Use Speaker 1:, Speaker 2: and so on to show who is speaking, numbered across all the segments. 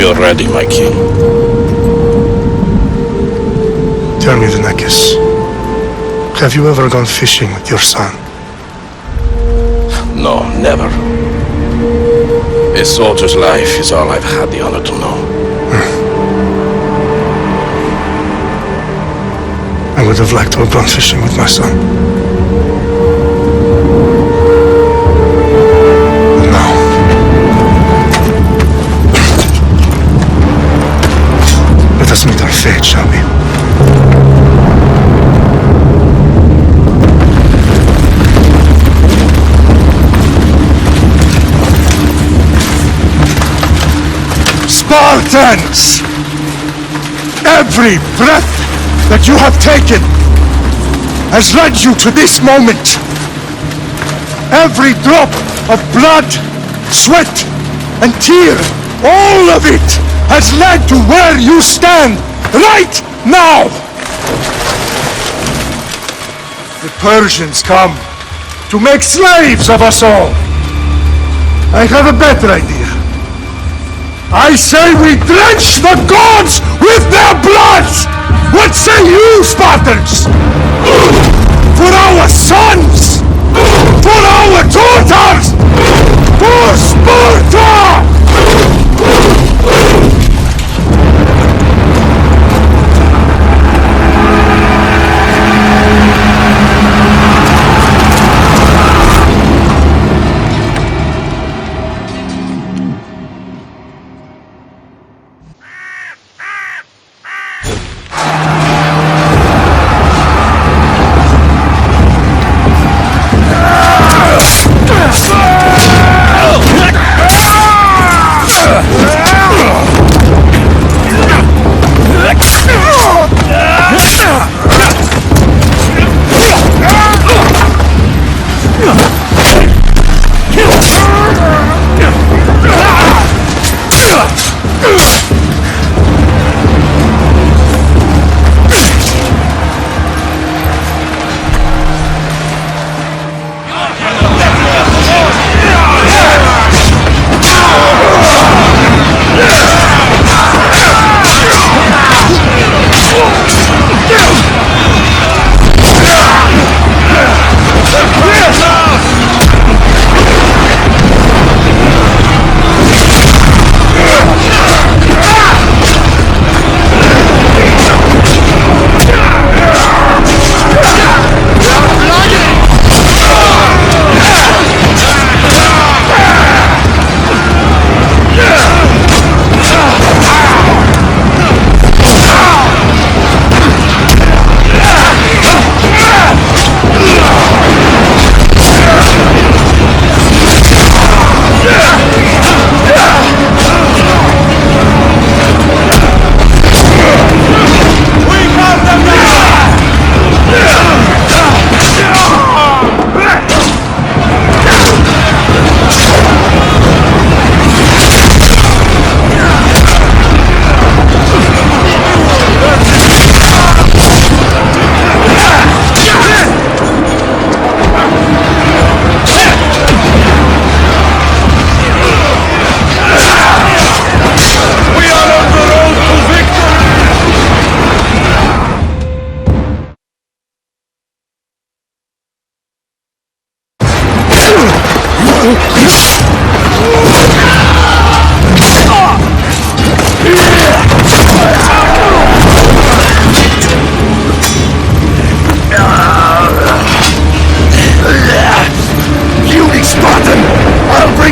Speaker 1: We are ready, my king.
Speaker 2: Tell me, Venekis, have you ever gone fishing with your son?
Speaker 1: No, never. A soldier's life is all I've had the honor to know.
Speaker 2: I would have liked to have gone fishing with my son. But now... let us meet our fate, shall we? Spartans! Every breath that you have taken has led you to this moment. Every drop of blood, sweat, and tear, all of it has led to where you stand right now. The Persians come to make slaves of us all. I have a better idea. I say we drench the gods with their blood! What say you, Spartans? For our sons! For our daughters! For Sparta!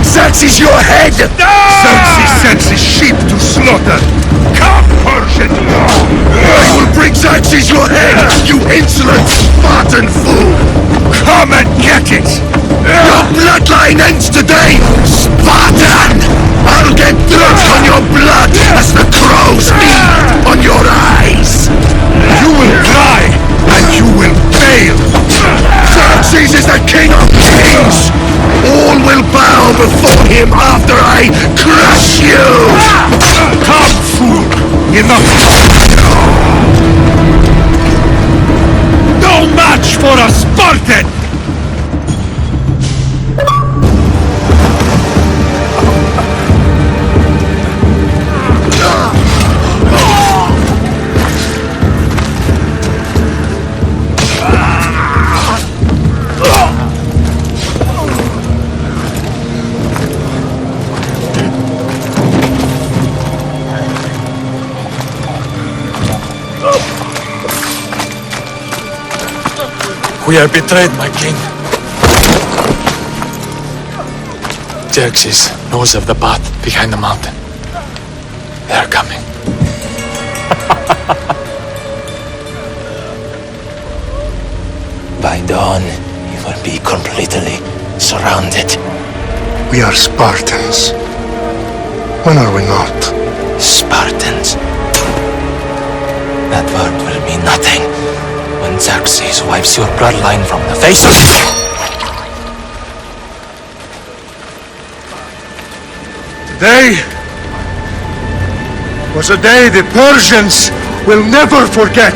Speaker 3: Xerxes your head!
Speaker 4: Xerxes sends his sheep to slaughter! Come, Persian!
Speaker 3: I will bring Xerxes your head, you insolent Spartan fool!
Speaker 4: Come and get it!
Speaker 3: Your bloodline ends today, Spartan! I'll get dirt on your blood as the crows eat on your eyes!
Speaker 4: You will cry, and you will fail!
Speaker 3: Xerxes is the king of kings! All will bow before him after I crush you!
Speaker 4: Come, fool! Enough! No match for a Spartan!
Speaker 5: We are betrayed, my king. Xerxes knows of the path behind the mountain. They are coming.
Speaker 6: By dawn, you will be completely surrounded.
Speaker 2: We are Spartans. When are we not?
Speaker 6: Spartans. That word will mean nothing when Xerxes wipes your bloodline from the face of it.
Speaker 2: Today was a day the Persians will never forget.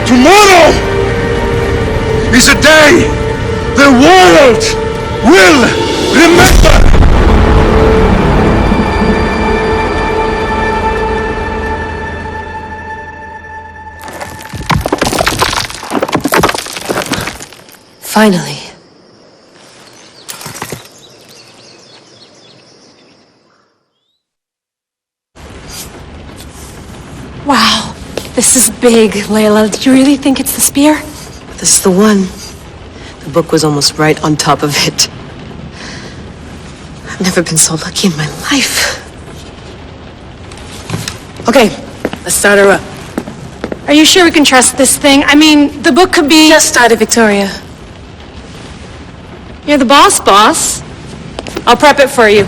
Speaker 2: Tomorrow is a day the world will remember.
Speaker 7: Finally.
Speaker 8: Wow, this is big, Layla. Do you really think it's the spear?
Speaker 7: This is the one. The book was almost right on top of it. I've never been so lucky in my life. Okay, let's start her up.
Speaker 8: Are you sure we can trust this thing? I mean, the book could be...
Speaker 7: Just started, Victoria.
Speaker 8: You're the boss, boss. I'll prep it for you.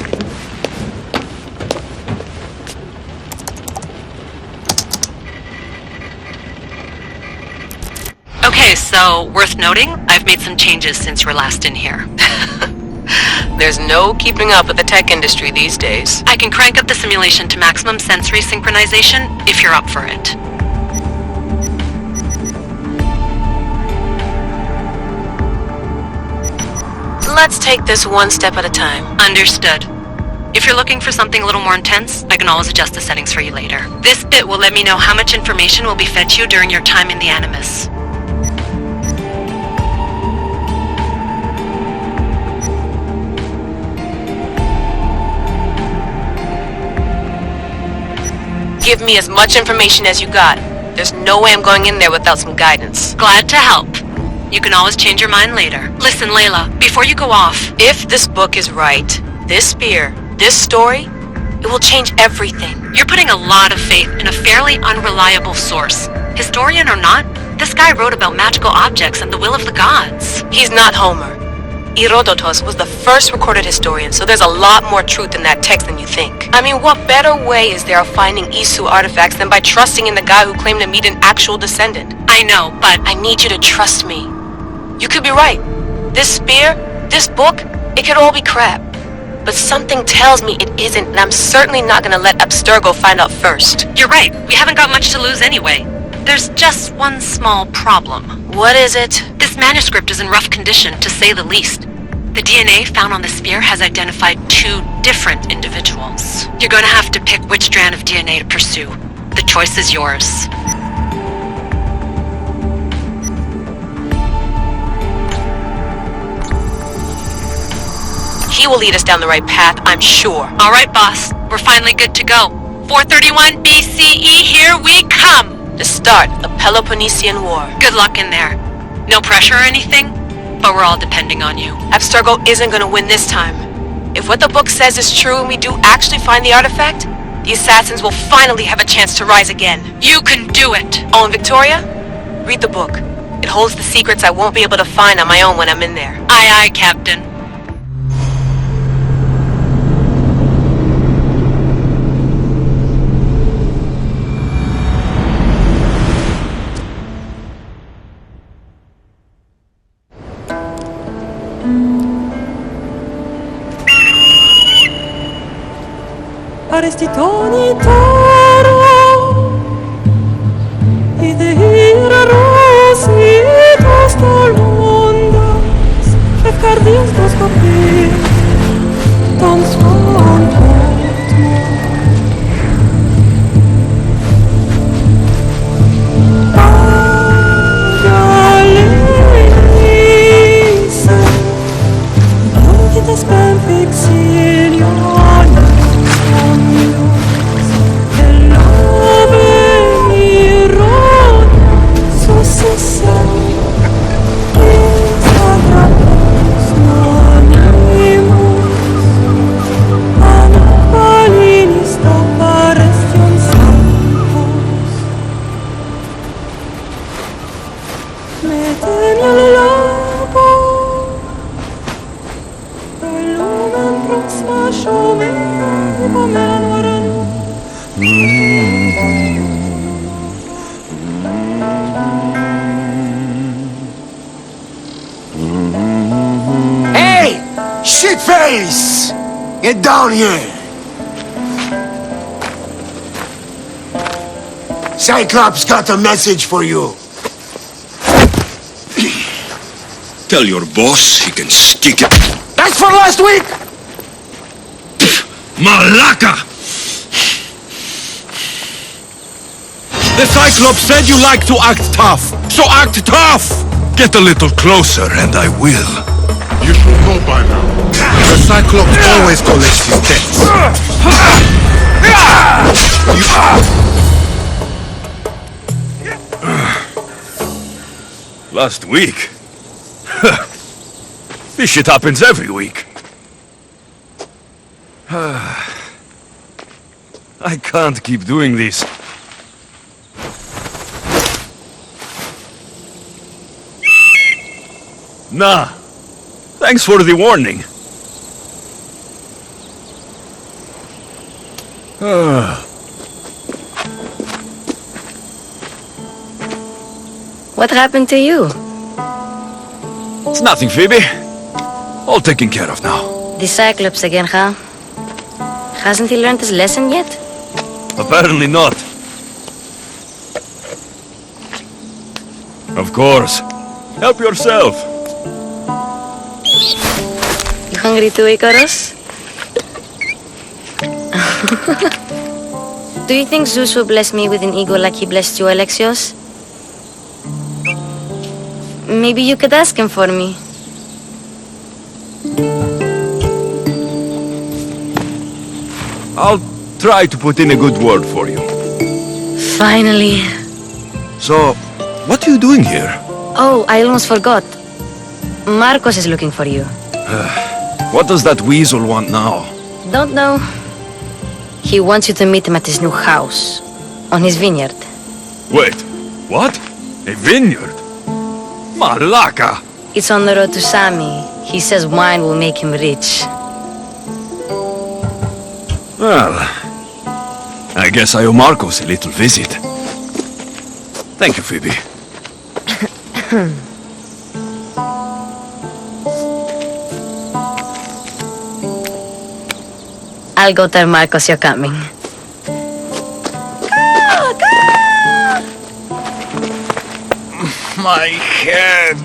Speaker 9: Okay, so worth noting, I've made some changes since you were last in here.
Speaker 7: There's no keeping up with the tech industry these days.
Speaker 9: I can crank up the simulation to maximum sensory synchronization if you're up for it.
Speaker 7: Let's take this one step at a time.
Speaker 9: Understood. If you're looking for something a little more intense, I can always adjust the settings for you later. This bit will let me know how much information will be fed to you during your time in the Animus.
Speaker 7: Give me as much information as you got. There's no way I'm going in there without some guidance.
Speaker 9: Glad to help. You can always change your mind later. Listen, Layla, before you go off...
Speaker 7: If this book is right, this spear, this story, it will change everything.
Speaker 9: You're putting a lot of faith in a fairly unreliable source. Historian or not, this guy wrote about magical objects and the will of the gods.
Speaker 7: He's not Homer. Herodotus was the first recorded historian, so there's a lot more truth in that text than you think. I mean, what better way is there of finding Isu artifacts than by trusting in the guy who claimed to meet an actual descendant?
Speaker 9: I know, but...
Speaker 7: I need you to trust me. You could be right. This spear, this book, it could all be crap. But something tells me it isn't, and I'm certainly not gonna let Abstergo find out first.
Speaker 9: You're right. We haven't got much to lose anyway. There's just one small problem.
Speaker 7: What is it?
Speaker 9: This manuscript is in rough condition, to say the least. The DNA found on the spear has identified 2 different individuals. You're going to have to pick which strand of DNA to pursue. The choice is yours.
Speaker 7: He will lead us down the right path, I'm sure.
Speaker 9: All right, boss. We're finally good to go. 431 BCE, here we come!
Speaker 7: To start the Peloponnesian War.
Speaker 9: Good luck in there. No pressure or anything, but we're all depending on you.
Speaker 7: Abstergo isn't gonna win this time. If what the book says is true and we do actually find the artifact, the assassins will finally have a chance to rise again.
Speaker 9: You can do it!
Speaker 7: Oh, and Victoria? Read the book. It holds the secrets I won't be able to find on my own when I'm in there.
Speaker 9: Aye, aye, Captain.
Speaker 10: Arestitoni toro ide iraros itos tolondas et cardias dos copir ton son Agalisa Agitas ben fixilion
Speaker 3: Shitface! Get down here! Cyclops got a message for you.
Speaker 4: Tell your boss he can stick it.
Speaker 3: That's for last week!
Speaker 4: Malaka! The Cyclops said you like to act tough, so act tough! Get a little closer and I will.
Speaker 2: You should know by now.
Speaker 4: The Cyclops always collects his debts. Last week? This shit happens every week. I can't keep doing this. Nah. Thanks for the warning.
Speaker 8: What happened to you?
Speaker 4: It's nothing, Phoebe. All taken care of now.
Speaker 8: The Cyclops again, huh? Hasn't he learned his lesson yet?
Speaker 4: Apparently not. Of course. Help yourself.
Speaker 8: You hungry too, Icarus? Do you think Zeus will bless me with an ego like he blessed you, Alexios? Maybe you could ask him for me.
Speaker 4: I'll try to put in a good word for you.
Speaker 8: Finally.
Speaker 4: So, what are you doing here?
Speaker 8: Oh, I almost forgot. Marcos is looking for you.
Speaker 4: What does that weasel want now?
Speaker 8: Don't know. He wants you to meet him at his new house. On his vineyard.
Speaker 4: Wait, what? A vineyard? Malaka!
Speaker 8: It's on the road to Sami. He says wine will make him rich.
Speaker 4: Well, I guess I owe Marcos a little visit. Thank you, Phoebe.
Speaker 8: I'll go tell Marcos you're coming.
Speaker 2: My head.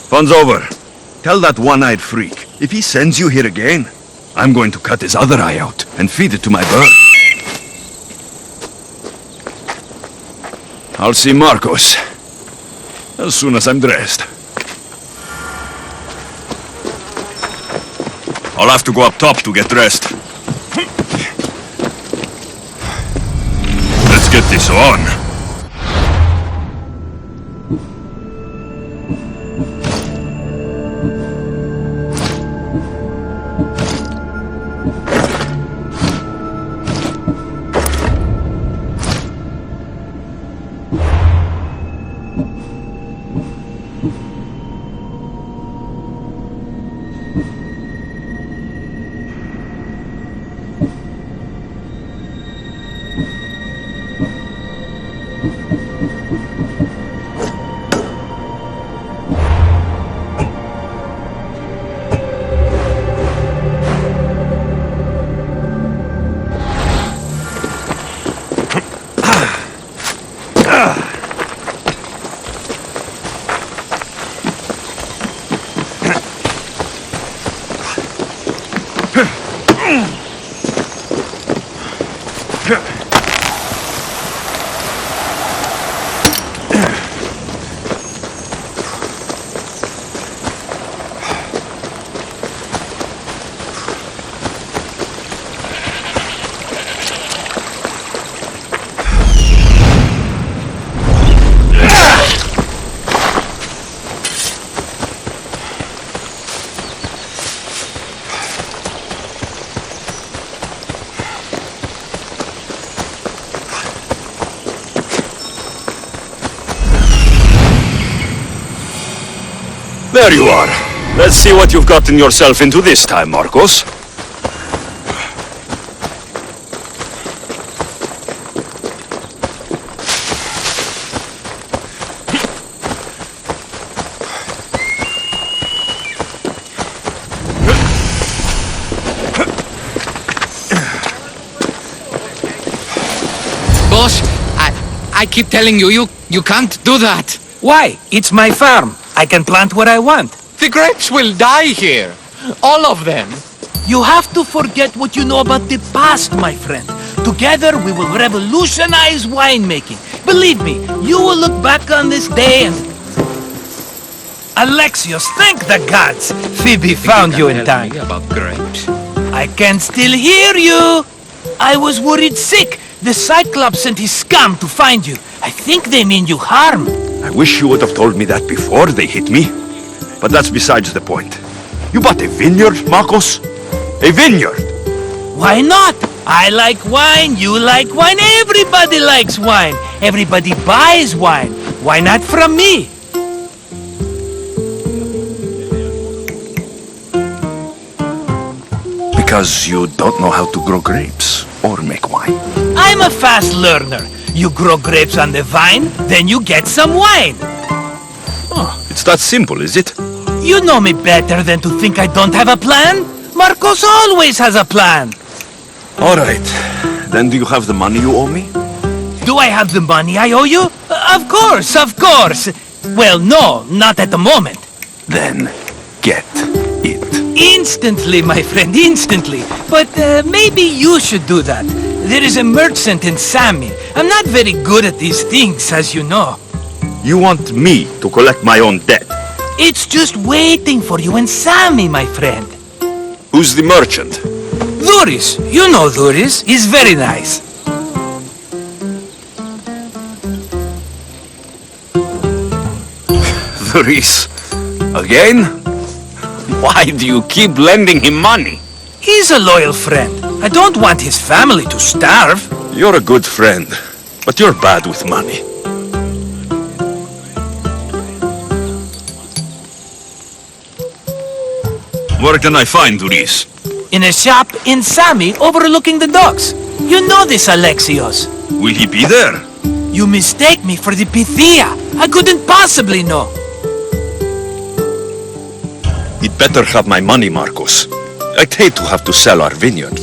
Speaker 4: Fun's over. Tell that one-eyed freak, if he sends you here again, I'm going to cut his other eye out and feed it to my bird. I'll see Marcos as soon as I'm dressed. I'll have to go up top to get dressed. Let's get this on. There you are. Let's see what you've gotten yourself into this time, Marcos.
Speaker 5: I keep telling you, you can't do that.
Speaker 11: Why? It's my farm. I can plant what I want.
Speaker 5: The grapes will die here. All of them.
Speaker 11: You have to forget what you know about the past, my friend. Together, we will revolutionize winemaking. Believe me, you will look back on this day and... Alexios, thank the gods! Phoebe found you in time.
Speaker 5: About grapes.
Speaker 11: I can still hear you! I was worried sick. The Cyclops sent his scum to find you. I think they mean you harm.
Speaker 4: I wish you would have told me that before they hit me. But that's besides the point. You bought a vineyard, Marcos? A vineyard?
Speaker 11: Why not? I like wine, you like wine, everybody likes wine. Everybody buys wine. Why not from me?
Speaker 4: Because you don't know how to grow grapes or make wine.
Speaker 11: I'm a fast learner. You grow grapes on the vine, then you get some wine.
Speaker 4: Oh, it's that simple, is it?
Speaker 11: You know me better than to think I don't have a plan. Marcos always has a plan.
Speaker 4: All right. Then do you have the money you owe me?
Speaker 11: Do I have the money I owe you? Of course, of course. Well, no, not at the moment.
Speaker 4: Then get it.
Speaker 11: Instantly, my friend, instantly. But maybe you should do that. There is a merchant in Sami. I'm not very good at these things, as you know.
Speaker 4: You want me to collect my own debt?
Speaker 11: It's just waiting for you in Sami, my friend.
Speaker 4: Who's the merchant?
Speaker 11: Duris. You know Duris. He's very nice.
Speaker 4: Duris? Again? Why do you keep lending him money?
Speaker 11: He's a loyal friend. I don't want his family to starve.
Speaker 4: You're a good friend, but you're bad with money. Where can I find Duris?
Speaker 11: In a shop in Sami overlooking the docks. You know this, Alexios.
Speaker 4: Will he be there?
Speaker 11: You mistake me for the Pythia. I couldn't possibly know.
Speaker 4: He'd better have my money, Marcos. I'd hate to have to sell our vineyard.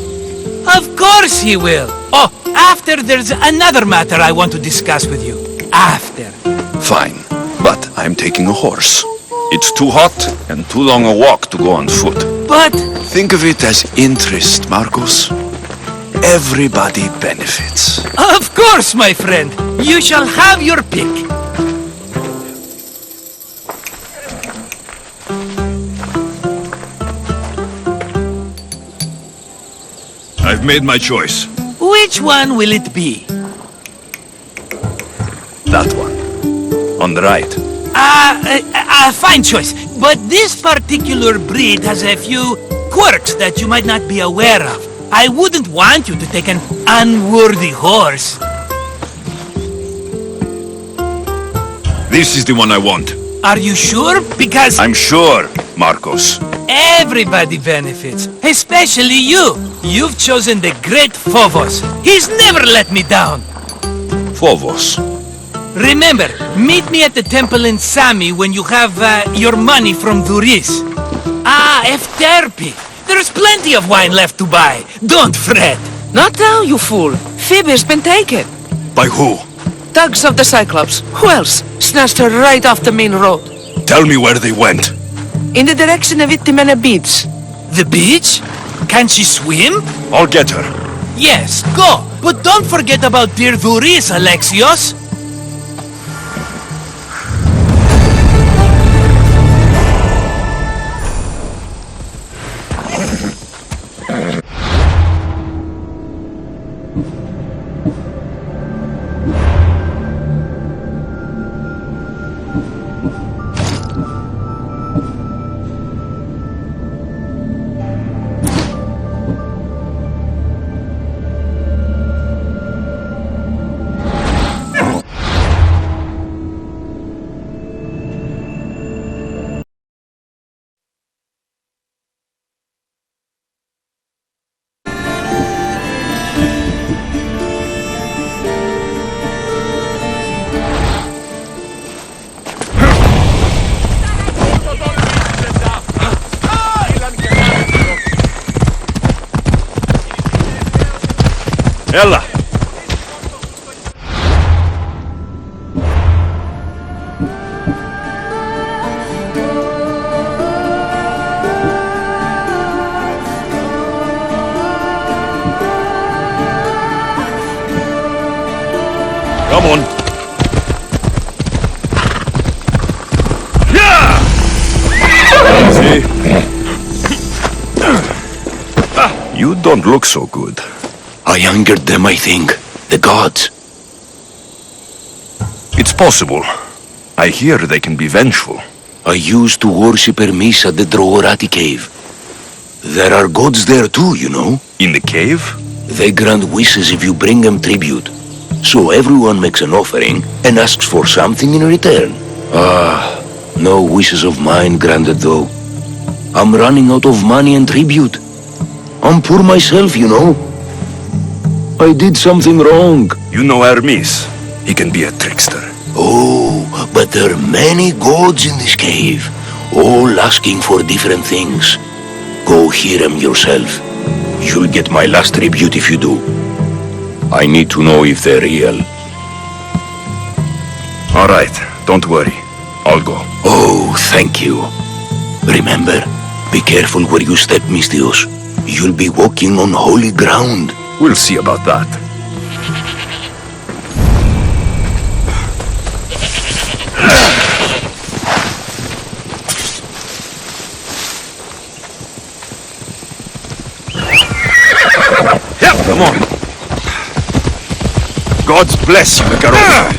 Speaker 11: Of course he will. Oh, after there's another matter I want to discuss with you. After.
Speaker 4: Fine, but I'm taking a horse. It's too hot and too long a walk to go on foot.
Speaker 11: But...
Speaker 4: Think of it as interest, Marcos. Everybody benefits.
Speaker 11: Of course, my friend. You shall have your pick.
Speaker 4: I've made my choice.
Speaker 11: Which one will it be?
Speaker 4: That one. On the right.
Speaker 11: Fine choice. But this particular breed has a few quirks that you might not be aware of. I wouldn't want you to take an unworthy horse.
Speaker 4: This is the one I want.
Speaker 11: Are you sure? Because...
Speaker 4: I'm sure, Marcos.
Speaker 11: Everybody benefits, especially you. You've chosen the great Phobos. He's never let me down.
Speaker 4: Phobos.
Speaker 11: Remember, meet me at the temple in Sami when you have your money from Duris. Ah, Efterpi. There's plenty of wine left to buy. Don't fret.
Speaker 12: Not now, you fool. Phoebe's been taken.
Speaker 4: By who?
Speaker 12: Thugs of the Cyclops. Who else? Snatched her right off the main road.
Speaker 4: Tell me where they went.
Speaker 12: In the direction of Itimena Beach.
Speaker 11: The beach? Can she swim?
Speaker 4: I'll get her.
Speaker 11: Yes, go. But don't forget about dear Duris, Alexios.
Speaker 4: Ella! Come on. Yeah! See? You don't look so good.
Speaker 3: I angered them, I think. The gods.
Speaker 4: It's possible. I hear they can be vengeful.
Speaker 3: I used to worship Hermes at the Droorati cave. There are gods there too, you know.
Speaker 4: In the cave?
Speaker 3: They grant wishes if you bring them tribute. So everyone makes an offering and asks for something in return. Ah, no wishes of mine granted though. I'm running out of money and tribute. I'm poor myself, you know. I did something wrong.
Speaker 4: You know Hermes. He can be a trickster.
Speaker 3: Oh, but there are many gods in this cave, all asking for different things. Go hear them yourself. You'll get my last tribute if you do. I need to know if they're real.
Speaker 4: All right, don't worry. I'll go.
Speaker 3: Oh, thank you. Remember, be careful where you step, Mistios. You'll be walking on holy ground.
Speaker 4: We'll see about that. Come on. God's bless you, Carol.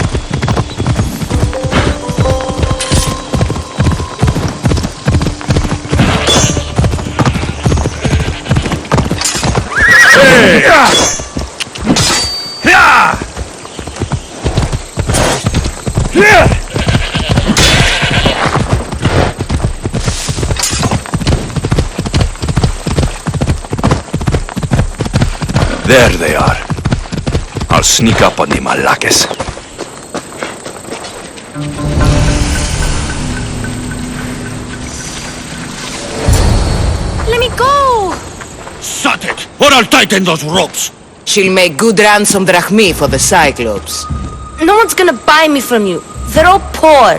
Speaker 4: There they are. I'll sneak up on the Malakes.
Speaker 8: Let me go!
Speaker 3: Shut it, or I'll tighten those ropes.
Speaker 12: She'll make good ransom drachmi for the Cyclops.
Speaker 8: No one's gonna buy me from you. They're all poor.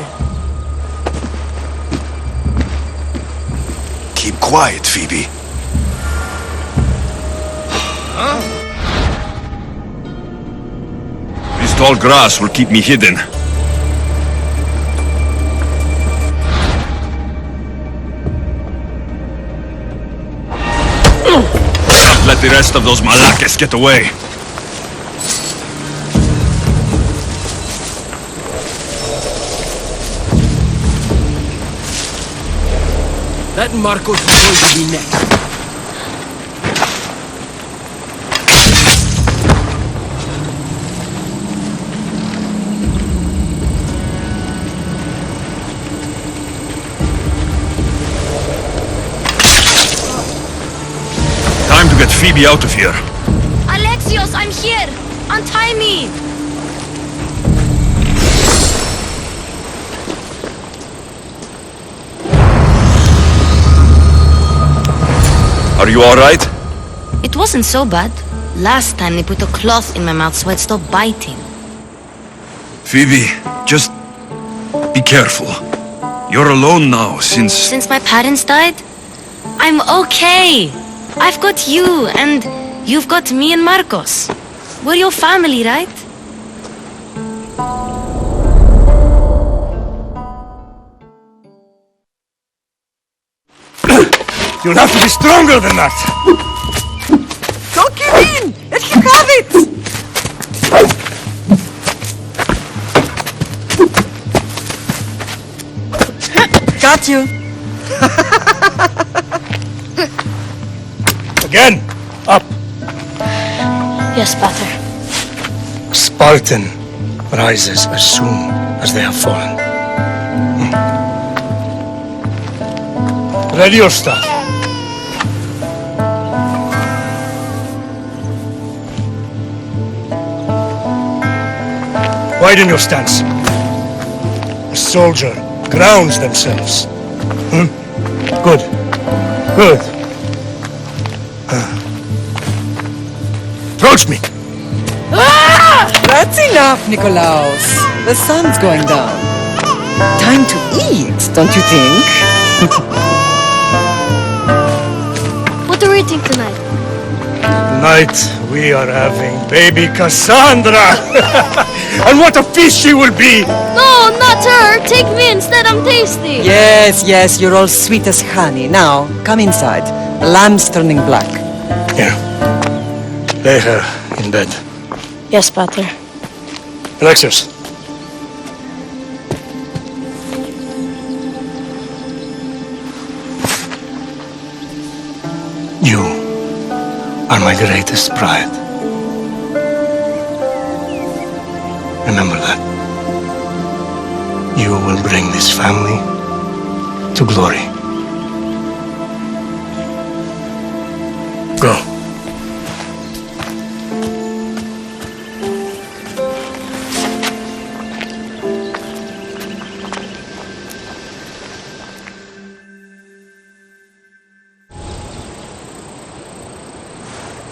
Speaker 4: Keep quiet, Phoebe. This tall grass will keep me hidden. Don't let the rest of those Malakes get away.
Speaker 11: That Marcos is going to be next.
Speaker 4: Time to get Phoebe out of here.
Speaker 8: Alexios, I'm here! Untie me!
Speaker 4: Are you alright?
Speaker 8: It wasn't so bad. Last time they put a cloth in my mouth so I'd stop biting.
Speaker 4: Phoebe, just be careful. You're alone now
Speaker 8: Since my parents died? I'm okay. I've got you, and you've got me and Marcos. We're your family, right?
Speaker 2: You'll have to be stronger than that.
Speaker 12: Don't give in! Let him have it! Got you.
Speaker 2: Again, up.
Speaker 8: Yes, Pater.
Speaker 2: A Spartan rises as soon as they have fallen. Ready your staff. Widen your stance. A soldier grounds themselves. Good. Good. Approach me.
Speaker 12: That's enough, Nikolaos. The sun's going down. Time to eat, don't you think?
Speaker 8: What are we eating tonight?
Speaker 2: Tonight, we are having baby Cassandra! And what a feast she will be!
Speaker 8: No, not her. Take me instead. I'm tasty.
Speaker 12: Yes, yes, you're all sweet as honey. Now, come inside. The lamb's turning black.
Speaker 2: Here. Lay her in bed.
Speaker 8: Yes, Pater.
Speaker 2: Alexios. You are my greatest pride. Remember that. You will bring this family to glory. Go.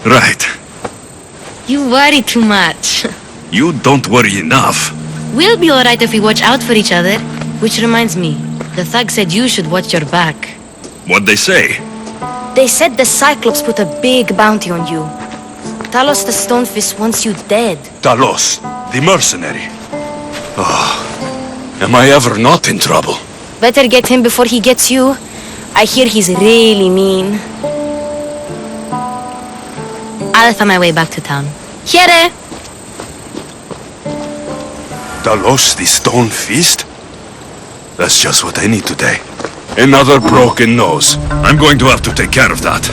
Speaker 4: Right.
Speaker 8: You worry too much.
Speaker 4: You don't worry enough.
Speaker 8: We'll be alright if we watch out for each other. Which reminds me, the thug said you should watch your back.
Speaker 4: What'd they say?
Speaker 8: They said the Cyclops put a big bounty on you. Talos the Stonefist wants you dead.
Speaker 4: Talos, the mercenary. Oh, am I ever not in trouble?
Speaker 8: Better get him before he gets you. I hear he's really mean. I'll find my way back to town. Here!
Speaker 4: Talos, the stone fist? That's just what I need today. Another broken nose. I'm going to have to take care of that.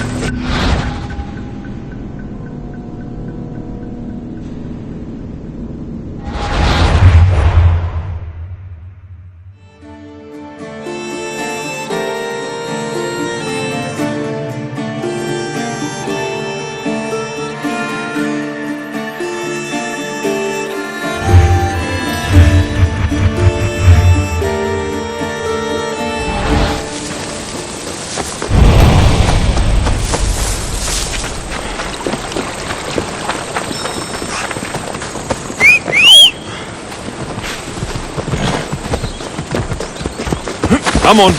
Speaker 4: Come on.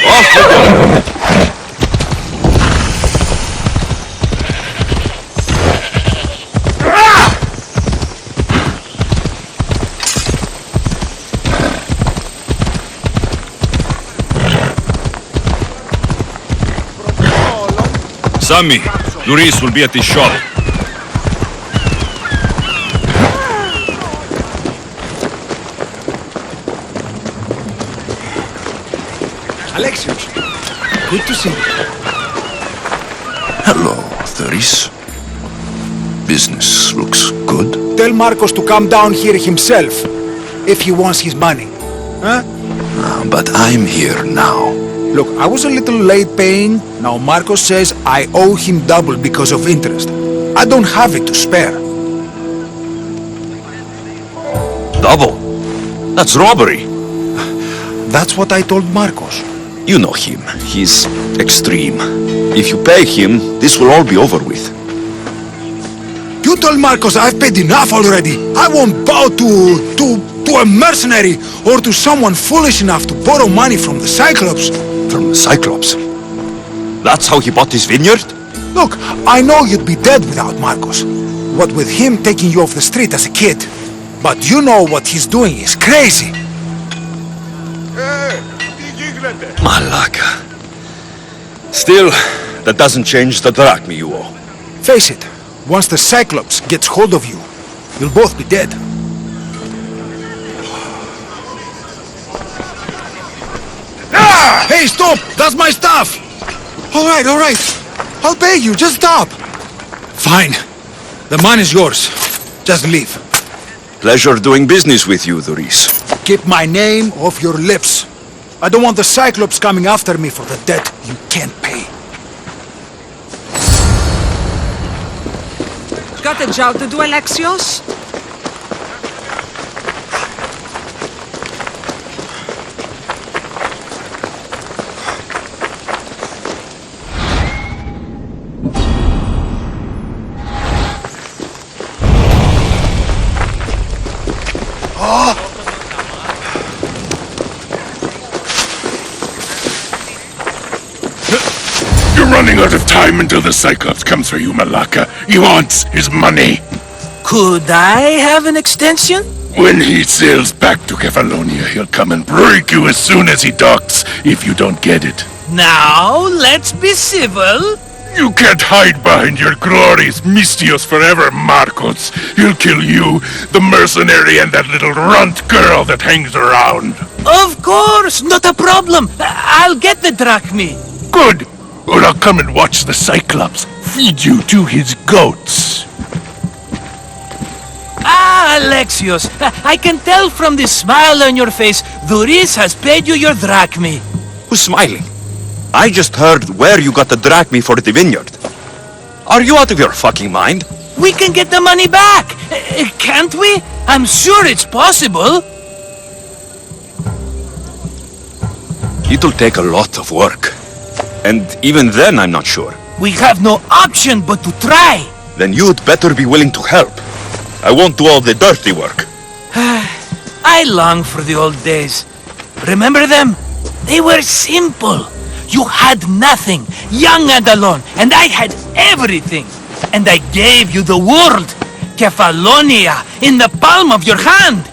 Speaker 4: Off we go. Sammy, Luis will be at the shop.
Speaker 2: Alexios, good to see you.
Speaker 3: Hello, Thuris. Business looks good.
Speaker 13: Tell Marcos to come down here himself, if he wants his money. Huh?
Speaker 3: But I'm here now.
Speaker 13: Look, I was a little late paying. Now Marcos says I owe him double because of interest. I don't have it to spare.
Speaker 3: Double? That's robbery.
Speaker 13: That's what I told Marcos.
Speaker 3: You know him. He's extreme. If you pay him, this will all be over with.
Speaker 13: You told Marcos I've paid enough already. I won't bow to a mercenary or to someone foolish enough to borrow money from the Cyclops.
Speaker 3: From the Cyclops? That's how he bought his vineyard?
Speaker 13: Look, I know you'd be dead without Marcos. What with him taking you off the street as a kid. But you know what he's doing is crazy.
Speaker 3: Malaka. Still, that doesn't change the drachma you owe.
Speaker 13: Face it, once the Cyclops gets hold of you, you'll both be dead. Ah! Hey, stop! That's my stuff! All right. I'll pay you, just stop. Fine. The money's yours. Just leave.
Speaker 3: Pleasure doing business with you, Thuris.
Speaker 13: Keep my name off your lips. I don't want the Cyclops coming after me for the debt you can't pay.
Speaker 12: Got a job to do, Alexios?
Speaker 1: You're running out of time until the Cyclops comes for you, Malaka. He wants his money.
Speaker 11: Could I have an extension?
Speaker 1: When he sails back to Kefalonia, he'll come and break you as soon as he docks, if you don't get it.
Speaker 11: Now, let's be civil.
Speaker 1: You can't hide behind your glories, Mistios forever, Marcos. He'll kill you, the mercenary, and that little runt girl that hangs around.
Speaker 11: Of course, not a problem. I'll get the drachmi.
Speaker 1: Good. Or I'll come and watch the Cyclops feed you to his goats.
Speaker 11: Ah, Alexios, I can tell from the smile on your face, Duris has paid you your drachmi.
Speaker 4: Who's smiling? I just heard where you got the drachmi for the vineyard. Are you out of your fucking mind?
Speaker 11: We can get the money back, can't we? I'm sure it's possible.
Speaker 4: It'll take a lot of work. And even then, I'm not sure.
Speaker 11: We have no option but to try.
Speaker 4: Then you'd better be willing to help. I won't do all the dirty work.
Speaker 11: I long for the old days. Remember them? They were simple. You had nothing, young and alone, and I had everything. And I gave you the world, Kefalonia, in the palm of your hand.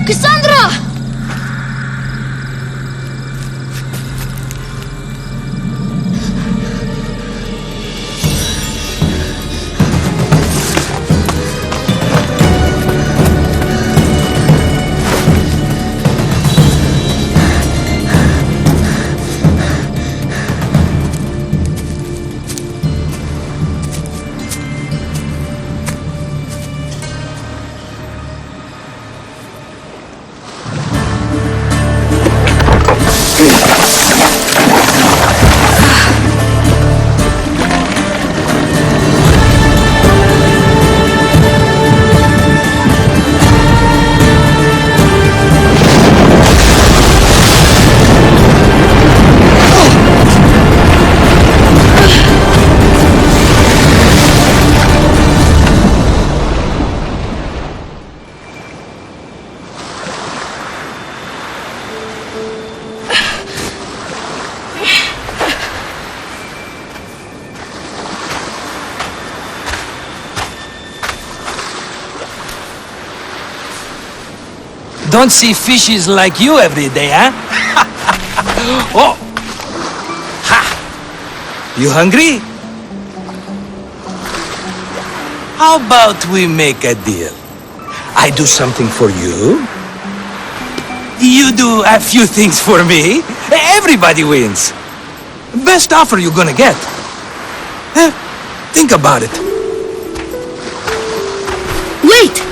Speaker 8: Cassandra!
Speaker 11: Don't see fishes like you every day, huh? Oh! Ha! You hungry? How about we make a deal? I do something for you. You do a few things for me. Everybody wins. Best offer you're gonna get. Think about it.
Speaker 8: Wait!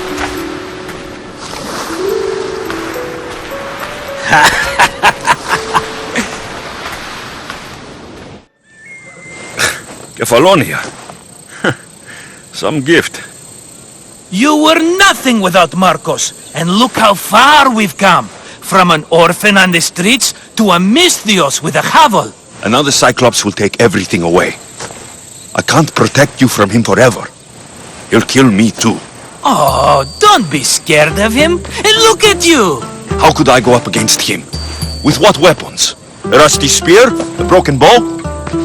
Speaker 4: Kefalonia. Some gift.
Speaker 11: You were nothing without Marcos, and look how far we've come. From an orphan on the streets to a Mistios with a hovel.
Speaker 4: And now the Cyclops will take everything away. I can't protect you from him forever. He'll kill me too.
Speaker 11: Oh, don't be scared of him. And look at you.
Speaker 4: How could I go up against him? With what weapons? A rusty spear? A broken bow?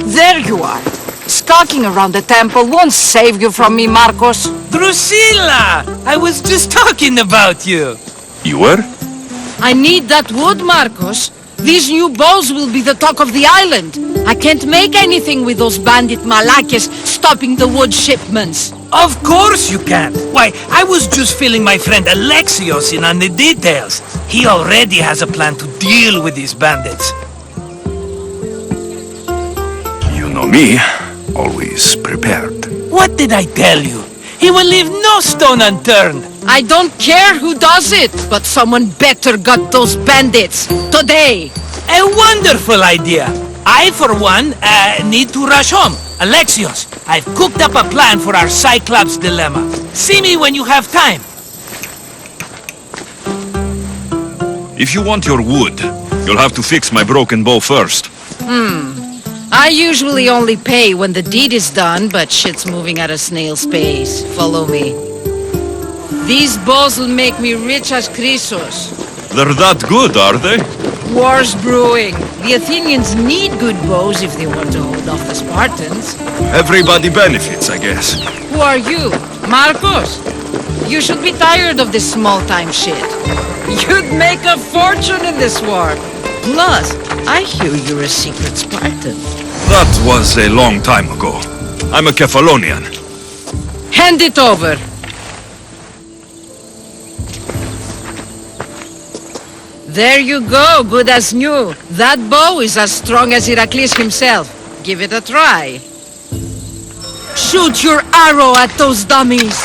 Speaker 14: There you are. Skulking around the temple won't save you from me, Marcos.
Speaker 11: Drusilla! I was just talking about you.
Speaker 4: You were?
Speaker 14: I need that wood, Marcos. These new bows will be the talk of the island. I can't make anything with those bandit malakes stopping the wood shipments.
Speaker 11: Of course you can. Why, I was just filling my friend Alexios in on the details. He already has a plan to deal with these bandits.
Speaker 4: You know me. Always prepared.
Speaker 11: What did I tell you? He will leave no stone unturned.
Speaker 14: I don't care who does it, but someone better got those bandits. Today.
Speaker 11: A wonderful idea. I, for one, need to rush home. Alexios, I've cooked up a plan for our Cyclops dilemma. See me when you have time.
Speaker 4: If you want your wood, you'll have to fix my broken bow first.
Speaker 14: I usually only pay when the deed is done, but shit's moving at a snail's pace. Follow me. These bows will make me rich as Chrysos.
Speaker 4: They're that good, are they?
Speaker 14: War's brewing. The Athenians need good bows if they want to hold off the Spartans.
Speaker 4: Everybody benefits, I guess.
Speaker 14: Who are you? Marcos? You should be tired of this small-time shit. You'd make a fortune in this war. Plus, I hear you're a secret Spartan.
Speaker 4: That was a long time ago. I'm a Kephalonian.
Speaker 14: Hand it over. There you go, good as new. That bow is as strong as Heracles himself. Give it a try. Shoot your arrow at those dummies.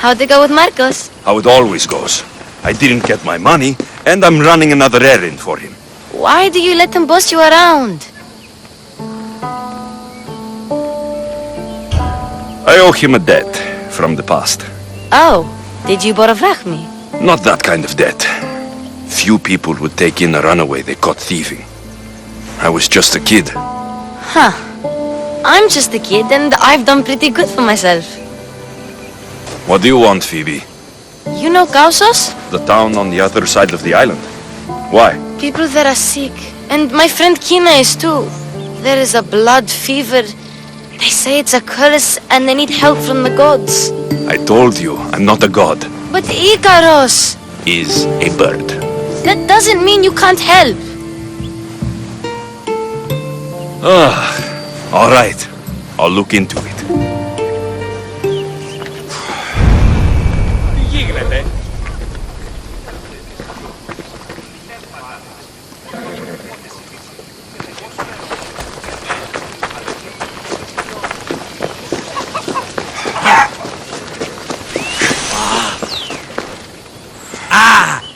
Speaker 8: How'd it go with Marcos?
Speaker 4: How it always goes. I didn't get my money, and I'm running another errand for him.
Speaker 8: Why do you let him boss you around?
Speaker 4: I owe him a debt. from the past.
Speaker 8: Oh, did you borrowach me?
Speaker 4: Not that kind of debt. Few people would take in a runaway they caught thieving. I was just a kid.
Speaker 8: Huh. I'm just a kid and I've done pretty good for myself.
Speaker 4: What do you want, Phoebe?
Speaker 8: You know Kausos?
Speaker 4: The town on the other side of the island. Why?
Speaker 8: People there are sick. And my friend Kina is too. There is a blood fever. They say it's a curse and they need help from the gods.
Speaker 4: I told you, I'm not a god.
Speaker 8: But Ikaros!
Speaker 4: Is a bird.
Speaker 8: That doesn't mean you can't help.
Speaker 4: All right. I'll look into it.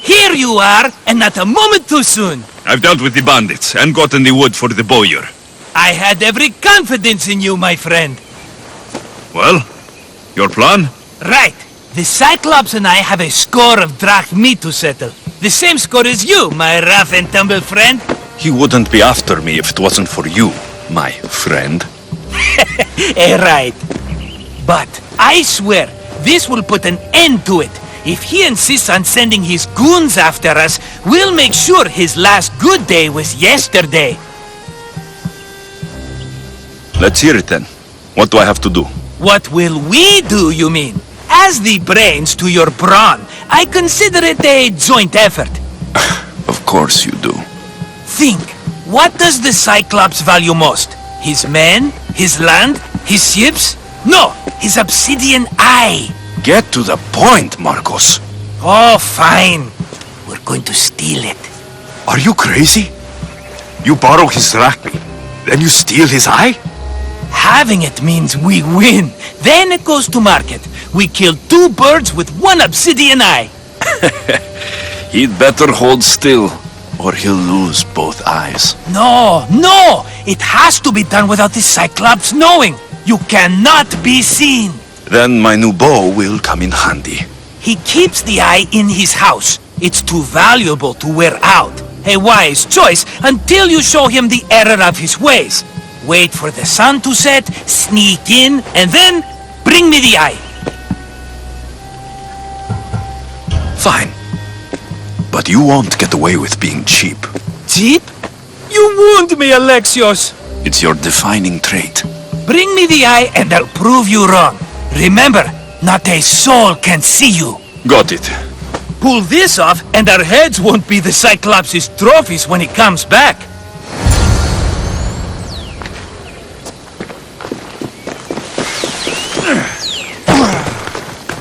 Speaker 11: Here you are, and not a moment too soon.
Speaker 4: I've dealt with the bandits and gotten the wood for the bowyer.
Speaker 11: I had every confidence in you, my friend.
Speaker 4: Well, your plan?
Speaker 11: Right. The Cyclops and I have a score of drachmi to settle. The same score as you, my rough and tumble friend.
Speaker 4: He wouldn't be after me if it wasn't for you, my friend.
Speaker 11: Right. But I swear, this will put an end to it. If he insists on sending his goons after us, we'll make sure his last good day was yesterday.
Speaker 4: Let's hear it then. What do I have to do?
Speaker 11: What will we do, you mean? As the brains to your brawn, I consider it a joint effort.
Speaker 4: Of course you do.
Speaker 11: Think, what does the Cyclops value most? His men? His land? His ships? No, his obsidian eye.
Speaker 4: Get to the point, Marcos.
Speaker 11: Oh, fine. We're going to steal it.
Speaker 4: Are you crazy? You borrow his drachmi, then you steal his eye?
Speaker 11: Having it means we win. Then it goes to market. We kill 2 birds with 1 obsidian eye.
Speaker 4: He'd better hold still, or he'll lose both eyes.
Speaker 11: No, no! It has to be done without the Cyclops knowing. You cannot be seen.
Speaker 4: Then my new bow will come in handy.
Speaker 11: He keeps the eye in his house. It's too valuable to wear out. A wise choice until you show him the error of his ways. Wait for the sun to set, sneak in, and then bring me the eye.
Speaker 4: Fine. But you won't get away with being cheap.
Speaker 11: Cheap? You wound me, Alexios.
Speaker 4: It's your defining trait.
Speaker 11: Bring me the eye and I'll prove you wrong. Remember, not a soul can see you.
Speaker 4: Got it.
Speaker 11: Pull this off and our heads won't be the Cyclops' trophies when he comes back.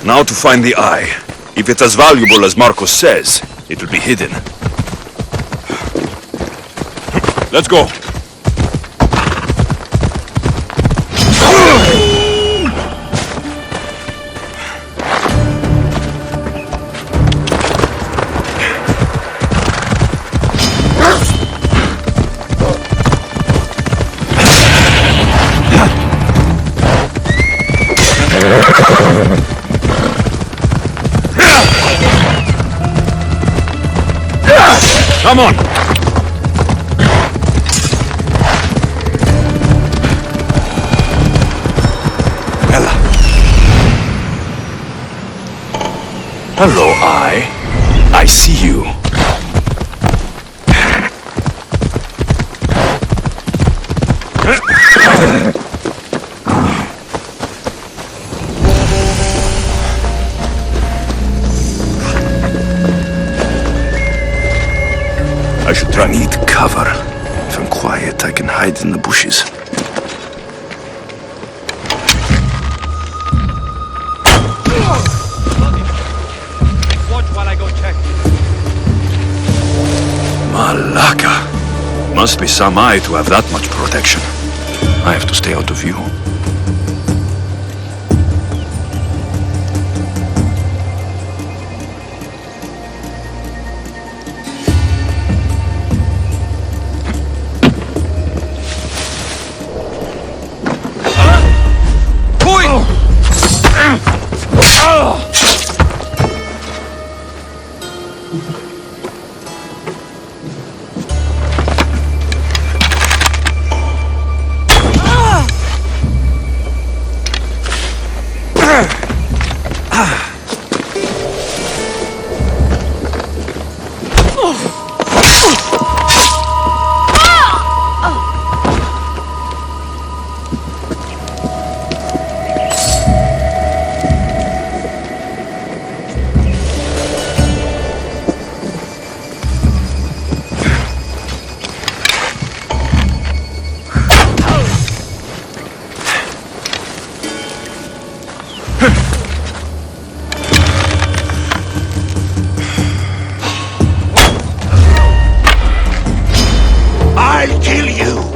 Speaker 4: Now to find the eye. If it's as valuable as Marcos says, it'll be hidden. Let's go. Come on! Ella. Hello, I see you. I should try and eat cover. If I'm quiet, I can hide in the bushes.
Speaker 15: Watch while I go check.
Speaker 4: Malaka. Must be some eye to have that much protection. I have to stay out of view.
Speaker 3: I'll kill you!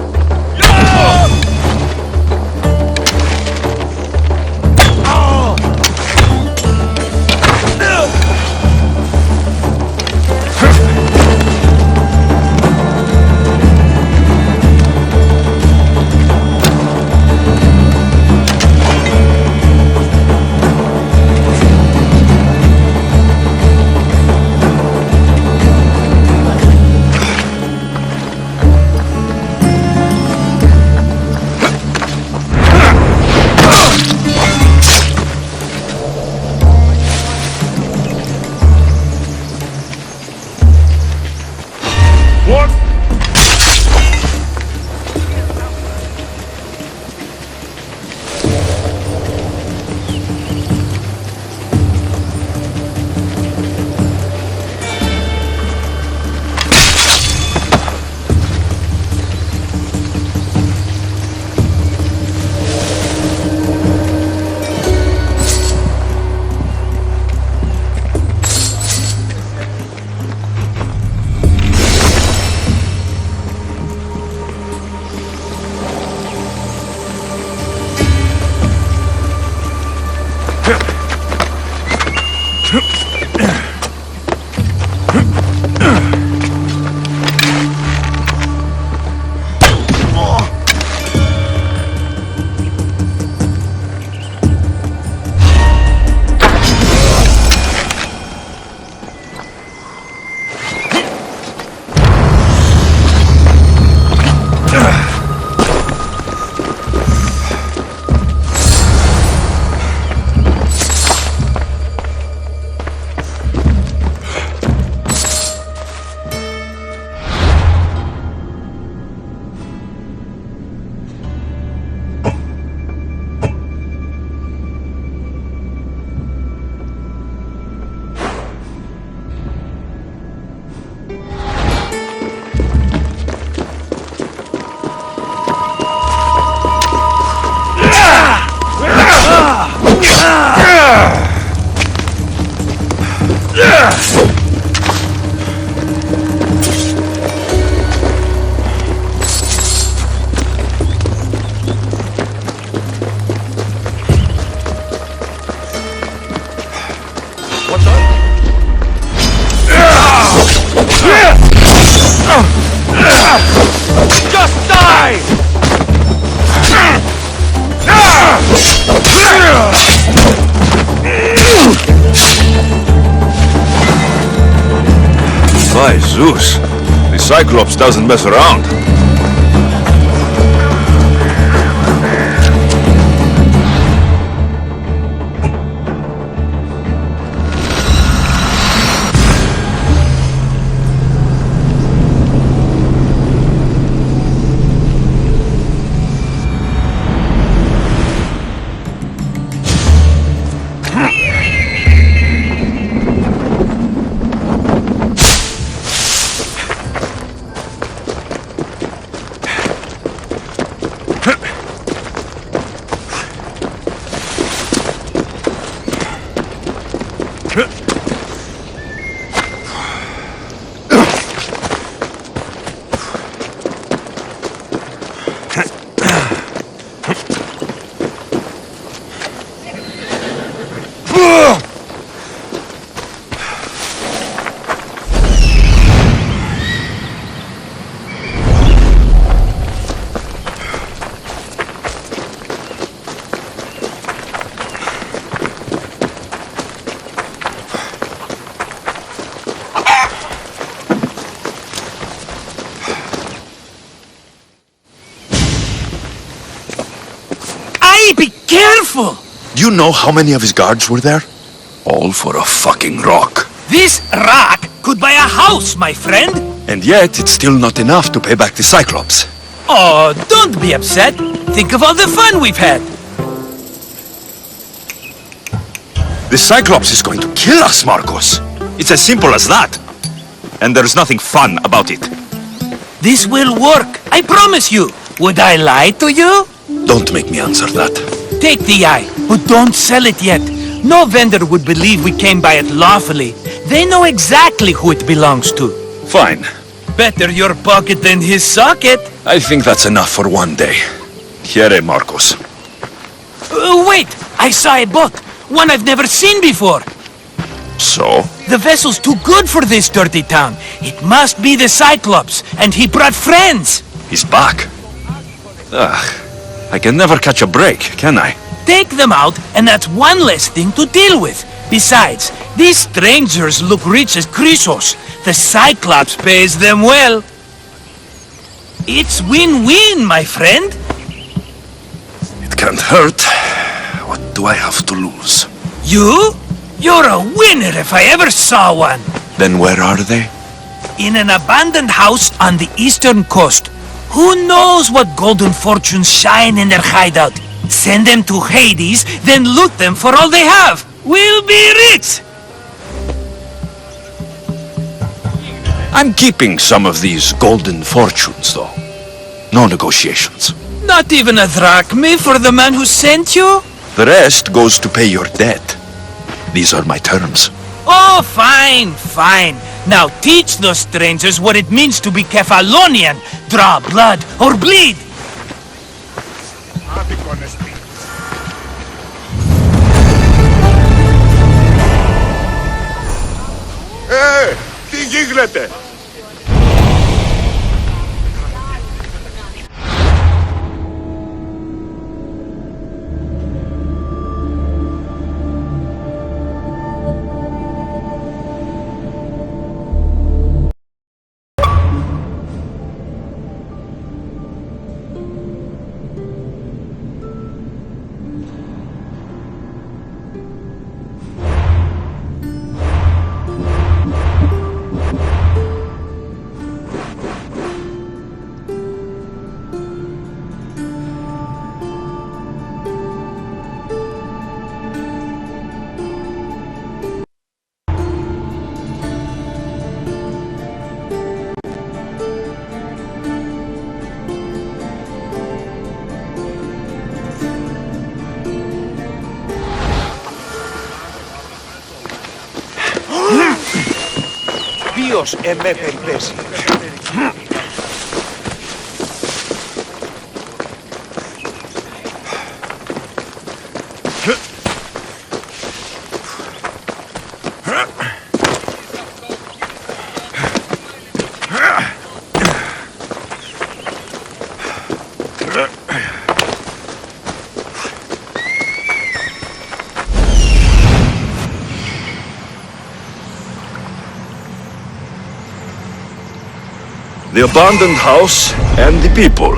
Speaker 15: Just die!
Speaker 4: By Zeus, the Cyclops doesn't mess around. you know how many of his guards were there? All for a fucking rock.
Speaker 11: This rock could buy a house, my friend.
Speaker 4: And yet, it's still not enough to pay back the Cyclops.
Speaker 11: Oh, don't be upset. Think of all the fun we've had.
Speaker 4: The Cyclops is going to kill us, Marcos. It's as simple as that. And there's nothing fun about it.
Speaker 11: This will work, I promise you. Would I lie to you?
Speaker 4: Don't make me answer that.
Speaker 11: Take the eye, but don't sell it yet. No vendor would believe we came by it lawfully. They know exactly who it belongs to.
Speaker 4: Fine.
Speaker 11: Better your pocket than his socket.
Speaker 4: I think that's enough for one day. Here, Marcos.
Speaker 11: Wait! I saw a boat. One I've never seen before.
Speaker 4: So?
Speaker 11: The vessel's too good for this dirty town. It must be the Cyclops, and he brought friends.
Speaker 4: He's back. Ugh. I can never catch a break, can I?
Speaker 11: Take them out, and that's one less thing to deal with. Besides, these strangers look rich as Chrysos. The Cyclops pays them well. It's win-win, my friend.
Speaker 4: It can't hurt. What do I have to lose?
Speaker 11: You? You're a winner if I ever saw one.
Speaker 4: Then where are they?
Speaker 11: In an abandoned house on the eastern coast. Who knows what golden fortunes shine in their hideout? Send them to Hades, then loot them for all they have. We'll be rich!
Speaker 4: I'm keeping some of these golden fortunes, though. No negotiations.
Speaker 11: Not even a drachma for the man who sent you?
Speaker 4: The rest goes to pay your debt. These are my terms.
Speaker 11: Oh, fine, fine. Now teach those strangers what it means to be Kephalonian. Draw blood or bleed.
Speaker 1: Τι γίνεται!
Speaker 2: Ποιος εμέ περιπέσει.
Speaker 4: The abandoned house and the people.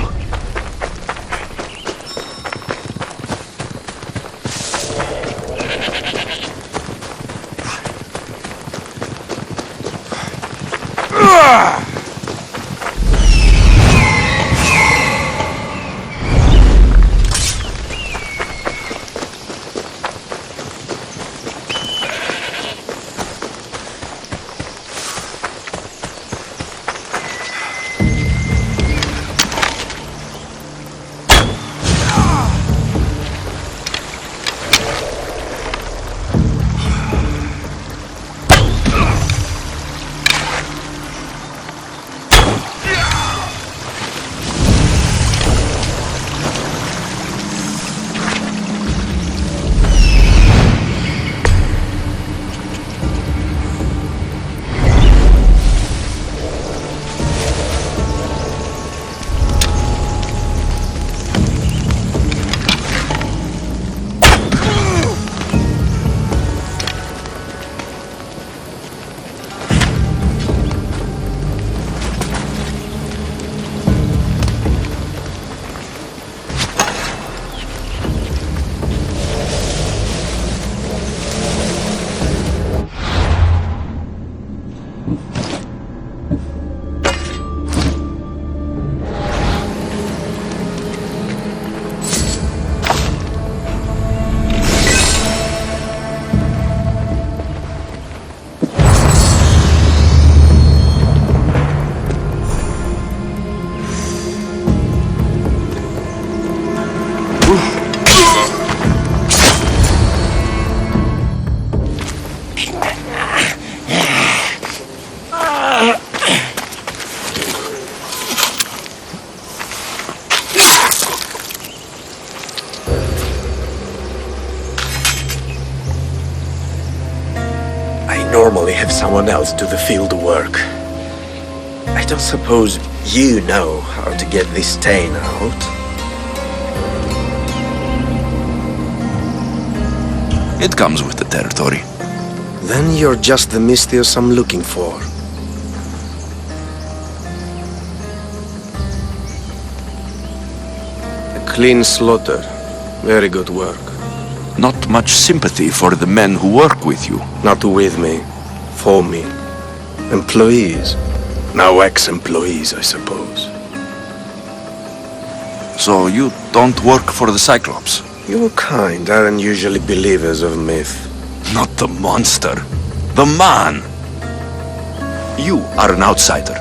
Speaker 16: someone else do the field work. I don't suppose you know how to get this stain out.
Speaker 4: It comes with the territory.
Speaker 16: Then you're just the Mystios I'm looking for. A clean slaughter. Very good work.
Speaker 4: Not much sympathy for the men who work with you.
Speaker 16: Not with me. For me. Employees. Now ex-employees, I suppose.
Speaker 4: So you don't work for the Cyclops?
Speaker 16: Your kind aren't usually believers of myth.
Speaker 4: Not the monster. The man! You are an outsider.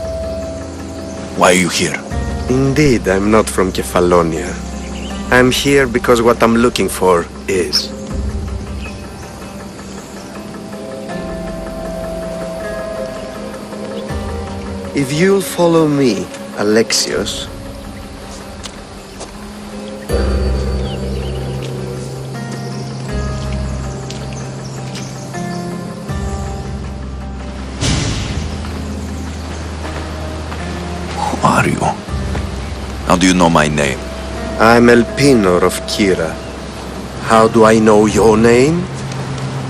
Speaker 4: Why are you here?
Speaker 16: Indeed, I'm not from Kefalonia. I'm here because what I'm looking for is. If you'll follow me, Alexios,
Speaker 4: Who are you? How do you know my name?
Speaker 16: I'm Elpinor of Kira. How do I know your name?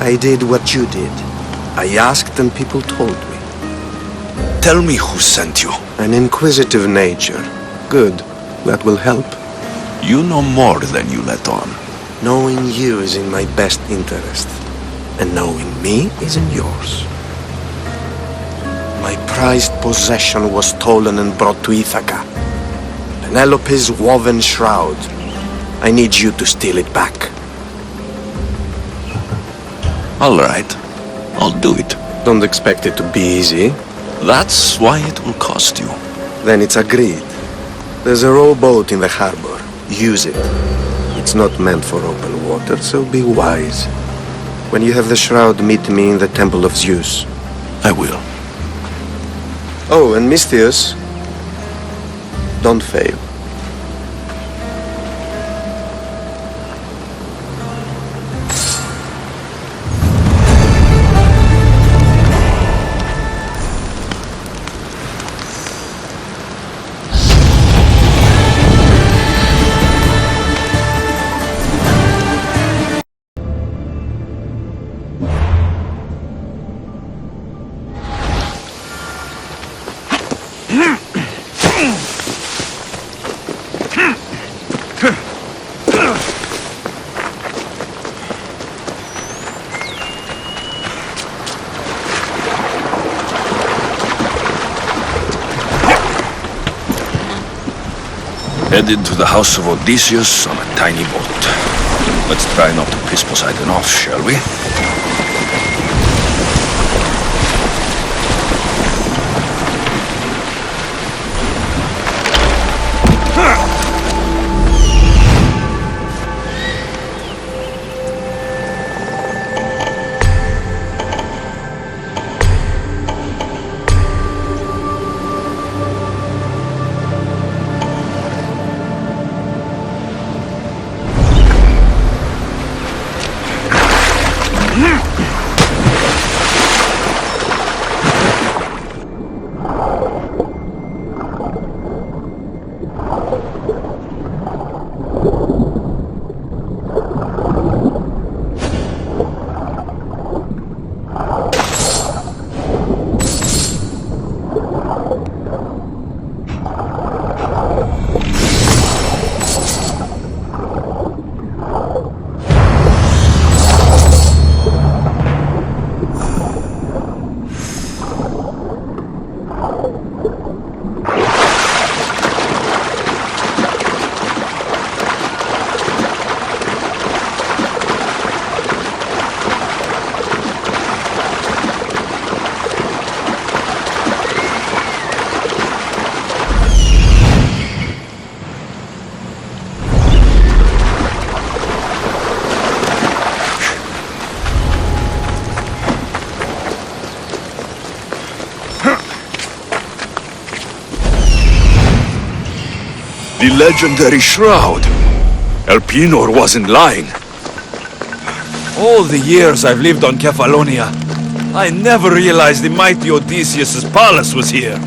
Speaker 16: I did what you did. I asked and people told me.
Speaker 4: Tell me who sent you.
Speaker 16: An inquisitive nature. Good. That will help.
Speaker 4: You know more than you let on.
Speaker 16: Knowing you is in my best interest. And knowing me is in yours. My prized possession was stolen and brought to Ithaca. Penelope's woven shroud. I need you to steal it back.
Speaker 4: All right. I'll do it.
Speaker 16: Don't expect it to be easy.
Speaker 4: That's why it will cost you.
Speaker 16: Then it's agreed. There's a rowboat in the harbor. Use it. It's not meant for open water, so be wise. When you have the shroud, meet me in the Temple of Zeus.
Speaker 4: I will.
Speaker 16: Oh, and Mystios, don't fail.
Speaker 4: Headed to the house of Odysseus on a tiny boat. Let's try not to piss Poseidon off, shall we? The legendary shroud. Elpinor wasn't lying.
Speaker 17: All the years I've lived on Kefalonia,
Speaker 4: I never realized the mighty Odysseus' palace was here.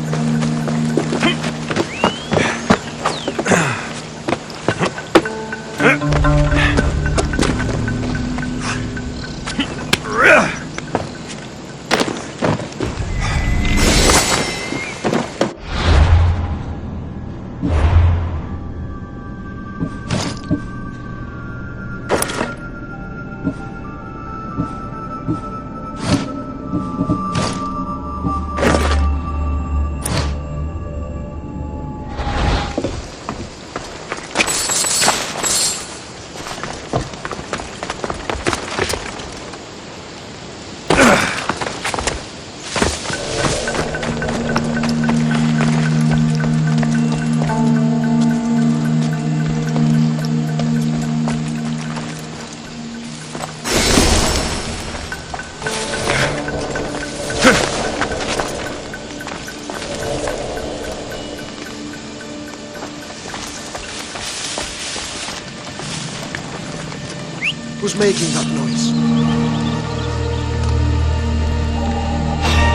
Speaker 16: Who's making that noise?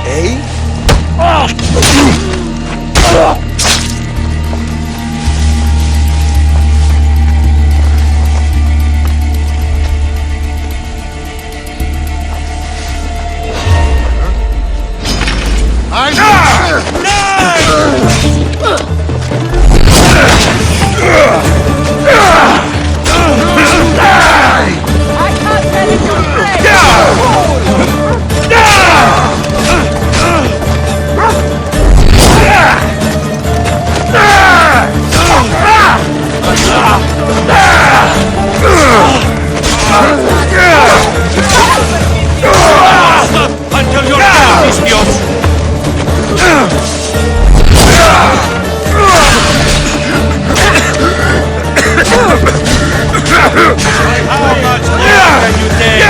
Speaker 16: Eh?
Speaker 15: Until you're dead, Mistios! How much more can you take?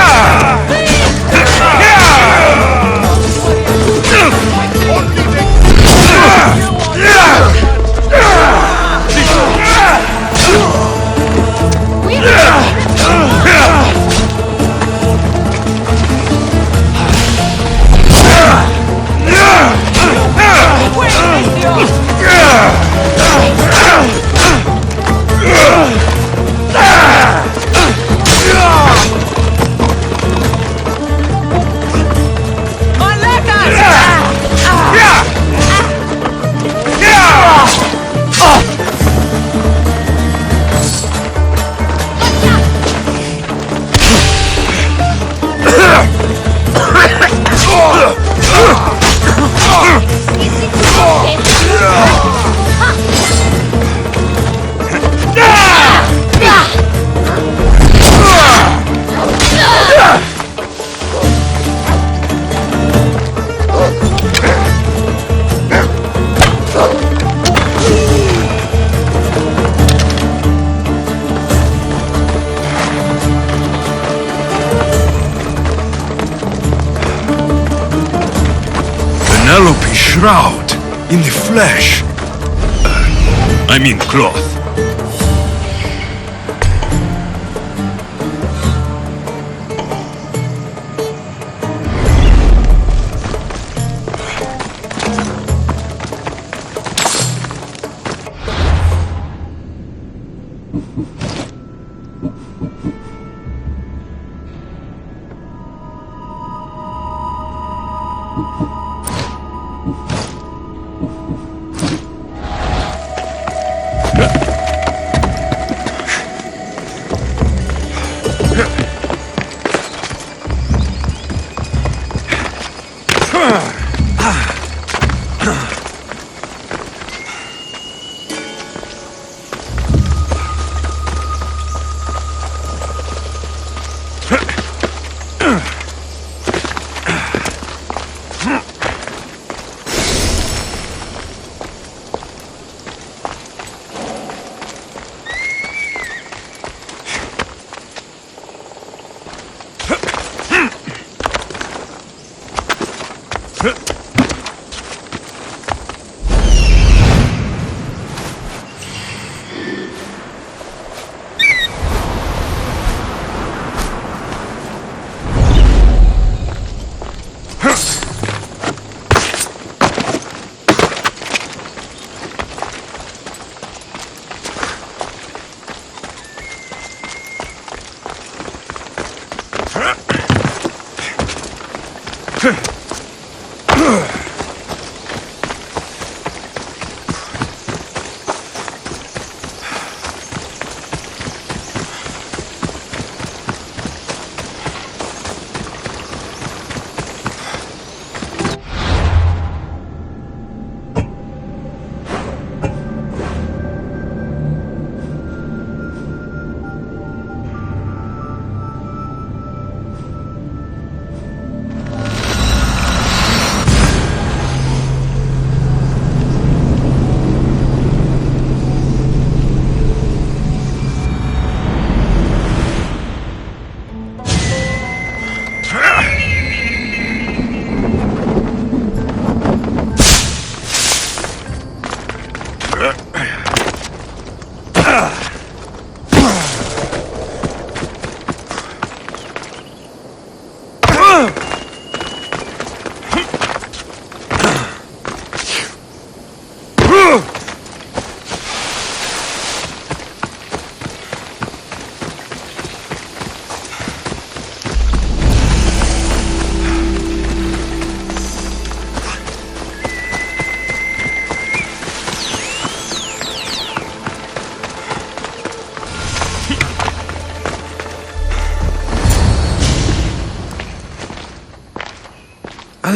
Speaker 4: Penelope's shroud in the flesh. I mean cloth.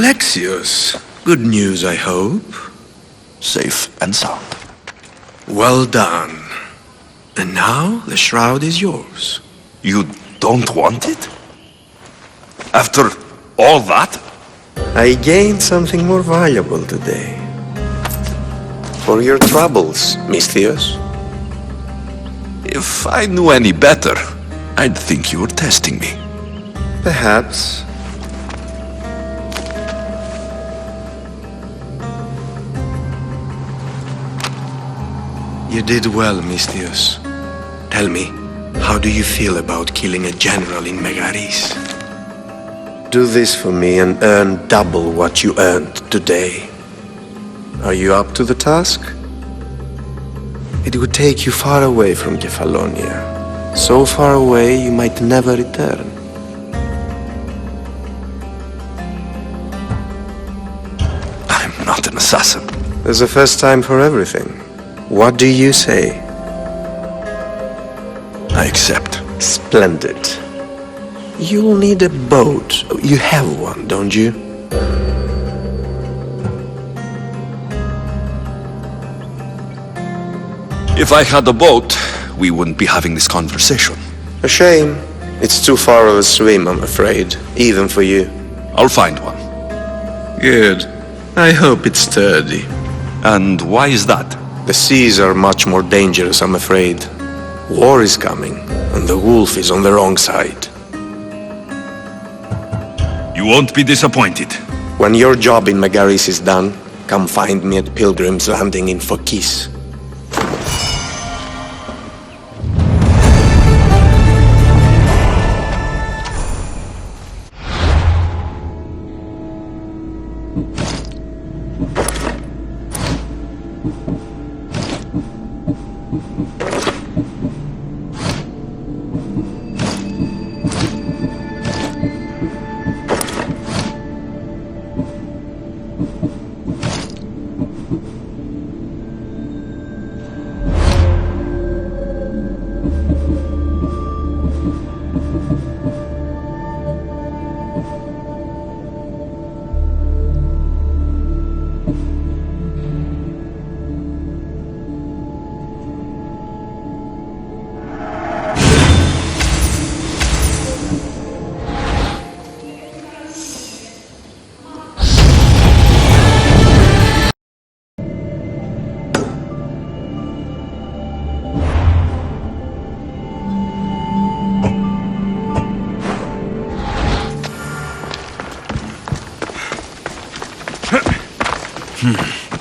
Speaker 16: Alexios, good news, I hope.
Speaker 4: Safe and sound.
Speaker 16: Well done. And now the shroud is yours.
Speaker 4: You don't want it? After all that?
Speaker 16: I gained something more valuable today. For your troubles, Misthios.
Speaker 4: If I knew any better, I'd think you were testing me.
Speaker 16: Perhaps. You did well, Misthios. Tell me, how do you feel about killing a general in Megaris? Do this for me and earn double what you earned today. Are you up to the task? It would take you far away from Kefalonia. So far away you might never return.
Speaker 4: I'm not an assassin.
Speaker 16: There's a first time for everything. What do you say?
Speaker 4: I accept.
Speaker 16: Splendid. You'll need a boat. You have one, don't you?
Speaker 4: If I had a boat, we wouldn't be having this conversation.
Speaker 16: A shame. It's too far of a swim, I'm afraid. Even for you.
Speaker 4: I'll find one.
Speaker 16: Good. I hope it's sturdy.
Speaker 4: And why is that?
Speaker 16: The seas are much more dangerous, I'm afraid. War is coming, and the wolf is on the wrong side.
Speaker 4: You won't be disappointed.
Speaker 16: When your job in Megaris is done, come find me at Pilgrim's Landing in Phokis.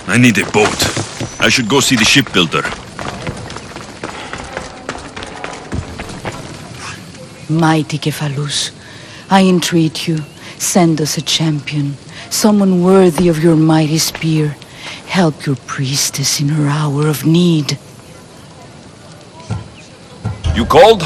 Speaker 4: I need a boat. I should go see the shipbuilder.
Speaker 17: Mighty Kephalus, I entreat you, send us a champion, someone worthy of your mighty spear. Help your priestess in her hour of need.
Speaker 4: You called?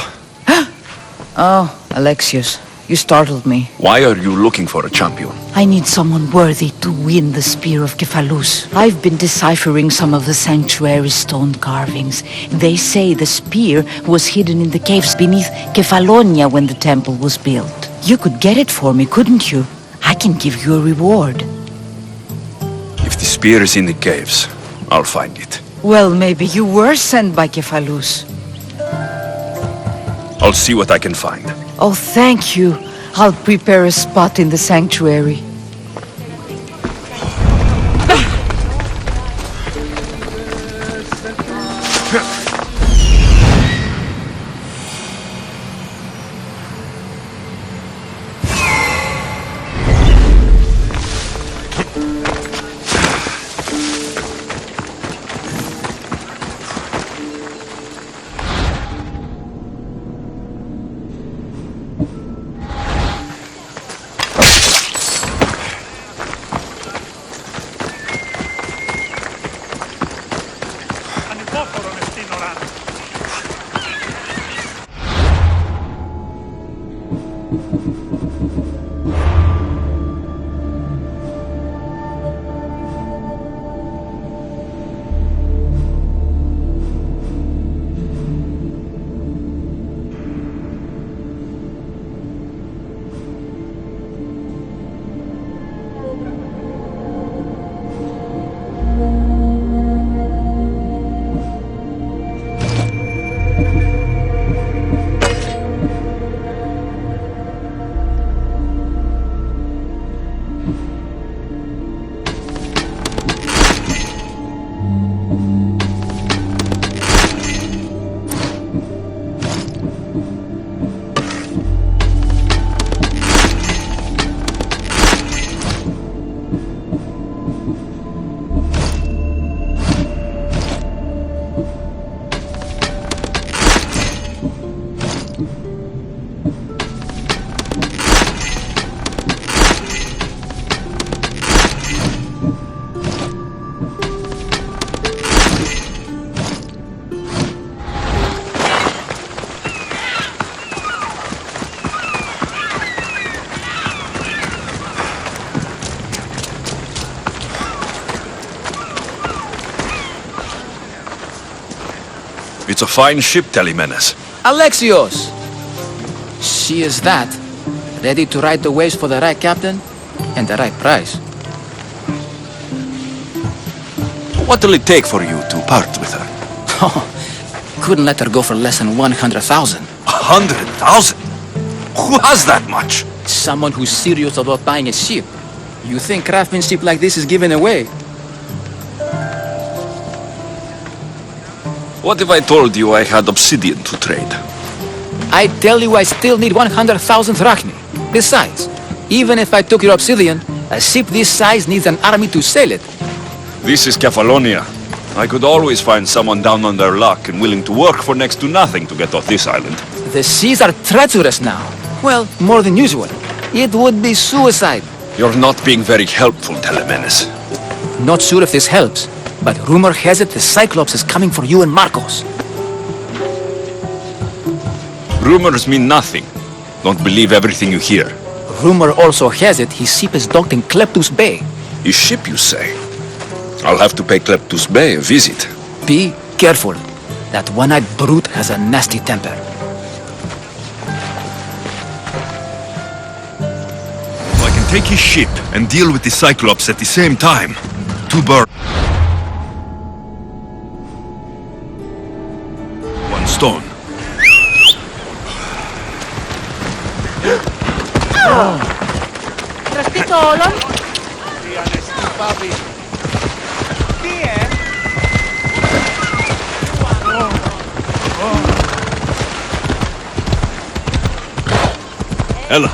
Speaker 17: Oh, Alexios, you startled me.
Speaker 4: Why are you looking for a champion?
Speaker 17: I need someone worthy to win the spear of Kephalus. I've been deciphering some of the sanctuary's stone carvings. They say the spear was hidden in the caves beneath Kefalonia when the temple was built. You could get it for me, couldn't you? I can give you a reward.
Speaker 4: If the spear is in the caves, I'll find it.
Speaker 17: Well, maybe you were sent by Kephalus.
Speaker 4: I'll see what I can find.
Speaker 17: Oh, thank you. I'll prepare a spot in the sanctuary.
Speaker 4: It's a fine ship, Telemenes.
Speaker 5: Alexios! She is that. Ready to ride the waves for the right captain and the right price.
Speaker 4: What will it take for you to part with her?
Speaker 5: Couldn't let her go for less than 100,000.
Speaker 4: 100,000? Who has that much?
Speaker 5: Someone who's serious about buying a ship. You think craftsmanship like this is given away?
Speaker 4: What if I told you I had obsidian to trade?
Speaker 5: I tell you I still need 100,000 drachmi. Besides, even if I took your obsidian, a ship this size needs an army to sail it.
Speaker 4: This is Kefalonia. I could always find someone down on their luck and willing to work for next to nothing to get off this island.
Speaker 5: The seas are treacherous now. Well, more than usual. It would be suicide.
Speaker 4: You're not being very helpful, Telemenes.
Speaker 5: Not sure if this helps, but rumor has it the Cyclops is coming for you and Marcos.
Speaker 4: Rumors mean nothing. Don't believe everything you hear.
Speaker 5: Rumor also has it his ship is docked in Kleptus Bay.
Speaker 4: His ship, you say? I'll have to pay Kleptus Bay a visit.
Speaker 5: Be careful. That one-eyed brute has a nasty temper.
Speaker 4: I can take his ship and deal with the Cyclops at the same time. Two birds. One stone. Ella.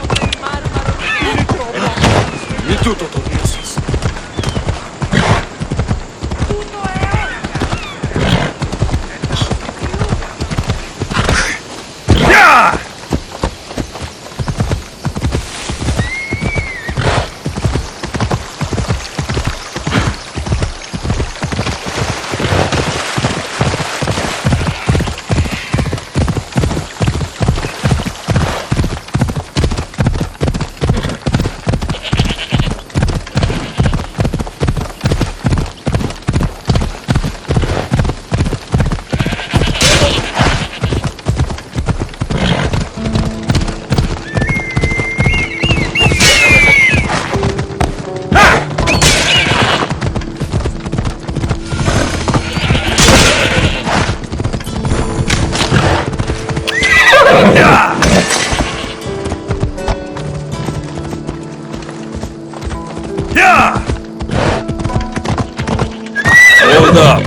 Speaker 4: Hold up.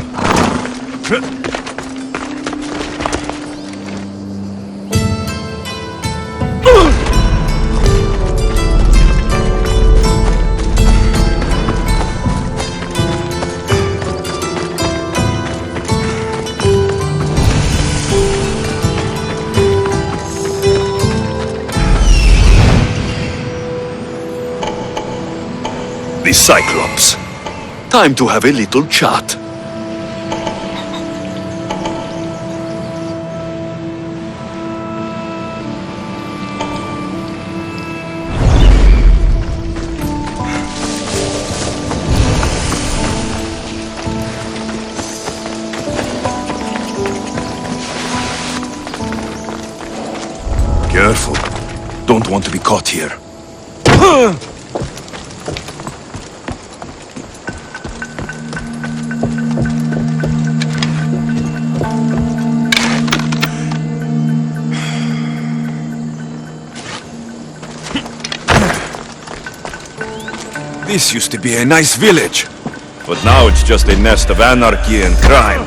Speaker 4: The Cyclops. Time to have a little chat. Careful. Don't want to be caught here. This used to be a nice village, but now it's just a nest of anarchy and crime.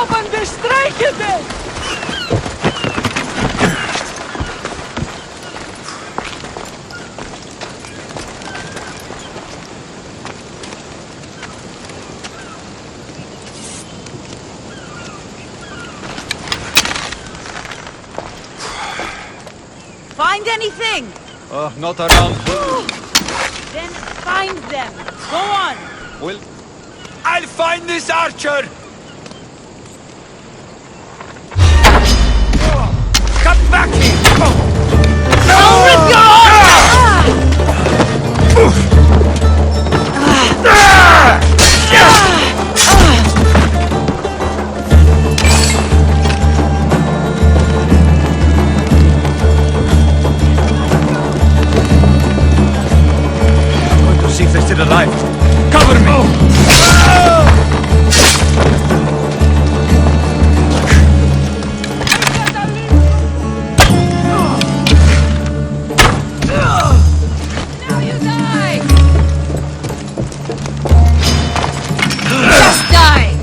Speaker 11: haben gestreichelt!
Speaker 14: Find anything?
Speaker 4: Not around.
Speaker 14: Then find them. Go on.
Speaker 15: Well, I'll find this archer! Come back here!
Speaker 14: Down with your
Speaker 15: See if they're still alive. Cover me!
Speaker 14: Now you die! Just die!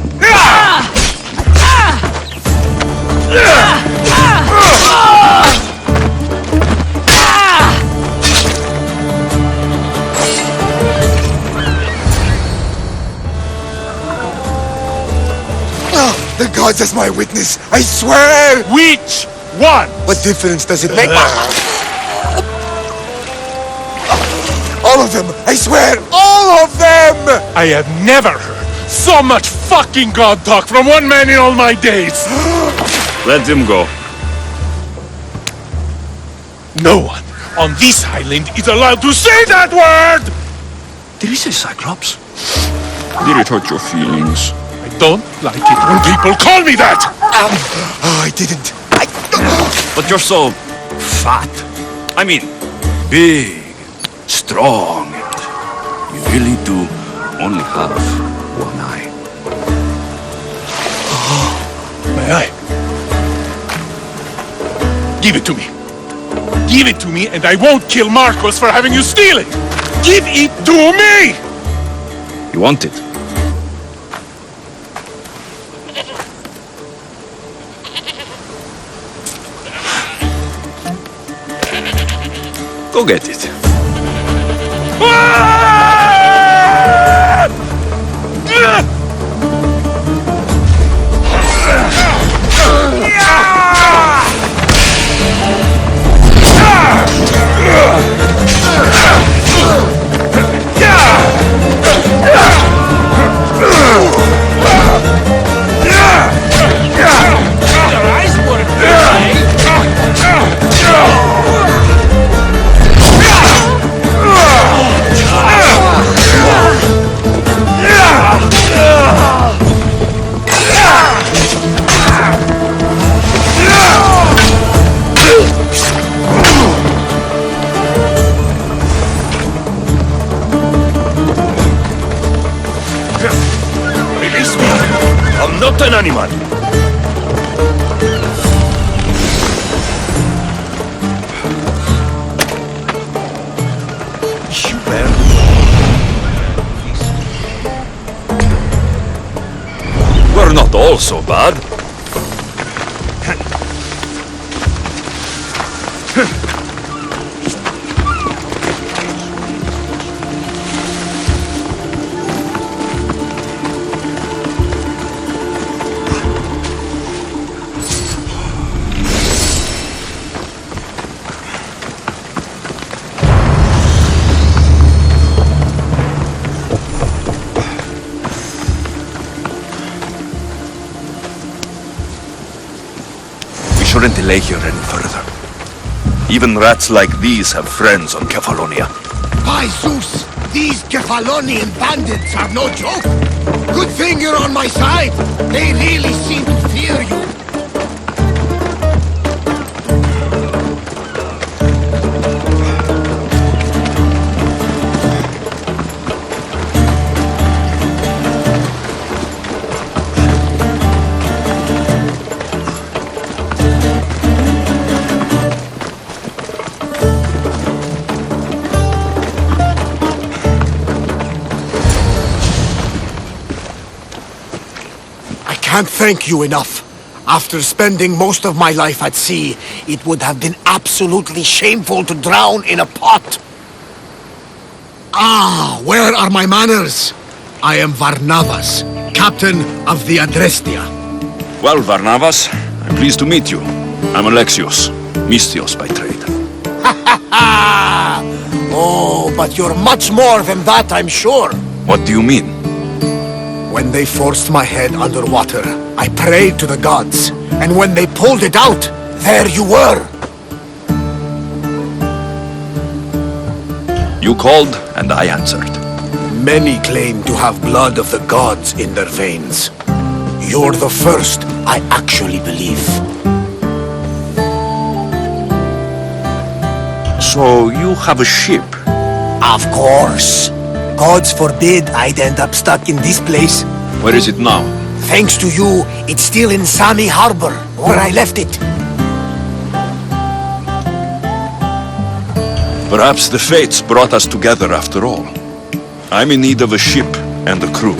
Speaker 2: The gods as my witness, I swear!
Speaker 1: Which one?
Speaker 2: What difference does it make? All of them! I swear, all of them!
Speaker 1: I have never heard so much fucking god talk from one man in all my days.
Speaker 4: Let him go.
Speaker 1: No one on this island is allowed to say that word!
Speaker 4: Did he say Cyclops? Did it hurt your feelings?
Speaker 1: I don't like it when people call me that!
Speaker 2: Oh, I didn't.
Speaker 4: But you're so fat. I mean, big, strong. You really do only have one eye.
Speaker 1: My eye. Give it to me. Give it to me and I won't kill Marcos for having you steal it! Give it to me!
Speaker 4: You want it? Go get it.
Speaker 3: I'm not an animal.
Speaker 4: We're not all so bad. Shouldn't delay here any further. Even rats like these have friends on Kefalonia.
Speaker 2: By Zeus, these Kefalonian bandits are no joke. Good thing you're on my side. They really seem to fear you. can't thank you enough. After spending most of my life at sea, it would have been absolutely shameful to drown in a pot. Ah, where are my manners? I am Varnavas, captain of the Adrestia.
Speaker 4: Well, Varnavas, I'm pleased to meet you. I'm Alexios, Mystios by trade.
Speaker 2: Oh, but you're much more than that, I'm sure.
Speaker 4: What do you mean?
Speaker 2: When they forced my head underwater, I prayed to the gods. And when they pulled it out, there you were.
Speaker 4: You called, and I answered.
Speaker 2: Many claim to have blood of the gods in their veins. You're the first I actually believe.
Speaker 4: So you have a ship?
Speaker 2: Of course. Gods forbid I'd end up stuck in this place.
Speaker 4: Where is it now?
Speaker 2: Thanks to you, it's still in Sami Harbor, where I left it.
Speaker 4: Perhaps the fates brought us together after all. I'm in need of a ship and a crew.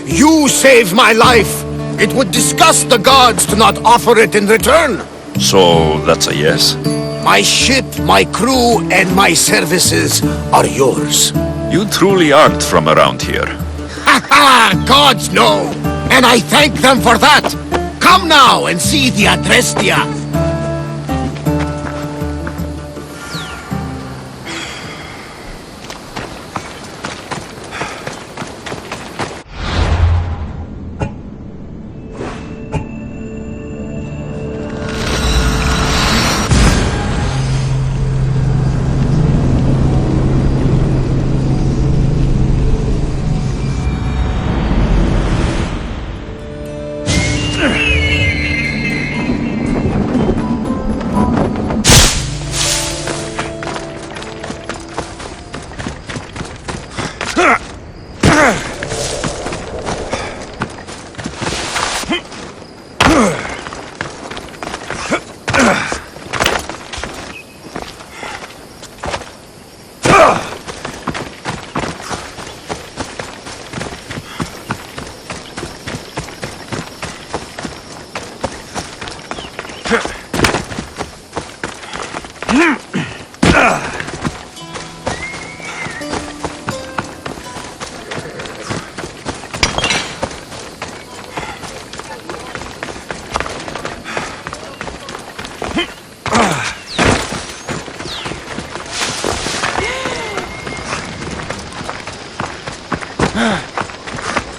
Speaker 2: You saved my life. It would disgust the gods to not offer it in return.
Speaker 4: So that's a yes?
Speaker 2: My ship, my crew, and my services are yours.
Speaker 4: You truly aren't from around here.
Speaker 2: Gods know, and I thank them for that. Come now and see the Adrestia.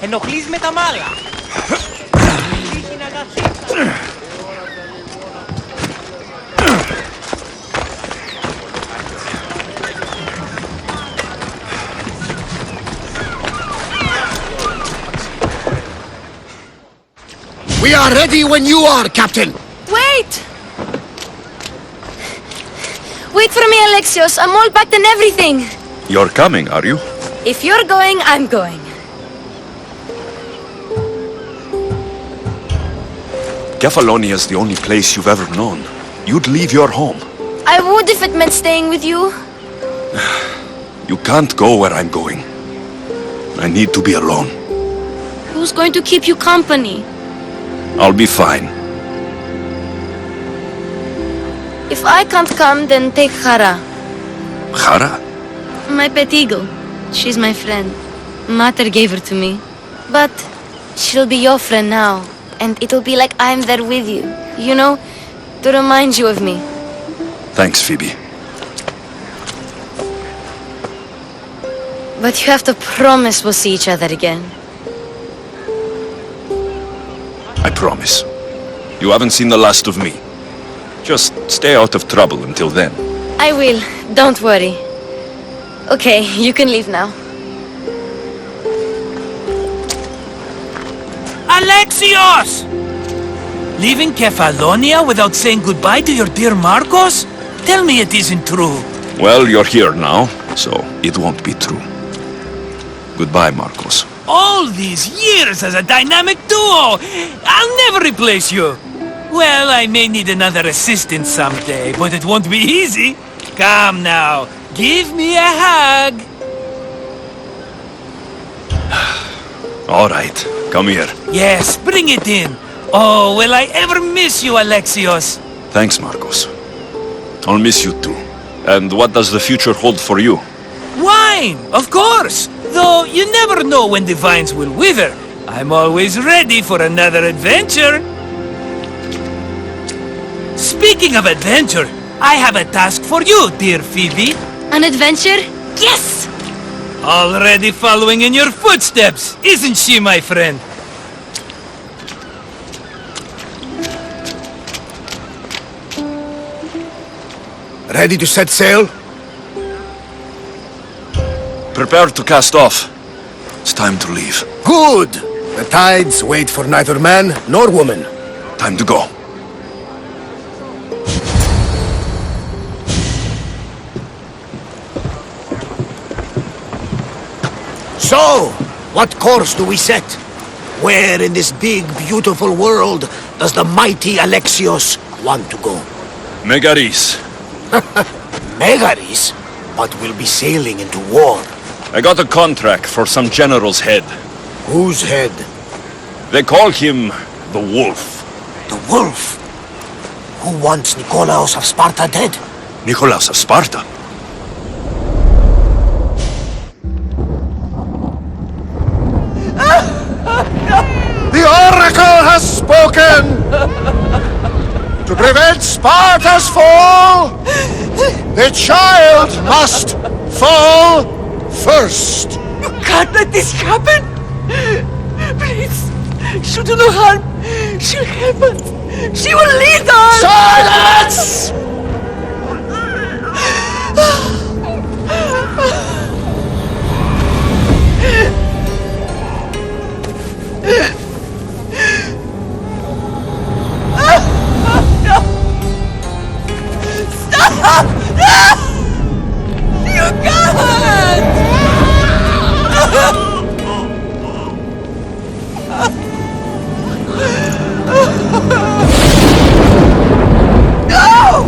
Speaker 11: Ενοχλείς με τα μάλα.
Speaker 2: We are ready when you are, Captain.
Speaker 8: Wait! Wait for me, Alexios. I'm all packed and everything.
Speaker 4: You're coming, are you?
Speaker 8: If you're going, I'm going.
Speaker 4: Kefalonia is the only place you've ever known. You'd leave your home.
Speaker 8: I would if it meant staying with you.
Speaker 4: You can't go where I'm going. I need to be alone.
Speaker 8: Who's going to keep you company?
Speaker 4: I'll be fine.
Speaker 8: If I can't come, then take Hara.
Speaker 4: Hara?
Speaker 8: My pet eagle. She's my friend. Mater gave her to me. But she'll be your friend now. And it'll be like I'm there with you. You know, to remind you of me.
Speaker 4: Thanks, Phoebe.
Speaker 8: But you have to promise we'll see each other again.
Speaker 4: I promise. You haven't seen the last of me. Just stay out of trouble until then.
Speaker 8: I will. Don't worry. Okay, you can leave now.
Speaker 11: Alexios! Leaving Kefalonia without saying goodbye to your dear Marcos? Tell me it isn't true.
Speaker 4: Well, you're here now, so it won't be true. Goodbye, Marcos.
Speaker 11: All these years as a dynamic duo! I'll never replace you! Well, I may need another assistant someday, but it won't be easy. Come now, give me a hug.
Speaker 4: All right, come here.
Speaker 11: Yes, bring it in. Oh, will I ever miss you, Alexios?
Speaker 4: Thanks, Marcos. I'll miss you too. And what does the future hold for you?
Speaker 11: Wine, of course. Though you never know when the vines will wither. I'm always ready for another adventure. Speaking of adventure, I have a task for you, dear Phoebe.
Speaker 8: An adventure? Yes!
Speaker 11: Already following in your footsteps, isn't she, my friend?
Speaker 13: Ready to set sail?
Speaker 4: Prepare to cast off. It's time to leave.
Speaker 13: Good! The tides wait for neither man nor woman.
Speaker 4: Time to go.
Speaker 18: So, what course do we set? Where in this big, beautiful world does the mighty Alexios want to go?
Speaker 4: Megaris.
Speaker 18: Megaris? But we'll be sailing into war.
Speaker 4: I got a contract for some general's head.
Speaker 18: Whose head?
Speaker 4: They call him the Wolf.
Speaker 18: The Wolf? Who wants Nikolaos of Sparta dead?
Speaker 4: Nikolaos of Sparta?
Speaker 2: The Oracle has spoken! To prevent Sparta's fall, the child must fall first.
Speaker 10: You can't let this happen! Please, she'll do no harm. She'll help us. She will lead us!
Speaker 2: Silence!
Speaker 10: Stop! You can't! No!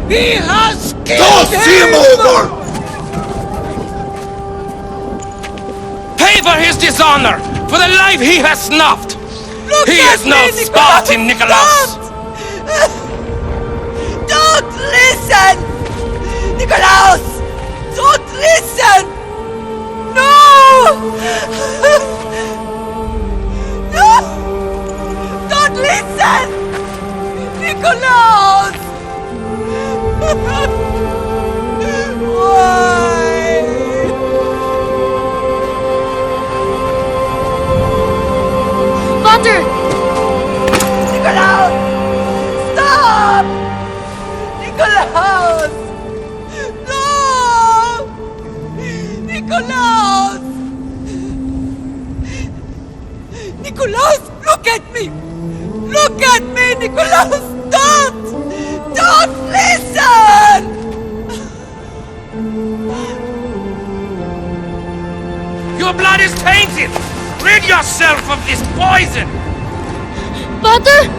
Speaker 10: He has killed
Speaker 2: Don't see him over!
Speaker 15: Pay for his dishonor, for the life he has snuffed. He is no Spartan, Nikolaos.
Speaker 10: Don't listen! Nikolaos! Don't listen! No! No! Don't listen! Nikolaos! Why?
Speaker 8: Father!
Speaker 10: Nikolaos! Stop! Nikolaos! No! Nikolaos! Nikolaos, look at me! Look at me, Nikolaos! Don't! Don't listen!
Speaker 15: Your blood is tainted. Rid yourself of this poison.
Speaker 8: Father!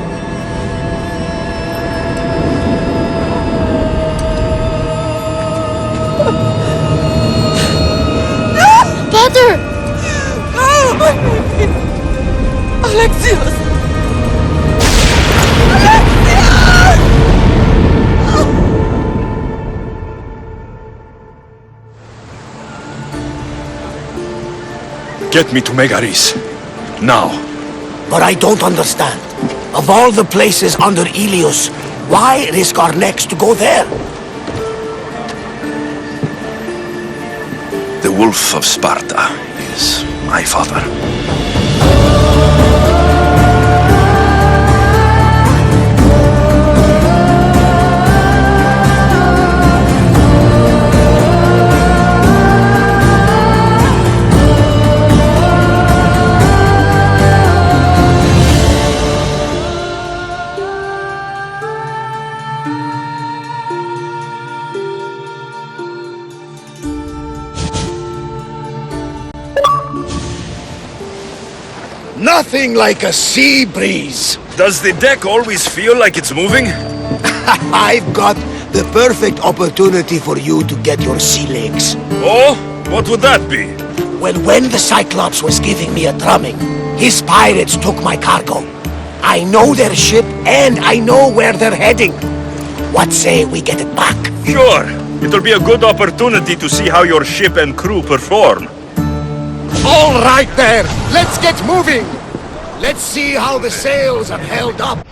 Speaker 8: Father!
Speaker 10: Oh, my baby! Alexios!
Speaker 4: Get me to Megaris. Now.
Speaker 18: But I don't understand. Of all the places under Ilios, why risk our necks to go there?
Speaker 4: The Wolf of Sparta is my father.
Speaker 18: Nothing like a sea breeze.
Speaker 4: Does the deck always feel like it's moving?
Speaker 18: I've got The perfect opportunity for you to get your sea legs.
Speaker 4: Oh? What would that be?
Speaker 18: Well, when the Cyclops was giving me a drumming, his pirates took my cargo. I know their ship, and I know where they're heading. What say we get it back?
Speaker 4: Sure. It'll be a good opportunity to see how your ship and crew perform.
Speaker 18: All right there! Let's get moving! Let's see how the sails have held up.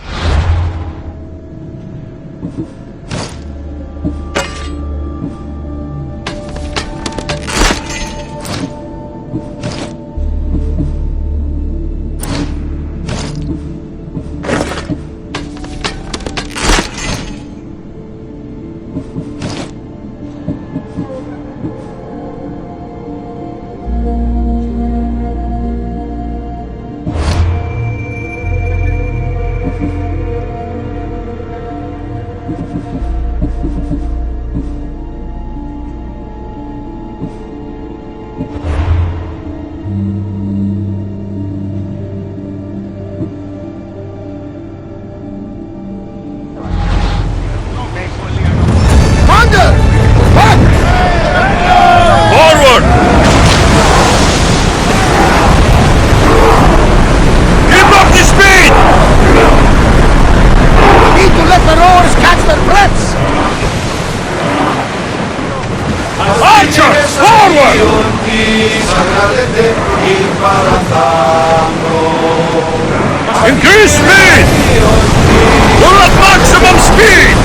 Speaker 1: Increase speed! We're at maximum speed!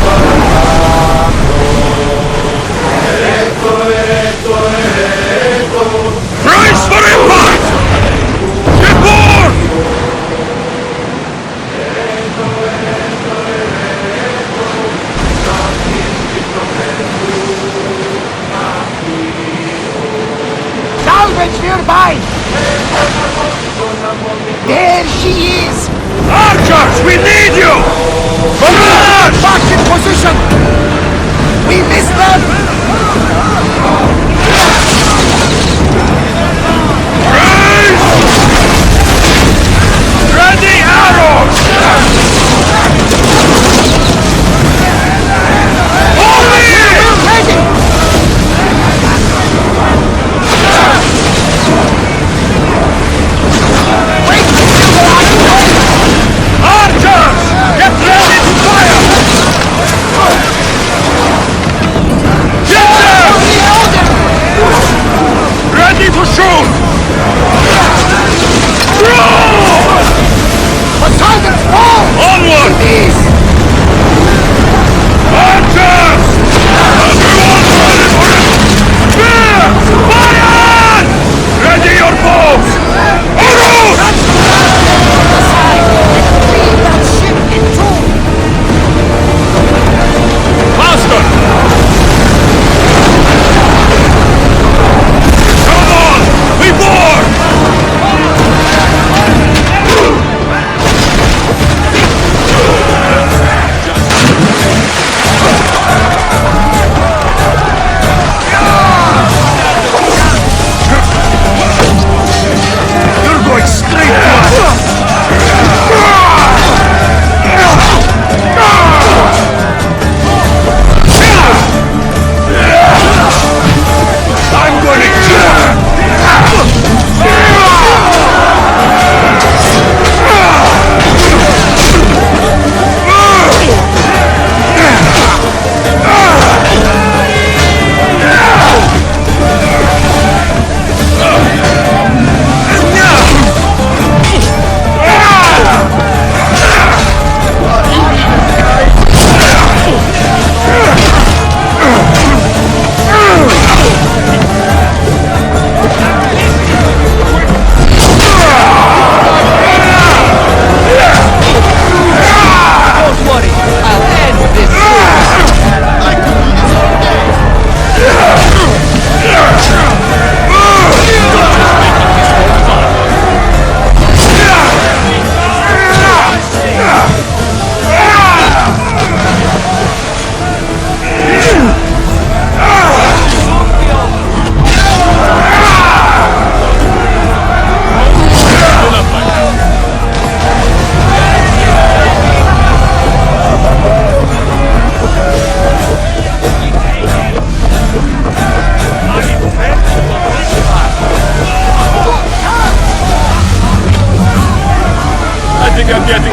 Speaker 1: Brace for impact! Get board!
Speaker 18: Salvage nearby! There she is!
Speaker 1: Archers, we need you! Come on!
Speaker 18: Back in position! We missed them!
Speaker 1: Ready arrows! Hold me!
Speaker 18: Ready!
Speaker 1: Archers! Get ready to fire! Get them!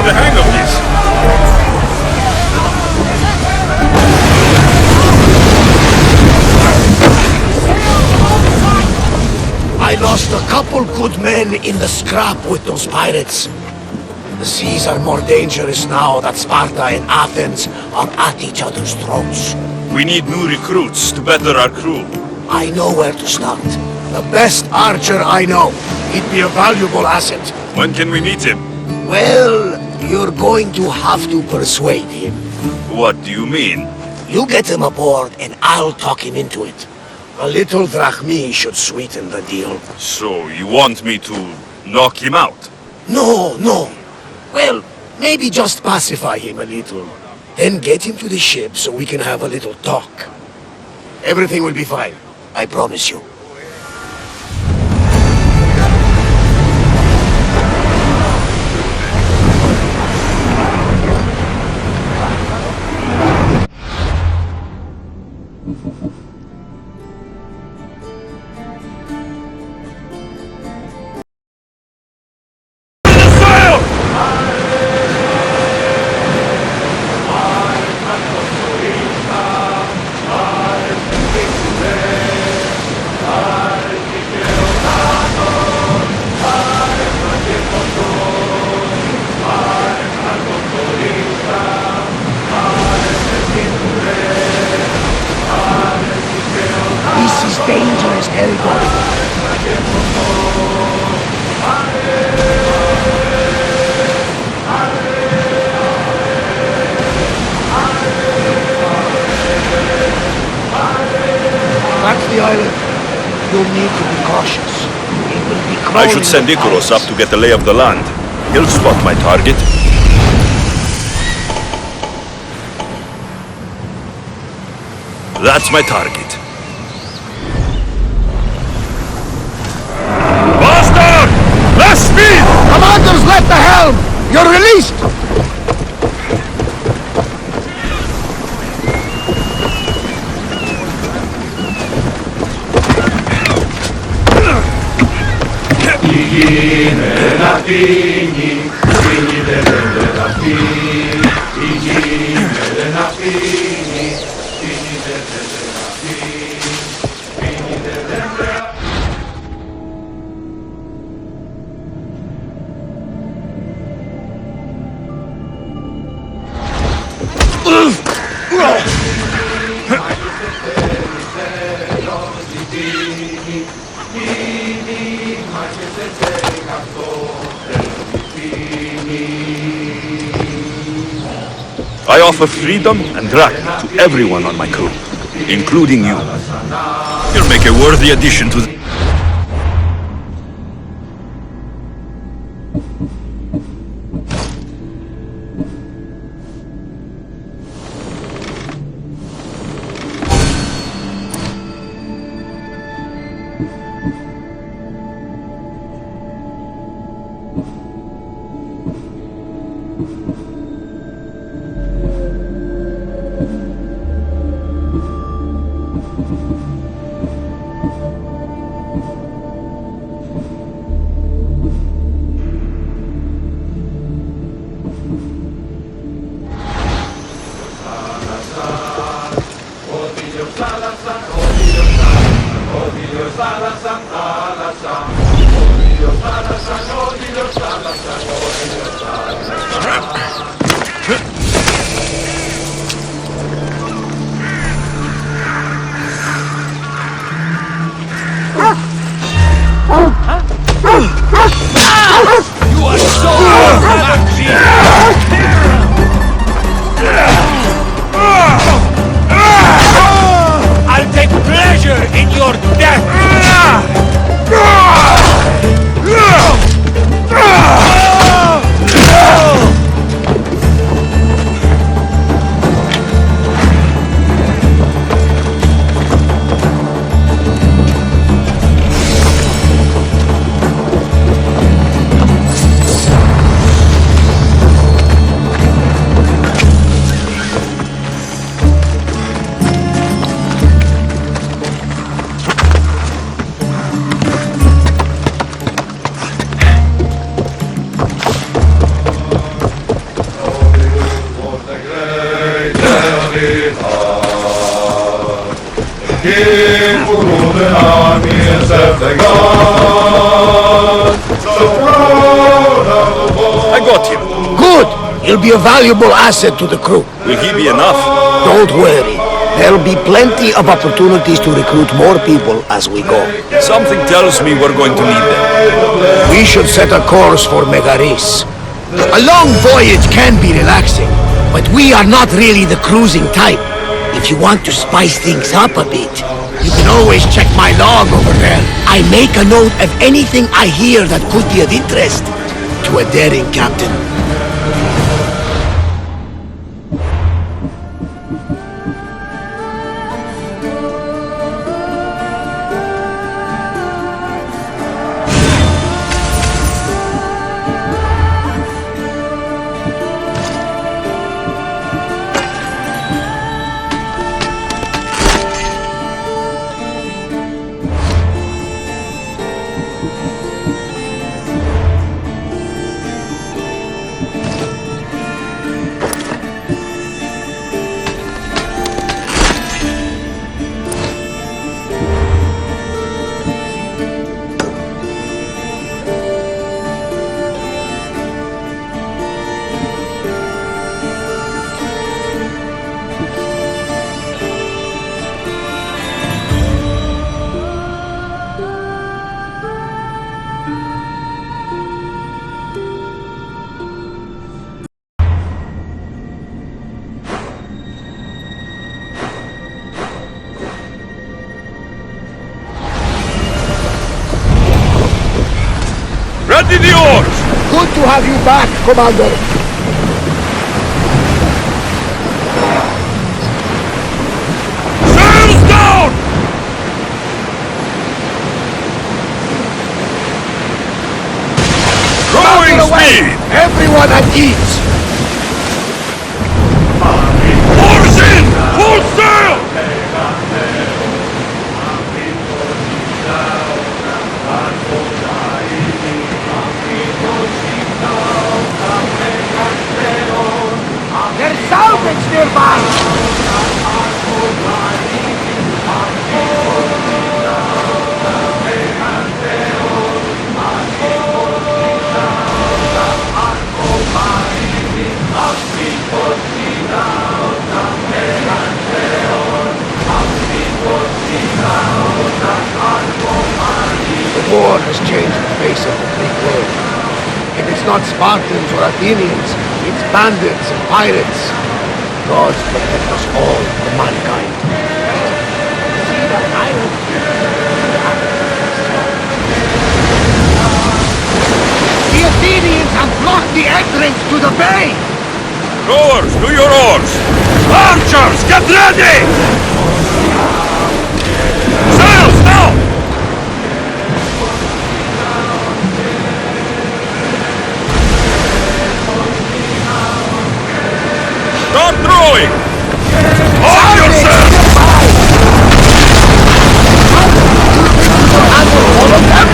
Speaker 4: the hang of this.
Speaker 18: I lost a couple good men in the scrap with those pirates. The seas are more dangerous now that Sparta and Athens are at each other's throats.
Speaker 4: We need new recruits to better our crew.
Speaker 18: I know where to start. The best archer I know. He'd be a valuable asset.
Speaker 4: When can we meet him?
Speaker 18: Well, you're going to have to persuade him.
Speaker 4: What do you mean?
Speaker 18: You get him aboard and I'll talk him into it. A little drachmi should sweeten the deal.
Speaker 4: So, you want me to knock him out?
Speaker 18: No, no. Well, maybe just pacify him a little. Then get him to the ship so we can have a little talk. Everything will be fine. I promise you. This is dangerous territory. That's the island. You'll need to be cautious. It will be
Speaker 4: I
Speaker 18: crawling
Speaker 4: should send
Speaker 18: with
Speaker 4: Icarus up
Speaker 18: pirates.
Speaker 4: to get the lay of the land. He'll spot my target. That's my target.
Speaker 1: Bastard! Less speed!
Speaker 18: Commanders, left the helm! You're released!
Speaker 4: I offer freedom and drachma to everyone on my crew, including you. You'll make a worthy addition to the...
Speaker 11: You are so I'll take pleasure in your death!
Speaker 18: He'll be a valuable asset to the crew.
Speaker 4: Will he be enough?
Speaker 18: Don't worry. There'll be plenty of opportunities to recruit more people as we go.
Speaker 4: Something tells me we're going to need them.
Speaker 18: We should set a course for Megaris. A long voyage can be relaxing, but we are not really the cruising type. If you want to spice things up a bit, you can always check my log over there. I make a note of anything I hear that could be of interest to a daring captain.
Speaker 4: Ready the oars!
Speaker 18: Good to have you back, Commander.
Speaker 4: Sails down! Growing speed!
Speaker 18: Everyone at ease!
Speaker 4: Oars in! Full sail!
Speaker 18: There's salvage nearby! The war has changed the face of the Greek world. If it's not Spartans or Athenians, it's bandits and pirates. Gods protect us all from mankind. See that island? The Athenians have blocked the entrance to the bay!
Speaker 4: Rowers, do your oars! Archers, get ready! Sails now! Start throwing! Hold yourself!
Speaker 18: All of them?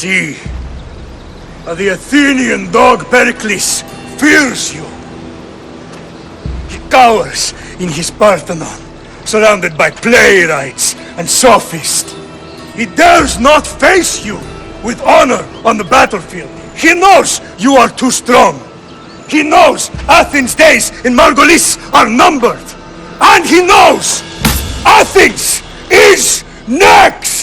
Speaker 2: see. The Athenian dog Pericles fears you. He cowers in his Parthenon, surrounded by playwrights and sophists. He dares not face you with honor on the battlefield. He knows you are too strong. He knows Athens' days in Margolis are numbered. And he knows Athens is next!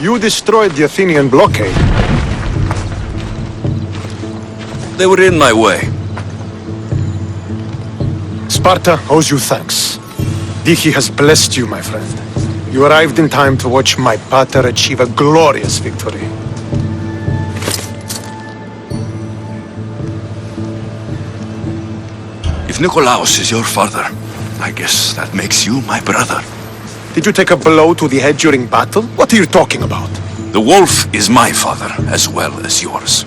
Speaker 16: You destroyed the Athenian blockade.
Speaker 4: They were in my way.
Speaker 16: Sparta owes you thanks. Diki has blessed you, my friend. You arrived in time to watch my pater achieve a glorious victory.
Speaker 4: If Nikolaos is your father, I guess that makes you my brother.
Speaker 16: Did you take a blow to the head during battle? What are you talking about?
Speaker 4: The wolf is my father as well as yours.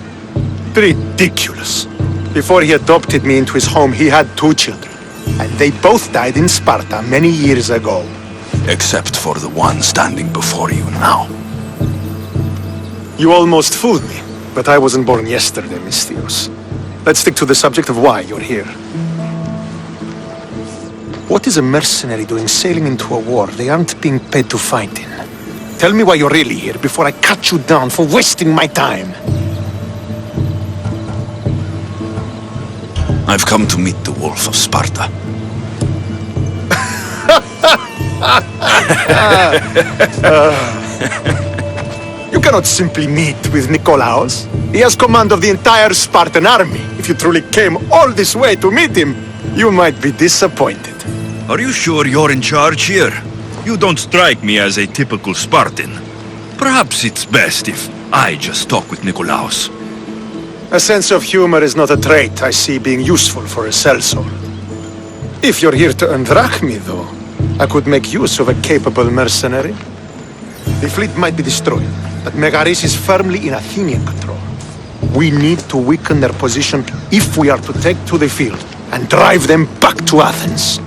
Speaker 16: Ridiculous. Before he adopted me into his home, he had 2 children. And they both died in Sparta many years ago.
Speaker 4: Except for the one standing before you now.
Speaker 16: You almost fooled me, but I wasn't born yesterday, Mystios. Let's stick to the subject of why you're here. What is a mercenary doing sailing into a war they aren't being paid to fight in? Tell me why you're really here before I cut you down for wasting my time.
Speaker 4: I've come to meet the Wolf of Sparta.
Speaker 16: You cannot simply meet with Nikolaos. He has command of the entire Spartan army. If you truly came all this way to meet him, you might be disappointed.
Speaker 4: Are you sure you're in charge here? You don't strike me as a typical Spartan. Perhaps it's best if I just talk with Nikolaos.
Speaker 16: A sense of humor is not a trait I see being useful for a sellsword. If you're here to earn drachmi, though, I could make use of a capable mercenary. The fleet might be destroyed, but Megaris is firmly in Athenian control. We need to weaken their position if we are to take to the field and drive them back to Athens.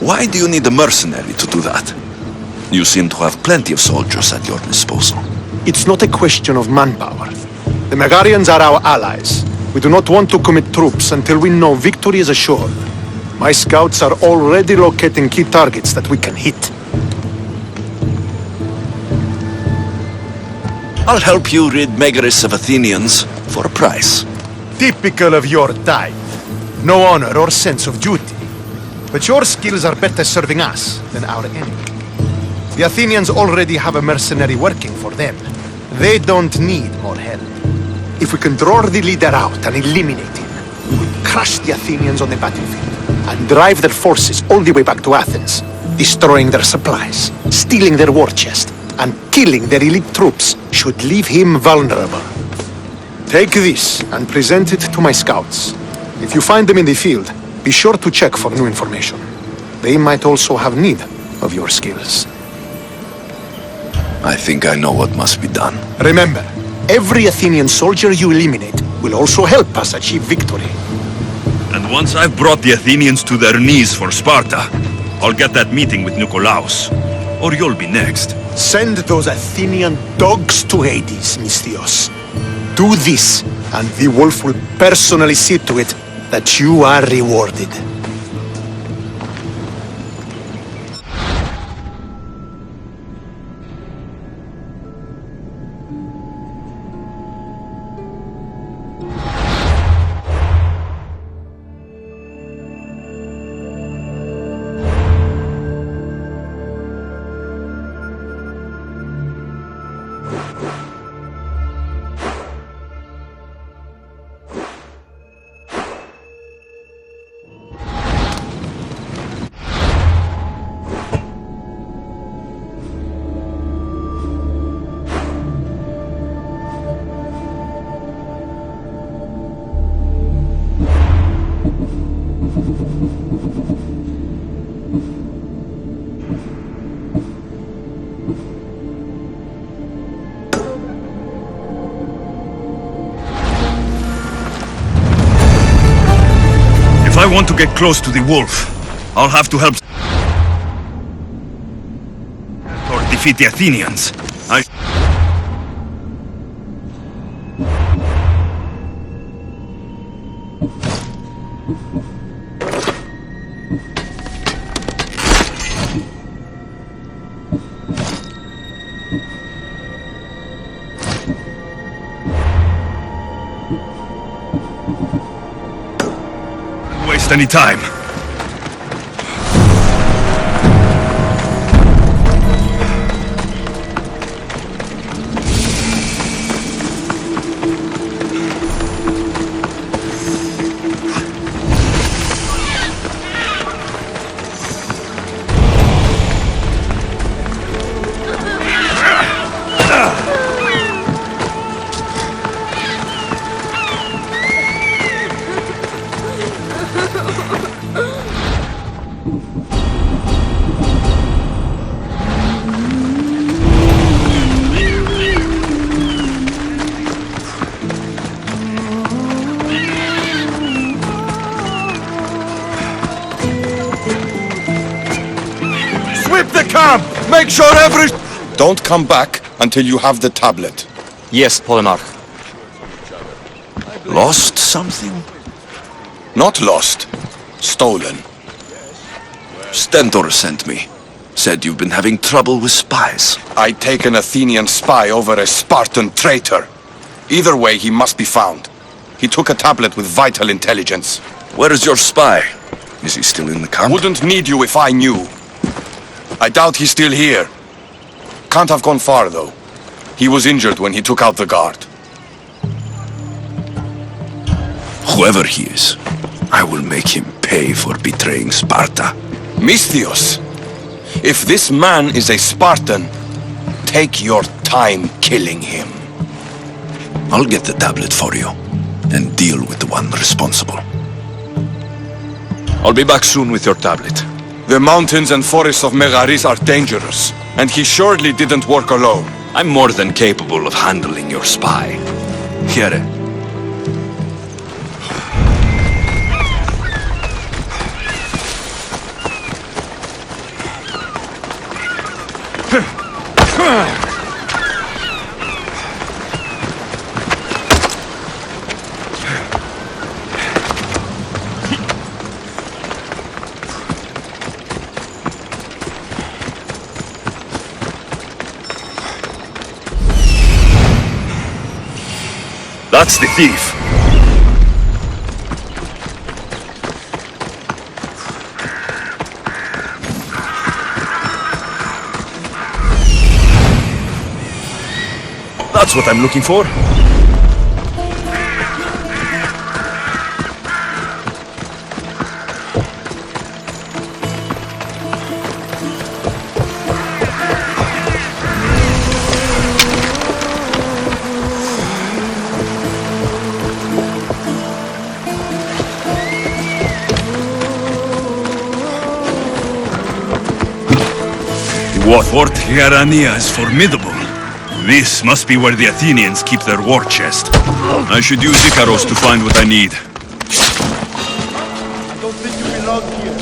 Speaker 4: Why do you need a mercenary to do that? You seem to have plenty of soldiers at your disposal.
Speaker 16: It's not a question of manpower. The Megarians are our allies. We do not want to commit troops until we know victory is assured. My scouts are already locating key targets that we can hit.
Speaker 4: I'll help you rid Megaris of Athenians for a price.
Speaker 16: Typical of your type. No honor or sense of duty. But your skills are better serving us than our enemy. The Athenians already have a mercenary working for them. They don't need more help. If we can draw the leader out and eliminate him, we will crush the Athenians on the battlefield and drive their forces all the way back to Athens, destroying their supplies, stealing their war chest, and killing their elite troops should leave him vulnerable. Take this and present it to my scouts. If you find them in the field, be sure to check for new information. They might also have need of your skills.
Speaker 4: I think I know what must be done.
Speaker 16: Remember, every Athenian soldier you eliminate will also help us achieve victory.
Speaker 4: And once I've brought the Athenians to their knees for Sparta, I'll get that meeting with Nikolaos. Or you'll be next.
Speaker 16: Send those Athenian dogs to Hades, Mystios. Do this, and the wolf will personally see to it that you are rewarded.
Speaker 4: I want to get close to the wolf, I'll have to help or defeat the Athenians. Waste any time.
Speaker 13: Make sure every... Don't come back until you have the tablet.
Speaker 6: Yes, Polemarch.
Speaker 13: Lost something? Not lost. Stolen.
Speaker 4: Stentor sent me. Said you've been having trouble with spies.
Speaker 13: I take an Athenian spy over a Spartan traitor. Either way, he must be found. He took a tablet with vital intelligence.
Speaker 4: Where is your spy? Is he still in the camp?
Speaker 13: Wouldn't need you if I knew. I doubt he's still here. Can't have gone far, though. He was injured when he took out the guard.
Speaker 4: Whoever he is, I will make him pay for betraying Sparta.
Speaker 13: Misthios, if this man is a Spartan, take your time killing him.
Speaker 4: I'll get the tablet for you, and deal with the one responsible. I'll be back soon with your tablet.
Speaker 13: The mountains and forests of Megaris are dangerous, and he surely didn't work alone.
Speaker 4: I'm more than capable of handling your spy. Here. That's the thief. That's what I'm looking for. Fort Garania is formidable. This must be where the Athenians keep their war chest. I should use Icaros to find what I need.
Speaker 2: I don't think you belong here.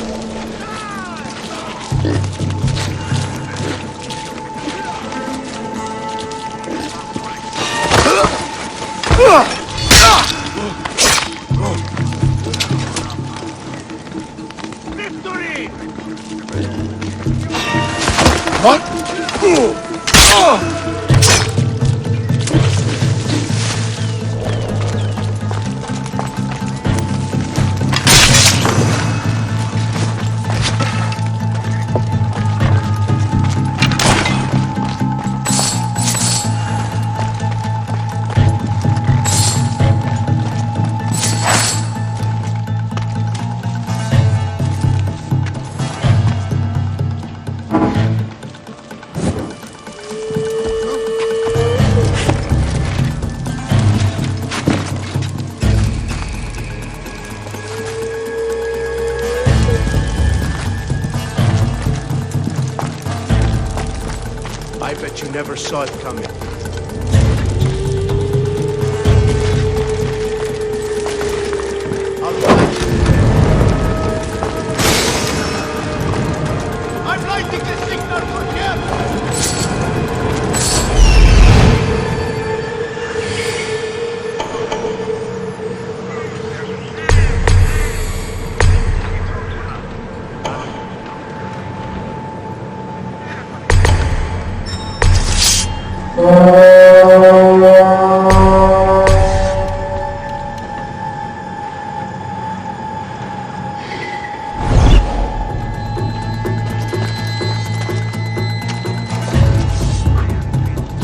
Speaker 2: What? I bet you never saw it coming. I'll find you.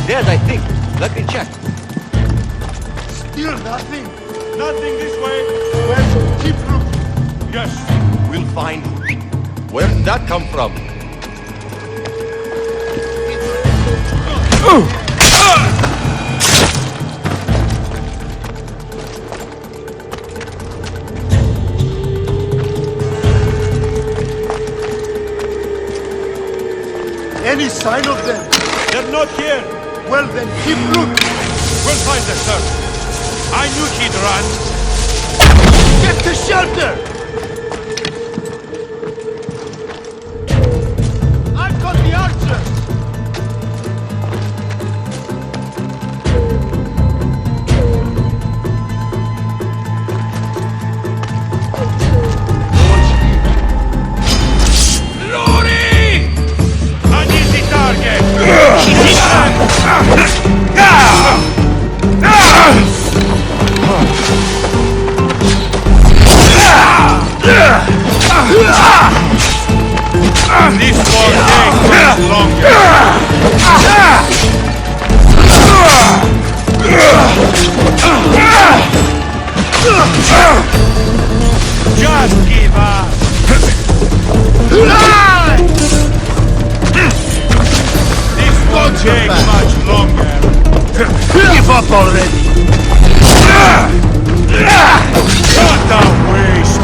Speaker 19: Dead, I think. Let me check.
Speaker 2: Still nothing. Nothing this way. Well, keep looking.
Speaker 19: Yes, we'll find it. Where did that come from?
Speaker 2: Any sign of them?
Speaker 19: They're not here.
Speaker 2: Well then, keep looking.
Speaker 19: We'll find them, sir. I knew he'd run.
Speaker 2: Get to shelter! I've got the archers!
Speaker 19: This won't take much longer. Just give up. This won't take much longer.
Speaker 2: Give up already!
Speaker 19: What a waste.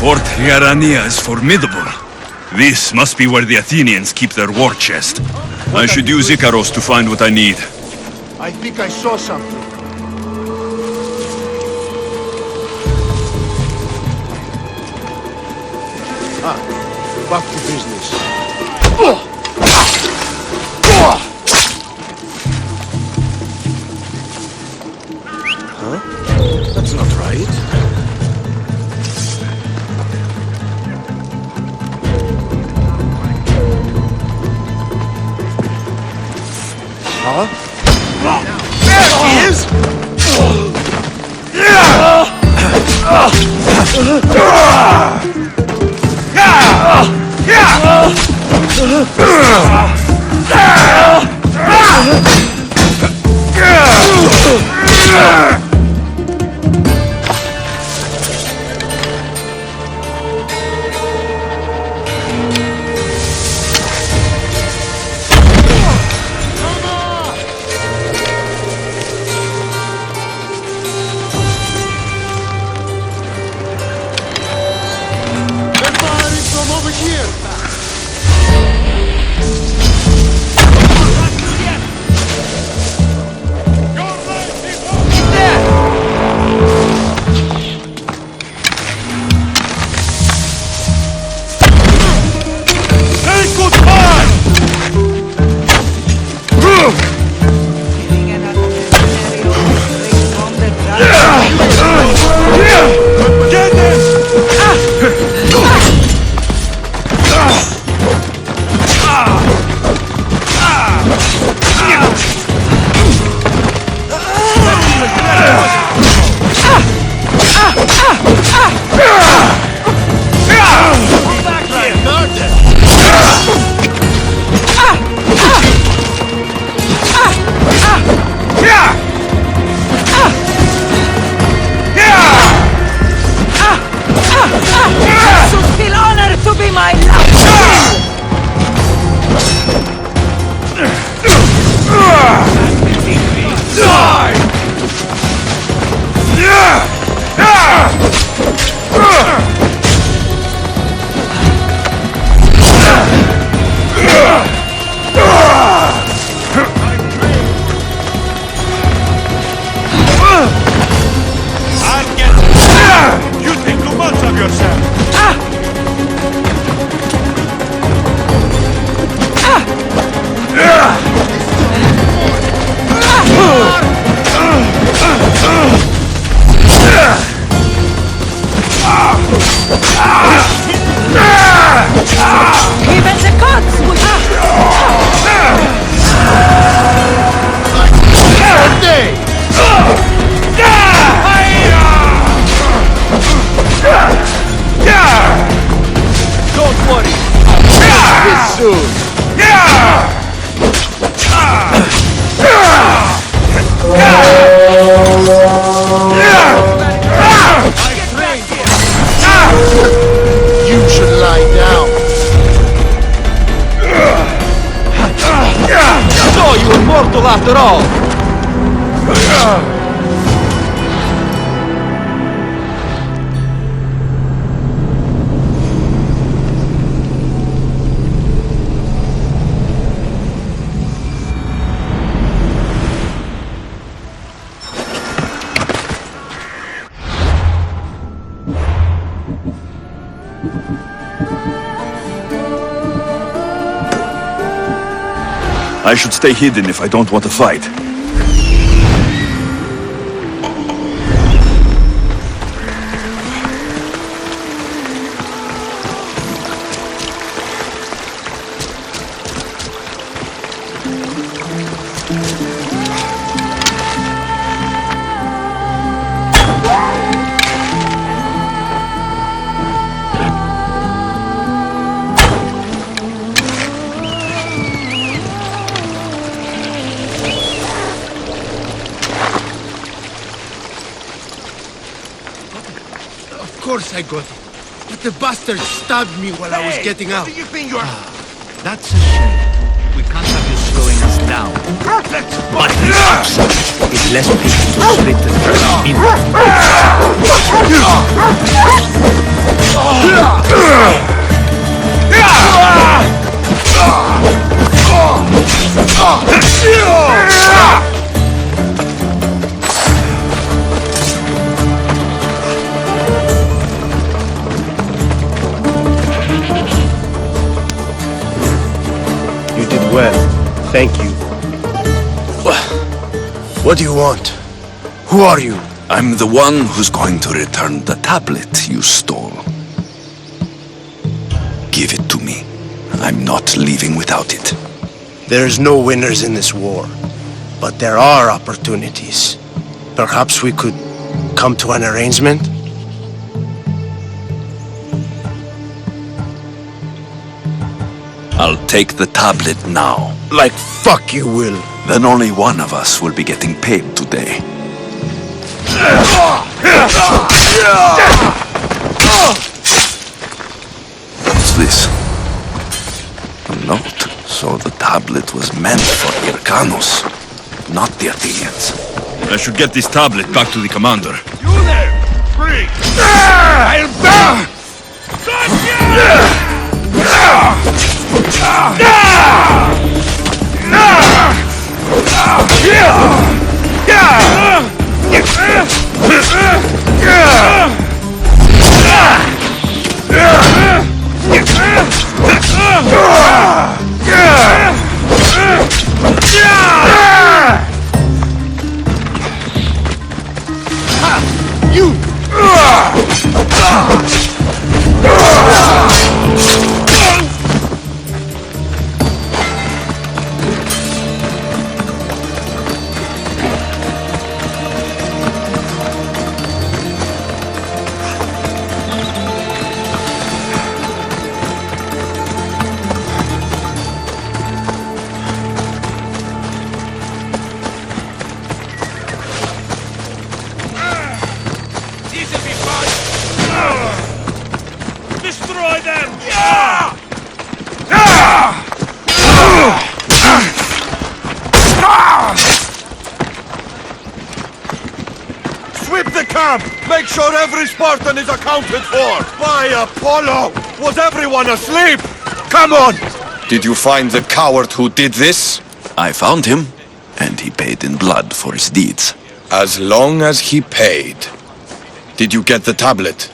Speaker 4: Fort Yarania is formidable. This must be where the Athenians keep their war chest. I should use Icaros to find what I need.
Speaker 2: I think I saw something. Back to business. Huh? That's not right. Huh? There he is!
Speaker 19: There! soon. You should lie down.
Speaker 11: So you were mortal after all!
Speaker 4: I should stay hidden if I don't want to fight.
Speaker 19: Of course I got it. But the bastard stabbed me while I was getting out.
Speaker 18: What do you think you're... That's a shame. We can't have you slowing us down. But it's less painful to split the first
Speaker 16: You did well. Thank you. What do you want? Who are you?
Speaker 3: I'm the one who's going to return the tablet you stole. Give it to me. I'm not leaving without it.
Speaker 16: There's no winners in this war, but there are opportunities. Perhaps we could come to an arrangement?
Speaker 3: I'll take the tablet now.
Speaker 16: Like fuck you will.
Speaker 3: Then only one of us will be getting paid today. What's this? A note. So the tablet was meant for Hyrcanos, not the Athenians.
Speaker 4: I should get this tablet back to the commander.
Speaker 19: You there! Free! I'll
Speaker 15: Destroy them!
Speaker 19: sweep the camp! Make sure every Spartan is accounted for! By Apollo! Was everyone asleep? Come on!
Speaker 20: Did you find the coward who did this?
Speaker 3: I found him, and he paid in blood for his deeds.
Speaker 20: As long as he paid. Did you get the tablet?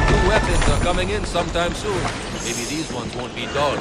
Speaker 15: New weapons are coming in sometime soon. Maybe these ones won't be dull.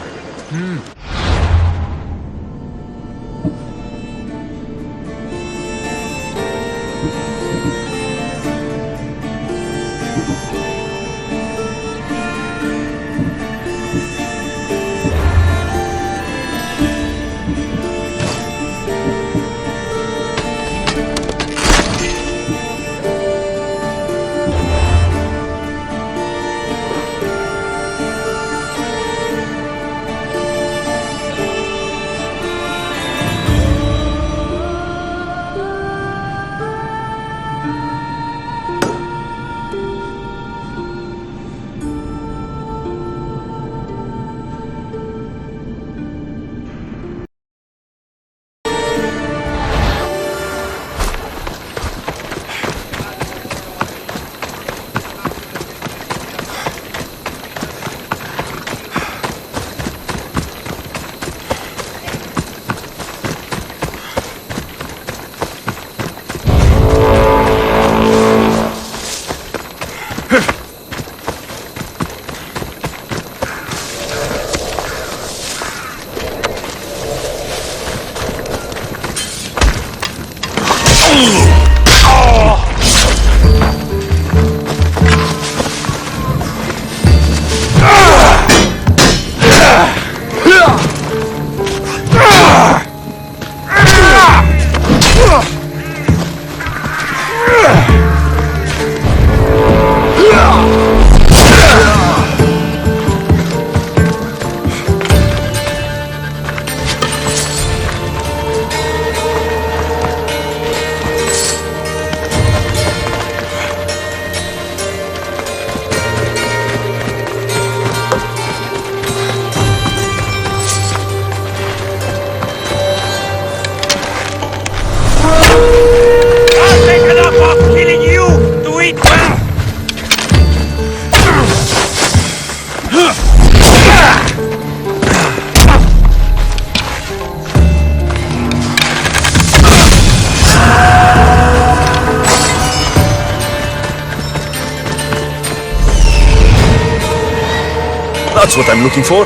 Speaker 4: That's what I'm looking for?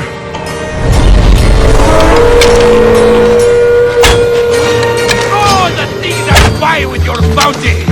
Speaker 15: Oh, the things I buy with your bounty!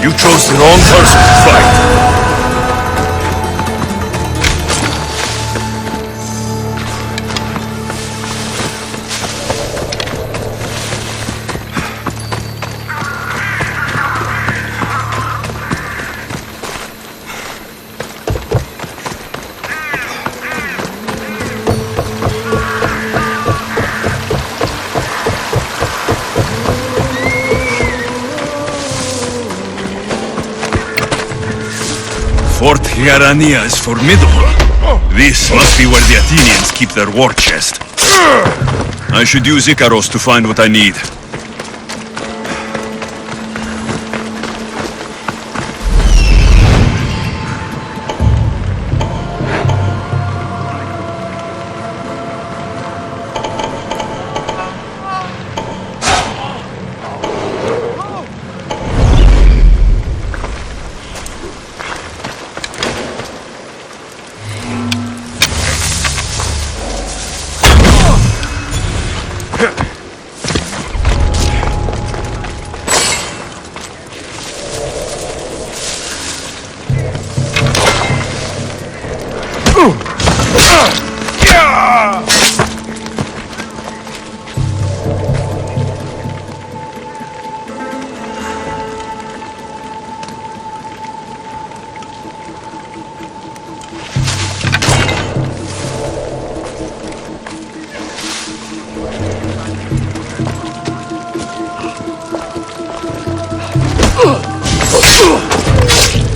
Speaker 4: You chose the wrong person to fight. Fort Hiarania is formidable. This must be where the Athenians keep their war chest. I should use Icaros to find what I need.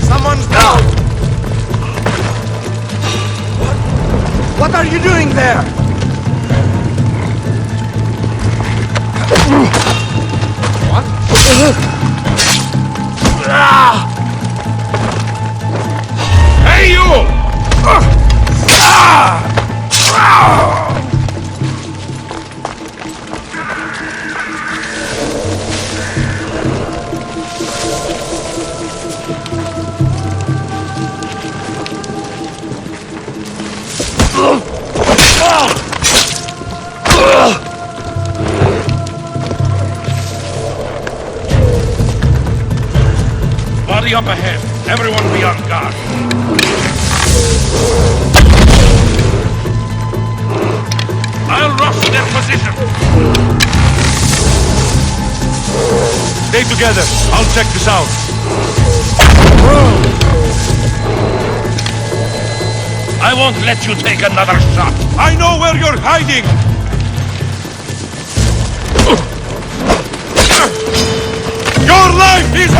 Speaker 19: Someone's down! What are you doing there? What?
Speaker 15: Hey, you! Body up ahead. Everyone be on guard. I'll rush their position.
Speaker 19: Stay together. I'll check this out.
Speaker 15: I won't let you take another shot.
Speaker 19: I know where you're hiding! Your life is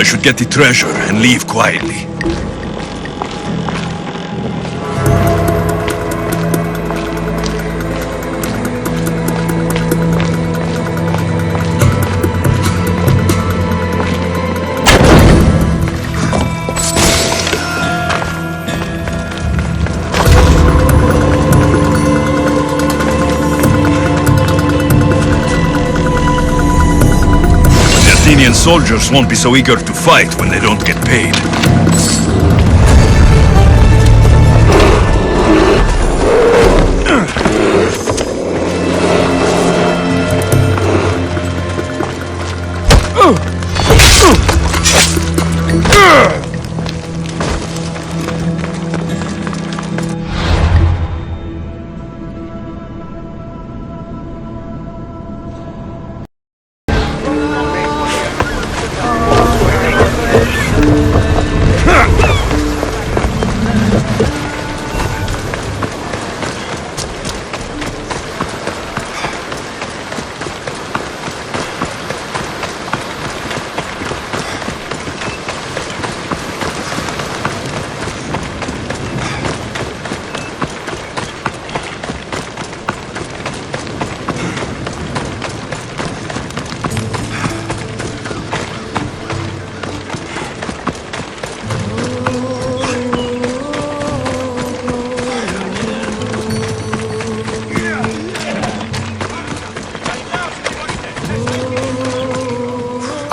Speaker 4: should get the treasure and leave quietly. Athenian soldiers won't be so eager to fight when they don't get paid.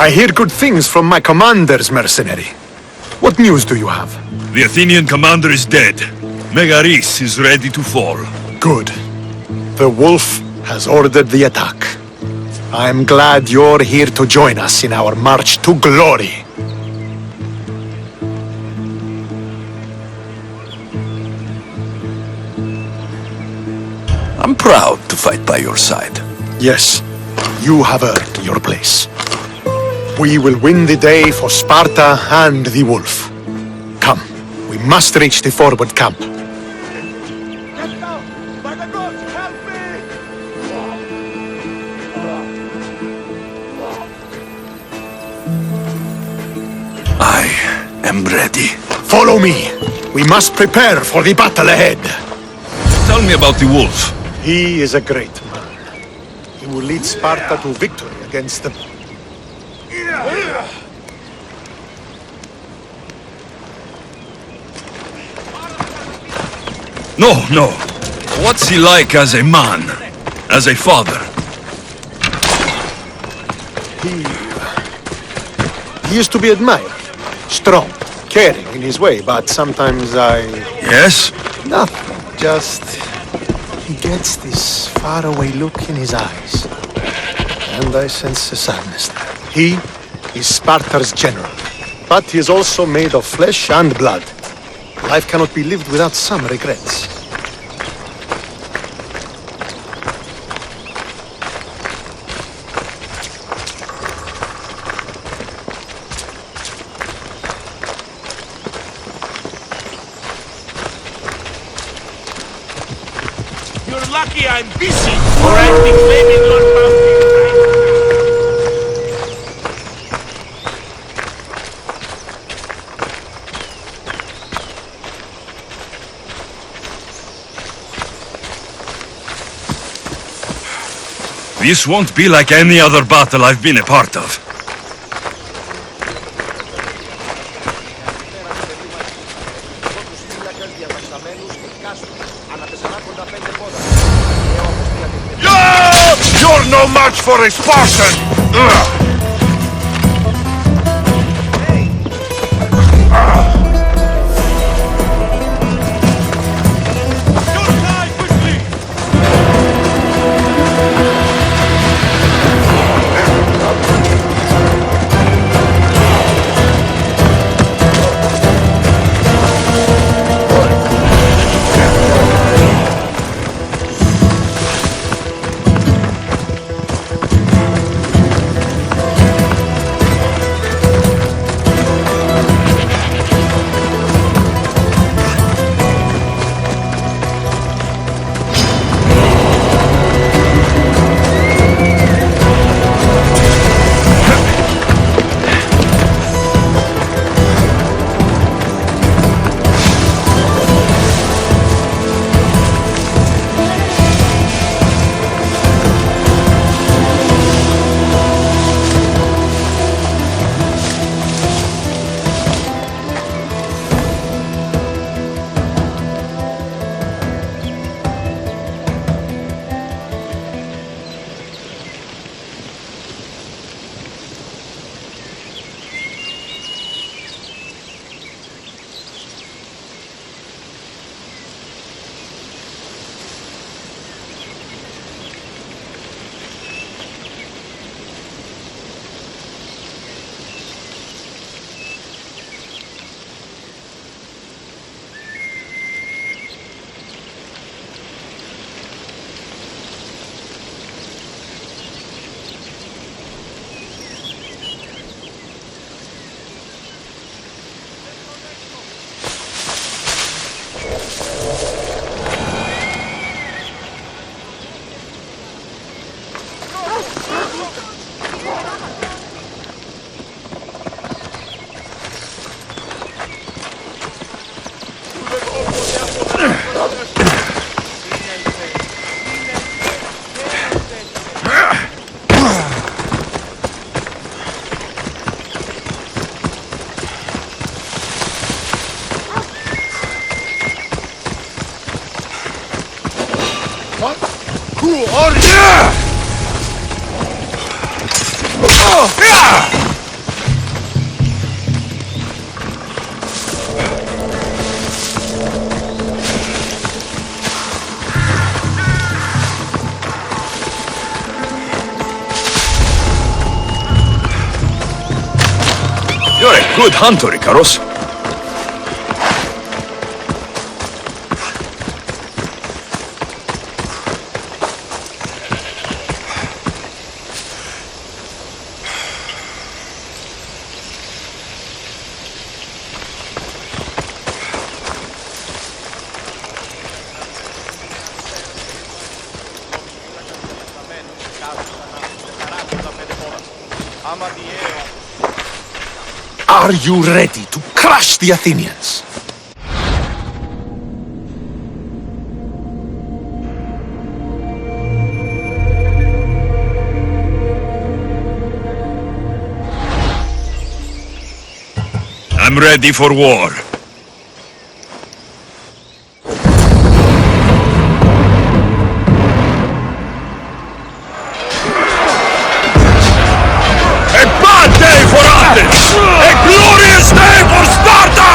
Speaker 2: I hear good things from my commanders, mercenary. What news do you have?
Speaker 4: The Athenian commander is dead. Megaris is ready to fall.
Speaker 2: Good. The wolf has ordered the attack. I'm glad you're here to join us in our march to glory.
Speaker 4: I'm proud to fight by your side.
Speaker 2: Yes, you have earned your place. We will win the day for Sparta and the wolf. Come, we must reach the forward camp.
Speaker 4: I am ready.
Speaker 2: Follow me. We must prepare for the battle ahead.
Speaker 4: Tell me about the wolf.
Speaker 2: He is a great man. He will lead Sparta to victory against the...
Speaker 4: No. What's he like as a man? As a father?
Speaker 2: He is to be admired. Strong, caring in his way, but sometimes
Speaker 4: Yes?
Speaker 2: Nothing, just... He gets this faraway look in his eyes. And I sense a sadness there. He is Sparta's general, but he is also made of flesh and blood. Life cannot be lived without some regrets.
Speaker 19: You're lucky I'm busy, or I'd be claiming your mountain right
Speaker 4: This won't be like any other battle I've been a part of.
Speaker 19: You're no match for a Spartan! Ugh.
Speaker 2: Who are you?
Speaker 4: You're a good hunter, Icaros.
Speaker 2: Are you ready to crush the Athenians?
Speaker 4: I'm ready for war.
Speaker 1: A bad day for Athens! A glorious day for Sparta!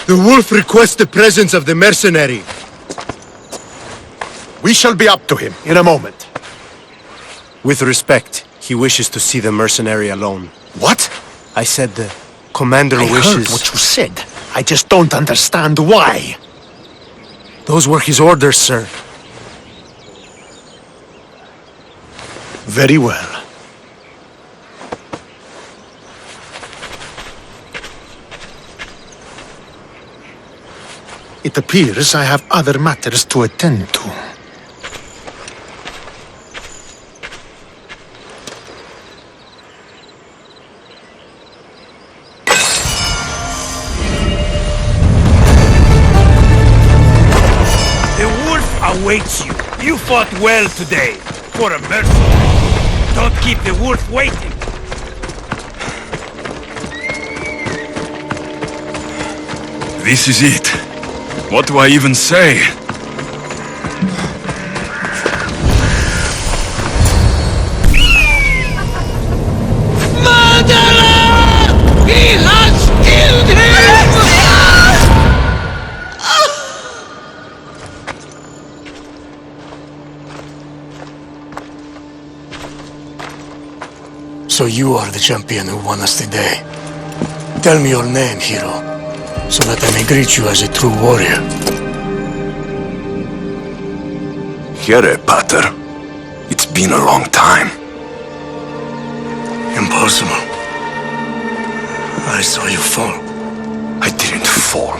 Speaker 2: The wolf requests the presence of the mercenary.
Speaker 19: We shall be up to him in a moment.
Speaker 16: With respect, he wishes to see the mercenary alone.
Speaker 19: What?
Speaker 16: I said the commander
Speaker 19: I
Speaker 16: wishes...
Speaker 19: heard what you said. I just don't understand why.
Speaker 16: Those were his orders, sir.
Speaker 19: Very well. It appears I have other matters to attend to.
Speaker 11: The wolf awaits you. You fought well today. For a mercenary. Don't keep the wolf waiting.
Speaker 4: This is it. What do I even say?
Speaker 10: Murderer! He has killed him!
Speaker 18: So you are the champion who won us today. Tell me your name, hero, so that I may greet you as a true warrior.
Speaker 20: Here, Pater. It's been a long time.
Speaker 18: Impossible. I saw you fall.
Speaker 20: I didn't fall.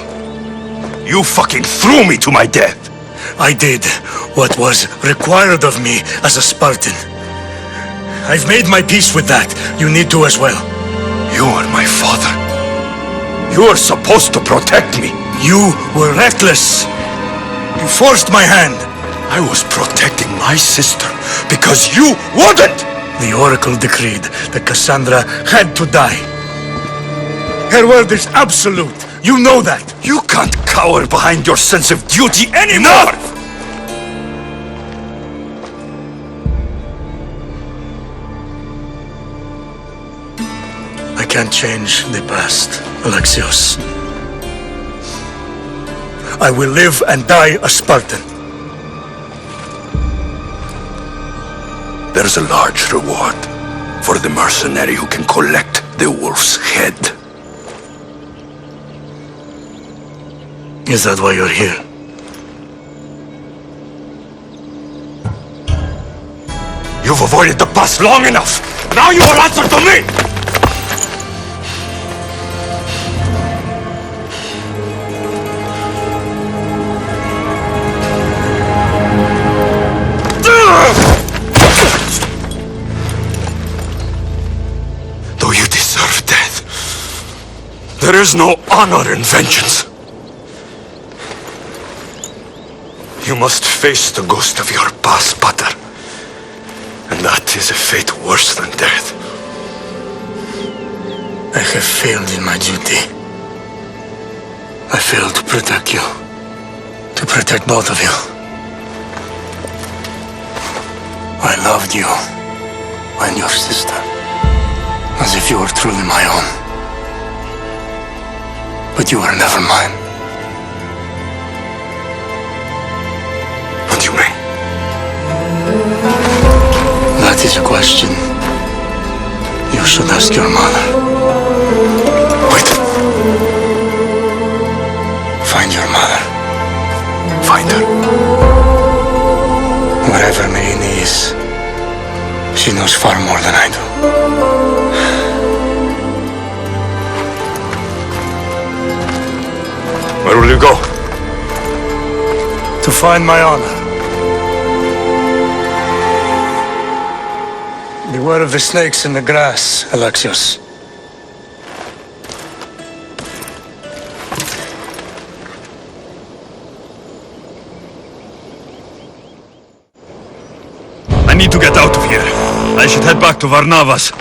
Speaker 20: You fucking threw me to my death!
Speaker 18: I did what was required of me as a Spartan. I've made my peace with that. You need to as well.
Speaker 20: You are my father. You are supposed to protect me.
Speaker 18: You were reckless. You forced my hand.
Speaker 20: I was protecting my sister because you wouldn't!
Speaker 18: The Oracle decreed that Cassandra had to die. Her word is absolute. You know that.
Speaker 20: You can't cower behind your sense of duty anymore!
Speaker 18: I can't change the past, Alexios. I will live and die a Spartan.
Speaker 20: There's a large reward for the mercenary who can collect the wolf's head.
Speaker 18: Is that why you're here?
Speaker 20: You've avoided the past long enough! Now you will answer to me! Though you deserve death, there is no honor in vengeance. You must face the ghost of your past, Pater. And that is a fate worse than death.
Speaker 18: I have failed in my duty. I failed to protect you. To protect both of you. I loved you and your sister as if you were truly my own. But you were never mine.
Speaker 20: What do you mean?
Speaker 18: That is a question you should ask your mother.
Speaker 20: Wait.
Speaker 18: Find your mother.
Speaker 20: Find her.
Speaker 18: Wherever Marini is, she knows far more than I do.
Speaker 20: Where will you go?
Speaker 18: To find my honor. Beware of the snakes in the grass, Alexios.
Speaker 4: I need to get out of here. I should head back to Varnavas.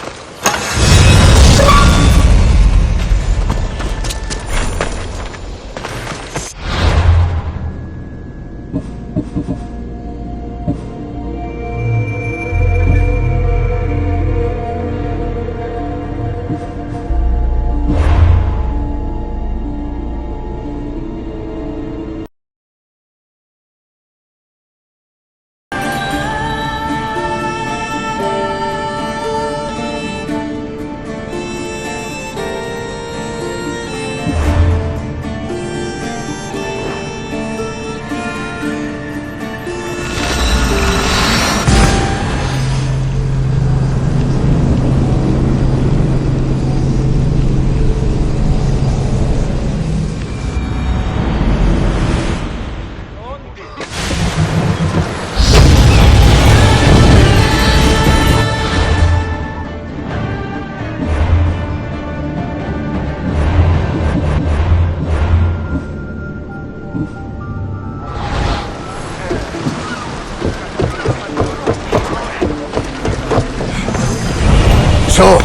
Speaker 18: So,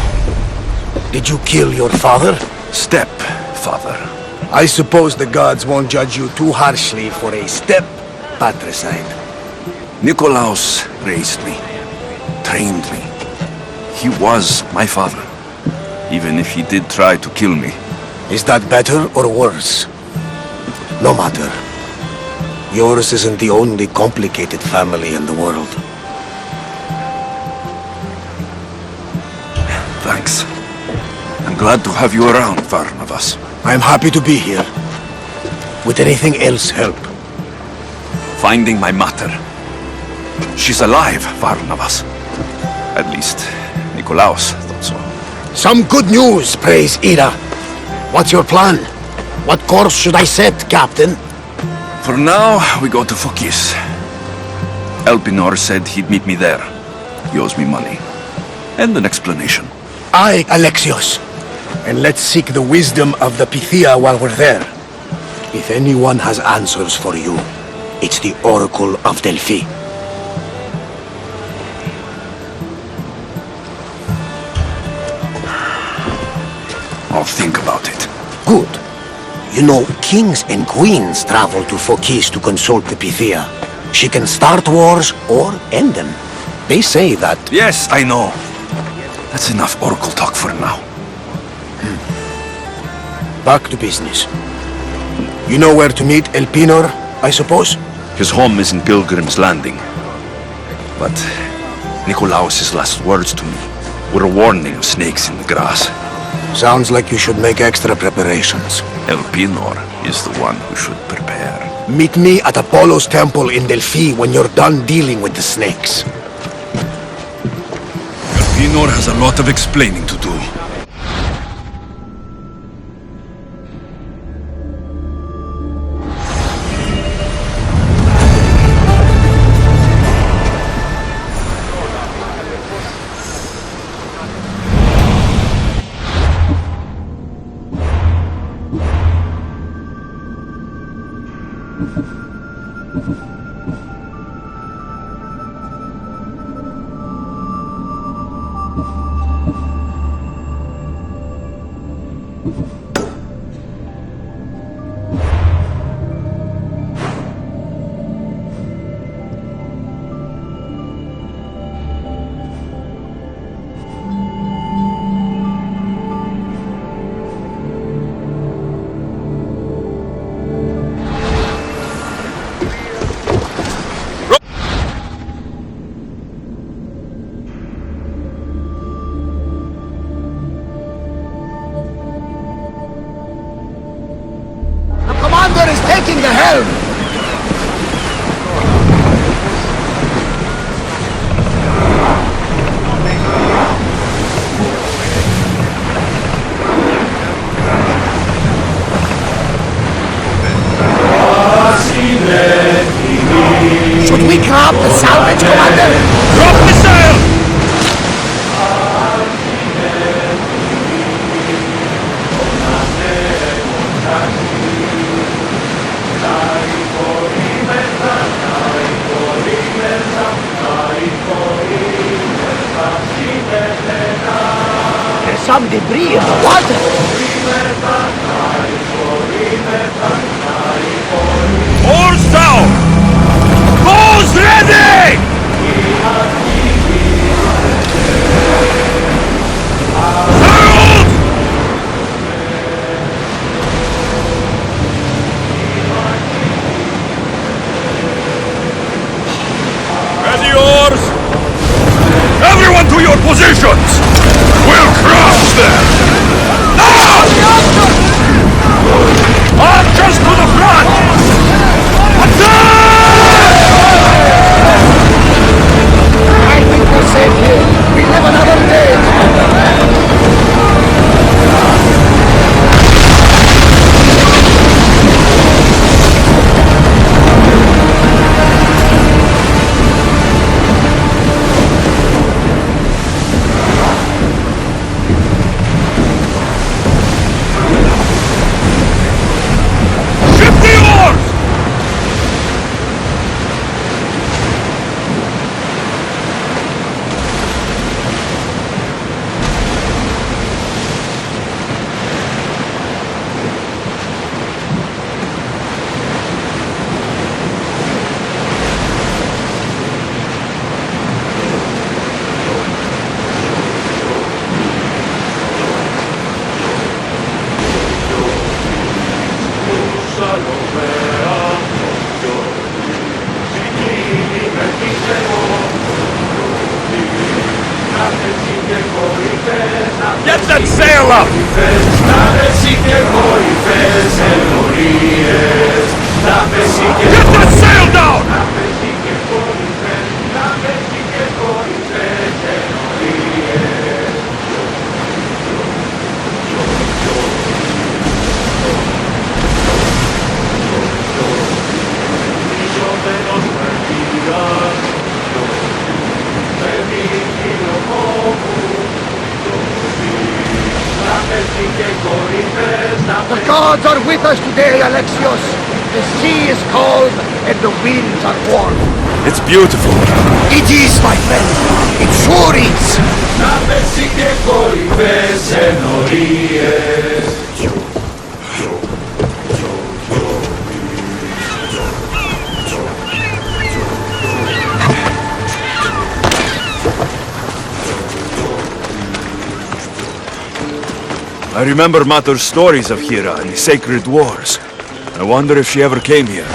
Speaker 18: did you kill your father?
Speaker 13: Stepfather.
Speaker 18: I suppose the gods won't judge you too harshly for a step-patricide.
Speaker 13: Nikolaos raised me, trained me. He was my father, even if he did try to kill me.
Speaker 18: Is that better or worse? No matter. Yours isn't the only complicated family in the world.
Speaker 13: Thanks. I'm glad to have you around, Varnavas.
Speaker 18: I'm happy to be here. Would anything else help?
Speaker 13: Finding my mater. She's alive, Varnavas. At least, Nikolaos thought so.
Speaker 18: Some good news, praise Ira. What's your plan? What course should I set, Captain?
Speaker 13: For now, we go to Fokis. Elpinor said he'd meet me there. He owes me money. And an explanation.
Speaker 18: Aye, Alexios. And let's seek the wisdom of the Pythia while we're there. If anyone has answers for you, it's the Oracle of Delphi.
Speaker 13: I'll think about it.
Speaker 18: Good. You know, kings and queens travel to Fokis to consult the Pythia. She can start wars or end them. They say that...
Speaker 13: Yes, I know. That's enough Oracle talk for now.
Speaker 18: Back to business. You know where to meet Elpinor, I suppose?
Speaker 13: His home is in Pilgrim's Landing. But Nikolaos' last words to me were a warning of snakes in the grass.
Speaker 18: Sounds like you should make extra preparations.
Speaker 13: Elpinor is the one who should prepare.
Speaker 18: Meet me at Apollo's temple in Delphi when you're done dealing with the snakes.
Speaker 4: Elpinor has a lot of explaining to do.
Speaker 19: up! Get that sail down!
Speaker 18: The gods are with us today, Alexios. The sea is calm and the winds are warm.
Speaker 4: It's beautiful.
Speaker 18: It is, my friend. It sure is.
Speaker 4: I remember Mater's stories of Hera and the sacred wars. I wonder if she ever came here.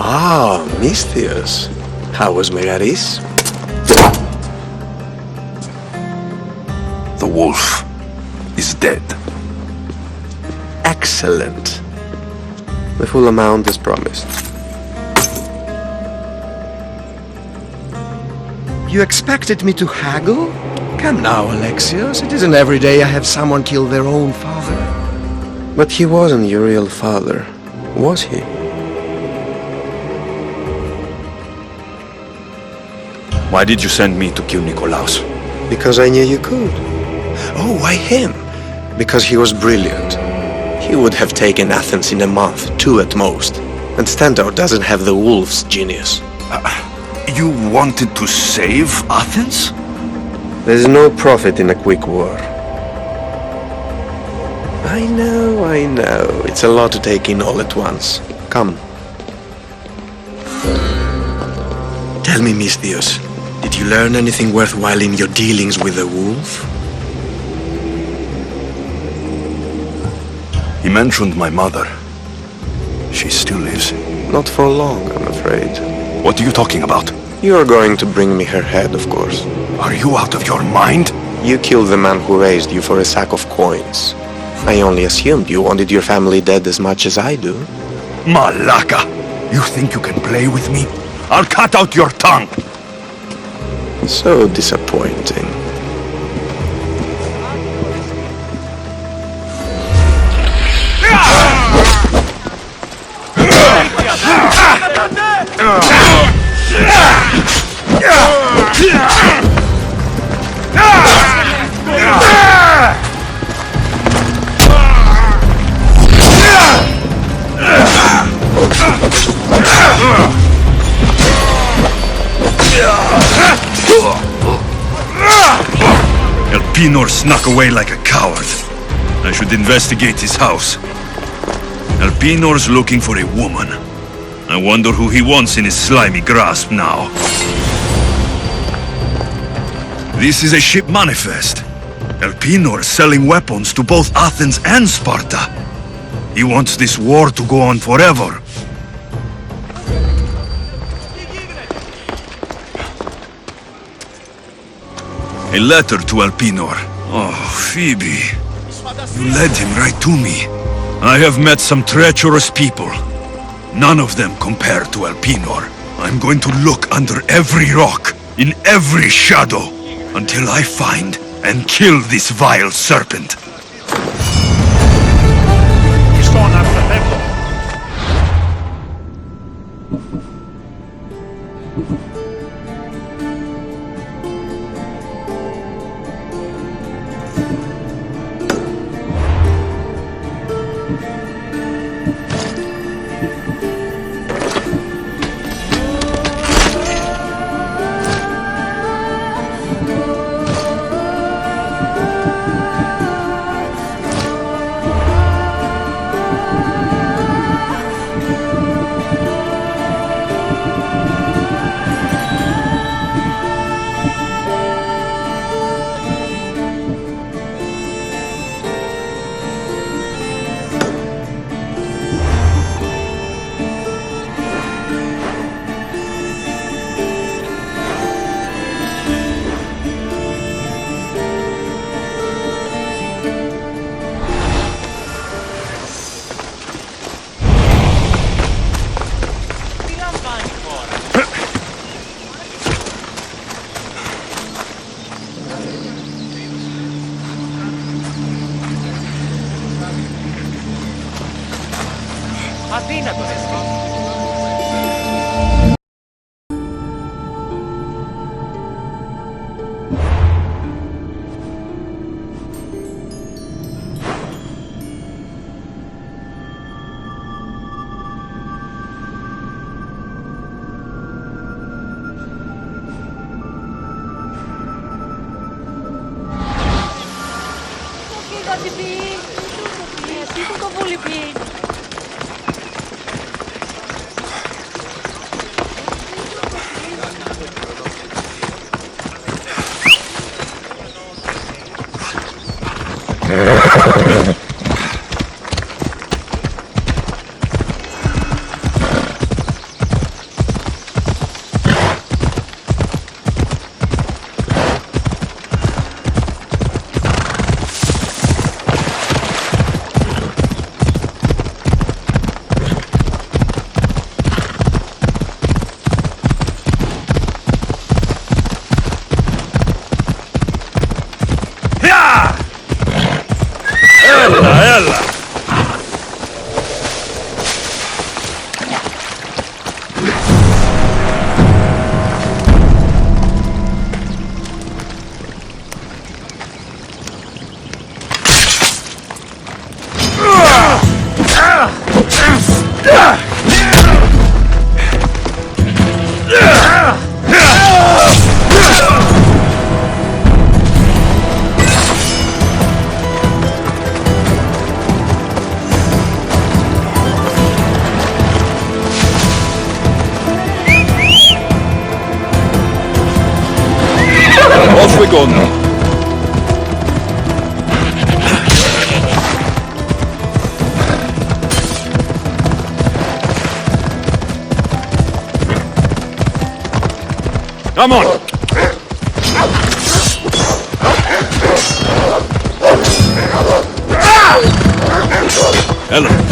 Speaker 16: Ah, Misthios. How was Megaris?
Speaker 1: The wolf is dead.
Speaker 16: Excellent. The full amount is promised. You expected me to haggle? Come now, Alexios. It isn't every day I have someone kill their own father. But he wasn't your real father, was he?
Speaker 4: Why did you send me to kill Nikolaos?
Speaker 16: Because I knew you could. Oh, why him? Because he was brilliant. He would have taken Athens in a month, 2 at most. And Stentor doesn't have the wolf's genius.
Speaker 1: You wanted to save Athens?
Speaker 16: There's no profit in a quick war. I know. It's a lot to take in all at once. Come. Tell me, Misthios, did you learn anything worthwhile in your dealings with the wolf?
Speaker 1: He mentioned my mother. She still lives.
Speaker 16: Not for long, I'm afraid.
Speaker 1: What are you talking about?
Speaker 16: You're going to bring me her head, of course.
Speaker 1: Are you out of your mind?
Speaker 16: You killed the man who raised you for a sack of coins. I only assumed you wanted your family dead as much as I do.
Speaker 1: Malaka! You think you can play with me? I'll cut out your tongue!
Speaker 16: So disappointing.
Speaker 4: Elpinor snuck away like a coward. I should investigate his house. Elpinor's looking for a woman. I wonder who he wants in his slimy grasp now. This is a ship manifest. Elpenor selling weapons to both Athens and Sparta. He wants this war to go on forever. A letter to Elpenor. Oh, Phoebe. You led him right to me. I have met some treacherous people. None of them compare to Elpenor. I'm going to look under every rock, in every shadow, until I find and kill this vile serpent. Off we go now. Come on! Ellen.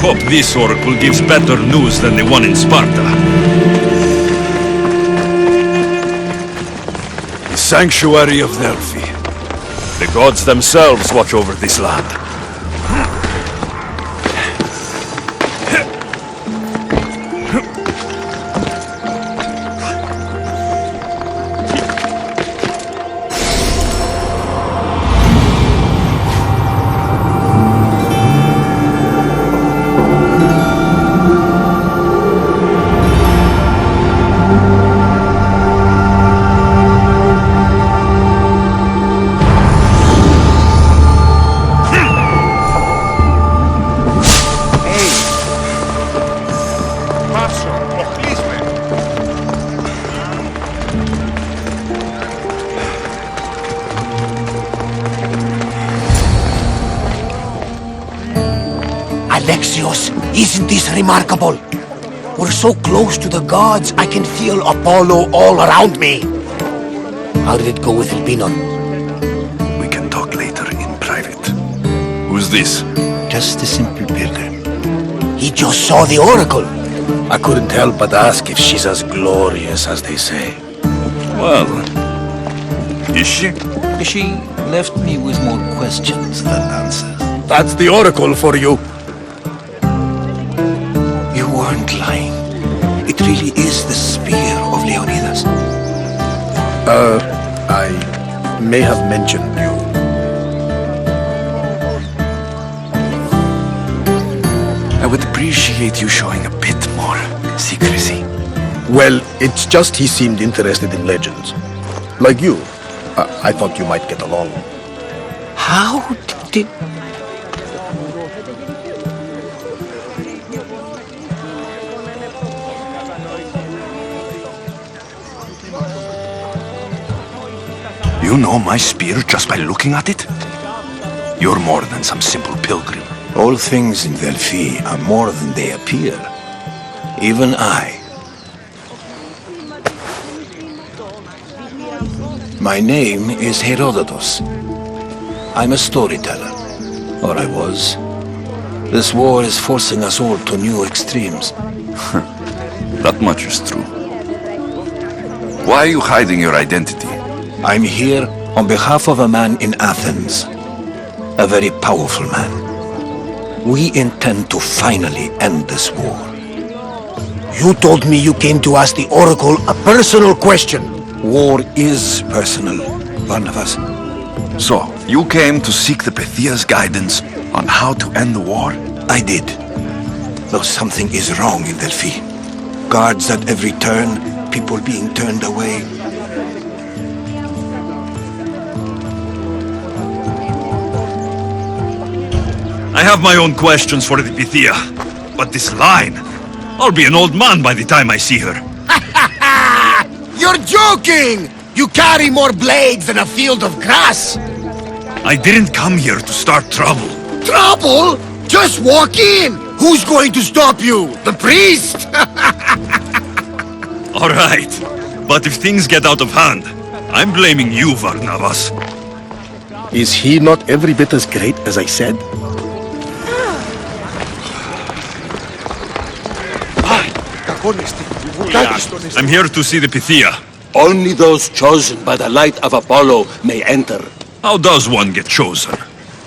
Speaker 4: hope this oracle gives better news than the one in Sparta. The sanctuary of Delphi. The gods themselves watch over this land.
Speaker 18: Alexios, isn't this remarkable? We're so close to the gods, I can feel Apollo all around me. How did it go with Elpinon?
Speaker 4: We can talk later in private. Who's this?
Speaker 18: Just a simple pilgrim. He just saw the oracle. I couldn't help but ask if she's as glorious as they say.
Speaker 4: Well, is she?
Speaker 11: She left me with more questions than answers.
Speaker 18: That's the oracle for you. You weren't lying. It really is the spear of Leonidas.
Speaker 16: I may have mentioned you.
Speaker 4: I would appreciate you showing a bit more secrecy.
Speaker 16: Well, it's just he seemed interested in legends. Like you. I thought you might get along.
Speaker 18: How did...
Speaker 4: You know my spear just by looking at it? You're more than some simple pilgrim.
Speaker 18: All things in Delphi are more than they appear. Even I. My name is Herodotus. I'm a storyteller. Or I was. This war is forcing us all to new extremes.
Speaker 4: That much is true. Why are you hiding your identity?
Speaker 18: I'm here on behalf of a man in Athens. A very powerful man. We intend to finally end this war. You told me you came to ask the Oracle a personal question. War is personal, Barnabas.
Speaker 4: So, you came to seek the Pythia's guidance on how to end the war?
Speaker 18: I did. Though something is wrong in Delphi. Guards at every turn, people being turned away.
Speaker 4: I have my own questions for the Pythia. But this line... I'll be an old man by the time I see her.
Speaker 18: You're joking! You carry more blades than a field of grass!
Speaker 4: I didn't come here to start trouble.
Speaker 18: Trouble? Just walk in! Who's going to stop you? The priest?
Speaker 4: All right. But if things get out of hand, I'm blaming you, Barnabas.
Speaker 16: Is he not every bit as great as I said?
Speaker 4: I'm here to see the Pythia.
Speaker 21: Only those chosen by the light of Apollo may enter.
Speaker 4: How does one get chosen?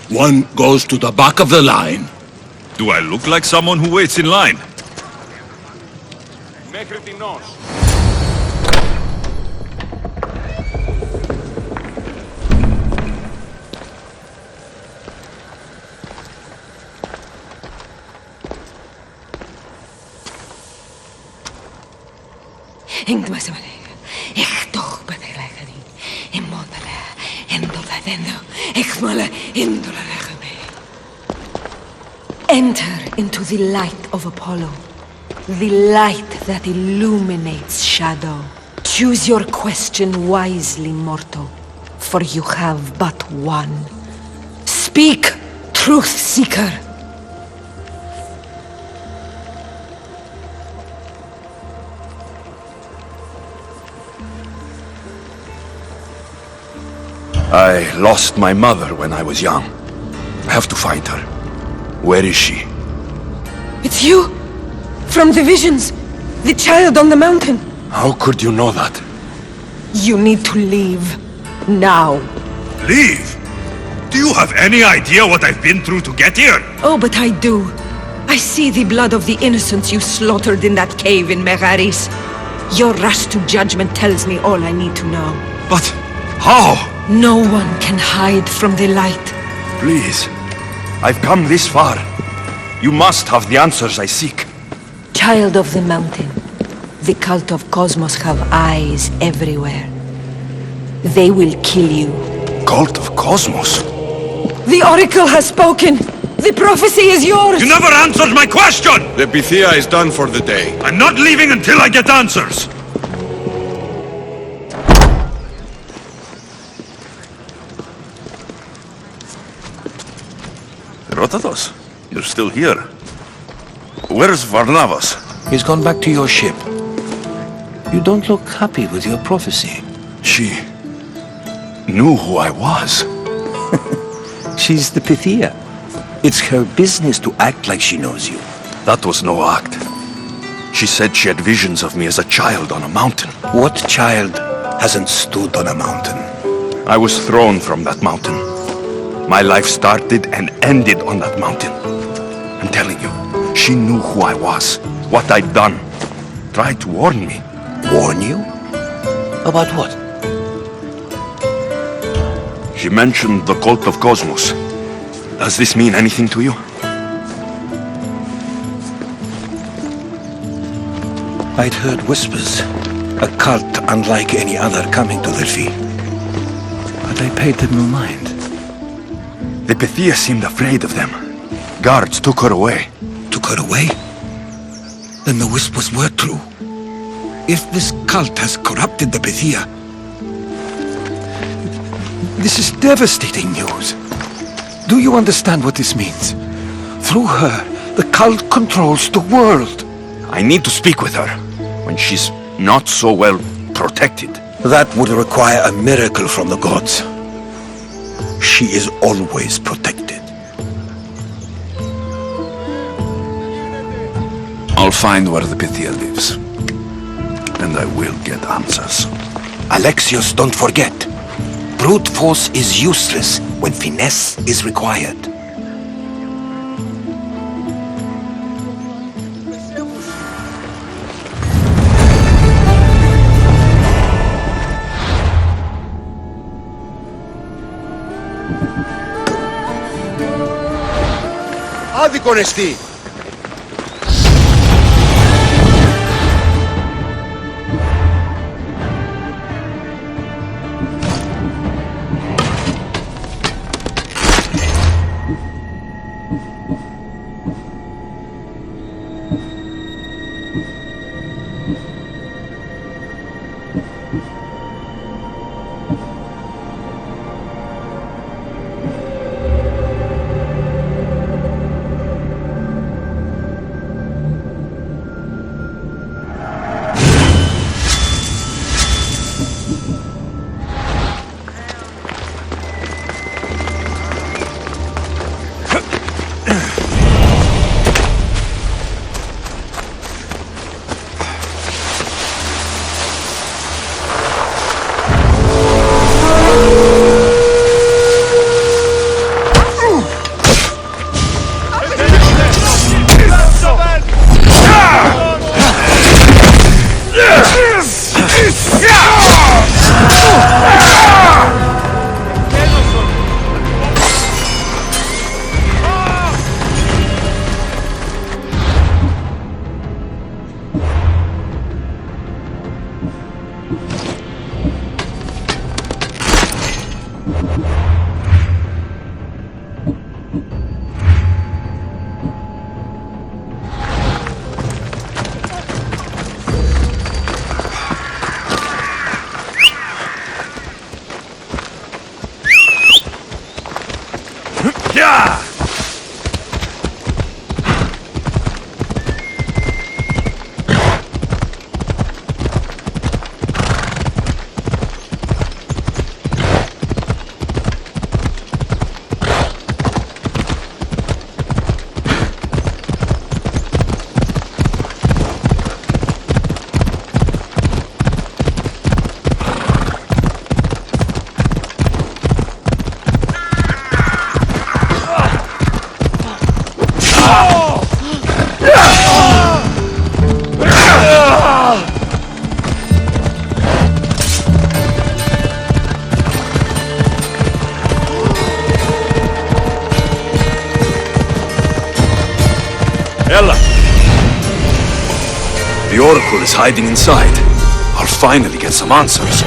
Speaker 21: One goes to the back of the line.
Speaker 4: Do I look like someone who waits in line?
Speaker 10: Enter into the light of Apollo, the light that illuminates shadow. Choose your question wisely, mortal, for you have but one. Speak, truth seeker!
Speaker 4: I lost my mother when I was young. I have to find her. Where is she?
Speaker 10: It's you! From the visions! The child on the mountain!
Speaker 20: How could you know that?
Speaker 10: You need to leave. Now.
Speaker 4: Leave? Do you have any idea what I've been through to get here?
Speaker 10: Oh, but I do. I see the blood of the innocents you slaughtered in that cave in Megaris. Your rush to judgment tells me all I need to know.
Speaker 4: But how?
Speaker 10: No one can hide from the light.
Speaker 4: Please. I've come this far. You must have the answers I seek.
Speaker 10: Child of the mountain, the cult of Cosmos have eyes everywhere. They will kill you.
Speaker 4: Cult of Cosmos?
Speaker 10: The Oracle has spoken! The prophecy is yours!
Speaker 4: You never answered my question!
Speaker 19: The Pythia is done for the day.
Speaker 4: I'm not leaving until I get answers! Herodotus, you're still here. Where's Varnavas?
Speaker 7: He's gone back to your ship. You don't look happy with your prophecy.
Speaker 4: She knew who I was.
Speaker 7: She's the Pythia. It's her business to act like she knows you.
Speaker 4: That was no act. She said she had visions of me as a child on a mountain.
Speaker 7: What child hasn't stood on a mountain?
Speaker 4: I was thrown from that mountain. My life started and ended on that mountain. I'm telling you, she knew who I was, what I'd done. Tried to warn me.
Speaker 7: Warn you? About what?
Speaker 4: She mentioned the cult of Cosmos. Does this mean anything to you?
Speaker 7: I'd heard whispers. A cult unlike any other coming to Delphi. But I paid them no mind.
Speaker 4: The Pythia seemed afraid of them. Guards took her away.
Speaker 7: Took her away? Then the whispers were true. If this cult has corrupted the Pythia, this is devastating news. Do you understand what this means? Through her, the cult controls the world.
Speaker 4: I need to speak with her when she's not so well protected.
Speaker 7: That would require a miracle from the gods. She is always protected.
Speaker 4: I'll find where the Pythia lives. And I will get answers.
Speaker 7: Alexios, don't forget. Brute force is useless when finesse is required.
Speaker 19: Άδικον εστί!
Speaker 4: Oracle is hiding inside. I'll finally get some answers.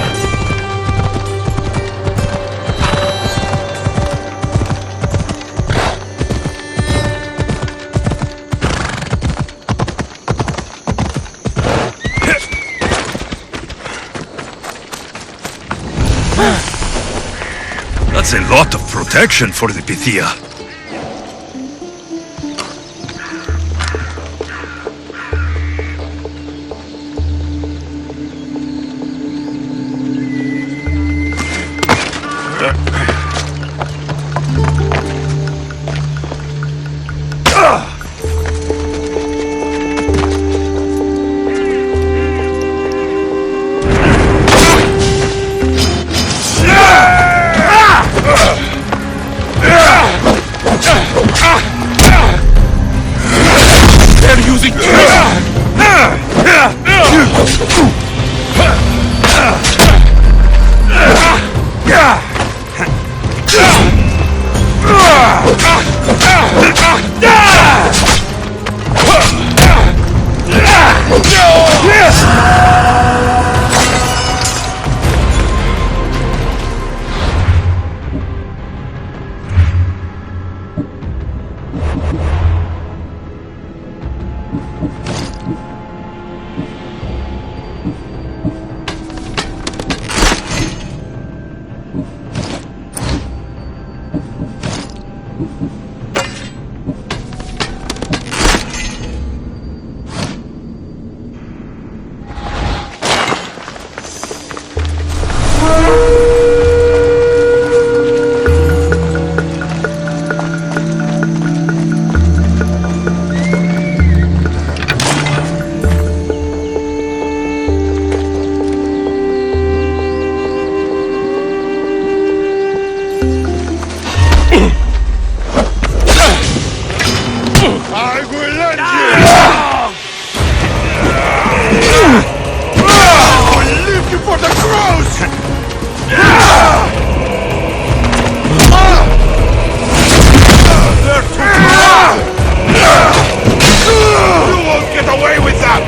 Speaker 4: That's a lot of protection for the Pythia.
Speaker 1: They're using I will end you! I will leave you for the crows! They're too close! You won't get away with that!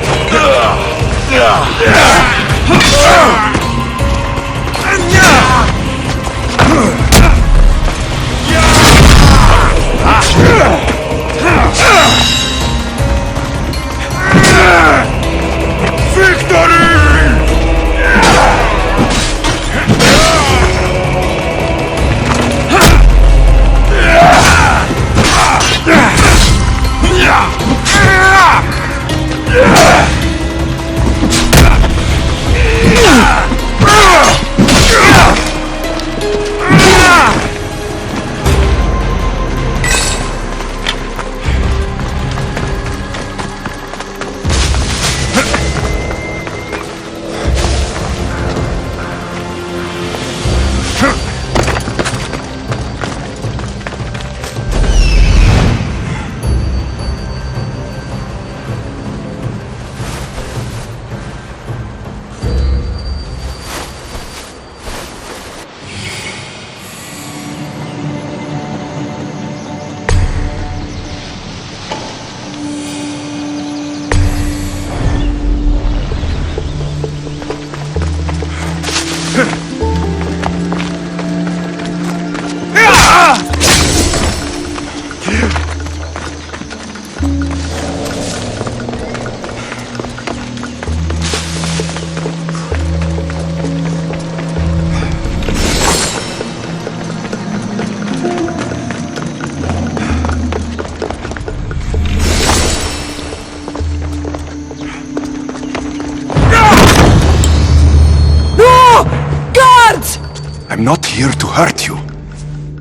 Speaker 4: I'm not here to hurt you.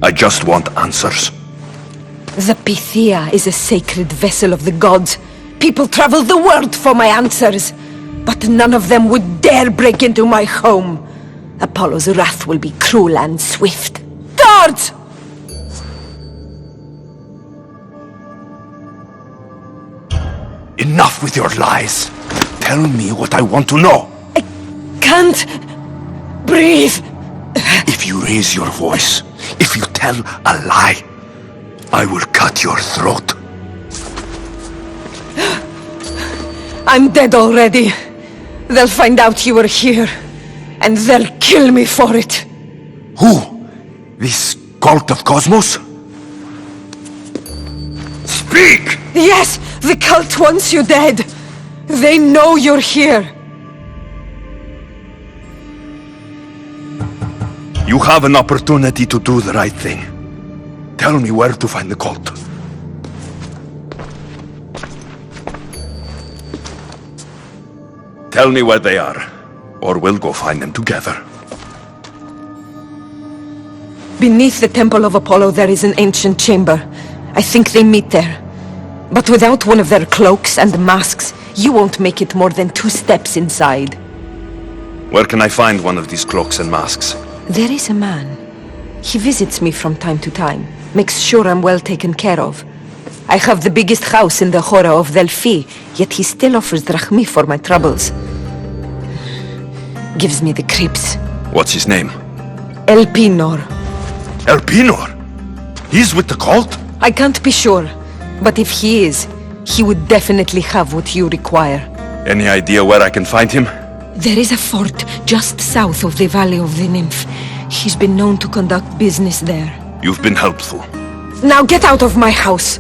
Speaker 4: I just want answers.
Speaker 10: The Pythia is a sacred vessel of the gods. People travel the world for my answers. But none of them would dare break into my home. Apollo's wrath will be cruel and swift. Guards!
Speaker 4: Enough with your lies. Tell me what I want to know.
Speaker 10: I can't breathe.
Speaker 4: If you raise your voice, if you tell a lie, I will cut your throat.
Speaker 10: I'm dead already. They'll find out you were here, and they'll kill me for it.
Speaker 7: Who? This cult of Cosmos? Speak!
Speaker 10: Yes, the cult wants you dead. They know you're here.
Speaker 7: You have an opportunity to do the right thing. Tell me where to find the cult. Tell me where they are, or we'll go find them together.
Speaker 10: Beneath the Temple of Apollo there is an ancient chamber. I think they meet there. But without one of their cloaks and masks, you won't make it more than 2 steps inside.
Speaker 7: Where can I find one of these cloaks and masks?
Speaker 10: There is a man. He visits me from time to time, makes sure I'm well taken care of. I have the biggest house in the Hora of Delphi, yet he still offers drachmi for my troubles. Gives me the creeps.
Speaker 7: What's his name?
Speaker 10: Elpinor.
Speaker 7: Elpinor? He's with the cult?
Speaker 10: I can't be sure, but if he is, he would definitely have what you require.
Speaker 7: Any idea where I can find him?
Speaker 10: There is a fort just south of the Valley of the Nymph. He's been known to conduct business there.
Speaker 7: You've been helpful.
Speaker 10: Now get out of my house!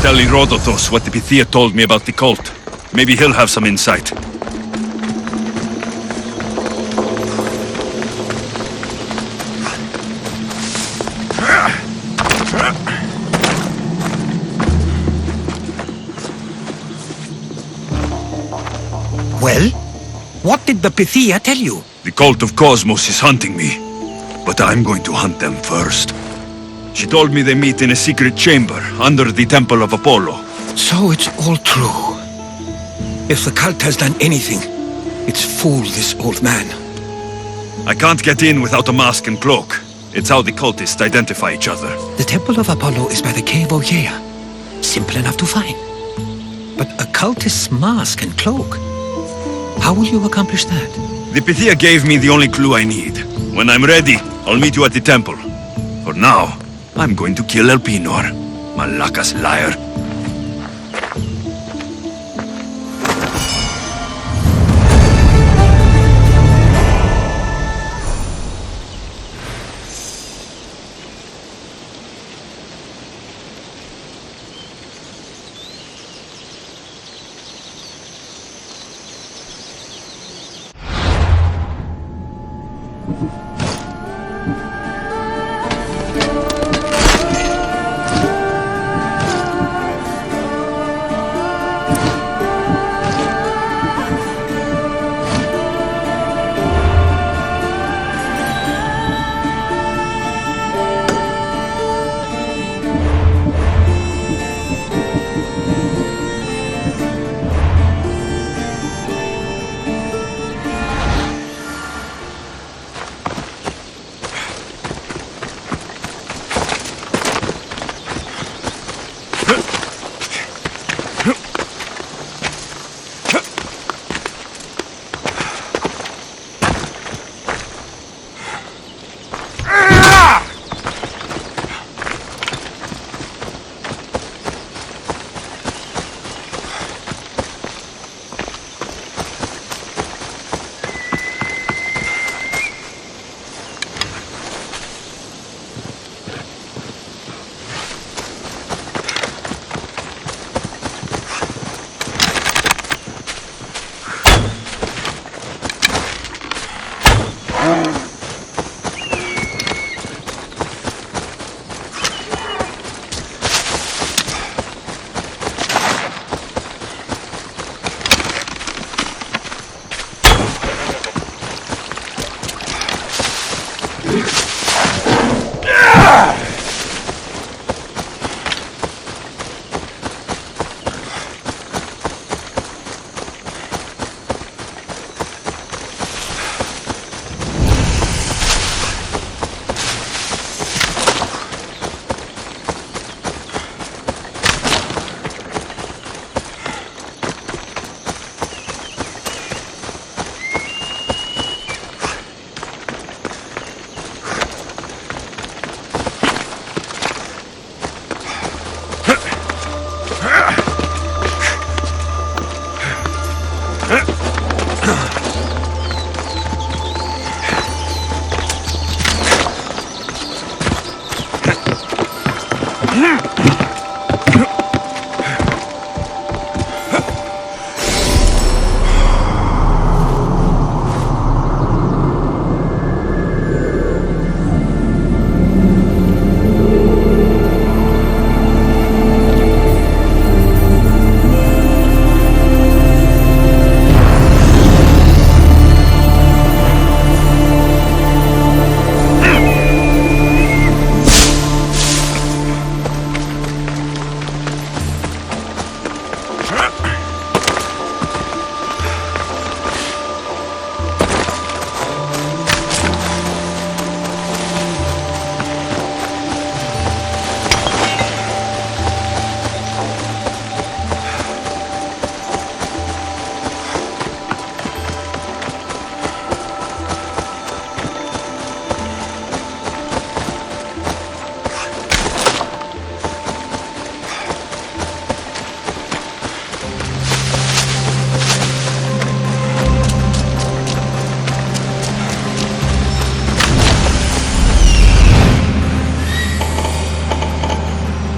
Speaker 4: Tell Herodotus what the Pythia told me about the cult. Maybe he'll have some insight.
Speaker 13: Well? What did the Pythia tell you?
Speaker 4: The cult of Cosmos is hunting me, but I'm going to hunt them first. She told me they meet in a secret chamber under the Temple of Apollo.
Speaker 13: So it's all true. If the cult has done anything, it's fooled this old man.
Speaker 4: I can't get in without a mask and cloak. It's how the cultists identify each other.
Speaker 13: The Temple of Apollo is by the cave Ogyea. Simple enough to find. But a cultist's mask and cloak? How will you accomplish that?
Speaker 4: The Pythia gave me the only clue I need. When I'm ready, I'll meet you at the temple. For now, I'm going to kill Elpinor. Malaka's liar.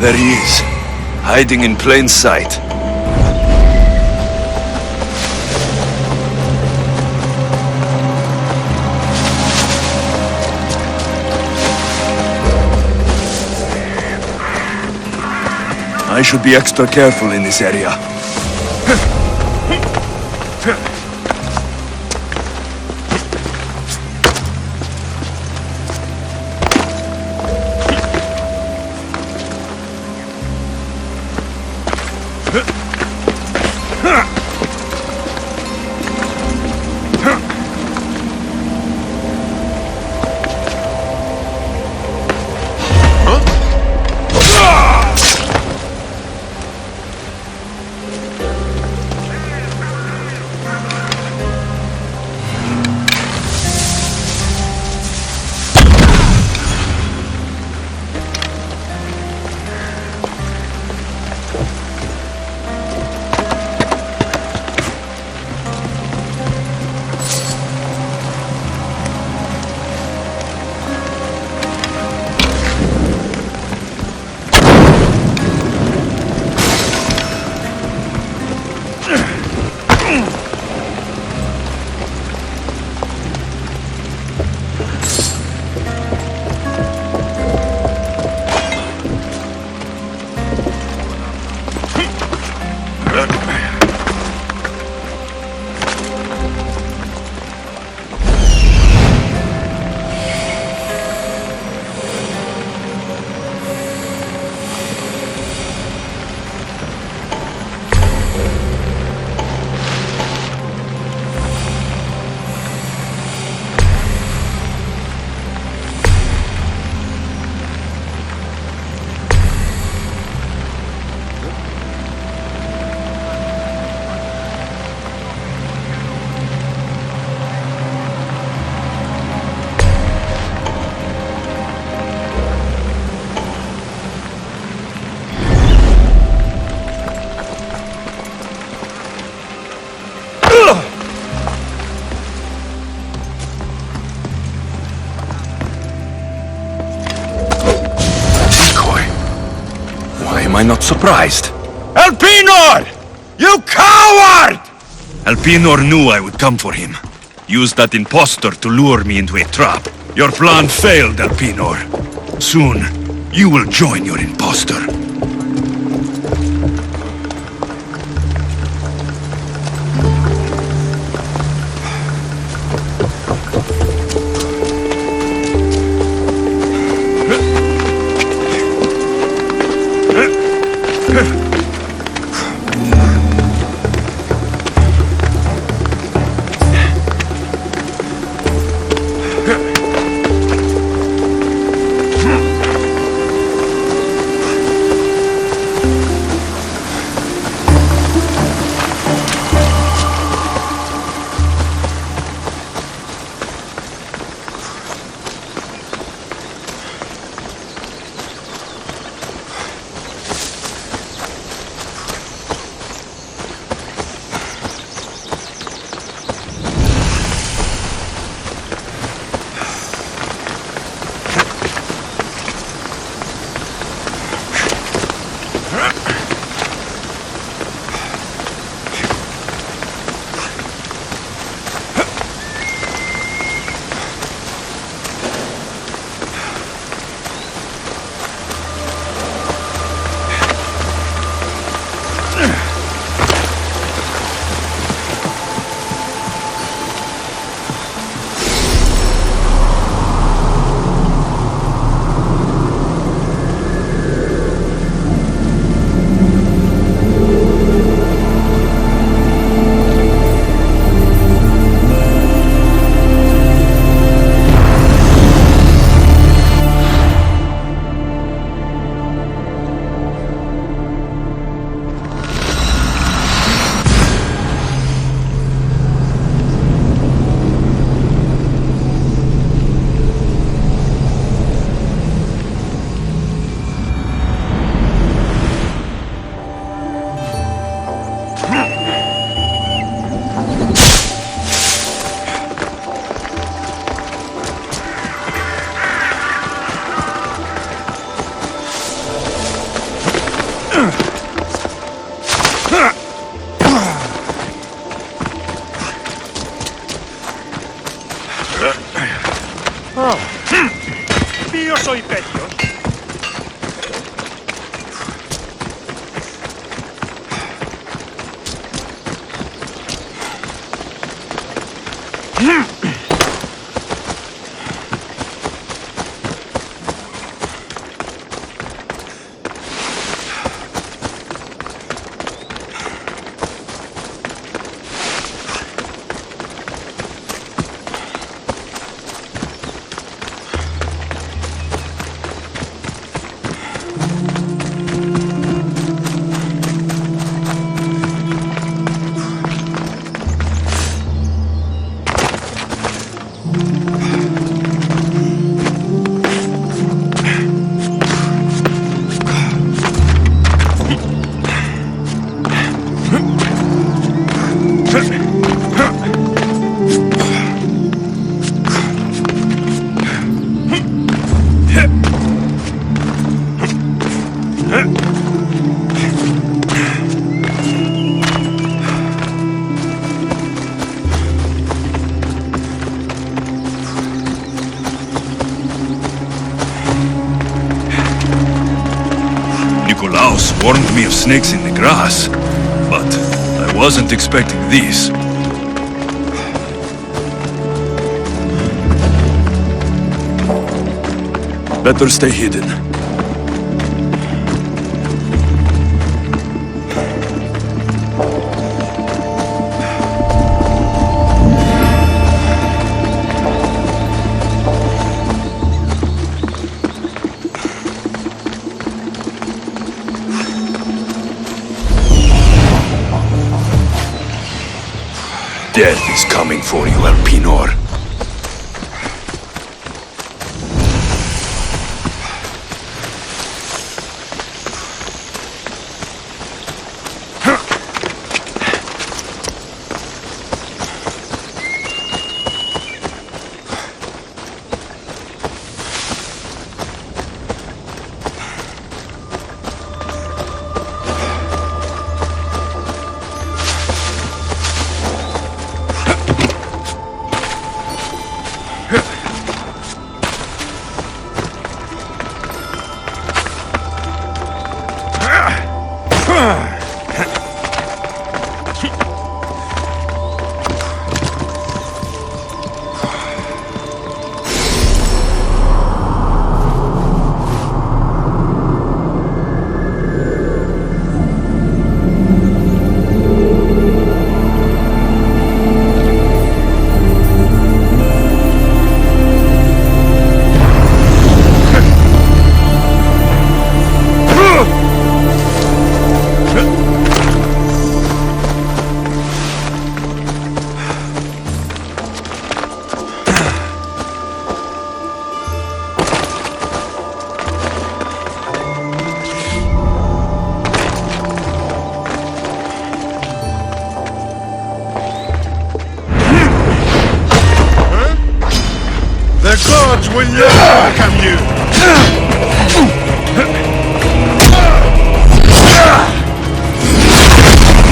Speaker 4: There he is, hiding in plain sight. I should be extra careful in this area. Am I not surprised?
Speaker 19: Elpinor! You coward!
Speaker 4: Elpinor knew I would come for him. Used that impostor to lure me into a trap. Your plan failed, Elpinor. Soon, you will join your impostor.
Speaker 2: Dios soy pedios.
Speaker 4: Nicolaus warned me of snakes in the grass, but I wasn't expecting these. Better stay hidden. Death is coming for you, Elpinor.
Speaker 19: The gods will never welcome you!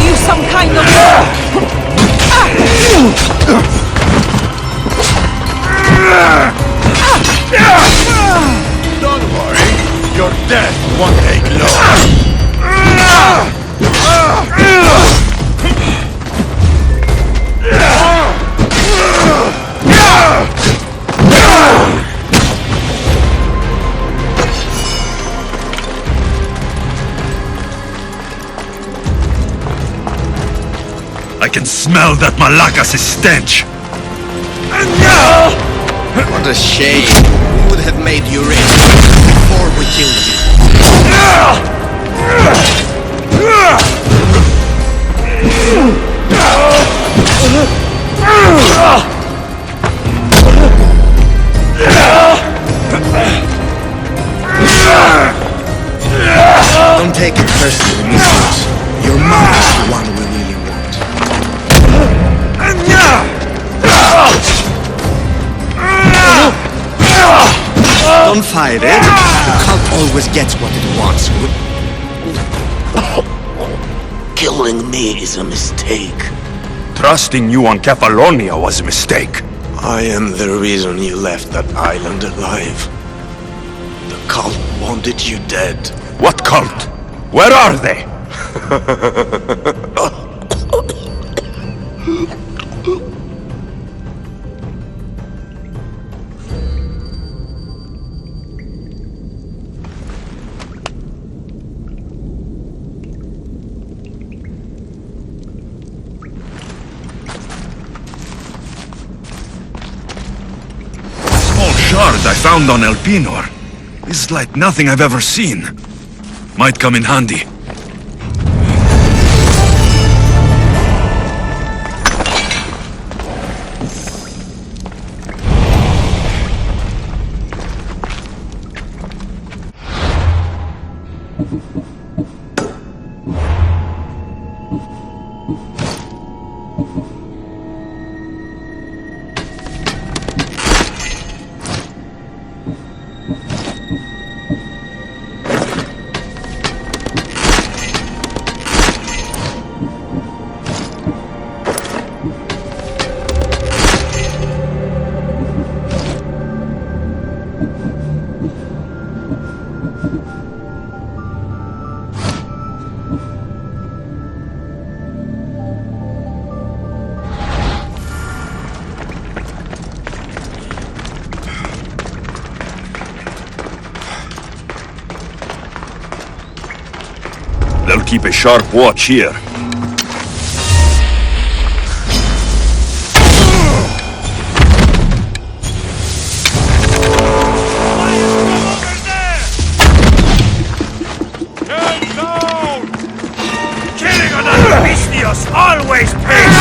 Speaker 10: You some kind of...
Speaker 19: Don't worry, your death won't take long.
Speaker 4: I can smell that Malakas' stench!
Speaker 18: What a shame. We would have made you rich before we killed you. Don't take it personally, Mistress. Your mom is the one we really want. Don't fight it. The cult always gets what it wants.
Speaker 3: Killing me is a mistake.
Speaker 20: Trusting you on Kefalonia was a mistake.
Speaker 16: I am the reason you left that island alive.
Speaker 20: The cult wanted you dead.
Speaker 4: What cult? Where are they? Shard I found on Elpinor is like nothing I've ever seen. Might come in handy. They'll keep a sharp watch here.
Speaker 19: Killing another Mistios always pays!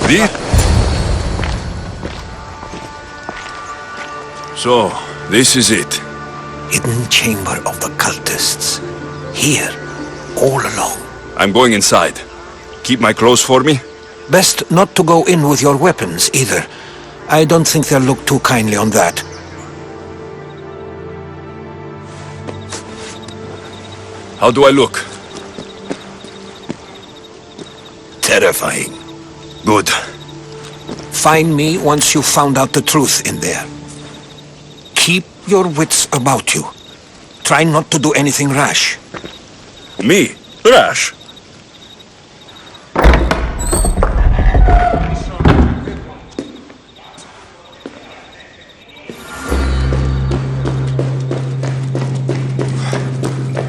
Speaker 4: Breathe. So, this is it.
Speaker 18: Hidden chamber of the cultists. Here, all alone.
Speaker 4: I'm going inside. Keep my clothes for me?
Speaker 18: Best not to go in with your weapons, either. I don't think they'll look too kindly on that.
Speaker 4: How do I look?
Speaker 18: Terrifying.
Speaker 4: Good.
Speaker 18: Find me once you've found out the truth in there. Keep your wits about you. Try not to do anything rash.
Speaker 4: Me? Rash?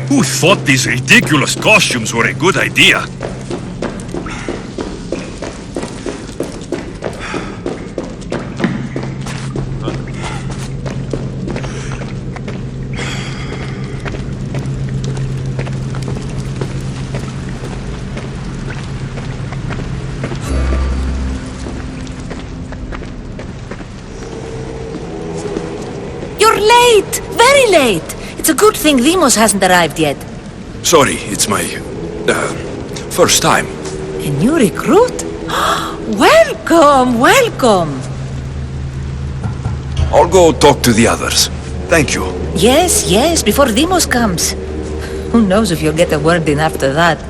Speaker 4: Who thought these ridiculous costumes were a good idea?
Speaker 10: You're late! Very late! It's a good thing Demos hasn't arrived yet.
Speaker 4: Sorry, it's my... first time.
Speaker 10: A new recruit? Welcome, welcome!
Speaker 4: I'll go talk to the others. Thank you.
Speaker 10: Yes, yes, before Demos comes. Who knows if you'll get a word in after that.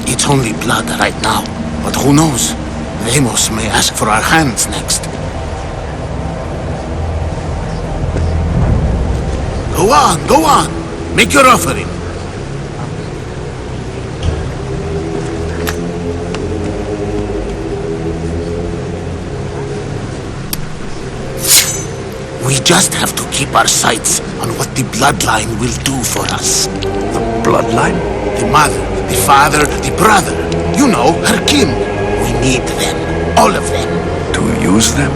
Speaker 18: It's only blood right now, but who knows? Demos may ask for our hands next. Go on! Make your offering! We just have to keep our sights on what the bloodline will do for us.
Speaker 4: The bloodline?
Speaker 18: The mother, the father, the brother. You know, her kin. We need them. All of them.
Speaker 4: To use them?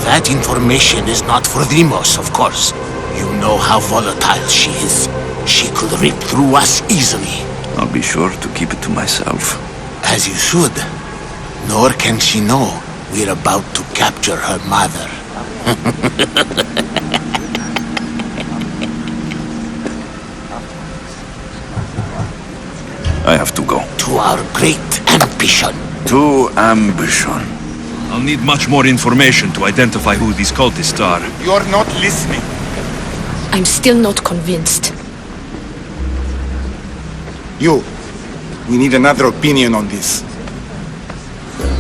Speaker 18: That information is not for Demos, of course. You know how volatile she is. She could rip through us easily.
Speaker 4: I'll be sure to keep it to myself.
Speaker 18: As you should. Nor can she know we're about to capture her mother.
Speaker 4: I have to go.
Speaker 18: To our great ambition.
Speaker 4: To ambition. I'll need much more information to identify who these cultists are.
Speaker 19: You're not listening.
Speaker 9: I'm still not convinced.
Speaker 19: You. We need another opinion on this.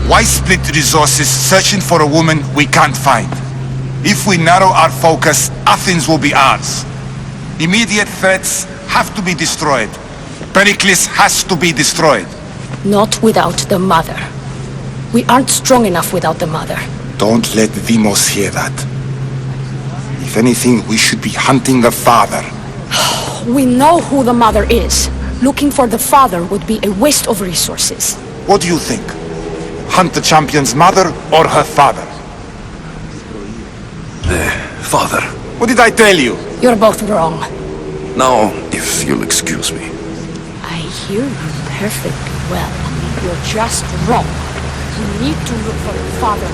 Speaker 19: Why split resources searching for a woman we can't find? If we narrow our focus, Athens will be ours. Immediate threats have to be destroyed. Pericles has to be destroyed.
Speaker 9: Not without the mother. We aren't strong enough without the mother.
Speaker 19: Don't let Demos hear that. If anything, we should be hunting the father.
Speaker 9: We know who the mother is. Looking for the father would be a waste of resources.
Speaker 19: What do you think? Hunt the champion's mother or her father?
Speaker 4: The father.
Speaker 19: What did I tell you?
Speaker 9: You're both wrong.
Speaker 4: Now, if you'll excuse me.
Speaker 9: I hear you perfectly well. You're just wrong. You need to look for the father.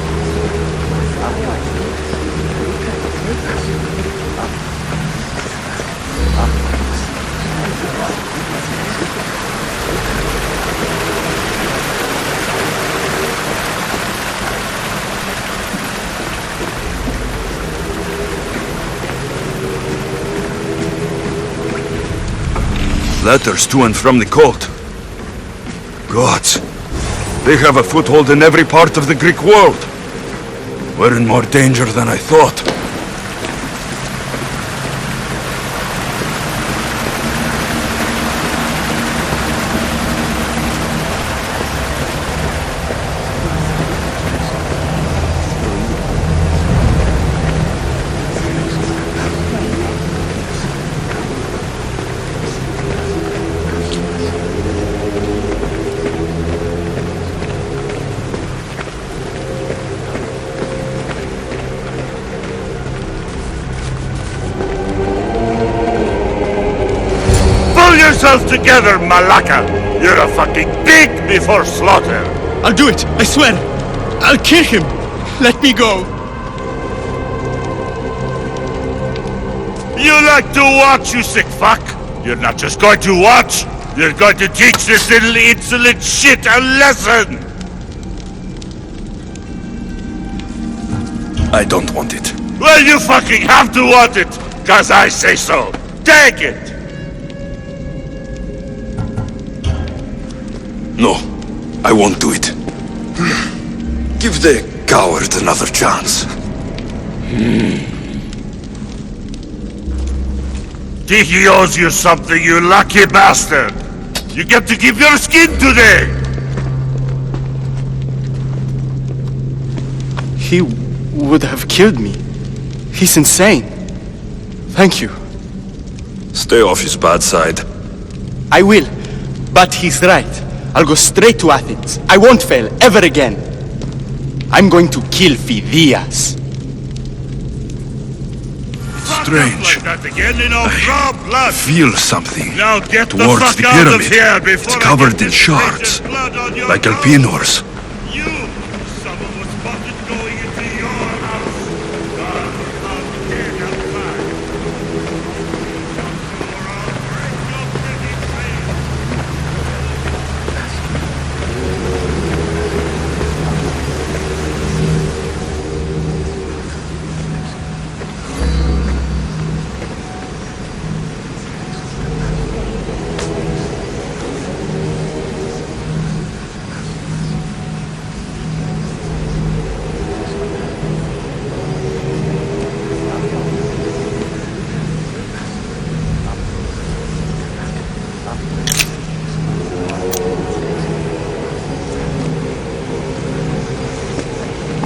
Speaker 4: Letters to and from the cult. Gods, they have a foothold in every part of the Greek world. We're in more danger than I thought.
Speaker 1: yourself together, Malaka! You're a fucking pig before slaughter!
Speaker 12: I'll do it, I swear! I'll kill him! Let me go!
Speaker 1: You like to watch, you sick fuck! You're not just going to watch! You're going to teach this little insolent shit a lesson!
Speaker 4: I don't want it.
Speaker 1: Well, you fucking have to want it! Cause I say so! Take it!
Speaker 4: No, I won't do it. Give the coward another chance.
Speaker 1: Tiki owes you something, you lucky bastard! You get to keep your skin today!
Speaker 12: He would have killed me. He's insane. Thank you.
Speaker 4: Stay off his bad side.
Speaker 12: I will. But he's right. I'll go straight to Athens. I won't fail ever again. I'm going to kill Phidias.
Speaker 4: Strange. I feel something
Speaker 1: Now get the
Speaker 4: towards
Speaker 1: fuck
Speaker 4: the
Speaker 1: out of
Speaker 4: pyramid.
Speaker 1: here before
Speaker 4: It's
Speaker 1: I
Speaker 4: covered
Speaker 1: get
Speaker 4: in shards, like Alpinor's.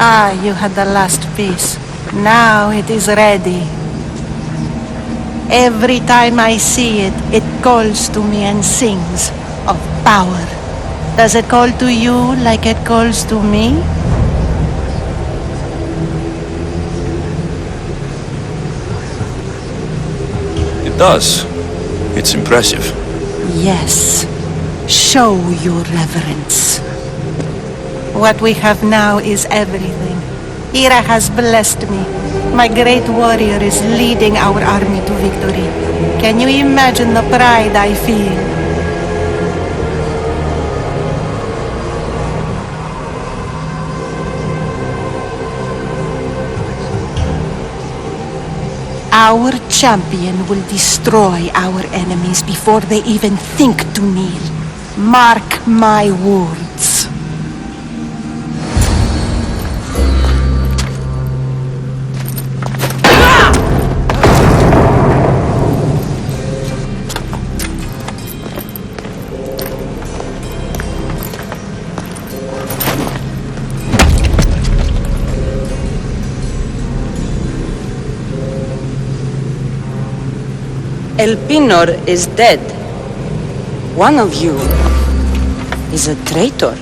Speaker 17: Ah, you had the last piece. Now it is ready. Every time I see it, it calls to me and sings of power. Does it call to you like it calls to me?
Speaker 4: It does. It's impressive.
Speaker 17: Yes. Show your reverence. What we have now is everything. Ira has blessed me. My great warrior is leading our army to victory. Can you imagine the pride I feel? Our champion will destroy our enemies before they even think to kneel. Mark my words.
Speaker 10: Elpinor is dead. One of you is a traitor.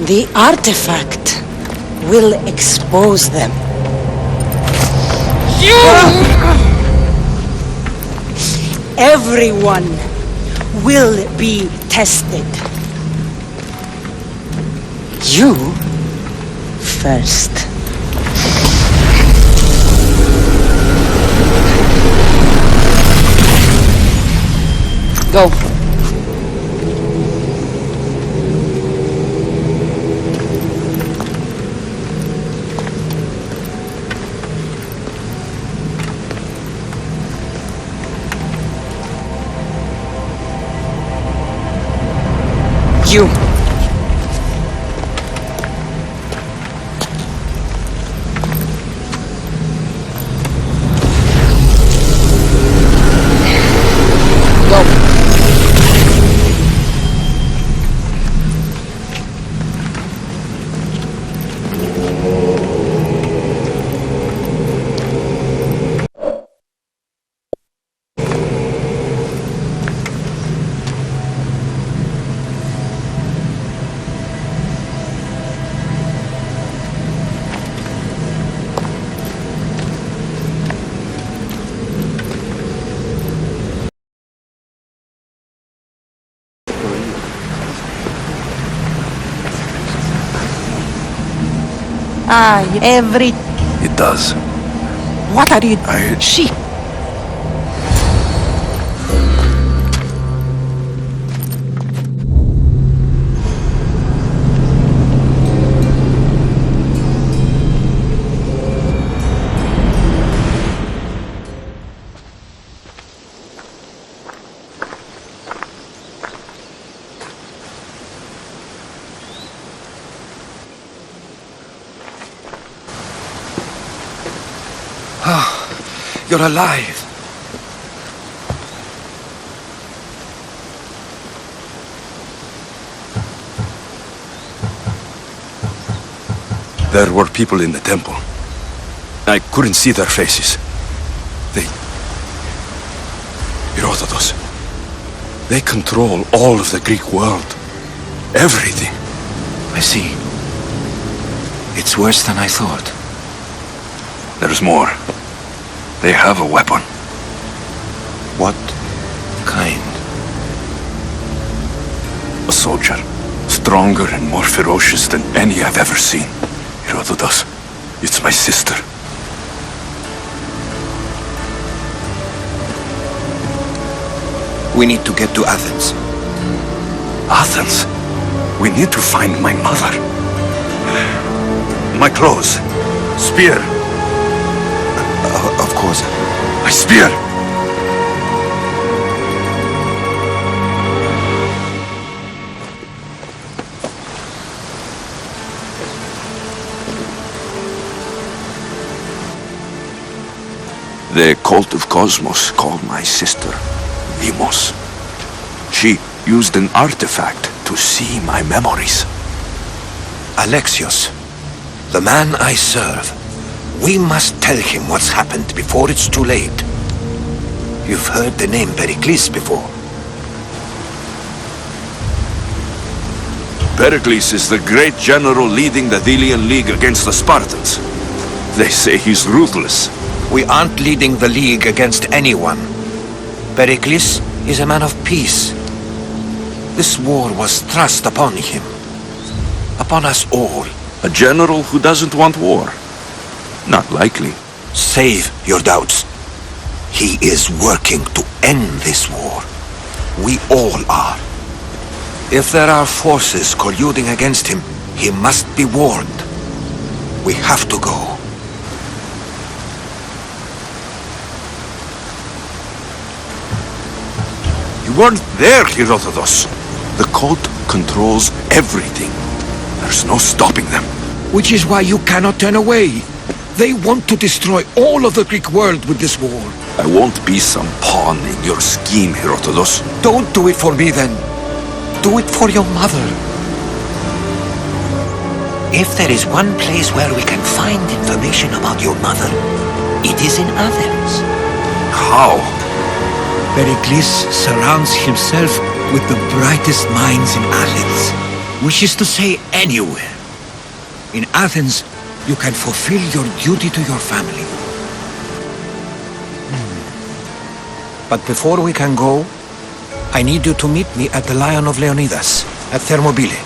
Speaker 10: The artifact will expose them. Everyone will be tested. You first. Go. You. Every...
Speaker 7: It does.
Speaker 10: What are you...
Speaker 7: She... You're alive.
Speaker 4: There were people in the temple. I couldn't see their faces. Herodotus. They control all of the Greek world. Everything.
Speaker 7: I see. It's worse than I thought.
Speaker 4: There's more. They have a weapon.
Speaker 7: What kind?
Speaker 4: A soldier. Stronger and more ferocious than any I've ever seen. Herodotus. It's my sister.
Speaker 7: We need to get to Athens.
Speaker 4: Athens? We need to find my mother. My clothes. Spear.
Speaker 7: Of course.
Speaker 4: My spear! The cult of Cosmos called my sister Deimos. She used an artifact to see my memories.
Speaker 7: Alexios, the man I serve. We must tell him what's happened before it's too late. You've heard the name Pericles before.
Speaker 4: Pericles is the great general leading the Delian League against the Spartans. They say he's ruthless.
Speaker 7: We aren't leading the League against anyone. Pericles is a man of peace. This war was thrust upon him. Upon us all.
Speaker 4: A general who doesn't want war. Not likely.
Speaker 7: Save your doubts. He is working to end this war. We all are. If there are forces colluding against him, he must be warned. We have to go.
Speaker 4: You weren't there, Herodotus. The cult controls everything. There's no stopping them.
Speaker 7: Which is why you cannot turn away. They want to destroy all of the Greek world with this war.
Speaker 4: I won't be some pawn in your scheme, Herodotus.
Speaker 7: Don't do it for me then. Do it for your mother. If there is one place where we can find information about your mother, it is in Athens.
Speaker 4: How?
Speaker 7: Pericles surrounds himself with the brightest minds in Athens. Which is to say, anywhere. In Athens, you can fulfill your duty to your family. But before we can go, I need you to meet me at the Lion of Leonidas, at Thermopylae.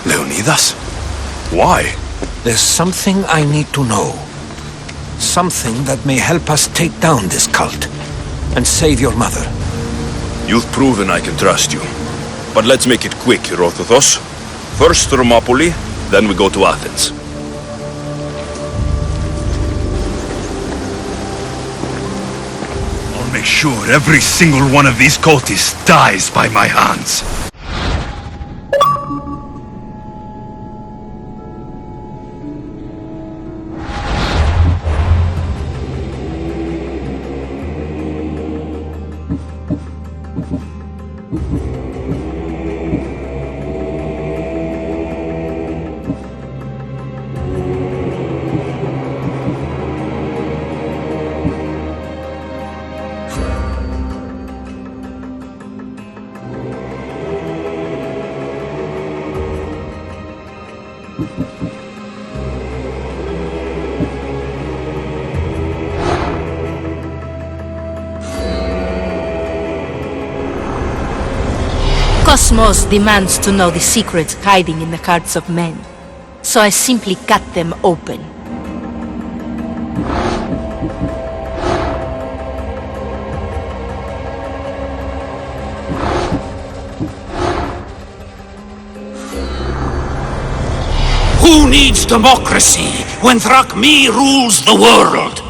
Speaker 4: Leonidas? Why?
Speaker 7: There's something I need to know. Something that may help us take down this cult and save your mother.
Speaker 4: You've proven I can trust you. But let's make it quick, Herodotus. First Thermopylae, then we go to Athens. I'll make sure every single one of these cultists dies by my hands.
Speaker 17: Cosmos demands to know the secrets hiding in the hearts of men. So I simply cut them open.
Speaker 11: Who needs democracy when Thrakmi rules the world?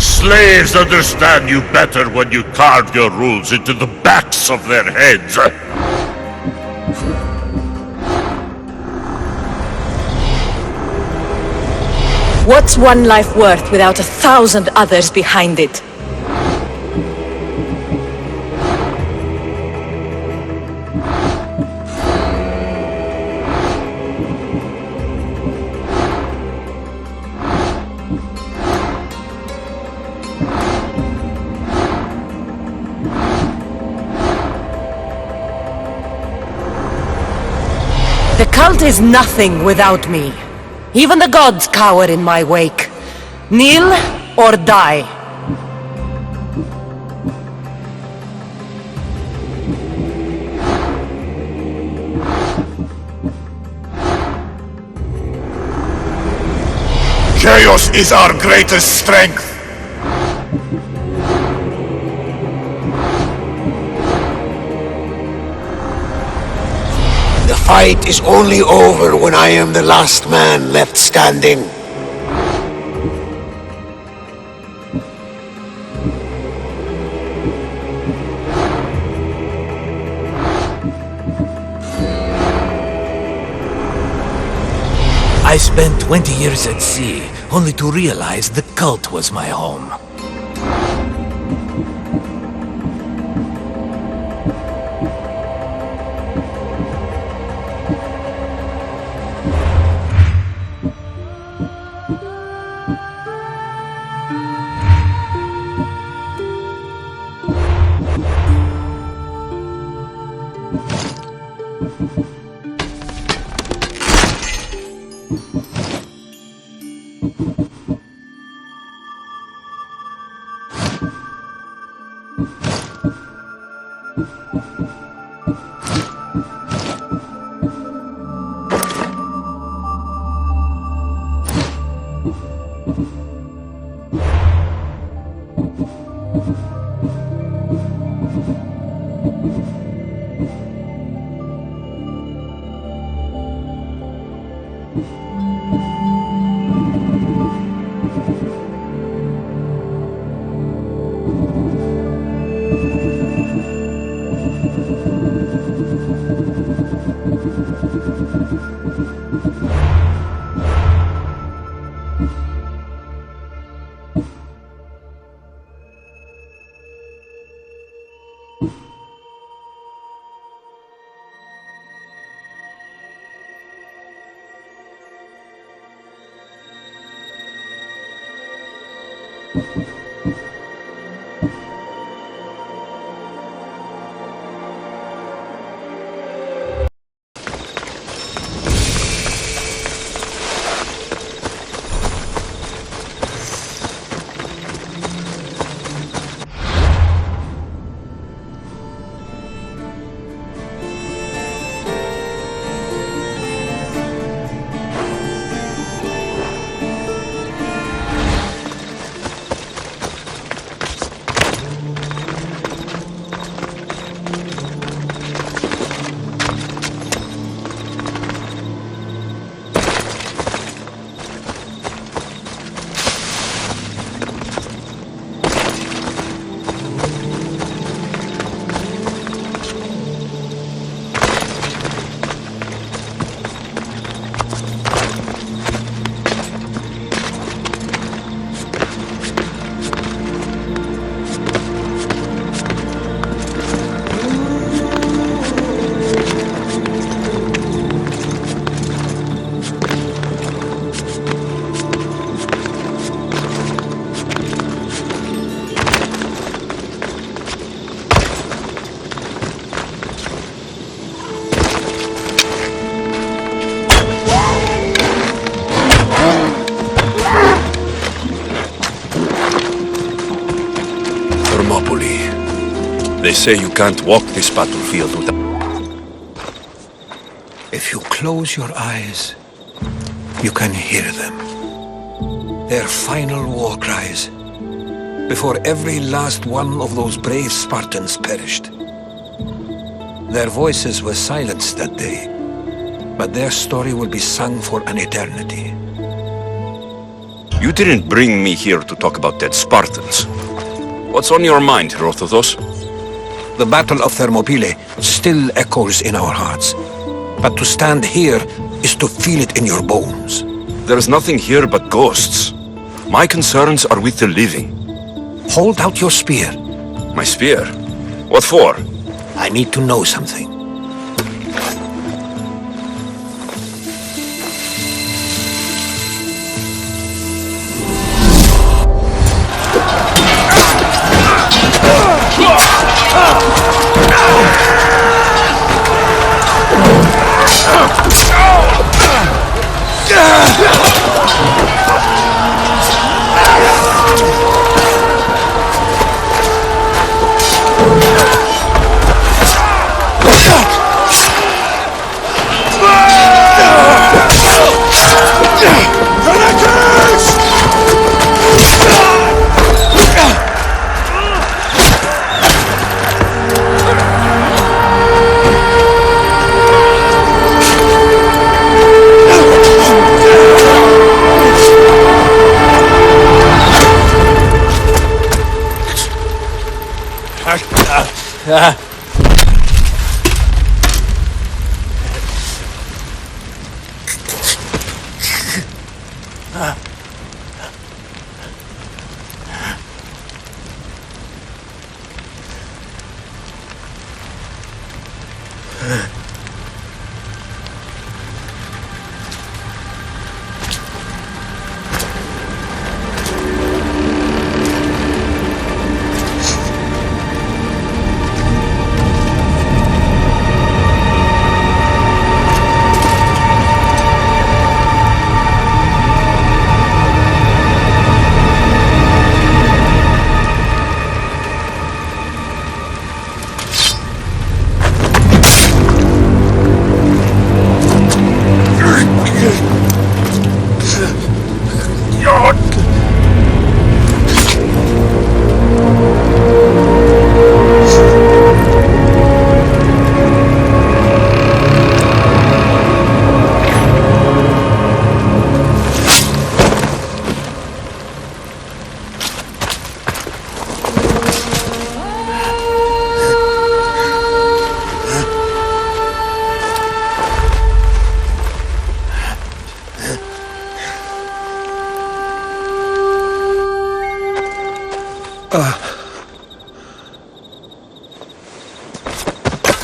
Speaker 1: Slaves understand you better when you carve your rules into the backs of their heads.
Speaker 10: What's one life worth without 1,000 others behind it? The cult is nothing without me. Even the gods cower in my wake. Kneel or die.
Speaker 19: Chaos is our greatest strength.
Speaker 18: The fight is only over when I am the last man left standing.
Speaker 11: I spent 20 years at sea, only to realize the cult was my home.
Speaker 20: They say you can't walk this battlefield without...
Speaker 7: If you close your eyes, you can hear them. Their final war cries, before every last one of those brave Spartans perished. Their voices were silenced that day, but their story will be sung for an eternity.
Speaker 20: You didn't bring me here to talk about dead Spartans. What's on your mind, Herodotus?
Speaker 7: The Battle of Thermopylae still echoes in our hearts, but to stand here is to feel it in your bones.
Speaker 20: There's nothing here but ghosts. My concerns are with the living.
Speaker 7: Hold out your spear.
Speaker 20: My spear? What for?
Speaker 7: I need to know something.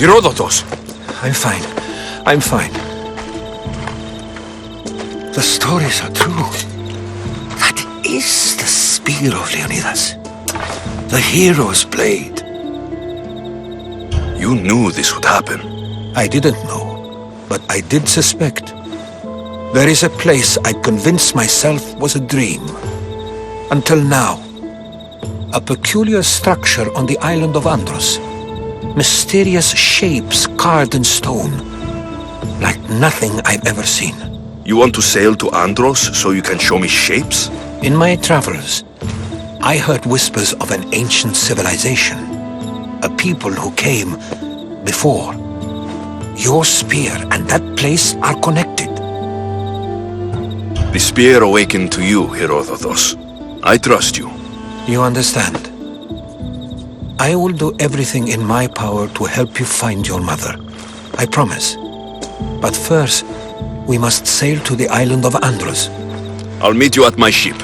Speaker 20: Herodotus!
Speaker 7: I'm fine. I'm fine. The stories are true. That is the spear of Leonidas. The hero's blade.
Speaker 20: You knew this would happen.
Speaker 7: I didn't know, but I did suspect. There is a place I'd convinced myself was a dream. Until now. A peculiar structure on the island of Andros. Mysterious shapes carved in stone. Like nothing I've ever seen.
Speaker 20: You want to sail to Andros so you can show me shapes?
Speaker 7: In my travels, I heard whispers of an ancient civilization. A people who came before. Your spear and that place are connected.
Speaker 20: The spear awakened to you, Herodotus. I trust you.
Speaker 7: You understand? I will do everything in my power to help you find your mother. I promise. But first, we must sail to the island of Andros.
Speaker 20: I'll meet you at my ship.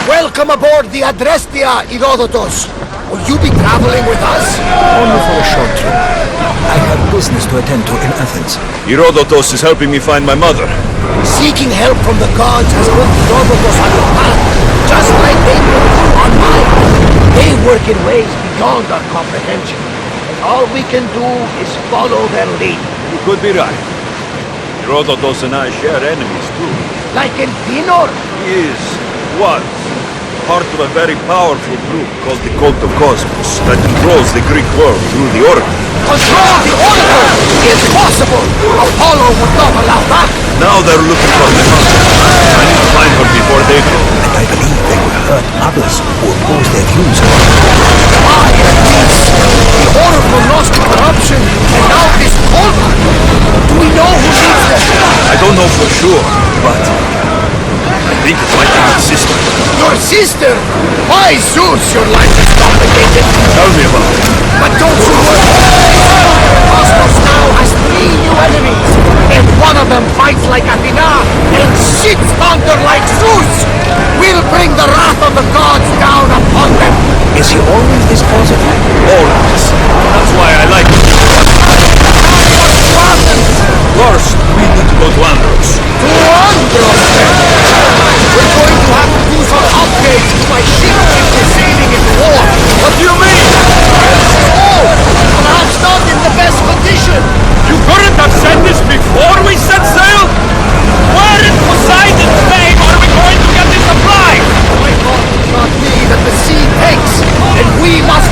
Speaker 18: Welcome aboard the Adrestia, Herodotus. Will you be traveling with us?
Speaker 7: Only for a short trip. I have business to attend to in Athens.
Speaker 20: Herodotus is helping me find my mother.
Speaker 18: Seeking help from the gods has put Herodotus on your path, just like they put you on mine. They work in ways beyond our comprehension. And all we can do is follow their lead.
Speaker 4: You could be right. Herodotus and I share enemies too.
Speaker 18: Like Elpinor?
Speaker 4: He was part of a very powerful group called the Cult of Cosmos that controls the Greek world through the Oracle.
Speaker 18: Control the Oracle! Impossible! Apollo would not allow that!
Speaker 4: Now they're looking for the mother. I need to find her before they do.
Speaker 7: And I believe they will hurt others who oppose their views.
Speaker 18: Why, at least? The Oracle lost to corruption, and now this cult! Do we know who leads them?
Speaker 4: I don't know for sure, but I think it might be my sister.
Speaker 18: Your sister? Why, Zeus, your life is complicated.
Speaker 4: Tell me about it.
Speaker 18: But don't you worry. Cosmos now has 3 new enemies, and one of them fights like Athena and shits thunder like Zeus. We'll bring the wrath of the gods down upon them.
Speaker 7: Is he always this positive?
Speaker 4: Always. That's why I like him. First, we need to go to Andros.
Speaker 18: To Andros, then? We're going to have to do some upgrades to my ship if we're sailing in the war.
Speaker 4: What do you mean?
Speaker 18: Oh, perhaps not in the best condition.
Speaker 4: You couldn't have said this before we set sail? Where in Poseidon's name are we going to get this supply?
Speaker 18: My thought would not be that the sea takes, and we must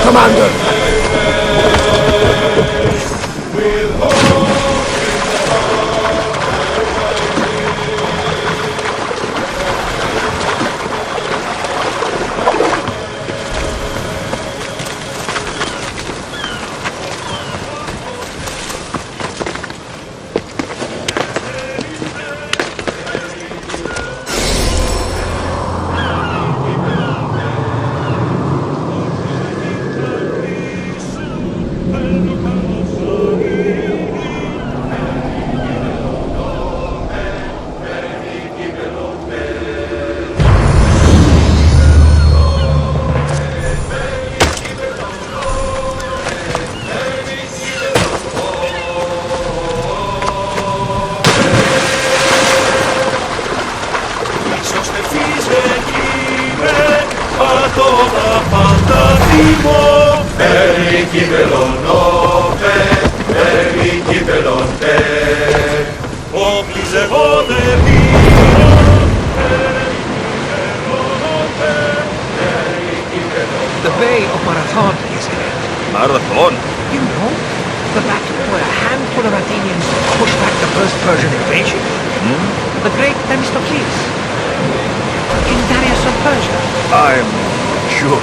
Speaker 18: Commander!
Speaker 11: The Bay of Marathon is ahead.
Speaker 4: Marathon?
Speaker 11: You know, the battle where a handful of Athenians pushed back the first Persian invasion. The great Themistocles. King Darius of Persia.
Speaker 4: I'm sure.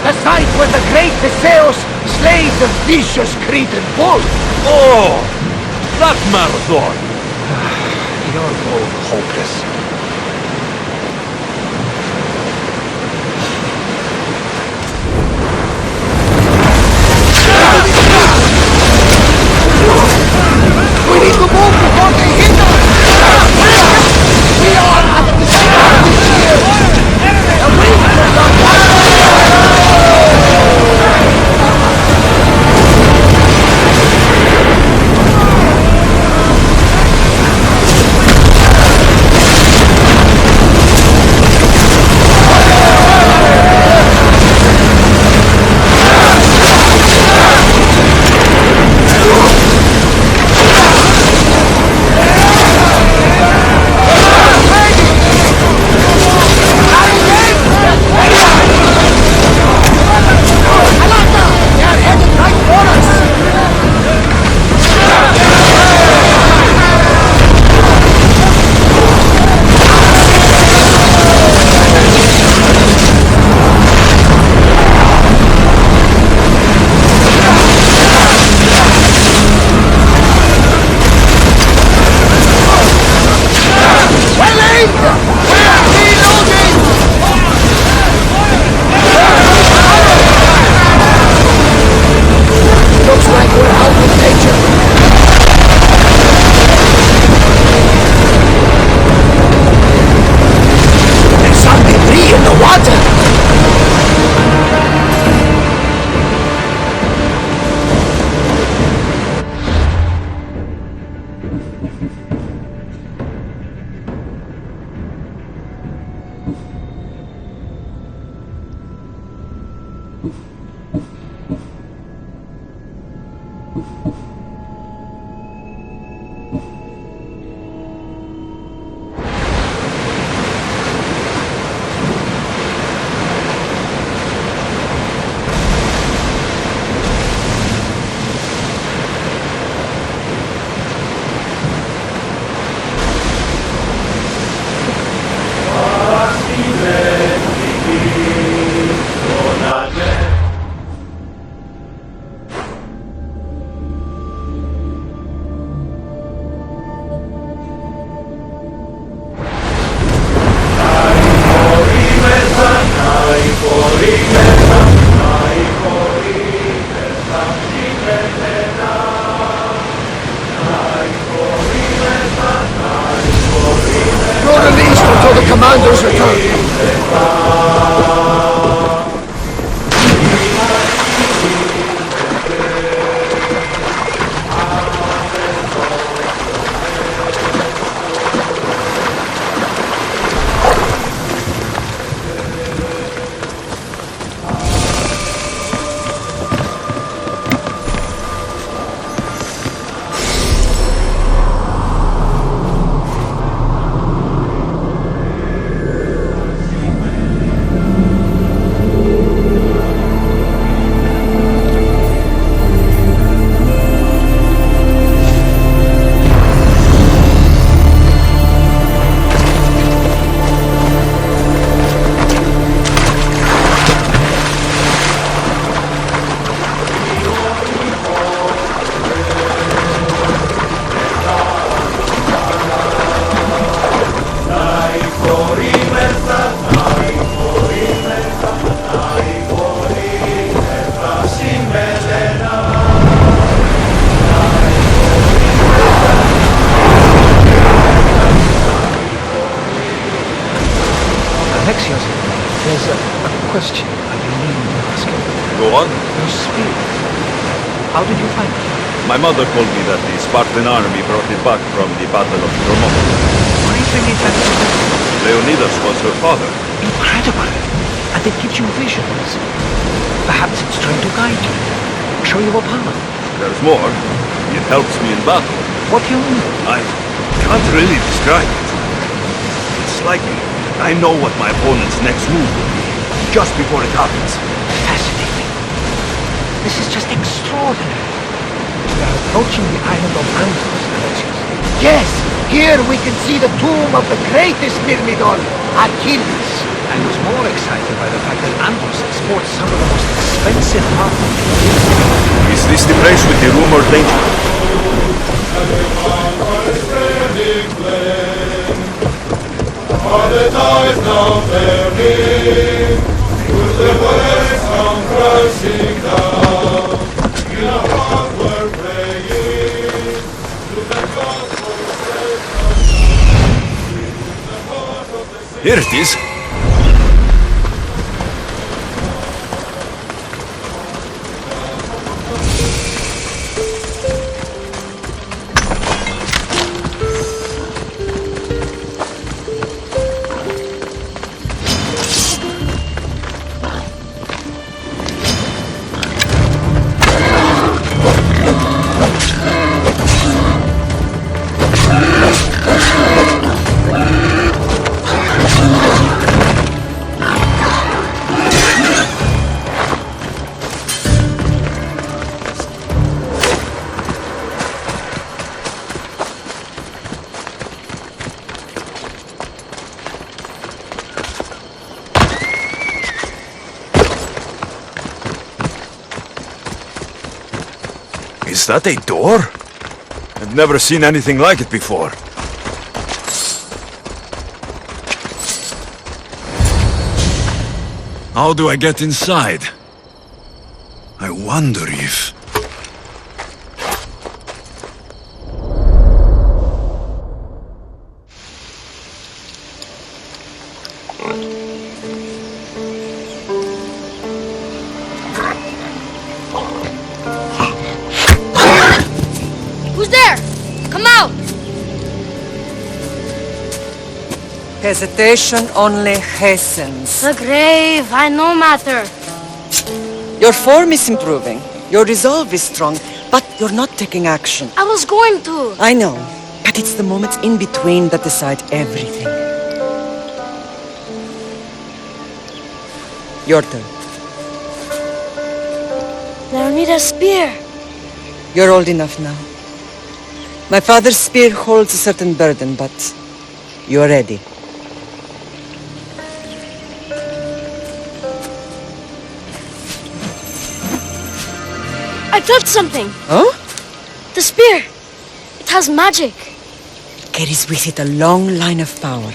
Speaker 18: The site where the great Theseus slays the vicious Cretan bull!
Speaker 4: Oh! That Marathon!
Speaker 11: You're both hopeless.
Speaker 18: We need to move before they hit us! We are at the center of the shield! The wings of the
Speaker 2: Dimentichi, non
Speaker 4: Go on.
Speaker 5: Your spear. How did you find it?
Speaker 4: My mother told me that the Spartan army brought it back from the Battle of Thermopylae.
Speaker 5: Why do you need that?
Speaker 4: Leonidas was her father.
Speaker 5: Incredible. And it gives you visions. Perhaps it's trying to guide you. Show you a path.
Speaker 4: There's more. It helps me in battle.
Speaker 5: What do you mean?
Speaker 4: I can't really describe it. It's like I know what my opponent's next move will be, just before it happens.
Speaker 5: Fascinating. This is just extraordinary. We are approaching the island of Antos, Alexius.
Speaker 18: Yes, here we can see the tomb of the greatest Myrmidon, Achilles.
Speaker 5: I was more excited by the fact that Antos exports some of the most expensive armor.
Speaker 4: Is this the place with the rumored danger?
Speaker 2: For the tides now turning, with the waves come crashing down. In our heart we're praying to the God for
Speaker 4: Here it is. Is that a door? I've never seen anything like it before. How do I get inside? I wonder if...
Speaker 8: Who's there? Come out!
Speaker 22: Hesitation only hastens.
Speaker 8: The grave, I know matter.
Speaker 22: Your form is improving. Your resolve is strong, but you're not taking action.
Speaker 8: I was going to.
Speaker 22: I know, but it's the moments in between that decide everything. Your turn.
Speaker 8: Leonidas' spear.
Speaker 22: You're old enough now. My father's spear holds a certain burden, but you're ready.
Speaker 8: I touched something.
Speaker 22: Huh?
Speaker 8: The spear. It has magic.
Speaker 22: Carries with it a long line of power.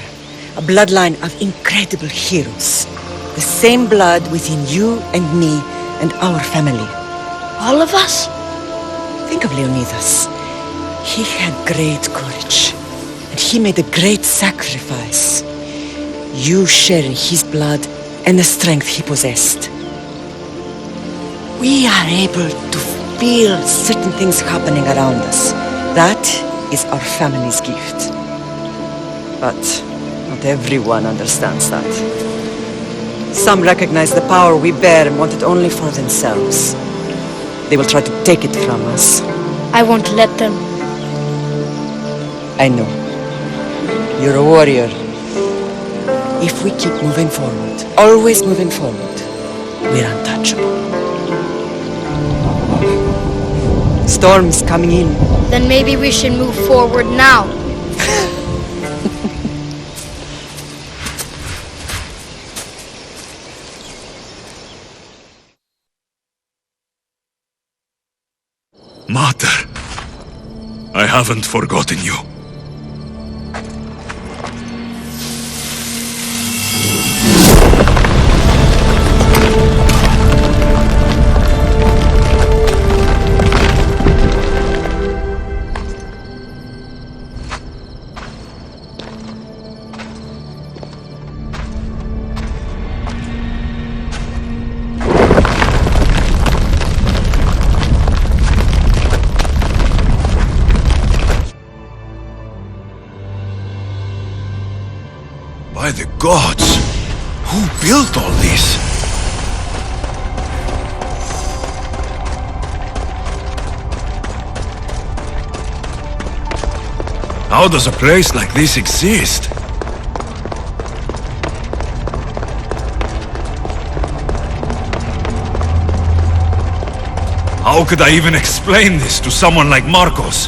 Speaker 22: A bloodline of incredible heroes. The same blood within you and me and our family.
Speaker 8: All of us?
Speaker 22: Think of Leonidas. He had great courage. And he made a great sacrifice. You share in his blood and the strength he possessed. We are able to feel certain things happening around us. That is our family's gift. But not everyone understands that. Some recognize the power we bear and want it only for themselves. They will try to take it from us.
Speaker 8: I won't let them.
Speaker 22: I know. You're a warrior. If we keep moving forward, always moving forward, we're untouchable. Storm's coming in.
Speaker 8: Then maybe we should move forward now.
Speaker 4: Mater, I haven't forgotten you. gods! Who built all this? How does a place like this exist? How could I even explain this to someone like Marcos?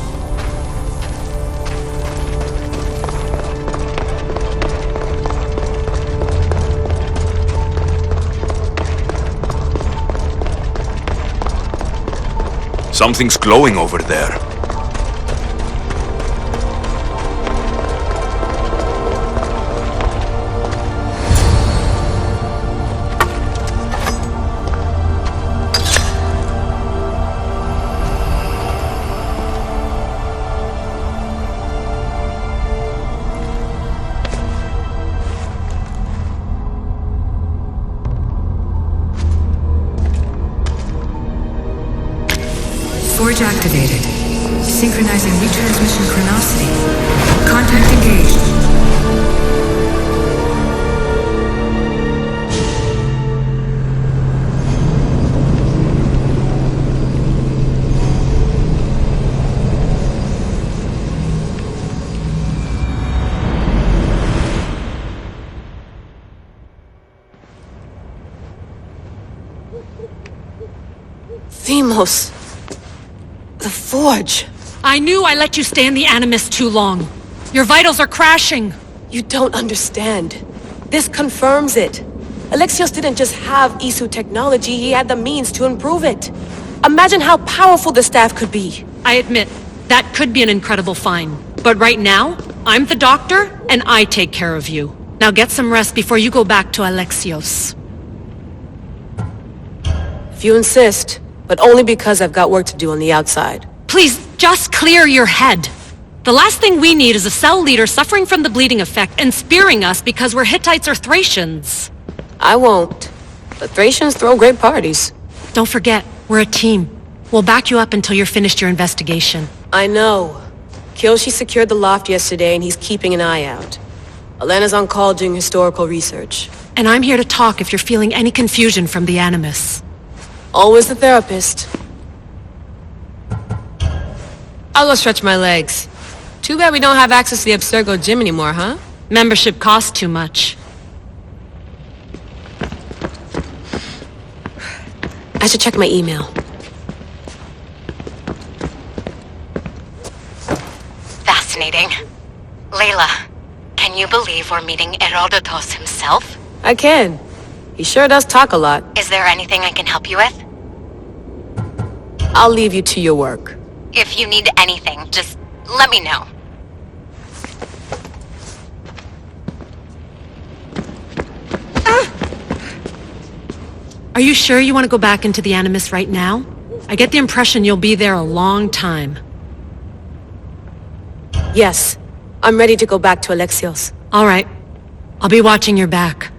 Speaker 4: Something's glowing over there.
Speaker 6: Forge activated. Synchronizing retransmission chronicity. Contact engaged.
Speaker 14: Themos. The Forge.
Speaker 23: I knew I let you stay in the Animus too long. Your vitals are crashing.
Speaker 14: You don't understand. This confirms it. Alexios didn't just have Isu technology, he had the means to improve it. Imagine how powerful the staff could be.
Speaker 23: I admit, that could be an incredible find. But right now, I'm the doctor, and I take care of you. Now get some rest before you go back to Alexios.
Speaker 14: If you insist, but only because I've got work to do on the outside.
Speaker 23: Please, just clear your head. The last thing we need is a cell leader suffering from the bleeding effect and spearing us because we're Hittites or Thracians.
Speaker 14: I won't. But Thracians throw great parties.
Speaker 23: Don't forget, we're a team. We'll back you up until you're finished your investigation.
Speaker 14: I know. Kiyoshi secured the loft yesterday and he's keeping an eye out. Elena's on call doing historical research.
Speaker 23: And I'm here to talk if you're feeling any confusion from the Animus.
Speaker 14: Always the therapist. I'll go stretch my legs. Too bad we don't have access to the Abstergo gym anymore, huh?
Speaker 23: Membership costs too much.
Speaker 14: I should check my email.
Speaker 24: Fascinating. Layla, can you believe we're meeting Herodotus himself?
Speaker 14: I can. He sure does talk a lot.
Speaker 24: Is there anything I can help you with?
Speaker 14: I'll leave you to your work.
Speaker 24: If you need anything, just let me know.
Speaker 23: Are you sure you want to go back into the Animus right now? I get the impression you'll be there a long time.
Speaker 14: Yes. I'm ready to go back to Alexios.
Speaker 23: All right. I'll be watching your back.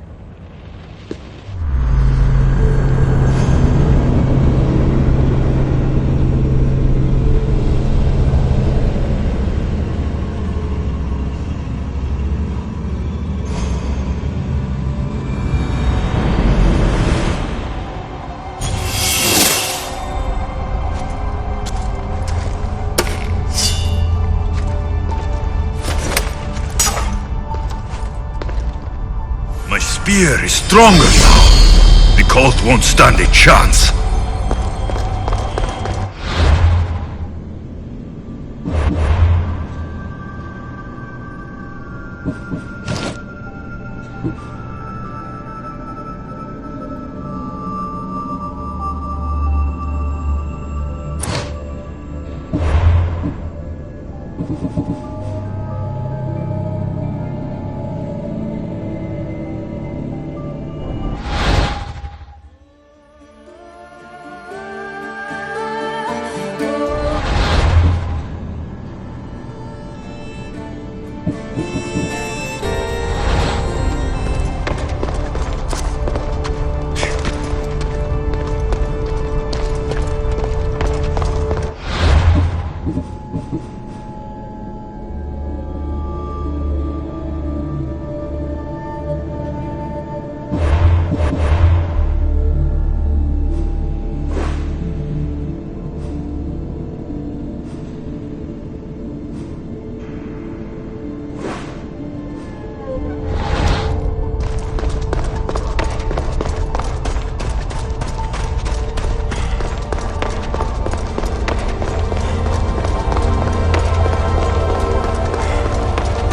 Speaker 4: My spear is stronger now. The cult won't stand a chance.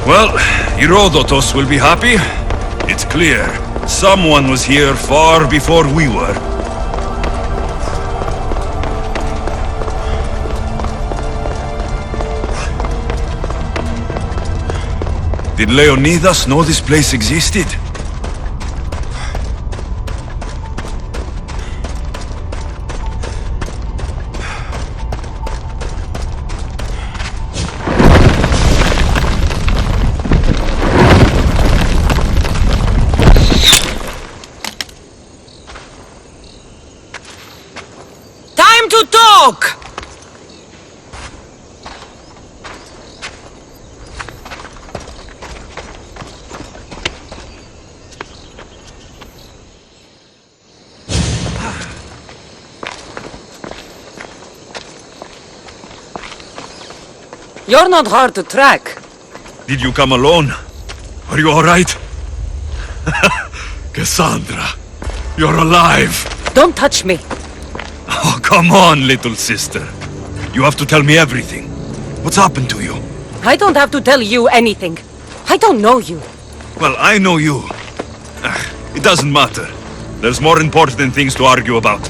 Speaker 4: Well, Herodotus will be happy. It's clear. Someone was here far before we were. Did Leonidas know this place existed?
Speaker 22: Time to talk! You're not hard to track.
Speaker 4: Did you come alone? Are you alright? Cassandra, you're alive!
Speaker 22: Don't touch me.
Speaker 4: Oh, come on, little sister. You have to tell me everything. What's happened to you?
Speaker 22: I don't have to tell you anything. I don't know you.
Speaker 4: Well, I know you. It doesn't matter. There's more important things to argue about.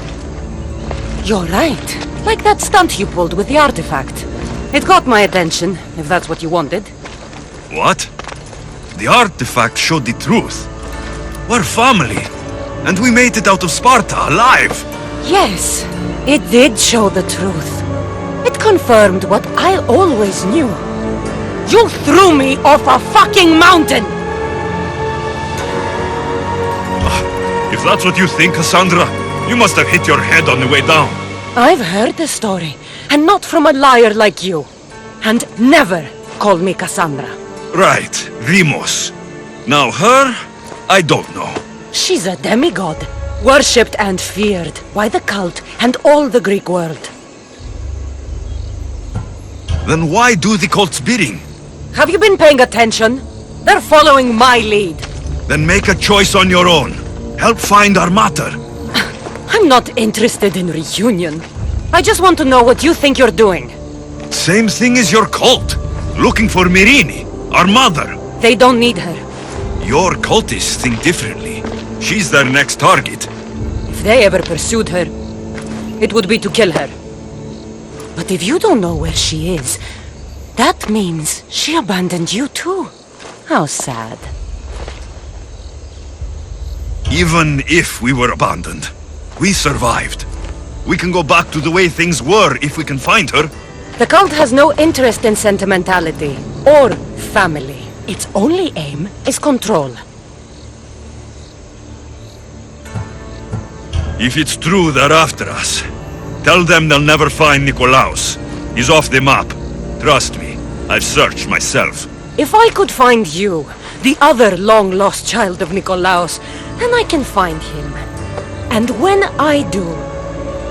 Speaker 22: You're right. Like that stunt you pulled with the artifact. It got my attention, if that's what you wanted.
Speaker 4: What? The artifact showed the truth. We're family. And we made it out of Sparta, alive.
Speaker 22: Yes, it did show the truth. It confirmed what I always knew. You threw me off a fucking mountain!
Speaker 4: If that's what you think, Cassandra, you must have hit your head on the way down.
Speaker 22: I've heard the story, and not from a liar like you. And never call me Cassandra.
Speaker 4: Right, Vimos. Now her, I don't know.
Speaker 22: She's a demigod, worshipped and feared by the cult and all the Greek world.
Speaker 4: Then why do the cult's bidding?
Speaker 22: Have you been paying attention? They're following my lead.
Speaker 4: Then make a choice on your own. Help find our mater.
Speaker 22: I'm not interested in reunion. I just want to know what you think you're doing.
Speaker 4: Same thing as your cult. Looking for Myrrine, our mother.
Speaker 22: They don't need her.
Speaker 4: Your cultists think differently. She's their next target.
Speaker 22: If they ever pursued her, it would be to kill her. But if you don't know where she is, that means she abandoned you too. How sad.
Speaker 4: Even if we were abandoned, we survived. We can go back to the way things were if we can find her.
Speaker 22: The cult has no interest in sentimentality or family. Its only aim is control.
Speaker 4: If it's true they're after us, tell them they'll never find Nikolaos. He's off the map. Trust me, I've searched myself.
Speaker 22: If I could find you, the other long-lost child of Nikolaos, then I can find him. And when I do,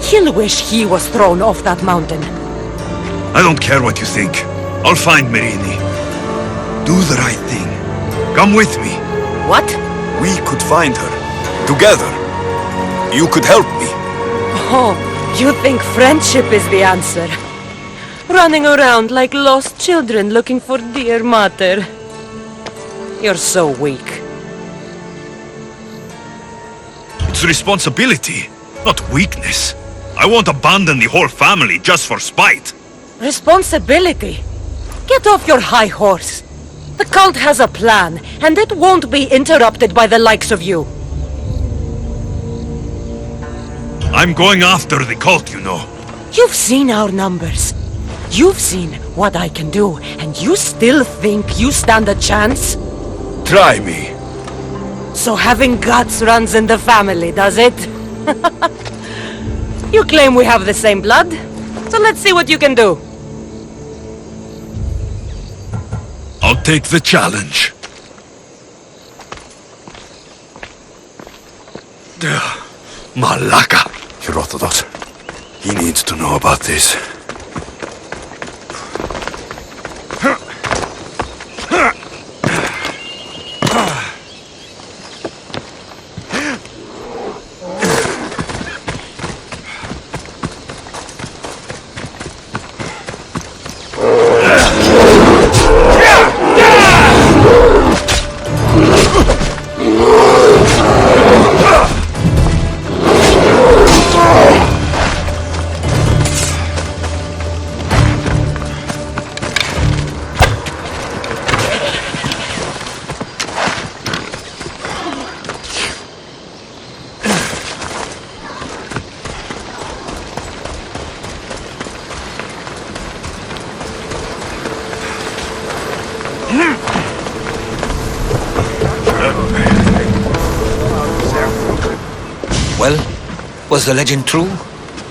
Speaker 22: he'll wish he was thrown off that mountain.
Speaker 4: I don't care what you think. I'll find Myrrine. Do the right thing. Come with me.
Speaker 22: What?
Speaker 4: We could find her. Together. You could help me.
Speaker 22: Oh, you think friendship is the answer? Running around like lost children looking for dear mater. You're so weak.
Speaker 4: It's responsibility, not weakness. I won't abandon the whole family just for spite.
Speaker 22: Responsibility? Get off your high horse. The cult has a plan, and it won't be interrupted by the likes of you.
Speaker 4: I'm going after the cult, you know.
Speaker 22: You've seen our numbers. You've seen what I can do, and you still think you stand a chance?
Speaker 4: Try me.
Speaker 22: So having guts runs in the family, does it? You claim we have the same blood, so let's see what you can do.
Speaker 4: I'll take the challenge. Malaka!
Speaker 20: Herodotus, he needs to know about this.
Speaker 7: Was the legend true?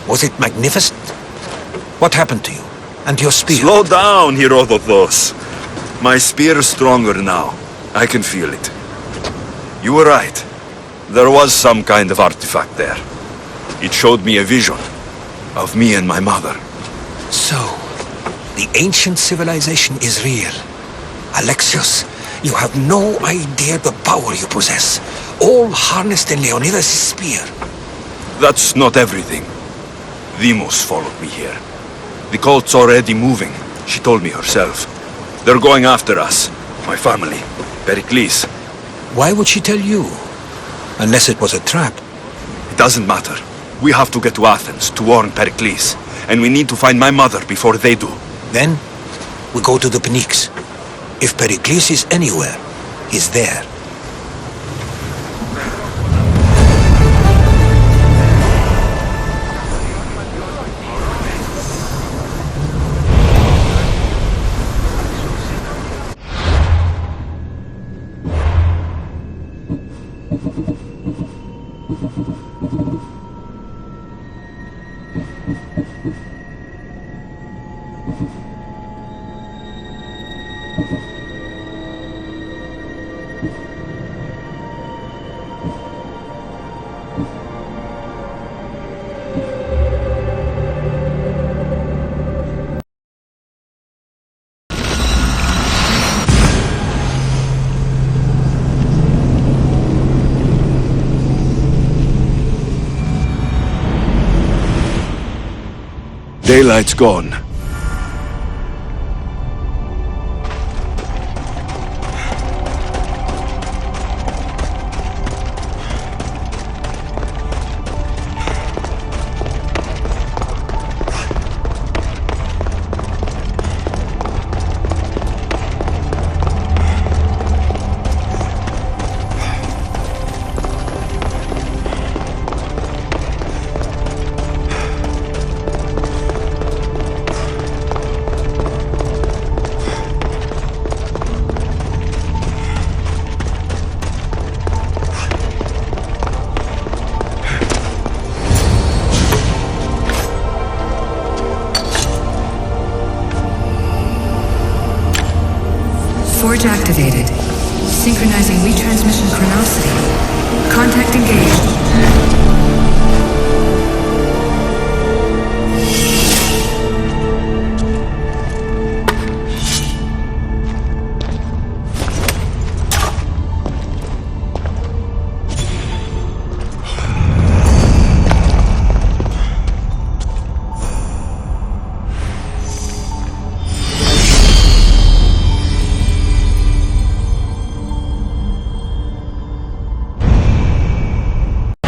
Speaker 7: Was it magnificent? What happened to you? And your spear?
Speaker 4: Slow down, Herodotos. My spear is stronger now. I can feel it. You were right. There was some kind of artifact there. It showed me a vision of me and my mother.
Speaker 7: So, the ancient civilization is real. Alexios, you have no idea the power you possess. All harnessed in Leonidas' spear.
Speaker 4: That's not everything. Demos followed me here. The cult's already moving, she told me herself. They're going after us. My family. Pericles.
Speaker 7: Why would she tell you? Unless it was a trap.
Speaker 4: It doesn't matter. We have to get to Athens to warn Pericles. And we need to find my mother before they do.
Speaker 7: Then, we go to the Pnyx. If Pericles is anywhere, he's there.
Speaker 4: Daylight's gone.
Speaker 6: Forge activated. Synchronizing retransmission chronicity. Contact engaged.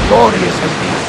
Speaker 18: Glorious as this.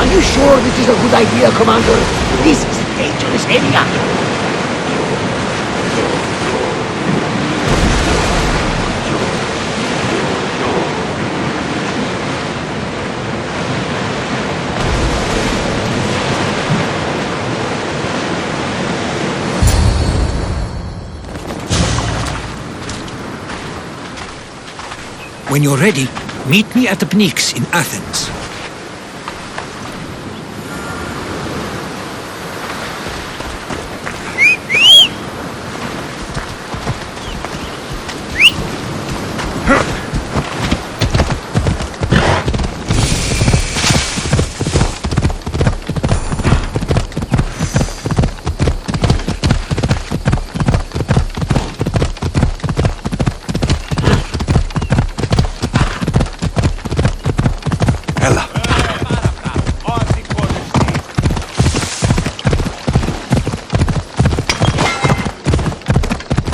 Speaker 18: Are you sure this is a good idea, Commander? This is a dangerous area. When you're ready, meet me at the Pnyx in Athens.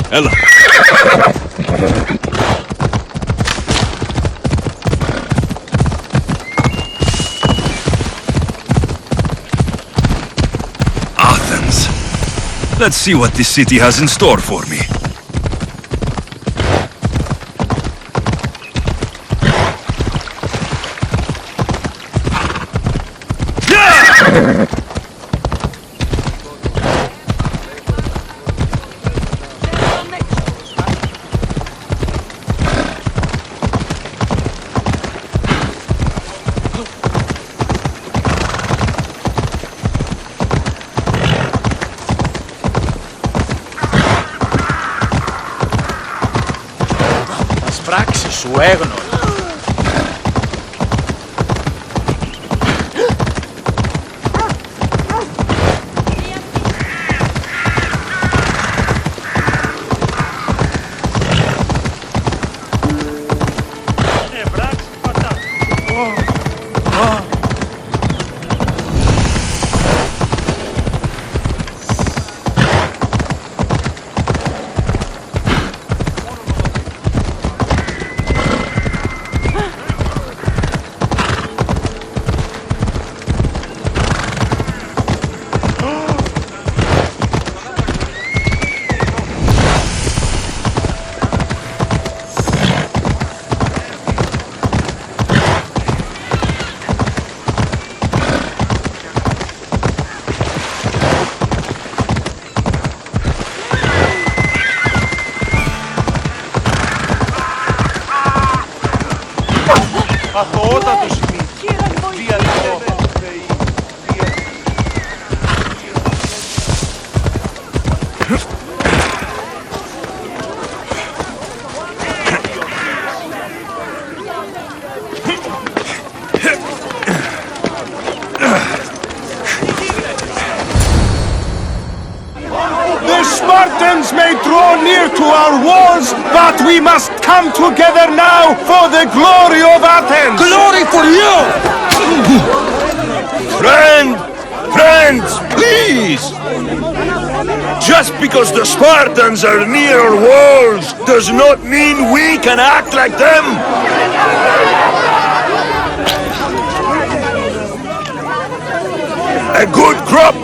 Speaker 4: Ella. Athens. Let's see what this city has in store for me.
Speaker 18: Πράξεις σου έγνω.
Speaker 2: Αθωότατος μη. Διαλυτό.
Speaker 3: The Spartans may draw near to our walls, but we must come together now for the glory of Athens!
Speaker 18: Glory for you!
Speaker 1: Friends, please! Just because the Spartans are near our walls does not mean we can act like them! A good crop!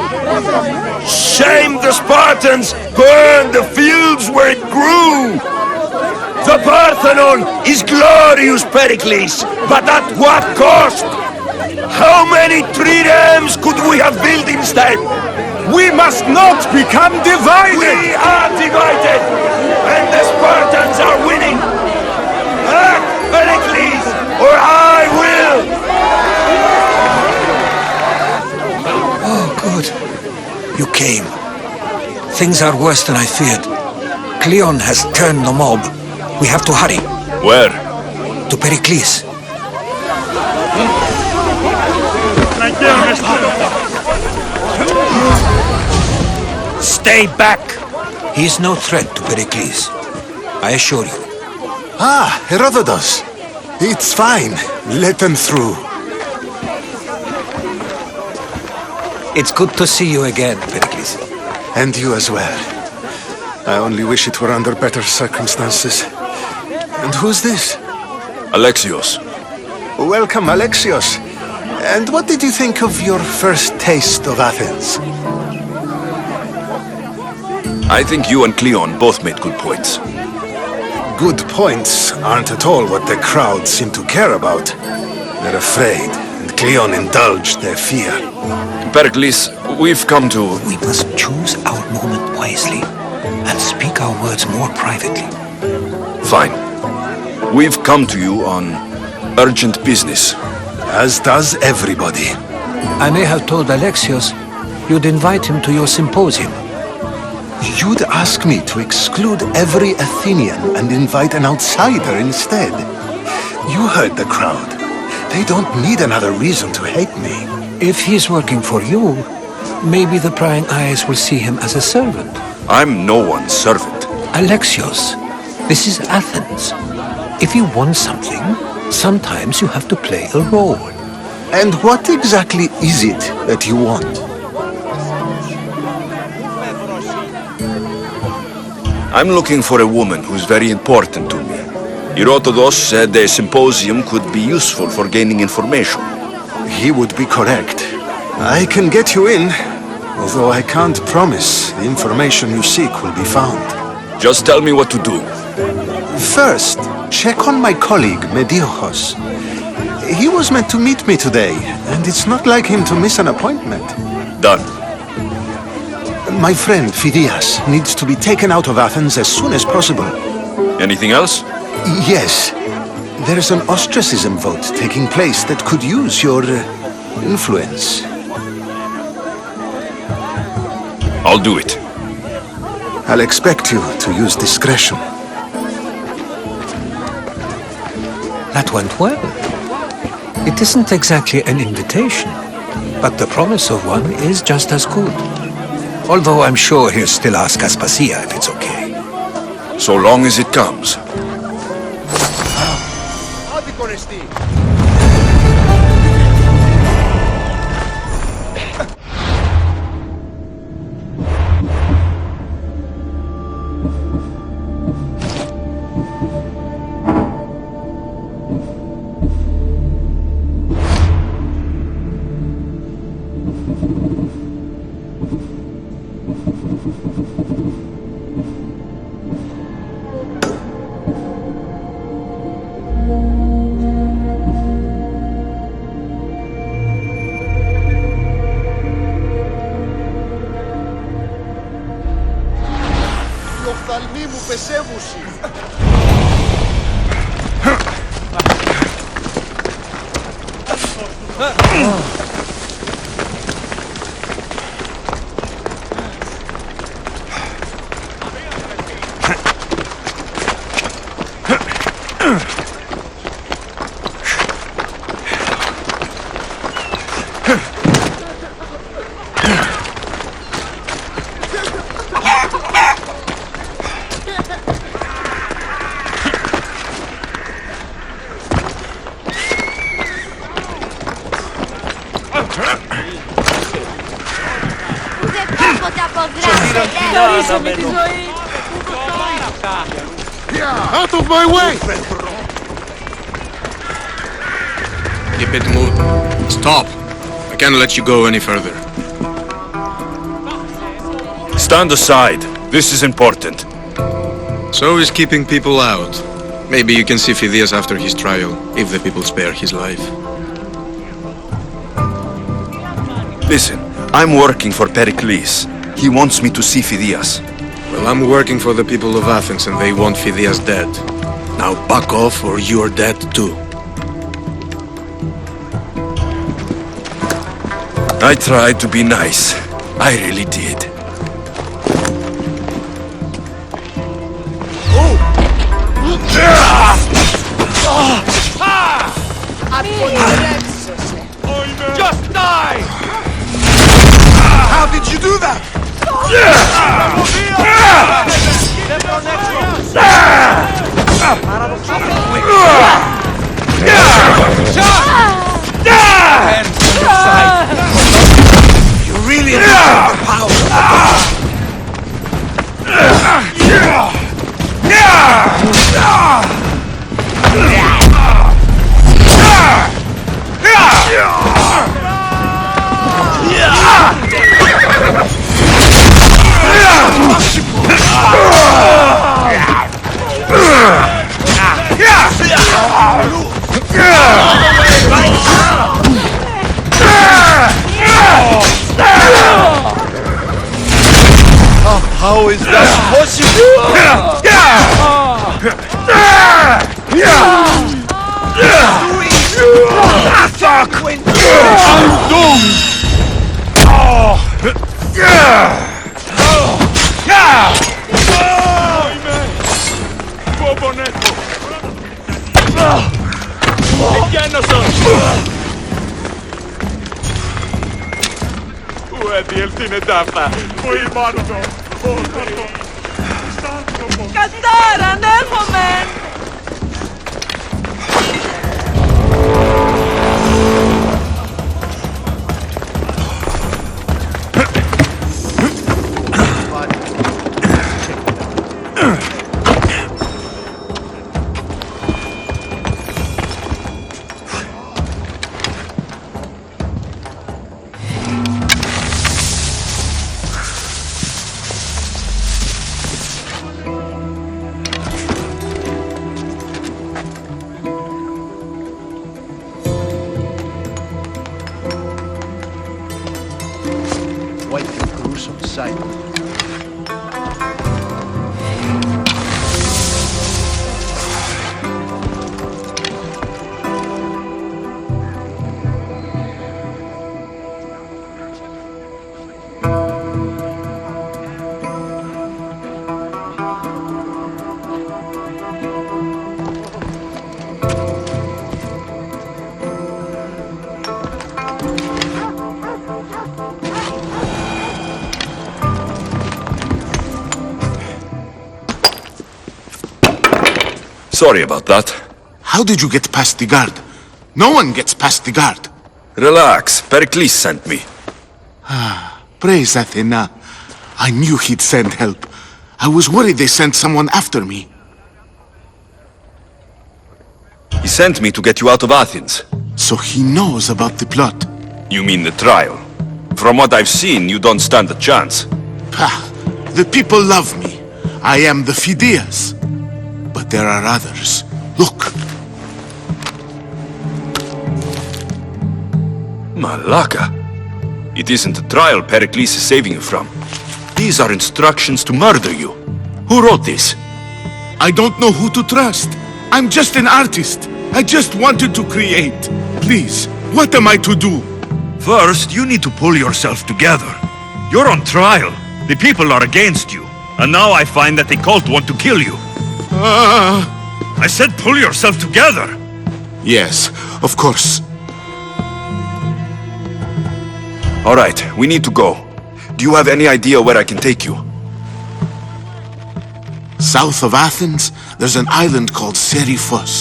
Speaker 1: Shame the Spartans burned the fields where it grew! The Parthenon is glorious, Pericles, but at what cost? How many triremes could we have built instead?
Speaker 3: We must not become divided!
Speaker 1: We are divided, and the Spartans are winning! Act, Pericles, or I will!
Speaker 7: Oh, good. You came. Things are worse than I feared. Cleon has turned the mob. We have to hurry.
Speaker 1: Where?
Speaker 7: To Pericles. Stay back! He is no threat to Pericles. I assure you.
Speaker 2: Ah, Herodotus. It's fine. Let them through.
Speaker 7: It's good to see you again, Pericles.
Speaker 2: And you as well. I only wish it were under better circumstances. And who's this?
Speaker 1: Alexios.
Speaker 2: Welcome, Alexios. And what did you think of your first taste of Athens?
Speaker 4: I think you and Cleon both made good points.
Speaker 2: Good points aren't at all what the crowd seem to care about. They're afraid, and Cleon indulged their fear.
Speaker 4: Pericles, we've come to...
Speaker 7: We must choose our moment wisely, and speak our words more privately.
Speaker 4: Fine. We've come to you on urgent business.
Speaker 2: As does everybody.
Speaker 5: I may have told Alexios you'd invite him to your symposium.
Speaker 2: You'd ask me to exclude every Athenian and invite an outsider instead. You heard the crowd. They don't need another reason to hate me.
Speaker 5: If he's working for you, maybe the prying eyes will see him as a servant.
Speaker 4: I'm no one's servant.
Speaker 5: Alexios, this is Athens. If you want something, sometimes you have to play a role.
Speaker 2: And what exactly is it that you want?
Speaker 4: I'm looking for a woman who's very important to me. Herodotus said a symposium could be useful for gaining information.
Speaker 2: He would be correct. I can get you in, although I can't promise the information you seek will be found.
Speaker 4: Just tell me what to do.
Speaker 2: First, check on my colleague, Mediochos. He was meant to meet me today, and it's not like him to miss an appointment.
Speaker 4: Done.
Speaker 2: My friend, Phidias, needs to be taken out of Athens as soon as possible.
Speaker 4: Anything else?
Speaker 2: Yes. There's an ostracism vote taking place that could use your influence.
Speaker 4: I'll do it.
Speaker 2: I'll expect you to use discretion.
Speaker 5: That went well. It isn't exactly an invitation, but the promise of one is just as good. Although I'm sure he'll still ask Aspasia if it's okay.
Speaker 4: So long as it comes.
Speaker 3: Out of my way!
Speaker 20: Keep it moving. Stop! I can't let you go any further.
Speaker 4: Stand aside. This is important.
Speaker 20: So is keeping people out. Maybe you can see Phidias after his trial, if the people spare his life.
Speaker 4: Listen, I'm working for Pericles. He wants me to see Phidias.
Speaker 20: Well, I'm working for the people of Athens and they want Phidias dead. Now back off or you're dead too.
Speaker 4: I tried to be nice. I really did.
Speaker 3: Just die! How did you do that?
Speaker 18: You really have the power of the god.
Speaker 3: How is that possible? Πού διέλθει ταύτα. Πού ημάνω το.
Speaker 10: Κατάρα, ανέρχομαι!
Speaker 20: Sorry about that.
Speaker 19: How did you get past the guard? No one gets past the guard.
Speaker 20: Relax, Pericles sent me.
Speaker 19: Praise Athena. I knew he'd send help. I was worried they sent someone after me.
Speaker 20: He sent me to get you out of Athens.
Speaker 19: So he knows about the plot.
Speaker 20: You mean the trial? From what I've seen, you don't stand a chance.
Speaker 19: Pah, the people love me. I am the Phidias. But there are others. Look.
Speaker 20: Malaka. It isn't a trial Pericles is saving you from. These are instructions to murder you. Who wrote this?
Speaker 19: I don't know who to trust. I'm just an artist. I just wanted to create. Please, what am I to do?
Speaker 4: First, you need to pull yourself together. You're on trial. The people are against you. And now I find that the cult want to kill you. I said pull yourself together.
Speaker 19: Yes, of course.
Speaker 20: All right, we need to go. Do you have any idea where I can take you?
Speaker 19: South of Athens, there's an island called Seriphos.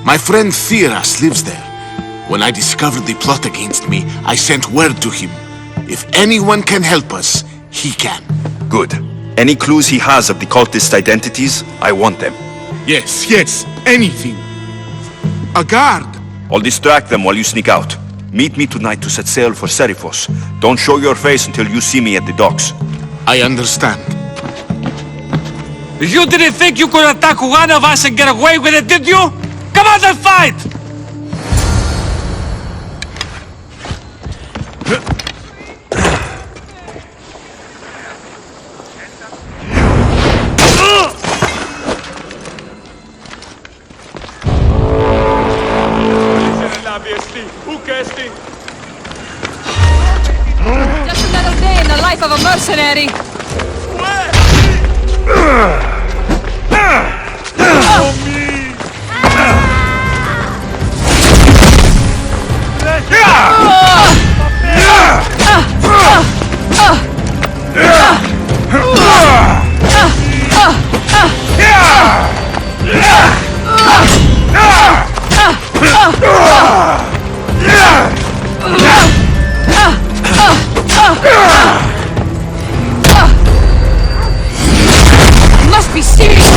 Speaker 19: My friend Theras lives there. When I discovered the plot against me, I sent word to him. If anyone can help us, he can.
Speaker 20: Good. Any clues he has of the cultist identities, I want them.
Speaker 19: Yes, anything. A guard.
Speaker 20: I'll distract them while you sneak out. Meet me tonight to set sail for Seriphos. Don't show your face until you see me at the docks.
Speaker 19: I understand.
Speaker 11: You didn't think you could attack one of us and get away with it, did you? Come on and fight!
Speaker 10: Just another day in the life of a mercenary. Must be serious.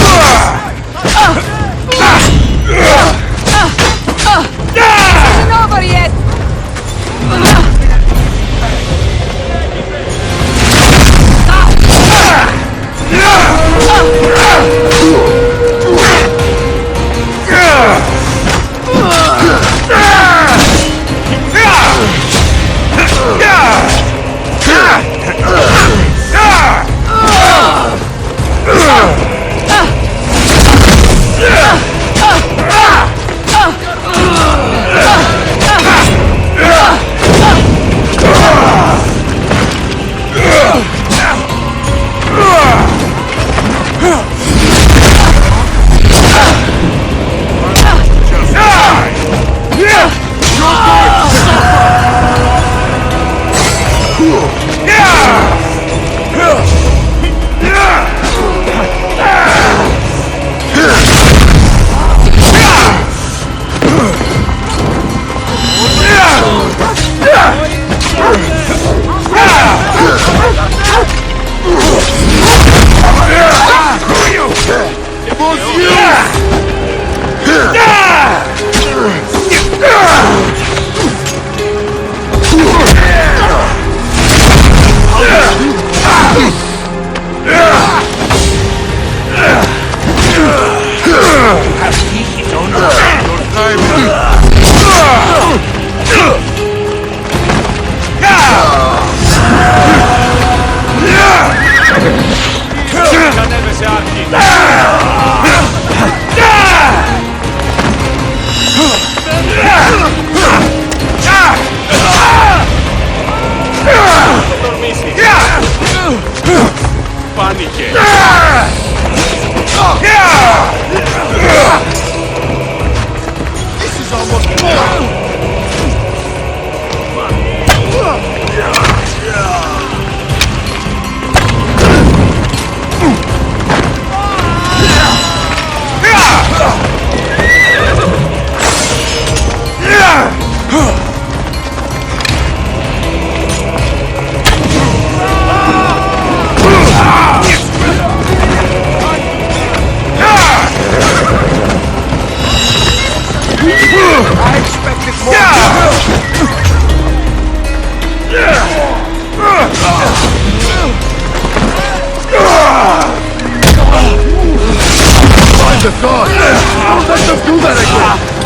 Speaker 2: Do that again!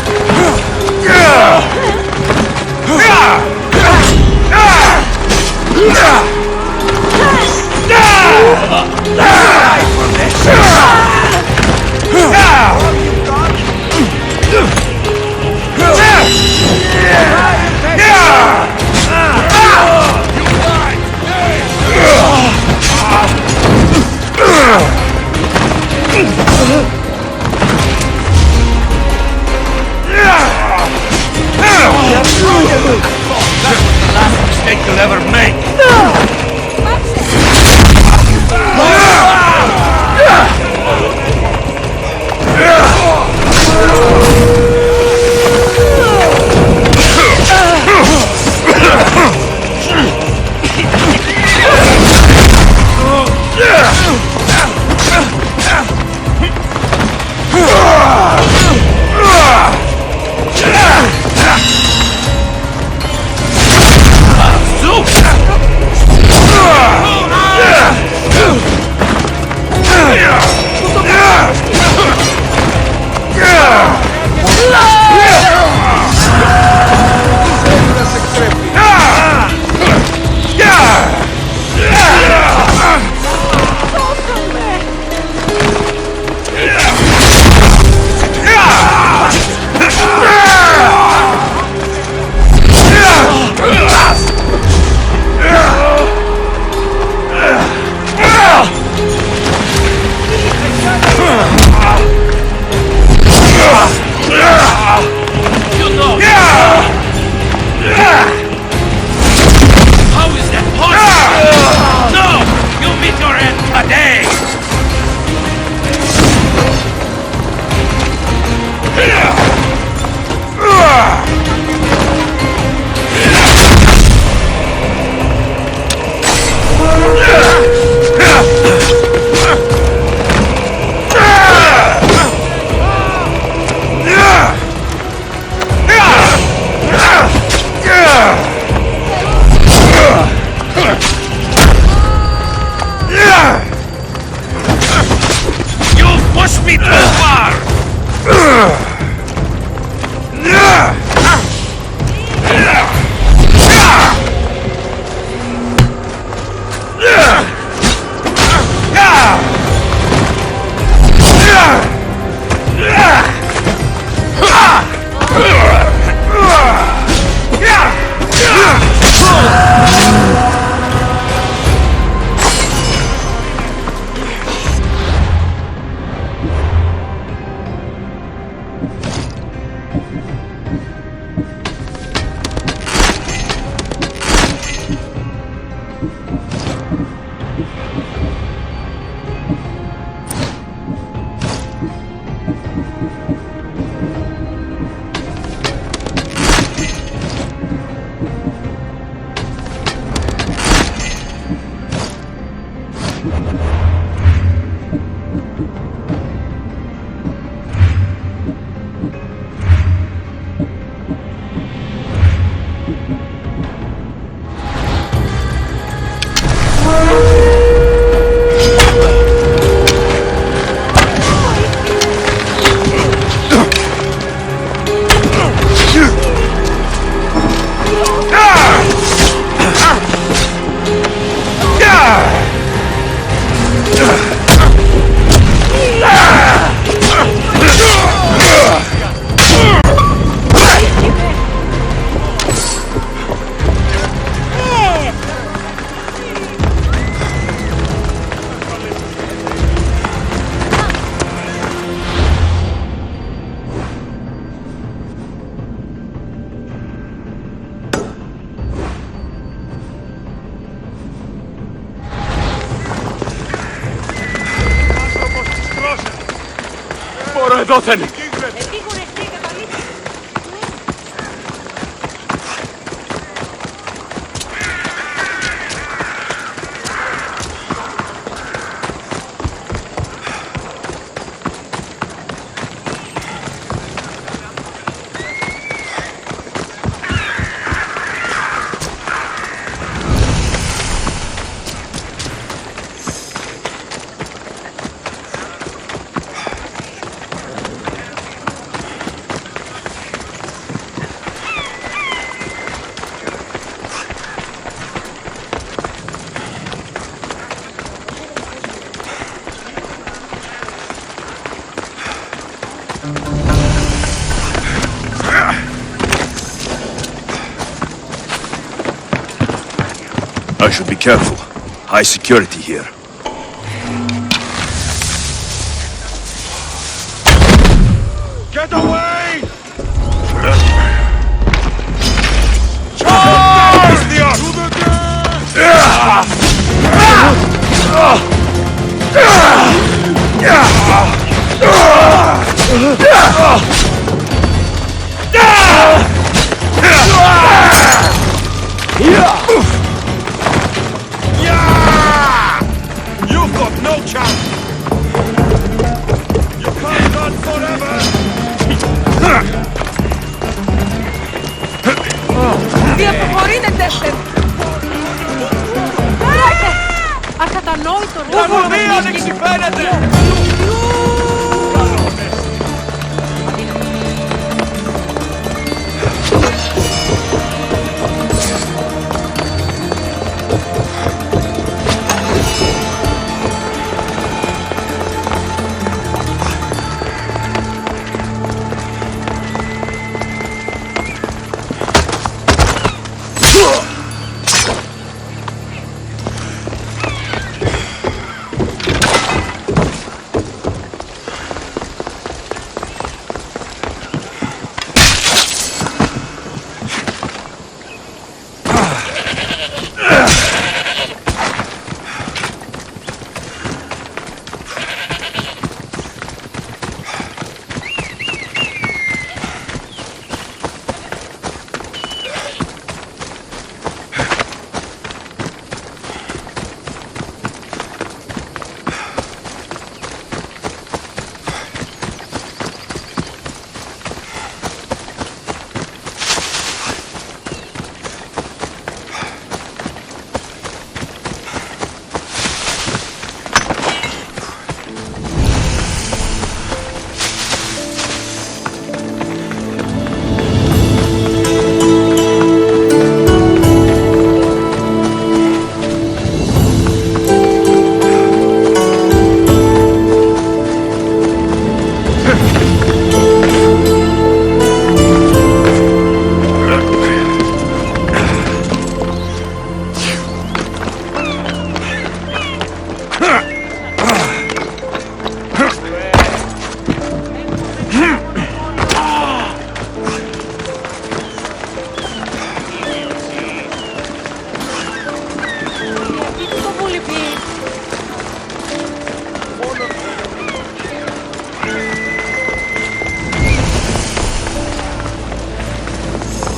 Speaker 1: Mistake you'll ever make.
Speaker 2: δόθεν!
Speaker 4: I should be careful. High security here.
Speaker 3: Get away! You've got no chance! You can't run forever!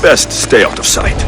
Speaker 4: Best stay out of sight.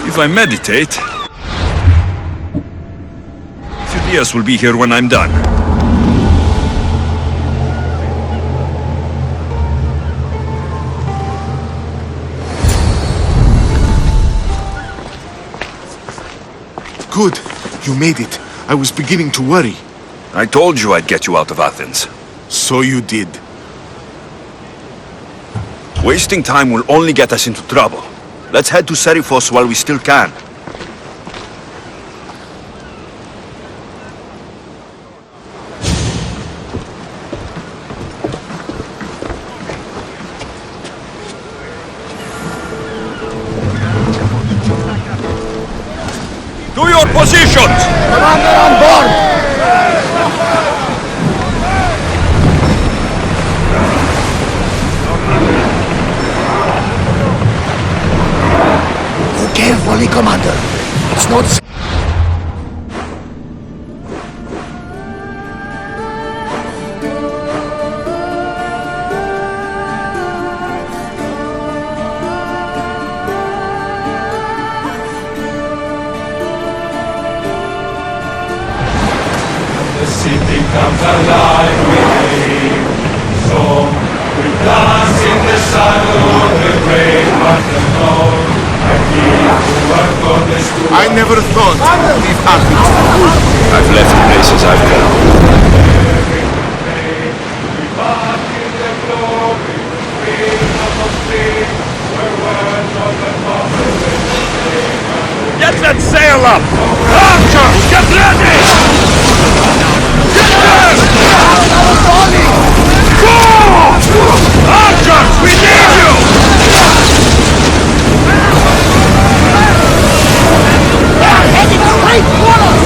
Speaker 4: If I meditate, Phidias will be here when I'm done.
Speaker 2: Good. You made it. I was beginning to worry.
Speaker 20: I told you I'd get you out of Athens.
Speaker 2: So you did.
Speaker 20: Wasting time will only get us into trouble. Let's head to Seriphos while we still can. To your positions!
Speaker 18: Commander on board! Go carefully, Commander. It's not...
Speaker 13: City comes alive with a song. We dance in the shadow of the great Parthenon. And he who our goddess to
Speaker 2: I never thought to leave Athens.
Speaker 20: I've left places I've come. Get that sail up! Archers, get ready! Get there! Go! Archers, we need you!
Speaker 18: They're heading straight for us!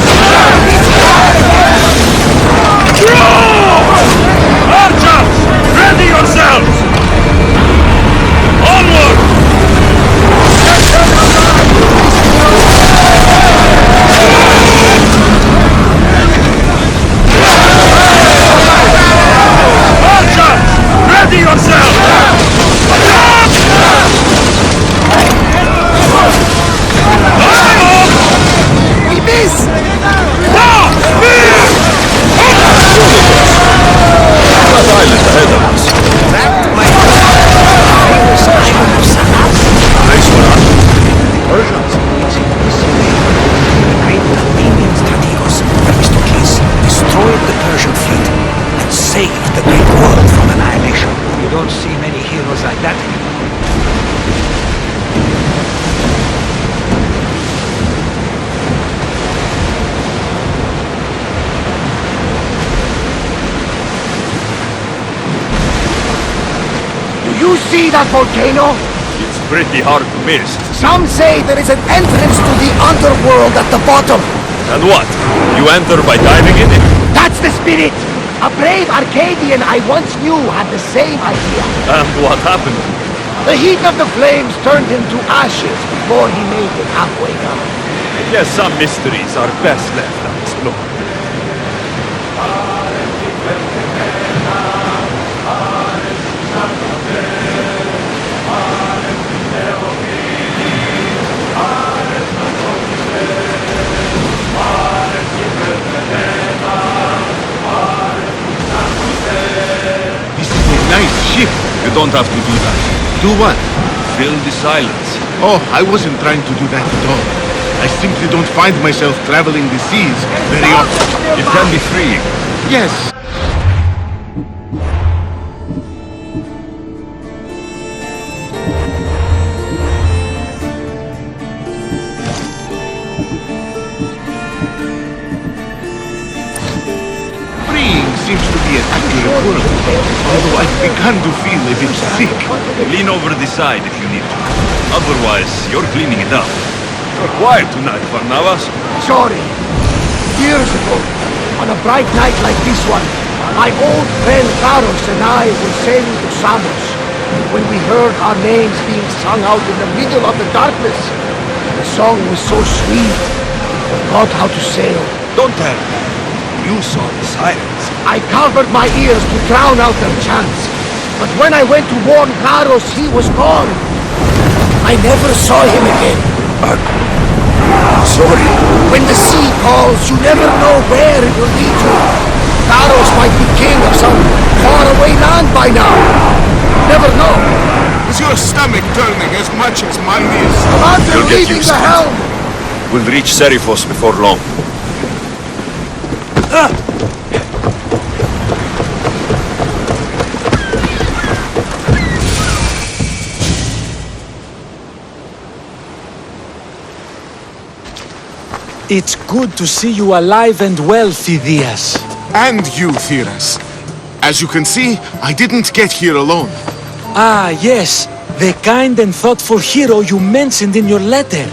Speaker 20: Archers, ready yourselves! Onward! Ready yourself!
Speaker 18: We miss!
Speaker 20: Now! Speed! That island ahead of us.
Speaker 18: That might be famous island of Salas.
Speaker 20: Nice one.
Speaker 5: Persians using this way. The great Athenian strategos, Themistocles, destroyed the Persian fleet and saved the great world from annihilation. You don't see many heroes like that anymore.
Speaker 18: Do you see that volcano?
Speaker 20: It's pretty hard to miss.
Speaker 18: Some say there is an entrance to the underworld at the bottom.
Speaker 20: And what? You enter by diving in it?
Speaker 18: That's the spirit! A brave Arcadian I once knew had the same idea.
Speaker 20: And what happened?
Speaker 18: The heat of the flames turned him to ashes before he made it halfway down.
Speaker 20: Yes, some mysteries are best left unexplored.
Speaker 2: Nice ship.
Speaker 20: You don't have to do that.
Speaker 2: Do what?
Speaker 20: Fill the silence.
Speaker 2: Oh, I wasn't trying to do that at all. I simply don't find myself traveling the seas very often.
Speaker 20: It can be freeing.
Speaker 2: Yes. Freeing seems to be an accurate word, although I've begun to feel a bit sick.
Speaker 20: Lean over the side if you need to. Otherwise, you're cleaning it up. You're quiet tonight, Barnabas.
Speaker 18: Sorry. Years ago, on a bright night like this one, my old friend Karos and I were sailing to Samos when we heard our names being sung out in the middle of the darkness. The song was so sweet, we forgot how to sail.
Speaker 20: Don't tell me. You saw the sirens.
Speaker 18: I covered my ears to drown out their chants, but when I went to warn Karos, he was gone. I never saw him again.
Speaker 20: Sorry.
Speaker 18: When the sea calls, you never know where it will lead you. Karos might be king of some faraway land by now. Never know.
Speaker 2: Is your stomach turning as much as mine is?
Speaker 18: Commander,
Speaker 20: You'll get
Speaker 18: leaving
Speaker 20: used
Speaker 18: the
Speaker 20: to it.
Speaker 18: helm.
Speaker 20: We'll reach Serifos before long.
Speaker 11: It's good to see you alive and well, Phidias.
Speaker 9: And you, Theras. As you can see, I didn't get here alone.
Speaker 11: Ah, yes. The kind and thoughtful hero you mentioned in your letter.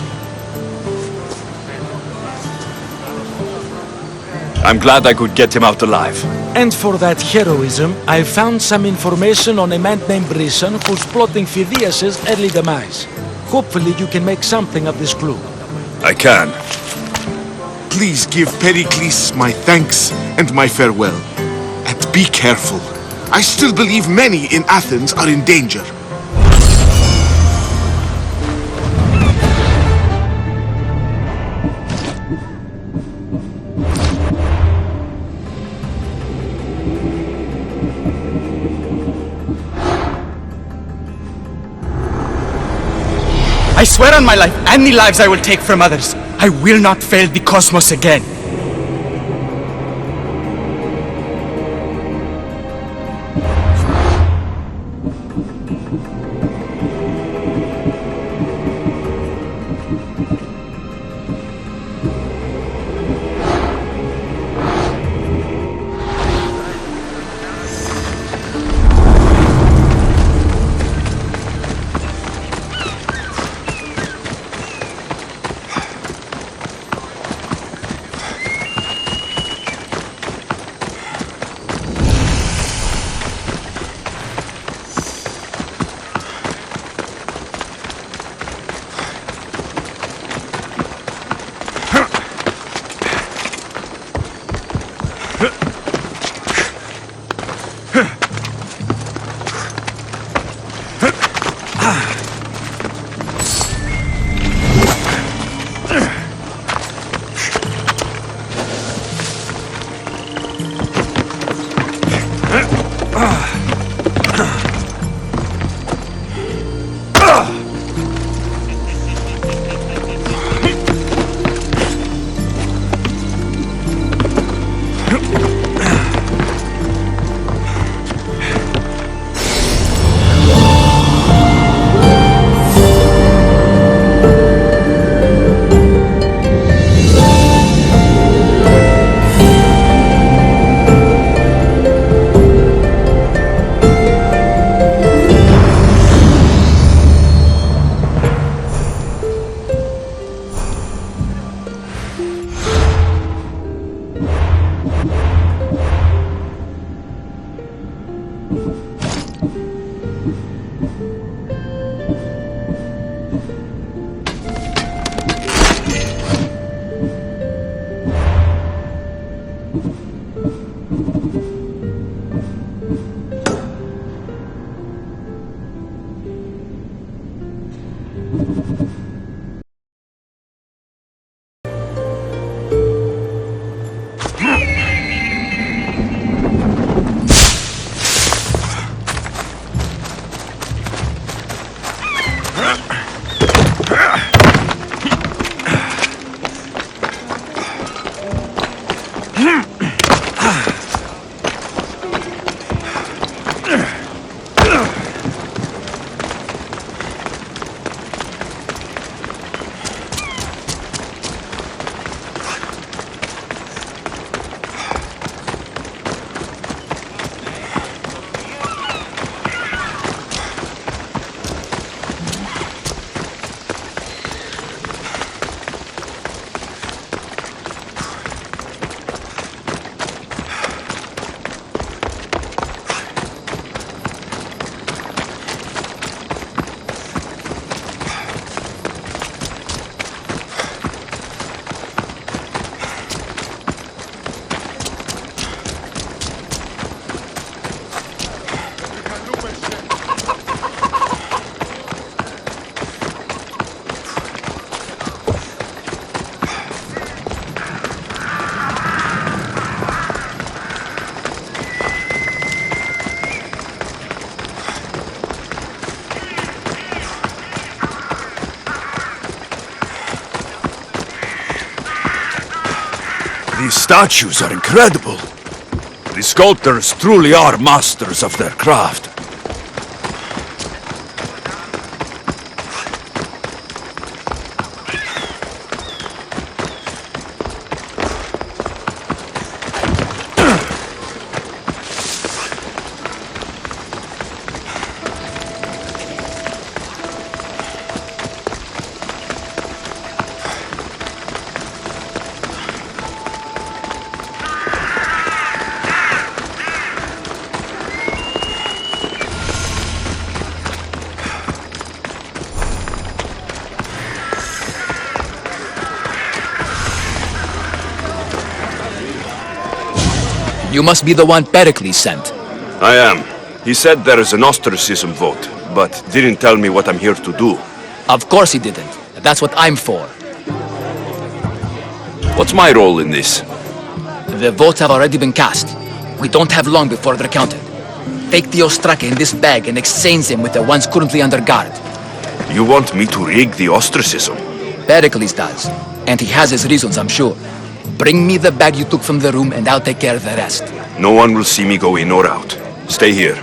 Speaker 20: I'm glad I could get him out alive.
Speaker 11: And for that heroism, I found some information on a man named Brisson who's plotting Phidias' early demise. Hopefully you can make something of this clue.
Speaker 20: I can.
Speaker 9: Please give Pericles my thanks and my farewell. And be careful. I still believe many in Athens are in danger.
Speaker 12: I swear on my life and the lives I will take from others, I will not fail the cosmos again.
Speaker 4: These statues are incredible. The sculptors truly are masters of their craft.
Speaker 15: You must be the one Pericles sent.
Speaker 20: I am. He said there is an ostracism vote, but didn't tell me what I'm here to do.
Speaker 15: Of course he didn't. That's what I'm for.
Speaker 20: What's my role in this?
Speaker 15: The votes have already been cast. We don't have long before they're counted. Take the Ostraka in this bag and exchange them with the ones currently under guard.
Speaker 20: You want me to rig the ostracism?
Speaker 15: Pericles does. And he has his reasons, I'm sure. Bring me the bag you took from the room and I'll take care of the rest.
Speaker 20: No one will see me go in or out. Stay here.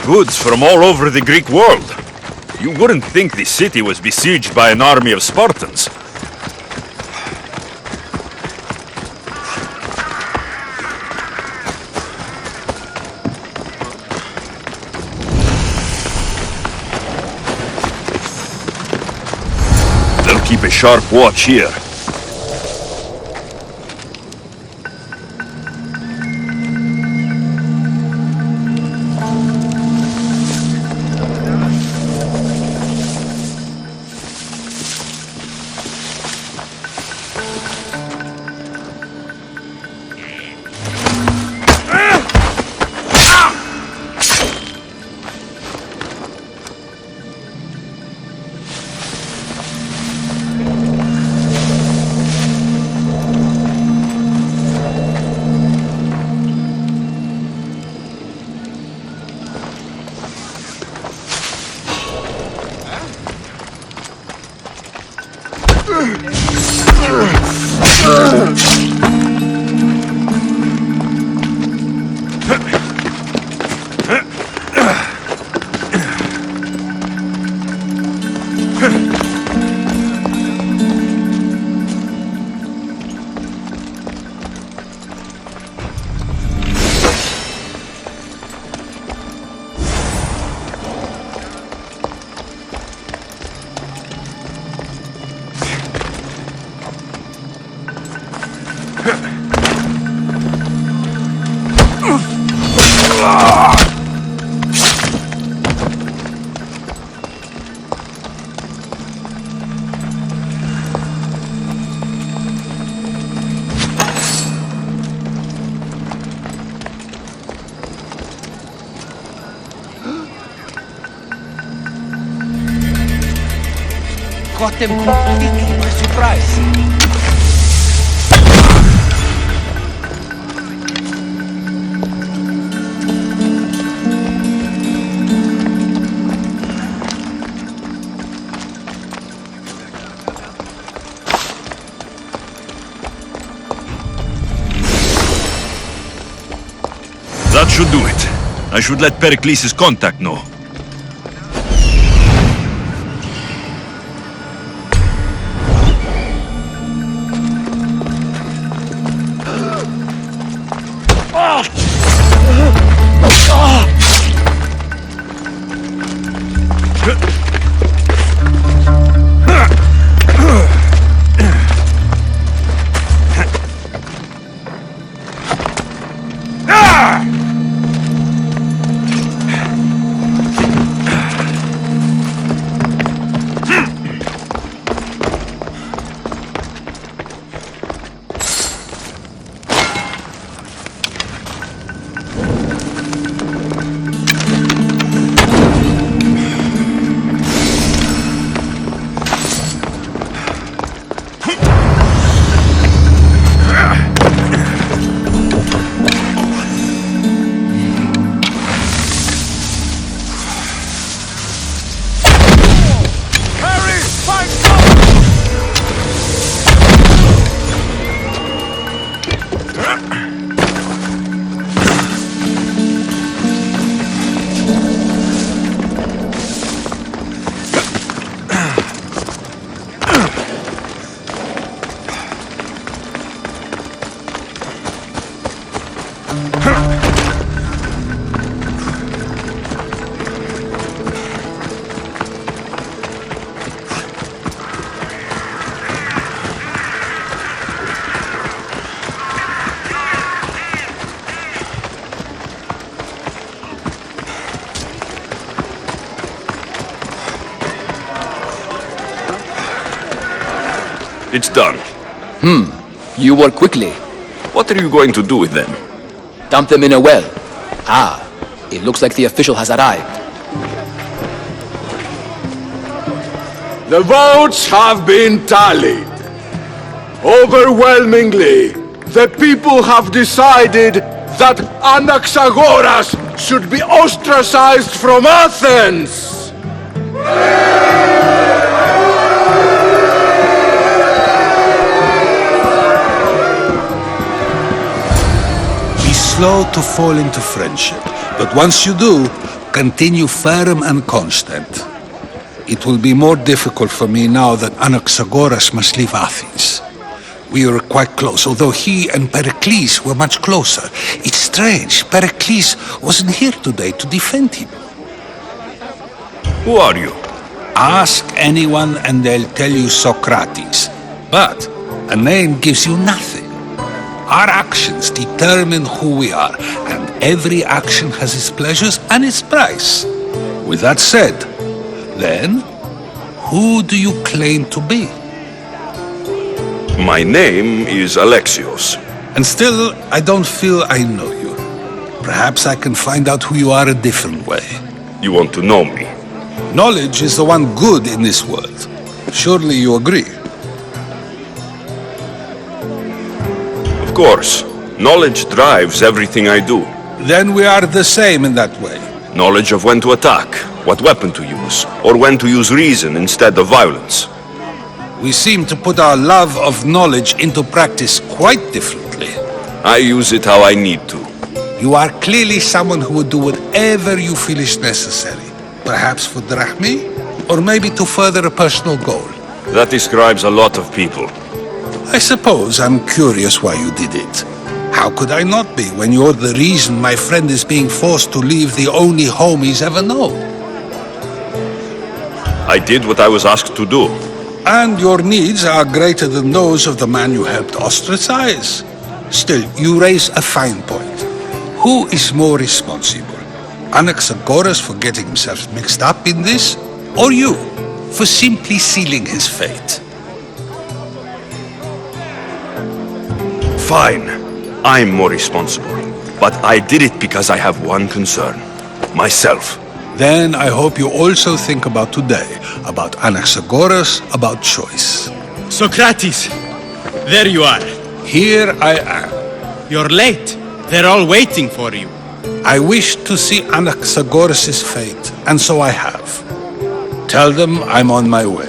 Speaker 4: Goods from all over the Greek world. You wouldn't think the city was besieged by an army of Spartans. They'll keep a sharp watch here.
Speaker 11: Caught them completely by surprise.
Speaker 4: That should do it. I should let Pericles' contact know.
Speaker 20: It's done.
Speaker 15: You work quickly.
Speaker 20: What are you going to do with them?
Speaker 15: Dump them in a well. Ah, it looks like the official has arrived.
Speaker 8: The votes have been tallied. Overwhelmingly, the people have decided that Anaxagoras should be ostracized from Athens!
Speaker 5: Be slow to fall into friendship, but once you do, continue firm and constant. It will be more difficult for me now that Anaxagoras must leave Athens. We were quite close, although he and Pericles were much closer. It's strange, Pericles wasn't here today to defend him.
Speaker 20: Who are you?
Speaker 5: Ask anyone and they'll tell you Socrates. But a name gives you nothing. Our actions determine who we are, and every action has its pleasures and its price. With that said, then, who do you claim to be?
Speaker 20: My name is Alexios.
Speaker 5: And still, I don't feel I know you. Perhaps I can find out who you are a different way.
Speaker 20: You want to know me?
Speaker 5: Knowledge is the one good in this world. Surely you agree?
Speaker 20: Of course. Knowledge drives everything I do.
Speaker 5: Then we are the same in that way.
Speaker 20: Knowledge of when to attack, what weapon to use, or when to use reason instead of violence.
Speaker 5: We seem to put our love of knowledge into practice quite differently.
Speaker 20: I use it how I need to.
Speaker 5: You are clearly someone who would do whatever you feel is necessary. Perhaps for drachmi, or maybe to further a personal goal.
Speaker 20: That describes a lot of people.
Speaker 5: I suppose I'm curious why you did it. How could I not be when you're the reason my friend is being forced to leave the only home he's ever known?
Speaker 20: I did what I was asked to do.
Speaker 5: And your needs are greater than those of the man you helped ostracize. Still, you raise a fine point. Who is more responsible? Anaxagoras for getting himself mixed up in this? Or you, for simply sealing his fate?
Speaker 20: Fine. I'm more responsible. But I did it because I have one concern. Myself.
Speaker 5: Then I hope you also think about today, about Anaxagoras, about choice.
Speaker 12: Socrates! There you are.
Speaker 5: Here I am.
Speaker 12: You're late. They're all waiting for you.
Speaker 5: I wish to see Anaxagoras' fate, and so I have. Tell them I'm on my way.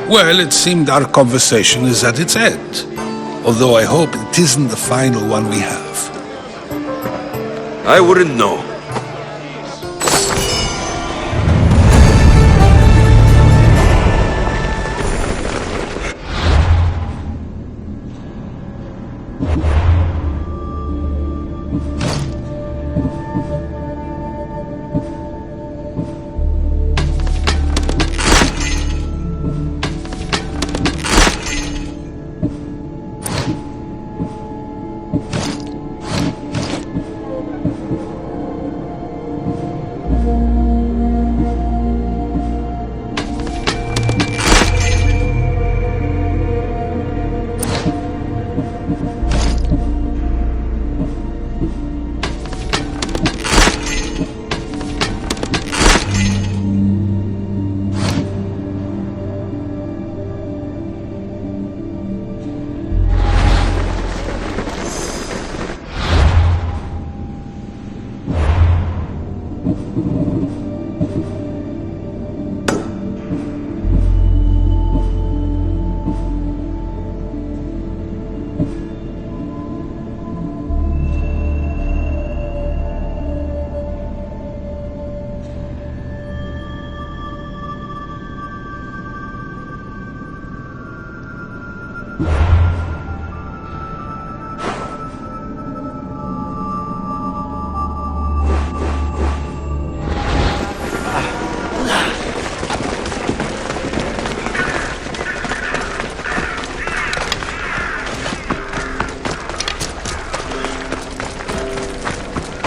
Speaker 5: Well, it seemed our conversation is at its end. Although I hope it isn't the final one we have.
Speaker 20: I wouldn't know.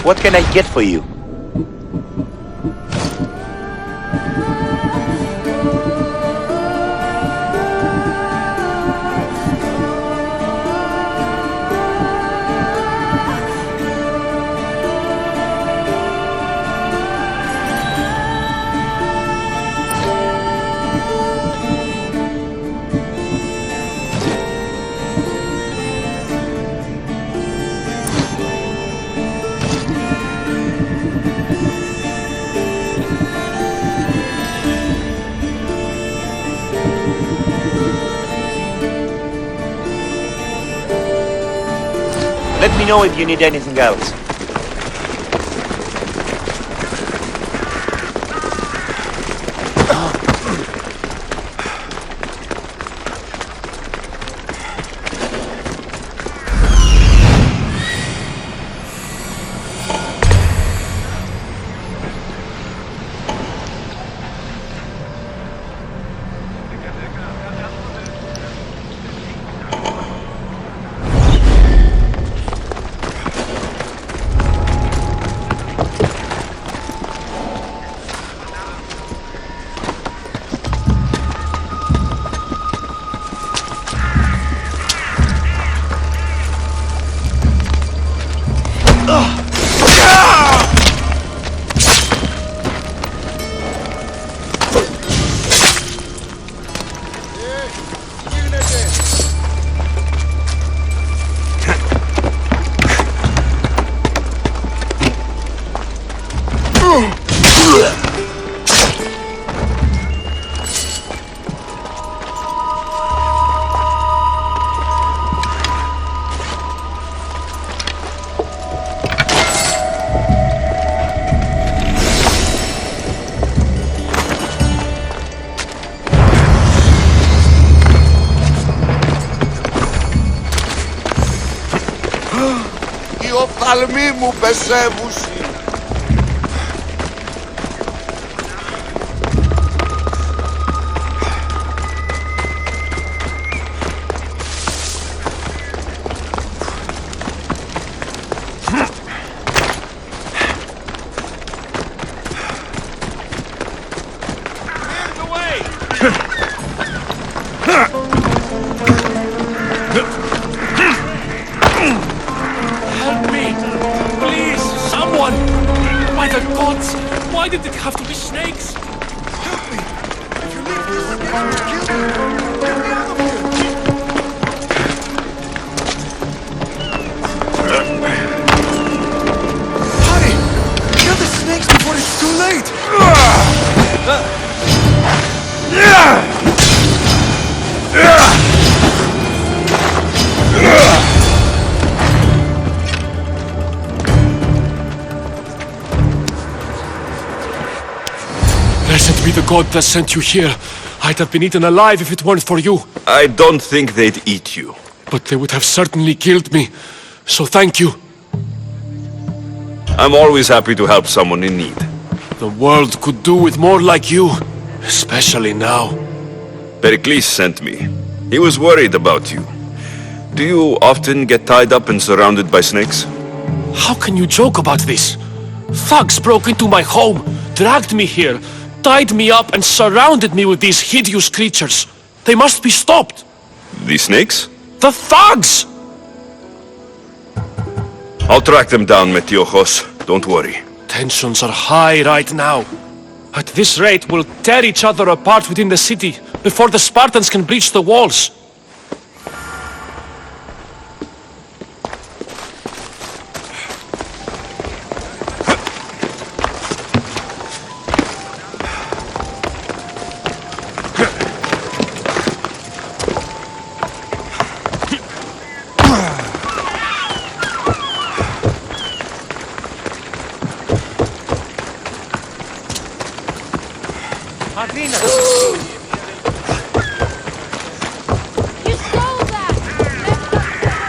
Speaker 16: What can I get for you? me know if you need anything else.
Speaker 1: Οι οφθαλμοί μου πεσεύουσι.
Speaker 17: Help me! Please, someone! By the gods! Why did it have to be snakes? Help me! If you leave this snake, kill me! Get me out of here! Hurry! Kill the snakes before it's too late! Blessed be the god that sent you here. I'd have been eaten alive if it weren't for you.
Speaker 20: I don't think they'd eat you.
Speaker 17: But they would have certainly killed me. So thank you.
Speaker 20: I'm always happy to help someone in need.
Speaker 17: The world could do with more like you. Especially now.
Speaker 20: Pericles sent me. He was worried about you. Do you often get tied up and surrounded by snakes?
Speaker 17: How can you joke about this? Thugs broke into my home, dragged me here, tied me up and surrounded me with these hideous creatures. They must be stopped.
Speaker 20: The snakes?
Speaker 17: The thugs!
Speaker 20: I'll track them down, Metiojos. Don't worry.
Speaker 17: Tensions are high right now. At this rate, we'll tear each other apart within the city before the Spartans can breach the walls.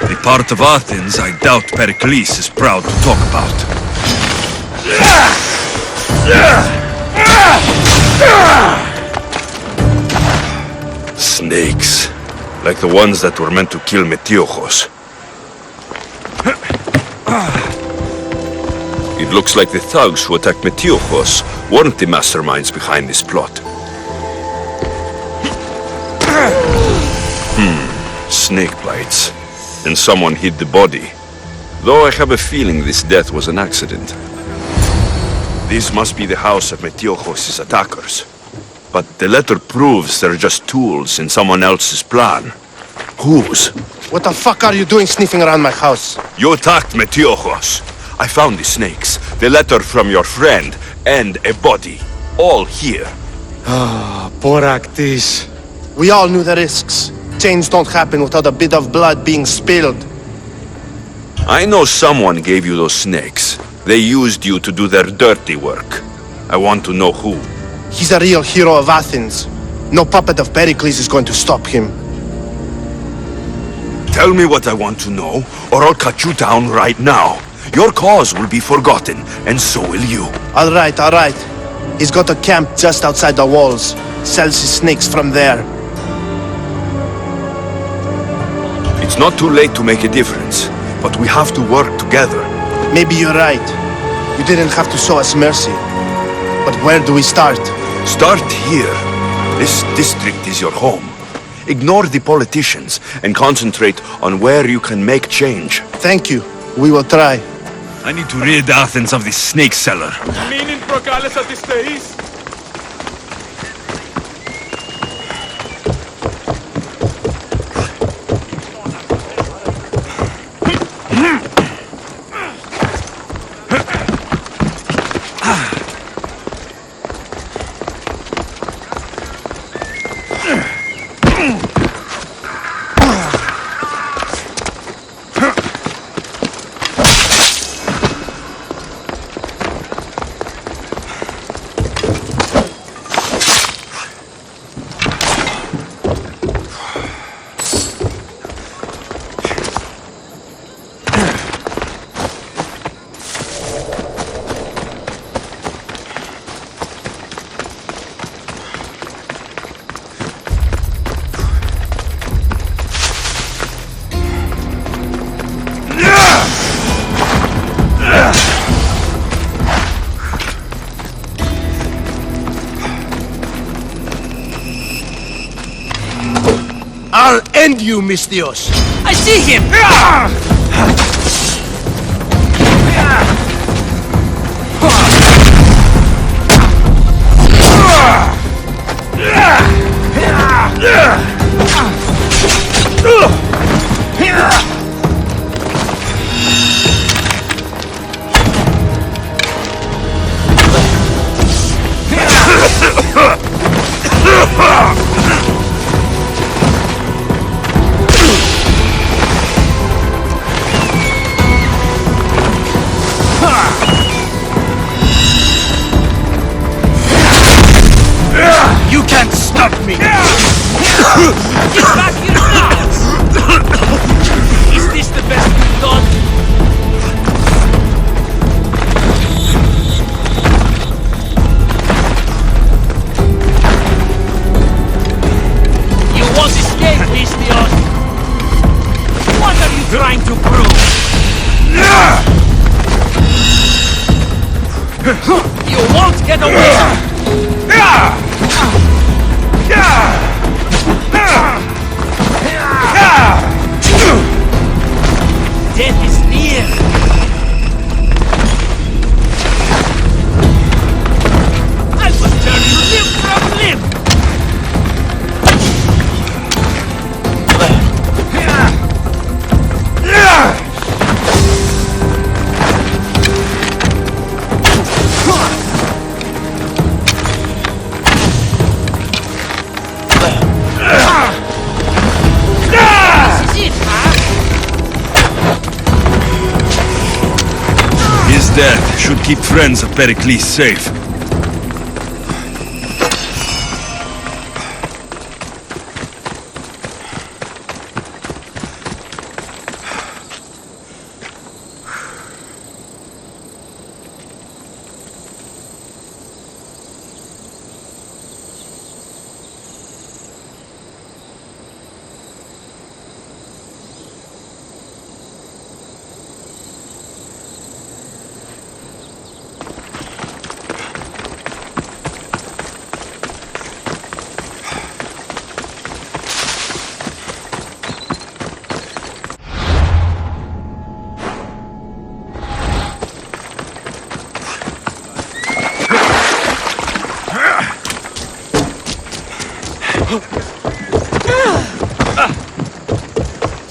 Speaker 20: The part of Athens I doubt Pericles is proud to talk about. Snakes. Like the ones that were meant to kill Metiojos. It looks like the thugs who attacked Metiojos weren't the masterminds behind this plot. Snake bites. And someone hid the body. Though I have a feeling this death was an accident. This must be the house of Metiojos' attackers. But the letter proves they're just tools in someone else's plan. Whose?
Speaker 21: What the fuck are you doing sniffing around my house?
Speaker 20: You attacked Metiojos. I found the snakes, the letter from your friend, and a body. All here.
Speaker 21: Ah, poor Actis. We all knew the risks. Change don't happen without a bit of blood being spilled.
Speaker 20: I know someone gave you those snakes. They used you to do their dirty work. I want to know who.
Speaker 14: He's a real hero of Athens. No puppet of Pericles is going to stop him.
Speaker 20: Tell me what I want to know, or I'll cut you down right now. Your cause will be forgotten, and so will you.
Speaker 14: All right, all right. He's got a camp just outside the walls. Sells his snakes from there.
Speaker 20: It's not too late to make a difference, but we have to work together.
Speaker 14: Maybe you're right. You didn't have to show us mercy. But where do we start?
Speaker 20: Start here. This district is your home. Ignore the politicians and concentrate on where you can make change.
Speaker 14: Thank you. We will try.
Speaker 4: I need to rid Athens of this snake seller.
Speaker 17: Μην προκάλεσα τις θεείς.
Speaker 18: I'll end you, Misthios!
Speaker 11: I see him!
Speaker 18: You can't stop me!
Speaker 11: Get back here now! Is this the best you've done? You won't escape, Misthios! What are you trying to prove? You won't get away! Death is near! I will turn you limb from limb!
Speaker 4: His death should keep friends of Pericles safe.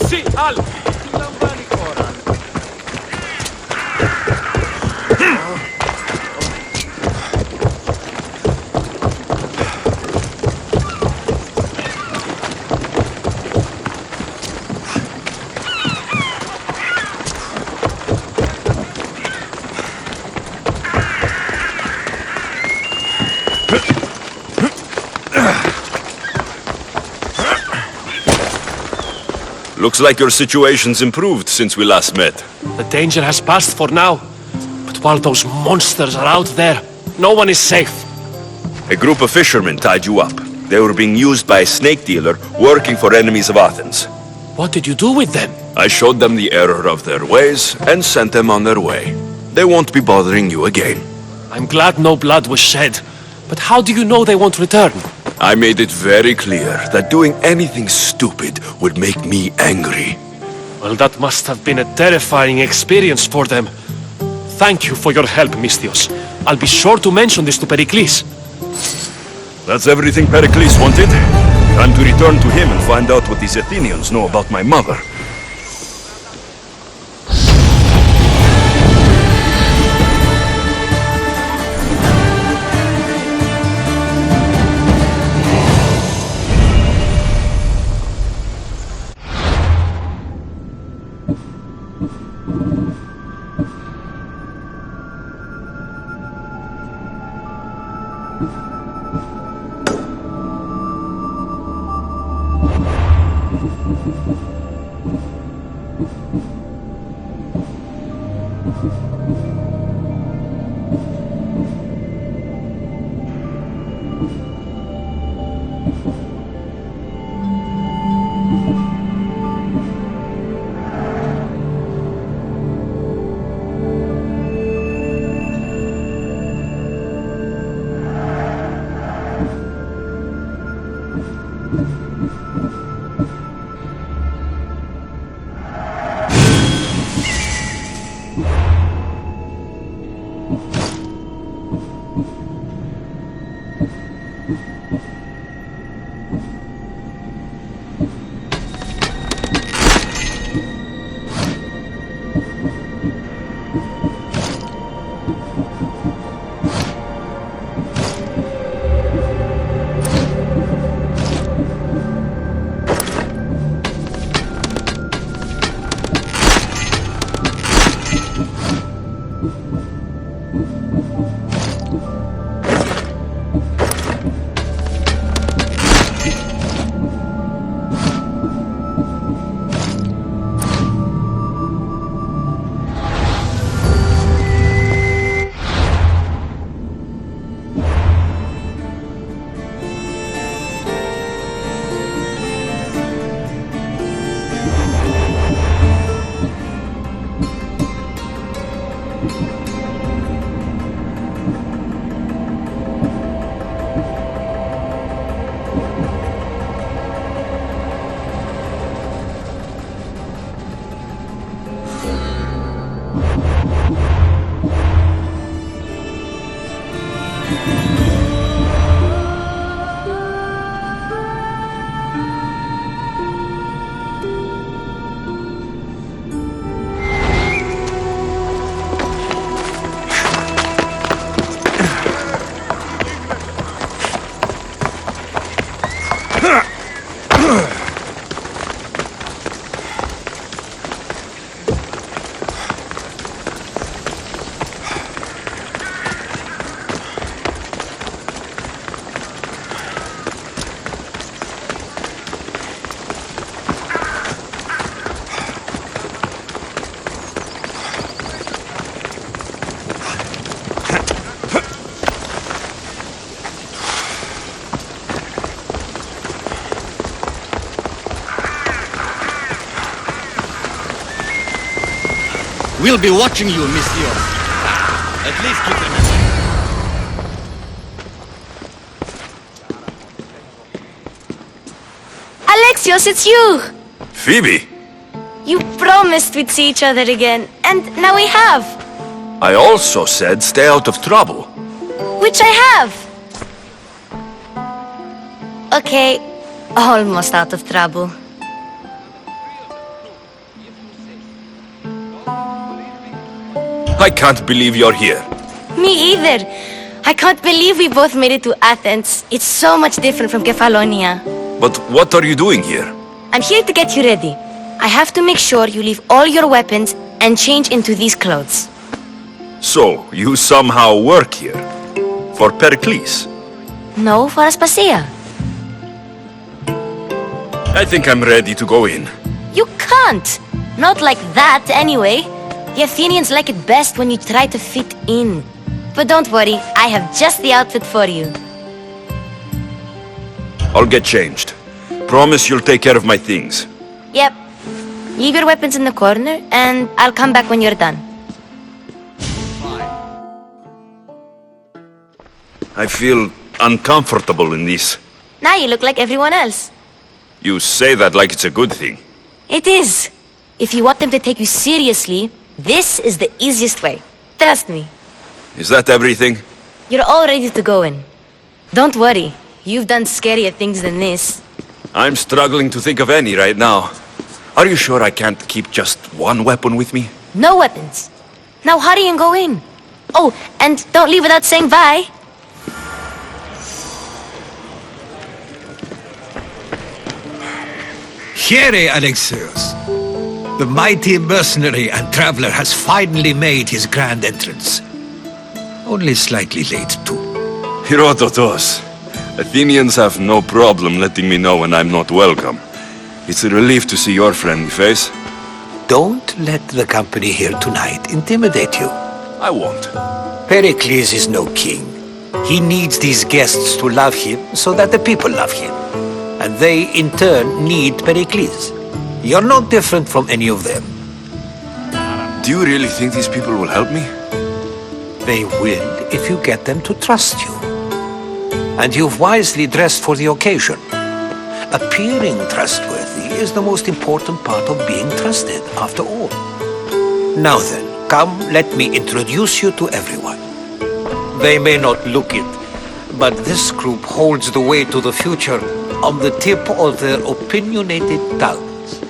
Speaker 17: Sì, Al! Lambani ora.
Speaker 20: Looks like your situation's improved since we last met.
Speaker 17: The danger has passed for now. But while those monsters are out there, no one is safe.
Speaker 20: A group of fishermen tied you up. They were being used by a snake dealer working for enemies of Athens.
Speaker 17: What did you do with them?
Speaker 20: I showed them the error of their ways and sent them on their way. They won't be bothering you again.
Speaker 17: I'm glad no blood was shed. But how do you know they won't return?
Speaker 20: I made it very clear that doing anything stupid would make me angry.
Speaker 17: Well, that must have been a terrifying experience for them. Thank you for your help, Misthios. I'll be sure to mention this to Pericles.
Speaker 20: That's everything Pericles wanted. Time to return to him and find out what these Athenians know about my mother.
Speaker 12: We'll be watching you, Misthios. At least keep them in mind.
Speaker 16: Alexios, it's you!
Speaker 20: Phoebe!
Speaker 16: You promised we'd see each other again, and now we have.
Speaker 20: I also said stay out of trouble.
Speaker 16: Which I have. Okay, almost out of trouble.
Speaker 20: I can't believe you're here.
Speaker 16: Me either. I can't believe we both made it to Athens. It's so much different from Kefalonia.
Speaker 20: But what are you doing here?
Speaker 16: I'm here to get you ready. I have to make sure you leave all your weapons and change into these clothes.
Speaker 20: So, you somehow work here? For Pericles?
Speaker 16: No, for Aspasia.
Speaker 20: I think I'm ready to go in.
Speaker 16: You can't! Not like that, anyway. The Athenians like it best when you try to fit in. But don't worry, I have just the outfit for you.
Speaker 20: I'll get changed. Promise you'll take care of my things.
Speaker 16: Yep. Leave your weapons in the corner, and I'll come back when you're done.
Speaker 20: I feel uncomfortable in this.
Speaker 16: Now you look like everyone else.
Speaker 20: You say that like it's a good thing.
Speaker 16: It is. If you want them to take you seriously, this is the easiest way. Trust me.
Speaker 20: Is that everything?
Speaker 16: You're all ready to go in. Don't worry. You've done scarier things than this.
Speaker 20: I'm struggling to think of any right now. Are you sure I can't keep just one weapon with me?
Speaker 16: No weapons. Now hurry and go in. Oh, and don't leave without saying bye.
Speaker 5: Here, Alexios. The mighty mercenary and traveler has finally made his grand entrance. Only slightly late, too.
Speaker 20: Herodotos. Athenians have no problem letting me know when I'm not welcome. It's a relief to see your friendly face.
Speaker 5: Don't let the company here tonight intimidate you.
Speaker 20: I won't.
Speaker 5: Pericles is no king. He needs these guests to love him so that the people love him. And they, in turn, need Pericles. You're no different from any of them.
Speaker 20: Do you really think these people will help me?
Speaker 5: They will if you get them to trust you. And you've wisely dressed for the occasion. Appearing trustworthy is the most important part of being trusted, after all. Now then, come, let me introduce you to everyone. They may not look it, but this group holds the way to the future on the tip of their opinionated tongues.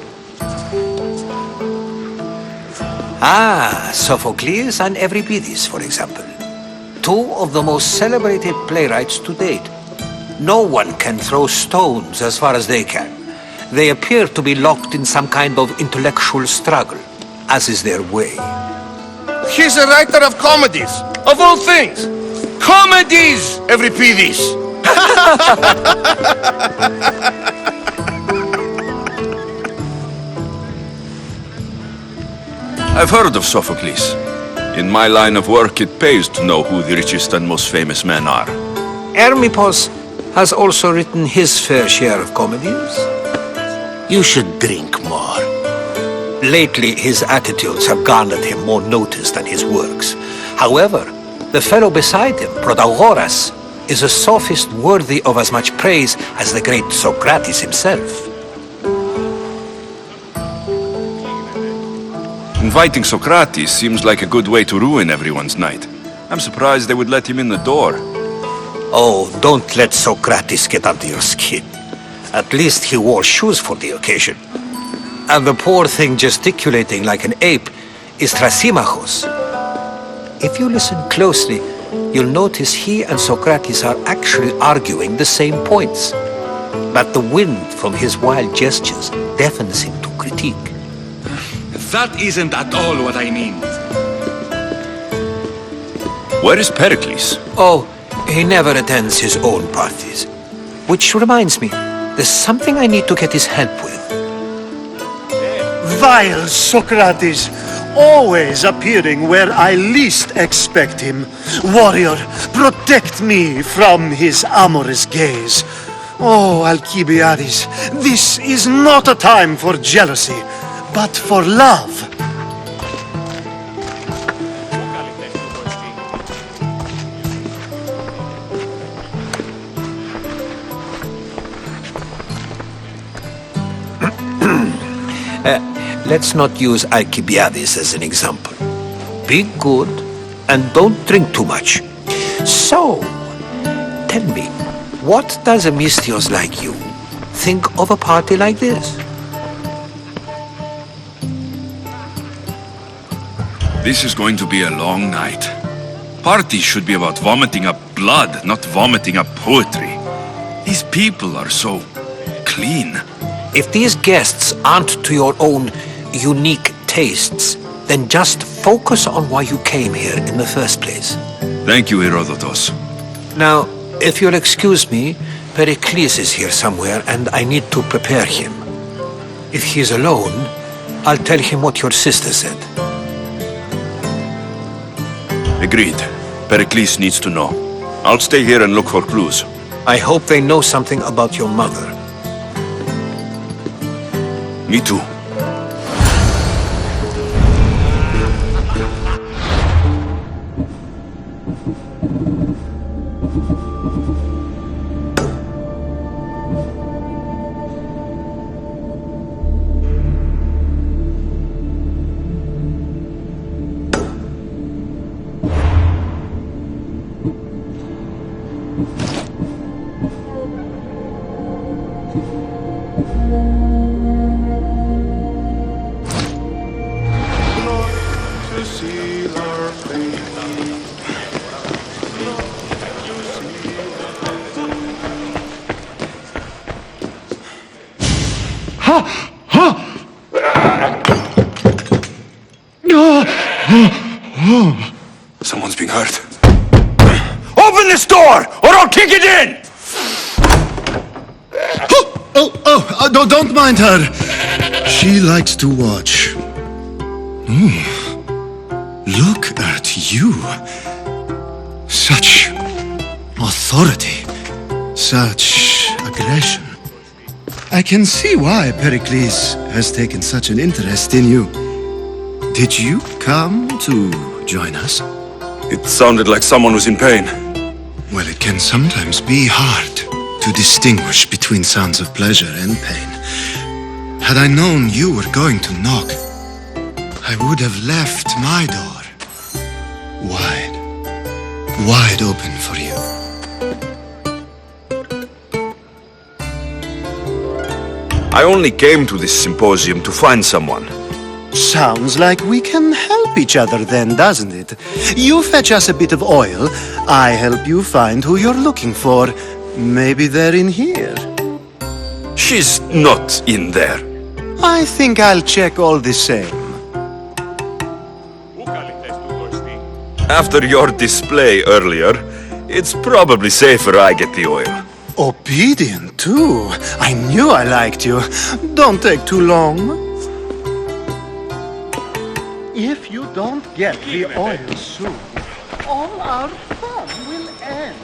Speaker 5: Ah, Sophocles and Euripides, for example. Two of the most celebrated playwrights to date. No one can throw stones as far as they can. They appear to be locked in some kind of intellectual struggle, as is their way.
Speaker 8: He's a writer of comedies, of all things. Comedies, Euripides.
Speaker 20: I've heard of Sophocles. In my line of work, it pays to know who the richest and most famous men are.
Speaker 5: Hermippos has also written his fair share of comedies.
Speaker 18: You should drink more.
Speaker 5: Lately, his attitudes have garnered him more notice than his works. However, the fellow beside him, Protagoras, is a sophist worthy of as much praise as the great Socrates himself.
Speaker 20: Inviting Socrates seems like a good way to ruin everyone's night. I'm surprised they would let him in the door.
Speaker 5: Oh, don't let Socrates get under your skin. At least he wore shoes for the occasion. And the poor thing gesticulating like an ape is Thrasymachos. If you listen closely, you'll notice he and Socrates are actually arguing the same points. But the wind from his wild gestures deafens him to critique.
Speaker 4: That isn't at all what I mean.
Speaker 20: Where is Pericles?
Speaker 5: Oh, he never attends his own parties. Which reminds me, there's something I need to get his help with.
Speaker 2: Vile Socrates, always appearing where I least expect him. Warrior, protect me from his amorous gaze. Oh, Alcibiades, this is not a time for jealousy, but for love.
Speaker 5: Let's not use Alcibiades as an example. Be good and don't drink too much. So, tell me, what does a Mystios like you think of a party like this?
Speaker 4: This is going to be a long night. Parties should be about vomiting up blood, not vomiting up poetry. These people are so clean.
Speaker 5: If these guests aren't to your own unique tastes, then just focus on why you came here in the first place.
Speaker 4: Thank you, Herodotos.
Speaker 5: Now, if you'll excuse me, Pericles is here somewhere and I need to prepare him. If he is alone, I'll tell him what your sister said.
Speaker 20: Agreed. Pericles needs to know. I'll stay here and look for clues.
Speaker 5: I hope they know something about your mother.
Speaker 20: Me too. Someone's being hurt. Open this door, or I'll kick it in!
Speaker 2: No, don't mind her. She likes to watch. Look at you. Such authority. Such aggression. I can see why Pericles has taken such an interest in you. Did you come to join us?
Speaker 20: It sounded like someone was in pain.
Speaker 2: Well, it can sometimes be hard to distinguish between sounds of pleasure and pain. Had I known you were going to knock, I would have left my door wide open for you.
Speaker 20: I only came to this symposium to find someone.
Speaker 14: Sounds like we can help each other then, doesn't it? You fetch us a bit of oil, I help you find who you're looking for. Maybe they're in here.
Speaker 20: She's not in there.
Speaker 14: I think I'll check all the same.
Speaker 20: After your display earlier, it's probably safer I get the oil.
Speaker 14: Obedient, too. I knew I liked you. Don't take too long. If you don't get the oil soon, all our fun will end.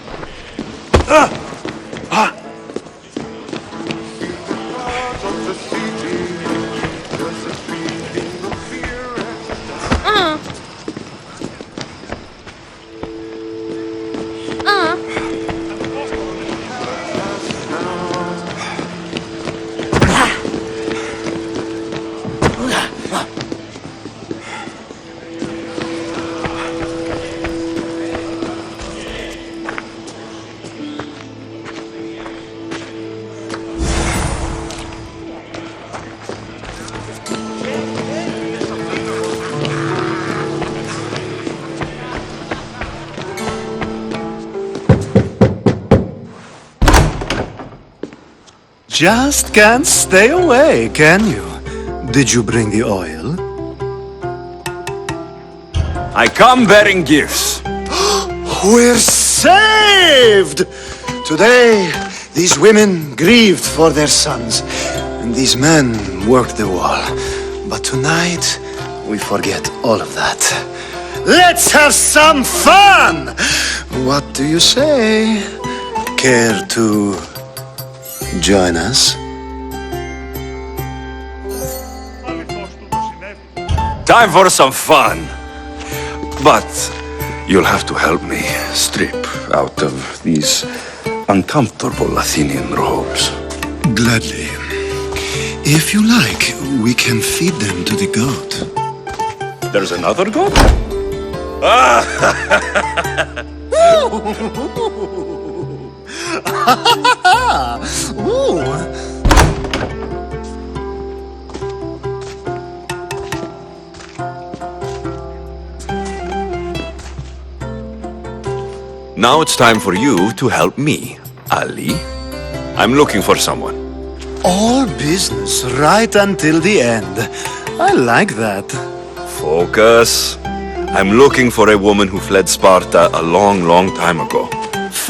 Speaker 14: Just can't stay away, can you? Did you bring the oil?
Speaker 20: I come bearing gifts.
Speaker 14: We're saved! Today, these women grieved for their sons, and these men worked the wall. But tonight, we forget all of that. Let's have some fun! What do you say? Care to join us?
Speaker 20: Time for some fun. But you'll have to help me strip out of these uncomfortable Athenian robes.
Speaker 2: Gladly. If you like, we can feed them to the goat.
Speaker 20: There's another goat? Now it's time for you to help me, Ali. I'm looking for someone.
Speaker 14: All business right until the end. I like that.
Speaker 20: Focus. I'm looking for a woman who fled Sparta a long, long time ago.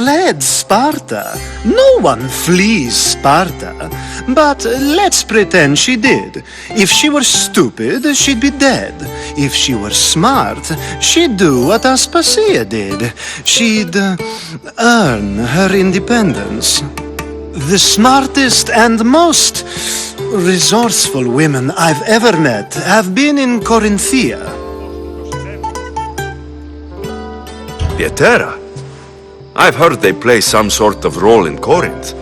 Speaker 14: fled Sparta. No one flees Sparta. But let's pretend she did. If she were stupid, she'd be dead. If she were smart, she'd do what Aspasia did. She'd earn her independence. The smartest and most resourceful women I've ever met have been in Corinthia.
Speaker 20: Pietera? I've heard they play some sort of role in Corinth,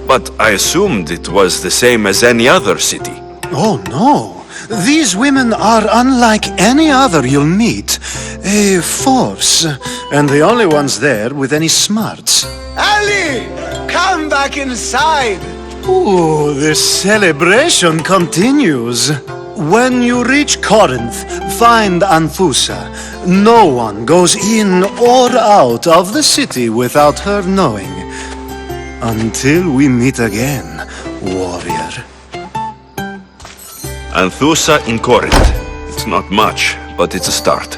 Speaker 20: but I assumed it was the same as any other city.
Speaker 14: Oh, no. These women are unlike any other you'll meet. A force, and the only ones there with any smarts.
Speaker 18: Ali! Come back inside!
Speaker 14: Ooh, the celebration continues. When you reach Corinth, find Anthusa. No one goes in or out of the city without her knowing. Until we meet again, warrior.
Speaker 20: Anthusa in Corinth. It's not much, but it's a start.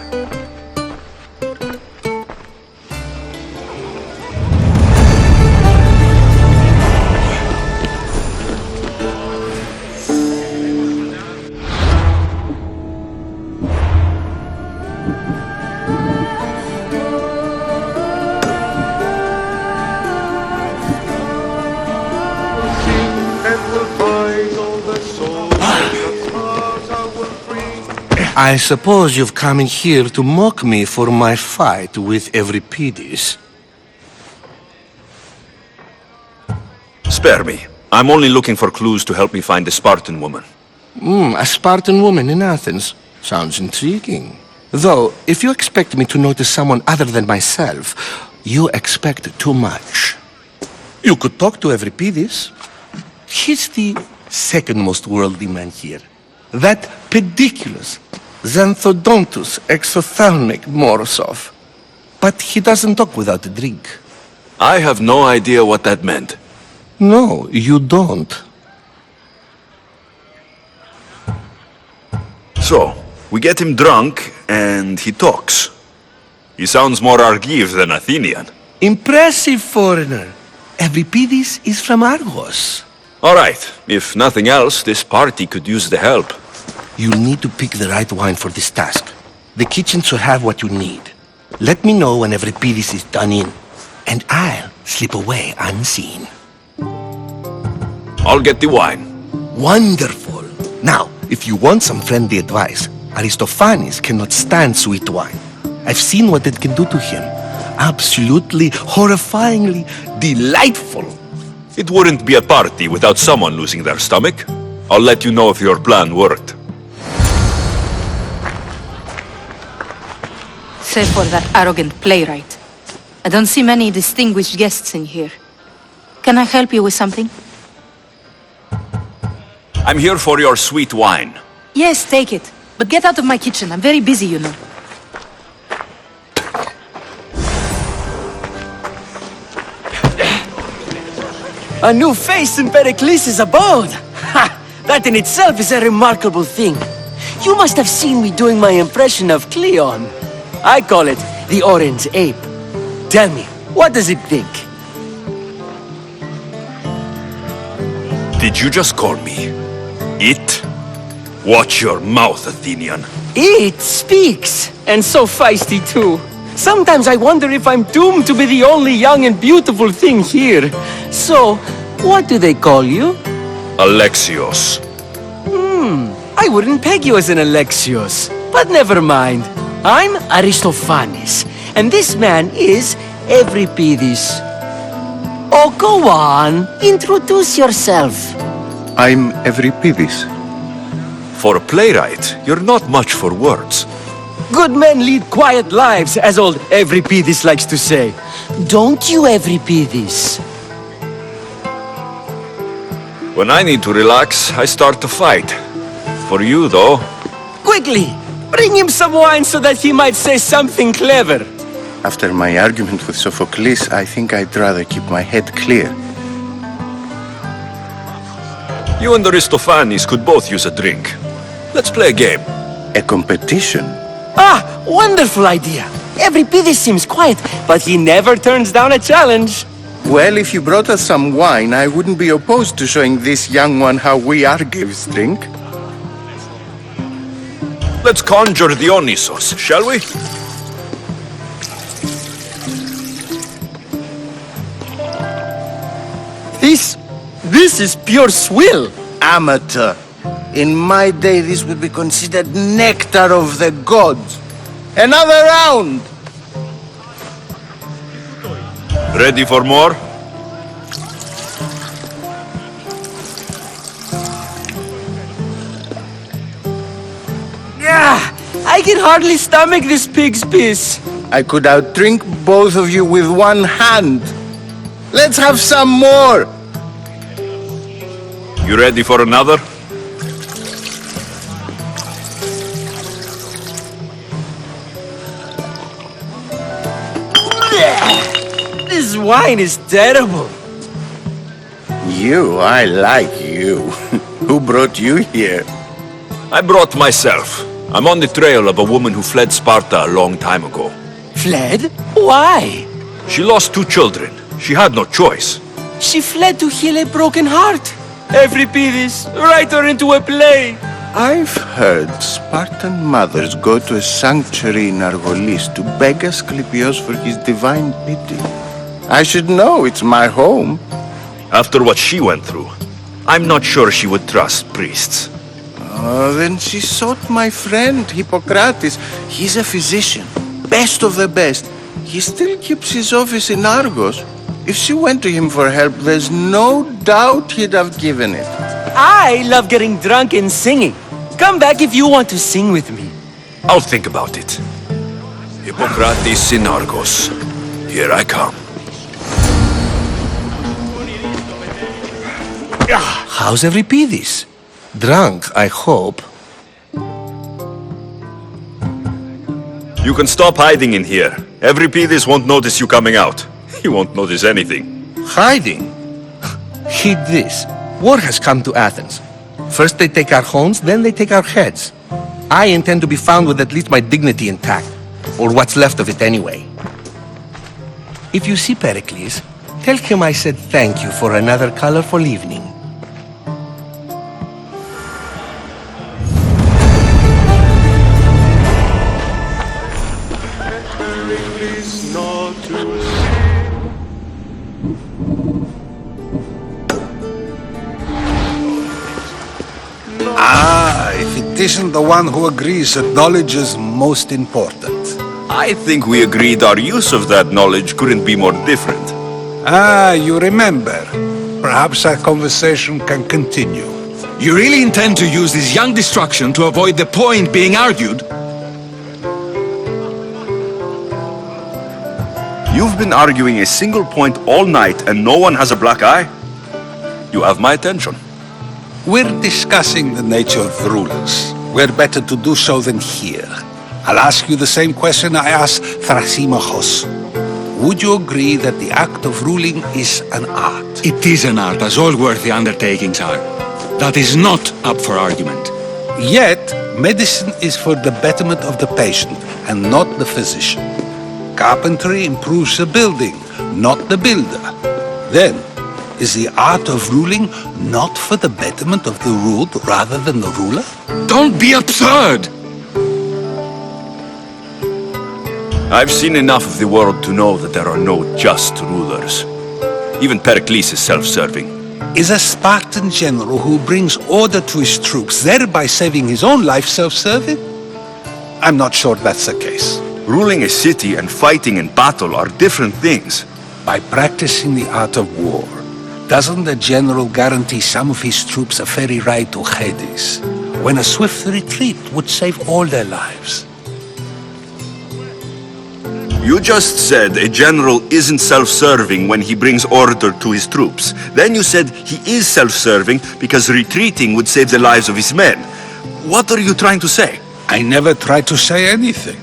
Speaker 18: I suppose you've come in here to mock me for my fight with Euripides.
Speaker 20: Spare me. I'm only looking for clues to help me find a Spartan woman.
Speaker 18: A Spartan woman in Athens. Sounds intriguing. Though, if you expect me to notice someone other than myself, you expect too much. You could talk to Euripides. He's the second most worldly man here. That pediculous Xanthodontus exophthalmic Morosov. But he doesn't talk without a drink.
Speaker 20: I have no idea what that meant.
Speaker 18: No, you don't.
Speaker 20: So, we get him drunk, and he talks. He sounds more Argive than Athenian.
Speaker 18: Impressive foreigner. Euripides is from Argos.
Speaker 20: All right. If nothing else, this party could use the help.
Speaker 18: You'll need to pick the right wine for this task. The kitchen should have what you need. Let me know when Euripides is done in, and I'll slip away unseen.
Speaker 20: I'll get the wine.
Speaker 18: Wonderful. Now, if you want some friendly advice, Aristophanes cannot stand sweet wine. I've seen what it can do to him. Absolutely, horrifyingly delightful.
Speaker 20: It wouldn't be a party without someone losing their stomach. I'll let you know if your plan worked.
Speaker 6: Save for that arrogant playwright. I don't see many distinguished guests in here. Can I help you with something?
Speaker 20: I'm here for your sweet wine.
Speaker 6: Yes, take it. But get out of my kitchen. I'm very busy, you know.
Speaker 22: A new face in Pericles' abode! Ha! That in itself is a remarkable thing. You must have seen me doing my impression of Cleon. I call it the Orange Ape. Tell me, what does it think?
Speaker 20: Did you just call me it? Watch your mouth, Athenian.
Speaker 22: It speaks, and so feisty too. Sometimes I wonder if I'm doomed to be the only young and beautiful thing here. So, what do they call you?
Speaker 20: Alexios.
Speaker 22: I wouldn't peg you as an Alexios. But never mind. I'm Aristophanes, and this man is Euripides. Oh, go on. Introduce yourself.
Speaker 23: I'm Euripides.
Speaker 20: For a playwright, you're not much for words.
Speaker 22: Good men lead quiet lives, as old Euripides likes to say. Don't you, Euripides?
Speaker 20: When I need to relax, I start to fight. For you, though...
Speaker 22: Quickly! Bring him some wine so that he might say something clever.
Speaker 23: After my argument with Sophocles, I think I'd rather keep my head clear.
Speaker 20: You and Aristophanes could both use a drink. Let's play a game.
Speaker 23: A competition?
Speaker 22: Ah, wonderful idea. Everybody seems quiet, but he never turns down a challenge.
Speaker 23: Well, if you brought us some wine, I wouldn't be opposed to showing this young one how we Argives drink.
Speaker 20: Let's conjure Dionysos, shall we?
Speaker 22: This is pure swill.
Speaker 18: Amateur. In my day, this would be considered nectar of the gods. Another round!
Speaker 20: Ready for more?
Speaker 22: Yeah, I can hardly stomach this pig's piss.
Speaker 18: I could outdrink both of you with one hand. Let's have some more!
Speaker 20: You ready for another?
Speaker 22: This wine is terrible.
Speaker 23: I like you. Who brought you here?
Speaker 20: I brought myself. I'm on the trail of a woman who fled Sparta a long time ago.
Speaker 22: Fled? Why?
Speaker 20: She lost 2 children. She had no choice.
Speaker 22: She fled to heal a broken heart. Euripides, write her into a play.
Speaker 23: I've heard Spartan mothers go to a sanctuary in Argolis to beg Asclepios for his divine pity. I should know, it's my home.
Speaker 20: After what she went through, I'm not sure she would trust priests.
Speaker 23: Oh, then she sought my friend, Hippocrates. He's a physician, best of the best. He still keeps his office in Argos. If she went to him for help, there's no doubt he'd have given it.
Speaker 22: I love getting drunk and singing. Come back if you want to sing with me.
Speaker 20: I'll think about it. Hippocrates in Argos. Here I come.
Speaker 5: How's Euripides? Drunk, I hope.
Speaker 20: You can stop hiding in here. Euripides won't notice you coming out. He won't notice anything.
Speaker 5: Hiding? Heed this. War has come to Athens. First they take our homes, then they take our heads. I intend to be found with at least my dignity intact. Or what's left of it anyway. If you see Pericles, tell him I said thank you for another colorful evening.
Speaker 2: If it isn't the one who agrees that knowledge is most important.
Speaker 20: I think we agreed our use of that knowledge couldn't be more different.
Speaker 2: You remember. Perhaps our conversation can continue.
Speaker 4: You really intend to use this young destruction to avoid the point being argued?
Speaker 20: You've been arguing a single point all night and no one has a black eye? You have my attention.
Speaker 2: We're discussing the nature of rulers. Where better to do so than here? I'll ask you the same question I asked Thrasymachos. Would you agree that the act of ruling is an art?
Speaker 4: It is an art, as all worthy undertakings are. That is not up for argument.
Speaker 2: Yet, medicine is for the betterment of the patient and not the physician. Carpentry improves the building, not the builder. Then, is the art of ruling not for the betterment of the ruled rather than the ruler?
Speaker 4: Don't be absurd!
Speaker 20: I've seen enough of the world to know that there are no just rulers. Even Pericles is self-serving.
Speaker 2: Is a Spartan general who brings order to his troops, thereby saving his own life, self-serving? I'm not sure that's the case.
Speaker 20: Ruling a city and fighting in battle are different things.
Speaker 2: By practicing the art of war, doesn't the general guarantee some of his troops a ferry ride to Hades, when a swift retreat would save all their lives?
Speaker 20: You just said a general isn't self-serving when he brings order to his troops. Then you said he is self-serving because retreating would save the lives of his men. What are you trying to say?
Speaker 2: I never tried to say anything.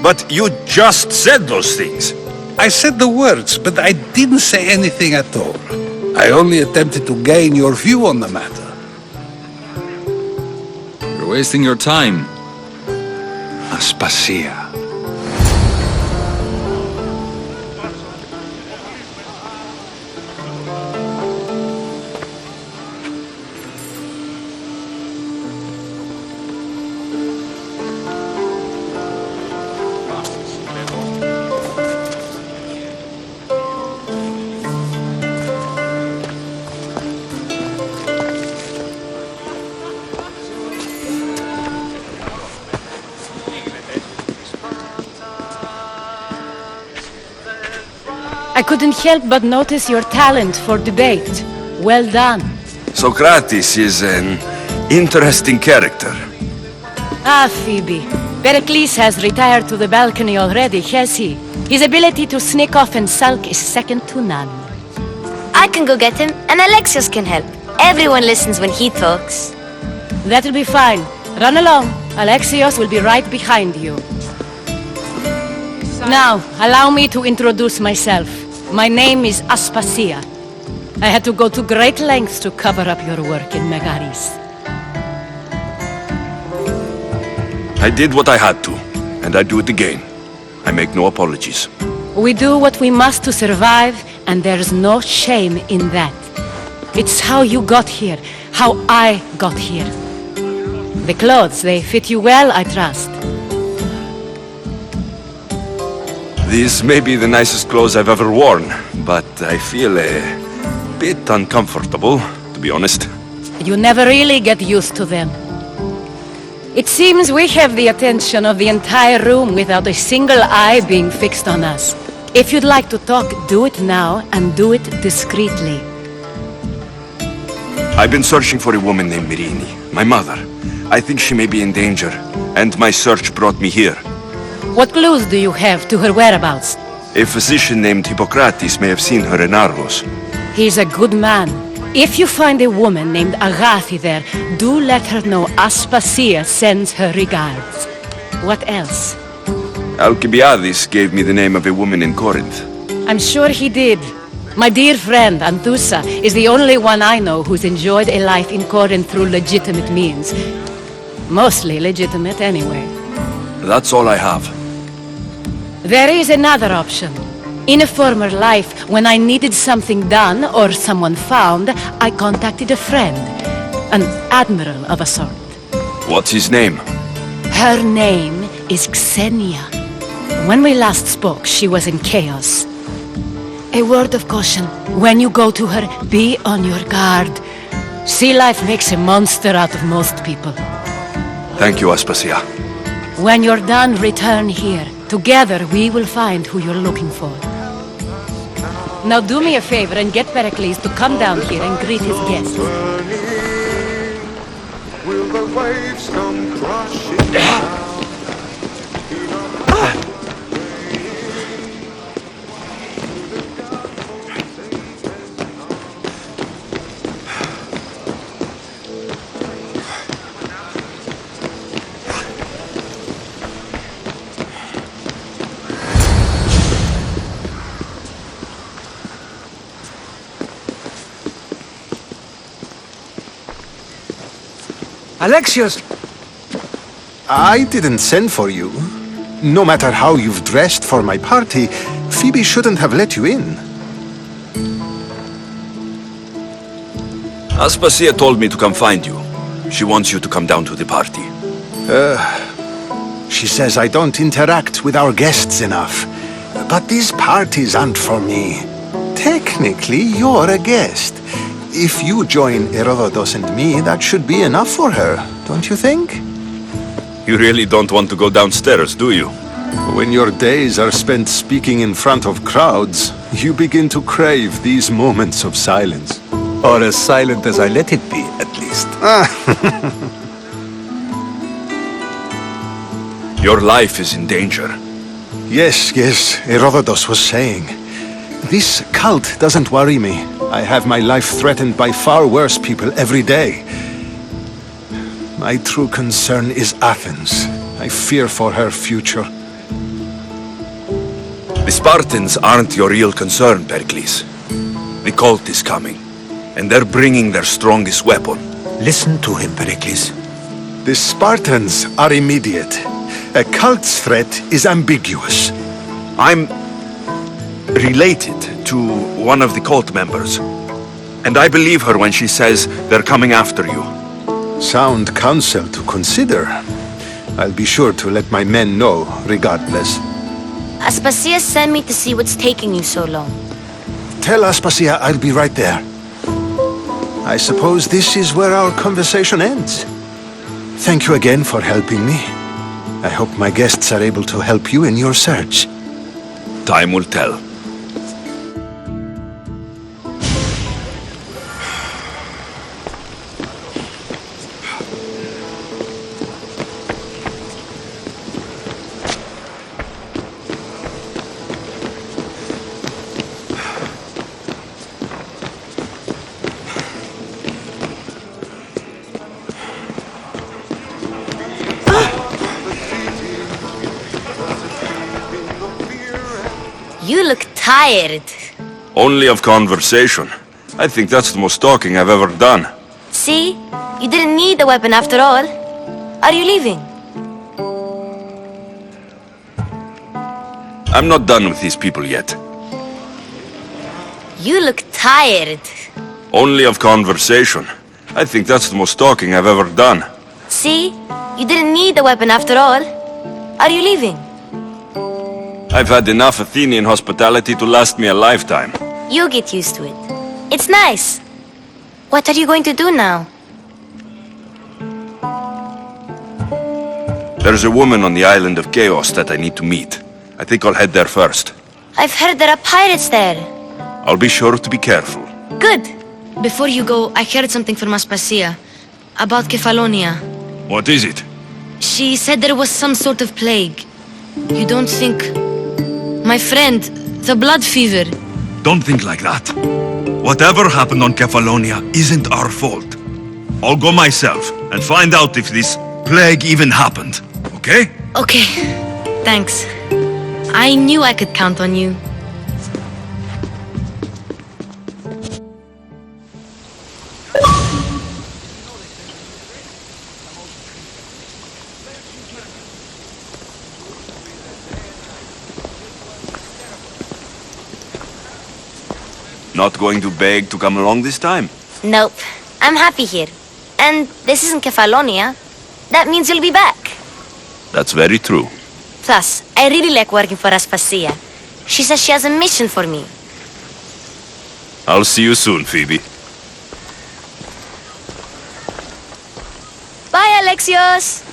Speaker 20: But you just said those things.
Speaker 2: I said the words, but I didn't say anything at all. I only attempted to gain your view on the matter.
Speaker 4: You're wasting your time. Aspasia.
Speaker 7: I couldn't help but notice your talent for debate. Well done.
Speaker 20: Socrates is an interesting character.
Speaker 7: Ah, Phoebe. Pericles has retired to the balcony already, has he? His ability to sneak off and sulk is second to none.
Speaker 16: I can go get him, and Alexios can help. Everyone listens when he talks.
Speaker 7: That'll be fine. Run along. Alexios will be right behind you. Now, allow me to introduce myself. My name is Aspasia. I had to go to great lengths to cover up your work in Megaris.
Speaker 20: I did what I had to, and I do it again. I make no apologies.
Speaker 7: We do what we must to survive, and there's no shame in that. It's how you got here, how I got here. The clothes, they fit you well, I trust.
Speaker 20: These may be the nicest clothes I've ever worn, but I feel a bit uncomfortable, to be honest.
Speaker 7: You never really get used to them. It seems we have the attention of the entire room without a single eye being fixed on us. If you'd like to talk, do it now, and do it discreetly.
Speaker 20: I've been searching for a woman named Mirini, my mother. I think she may be in danger, and my search brought me here.
Speaker 7: What clues do you have to her whereabouts?
Speaker 20: A physician named Hippocrates may have seen her in Argos.
Speaker 7: He's a good man. If you find a woman named Agathi there, do let her know Aspasia sends her regards. What else?
Speaker 20: Alcibiades gave me the name of a woman in Corinth.
Speaker 7: I'm sure he did. My dear friend, Anthusa, is the only one I know who's enjoyed a life in Corinth through legitimate means. Mostly legitimate, anyway.
Speaker 20: That's all I have.
Speaker 7: There is another option. In a former life, when I needed something done or someone found, I contacted a friend. An admiral of a sort.
Speaker 20: What's his name?
Speaker 7: Her name is Xenia. When we last spoke, she was in chaos. A word of caution. When you go to her, be on your guard. Sea life makes a monster out of most people.
Speaker 20: Thank you, Aspasia.
Speaker 7: When you're done, return here. Together, we will find who you're looking for. Now do me a favor and get Pericles to come down here and greet his guests.
Speaker 13: Will the waves come crashing down?
Speaker 5: Alexios!
Speaker 14: I didn't send for you. No matter how you've dressed for my party, Phoebe shouldn't have let you in.
Speaker 20: Aspasia told me to come find you. She wants you to come down to the party.
Speaker 14: She says I don't interact with our guests enough. But these parties aren't for me. Technically, you're a guest. If you join Herodotus and me, that should be enough for her, don't you think?
Speaker 20: You really don't want to go downstairs, do you?
Speaker 14: When your days are spent speaking in front of crowds, you begin to crave these moments of silence.
Speaker 5: Or as silent as I let it be, at least.
Speaker 20: Your life is in danger.
Speaker 14: Yes, Herodotus was saying. This cult doesn't worry me. I have my life threatened by far worse people every day. My true concern is Athens. I fear for her future.
Speaker 20: The Spartans aren't your real concern, Pericles. The cult is coming, and they're bringing their strongest weapon.
Speaker 5: Listen to him, Pericles.
Speaker 14: The Spartans are immediate. A cult's threat is ambiguous.
Speaker 20: I'm related to one of the cult members, and I believe her when she says they're coming after you.
Speaker 14: Sound counsel to consider. I'll be sure to let my men know, regardless.
Speaker 16: Aspasia sent me to see what's taking you so long.
Speaker 14: Tell Aspasia I'll be right there. I suppose this is where our conversation ends. Thank you again for helping me. I hope my guests are able to help you in your search.
Speaker 20: Time will tell.
Speaker 16: You look tired.
Speaker 20: Only of conversation. I think that's the most talking I've ever done.
Speaker 16: See? You didn't need the weapon after all. Are you leaving?
Speaker 20: I'm not done with these people yet.
Speaker 16: You look tired.
Speaker 20: Only of conversation. I think that's the most talking I've ever done.
Speaker 16: See? You didn't need the weapon after all. Are you leaving?
Speaker 20: I've had enough Athenian hospitality to last me a lifetime.
Speaker 16: You'll get used to it. It's nice. What are you going to do now?
Speaker 20: There's a woman on the island of Chaos that I need to meet. I think I'll head there first.
Speaker 16: I've heard there are pirates there.
Speaker 20: I'll be sure to be careful.
Speaker 16: Good. Before you go, I heard something from Aspasia. About Kefalonia.
Speaker 4: What is it?
Speaker 16: She said there was some sort of plague. You don't think... My friend, the blood fever.
Speaker 4: Don't think like that. Whatever happened on Kefalonia isn't our fault. I'll go myself and find out if this plague even happened, okay?
Speaker 16: Okay. Thanks. I knew I could count on you.
Speaker 20: Not going to beg to come along this time?
Speaker 16: Nope. I'm happy here. And this isn't Kefalonia. That means you'll be back.
Speaker 20: That's very true.
Speaker 16: Plus, I really like working for Aspasia. She says she has a mission for me.
Speaker 20: I'll see you soon, Phoebe.
Speaker 16: Bye, Alexios!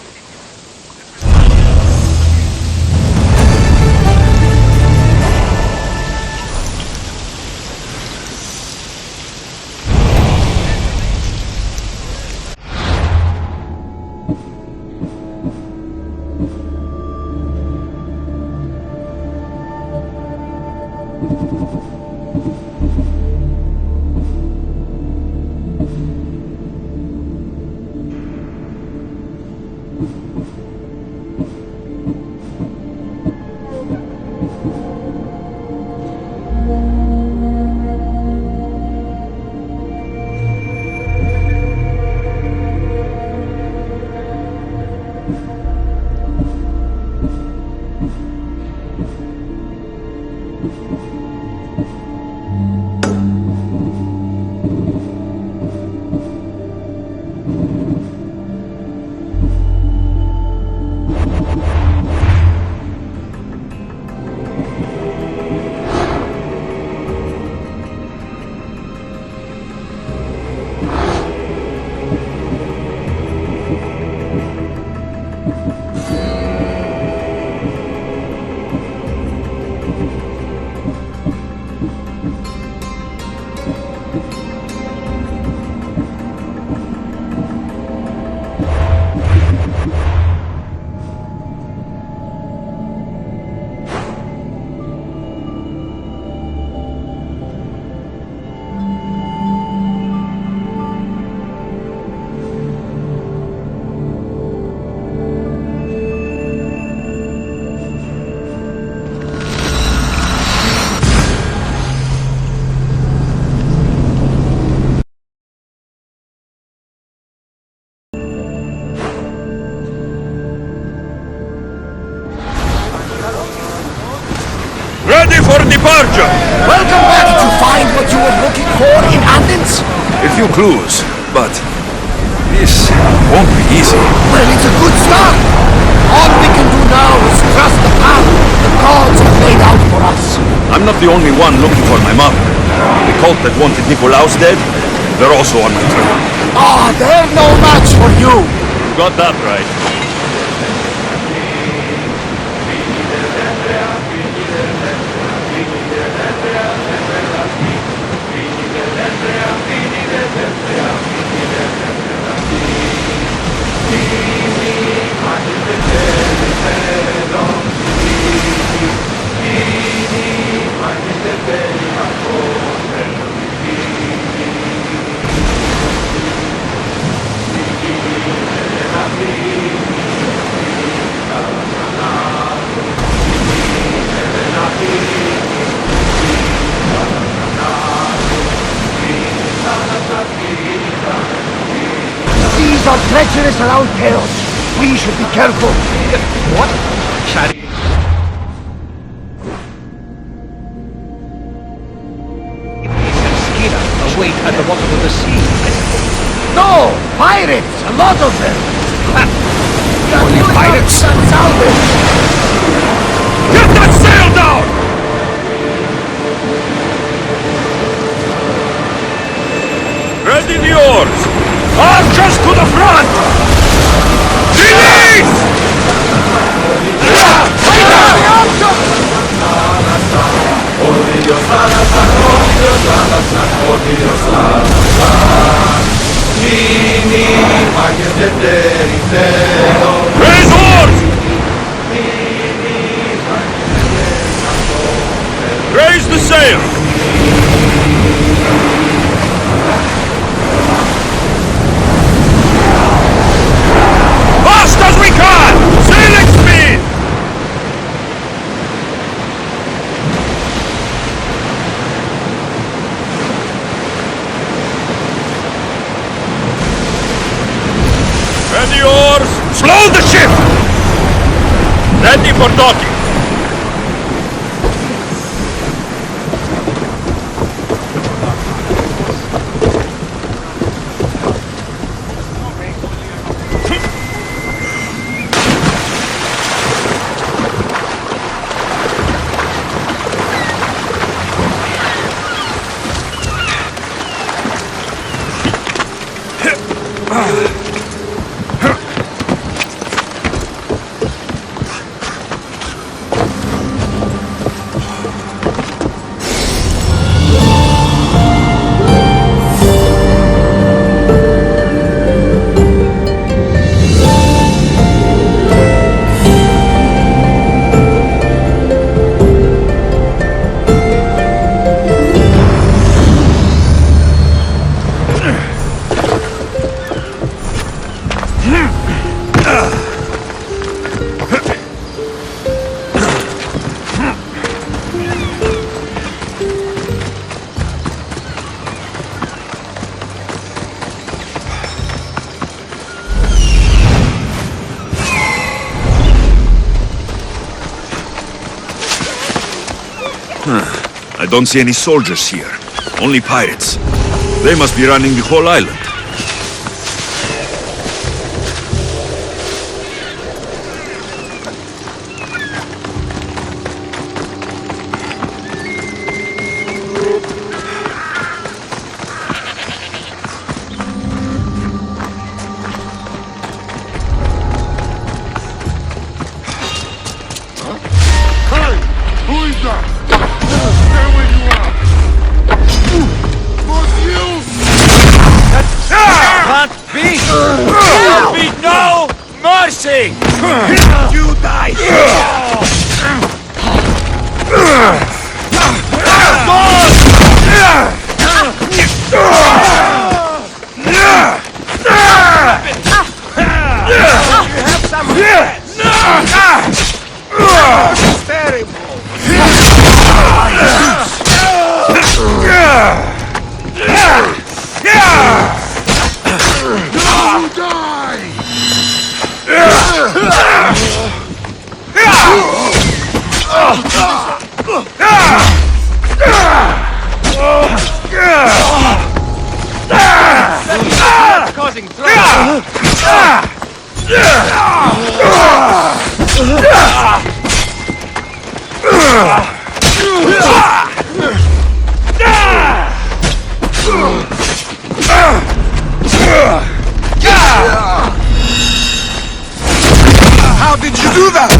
Speaker 20: Ready for departure!
Speaker 18: Welcome back. Did you find what you were looking for in Athens?
Speaker 20: A few clues, but this won't be easy.
Speaker 18: Well, it's a good start. All we can do now is trust the path the gods have laid out for us.
Speaker 20: I'm not the only one looking for my mother. The cult that wanted Nicolaus dead, they're also on my trail.
Speaker 18: Ah, they're no match for you.
Speaker 20: You got that right.
Speaker 18: are treacherous around Chaos. We should be careful.
Speaker 5: What? Shari. Skira await at the bottom of the sea.
Speaker 18: No! Pirates! A lot of them!
Speaker 5: Only pirates?
Speaker 1: Get that sail down! Ready the oars! Archers to the front! Release! Raise oars! Raise the sail! Fast as we can! Sailing speed! Ready oars! Slow the ship! Ready for docking!
Speaker 4: I don't see any soldiers here. Only pirates. They must be running the whole island.
Speaker 1: You die!
Speaker 11: Causing trouble.
Speaker 1: How did you do that?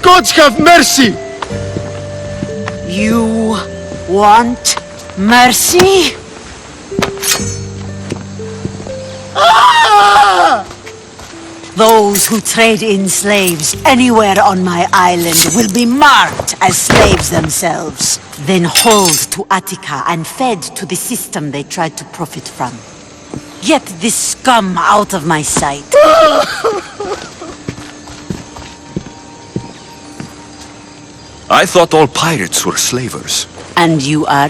Speaker 2: Gods have mercy!
Speaker 3: You want mercy?
Speaker 2: Ah!
Speaker 3: Those who trade in slaves anywhere on my island will be marked as slaves themselves, then hauled to Attica and fed to the system they tried to profit from. Get this scum out of my sight.
Speaker 4: I thought all pirates were slavers.
Speaker 3: And you are?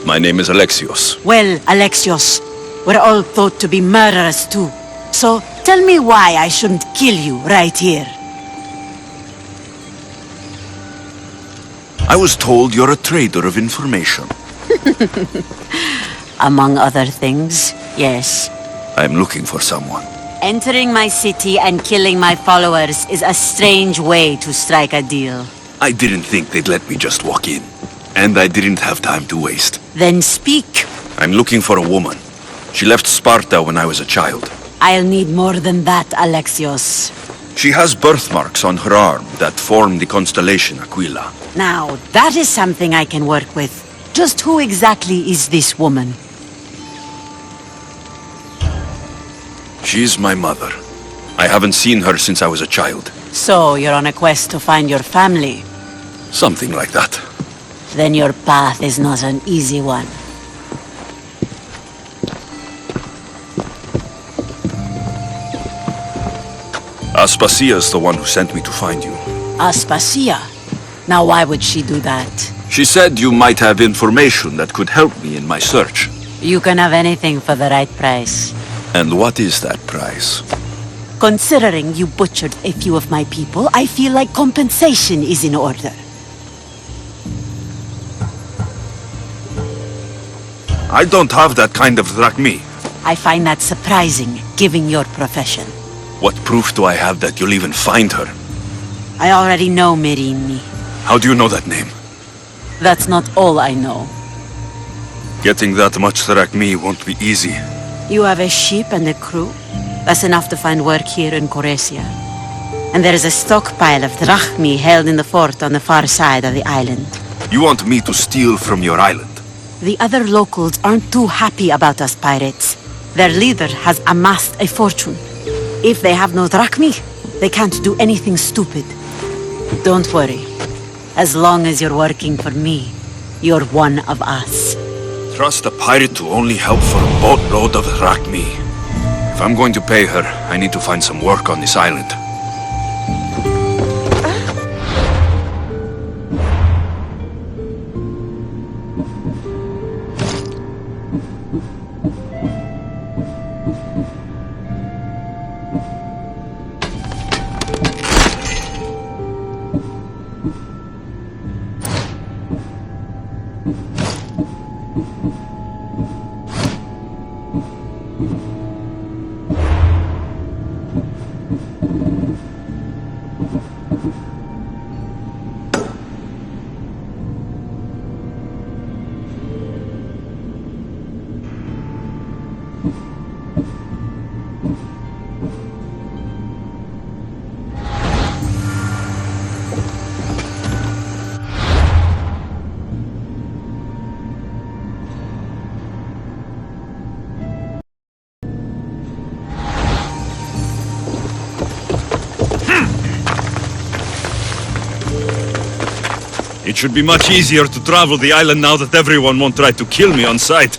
Speaker 4: My name is Alexios.
Speaker 3: Well, Alexios, we're all thought to be murderers too. So tell me why I shouldn't kill you right here.
Speaker 4: I was told you're a trader of information.
Speaker 3: Among other things, yes.
Speaker 4: I'm looking for someone.
Speaker 3: Entering my city and killing my followers is a strange way to strike a deal.
Speaker 4: I didn't think they'd let me just walk in. And I didn't have time to waste.
Speaker 3: Then speak.
Speaker 4: I'm looking for a woman. She left Sparta when I was a child.
Speaker 3: I'll need more than that, Alexios.
Speaker 4: She has birthmarks on her arm that form the constellation Aquila.
Speaker 3: Now, that is something I can work with. Just who exactly is this woman?
Speaker 4: She's my mother. I haven't seen her since I was a child.
Speaker 3: So, you're on a quest to find your family?
Speaker 4: Something like that.
Speaker 3: Then your path is not an easy one.
Speaker 4: Aspasia's the one who sent me to find you.
Speaker 3: Aspasia? Now why would she do that?
Speaker 4: She said you might have information that could help me in my search.
Speaker 3: You can have anything for the right price.
Speaker 4: And what is that price?
Speaker 3: Considering you butchered a few of my people, I feel like compensation is in order.
Speaker 4: I don't have that kind of drachmi.
Speaker 3: I find that surprising, given your profession.
Speaker 4: What proof do I have that you'll even find her?
Speaker 3: I already know Merini.
Speaker 4: How do you know that name?
Speaker 3: That's not all I know.
Speaker 4: Getting that much drachmi won't be easy.
Speaker 3: You have a ship and a crew? That's enough to find work here in Coresia. And there is a stockpile of drachmi held in the fort on the far side of the island.
Speaker 4: You want me to steal from your island?
Speaker 3: The other locals aren't too happy about us pirates. Their leader has amassed a fortune. If they have no drachmi, they can't do anything stupid. Don't worry. As long as you're working for me, you're one of us.
Speaker 4: Trust a pirate to only help for a boatload of drachmi. If I'm going to pay her, I need to find some work on this island. It should be much easier to travel the island now that everyone won't try to kill me on sight.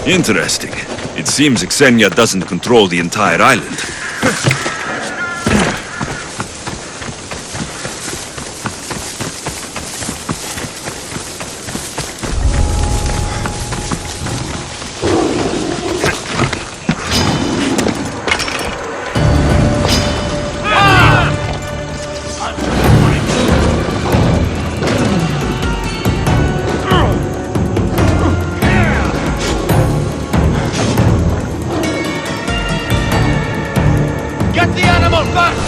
Speaker 4: Interesting. It seems Xenia doesn't control the entire island.
Speaker 8: Get the animal first!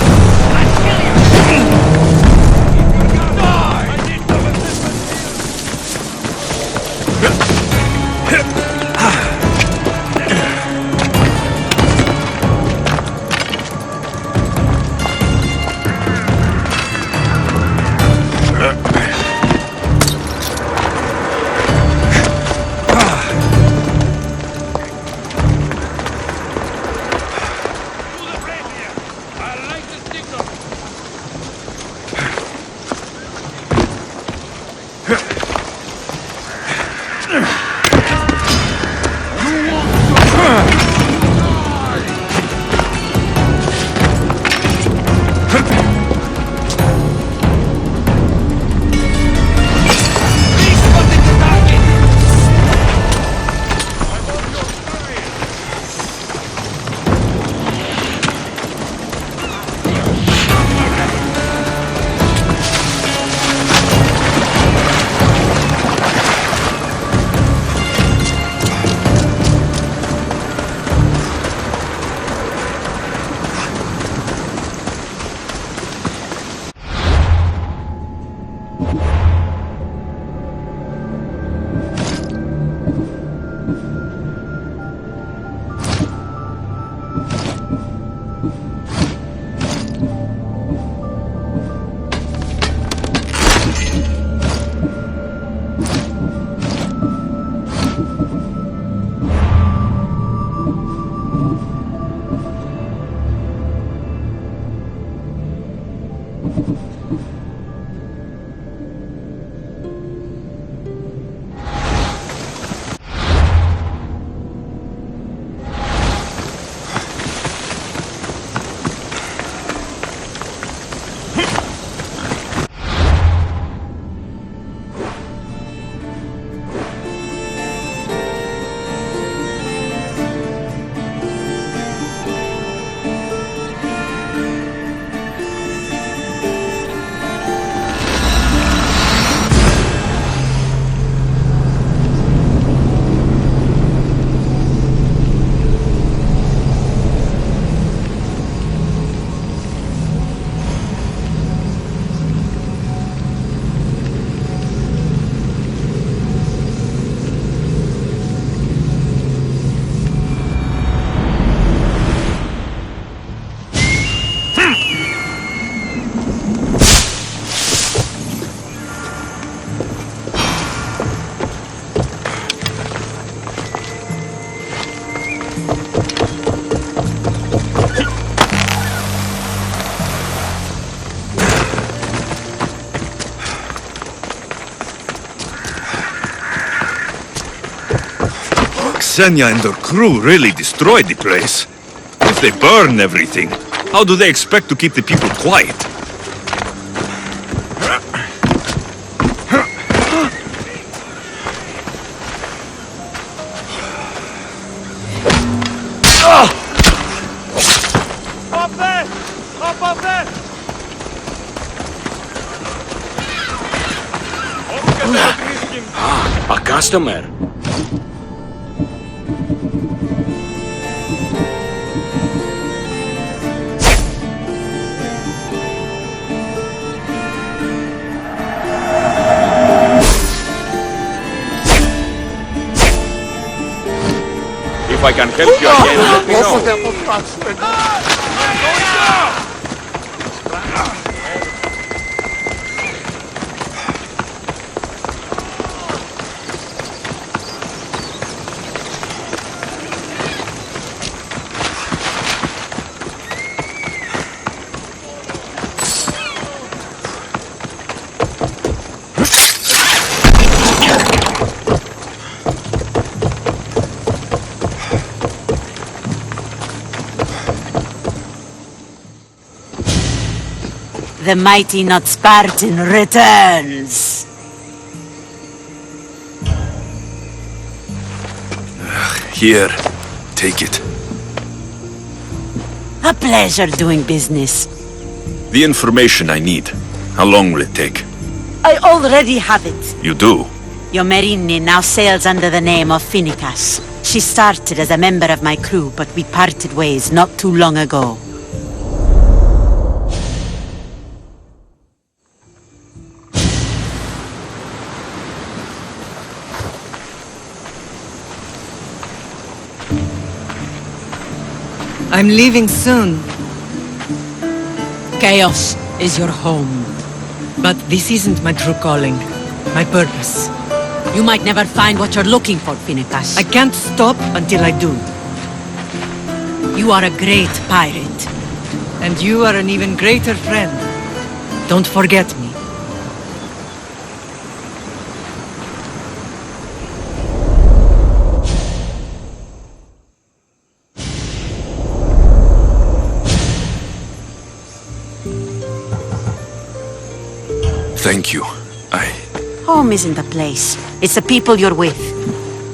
Speaker 4: Xenia and her crew really destroyed the place. If they burn everything, how do they expect to keep the people quiet?
Speaker 8: Up there! Up there!
Speaker 18: A customer.
Speaker 20: If I can help you again, let me know.
Speaker 3: The mighty not Spartan returns.
Speaker 4: Here, take it.
Speaker 3: A pleasure doing business.
Speaker 4: The information I need. How long will it take?
Speaker 3: I already have it.
Speaker 4: You do?
Speaker 3: Your Merini now sails under the name of Finicas. She started as a member of my crew, but we parted ways not too long ago.
Speaker 9: I'm leaving soon. Chaos is your home. But this isn't my true calling. My purpose.
Speaker 3: You might never find what you're looking for, Finicas.
Speaker 9: I can't stop until I do.
Speaker 3: You are a great pirate.
Speaker 9: And you are an even greater friend. Don't forget me.
Speaker 4: Thank you.
Speaker 3: Home isn't a place. It's the people you're with.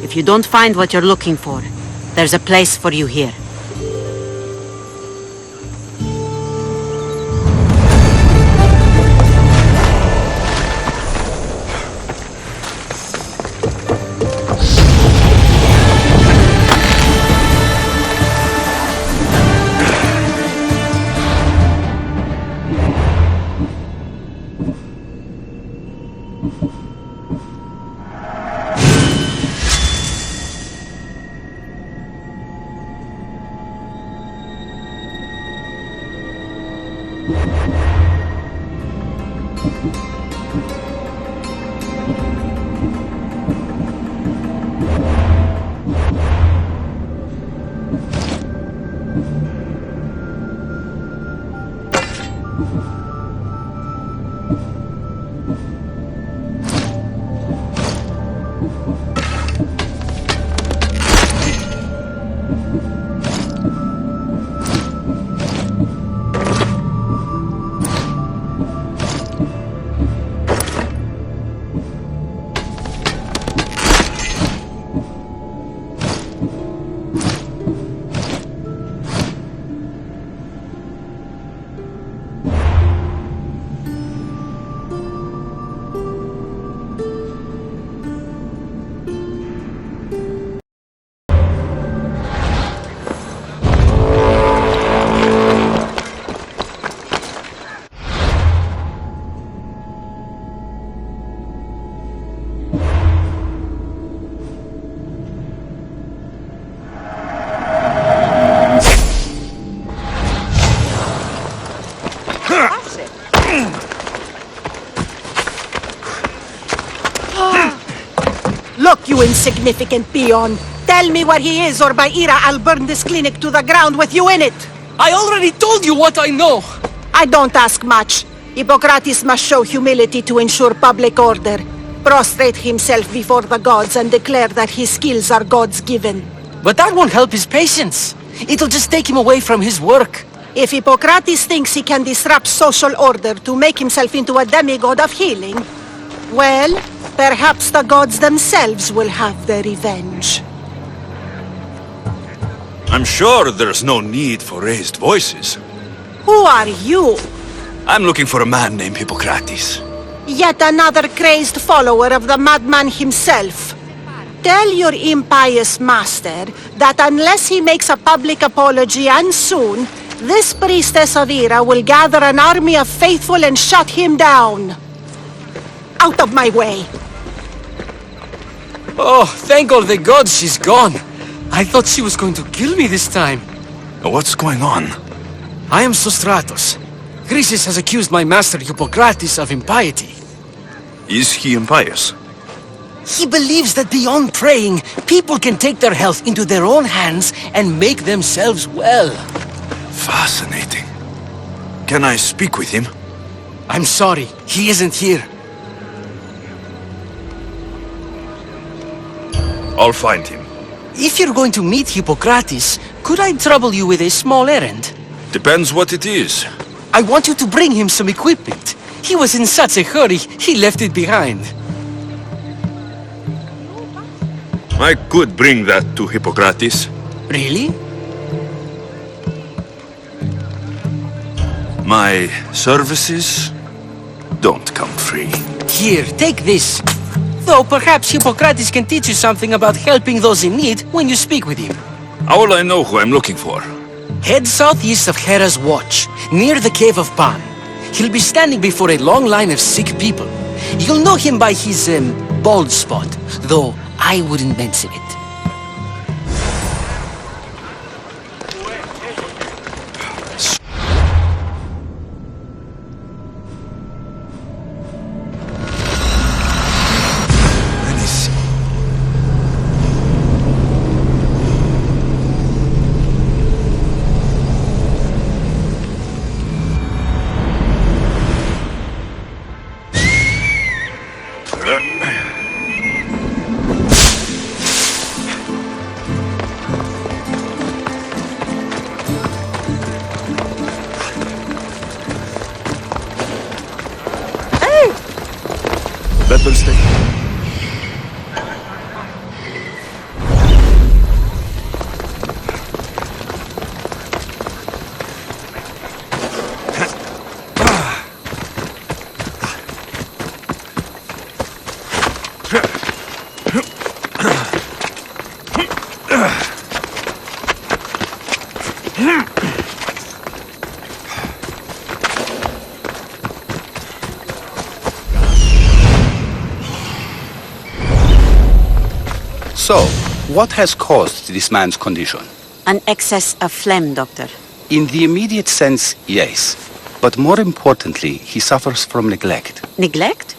Speaker 3: If you don't find what you're looking for, there's a place for you here.
Speaker 10: Look, you insignificant peon. Tell me where he is, or by Ira, I'll burn this clinic to the ground with you in it.
Speaker 11: I already told you what I know.
Speaker 10: I don't ask much. Hippocrates must show humility to ensure public order. Prostrate himself before the gods and declare that his skills are God's given.
Speaker 11: But that won't help his patients. It'll just take him away from his work.
Speaker 10: If Hippocrates thinks he can disrupt social order to make himself into a demigod of healing, well, perhaps the gods themselves will have their revenge.
Speaker 4: I'm sure there's no need for raised voices.
Speaker 10: Who are you?
Speaker 4: I'm looking for a man named Hippocrates.
Speaker 10: Yet another crazed follower of the madman himself. Tell your impious master that unless he makes a public apology, and soon, this priestess of Ira will gather an army of faithful and shut him down. Out of my way!
Speaker 11: Oh, thank all the gods she's gone. I thought she was going to kill me this time.
Speaker 4: What's going on?
Speaker 11: I am Sostratos. Chrysis has accused my master Hippocrates of impiety.
Speaker 4: Is he impious?
Speaker 11: He believes that beyond praying, people can take their health into their own hands and make themselves well.
Speaker 4: Fascinating. Can I speak with him?
Speaker 11: I'm sorry, he isn't here.
Speaker 4: I'll find him.
Speaker 11: If you're going to meet Hippocrates, could I trouble you with a small errand?
Speaker 4: Depends what it is.
Speaker 11: I want you to bring him some equipment. He was in such a hurry, he left it behind.
Speaker 20: I could bring that to Hippocrates.
Speaker 11: Really?
Speaker 20: My services don't come free.
Speaker 11: Here, take this. Though perhaps Hippocrates can teach you something about helping those in need when you speak with him.
Speaker 20: How will I know who I'm looking for?
Speaker 11: Head southeast of Hera's Watch, near the Cave of Pan. He'll be standing before a long line of sick people. You'll know him by his, bald spot, though I wouldn't mention it.
Speaker 20: Better stay.
Speaker 15: So, what has caused this man's condition?
Speaker 3: An excess of phlegm, Doctor.
Speaker 15: In the immediate sense, yes. But more importantly, he suffers from neglect.
Speaker 3: Neglect?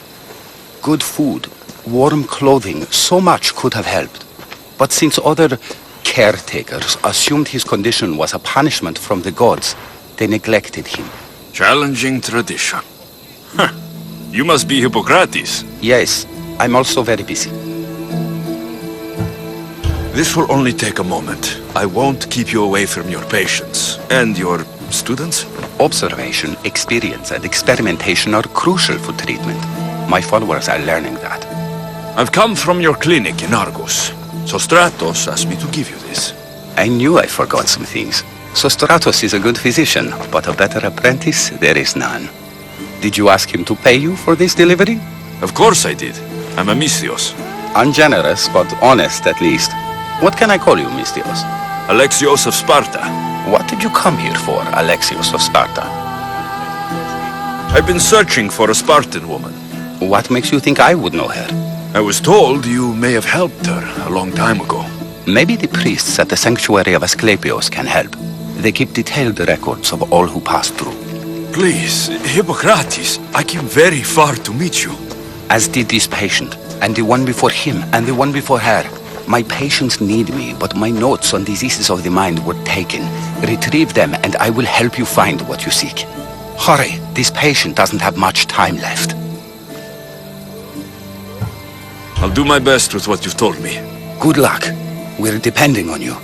Speaker 15: Good food, warm clothing, so much could have helped. But since other caretakers assumed his condition was a punishment from the gods, they neglected him.
Speaker 20: Challenging tradition. Huh. You must be Hippocrates.
Speaker 15: Yes, I'm also very busy.
Speaker 20: This will only take a moment. I won't keep you away from your patients. And your students?
Speaker 15: Observation, experience, and experimentation are crucial for treatment. My followers are learning that.
Speaker 20: I've come from your clinic in Argos. Sostratos asked me to give you this.
Speaker 15: I knew I forgot some things. Sostratos is a good physician, but a better apprentice there is none. Did you ask him to pay you for this delivery?
Speaker 20: Of course I did. I'm a Mystios.
Speaker 15: Ungenerous, but honest at least. What can I call you, Mystios?
Speaker 20: Alexios of Sparta.
Speaker 15: What did you come here for, Alexios of Sparta?
Speaker 20: I've been searching for a Spartan woman.
Speaker 15: What makes you think I would know her?
Speaker 20: I was told you may have helped her a long time ago.
Speaker 15: Maybe the priests at the sanctuary of Asclepios can help. They keep detailed records of all who passed through.
Speaker 20: Please, Hippocrates, I came very far to meet you.
Speaker 15: As did this patient, and the one before him, and the one before her. My patients need me, but my notes on diseases of the mind were taken. Retrieve them, and I will help you find what you seek. Hurry, this patient doesn't have much time left.
Speaker 20: I'll do my best with what you've told me.
Speaker 15: Good luck. We're depending on you.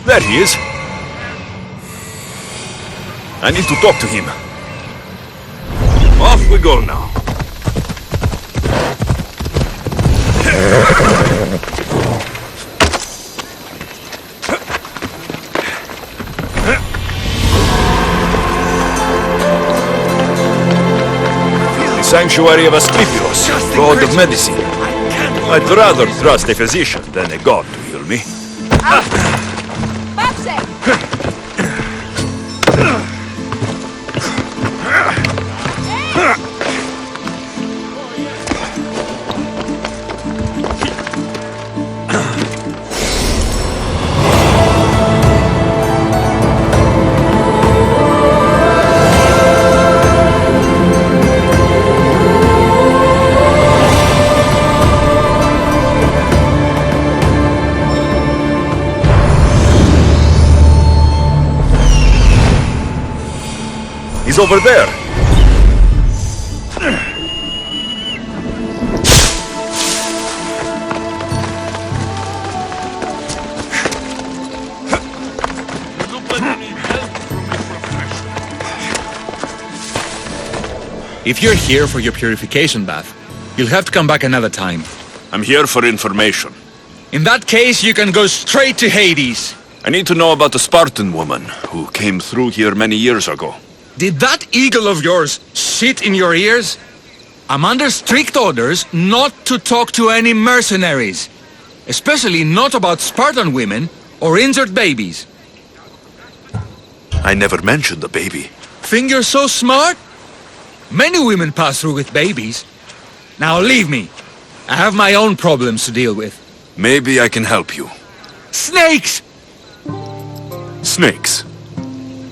Speaker 20: There he is. I need to talk to him. Off we go now. The sanctuary of Asclepios, god of medicine. I'd rather trust a physician than a god to heal me. He's over there.
Speaker 17: If you're here for your purification bath, you'll have to come back another time.
Speaker 20: I'm here for information.
Speaker 17: In that case, you can go straight to Hades.
Speaker 20: I need to know about the Spartan woman who came through here many years ago.
Speaker 17: Did that eagle of yours shit in your ears? I'm under strict orders not to talk to any mercenaries. Especially not about Spartan women or injured babies.
Speaker 20: I never mentioned the baby.
Speaker 17: Think you're so smart? Many women pass through with babies. Now leave me. I have my own problems to deal with.
Speaker 20: Maybe I can help you.
Speaker 17: Snakes!
Speaker 20: Snakes?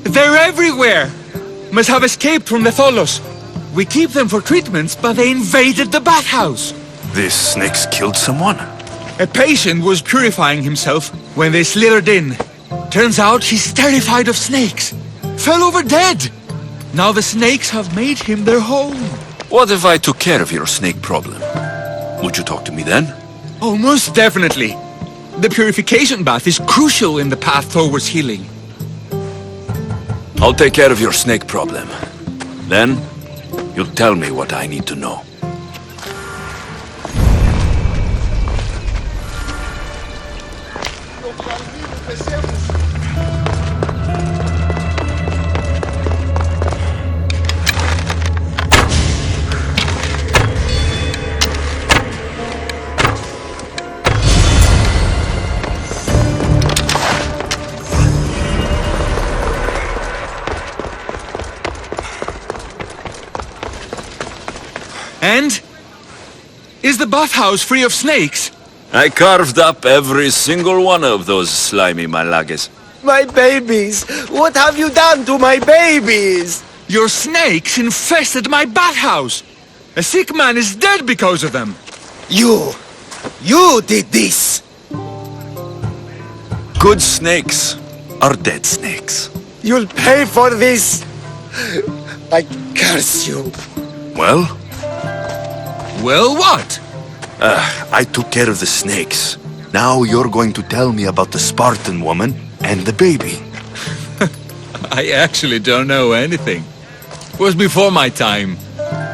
Speaker 17: They're everywhere! Must have escaped from the Tholos. We keep them for treatments, but they invaded the bathhouse.
Speaker 20: These snakes killed someone?
Speaker 17: A patient was purifying himself when they slithered in. Turns out he's terrified of snakes. Fell over dead. Now the snakes have made him their home.
Speaker 20: What if I took care of your snake problem? Would you talk to me then?
Speaker 17: Oh, most definitely. The purification bath is crucial in the path towards healing.
Speaker 20: I'll take care of your snake problem. Then, you'll tell me what I need to know.
Speaker 17: And? Is the bathhouse free of snakes?
Speaker 20: I carved up every single one of those slimy malagas.
Speaker 22: My babies! What have you done to my babies?
Speaker 17: Your snakes infested my bathhouse! A sick man is dead because of them!
Speaker 22: You did this!
Speaker 20: Good snakes are dead snakes.
Speaker 22: You'll pay for this! I curse you!
Speaker 20: Well?
Speaker 17: Well, what?
Speaker 20: I took care of the snakes. Now you're going to tell me about the Spartan woman and the baby.
Speaker 17: I actually don't know anything. It was before my time.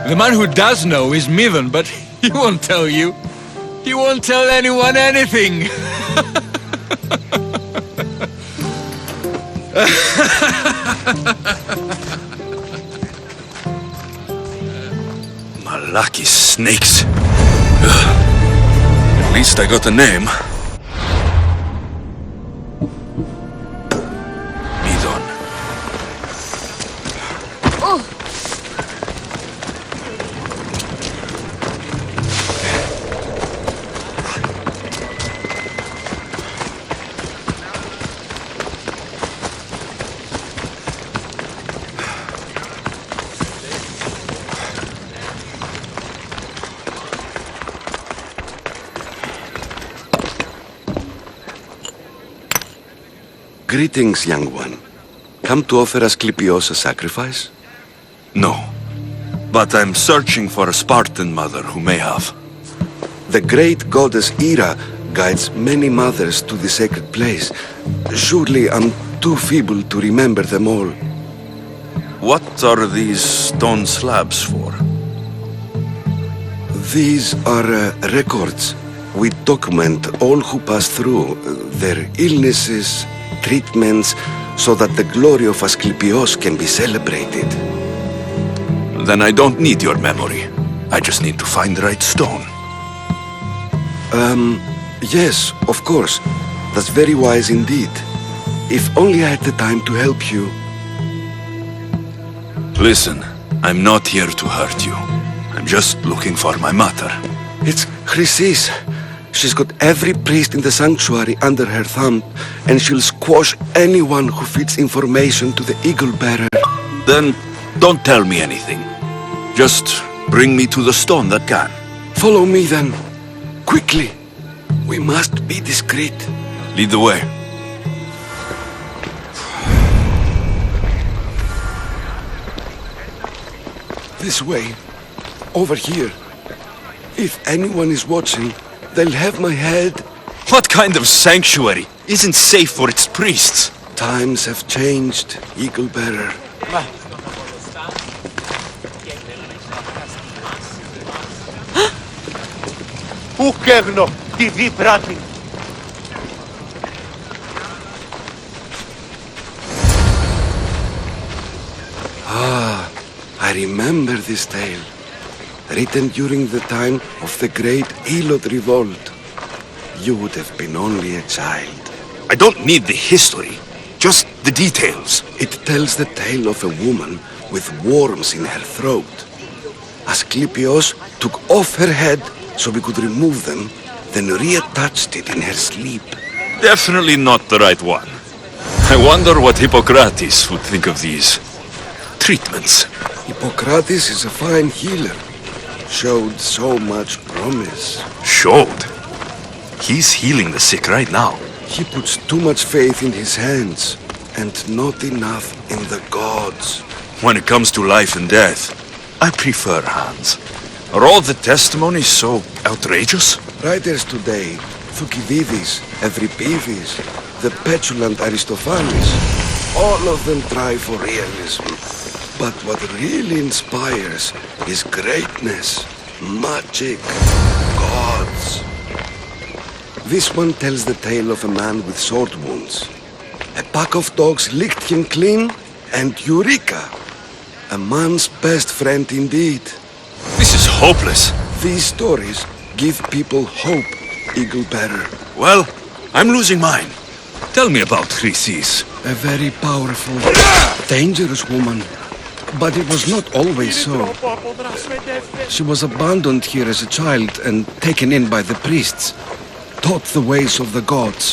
Speaker 17: The man who does know is Midon, but he won't tell you. He won't tell anyone anything.
Speaker 20: Lucky snakes. At least I got a name. Midon.
Speaker 16: Oh.
Speaker 19: Greetings, young one. Come to offer Asclepios a sacrifice?
Speaker 20: No. But I'm searching for a Spartan mother who may have.
Speaker 19: The great goddess Hera guides many mothers to the sacred place. Surely I'm too feeble to remember them all.
Speaker 20: What are these stone slabs for?
Speaker 19: These are records. We document all who pass through, their illnesses, treatments, so that the glory of Asclepios can be celebrated.
Speaker 4: Then I don't need your memory. I just need to find the right stone.
Speaker 19: Yes, of course. That's very wise indeed. If only I had the time to help you.
Speaker 4: Listen, I'm not here to hurt you. I'm just looking for my mother.
Speaker 19: It's Chrysis. She's got every priest in the sanctuary under her thumb, and she'll squash anyone who feeds information to the Eagle Bearer.
Speaker 4: Then don't tell me anything. Just bring me to the stone that can.
Speaker 19: Follow me then. Quickly. We must be discreet.
Speaker 4: Lead the way.
Speaker 19: This way. Over here. If anyone is watching, they'll have my head.
Speaker 4: What kind of sanctuary isn't safe for its priests?
Speaker 19: Times have changed, Eagle Bearer.
Speaker 2: Πού καίγνω, τι δι πράτην.
Speaker 19: Ah, I remember this tale. Written during the time of the great Elot revolt. You would have been only a child.
Speaker 4: I don't need the history, just the details.
Speaker 19: It tells the tale of a woman with worms in her throat. Asclepios took off her head so we could remove them, then reattached it in her sleep.
Speaker 4: Definitely not the right one. I wonder what Hippocrates would think of these treatments.
Speaker 19: Hippocrates is a fine healer. Showed so much promise.
Speaker 4: Showed? He's healing the sick right now.
Speaker 19: He puts too much faith in his hands, and not enough in the gods.
Speaker 4: When it comes to life and death, I prefer hands. Are all the testimonies so outrageous?
Speaker 19: Writers today, Thucydides, Euripides, the petulant Aristophanes, all of them try for realism. But what really inspires is greatness, magic, gods. This one tells the tale of a man with sword wounds. A pack of dogs licked him clean, and Eureka! A man's best friend indeed.
Speaker 4: This is hopeless.
Speaker 19: These stories give people hope, Eagle Bearer.
Speaker 4: Well, I'm losing mine. Tell me about Chrysis.
Speaker 19: A very powerful, dangerous woman. But it was not always so. She was abandoned here as a child and taken in by the priests. Taught the ways of the gods.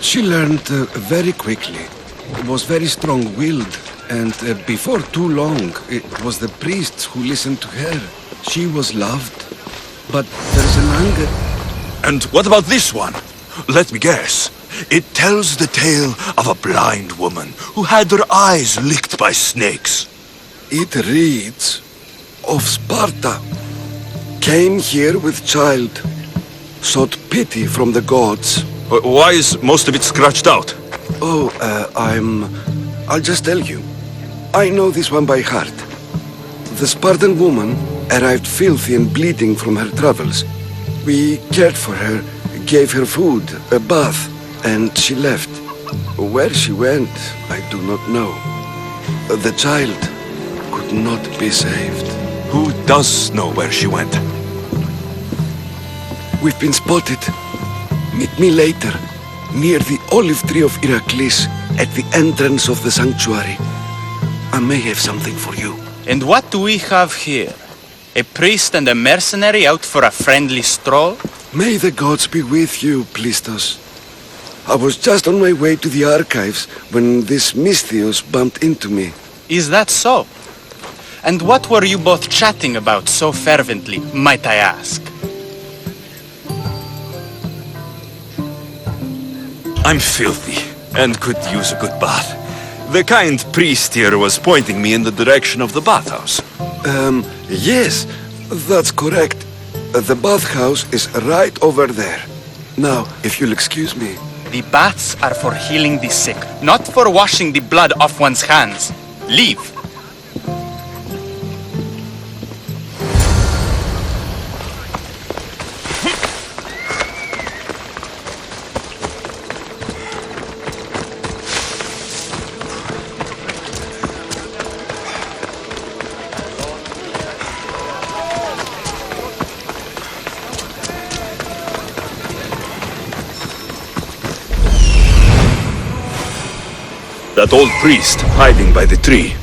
Speaker 19: She learned very quickly. Was very strong-willed. And before too long, it was the priests who listened to her. She was loved. But there's an anger.
Speaker 4: And what about this one? Let me guess. It tells the tale of a blind woman who had her eyes licked by snakes.
Speaker 19: It reads of Sparta. Came here with child. Sought pity from the gods.
Speaker 4: Why is most of it scratched out?
Speaker 19: Oh, I'll just tell you. I know this one by heart. The Spartan woman arrived filthy and bleeding from her travels. We cared for her, gave her food, a bath, and she left. Where she went, I do not know. The child could not be saved.
Speaker 4: Who does know where she went?
Speaker 19: We've been spotted. Meet me later, near the olive tree of Heracles, at the entrance of the sanctuary. I may have something for you.
Speaker 11: And what do we have here? A priest and a mercenary out for a friendly stroll?
Speaker 19: May the gods be with you, Plistos. I was just on my way to the archives when this Misthios bumped into me.
Speaker 11: Is that so? And what were you both chatting about so fervently, might I ask?
Speaker 4: I'm filthy and could use a good bath. The kind priest here was pointing me in the direction of the bathhouse.
Speaker 19: Yes, that's correct. The bathhouse is right over there. Now, if you'll excuse me.
Speaker 11: The baths are for healing the sick, not for washing the blood off one's hands. Leave.
Speaker 4: that old priest hiding by the tree.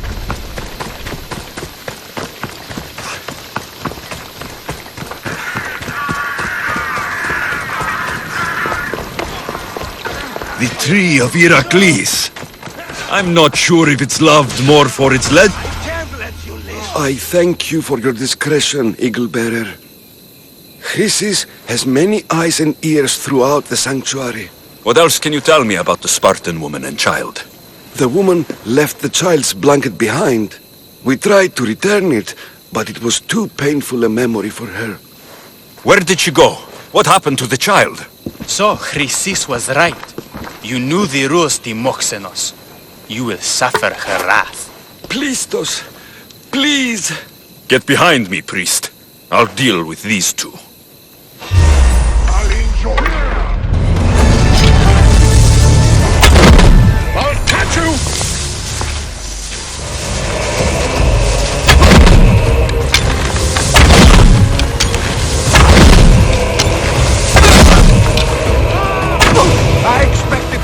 Speaker 4: The tree of Heracles. I'm not sure if it's loved more for its lead.
Speaker 19: I thank you for your discretion, Eagle Bearer. Chrysis has many eyes and ears throughout the sanctuary.
Speaker 4: What else can you tell me about the Spartan woman and child?
Speaker 19: The woman left the child's blanket behind. We tried to return it, but it was too painful a memory for her.
Speaker 4: Where did she go? What happened to the child?
Speaker 11: So, Chrysis was right. You knew the rules, Timoxenos. You will suffer her wrath.
Speaker 19: Plistos, please.
Speaker 4: Get behind me, priest. I'll deal with these two.
Speaker 8: I'll catch you!
Speaker 11: I expected...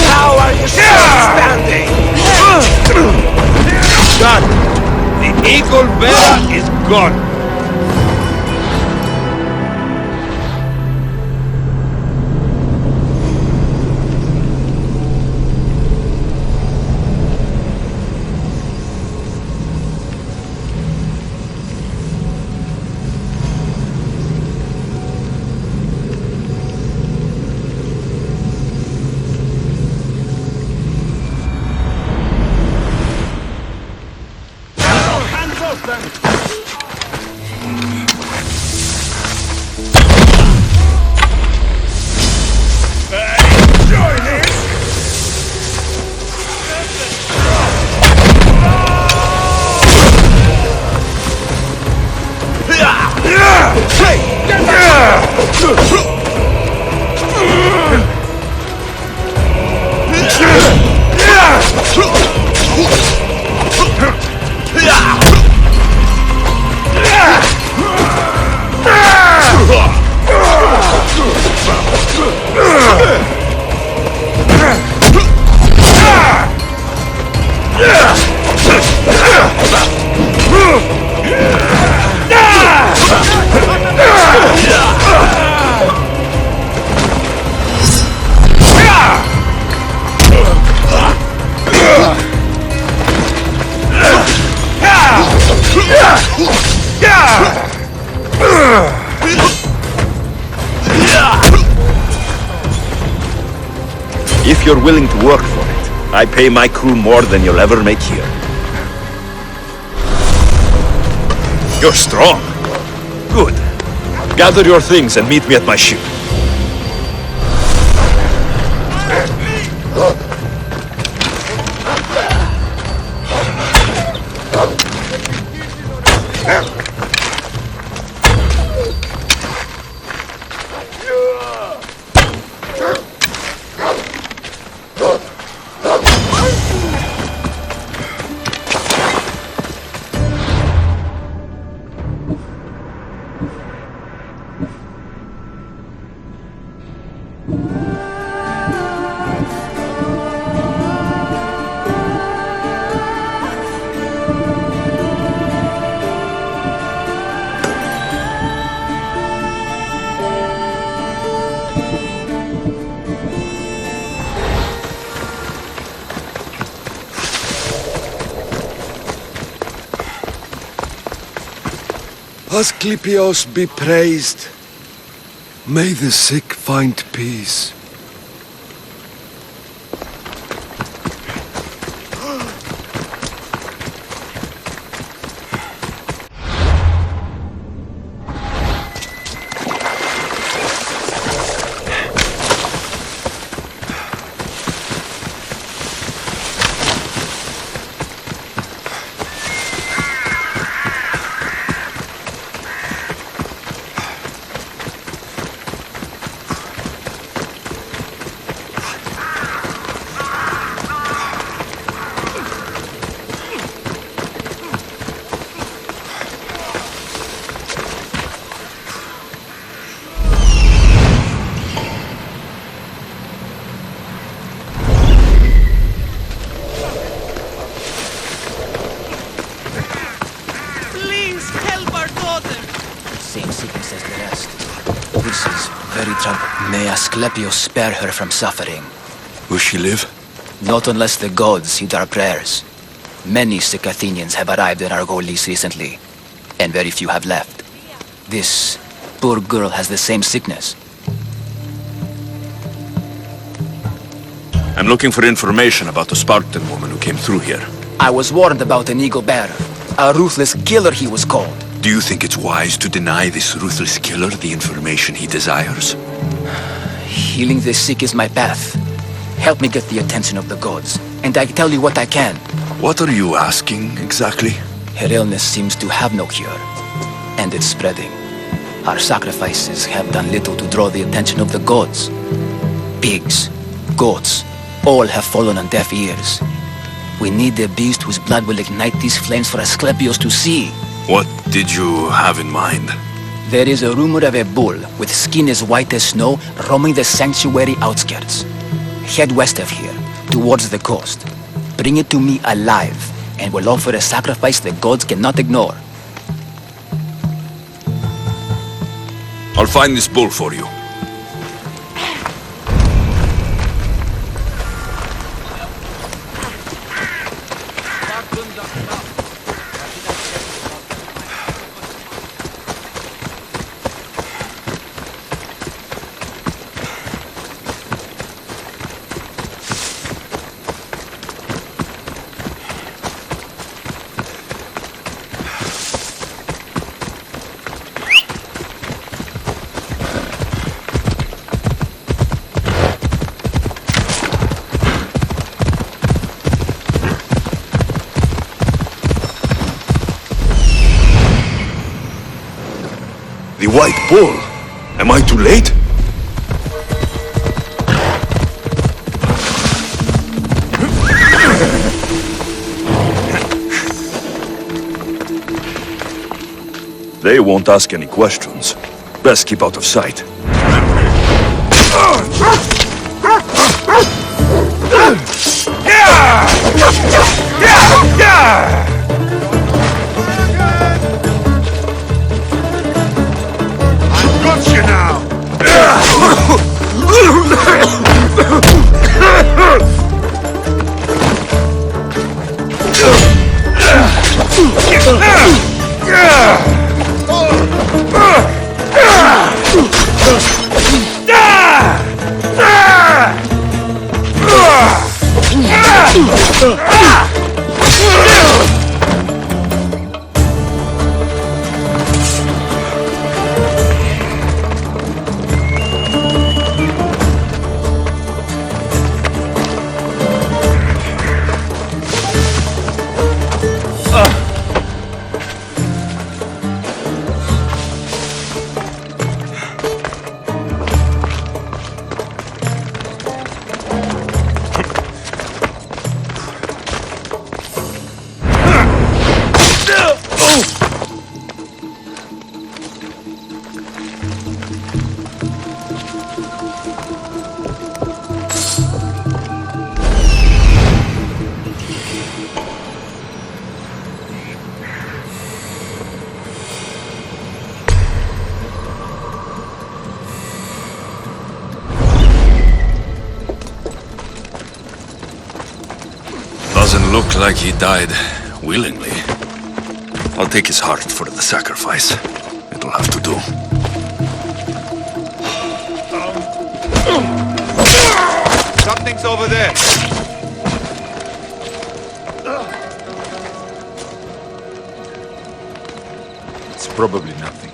Speaker 8: How are you still standing?
Speaker 1: Done. The Eagle Bearer is gone. If you're willing to work for it, I pay my crew more than you'll ever make here.
Speaker 4: You're strong.
Speaker 1: Good.
Speaker 4: Gather your things and meet me at my ship.
Speaker 19: Asclepios be praised. May the sick find peace.
Speaker 22: May Asclepios spare her from suffering.
Speaker 4: Will she live?
Speaker 22: Not unless the gods heed our prayers. Many sick Athenians have arrived in Argolis recently, and very few have left. This poor girl has the same sickness.
Speaker 4: I'm looking for information about the Spartan woman who came through here.
Speaker 22: I was warned about an eagle bearer. A ruthless killer he was called.
Speaker 4: Do you think it's wise to deny this ruthless killer the information he desires?
Speaker 22: Healing the sick is my path. Help me get the attention of the gods, and I tell you what I can.
Speaker 4: What are you asking, exactly?
Speaker 22: Her illness seems to have no cure, and it's spreading. Our sacrifices have done little to draw the attention of the gods. Pigs, goats, all have fallen on deaf ears. We need the beast whose blood will ignite these flames for Asclepios to see.
Speaker 4: What did you have in mind?
Speaker 22: There is a rumor of a bull with skin as white as snow roaming the sanctuary outskirts. Head west of here, towards the coast. Bring it to me alive, and we'll offer a sacrifice the gods cannot ignore.
Speaker 4: I'll find this bull for you. The white bull? Am I too late? They won't ask any questions. Best keep out of sight.
Speaker 2: You now!
Speaker 4: Looks like he died willingly. I'll take his heart for the sacrifice. It'll have to do.
Speaker 8: Something's over there.
Speaker 17: It's probably nothing.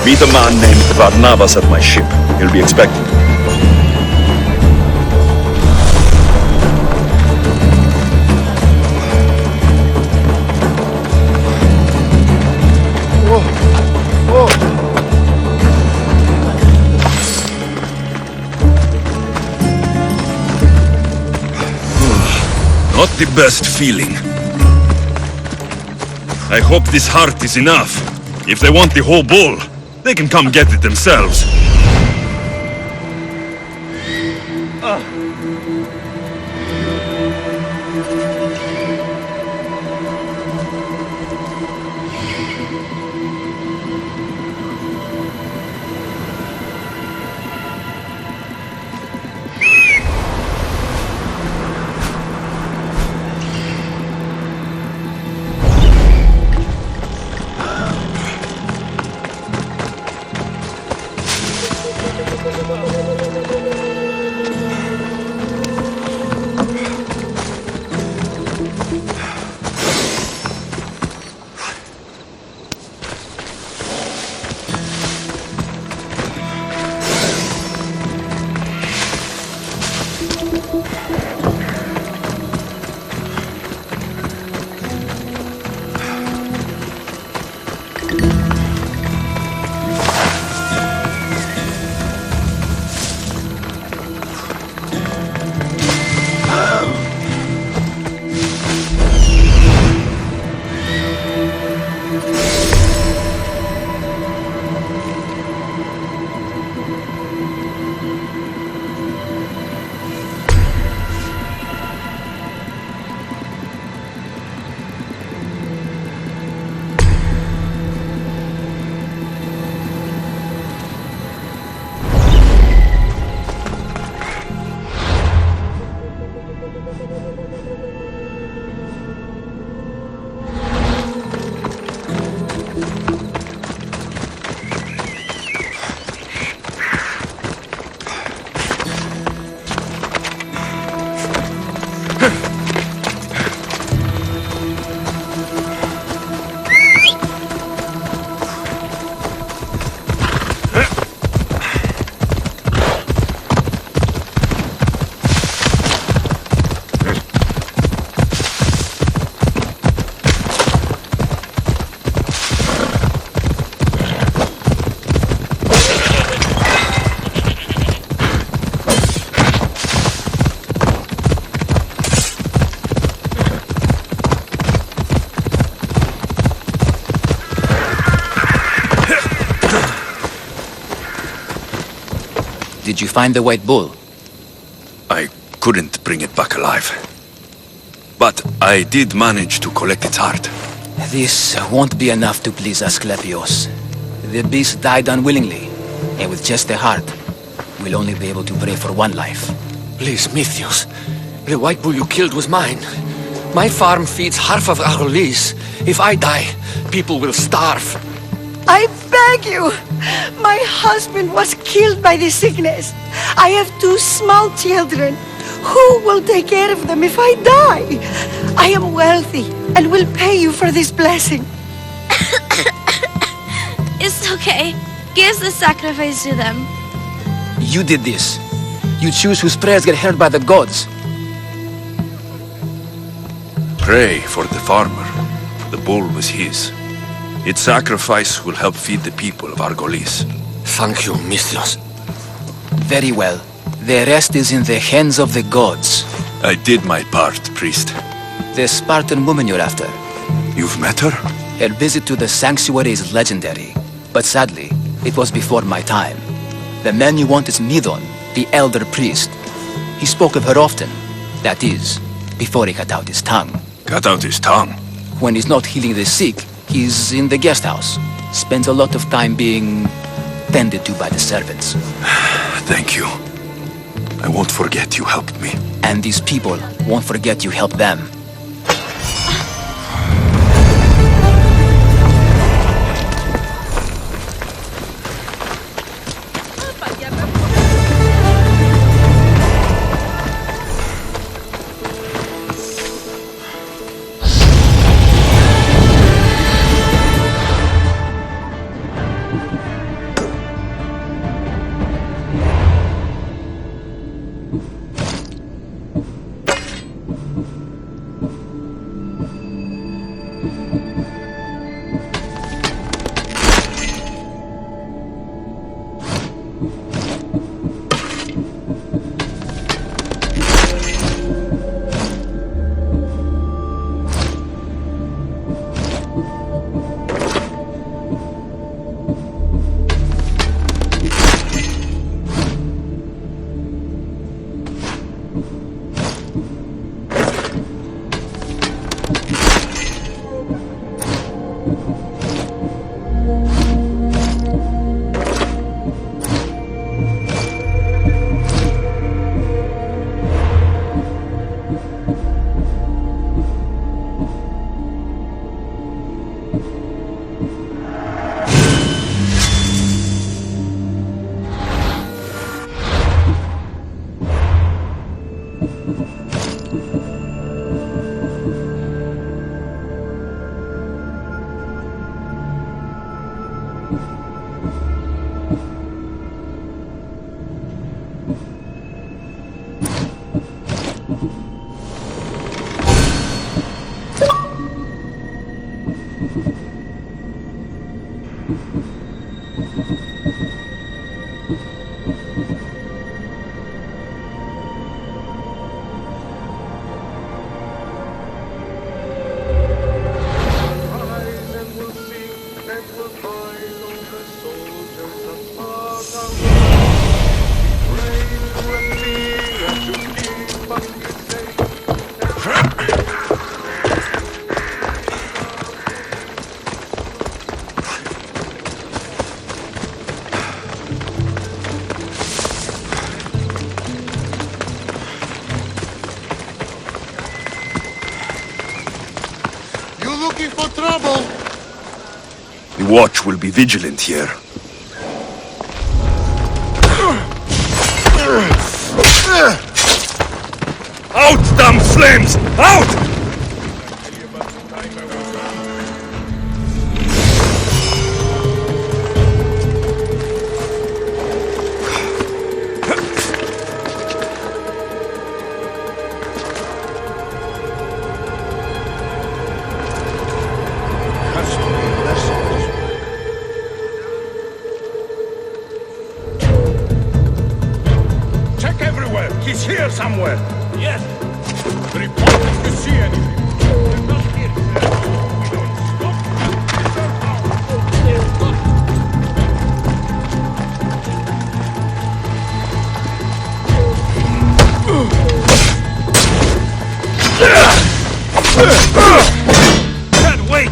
Speaker 20: Meet a man named Varnavas at my ship. He'll be expecting me.
Speaker 4: Not the best feeling. I hope this heart is enough. If they want the whole bull, they can come get it themselves.
Speaker 11: you find the white bull?
Speaker 4: I couldn't bring it back alive. But I did manage to collect its heart.
Speaker 11: This won't be enough to please Asclepios. The beast died unwillingly, and with just the heart, we'll only be able to pray for one life.
Speaker 6: Please, Mythios. The white bull you killed was mine. My farm feeds half of Argolis. If I die, people will starve.
Speaker 12: I beg you! My husband was killed by the sickness. I have 2 small children. Who will take care of them if I die? I am wealthy and will pay you for this blessing.
Speaker 21: It's okay. Give the sacrifice to them.
Speaker 11: You did this. You choose whose prayers get heard by the gods.
Speaker 4: Pray for the farmer. The bull was his. Its sacrifice will help feed the people of Argolis.
Speaker 6: Thank you, Mythios.
Speaker 11: Very well. The rest is in the hands of the gods.
Speaker 4: I did my part, priest.
Speaker 11: The Spartan woman you're after.
Speaker 4: You've met her?
Speaker 11: Her visit to the sanctuary is legendary. But sadly, it was before my time. The man you want is Midon, the elder priest. He spoke of her often. That is, before he cut out his tongue.
Speaker 4: Cut out his tongue?
Speaker 11: When he's not healing the sick, he's in the guest house. Spends a lot of time being tended to by the servants.
Speaker 4: Thank you. I won't forget you helped me.
Speaker 11: And these people won't forget you helped them.
Speaker 4: The watch will be vigilant here. Out, damn flames! Out!
Speaker 2: Check everywhere! He's here somewhere! Yes! Report if you see anything!
Speaker 4: Can't wait!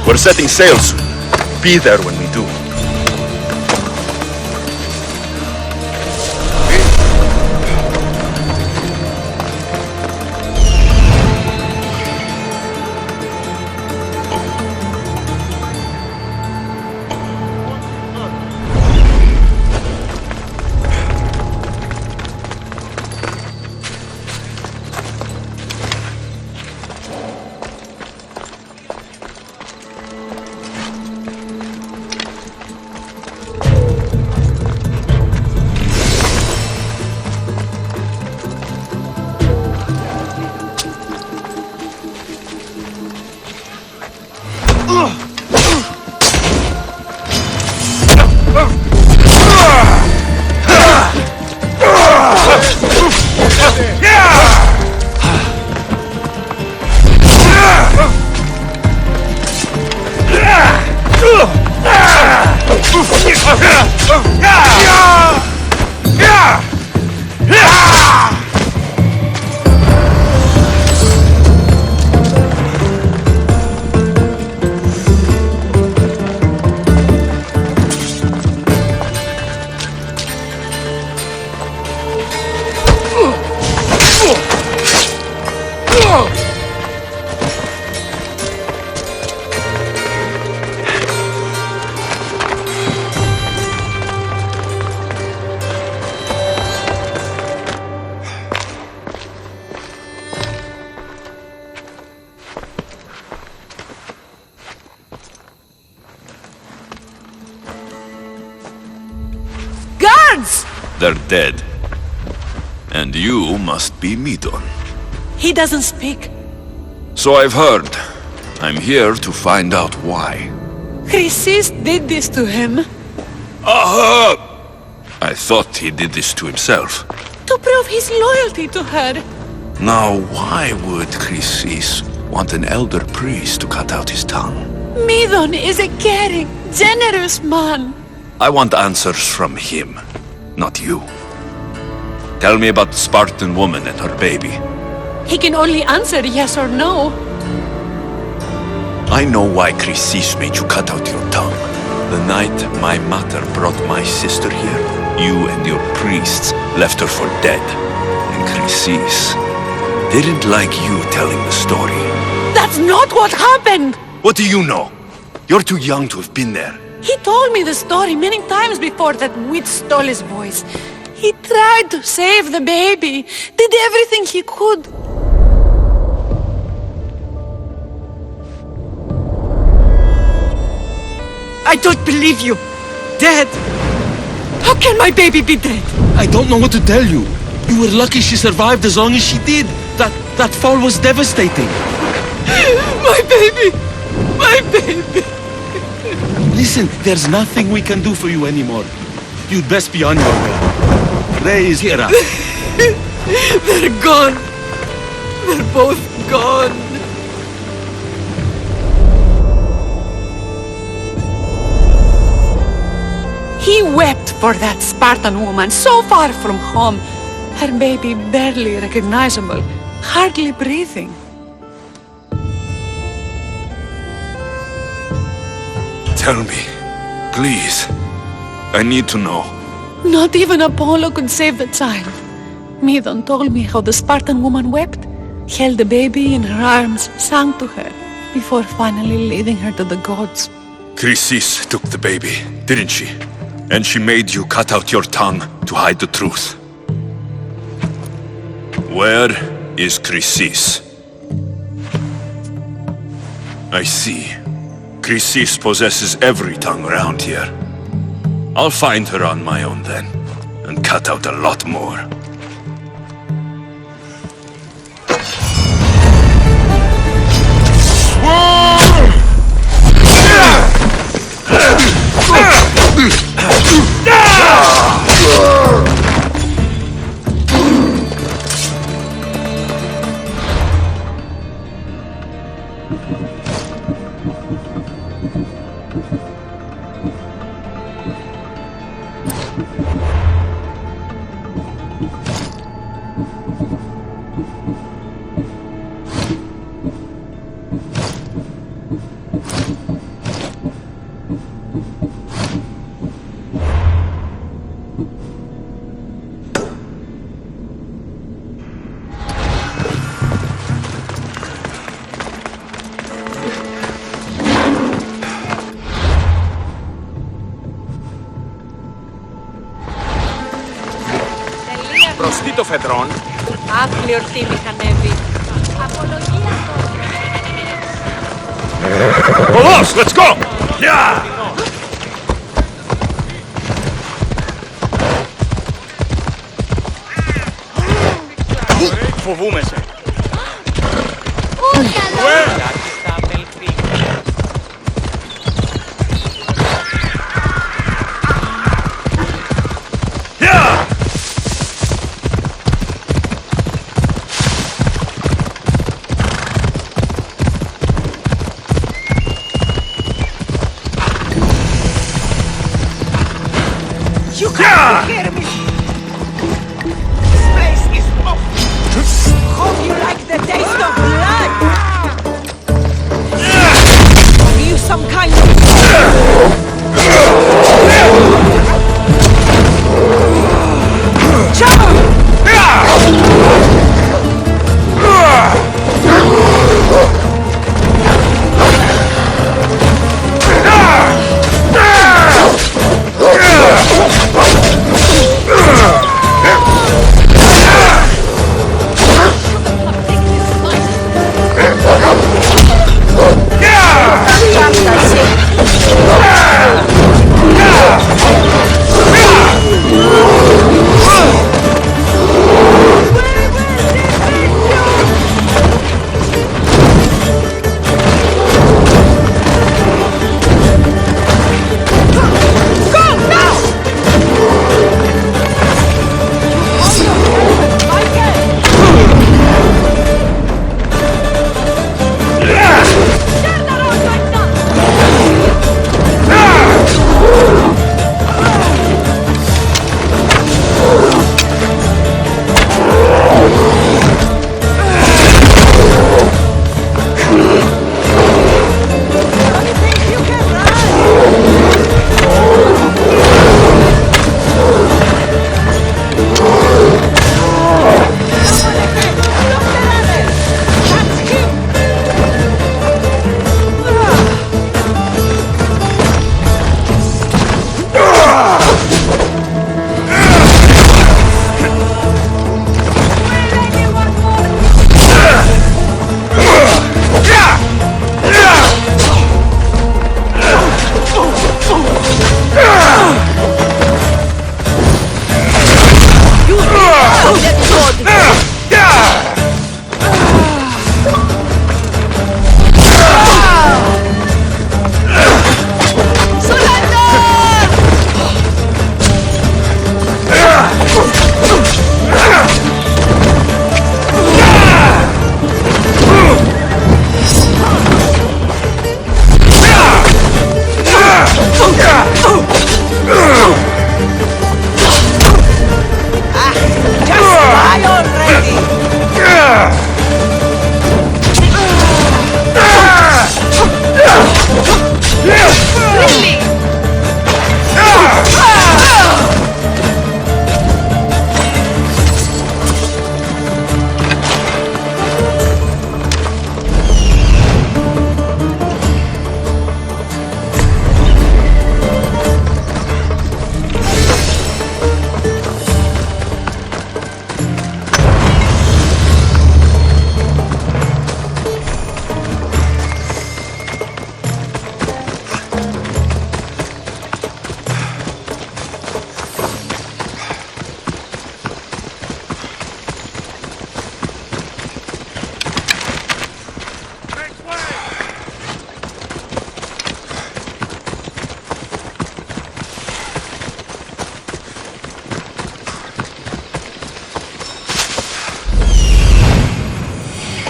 Speaker 20: We're setting sail soon. Be there when we do.
Speaker 4: They're dead. And you must be Midon.
Speaker 12: He doesn't speak.
Speaker 4: So I've heard. I'm here to find out why.
Speaker 12: Chrysis did this to him.
Speaker 4: Aha! I thought he did this to himself.
Speaker 12: To prove his loyalty to her.
Speaker 4: Now, why would Chrysis want an elder priest to cut out his tongue?
Speaker 12: Midon is a caring, generous man.
Speaker 4: I want answers from him, not you. Tell me about the Spartan woman and her baby.
Speaker 12: He can only answer yes or no.
Speaker 4: I know why Chrysis made you cut out your tongue. The night my mother brought my sister here, you and your priests left her for dead. And Chrysis didn't like you telling the story.
Speaker 12: That's not what happened!
Speaker 4: What do you know? You're too young to have been there.
Speaker 12: He told me the story many times before that witch stole his voice. He tried to save the baby, did everything he could. I don't believe you. Dead. How can my baby be dead?
Speaker 7: I don't know what to tell you. You were lucky she survived as long as she did. That fall was devastating.
Speaker 12: My baby! My baby!
Speaker 7: Listen, there's nothing we can do for you anymore. You'd best be on your way. Ray is here.
Speaker 12: They're gone. They're both gone. He wept for that Spartan woman so far from home. Her baby barely recognizable, hardly breathing.
Speaker 4: Tell me, please. I need to know.
Speaker 12: Not even Apollo could save the child. Midon told me how the Spartan woman wept, held the baby in her arms, sang to her, before finally leading her to the gods.
Speaker 4: Chrysis took the baby, didn't she? And she made you cut out your tongue to hide the truth. Where is Chrysis? I see. Chrysis possesses every tongue around here. I'll find her on my own then, and cut out a lot more.
Speaker 13: το φεδρόν.
Speaker 12: Άθλη ορτή μηχανεύει. Απολογία
Speaker 1: Βολός, let's go! Yeah!
Speaker 13: Φοβούμαι σε.
Speaker 12: You can't hear me! This place is off! Hope you like the taste of blood! Are you some kind of...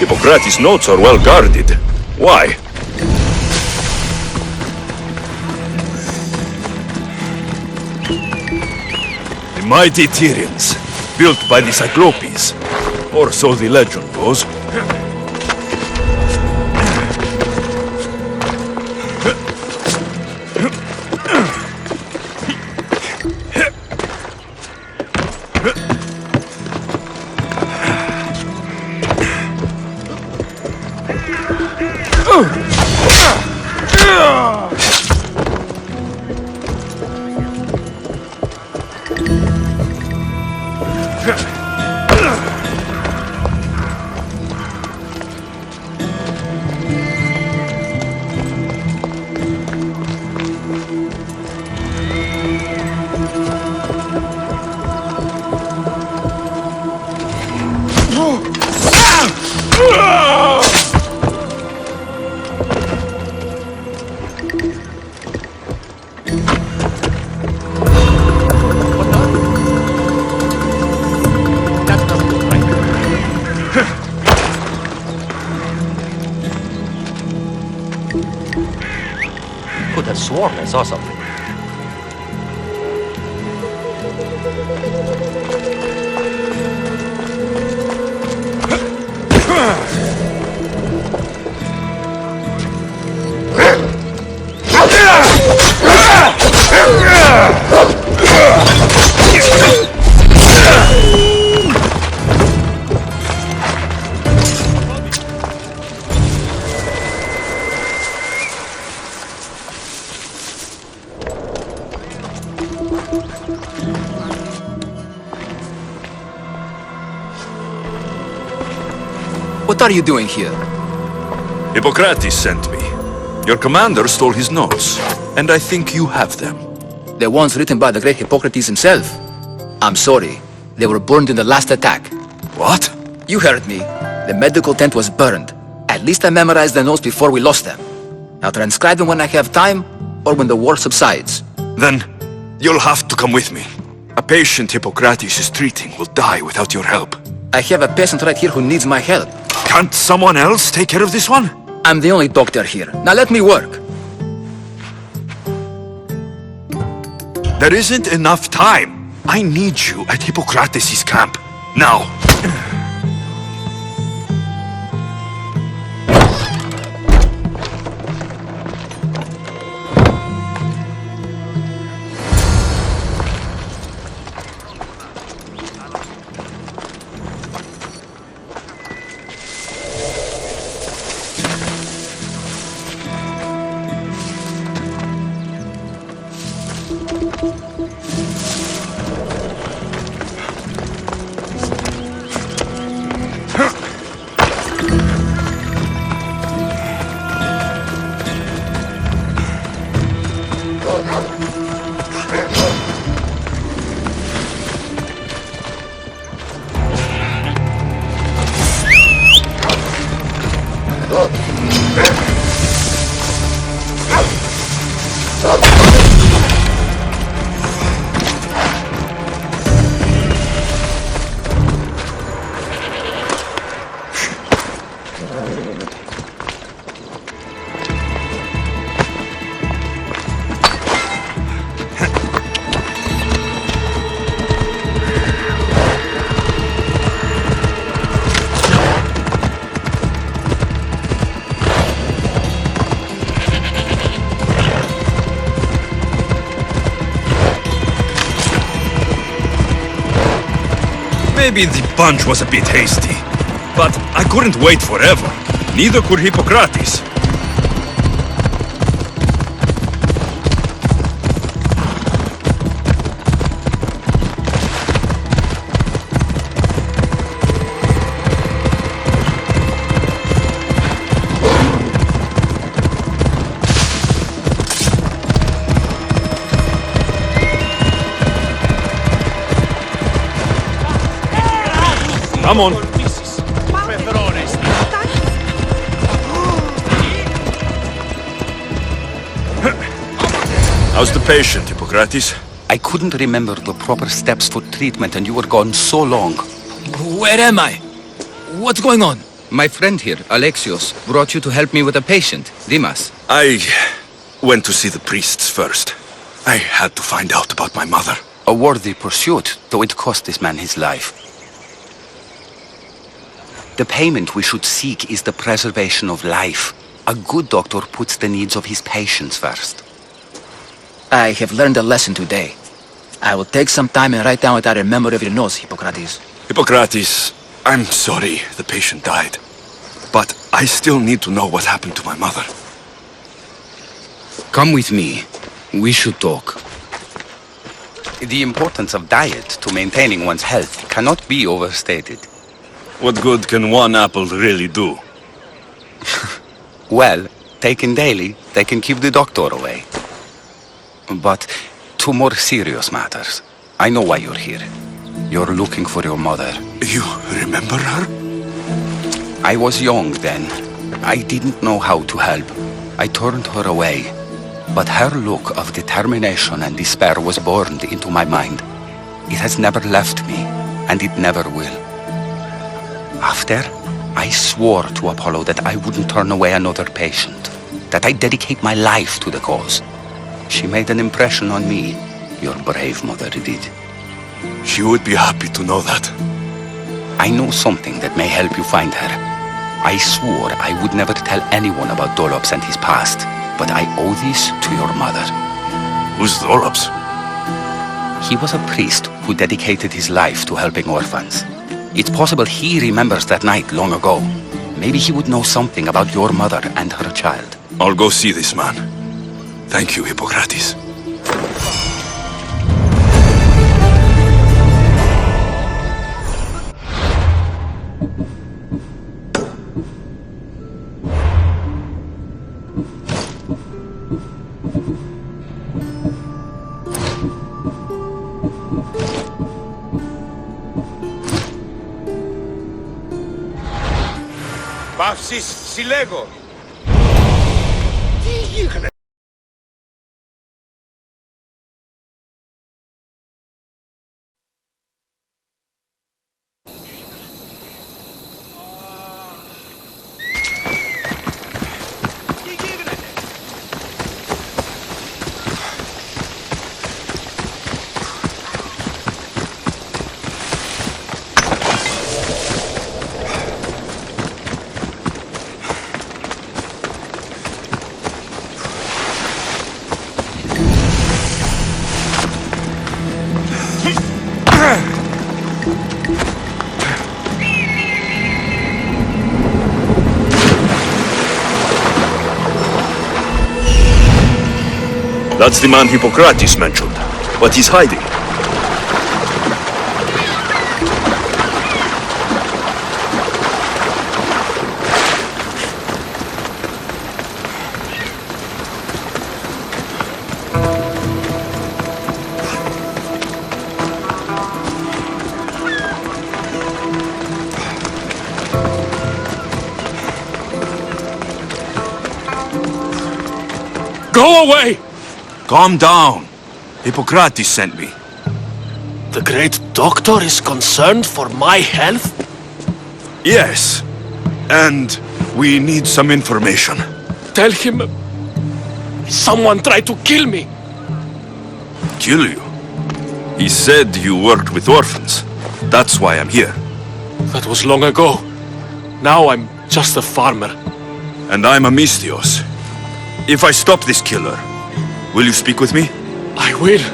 Speaker 20: Hippocrates' notes are well guarded. Why?
Speaker 4: The mighty Tyrians, built by the Cyclopes, or so the legend goes.
Speaker 13: could have sworn I saw something.
Speaker 14: What are you doing here?
Speaker 4: Hippocrates sent me. Your commander stole his notes, and I think you have them.
Speaker 14: The ones written by the great Hippocrates himself. I'm sorry. They were burned in the last attack.
Speaker 4: What?
Speaker 14: You heard me. The medical tent was burned. At least I memorized the notes before we lost them. I'll transcribe them when I have time, or when the war subsides.
Speaker 4: Then, you'll have to come with me. A patient Hippocrates is treating will die without your help.
Speaker 14: I have a patient right here who needs my help.
Speaker 4: Can't someone else take care of this one?
Speaker 14: I'm the only doctor here. Now let me work.
Speaker 4: There isn't enough time. I need you at Hippocrates' camp. Now. Maybe the punch was a bit hasty, but I couldn't wait forever. Neither could Hippocrates. Come on. How's the patient, Hippocrates?
Speaker 15: I couldn't remember the proper steps for treatment and you were gone so long.
Speaker 14: Where am I? What's going on?
Speaker 15: My friend here, Alexios, brought you to help me with a patient, Dimas.
Speaker 4: I went to see the priests first. I had to find out about my mother.
Speaker 15: A worthy pursuit, though it cost this man his life. The payment we should seek is the preservation of life. A good doctor puts the needs of his patients first.
Speaker 14: I have learned a lesson today. I will take some time and write down what I remember of your notes, Hippocrates.
Speaker 4: Hippocrates, I'm sorry the patient died. But I still need to know what happened to my mother.
Speaker 15: Come with me. We should talk. The importance of diet to maintaining one's health cannot be overstated.
Speaker 4: What good can one apple really do?
Speaker 15: Well, taken daily, they can keep the doctor away. But to more serious matters. I know why you're here. You're looking for your mother.
Speaker 4: You remember her?
Speaker 15: I was young then. I didn't know how to help. I turned her away. But her look of determination and despair was burned into my mind. It has never left me, and it never will. After, I swore to Apollo that I wouldn't turn away another patient. that I dedicate my life to the cause. She made an impression on me. Your brave mother did.
Speaker 4: She would be happy to know that.
Speaker 15: I know something that may help you find her. I swore I would never tell anyone about Dolops and his past, but I owe this to your mother.
Speaker 4: Who's Dolops?
Speaker 15: He was a priest who dedicated his life to helping orphans. It's possible he remembers that night long ago. Maybe he would know something about your mother and her child.
Speaker 4: I'll go see this man. Thank you, Hippocrates.
Speaker 8: Παύσεις, συλλέγω! Τι γίνεται?
Speaker 20: That's the man Hippocrates mentioned, but he's hiding.
Speaker 6: Go away!
Speaker 4: Calm down. Hippocrates sent me.
Speaker 6: The great doctor is concerned for my health?
Speaker 4: Yes. And we need some information.
Speaker 6: Tell him someone tried to kill me.
Speaker 4: Kill you? He said you worked with orphans. That's why I'm here.
Speaker 6: That was long ago. Now I'm just a farmer.
Speaker 4: And I'm a Mistios. If I stop this killer, will you speak with me?
Speaker 6: I will.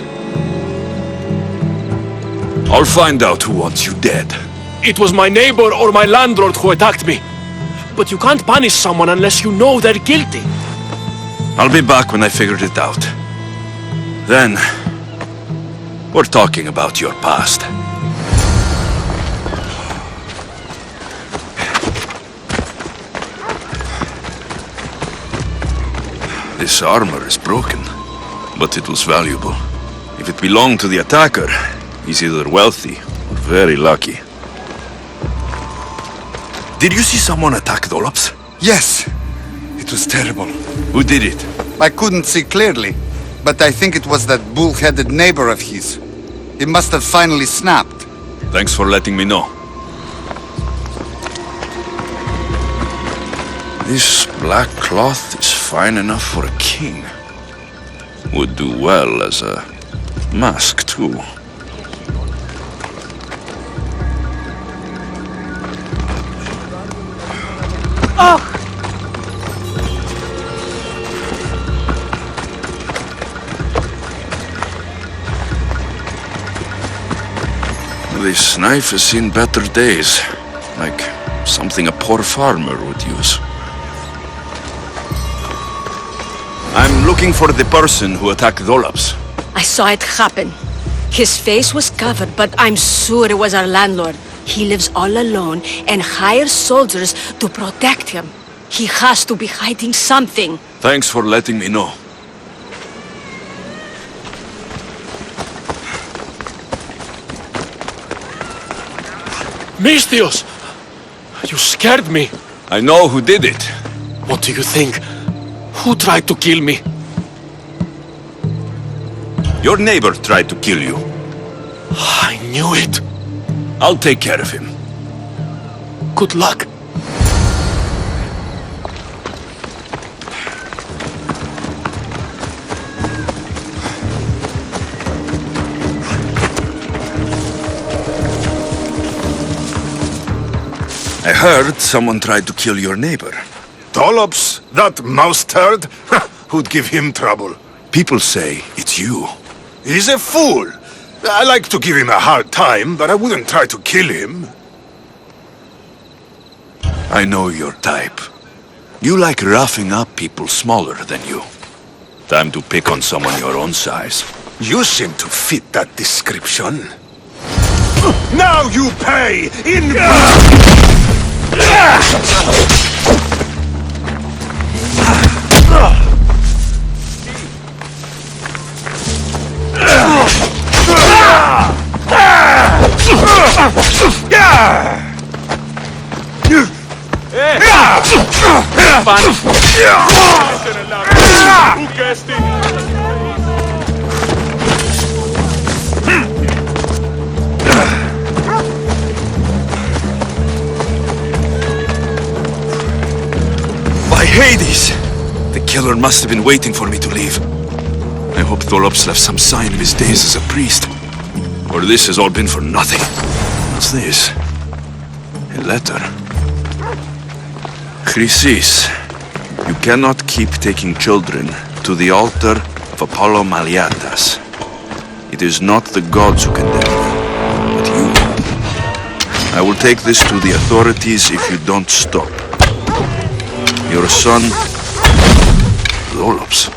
Speaker 4: I'll find out who wants you dead.
Speaker 6: It was my neighbor or my landlord who attacked me. But you can't punish someone unless you know they're guilty.
Speaker 4: I'll be back when I figured it out. Then, we're talking about your past. This armor is broken, but it was valuable. If it belonged to the attacker, he's either wealthy or very lucky. Did you see someone attack Dolops?
Speaker 5: Yes. It was terrible.
Speaker 4: Who did it?
Speaker 5: I couldn't see clearly, but I think it was that bull-headed neighbor of his. He must have finally snapped.
Speaker 4: Thanks for letting me know. This black cloth is fine enough for a king. Would do well as a mask, too.
Speaker 10: Oh!
Speaker 4: This knife has seen better days. Like something a poor farmer would use. I'm looking for the person who attacked Dolops.
Speaker 12: I saw it happen. His face was covered, but I'm sure it was our landlord. He lives all alone and hires soldiers to protect him. He has to be hiding something.
Speaker 4: Thanks for letting me know.
Speaker 6: Mistios! You scared me.
Speaker 4: I know who did it.
Speaker 6: What do you think? Who tried to kill me?
Speaker 4: Your neighbor tried to kill you.
Speaker 6: I knew it.
Speaker 4: I'll take care of him.
Speaker 6: Good luck.
Speaker 4: heard someone tried to kill your neighbor.
Speaker 2: Dollops, that mouse turd? Who'd give him trouble?
Speaker 4: People say it's you.
Speaker 2: He's a fool. I like to give him a hard time, but I wouldn't try to kill him.
Speaker 4: I know your type. You like roughing up people smaller than you. Time to pick on someone your own size.
Speaker 2: You seem to fit that description. Now you pay! In...
Speaker 4: By Hades! The killer must have been waiting for me to leave. I hope Dollops left some sign of his days as a priest. Or this has all been for nothing. What's this? A letter. Chrysis, you cannot keep taking children to the altar of Apollo Maliatas. It is not the gods who condemn you, but you. I will take this to the authorities if you don't stop. Your son, Dollops.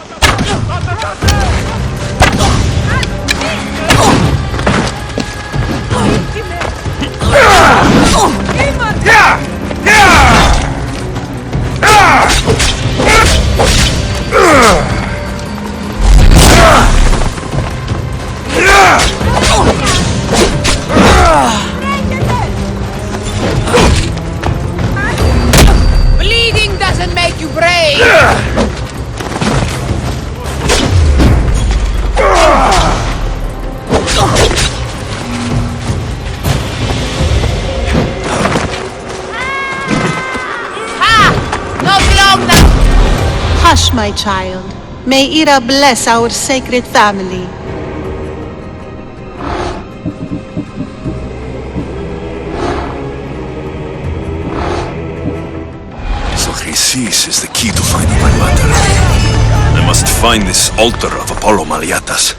Speaker 13: Bleeding doesn't make you brave!
Speaker 10: Hush, my child. May Ira bless our sacred family.
Speaker 4: So Chrysis is the key to finding my mother. I must find this altar of Apollo Maliatas.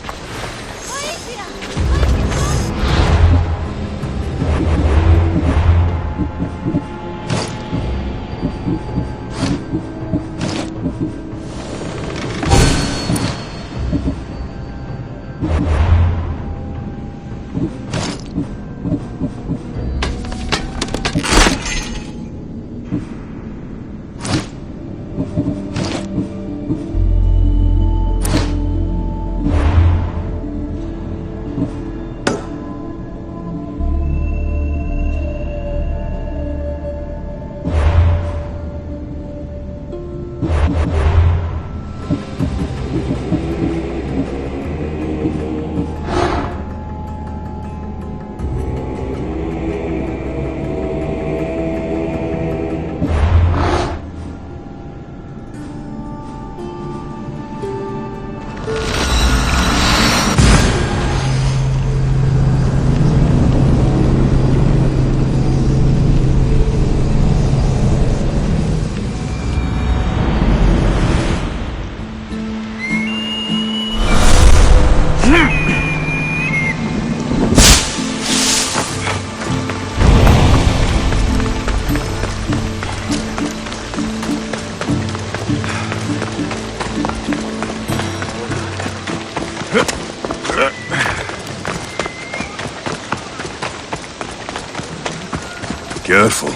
Speaker 4: Careful.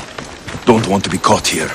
Speaker 4: Don't want to be caught here.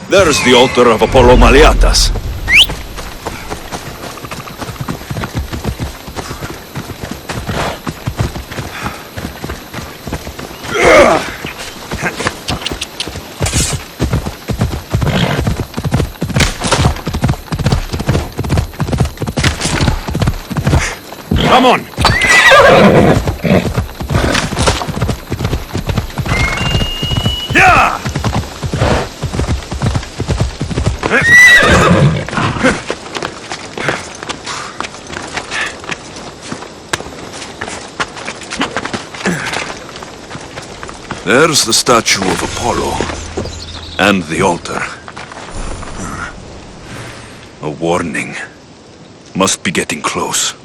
Speaker 4: There's the altar of Apollo Maliatas.
Speaker 20: Come on! Yeah!
Speaker 4: There's the statue of Apollo. And the altar. A warning. Must be getting close.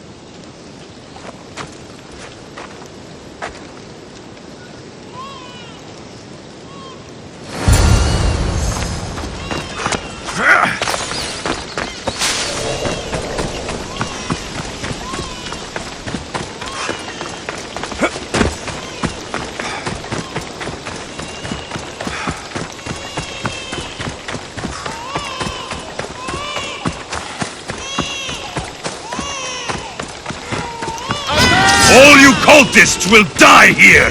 Speaker 4: All you cultists will die here!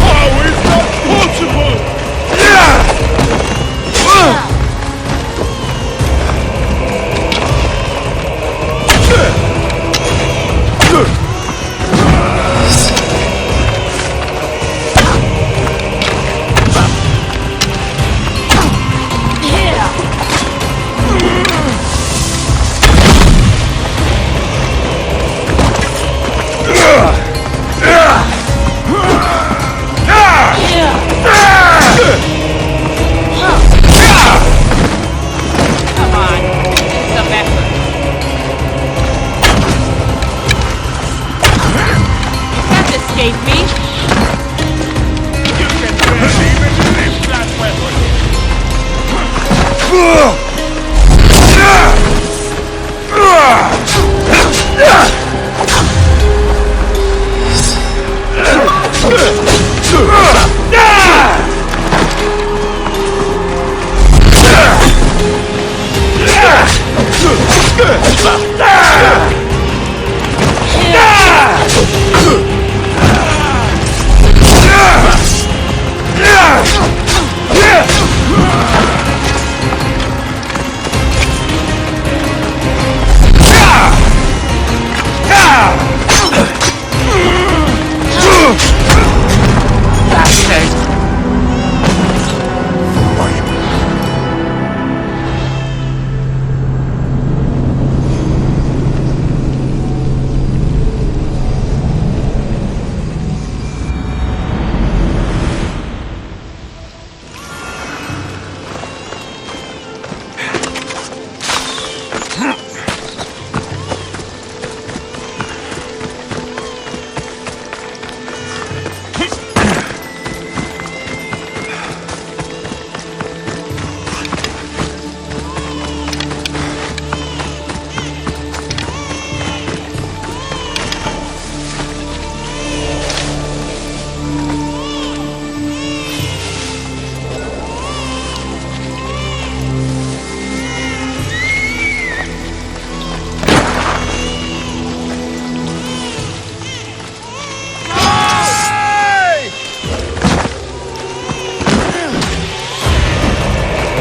Speaker 2: How is that possible?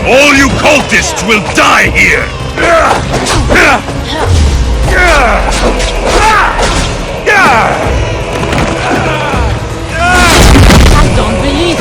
Speaker 4: All you cultists will die here!
Speaker 21: I don't believe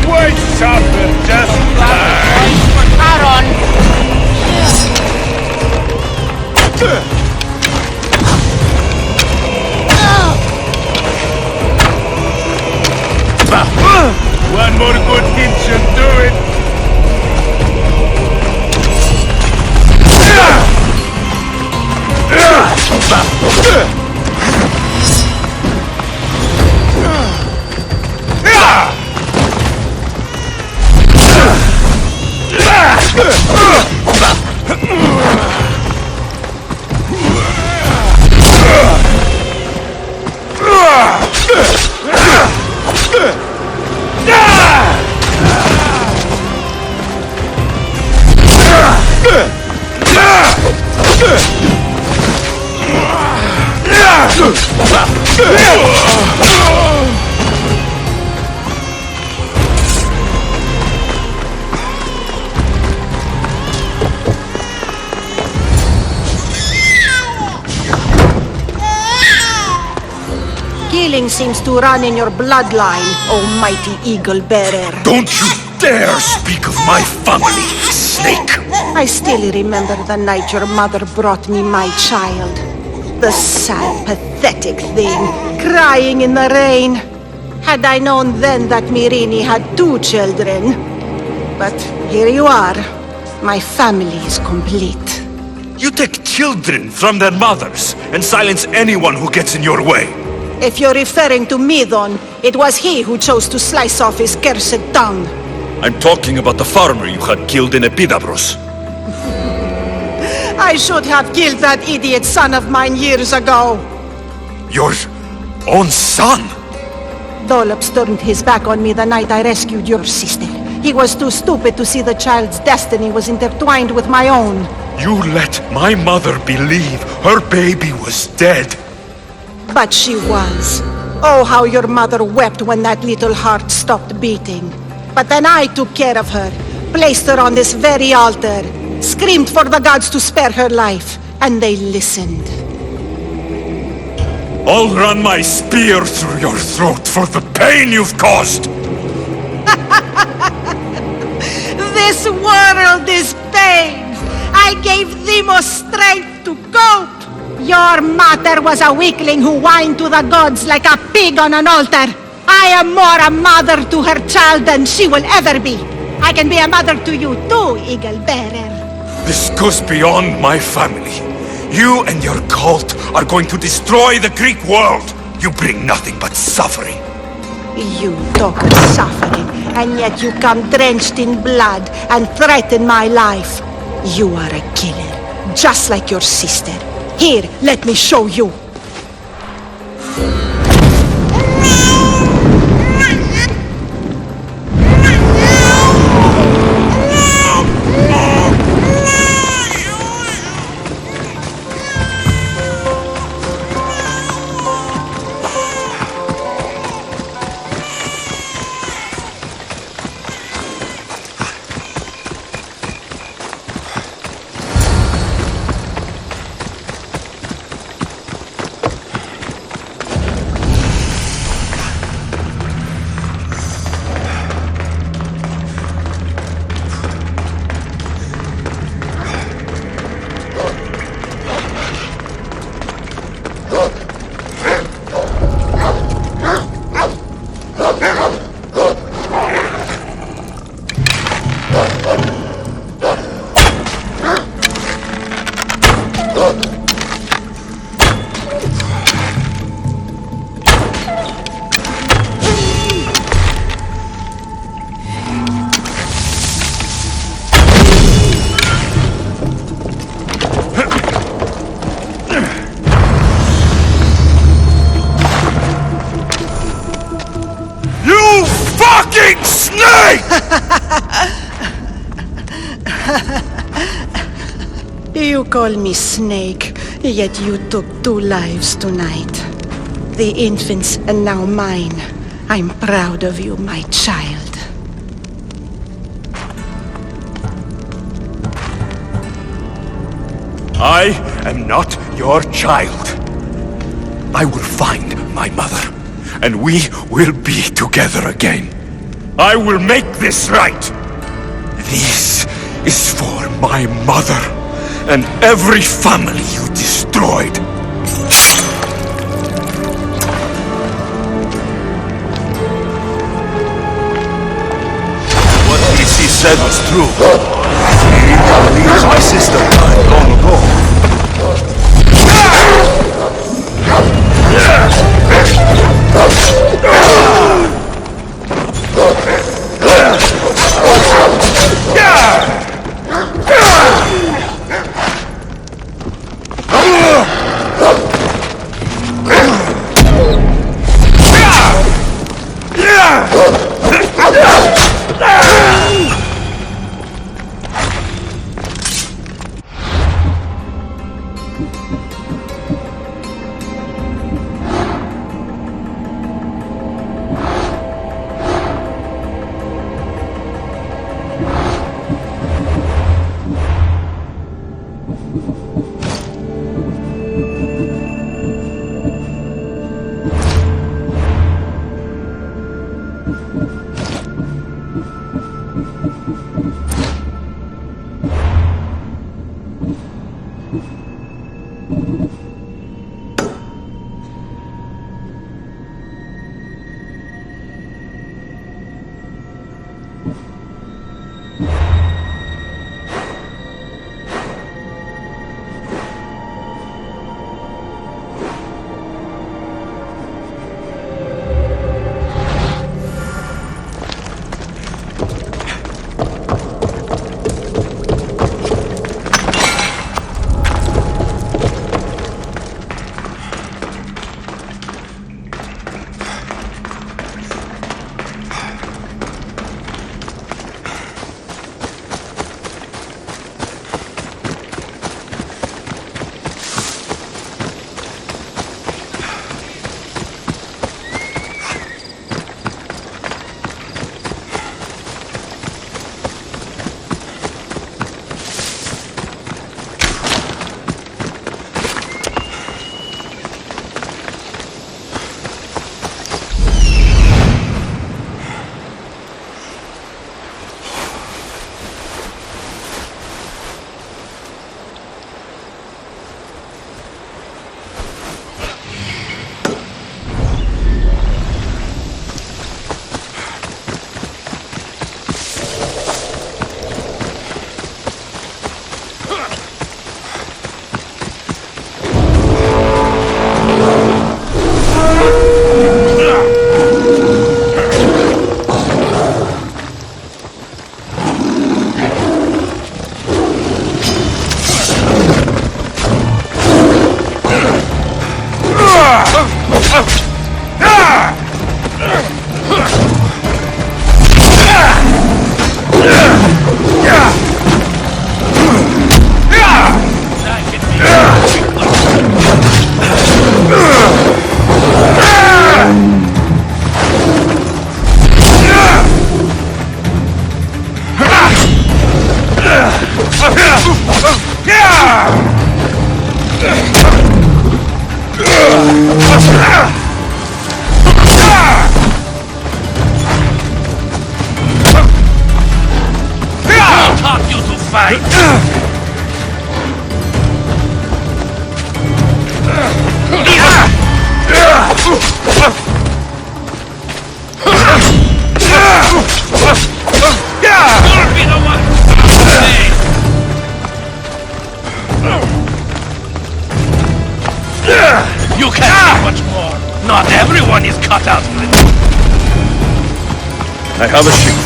Speaker 1: What's up with just one more good hit should do it.
Speaker 10: Killing seems to run in your bloodline, oh mighty eagle bearer.
Speaker 4: Don't you dare speak of my family, snake!
Speaker 10: I still remember the night your mother brought me my child. The sad, pathetic thing, crying in the rain. Had I known then that Mirini had 2 children. But here you are. My family is complete.
Speaker 4: You take children from their mothers and silence anyone who gets in your way.
Speaker 10: If you're referring to Midon, it was he who chose to slice off his cursed tongue.
Speaker 4: I'm talking about the farmer you had killed in Epidavros.
Speaker 10: I should have killed that idiot son of mine years ago.
Speaker 4: Your own son?
Speaker 10: Dolops turned his back on me the night I rescued your sister. He was too stupid to see the child's destiny was intertwined with my own.
Speaker 4: You let my mother believe her baby was dead.
Speaker 10: But she was. Oh, how your mother wept when that little heart stopped beating. But then I took care of her, placed her on this very altar, screamed for the gods to spare her life, and they listened.
Speaker 4: I'll run my spear through your throat for the pain you've caused!
Speaker 10: This world is pain! I gave Demos strength to cope! Your mother was a weakling who whined to the gods like a pig on an altar. I am more a mother to her child than she will ever be. I can be a mother to you too, Eagle Bearer.
Speaker 4: This goes beyond my family. You and your cult are going to destroy the Greek world. You bring nothing but suffering.
Speaker 10: You talk of suffering, and yet you come drenched in blood and threaten my life. You are a killer, just like your sister. Here, let me show you. call me Snake, yet you took 2 lives tonight. The infants are now mine. I'm proud of you, my child.
Speaker 1: I am not your child. I will find my mother, and we will be together again. I will make this right. This is for my mother and every family you destroyed. What AC said was true. He leaves my sister died long ago.
Speaker 11: You can't do much more. Not everyone is cut out for it.
Speaker 20: I have a ship.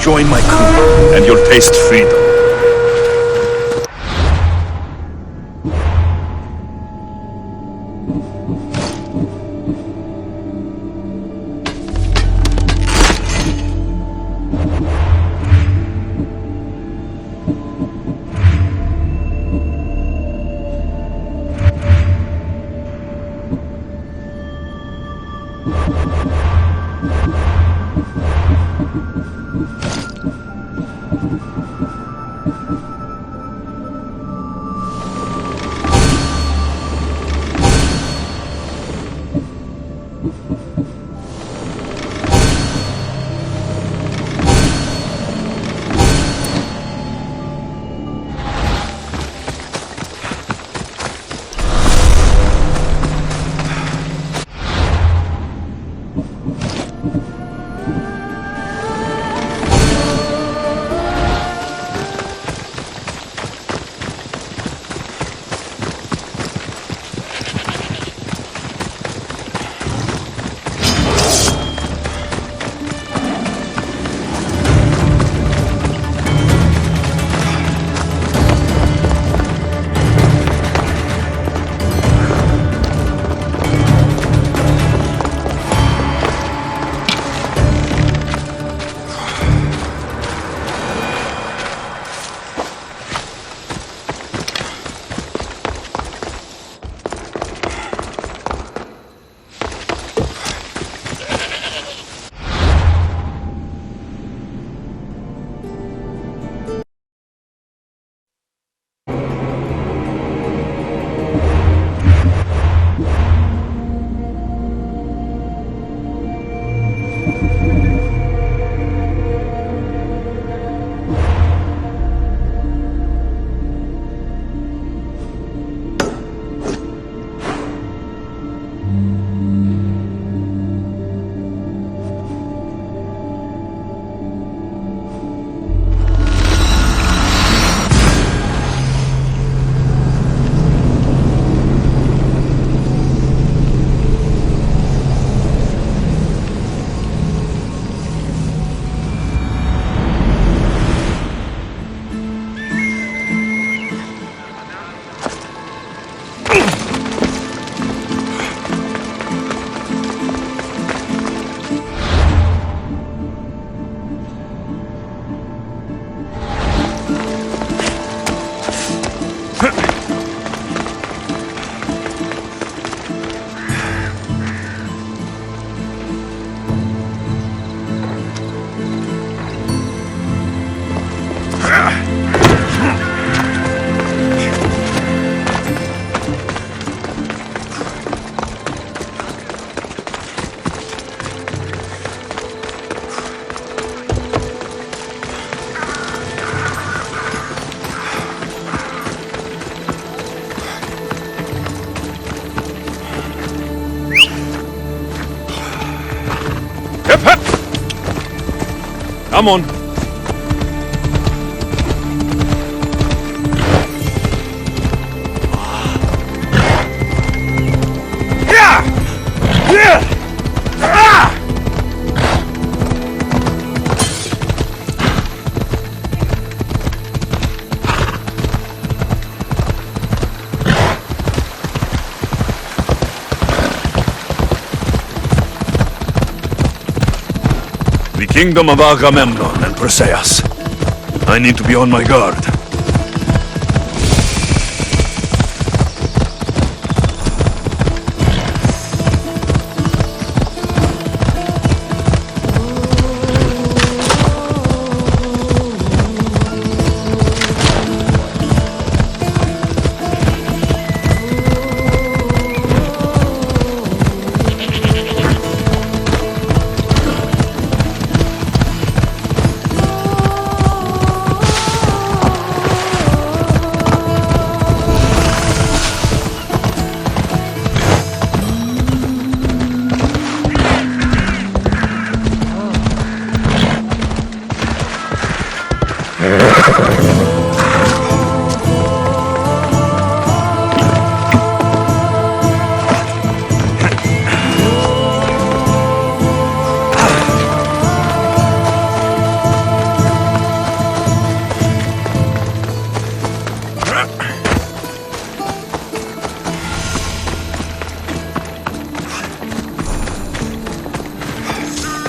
Speaker 20: Join my crew, and you'll taste freedom. Come on.
Speaker 4: The kingdom of Agamemnon and Perseus. I need to be on my guard.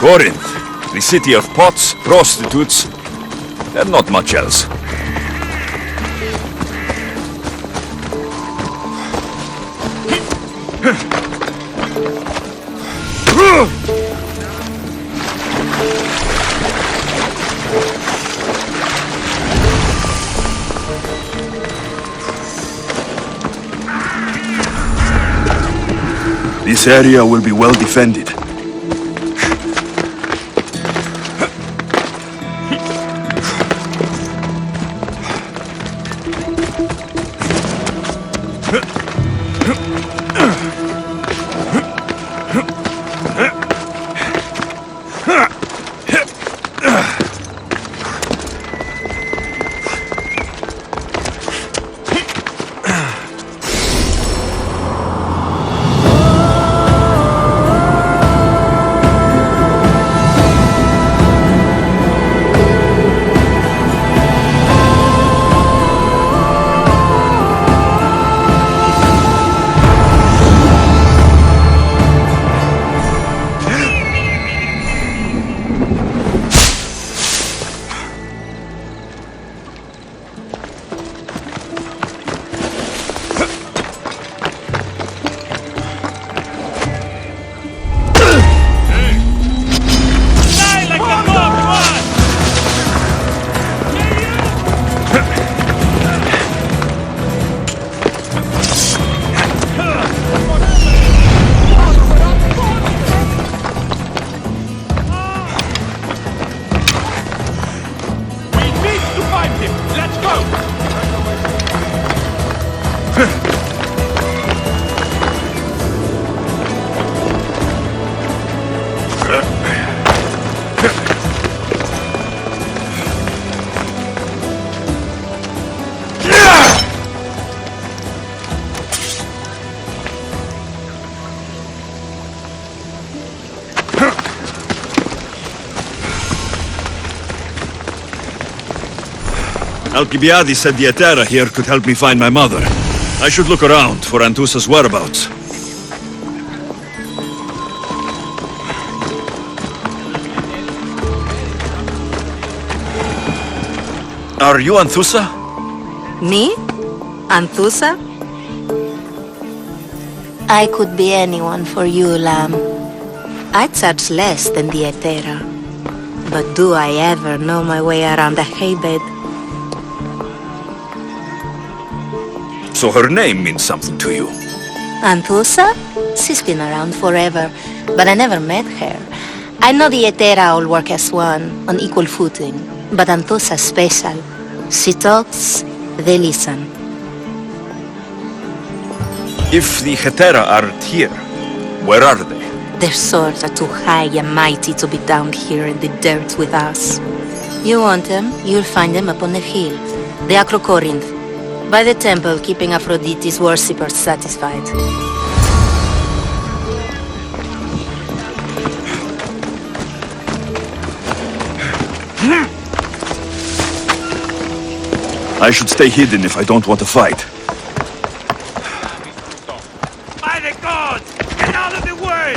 Speaker 4: Corinth, the city of pots, prostitutes, and not much else. This area will be well defended. Alcibiades said the Etera here could help me find my mother. I should look around for Anthusa's whereabouts. Are you Anthusa?
Speaker 9: Me? Anthusa? I could be anyone for you, Lamb. I charge less than the Etera. But do I ever know my way around a haybed?
Speaker 4: So her name means something to you?
Speaker 9: Anthusa? She's been around forever, but I never met her. I know the Etera all work as one, on equal footing. But Anthusa's special. She talks, they listen.
Speaker 4: If the Hetera aren't here, where are they?
Speaker 9: Their swords are too high and mighty to be down here in the dirt with us. You want them, you'll find them up on the hill. The Acrocorinth. By the temple, keeping Aphrodite's worshippers satisfied.
Speaker 4: I should stay hidden if I don't want to fight.
Speaker 11: By the gods! Get out of the way!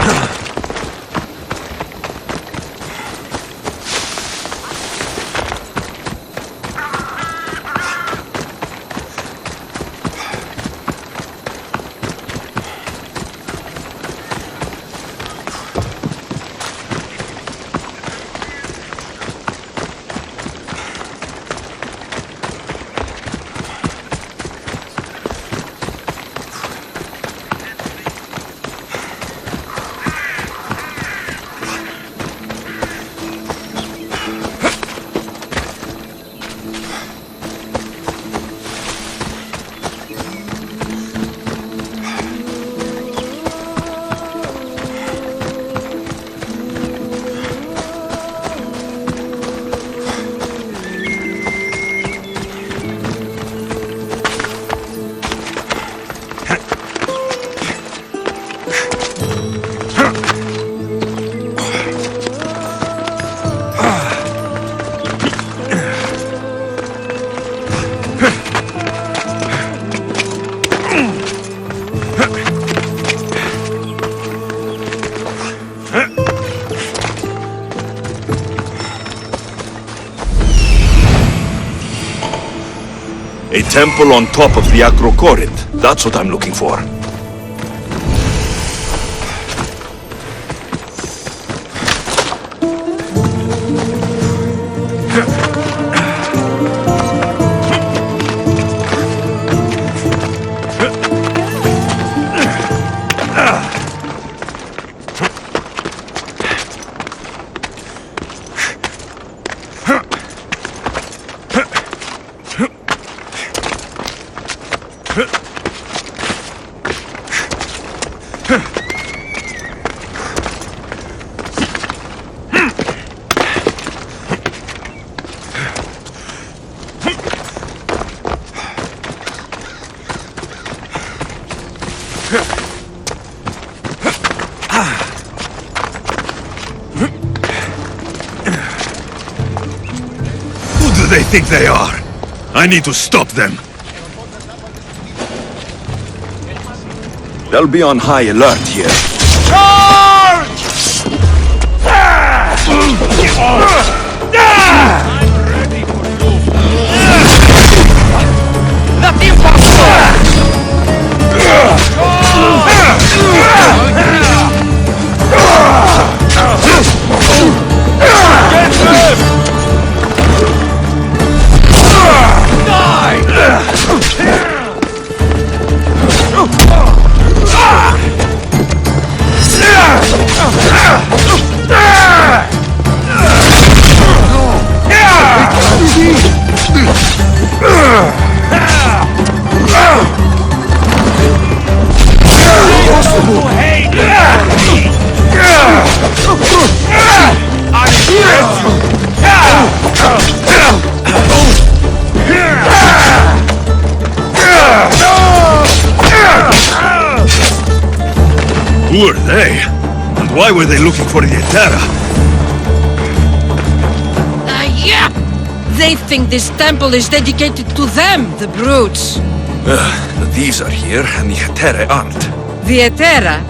Speaker 4: A temple on top of the Acrocorinth. That's what I'm looking for. Who do they think they are? I need to stop them. They'll be on high alert here. Who are they? And why were they looking for the Etera?
Speaker 13: Yeah! They think this temple is dedicated to them, the brutes.
Speaker 4: These are here, and the Etera aren't.
Speaker 13: The Etera?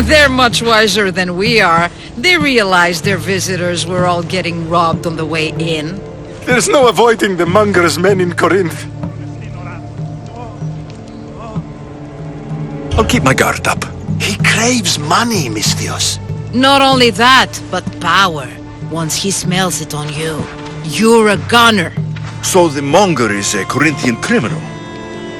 Speaker 13: They're much wiser than we are. They realized their visitors were all getting robbed on the way in.
Speaker 2: There's no avoiding the monger's men in Corinth.
Speaker 4: I'll keep my guard up.
Speaker 3: He craves money, Misthios.
Speaker 13: Not only that, but power. Once he smells it on you, you're a gunner.
Speaker 4: So the monger is a Corinthian criminal?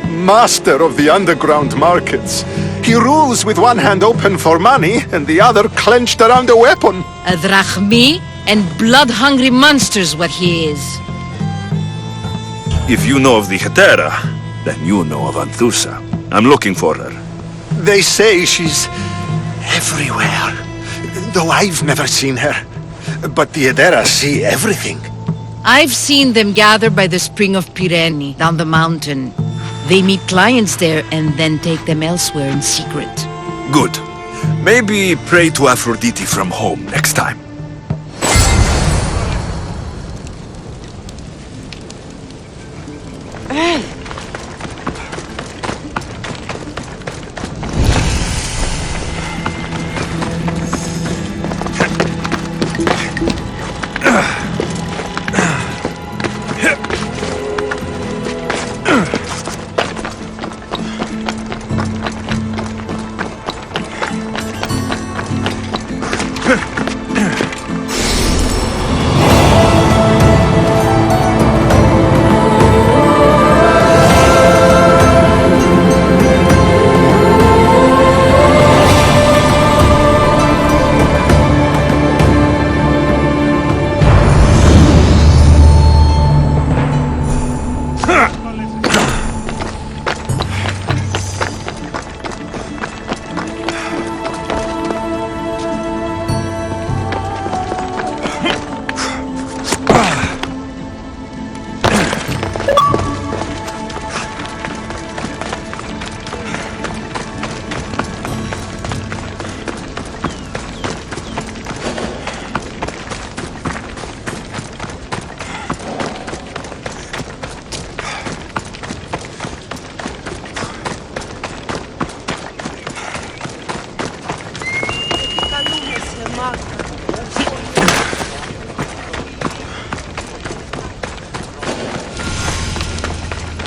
Speaker 2: Master of the underground markets. He rules with one hand open for money and the other clenched around a weapon.
Speaker 13: A drachmi and blood-hungry monster's what he is.
Speaker 4: If you know of the Hetera, then you know of Anthusa. I'm looking for her.
Speaker 3: They say she's everywhere. Though I've never seen her. But the Edera see everything.
Speaker 13: I've seen them gather by the spring of Pirene, down the mountain. They meet clients there and then take them elsewhere in secret.
Speaker 4: Good. Maybe pray to Aphrodite from home next time.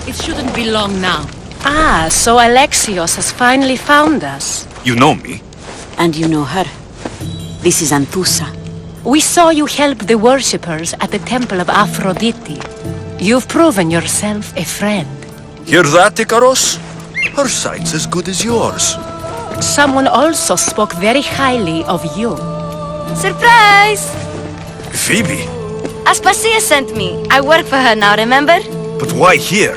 Speaker 13: It shouldn't be long now.
Speaker 16: Ah, so Alexios has finally found us.
Speaker 4: You know me?
Speaker 16: And you know her. This is Anthusa. We saw you help the worshippers at the temple of Aphrodite. You've proven yourself a friend.
Speaker 4: Hear that, Ikaros? Her sight's as good as yours.
Speaker 16: Someone also spoke very highly of you.
Speaker 21: Surprise!
Speaker 4: Phoebe?
Speaker 21: Aspasia sent me. I work for her now, remember?
Speaker 4: But why here?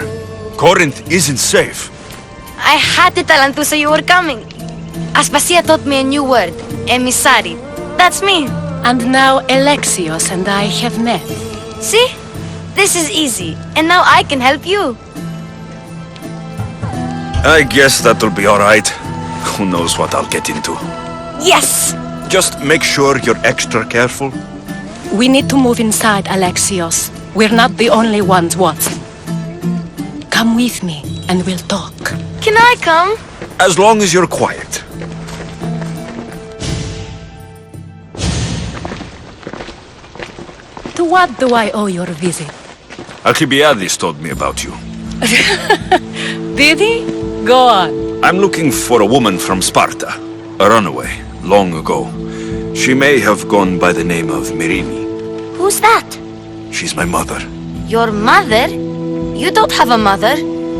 Speaker 4: Corinth isn't safe.
Speaker 21: I had to tell Anthusa you were coming. Aspasia taught me a new word. Emissary. That's me.
Speaker 16: And now Alexios and I have met.
Speaker 21: See? This is easy. And now I can help you.
Speaker 4: I guess that'll be alright. Who knows what I'll get into.
Speaker 21: Yes!
Speaker 4: Just make sure you're extra careful.
Speaker 16: We need to move inside, Alexios. We're not the only ones watching. Come with me, and we'll talk.
Speaker 21: Can I come?
Speaker 4: As long as you're quiet.
Speaker 16: To what do I owe your visit?
Speaker 4: Alcibiades told me about you.
Speaker 16: Did he? Go on.
Speaker 4: I'm looking for a woman from Sparta. A runaway, long ago. She may have gone by the name of Myrine.
Speaker 21: Who's that?
Speaker 4: She's my mother.
Speaker 21: Your mother? You don't have a mother.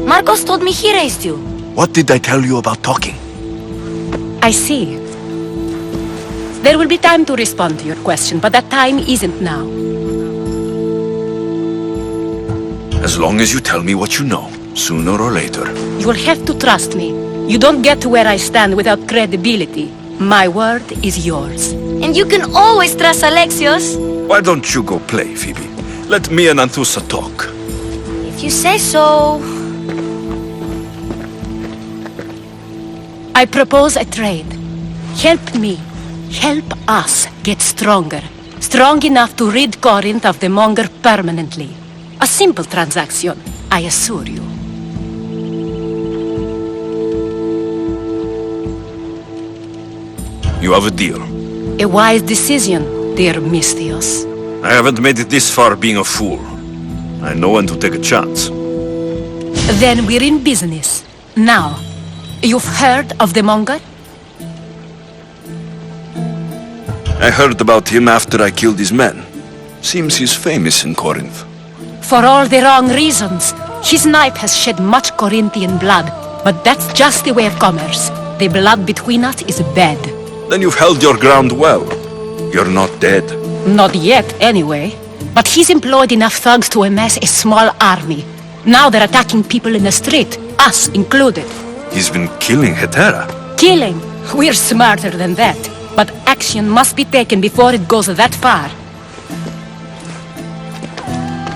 Speaker 21: Marcos told me he raised you.
Speaker 4: What did I tell you about talking?
Speaker 16: I see. There will be time to respond to your question, but that time isn't now.
Speaker 4: As long as you tell me what you know, sooner or later.
Speaker 16: You will have to trust me. You don't get to where I stand without credibility. My word is yours.
Speaker 21: And you can always trust Alexios.
Speaker 4: Why don't you go play, Phoebe? Let me and Anthusa talk.
Speaker 21: If you say so.
Speaker 16: I propose a trade. Help me. Help us get stronger. Strong enough to rid Corinth of the Monger permanently. A simple transaction, I assure you.
Speaker 4: You have a deal.
Speaker 16: A wise decision, dear Misthios.
Speaker 4: I haven't made it this far being a fool. I know when to take a chance.
Speaker 16: Then we're in business. Now, you've heard of the Monger?
Speaker 4: I heard about him after I killed his men. Seems he's famous in Corinth.
Speaker 16: For all the wrong reasons. His knife has shed much Corinthian blood, but that's just the way of commerce. The blood between us is bad.
Speaker 4: Then you've held your ground well. You're not dead.
Speaker 16: Not yet, anyway. But he's employed enough thugs to amass a small army. Now they're attacking people in the street, us included.
Speaker 4: He's been killing Hetera.
Speaker 16: Killing? We're smarter than that. But action must be taken before it goes that far.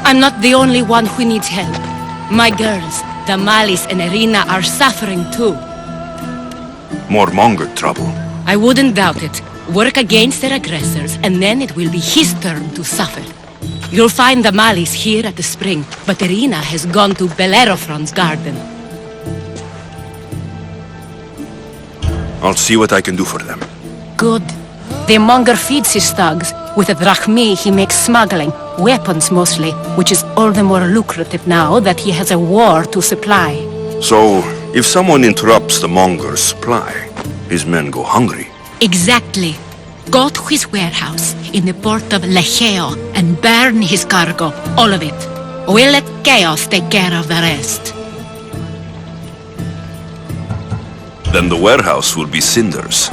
Speaker 16: I'm not the only one who needs help. My girls, Damalis and Irina, are suffering too.
Speaker 20: More Monger trouble.
Speaker 16: I wouldn't doubt it. Work against their aggressors, and then it will be his turn to suffer. You'll find Damalis here at the spring, but Irina has gone to Bellerophon's garden.
Speaker 20: I'll see what I can do for them.
Speaker 16: Good. The monger feeds his thugs. With a drachmi, he makes smuggling, weapons mostly, which is all the more lucrative now that he has a war to supply.
Speaker 20: So, if someone interrupts the Monger's supply, his men go hungry.
Speaker 16: Exactly. Go to his warehouse in the port of Lecheo and burn his cargo, all of it. We'll let chaos take care of the rest.
Speaker 20: Then the warehouse will be cinders.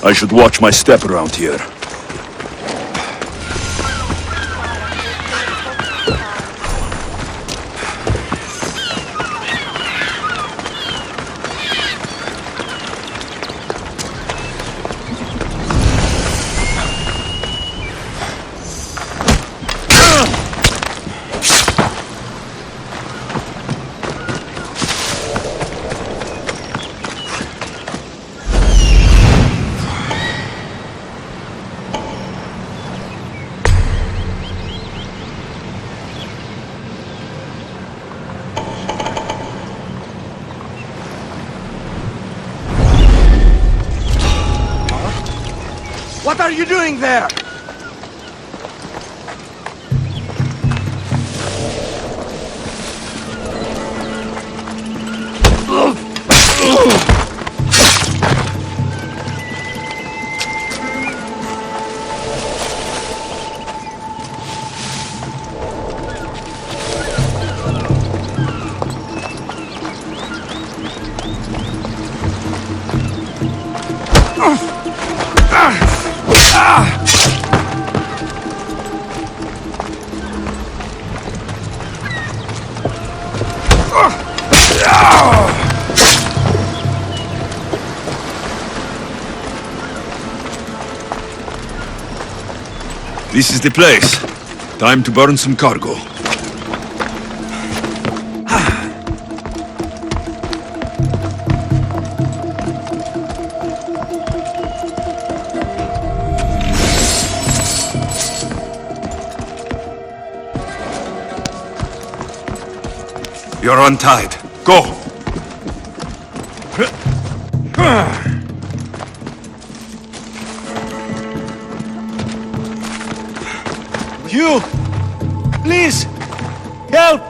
Speaker 4: I should watch my step around here.
Speaker 3: What are you doing there?
Speaker 4: This is the place. Time to burn some cargo. You're untied. Go!
Speaker 2: You! Please! Help!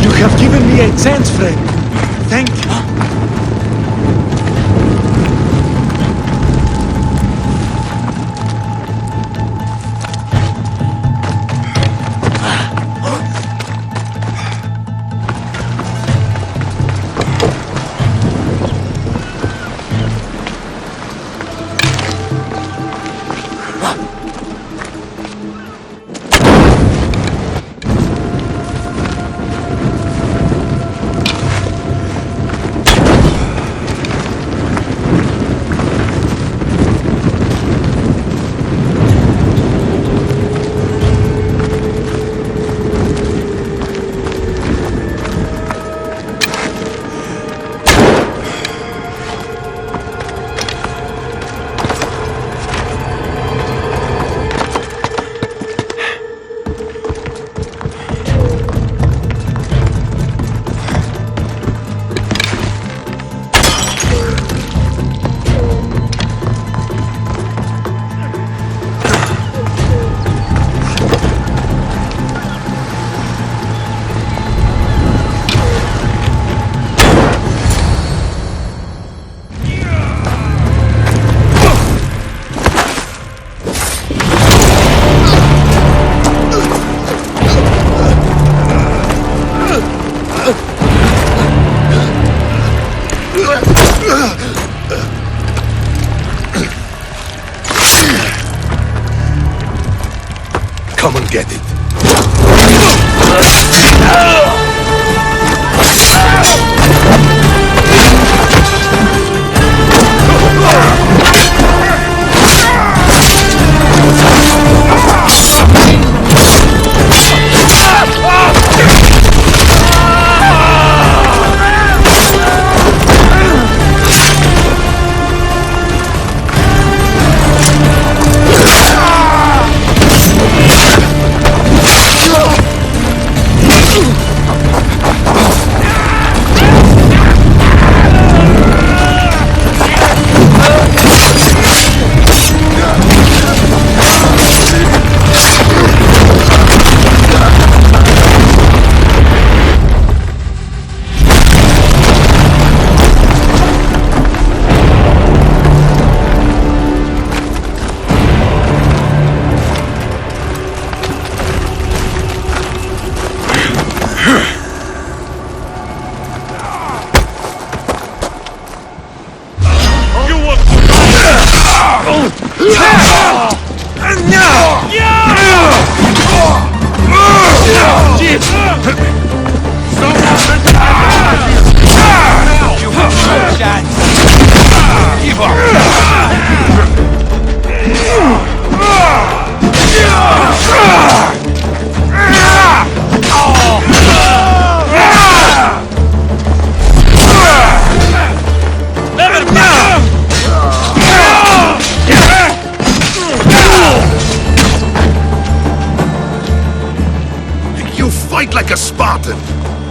Speaker 2: You have given me a chance, friend. Thank you.
Speaker 1: Come and get it.
Speaker 2: fight like a Spartan.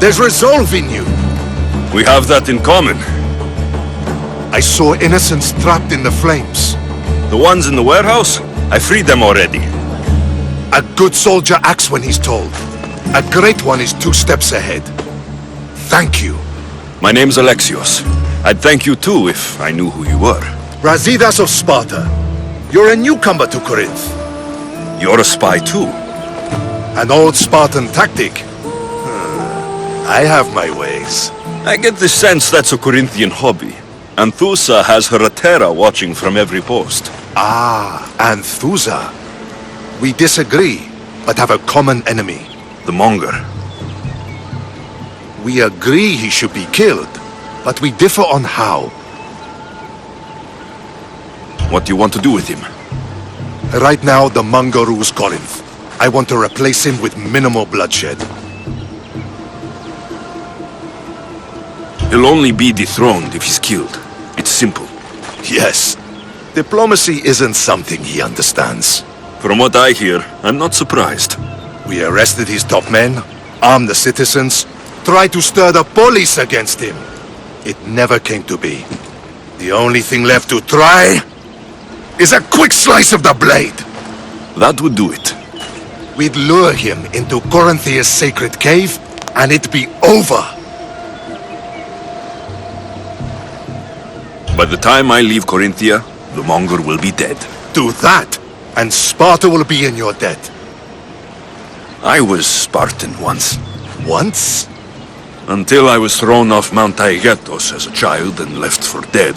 Speaker 2: There's resolve in you.
Speaker 20: We have that in common.
Speaker 2: I saw innocents trapped in the flames.
Speaker 20: The ones in the warehouse? I freed them already.
Speaker 2: A good soldier acts when he's told. A great one is 2 steps ahead. Thank you.
Speaker 20: My name's Alexios. I'd thank you too if I knew who you were.
Speaker 2: Brasidas of Sparta. You're a newcomer to Corinth.
Speaker 20: You're a spy too.
Speaker 2: An old Spartan tactic. I have my ways.
Speaker 20: I get the sense that's a Corinthian hobby. Anthusa has her Atera watching from every post.
Speaker 2: Ah, Anthusa. We disagree, but have a common enemy.
Speaker 20: The Monger.
Speaker 2: We agree he should be killed, but we differ on how.
Speaker 20: What do you want to do with him?
Speaker 2: Right now, the Monger rules Corinth. I want to replace him with minimal bloodshed.
Speaker 20: He'll only be dethroned if he's killed. It's simple.
Speaker 2: Yes. Diplomacy isn't something he understands.
Speaker 20: From what I hear, I'm not surprised.
Speaker 2: We arrested his top men, armed the citizens, tried to stir the police against him. It never came to be. The only thing left to try is a quick slice of the blade.
Speaker 20: That would do it.
Speaker 2: We'd lure him into Corinthia's sacred cave, and it'd be over.
Speaker 20: By the time I leave Corinthia, the Monger will be dead.
Speaker 2: Do that, and Sparta will be in your debt.
Speaker 20: I was Spartan once.
Speaker 2: Once?
Speaker 20: Until I was thrown off Mount Taygetos as a child and left for dead.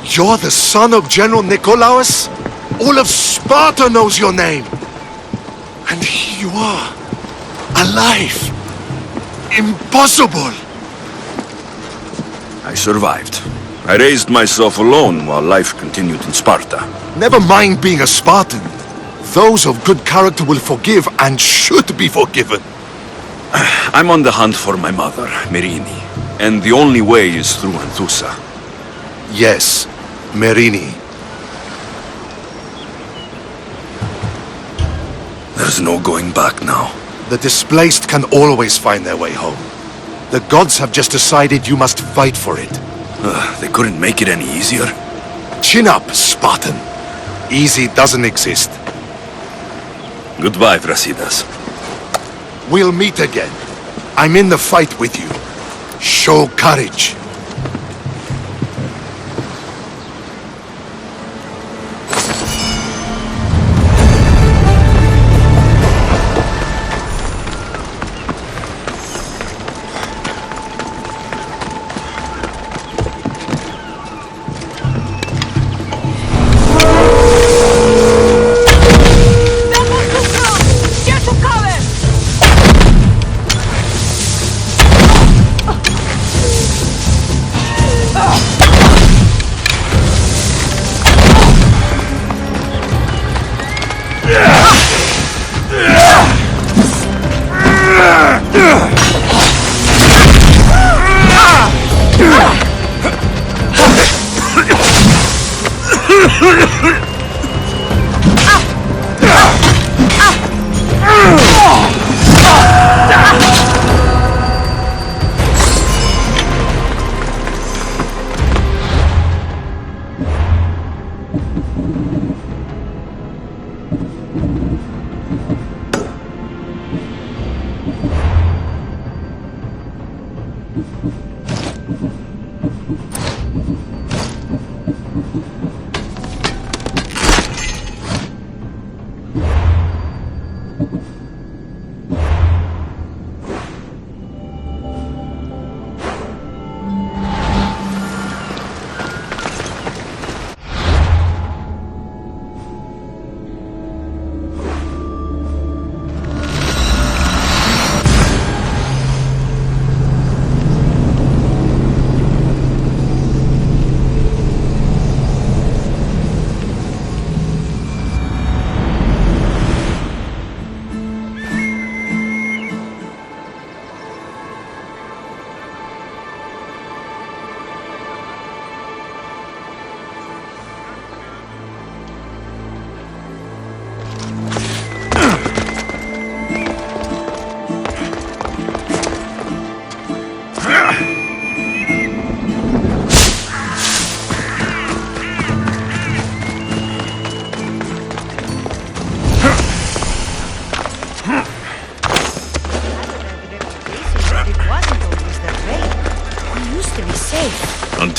Speaker 2: You're the son of General Nikolaos? All of Sparta knows your name. And here you are, alive. Impossible.
Speaker 20: I survived. I raised myself alone while life continued in Sparta.
Speaker 2: Never mind being a Spartan. Those of good character will forgive and should be forgiven.
Speaker 20: I'm on the hunt for my mother, Merini. And the only way is through Anthusa.
Speaker 2: Yes, Merini.
Speaker 20: There's no going back now.
Speaker 2: The displaced can always find their way home. The gods have just decided you must fight for it.
Speaker 20: They couldn't make it any easier.
Speaker 2: Chin up, Spartan. Easy doesn't exist.
Speaker 20: Goodbye, Brasidas.
Speaker 2: We'll meet again. I'm in the fight with you. Show courage.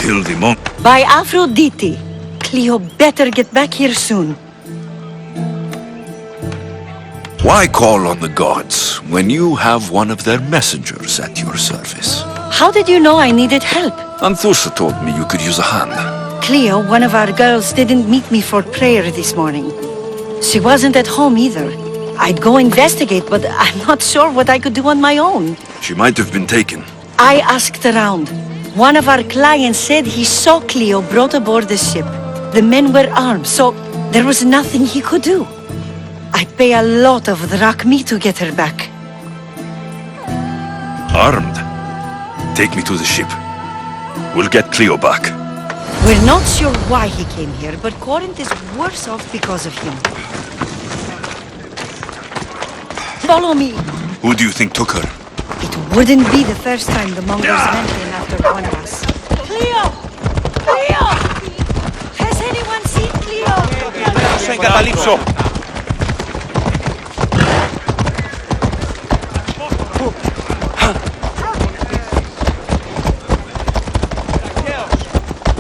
Speaker 4: kill the monk.
Speaker 12: By Aphrodite. Cleo better get back here soon.
Speaker 4: Why call on the gods when you have one of their messengers at your service?
Speaker 12: How did you know I needed help?
Speaker 4: Anthusa told me you could use a hand.
Speaker 12: Cleo, one of our girls, didn't meet me for prayer this morning. She wasn't at home either. I'd go investigate, but I'm not sure what I could do on my own.
Speaker 4: She might have been taken.
Speaker 12: I asked around. One of our clients said he saw Cleo brought aboard the ship. The men were armed, so there was nothing he could do. I'd pay a lot of drachmi to get her back.
Speaker 4: Armed? Take me to the ship. We'll get Cleo back.
Speaker 12: We're not sure why he came here, but Corinth is worse off because of him. Follow me.
Speaker 4: Who do you think took her?
Speaker 12: It wouldn't be the first time the Mongers men came after one of us. Cleo! Cleo! Has anyone seen Cleo?
Speaker 3: Σε εγκαταλείψω.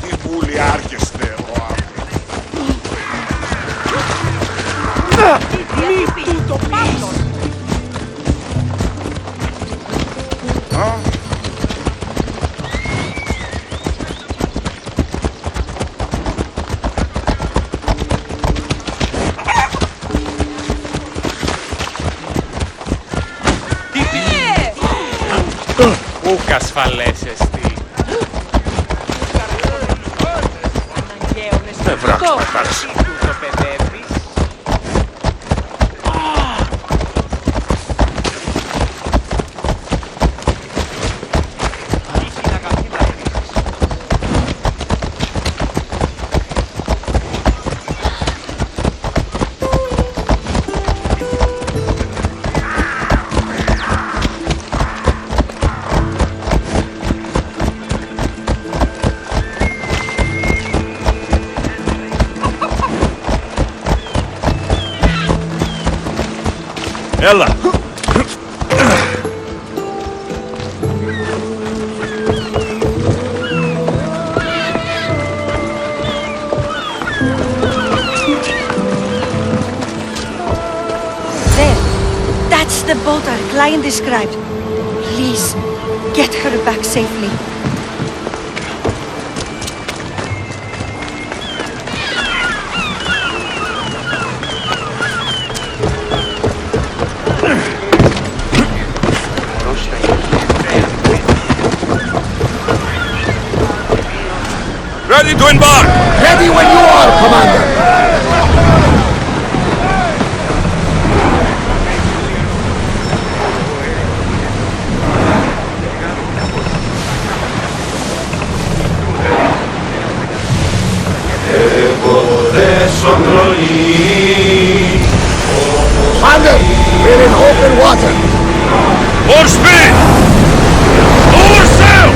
Speaker 3: Τι βουλιάρχεστε, ο
Speaker 12: Μη του το πάθος!
Speaker 18: Ούκ ασφαλές εστί.
Speaker 3: Δεν βράξτε.
Speaker 18: Το παιδεύεις.
Speaker 4: Ella!
Speaker 12: There. That's the boat our client described. Please, get her back safely.
Speaker 4: Ready to embark!
Speaker 2: Ready when you are, Commander! Commander, we're in open water!
Speaker 4: More speed! Lower sail!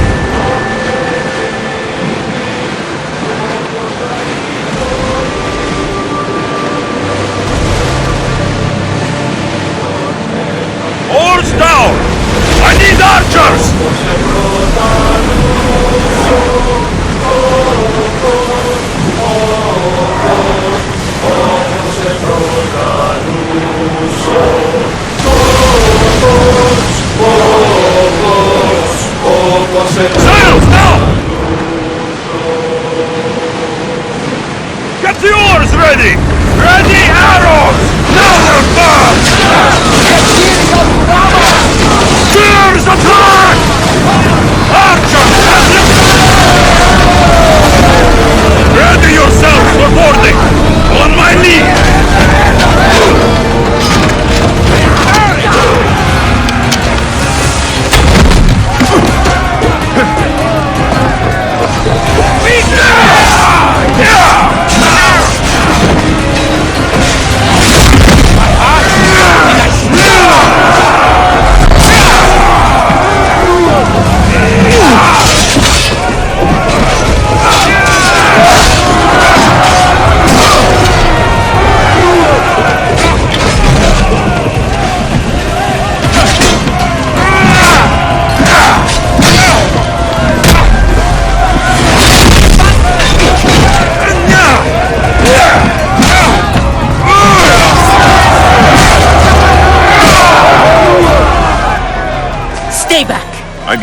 Speaker 4: Oars down! I need archers!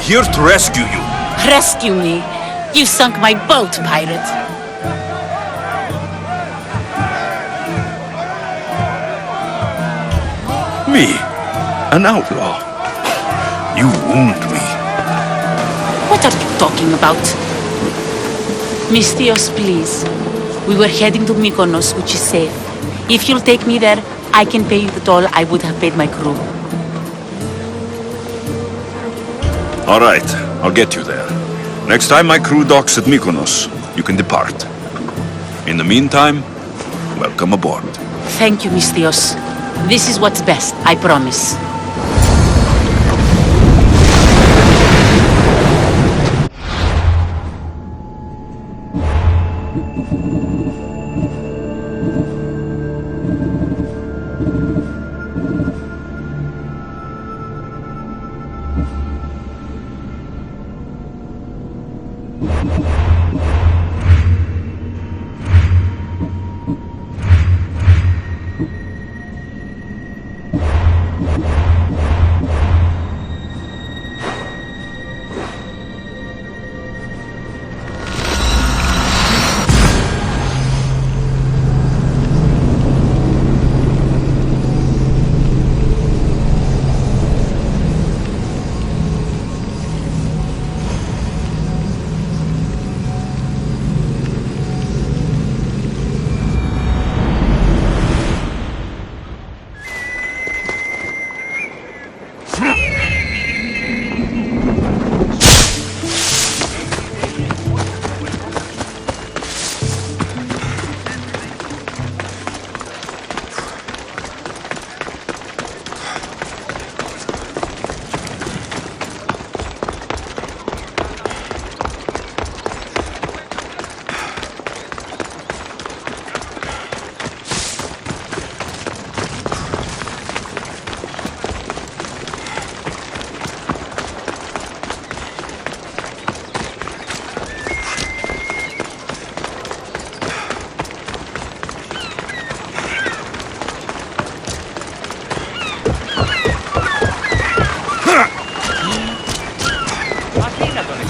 Speaker 4: here to rescue you.
Speaker 16: Rescue me. You sunk my boat, pirate.
Speaker 4: Me, an outlaw. You wound me.
Speaker 16: What are you talking about? Mystios, please. We were heading to Mykonos, which is safe. If you'll take me there, I can pay you the toll I would have paid my crew.
Speaker 4: All right, I'll get you there. Next time my crew docks at Mykonos, you can depart. In the meantime, welcome aboard.
Speaker 16: Thank you, Mystios. This is what's best, I promise.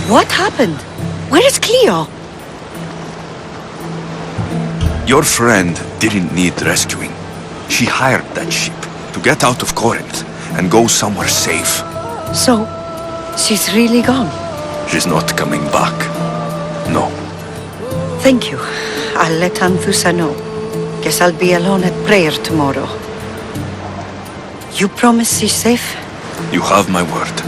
Speaker 12: What happened? Where is Cleo?
Speaker 4: Your friend didn't need rescuing. She hired that ship to get out of Corinth and go somewhere safe.
Speaker 12: So, she's really gone?
Speaker 4: She's not coming back. No.
Speaker 12: Thank you. I'll let Anthusa know. Guess I'll be alone at prayer tomorrow. You promise she's safe?
Speaker 4: You have my word.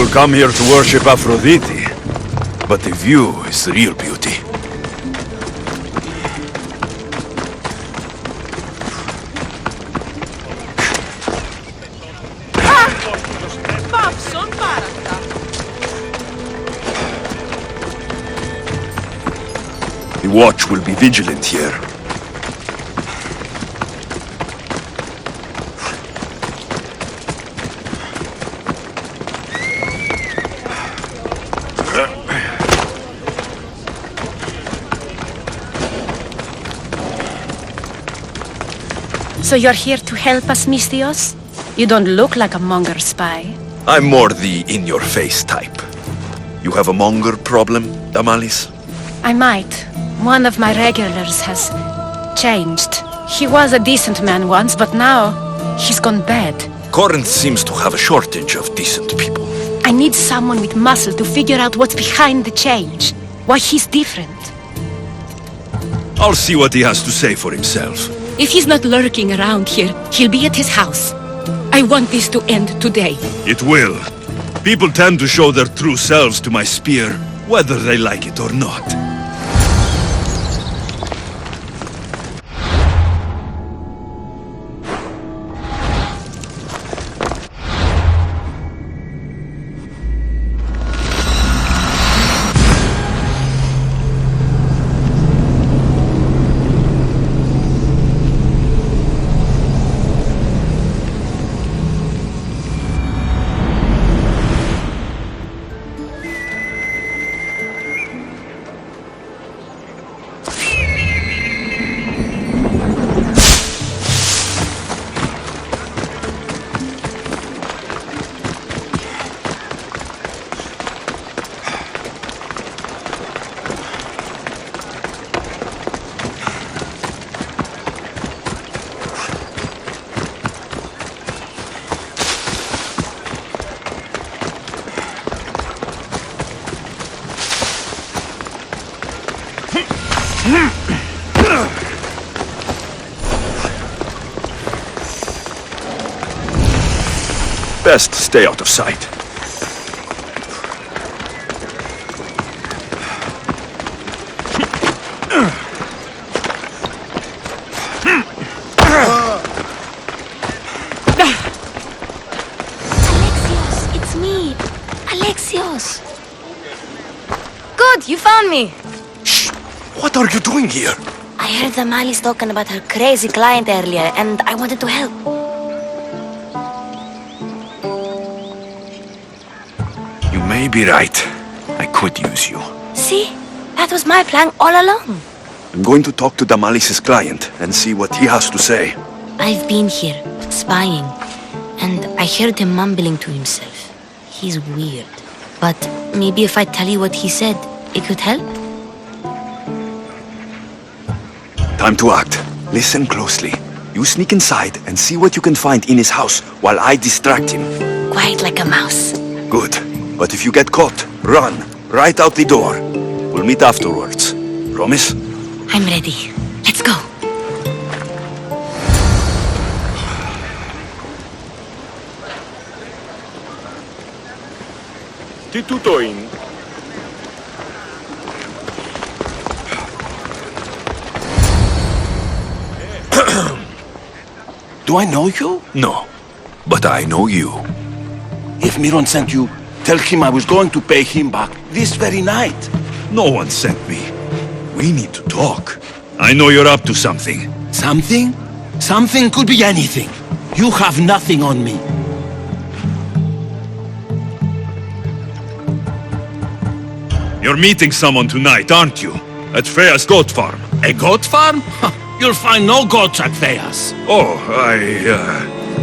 Speaker 4: People come here to worship Aphrodite, but the view is the real beauty. The watch will be vigilant here.
Speaker 16: So you're here to help us, Mystios? You don't look like a monger spy.
Speaker 4: I'm more the in-your-face type. You have a monger problem, Damalis?
Speaker 16: I might. One of my regulars has changed. He was a decent man once, but now he's gone bad.
Speaker 4: Corinth seems to have a shortage of decent people.
Speaker 16: I need someone with muscle to figure out what's behind the change. Why he's different.
Speaker 4: I'll see what he has to say for himself.
Speaker 16: If he's not lurking around here, he'll be at his house. I want this to end today.
Speaker 4: It will. People tend to show their true selves to my spear, whether they like it or not.
Speaker 20: Best stay out of sight.
Speaker 21: Alexios, it's me. Alexios. Good, you found me.
Speaker 20: What are you doing here?
Speaker 21: I heard the Mali's talking about her crazy client earlier, and I wanted to help.
Speaker 20: You may be right. I could use you.
Speaker 21: See? That was my plan all along.
Speaker 20: I'm going to talk to Damalis's client and see what he has to say.
Speaker 21: I've been here, spying, and I heard him mumbling to himself. He's weird. But maybe if I tell you what he said, it could help?
Speaker 20: Time to act. Listen closely. You sneak inside and see what you can find in his house while I distract him.
Speaker 21: Quiet like a mouse.
Speaker 20: Good. But if you get caught, run. Right out the door. We'll meet afterwards. Promise?
Speaker 21: I'm ready. Let's go.
Speaker 20: Τι τούτο είναι?
Speaker 7: Do I know you?
Speaker 20: No. But I know you.
Speaker 7: If Miron sent you, tell him I was going to pay him back this very night.
Speaker 4: No one sent me. We need to talk. I know you're up to something.
Speaker 7: Something? Something could be anything. You have nothing on me.
Speaker 4: You're meeting someone tonight, aren't you? At Freya's goat farm.
Speaker 7: A goat farm? You'll find no goats at Thea's.
Speaker 4: Oh,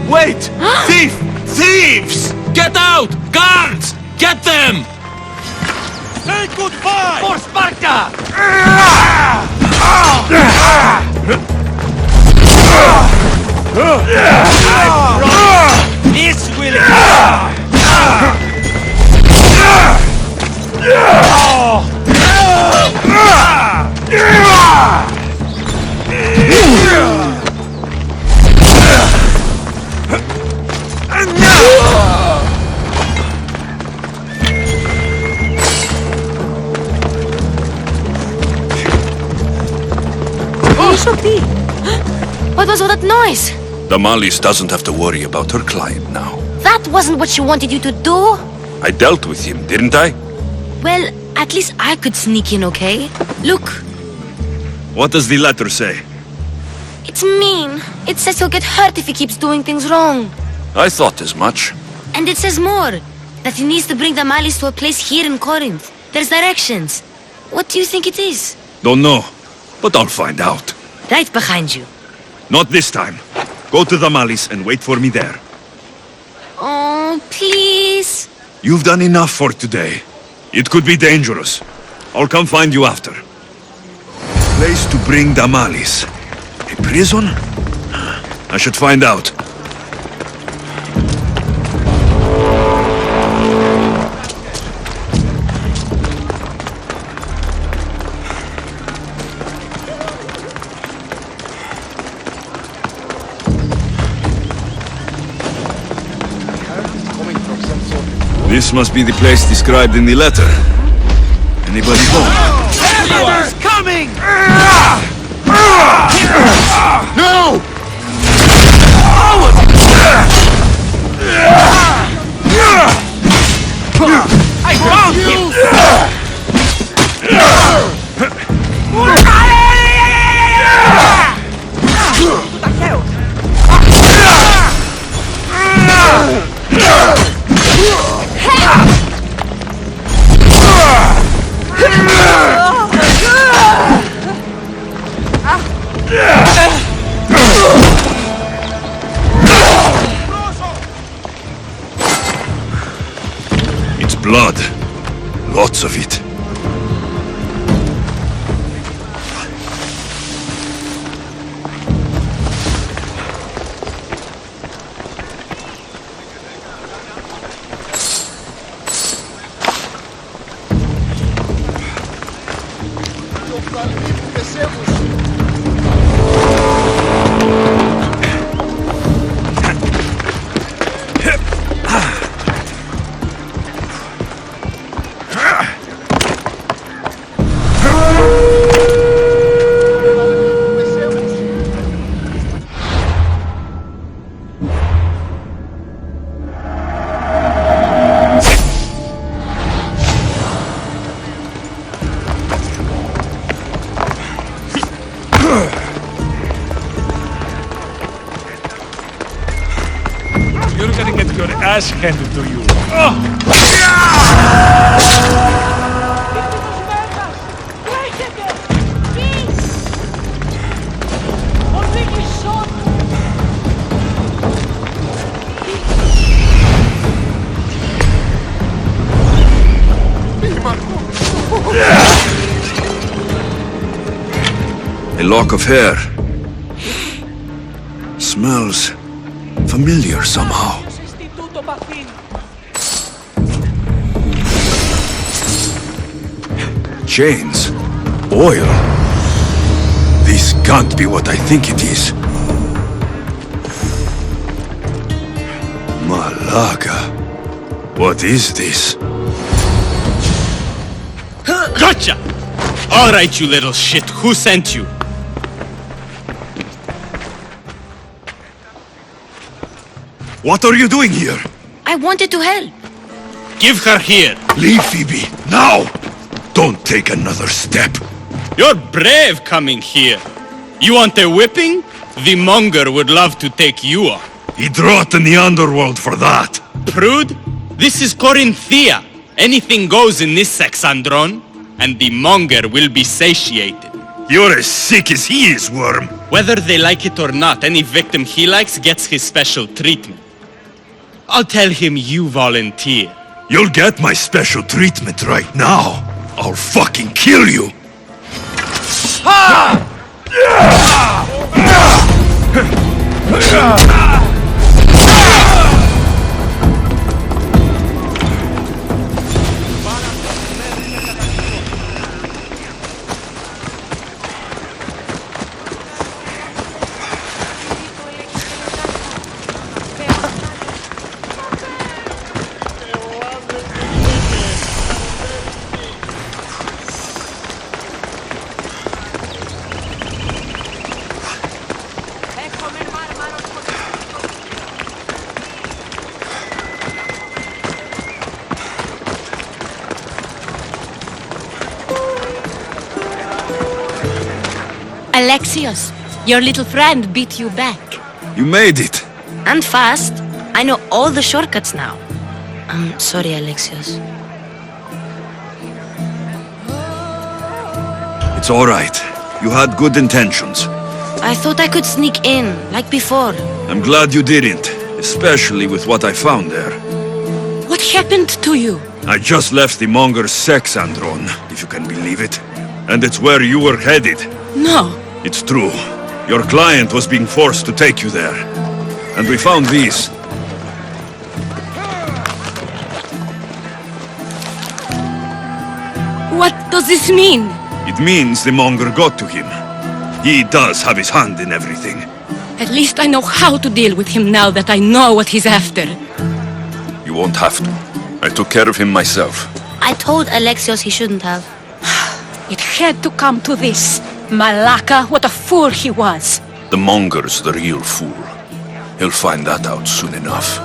Speaker 7: Wait! Thief! Thieves! Get out! Guards! Get them!
Speaker 11: Say goodbye! For Sparta! This will
Speaker 21: What was all that noise?
Speaker 20: Damalis doesn't have to worry about her client now.
Speaker 21: That wasn't what she wanted you to do.
Speaker 20: I dealt with him, didn't I?
Speaker 21: Well, at least I could sneak in, okay? Look,
Speaker 4: What does the letter say?
Speaker 21: it's mean. It says he'll get hurt if he keeps doing things wrong.
Speaker 20: I thought as much.
Speaker 21: And it says more. That he needs to bring the Malis to a place here in Corinth. There's directions. What do you think it is?
Speaker 4: Don't know, but I'll find out.
Speaker 21: Right behind you.
Speaker 4: Not this time. Go to the Malis and wait for me there.
Speaker 21: Oh, please.
Speaker 4: You've done enough for today. It could be dangerous. I'll come find you after. Place to bring Damalis. A prison? I should find out. This must be the place described in the letter. Anybody home?
Speaker 11: Everyone's coming!
Speaker 2: No!
Speaker 11: I found him!
Speaker 4: It's blood. Lots of it.
Speaker 11: You're gonna get your ass handed to you.
Speaker 4: A lock of hair. Smells familiar somehow. Chains. Oil. This can't be what I think it is. Malaga. What is this?
Speaker 17: Gotcha! All right, you little shit. Who sent you?
Speaker 4: What are you doing here?
Speaker 21: I wanted to help.
Speaker 17: Give her here.
Speaker 4: Leave, Phoebe. Now! Don't take another step.
Speaker 17: You're brave coming here. You want a whipping? The monger would love to take you on.
Speaker 4: He'd rot in the underworld for that.
Speaker 17: Prude? This is Corinthia. Anything goes in this Sexandron, and the monger will be satiated.
Speaker 4: You're as sick as he is, Worm.
Speaker 17: Whether they like it or not, any victim he likes gets his special treatment. I'll tell him you volunteer.
Speaker 4: You'll get my special treatment right now. I'll fucking kill you.
Speaker 16: Alexios, your little friend beat you back.
Speaker 4: You made it.
Speaker 21: And fast. I know all the shortcuts now. I'm sorry, Alexios.
Speaker 4: It's all right. You had good intentions.
Speaker 21: I thought I could sneak in, like before.
Speaker 4: I'm glad you didn't, especially with what I found there.
Speaker 16: What happened to you?
Speaker 4: I just left the monger's Sexandron, if you can believe it. And it's where you were headed.
Speaker 16: No.
Speaker 4: It's true. Your client was being forced to take you there. And we found these.
Speaker 16: What does this mean?
Speaker 4: It means the monger got to him. He does have his hand in everything.
Speaker 16: At least I know how to deal with him now that I know what he's after.
Speaker 4: You won't have to. I took care of him myself.
Speaker 21: I told Alexios he shouldn't have.
Speaker 16: It had to come to this. Malaka, what a fool he was.
Speaker 4: The Monger's the real fool. He'll find that out soon enough.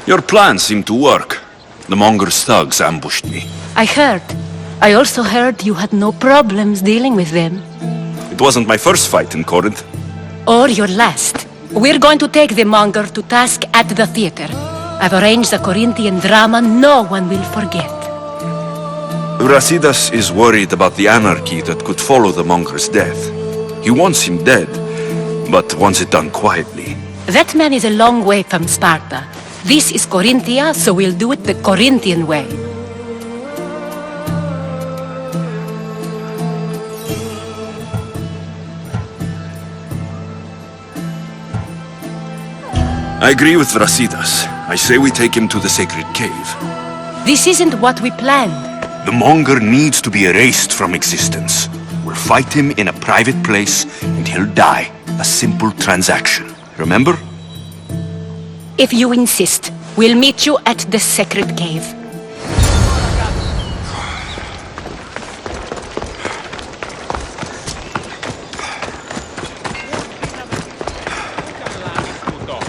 Speaker 4: Your plan seemed to work. The Monger's thugs ambushed me.
Speaker 16: I heard. I also heard you had no problems dealing with them.
Speaker 20: It wasn't my first fight in Corinth.
Speaker 16: Or your last. We're going to take the Monger to task at the theater. I've arranged a Corinthian drama no one will forget.
Speaker 20: Brasidas is worried about the anarchy that could follow the Monger's death. He wants him dead, but wants it done quietly.
Speaker 16: That man is a long way from Sparta. This is Corinthia, so we'll do it the Corinthian way.
Speaker 20: I agree with Brasidas. I say we take him to the sacred cave.
Speaker 16: This isn't what we planned.
Speaker 20: The Monger needs to be erased from existence. We'll fight him in a private place, and he'll die. A simple transaction. Remember?
Speaker 16: If you insist, we'll meet you at the sacred cave.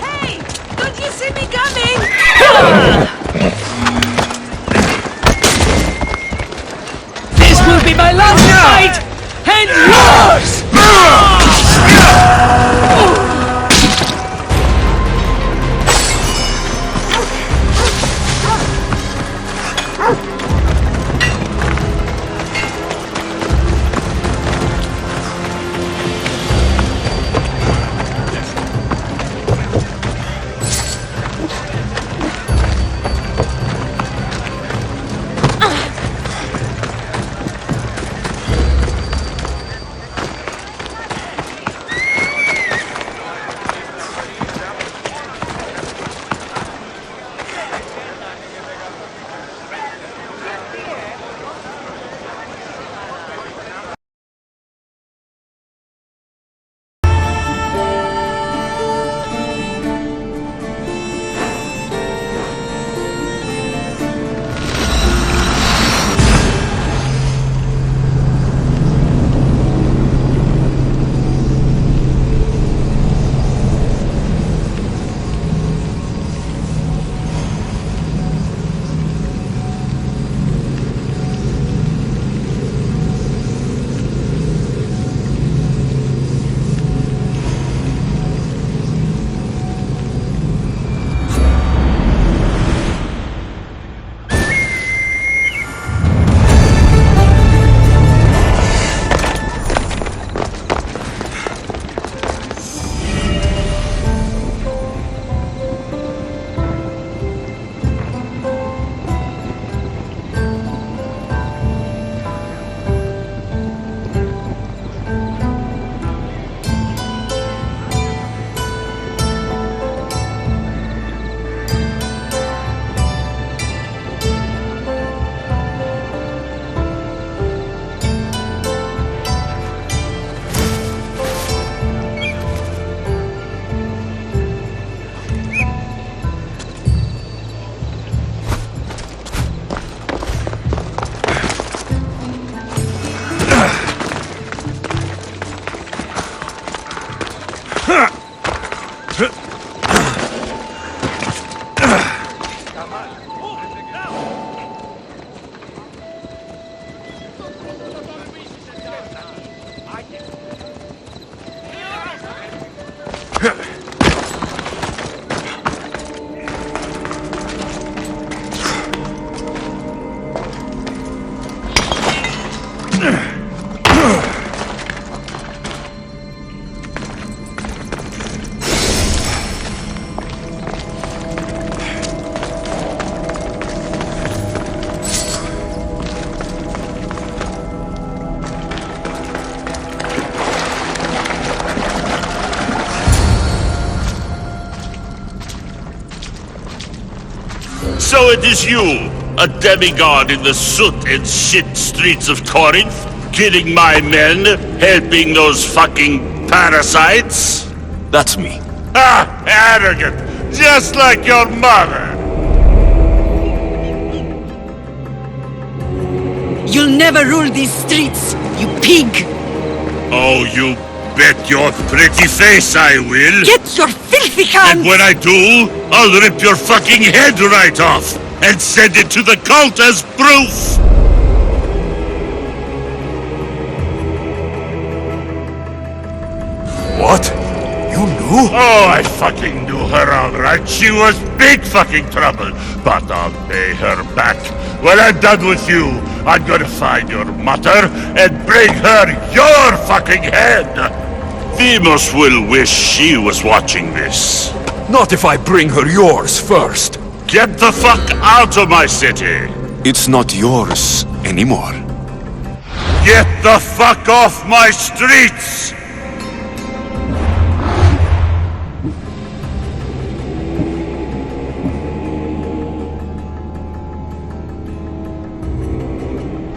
Speaker 12: Hey! Don't you see me coming?
Speaker 11: This will be my last fight! And yours!
Speaker 1: So it is you, a demigod in the soot and shit streets of Corinth, killing my men, helping those fucking parasites?
Speaker 4: That's me.
Speaker 1: Ah, arrogant, just like your mother.
Speaker 12: You'll never rule these streets, you pig!
Speaker 1: Oh, you bet your pretty face I will.
Speaker 12: Get your filthy hands!
Speaker 1: And when I do, I'll rip your fucking head right off and send it to the cult as proof.
Speaker 4: What? You knew?
Speaker 1: Oh, I fucking knew her all right. She was big fucking trouble. But I'll pay her back. When I'm done with you, I'm gonna find your mother and bring her your fucking head. Demos will wish she was watching this.
Speaker 4: Not if I bring her yours first.
Speaker 1: Get the fuck out of my city.
Speaker 4: It's not yours anymore.
Speaker 1: Get the fuck off my streets.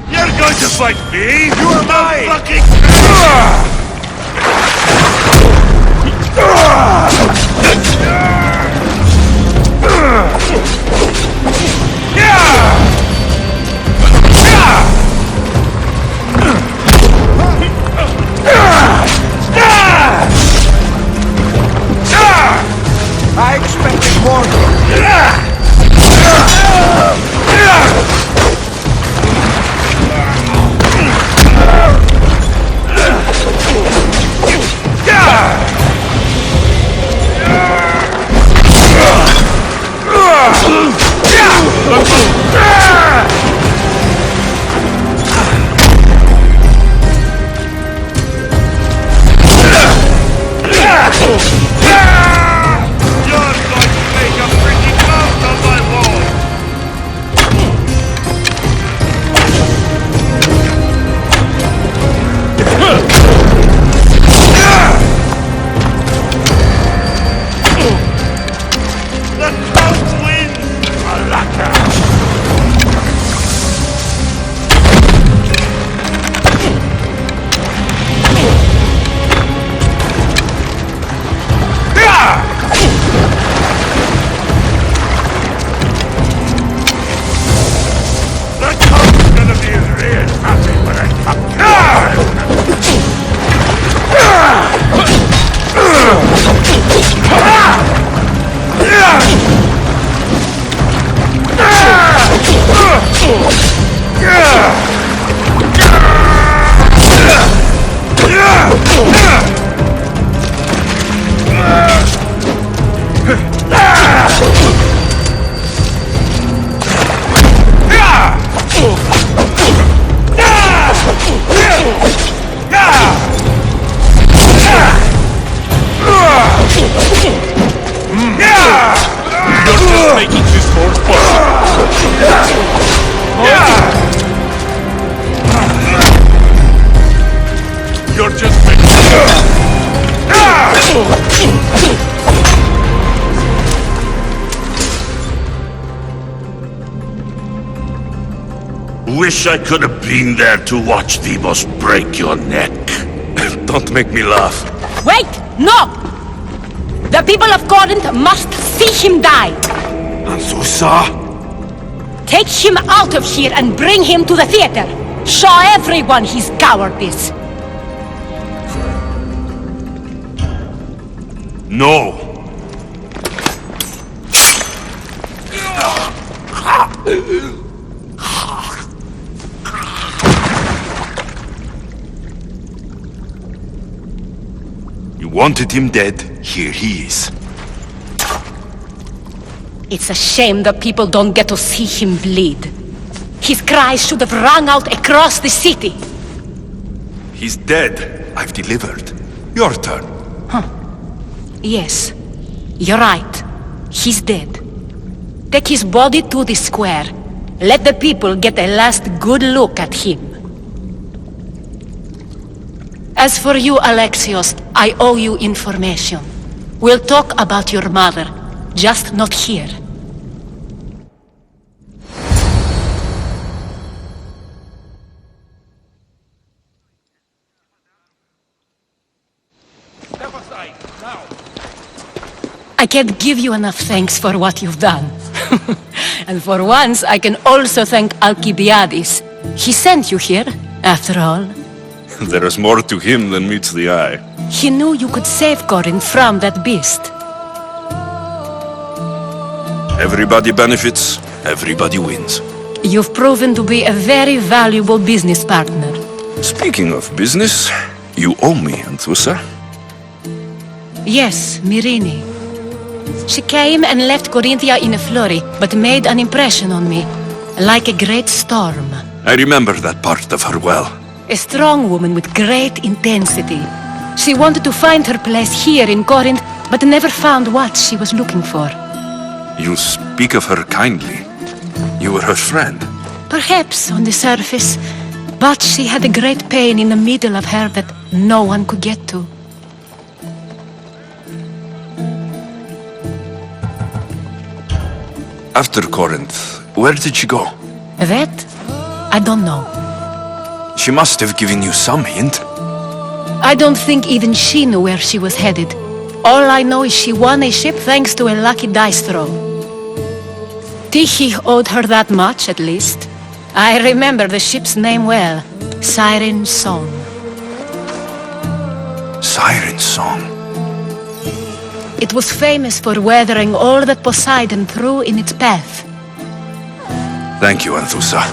Speaker 1: You're going to fight me? You are mine! Fucking...
Speaker 3: I expected more.
Speaker 1: Wish I could have been there to watch Demos break your neck.
Speaker 4: Don't make me laugh.
Speaker 16: Wait! No! The people of Corinth must see him die!
Speaker 4: Azusa?
Speaker 16: Take him out of here and bring him to the theater! Show everyone his cowardice!
Speaker 1: No.
Speaker 4: You wanted him dead? Here he is.
Speaker 16: It's a shame that people don't get to see him bleed. His cries should have rung out across the city.
Speaker 4: He's dead. I've delivered. Your turn.
Speaker 16: Yes, you're right. He's dead. Take his body to the square. Let the people get a last good look at him. As for you, Alexios, I owe you information. We'll talk about your mother, just not here. can't give you enough thanks for what you've done. And for once, I can also thank Alcibiades. He sent you here, after all.
Speaker 20: There is more to him than meets the eye.
Speaker 16: He knew you could save Corinth from that beast.
Speaker 20: Everybody benefits, everybody wins.
Speaker 16: You've proven to be a very valuable business partner.
Speaker 20: Speaking of business, you owe me, Anthusa.
Speaker 16: Yes, Myrine. She came and left Corinthia in a flurry, but made an impression on me, like a great storm.
Speaker 20: I remember that part of her well.
Speaker 16: A strong woman with great intensity. She wanted to find her place here in Corinth, but never found what she was looking for.
Speaker 20: You speak of her kindly. You were her friend.
Speaker 16: Perhaps on the surface, but she had a great pain in the middle of her that no one could get to.
Speaker 20: After Corinth, where did she go?
Speaker 16: That? I don't know.
Speaker 20: She must have given you some hint.
Speaker 16: I don't think even she knew where she was headed. All I know is she won a ship thanks to a lucky dice throw. Tyche owed her that much, at least. I remember the ship's name well. Siren Song.
Speaker 20: Siren Song.
Speaker 16: It was famous for weathering all that Poseidon threw in its path.
Speaker 20: Thank you, Anthusa.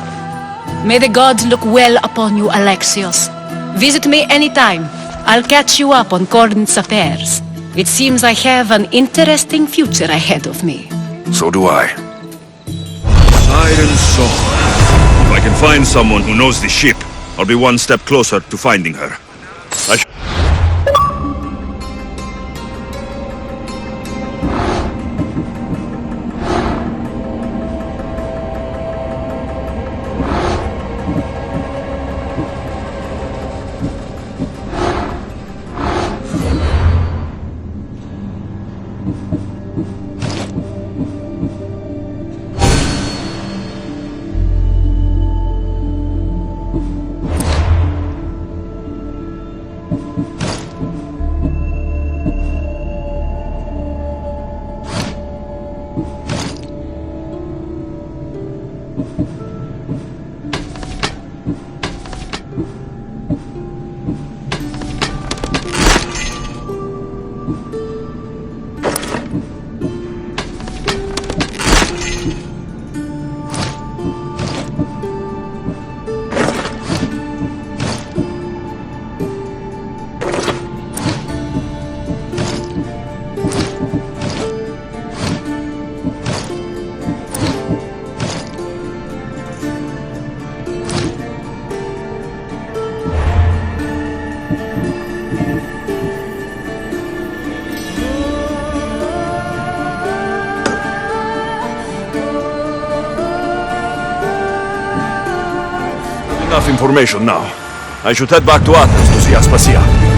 Speaker 16: May the gods look well upon you, Alexios. Visit me anytime. I'll catch you up on Corinth's affairs. It seems I have an interesting future ahead of me.
Speaker 20: So do I.
Speaker 4: Siren Song. If I can find someone who knows the ship, I'll be one step closer to finding her. Enough information now. I should head back to Athens to see Aspasia.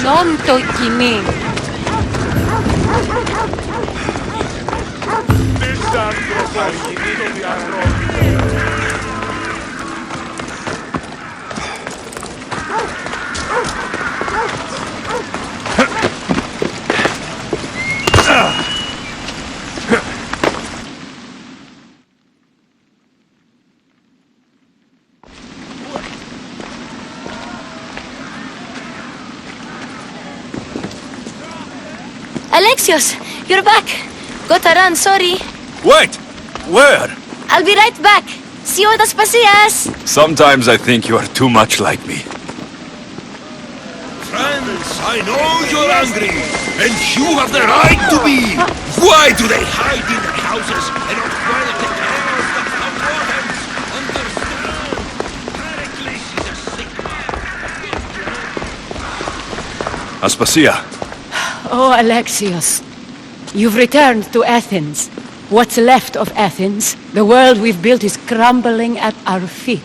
Speaker 16: Non to kini.
Speaker 21: Alexios, you're back. Gotta run, sorry.
Speaker 4: Wait! Where?
Speaker 21: I'll be right back. See you at the Spasias.
Speaker 4: Sometimes I think you are too much like me.
Speaker 1: Friends, I know you're angry, and you have the right to be. Why do they hide in their houses and not wear the chaos that the Understand? Pericles is a sick man.
Speaker 4: Aspasia.
Speaker 16: Oh, Alexios. You've returned to Athens. What's left of Athens, the world we've built, is crumbling at our feet.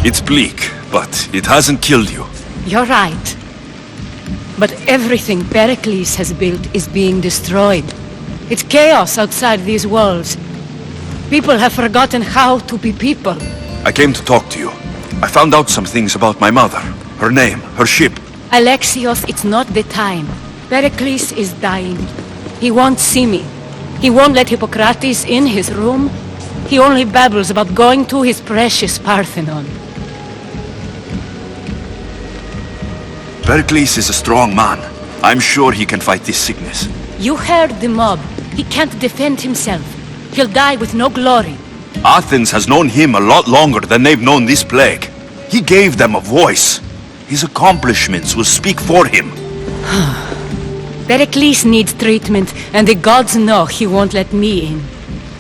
Speaker 4: It's bleak, but it hasn't killed you.
Speaker 16: You're right. But everything Pericles has built is being destroyed. It's chaos outside these walls. People have forgotten how to be people.
Speaker 4: I came to talk to you. I found out some things about my mother. Her name, her ship.
Speaker 16: Alexios, it's not the time. Pericles is dying. He won't see me. He won't let Hippocrates in his room. He only babbles about going to his precious Parthenon.
Speaker 4: Pericles is a strong man. I'm sure he can fight this sickness.
Speaker 16: You heard the mob. He can't defend himself. He'll die with no glory.
Speaker 4: Athens has known him a lot longer than they've known this plague. He gave them a voice. His accomplishments will speak for him.
Speaker 16: Pericles needs treatment, and the gods know he won't let me in.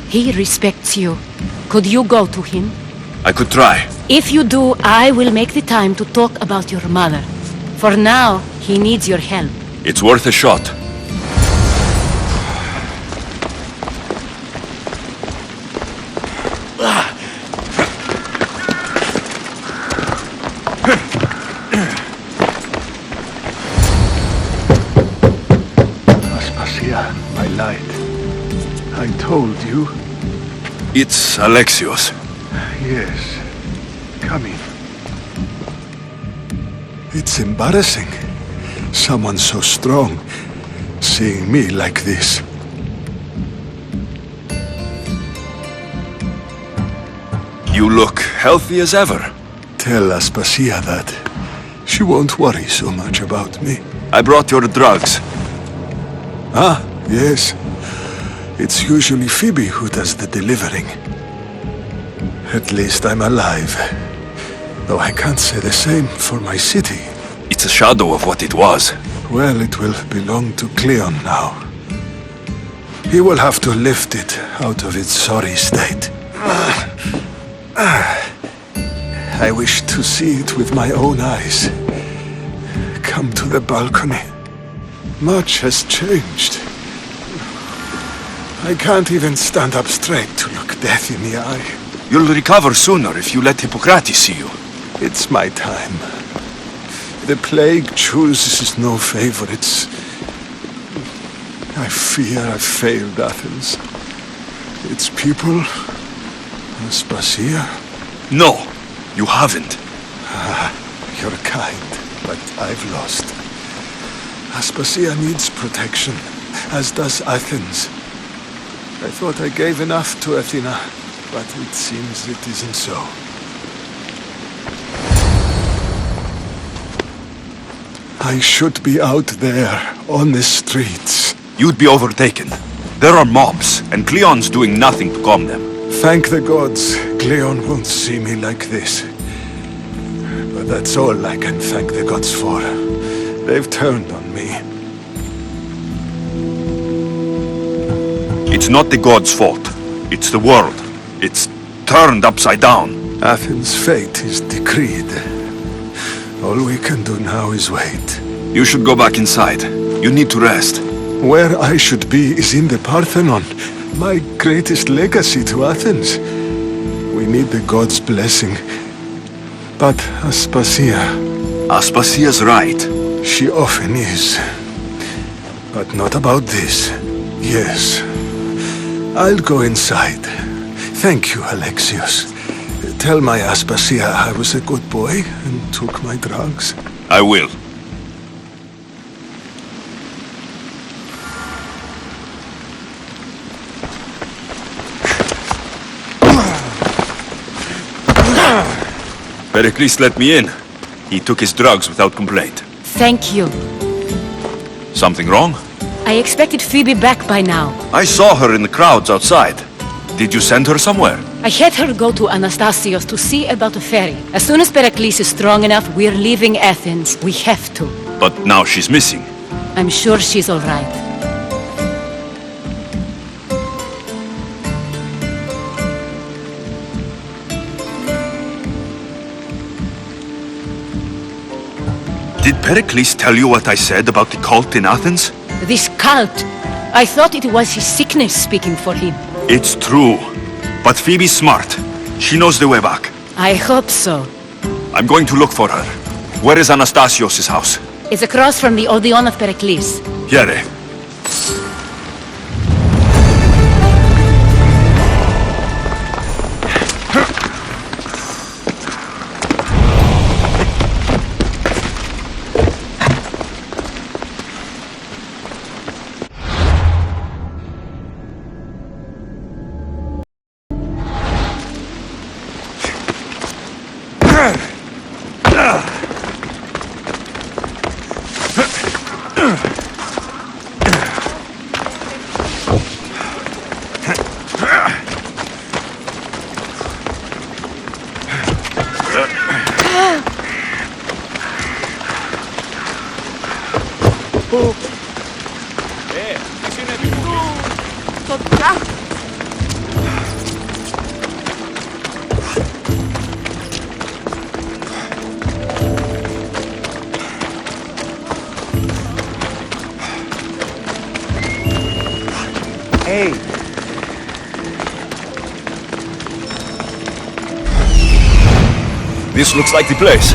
Speaker 16: He respects you. Could you go to him?
Speaker 4: I could try.
Speaker 16: If you do, I will make the time to talk about your mother. For now, he needs your help.
Speaker 4: It's worth a shot.
Speaker 2: My light. I told you.
Speaker 4: It's Alexios.
Speaker 2: Yes. Come in. It's embarrassing. Someone so strong seeing me like this.
Speaker 4: You look healthy as ever.
Speaker 2: Tell Aspasia that. She won't worry so much about me.
Speaker 4: I brought your drugs.
Speaker 2: Ah, yes. It's usually Phoebe who does the delivering. At least I'm alive. Though I can't say the same for my city.
Speaker 4: It's a shadow of what it was.
Speaker 2: Well, it will belong to Cleon now. He will have to lift it out of its sorry state. I wish to see it with my own eyes. Come to the balcony. Much has changed. I can't even stand up straight to look death in the eye.
Speaker 4: You'll recover sooner if you let Hippocrates see you.
Speaker 2: It's my time. The plague chooses no favorites. I fear I've failed Athens. Its people, Aspasia.
Speaker 4: No, you haven't.
Speaker 2: You're kind, but I've lost. Aspasia needs protection, as does Athens. I thought I gave enough to Athena, but it seems it isn't so. I should be out there, on the streets.
Speaker 4: You'd be overtaken. There are mobs, and Cleon's doing nothing to calm them.
Speaker 2: Thank the gods, Cleon won't see me like this. But that's all I can thank the gods for. They've turned on me.
Speaker 4: It's not the gods' fault. It's the world. It's turned upside down.
Speaker 2: Athens' fate is decreed. All we can do now is wait.
Speaker 4: You should go back inside. You need to rest.
Speaker 2: Where I should be is in the Parthenon, my greatest legacy to Athens. We need the gods' blessing, But Aspasia...
Speaker 4: Aspasia's right.
Speaker 2: She often is. But not about this. Yes. I'll go inside. Thank you, Alexios. Tell my Aspasia I was a good boy and took my drugs.
Speaker 20: I will. Pericles let me in. He took his drugs without complaint.
Speaker 16: Thank you.
Speaker 20: Something wrong?
Speaker 16: I expected Phoebe back by now.
Speaker 20: I saw her in the crowds outside. Did you send her somewhere?
Speaker 16: I had her go to Anastasios to see about a ferry. As soon as Pericles is strong enough, we're leaving Athens. We have to.
Speaker 20: But now she's missing.
Speaker 16: I'm sure she's all right.
Speaker 20: Did Pericles tell you what I said about the cult in Athens?
Speaker 16: This cult. I thought it was his sickness speaking for him.
Speaker 20: It's true. But Phoebe's smart. She knows the way back.
Speaker 16: I hope so.
Speaker 20: I'm going to look for her. Where is Anastasios' house?
Speaker 16: It's across from the Odeon of Pericles.
Speaker 20: Here.
Speaker 3: Hey!
Speaker 20: This looks like the place.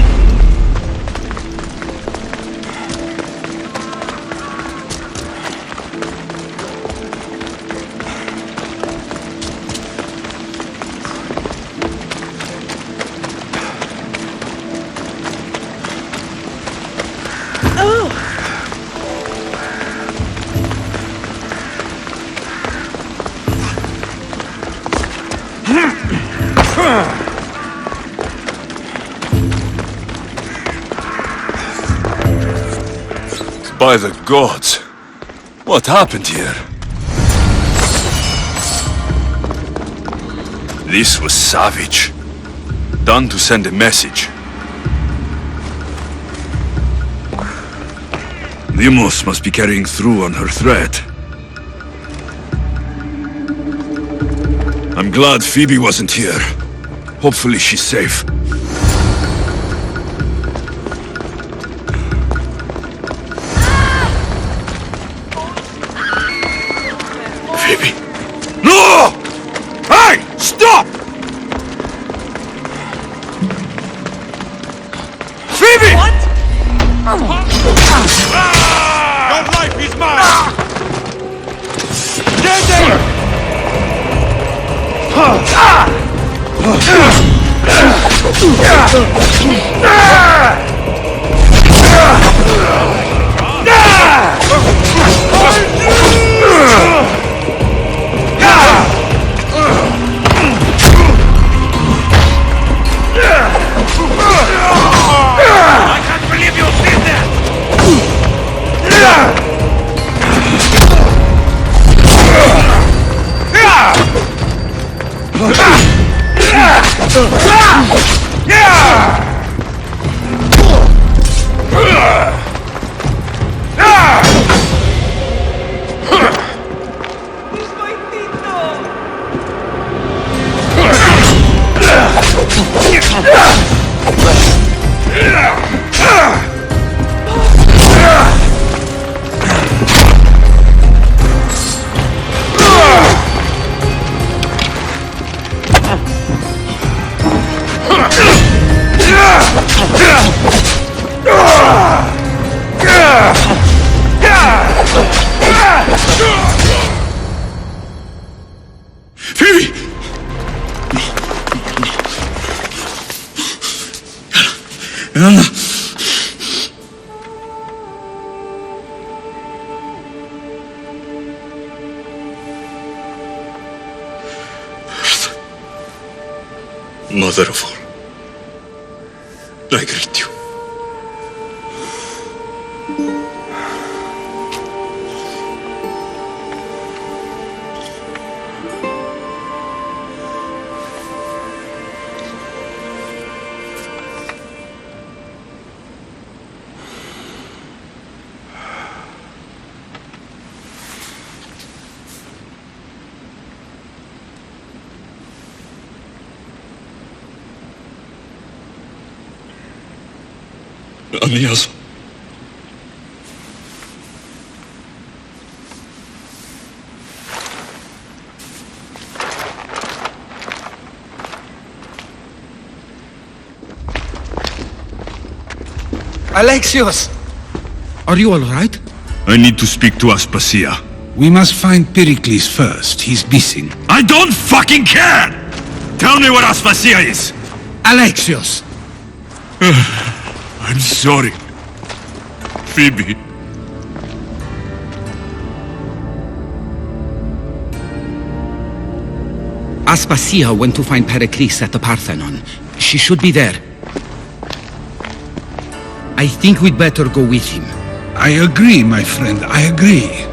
Speaker 20: By the gods! What happened here? This was savage. Done to send a message. Limos must be carrying through on her threat. I'm glad Phoebe wasn't here. Hopefully she's safe. Phoebe. No! Hey! Stop! Phoebe! What?
Speaker 1: Your life is mine! Get there! I can't believe you did that!
Speaker 4: Mother of all, I greet you. Aeneas.
Speaker 19: Alexios! Are you all right?
Speaker 4: I need to speak to Aspasia.
Speaker 22: We must find Pericles first. He's missing.
Speaker 4: I don't fucking care! Tell me where Aspasia is!
Speaker 19: Alexios!
Speaker 4: I'm sorry. Phoebe.
Speaker 19: Aspasia went to find Pericles at the Parthenon. She should be there. I think we'd better go with him.
Speaker 22: I agree, my friend. I agree.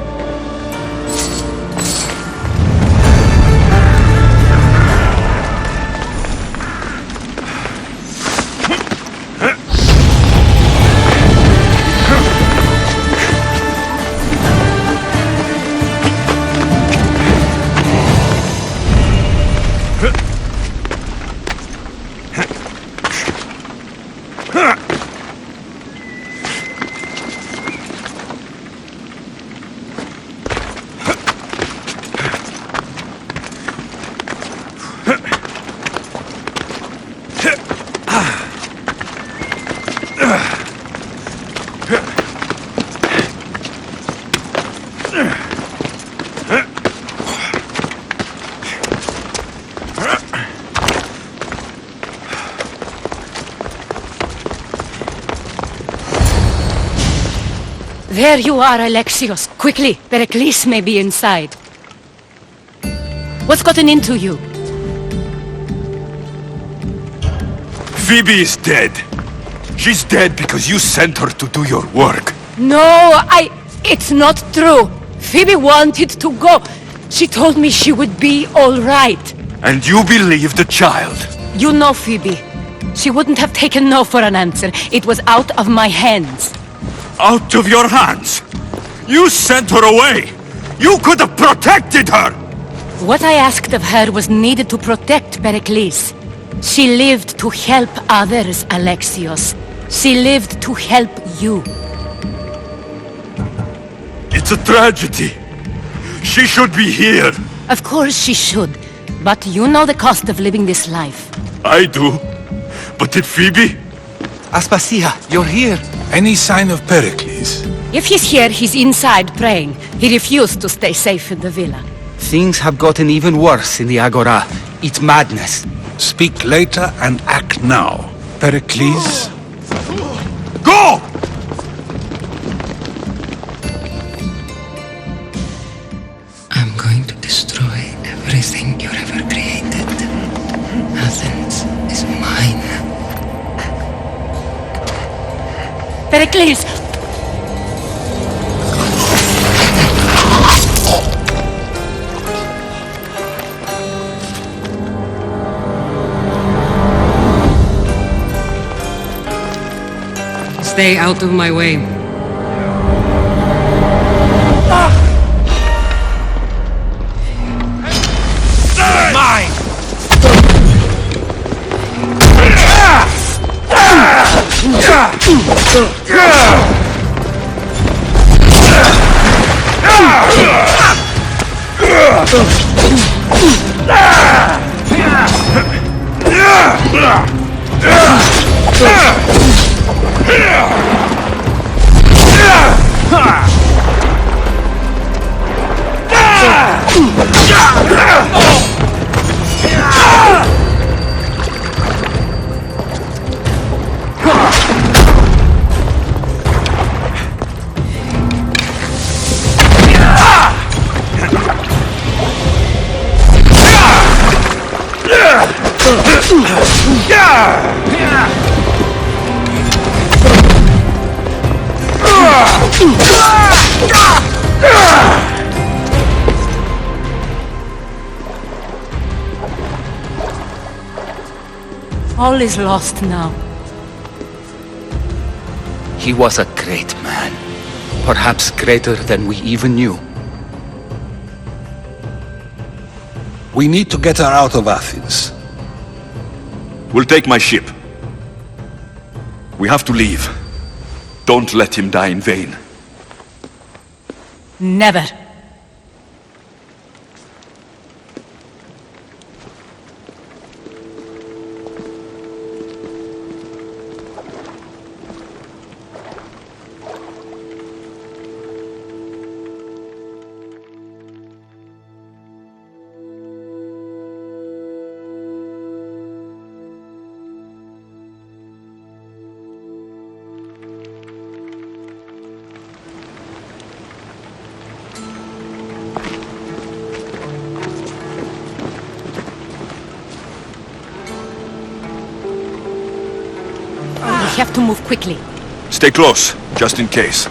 Speaker 16: There you are, Alexios. Quickly, Pericles may be inside. What's gotten into you?
Speaker 1: Phoebe is dead. She's dead because you sent her to do your work.
Speaker 16: No, it's not true. Phoebe wanted to go. She told me she would be all right.
Speaker 1: And you believe the child?
Speaker 16: You know Phoebe. She wouldn't have taken no for an answer. It was out of my hands.
Speaker 1: Out of your hands? You sent her away! You could have protected her!
Speaker 16: What I asked of her was needed to protect Pericles. She lived to help others, Alexios. She lived to help you.
Speaker 1: It's a tragedy. She should be here.
Speaker 16: Of course she should. But you know the cost of living this life.
Speaker 1: I do. But did Phoebe?
Speaker 19: Aspasia, you're here.
Speaker 22: Any sign of Pericles?
Speaker 16: If he's here, he's inside praying. He refused to stay safe in the villa.
Speaker 19: Things have gotten even worse in the Agora. It's madness.
Speaker 22: Speak later and act now. Pericles?
Speaker 1: Go!
Speaker 23: I'm going to destroy everything you've ever created. Athens is mine.
Speaker 16: Pericles!
Speaker 24: Stay out of my way.
Speaker 1: Mine!
Speaker 16: All is lost now.
Speaker 23: He was a great man. Perhaps greater than we even knew.
Speaker 22: We need to get her out of Athens.
Speaker 20: We'll take my ship. We have to leave. Don't let him die in vain.
Speaker 16: Never. We have to move quickly.
Speaker 20: Stay close, just in case.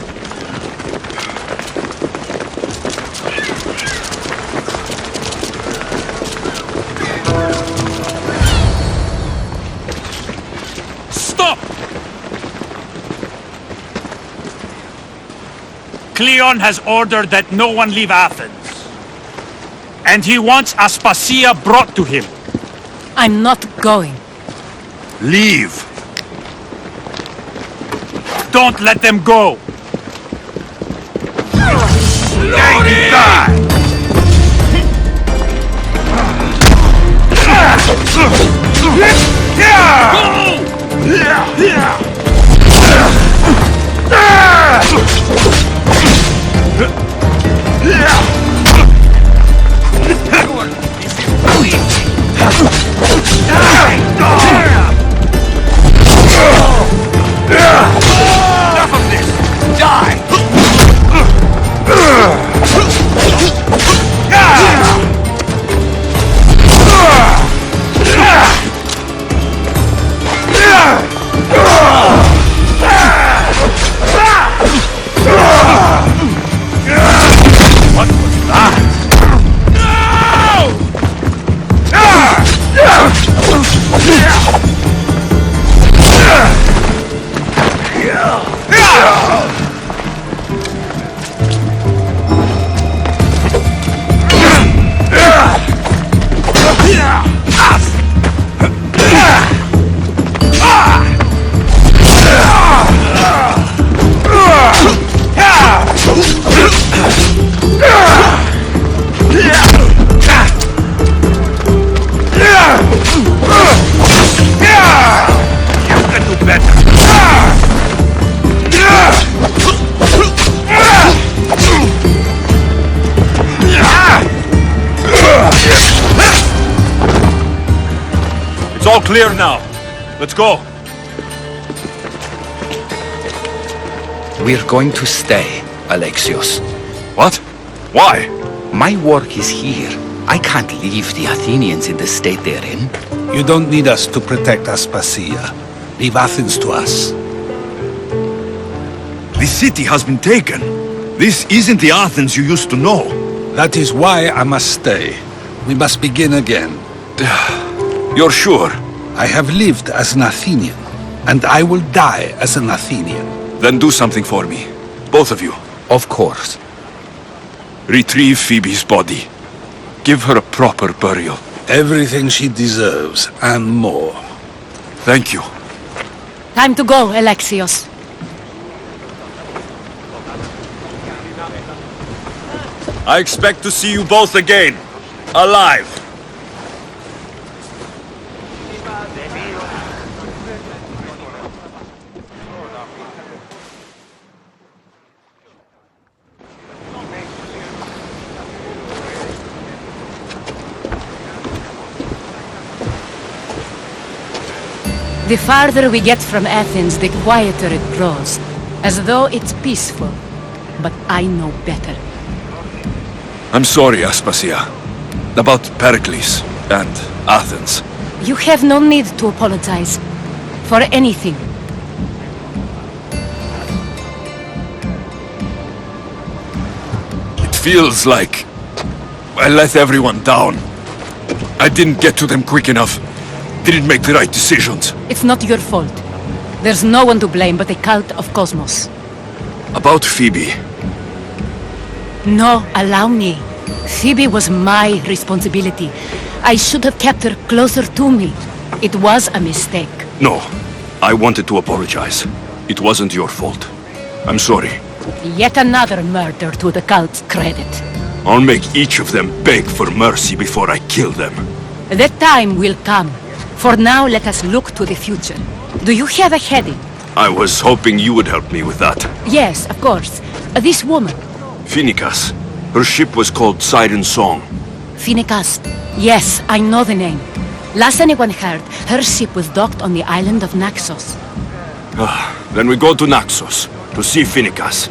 Speaker 11: Stop! Cleon has ordered that no one leave Athens. And he wants Aspasia brought to him.
Speaker 16: I'm not going.
Speaker 20: Leave!
Speaker 11: Don't let them go! Enough of this! Die! What was that? It's all clear now. Let's go.
Speaker 23: We're going to stay, Alexios.
Speaker 20: What? Why?
Speaker 23: My work is here. I can't leave the Athenians in the state they're in.
Speaker 22: You don't need us to protect Aspasia. Leave Athens to us.
Speaker 4: The city has been taken. This isn't the Athens you used to know.
Speaker 22: That is why I must stay. We must begin again.
Speaker 20: You're sure?
Speaker 22: I have lived as an Athenian, and I will die as an Athenian.
Speaker 20: Then do something for me. Both of you.
Speaker 23: Of course.
Speaker 20: Retrieve Phoebe's body. Give her a proper burial.
Speaker 22: Everything she deserves, and more.
Speaker 20: Thank you.
Speaker 16: Time to go, Alexios.
Speaker 20: I expect to see you both again. Alive.
Speaker 16: The farther we get from Athens, the quieter it grows. As though it's peaceful. But I know better.
Speaker 20: I'm sorry, Aspasia. About Pericles and Athens.
Speaker 16: You have no need to apologize for anything.
Speaker 4: It feels like I let everyone down. I didn't get to them quick enough. Didn't make the right decisions.
Speaker 16: It's not your fault. There's no one to blame but the cult of Cosmos.
Speaker 4: About Phoebe.
Speaker 16: No, allow me. Phoebe was my responsibility. I should have kept her closer to me. It was a mistake.
Speaker 4: No, I wanted to apologize. It wasn't your fault. I'm sorry.
Speaker 16: Yet another murder to the cult's credit.
Speaker 4: I'll make each of them beg for mercy before I kill them.
Speaker 16: That time will come. For now, let us look to the future. Do you have a heading?
Speaker 4: I was hoping you would help me with that.
Speaker 16: Yes, of course. This woman.
Speaker 4: Finicas. Her ship was called Siren Song.
Speaker 16: Finicas. Yes, I know the name. Last anyone heard, her ship was docked on the island of Naxos.
Speaker 4: Then we go to Naxos to see Finicas.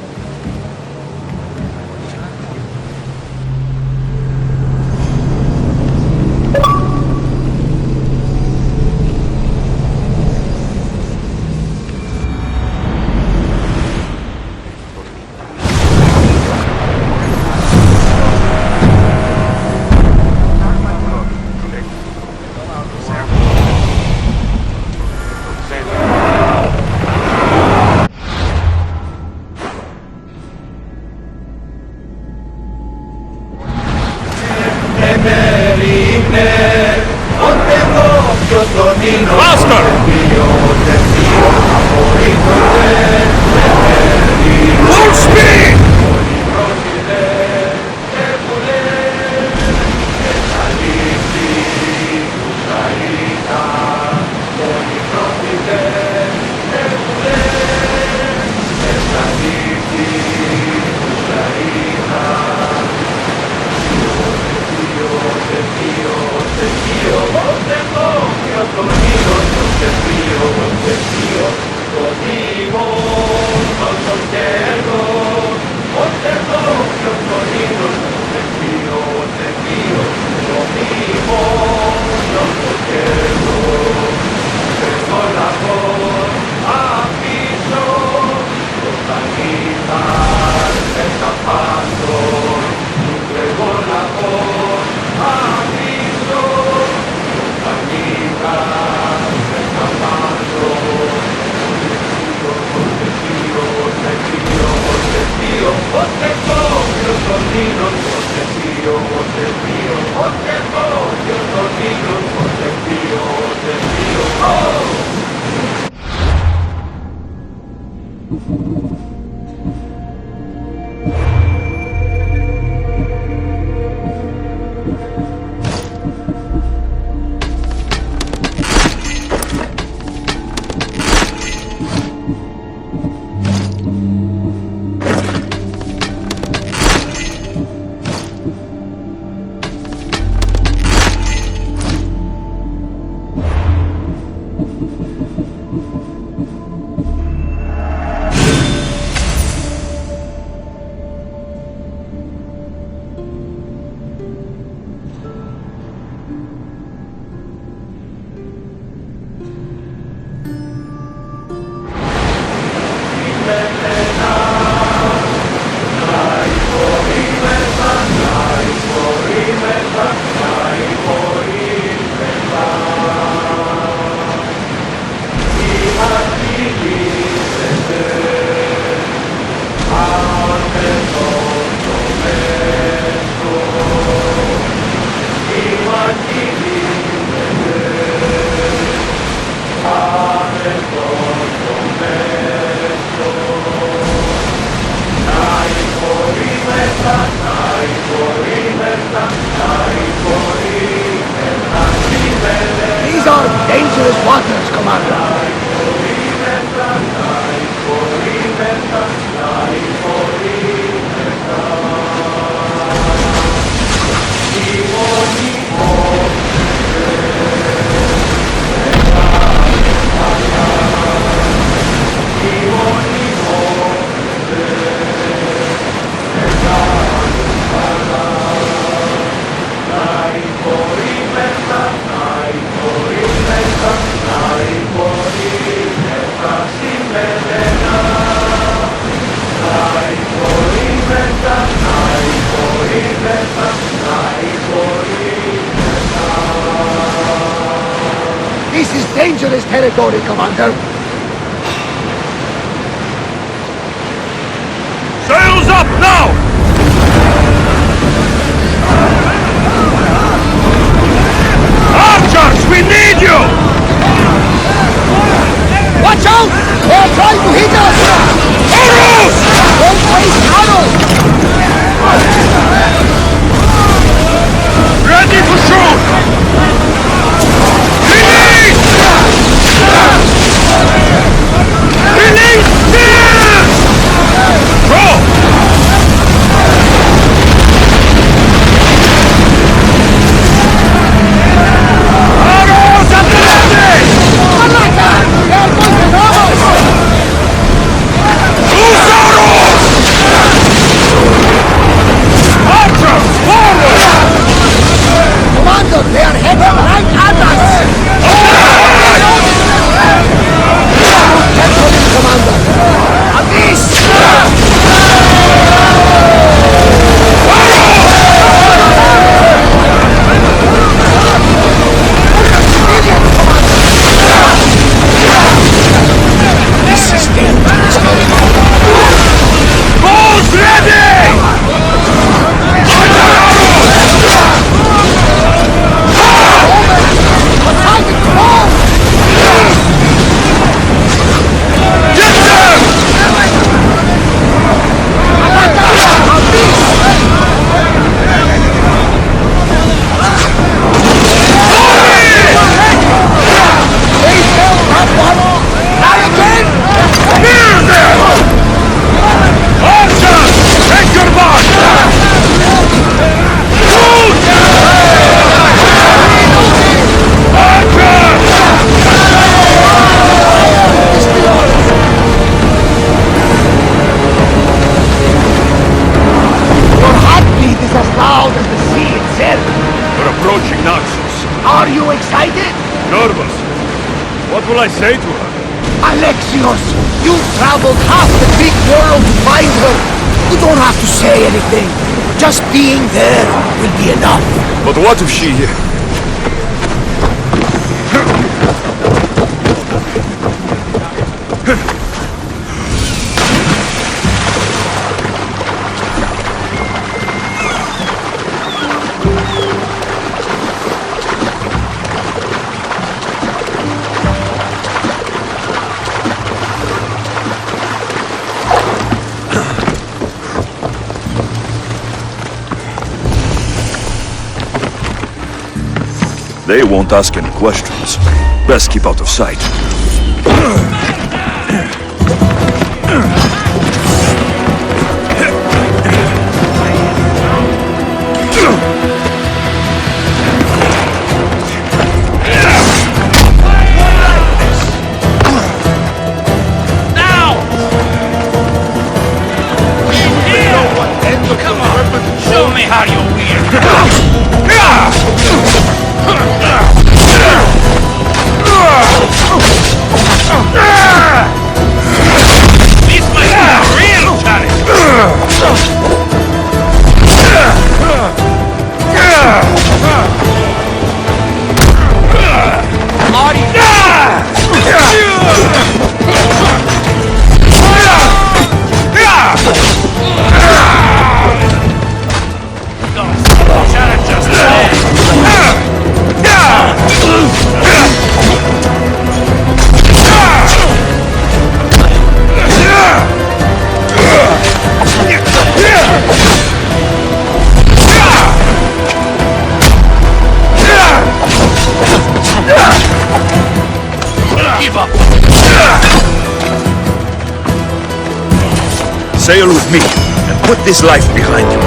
Speaker 8: treacherous territory, Commander.
Speaker 1: Sails up now! Archers, we need you!
Speaker 8: Watch out! They're trying to hit us!
Speaker 1: Arrows!
Speaker 8: Don't waste arrows!
Speaker 1: Ready to shoot! Release! Release spears! Throw! Arrows at the ready!
Speaker 8: Malaka! They're going to rob us!
Speaker 1: Loose arrows! Archers, forward!
Speaker 8: Commander, they are heading right at us! Careful, Commander! Abyss! This is dangerous.
Speaker 1: Bows ready! Get them! Near them! Archers, take your mark! Shoot! Archers!
Speaker 8: Your heartbeat is as loud as the sea itself.
Speaker 1: We're approaching Naxos.
Speaker 8: Are you excited?
Speaker 1: Nervous. What will I say to her?
Speaker 8: Alexios, you traveled half the Greek world to find her. You don't have to say anything. Just being there will be enough.
Speaker 20: But what if she... They won't ask any questions. Best keep out of sight.
Speaker 11: Come on, show me how you're weird. This might be a real challenge. Give up.
Speaker 1: Sail with me, and put this life behind you.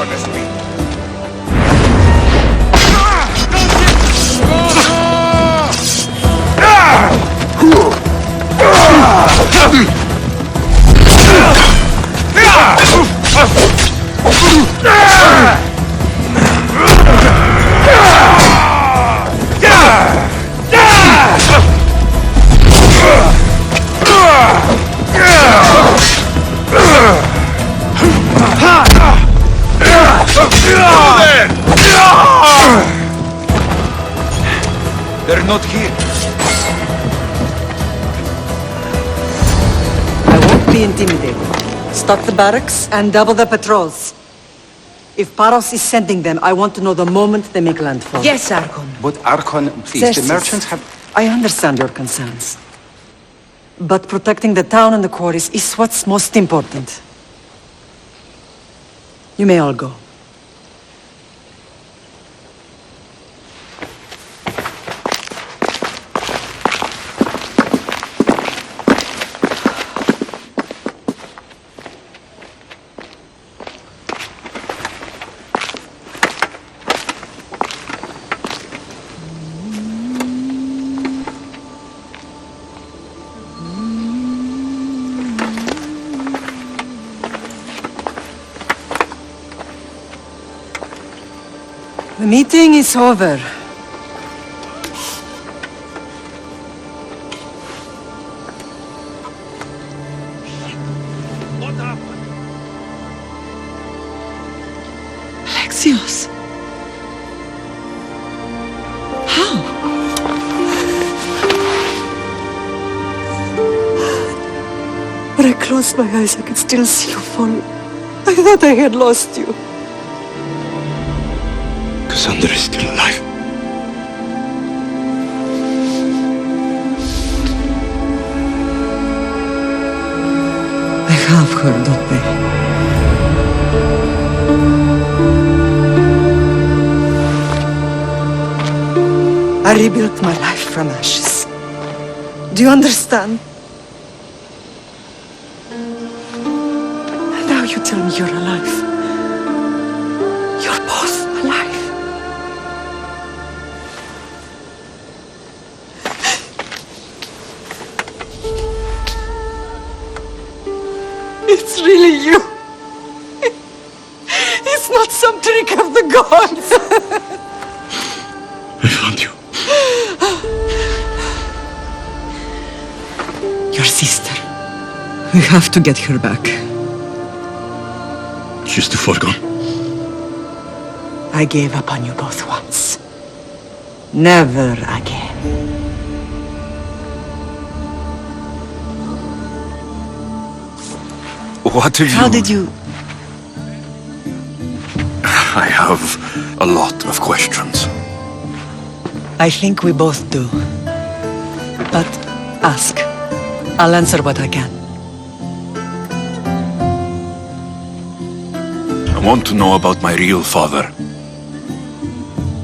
Speaker 3: dishonestly.
Speaker 7: They're not here.
Speaker 5: I won't be intimidated. Stock the barracks and double the patrols. If Paros is sending them, I want to know the moment they make landfall.
Speaker 12: Yes, Archon.
Speaker 22: But Archon, please,
Speaker 5: Xerxes,
Speaker 22: the merchants have...
Speaker 5: I understand your concerns. But protecting the town and the quarries is what's most important. You may all go. The meeting is over.
Speaker 1: What happened?
Speaker 5: Alexios. How? When I closed my eyes, I could still see you falling. I thought I had lost you.
Speaker 20: Cassandra is still alive.
Speaker 5: I have her, don't they? I rebuilt my life from ashes. Do you understand? And now you tell me you're alive. You're both alive. It's really you. It's not some trick of the gods.
Speaker 20: I found you.
Speaker 5: Your sister. We have to get her back.
Speaker 20: She's too far gone.
Speaker 5: I gave up on you both once. Never again.
Speaker 20: What are you...
Speaker 5: How did you...
Speaker 20: I have a lot of questions.
Speaker 5: I think we both do. But ask. I'll answer what I can.
Speaker 20: I want to know about my real father.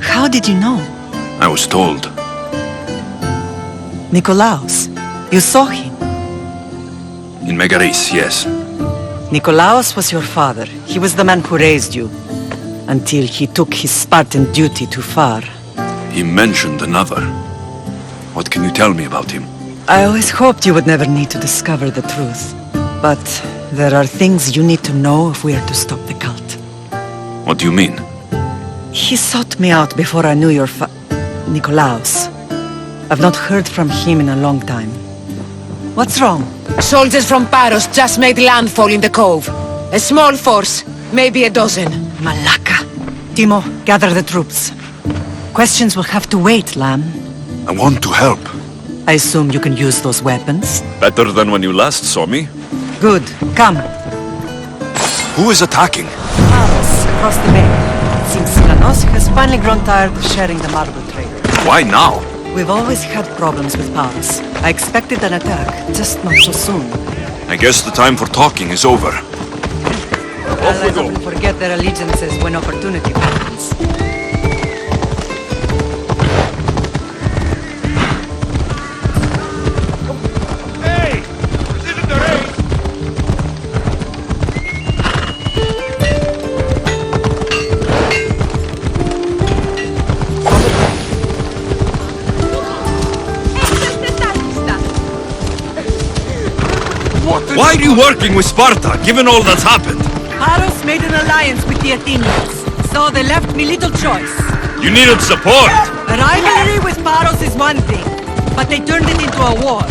Speaker 5: How did you know?
Speaker 20: I was told.
Speaker 5: Nikolaos. You saw him.
Speaker 20: In Megaris, yes.
Speaker 5: Nikolaos was your father. He was the man who raised you. Until he took his Spartan duty too far.
Speaker 20: He mentioned another. What can you tell me about him?
Speaker 5: I always hoped you would never need to discover the truth. But there are things you need to know if we are to stop the cult.
Speaker 20: What do you mean?
Speaker 5: He sought me out before I knew your Nikolaos. I've not heard from him in a long time. What's wrong?
Speaker 14: Soldiers from Paros just made landfall in the cove. A small force, maybe a dozen.
Speaker 5: Malaka. Timo, gather the troops. Questions will have to wait, Lamb.
Speaker 20: I want to help.
Speaker 5: I assume you can use those weapons?
Speaker 20: Better than when you last saw me.
Speaker 5: Good. Come.
Speaker 20: Who is attacking?
Speaker 5: Paros, across the bay. It seems Silanos has finally grown tired of sharing the marble trade.
Speaker 20: Why now?
Speaker 5: We've always had problems with Paros. I expected an attack, just not so soon.
Speaker 20: I guess the time for talking is over.
Speaker 5: Allies often forget their allegiances when opportunity happens.
Speaker 1: Hey! This isn't the race!
Speaker 4: you working with Sparta, given all that's happened?
Speaker 5: Paros made an alliance with the Athenians, so they left me little choice.
Speaker 4: You needed support.
Speaker 5: A rivalry with Paros is one thing, but they turned it into a war.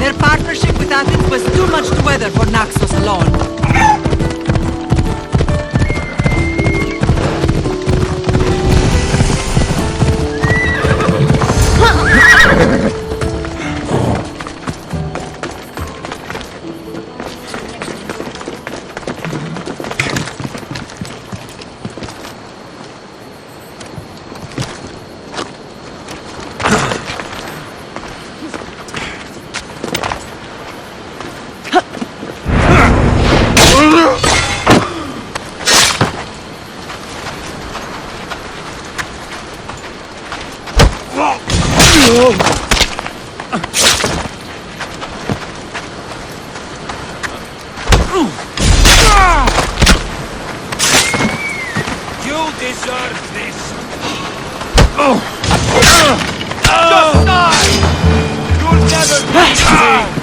Speaker 5: Their partnership with Athens was too much to weather for Naxos alone.
Speaker 1: You deserve this!
Speaker 11: Just die!
Speaker 1: You'll never be free!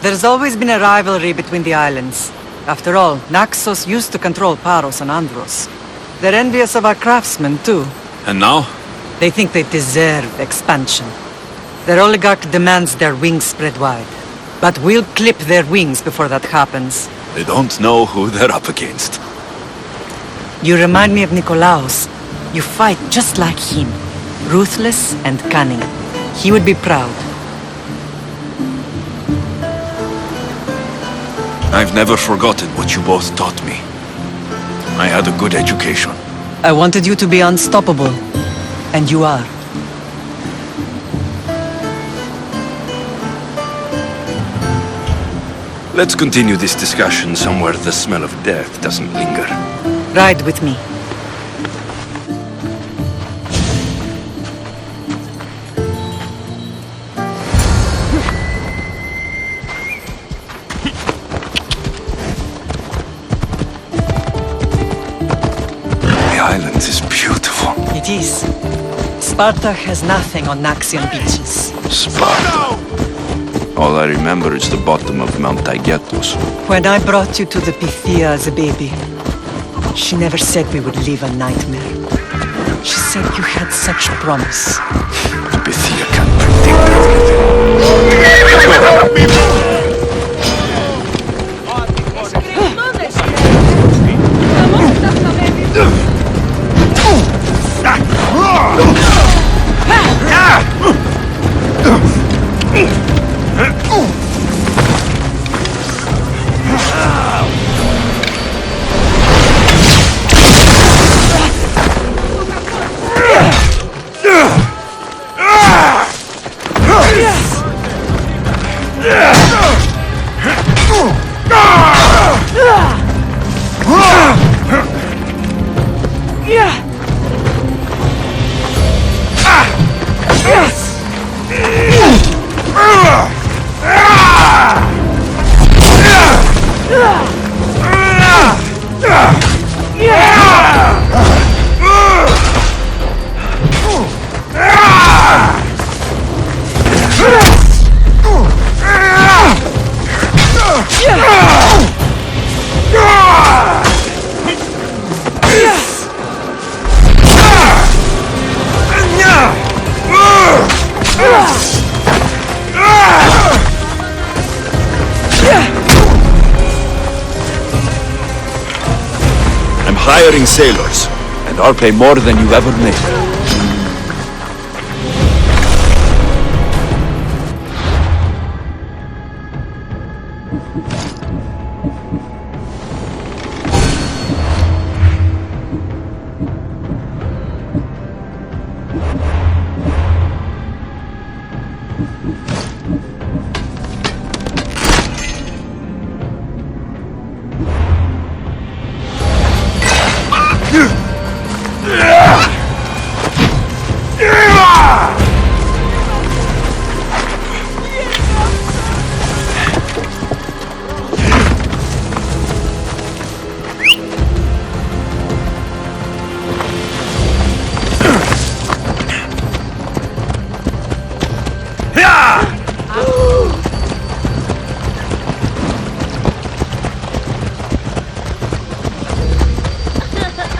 Speaker 5: There's always been a rivalry between the islands. After all, Naxos used to control Paros and Andros. They're envious of our craftsmen, too.
Speaker 4: And now?
Speaker 5: They think they deserve expansion. Their oligarch demands their wings spread wide. But we'll clip their wings before that happens.
Speaker 4: They don't know who they're up against.
Speaker 5: You remind me of Nikolaos. You fight just like him. Ruthless and cunning. He would be proud.
Speaker 4: I've never forgotten what you both taught me. I had a good education.
Speaker 5: I wanted you to be unstoppable. And you are.
Speaker 20: Let's continue this discussion somewhere the smell of death doesn't linger.
Speaker 5: Ride with me.
Speaker 20: The island is beautiful.
Speaker 5: It is. Sparta has nothing on Naxian beaches.
Speaker 20: Sparta. All I remember is the bottom of Mount Taygetos.
Speaker 5: When I brought you to the Pythia as a baby, she never said we would live a nightmare. She said you had such promise.
Speaker 20: Pythia can't predict everything.
Speaker 4: I'm hiring sailors, and I'll pay more than you ever made.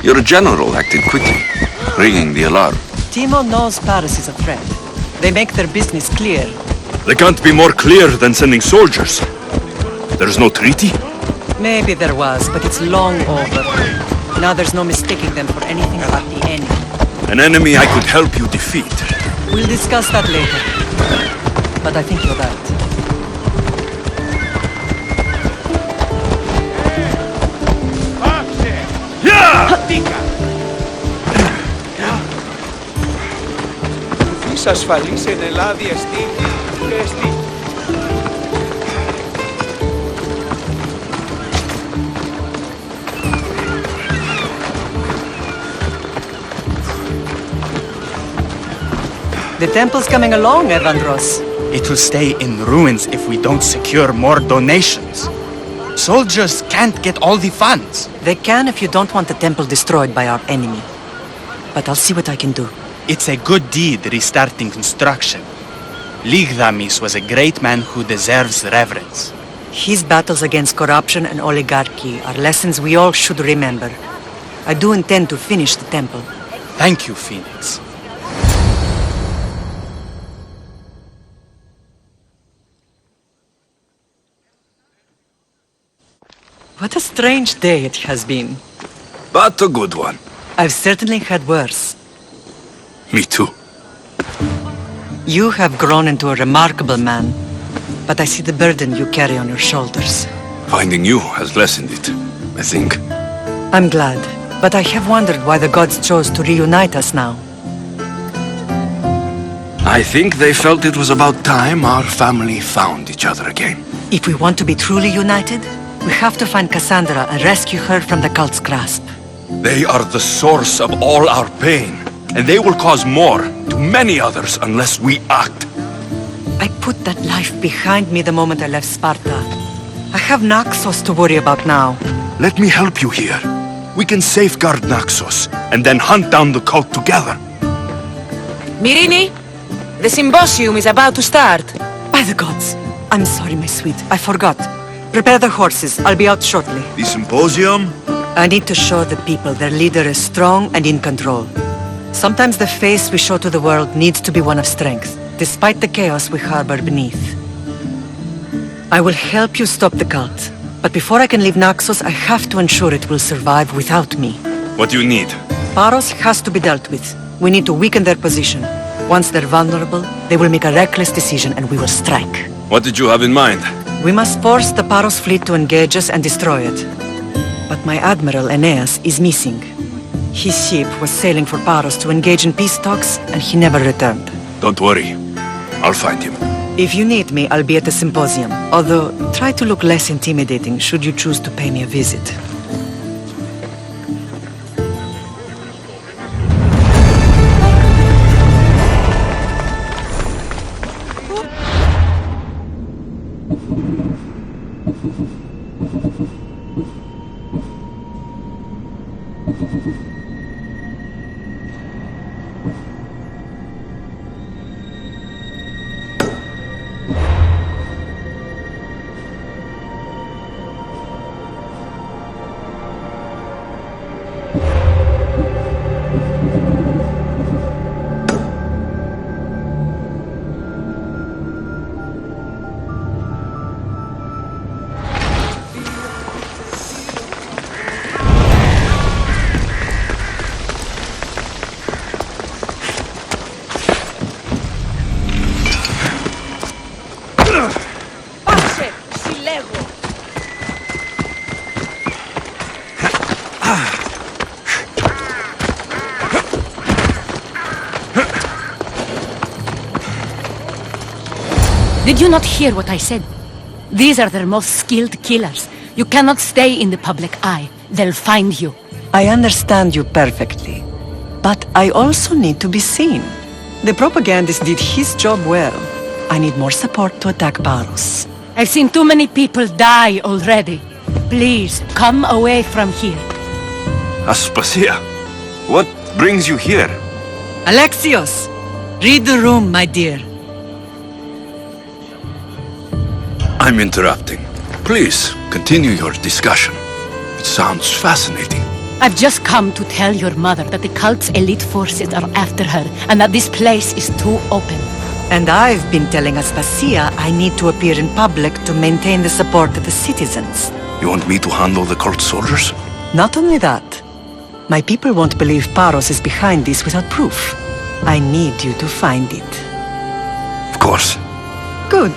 Speaker 20: Your general acted quickly, ringing the alarm.
Speaker 5: Timo knows Paris is a threat. They make their business clear.
Speaker 4: They can't be more clear than sending soldiers. There's no treaty?
Speaker 5: Maybe there was, but it's long over. Now there's no mistaking them for anything but the enemy.
Speaker 4: An enemy I could help you defeat.
Speaker 5: We'll discuss that later. But I think you're right.
Speaker 18: Είσαι ασφαλής εν Ελλάδη εστί και εστί.
Speaker 5: The temple's coming along, Evandros.
Speaker 6: It will stay in ruins if we don't secure more donations. Soldiers can't get all the funds.
Speaker 5: They can if you don't want the temple destroyed by our enemy. But I'll see what I can do.
Speaker 6: It's a good deed restarting construction. Ligdamis was a great man who deserves reverence.
Speaker 5: His battles against corruption and oligarchy are lessons we all should remember. I do intend to finish the temple.
Speaker 6: Thank you, Phoenix.
Speaker 5: What a strange day it has been.
Speaker 4: But a good one.
Speaker 5: I've certainly had worse.
Speaker 4: Me too.
Speaker 5: You have grown into a remarkable man, but I see the burden you carry on your shoulders.
Speaker 4: Finding you has lessened it, I think.
Speaker 5: I'm glad, but I have wondered why the gods chose to reunite us now.
Speaker 4: I think they felt it was about time our family found each other again.
Speaker 5: If we want to be truly united, we have to find Cassandra and rescue her from the cult's grasp.
Speaker 4: They are the source of all our pain, and they will cause more to many others unless we act.
Speaker 5: I put that life behind me the moment I left Sparta. I have Naxos to worry about now.
Speaker 4: Let me help you here. We can safeguard Naxos, and then hunt down the cult together.
Speaker 14: Myrrine, the symposium is about to start.
Speaker 5: By the gods! I'm sorry, my sweet. I forgot. Prepare the horses. I'll be out shortly.
Speaker 4: The symposium?
Speaker 5: I need to show the people their leader is strong and in control. Sometimes the face we show to the world needs to be one of strength, despite the chaos we harbor beneath. I will help you stop the cult, but before I can leave Naxos, I have to ensure it will survive without me.
Speaker 4: What do you need?
Speaker 5: Paros has to be dealt with. We need to weaken their position. Once they're vulnerable, they will make a reckless decision and we will strike.
Speaker 4: What did you have in mind?
Speaker 5: We must force the Paros fleet to engage us and destroy it. But my admiral, Aeneas, is missing. His ship was sailing for Paros to engage in peace talks, and he never returned.
Speaker 4: Don't worry. I'll find him.
Speaker 5: If you need me, I'll be at the symposium. Although, try to look less intimidating should you choose to pay me a visit.
Speaker 16: Did you not hear what I said? These are their most skilled killers. You cannot stay in the public eye. They'll find you.
Speaker 5: I understand you perfectly. But I also need to be seen. The propagandist did his job well. I need more support to attack Paros.
Speaker 16: I've seen too many people die already. Please, come away from here.
Speaker 20: Aspasia, what brings you here?
Speaker 5: Alexios! Read the room, my dear.
Speaker 4: I'm interrupting. Please, continue your discussion. It sounds fascinating.
Speaker 16: I've just come to tell your mother that the cult's elite forces are after her, and that this place is too open.
Speaker 5: And I've been telling Aspasia I need to appear in public to maintain the support of the citizens.
Speaker 4: You want me to handle the cult soldiers?
Speaker 5: Not only that, my people won't believe Paros is behind this without proof. I need you to find it.
Speaker 4: Of course.
Speaker 5: Good.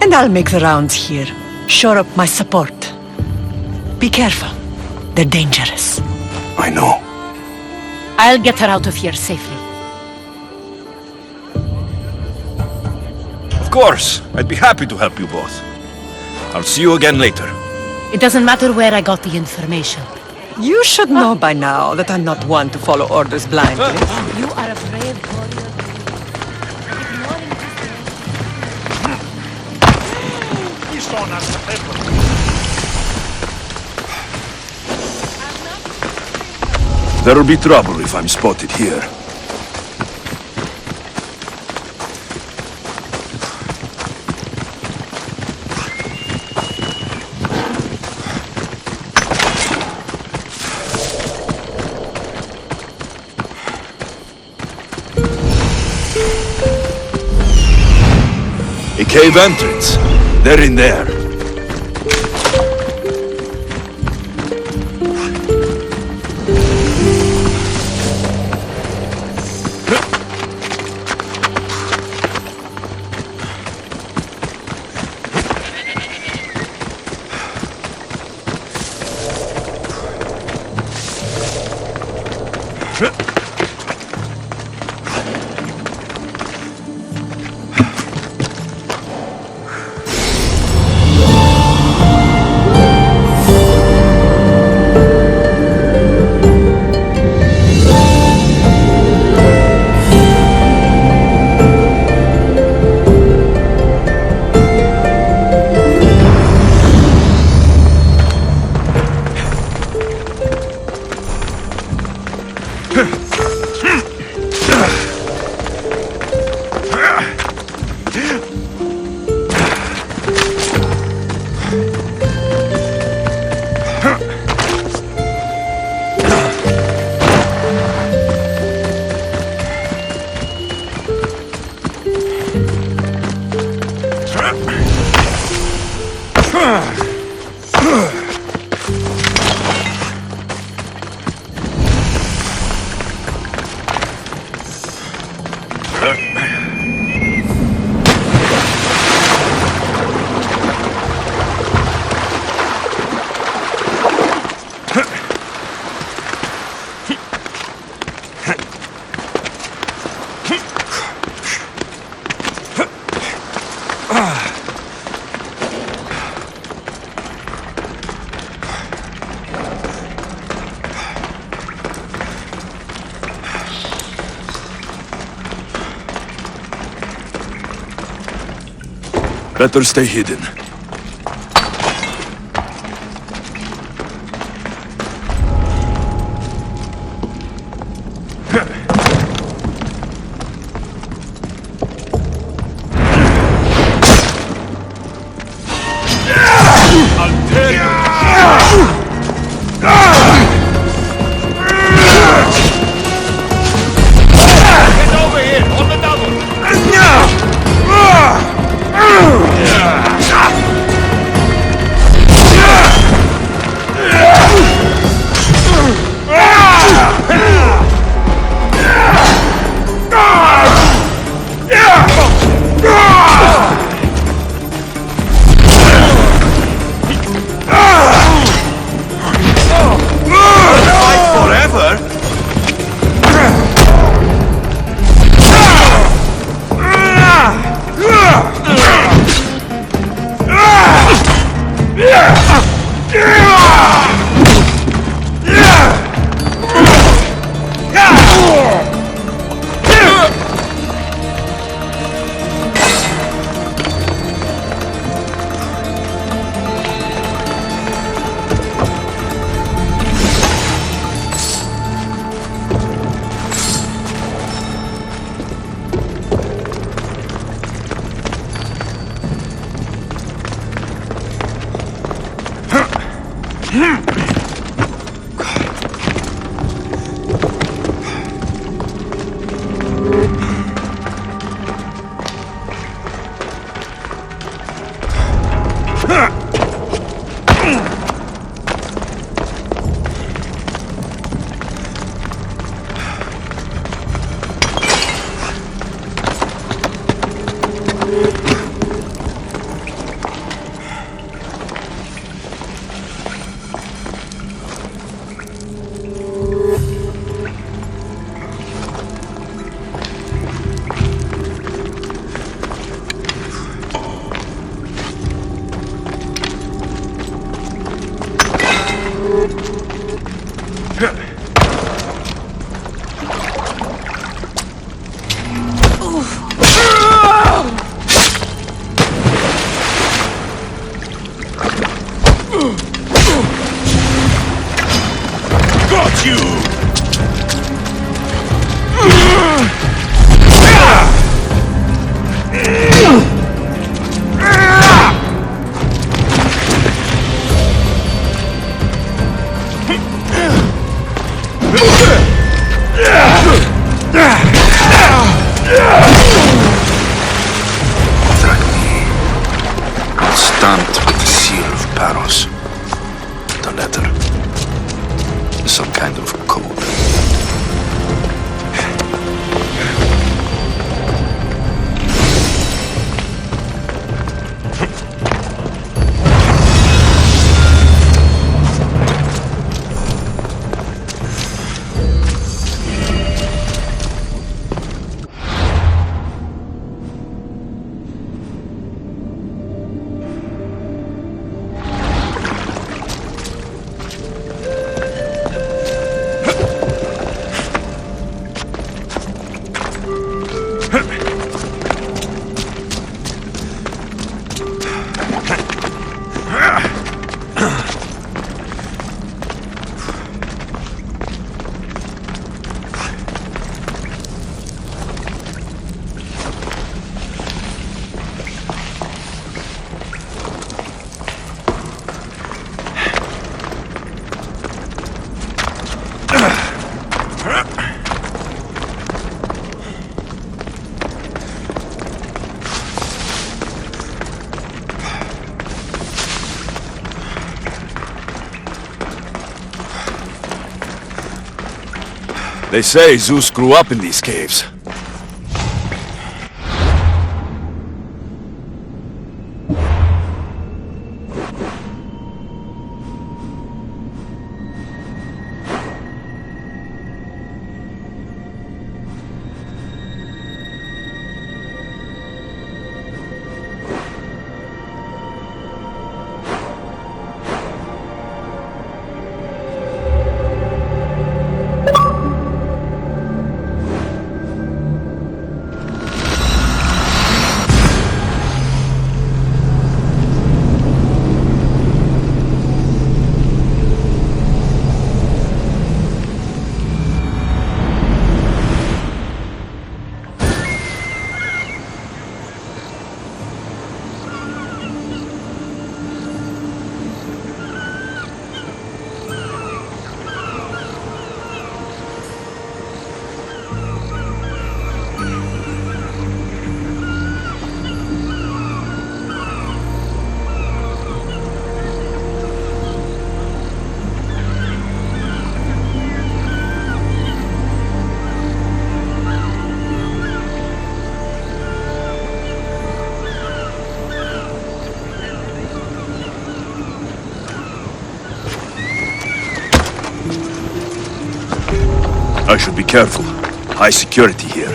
Speaker 5: And I'll make the rounds here. Shore up my support. Be careful. They're dangerous.
Speaker 4: I know.
Speaker 16: I'll get her out of here safely.
Speaker 4: Of course. I'd be happy to help you both. I'll see you again later.
Speaker 16: It doesn't matter where I got the information.
Speaker 5: You should know by now that I'm not one to follow orders blindly.
Speaker 16: You are a brave warrior.
Speaker 4: There'll be trouble if I'm spotted here. A cave entrance. They're in there. Better stay hidden.
Speaker 1: Yeah! Got you!
Speaker 22: Stamped with the seal of Paros. The letter. Some kind of code.
Speaker 20: They say Zeus grew up in these caves. I should be careful. High security here.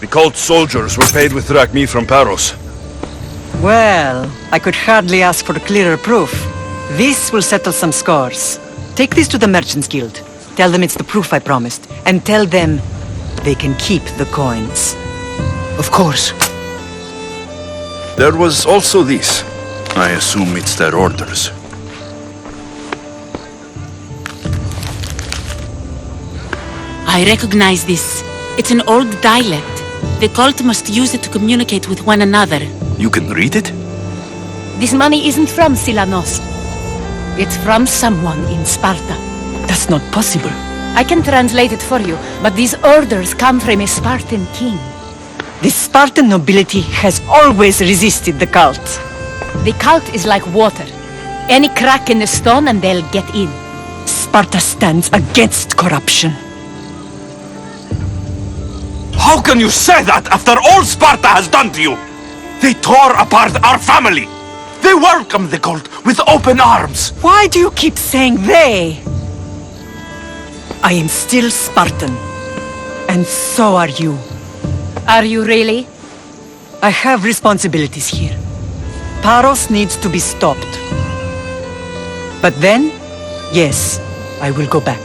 Speaker 20: The cult soldiers were paid with drachmi from Paros.
Speaker 5: Well, I could hardly ask for clearer proof. This will settle some scores. Take this to the Merchants Guild. Tell them it's the proof I promised. And tell them they can keep the coins.
Speaker 6: Of course.
Speaker 20: There was also this. I assume it's their orders.
Speaker 9: I recognize this. It's an old dialect. The cult must use it to communicate with one another.
Speaker 20: You can read it?
Speaker 16: This money isn't from Silanos. It's from someone in Sparta.
Speaker 5: That's not possible.
Speaker 16: I can translate it for you, but these orders come from a Spartan king.
Speaker 5: The Spartan nobility has always resisted the cult.
Speaker 16: The cult is like water. Any crack in the stone and they'll get in.
Speaker 5: Sparta stands against corruption.
Speaker 1: How can you say that after all Sparta has done to you? They tore apart our family. They welcomed the cult with open arms.
Speaker 5: Why do you keep saying they? I am still Spartan. And so are you.
Speaker 16: Are you really?
Speaker 5: I have responsibilities here. Paros needs to be stopped. But then, yes, I will go back.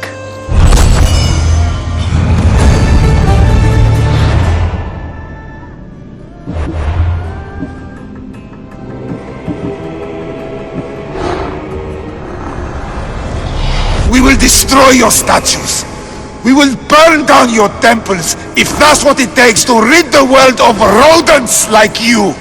Speaker 2: We will destroy your statues. We will burn down your temples if that's what it takes to rid the world of rodents like you.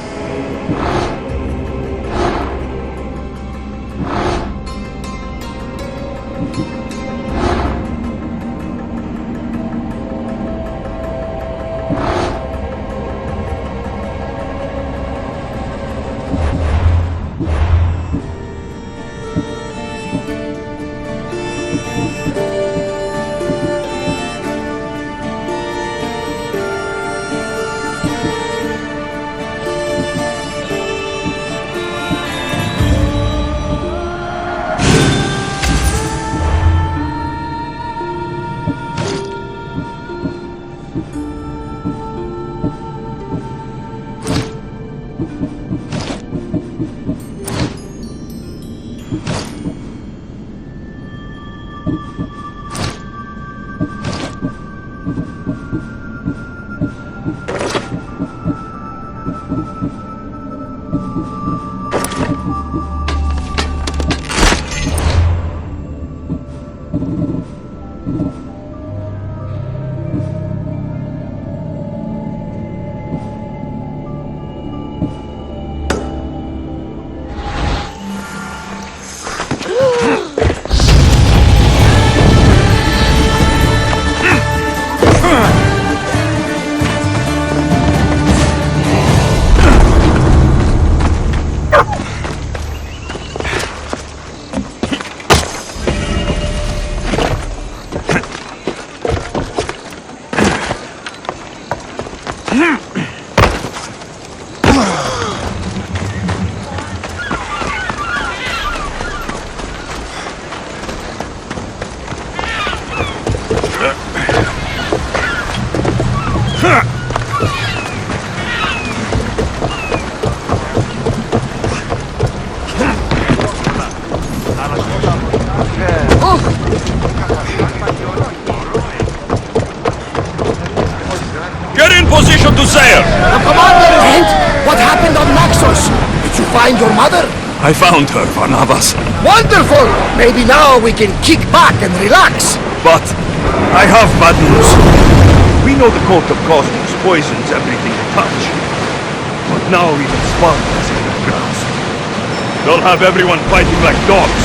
Speaker 1: Get in position to sail!
Speaker 8: The commander! And what happened on Naxos? Did you find your mother?
Speaker 1: I found her, Barnabas.
Speaker 8: Wonderful! Maybe now we can kick back and relax.
Speaker 1: But I have bad news. We know the cult of Cosmos poisons everything they touch. But now even Spartans in their grasp. They'll have everyone fighting like dogs.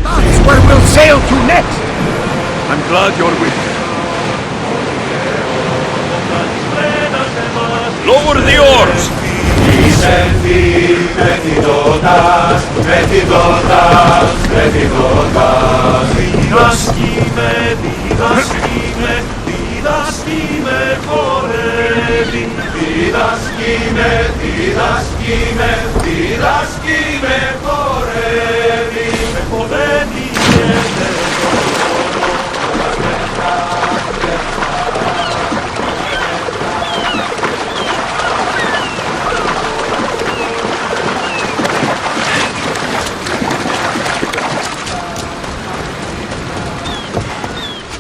Speaker 8: That's where we'll sail to next.
Speaker 1: I'm glad you're with me. Lower the oars!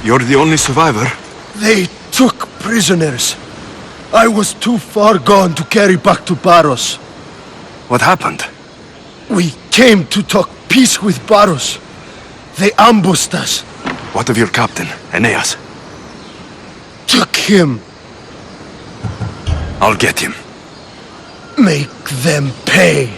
Speaker 20: You're the only survivor?
Speaker 2: They took prisoners. I was too far gone to carry back to Paros.
Speaker 20: What happened?
Speaker 2: We came to talk peace with Paros. They ambushed us.
Speaker 20: What of your captain, Aeneas?
Speaker 2: Took him.
Speaker 20: I'll get him.
Speaker 2: Make them pay.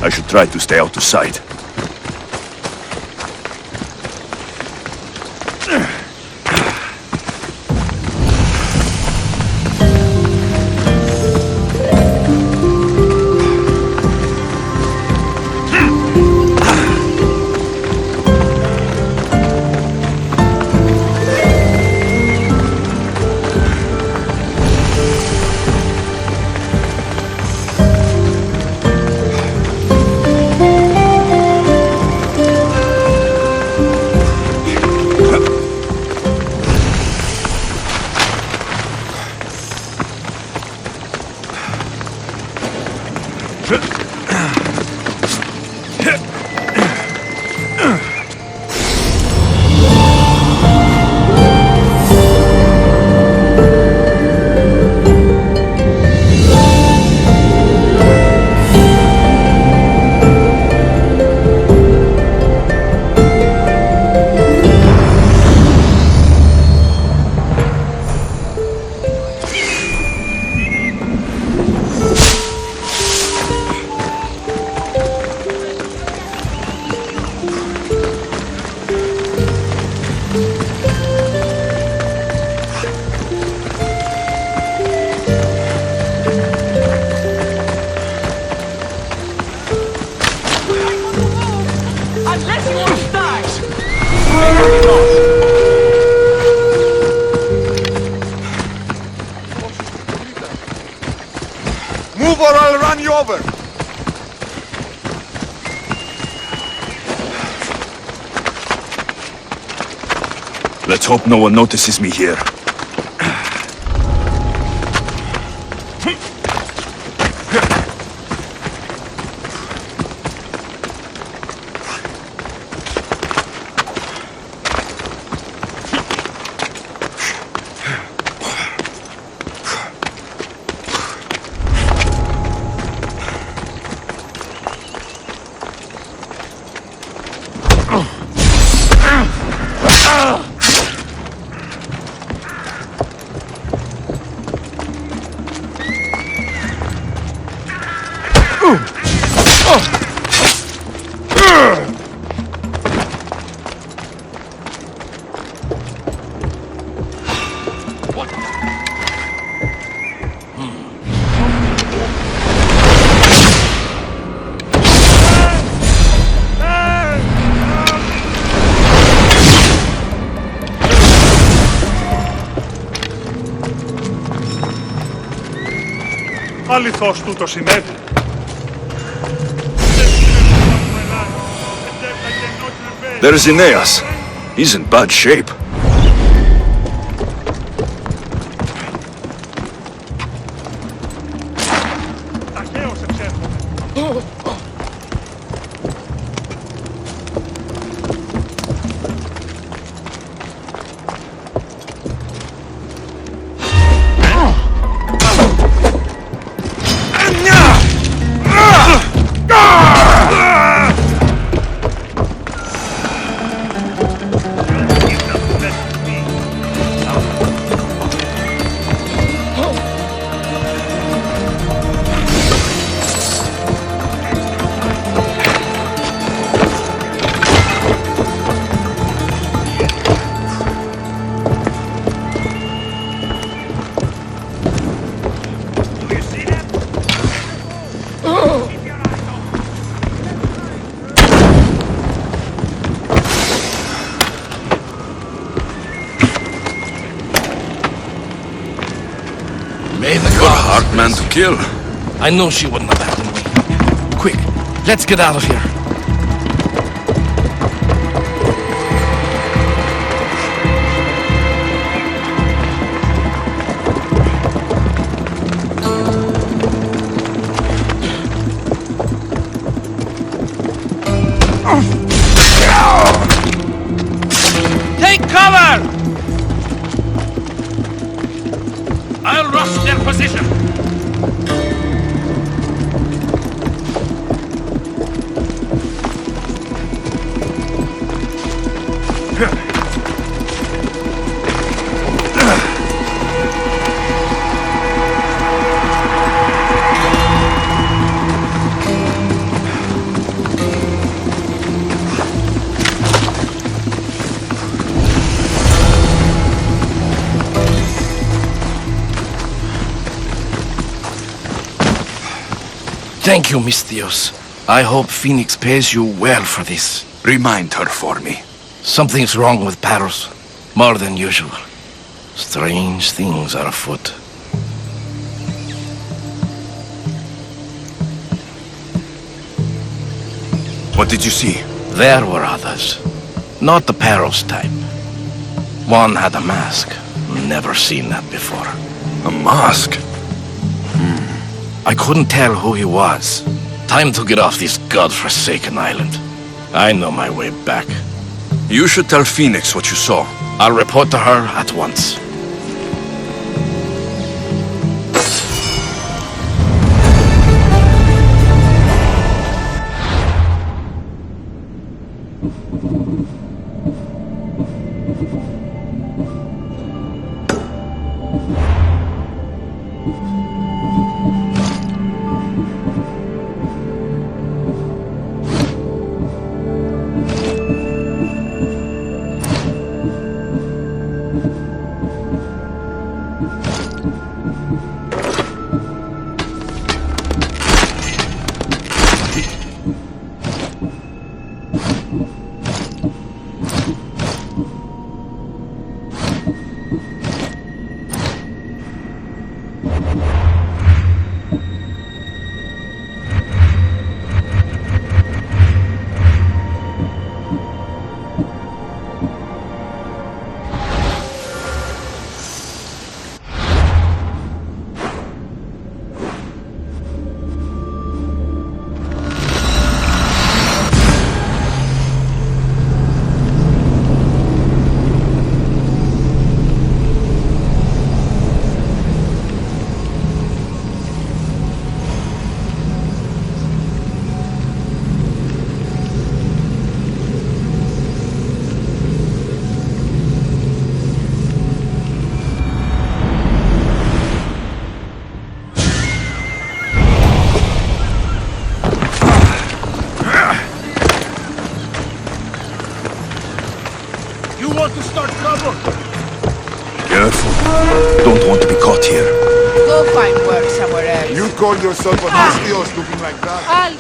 Speaker 20: I should try to stay out of sight.
Speaker 2: Move or I'll run you over!
Speaker 20: Let's hope no one notices me here.
Speaker 2: Αληθώς τούτο συνέβη.
Speaker 20: There's Aeneas. He's in bad shape. Hard man to kill.
Speaker 11: I know she wouldn't abandon me. Quick, let's get out of here. Take cover! I'll rush their position.
Speaker 10: Thank you, Mistios. I hope Phoenix pays you well for this.
Speaker 23: Remind her for me.
Speaker 10: Something's wrong with Paros. More than usual. Strange things are afoot.
Speaker 23: What did you see?
Speaker 10: There were others. Not the Paros type. One had a mask. Never seen that before.
Speaker 23: A mask?
Speaker 10: I couldn't tell who he was. Time to get off this godforsaken island. I know my way back.
Speaker 23: You should tell Phoenix what you saw.
Speaker 10: I'll report to her at once.
Speaker 23: Don't want to be caught here.
Speaker 14: Go find work somewhere else.
Speaker 2: You call yourself a Mistios looking like that?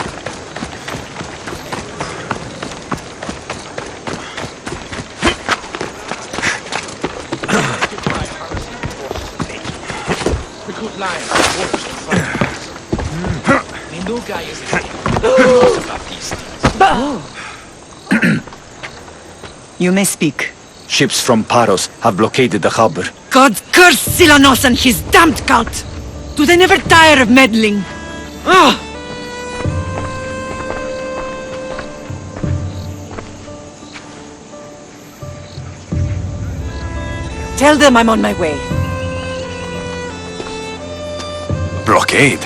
Speaker 5: You may speak.
Speaker 6: Ships from Paros have blockaded the harbor.
Speaker 5: God curse Silanos and his damned cult! Do they never tire of meddling? Ah! Tell them I'm on my way.
Speaker 23: Blockade?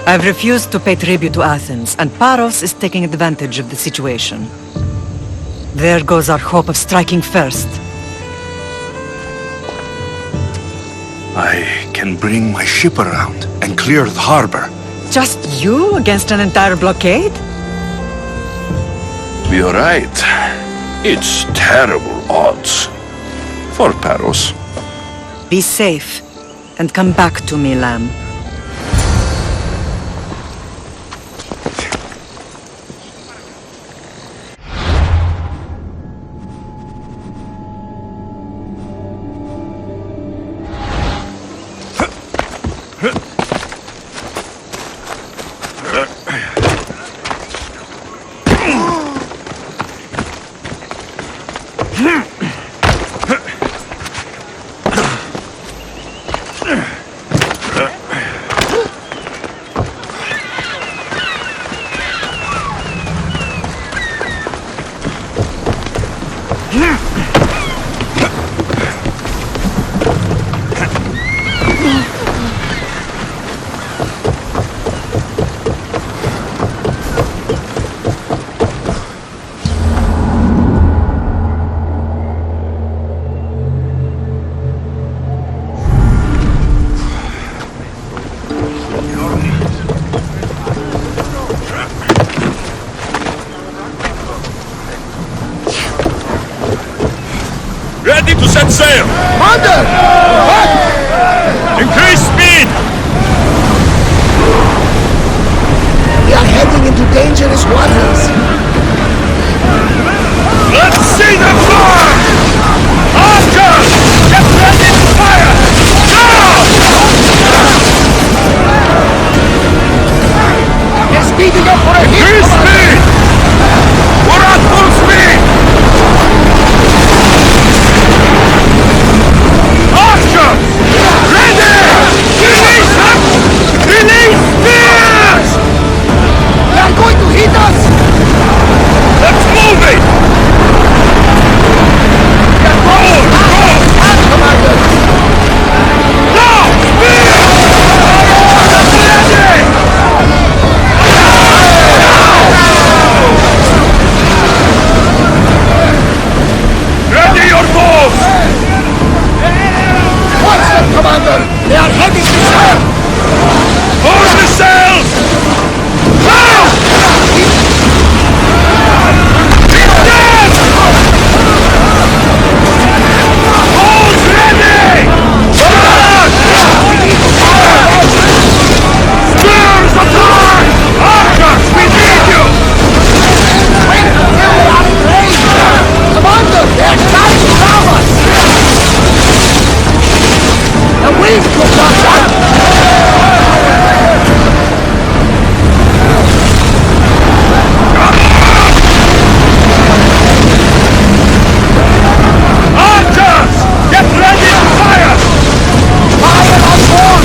Speaker 5: I've refused to pay tribute to Athens, and Paros is taking advantage of the situation. There goes our hope of striking first.
Speaker 23: I can bring my ship around and clear the harbor.
Speaker 5: Just you against an entire blockade?
Speaker 20: You're right. It's terrible odds. For Paros.
Speaker 5: Be safe, and come back to me, lamb.
Speaker 1: Ready to set sail!
Speaker 2: Commander!
Speaker 1: Increase speed!
Speaker 8: dangerous waters.
Speaker 1: Let's see the fire! Archers! Get ready to fire! Now!
Speaker 8: They're speeding up for a hit!
Speaker 1: Increase speed! We're at full speed! Archers! Ready! Release them! Release spears!
Speaker 8: They are going to hit us!
Speaker 1: Let's move it!
Speaker 8: Commander!
Speaker 1: Now! Spears! Ready! Ready your bows!
Speaker 8: Watch them, Commander! They are heading to sail!
Speaker 1: Hold the sails! Now! It's dead! Hold ready! Forward! Spears attack! Archers, we need you!
Speaker 8: Wait until they are in range! Commander, they are trying to ram us! The wind could not stop!
Speaker 1: Archers! Get ready to fire!
Speaker 8: Fire on board!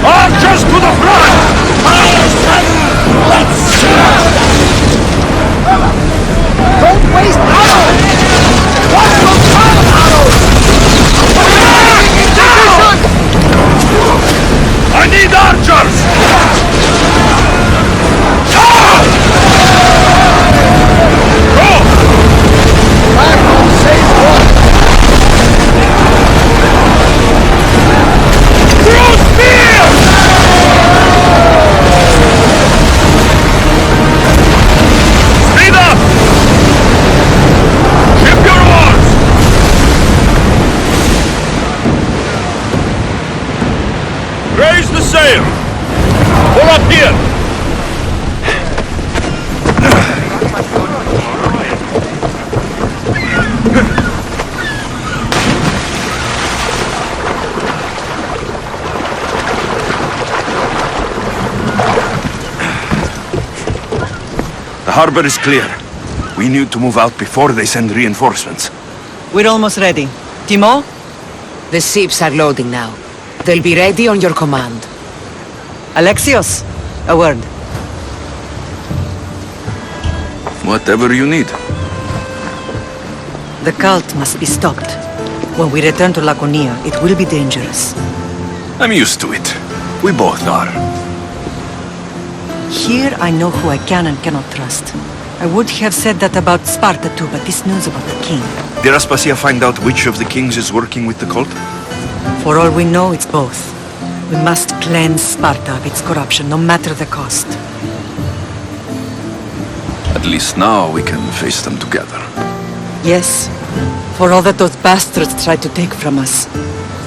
Speaker 1: Archers to the front!
Speaker 8: Fire, son! Let's smash them! Don't waste arrows! Watch those fire arrows! In position!
Speaker 1: I need archers! Go!
Speaker 8: Back on safe watch!
Speaker 1: Throw spears! Speed up! Ship your oars! Raise the sail! Pull up here!
Speaker 23: The harbor is clear. We need to move out before they send reinforcements.
Speaker 5: We're almost ready. Timo?
Speaker 14: The ships are loading now. They'll be ready on your command.
Speaker 5: Alexios, a word.
Speaker 23: Whatever you need.
Speaker 5: The cult must be stopped. When we return to Laconia, it will be dangerous.
Speaker 23: I'm used to it. We both are.
Speaker 5: Here I know who I can and cannot trust. I would have said that about Sparta too, but this news about the king.
Speaker 23: Did Aspasia find out which of the kings is working with the cult?
Speaker 5: For all we know, it's both. We must cleanse Sparta of its corruption, no matter the cost.
Speaker 23: At least now we can face them together.
Speaker 5: Yes, for all that those bastards tried to take from us.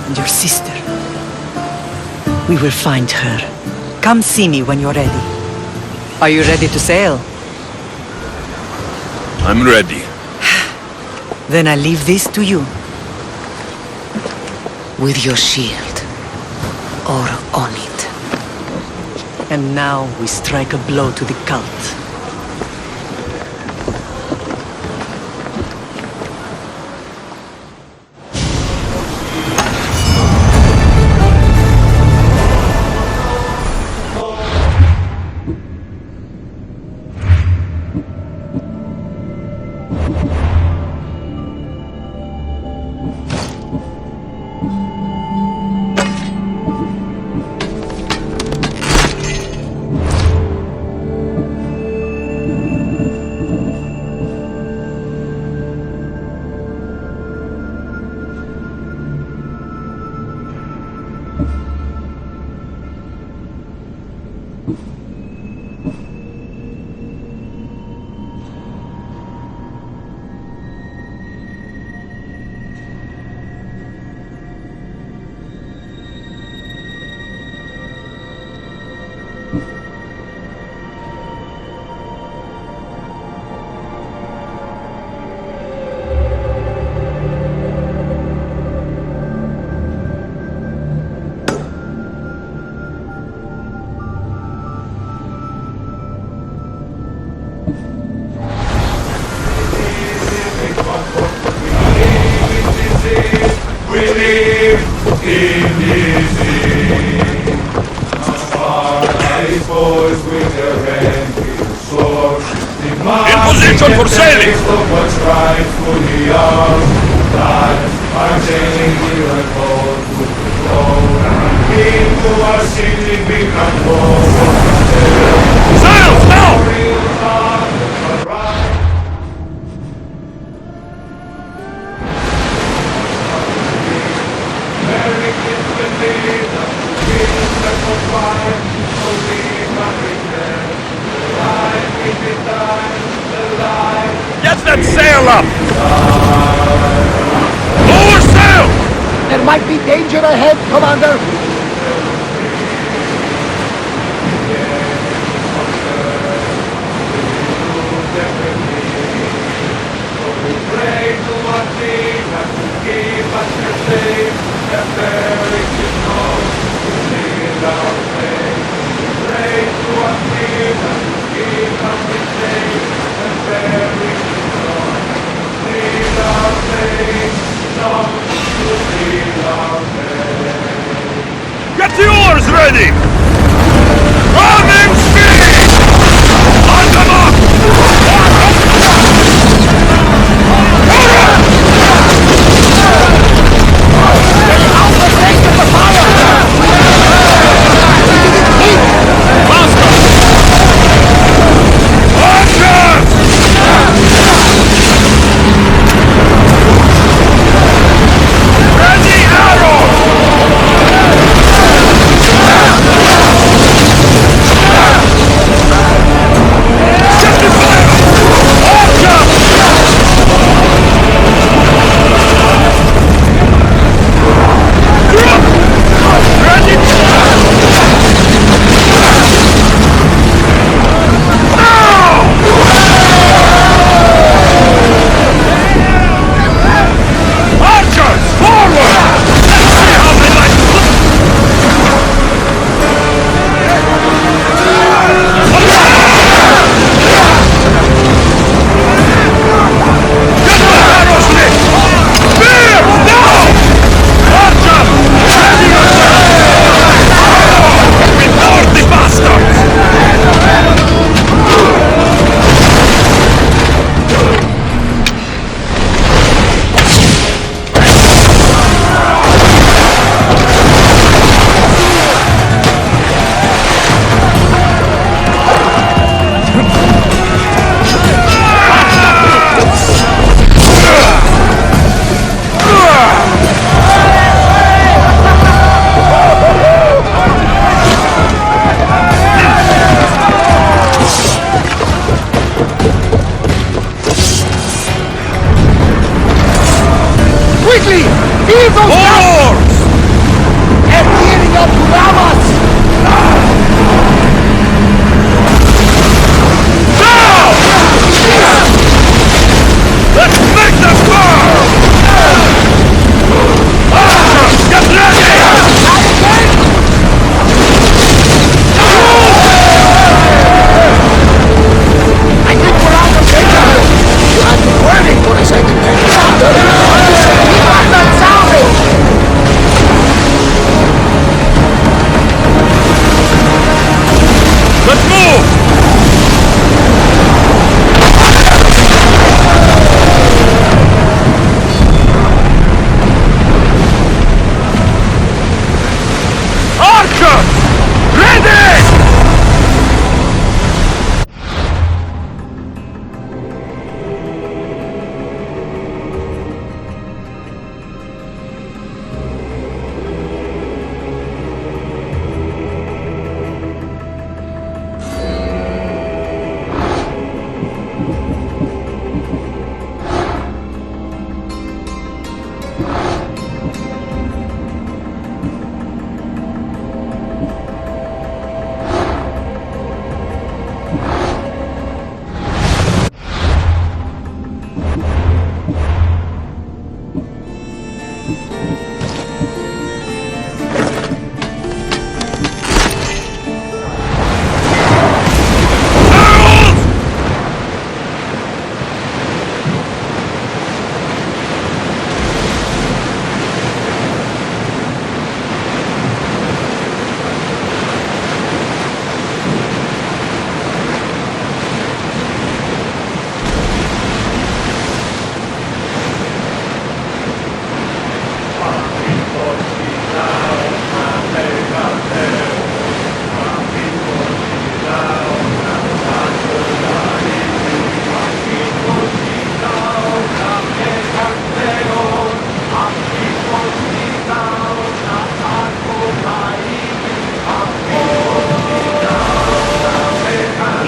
Speaker 5: And your sister. We will find her. Come see me when you're ready. Are you ready to sail?
Speaker 4: I'm ready.
Speaker 5: Then I leave this to you.
Speaker 14: With your shield. Or on it.
Speaker 5: And now we strike a blow to the cult.
Speaker 1: In position for sailing! Sails now! Get that sail up! Lower sail!
Speaker 8: There might be danger ahead, Commander!
Speaker 1: Get the oars ready! Running speed! On the mark! Ready arrows!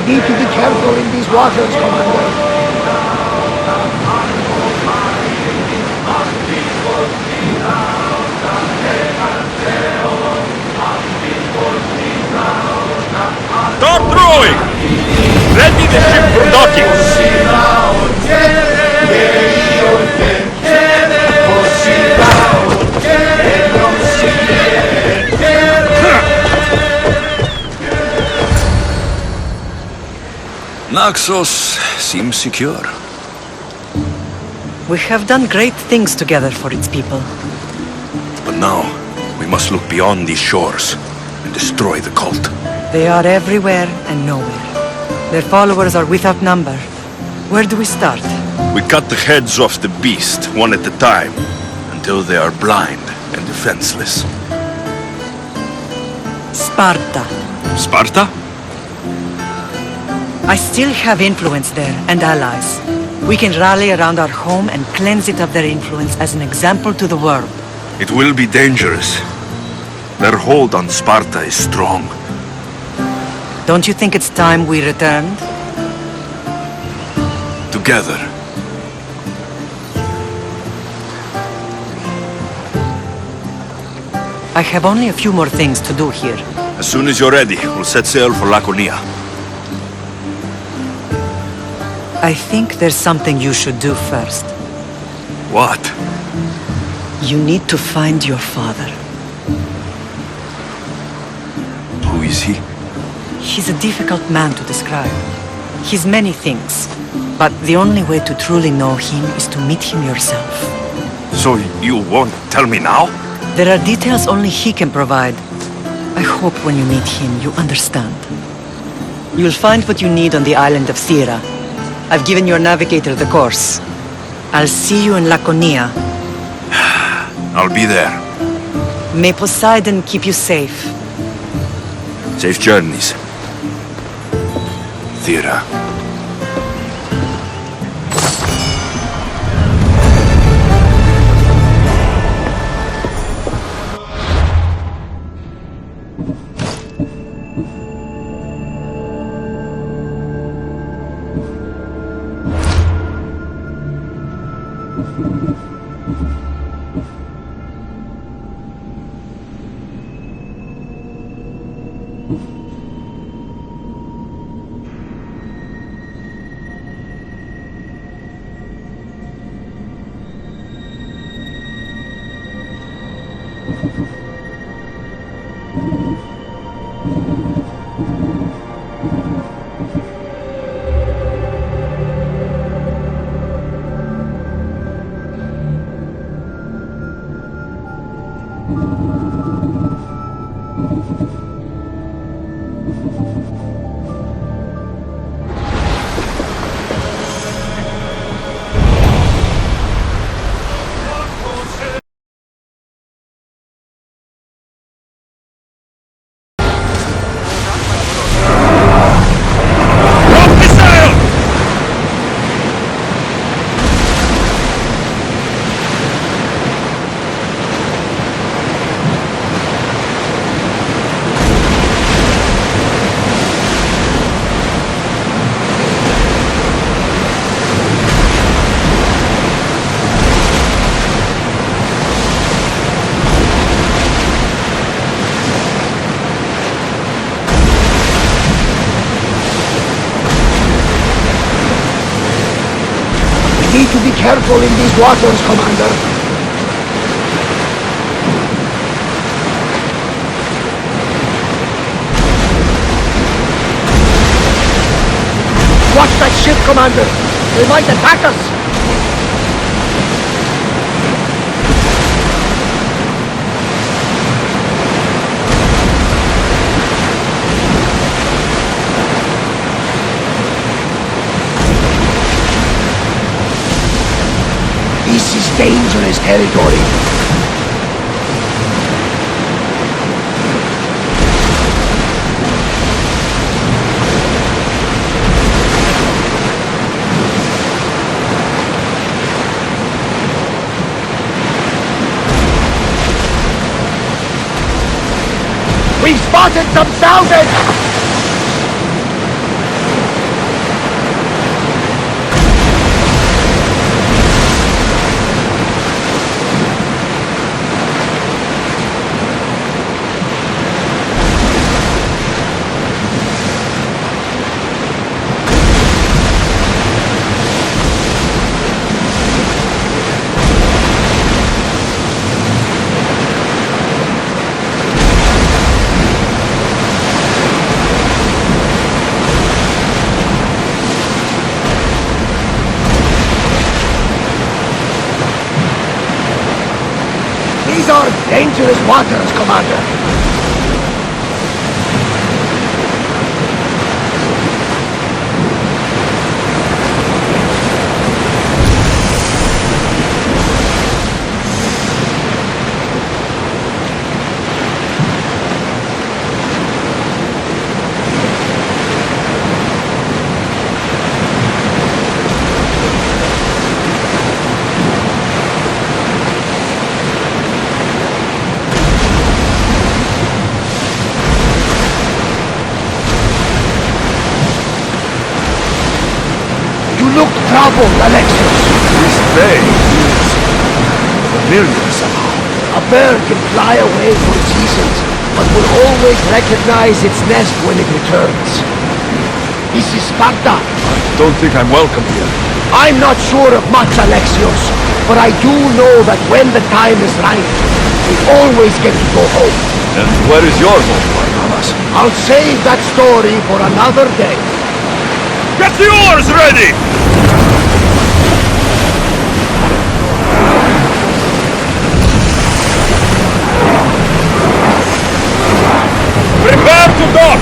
Speaker 8: need to be careful in these waters, Commander.
Speaker 20: Start rowing! Ready the ship for docking!
Speaker 10: Naxos seems secure.
Speaker 5: We have done great things together for its people.
Speaker 10: But now, we must look beyond these shores and destroy the cult.
Speaker 5: They are everywhere and nowhere. Their followers are without number. Where do we start?
Speaker 10: We cut the heads off the beast, one at a time, until they are blind and defenseless.
Speaker 5: Sparta.
Speaker 10: Sparta?
Speaker 5: I still have influence there, and allies. We can rally around our home and cleanse it of their influence as an example to the world.
Speaker 10: It will be dangerous. Their hold on Sparta is strong.
Speaker 5: Don't you think it's time we returned?
Speaker 10: Together.
Speaker 5: I have only a few more things to do here.
Speaker 10: As soon as you're ready, we'll set sail for Laconia.
Speaker 5: I think there's something you should do first.
Speaker 10: What?
Speaker 5: You need to find your father.
Speaker 10: Who is he?
Speaker 5: He's a difficult man to describe. He's many things, but the only way to truly know him is to meet him yourself.
Speaker 10: So you won't tell me now?
Speaker 5: There are details only he can provide. I hope when you meet him, you understand. You'll find what you need on the island of Sira. I've given your navigator the course. I'll see you in Laconia.
Speaker 10: I'll be there.
Speaker 5: May Poseidon keep you safe.
Speaker 10: Safe journeys. Thera.
Speaker 8: Need to be careful in these waters, Commander. Watch that ship, Commander. They might attack us. This is dangerous territory. We've spotted some salvage! Dangerous waters, Commander. Look troubled, Alexios.
Speaker 2: This bay is familiar somehow.
Speaker 8: A bird can fly away for seasons, but will always recognize its nest when it returns. This is Sparta.
Speaker 2: I don't think I'm welcome here.
Speaker 8: I'm not sure of much, Alexios, but I do know that when the time is right, we always get to go home.
Speaker 2: And where is your home, Barnabas?
Speaker 8: I'll save that story for another day.
Speaker 1: Get the oars ready! Prepare to dock!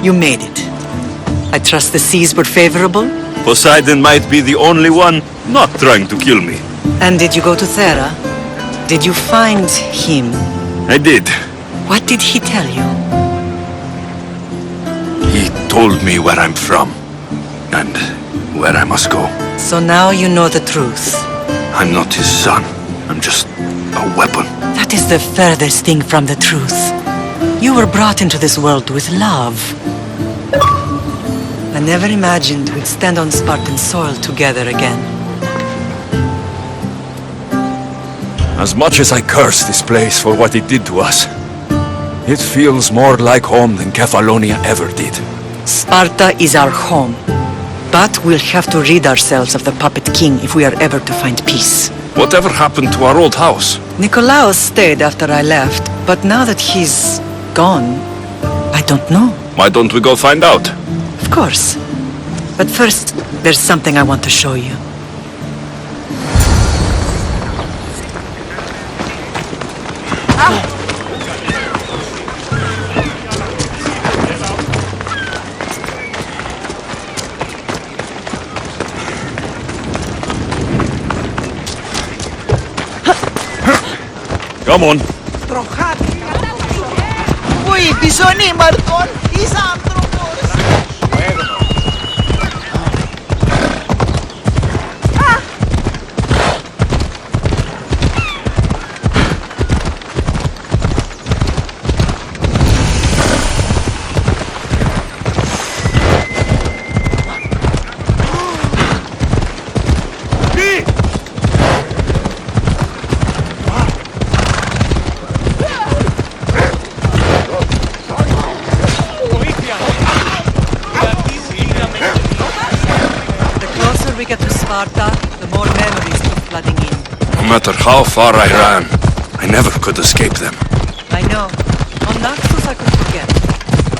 Speaker 5: You made it. I trust the seas were favorable?
Speaker 20: Poseidon might be the only one not trying to kill me.
Speaker 5: And did you go to Thera? Did you find him?
Speaker 20: I did.
Speaker 5: What did he tell you?
Speaker 22: He told me where I'm from, and where I must go.
Speaker 5: So now you know the truth.
Speaker 22: I'm not his son. I'm just a weapon.
Speaker 5: That is the furthest thing from the truth. You were brought into this world with love. I never imagined we'd stand on Spartan soil together again.
Speaker 4: As much as I curse this place for what it did to us, it feels more like home than Kefalonia ever did.
Speaker 5: Sparta is our home. But we'll have to rid ourselves of the puppet king if we are ever to find peace.
Speaker 20: Whatever happened to our old house?
Speaker 5: Nikolaos stayed after I left, but now that he's gone, I don't know.
Speaker 20: Why don't we go find out?
Speaker 5: Of course. But first, there's something I want to show you.
Speaker 4: Come on.
Speaker 11: Uy, pisoni, Marton! Isa ang trupos!
Speaker 5: Sparta, the more memories keep flooding in.
Speaker 22: No matter how far I ran, I never could escape them.
Speaker 5: I know. On Naxos I could forget.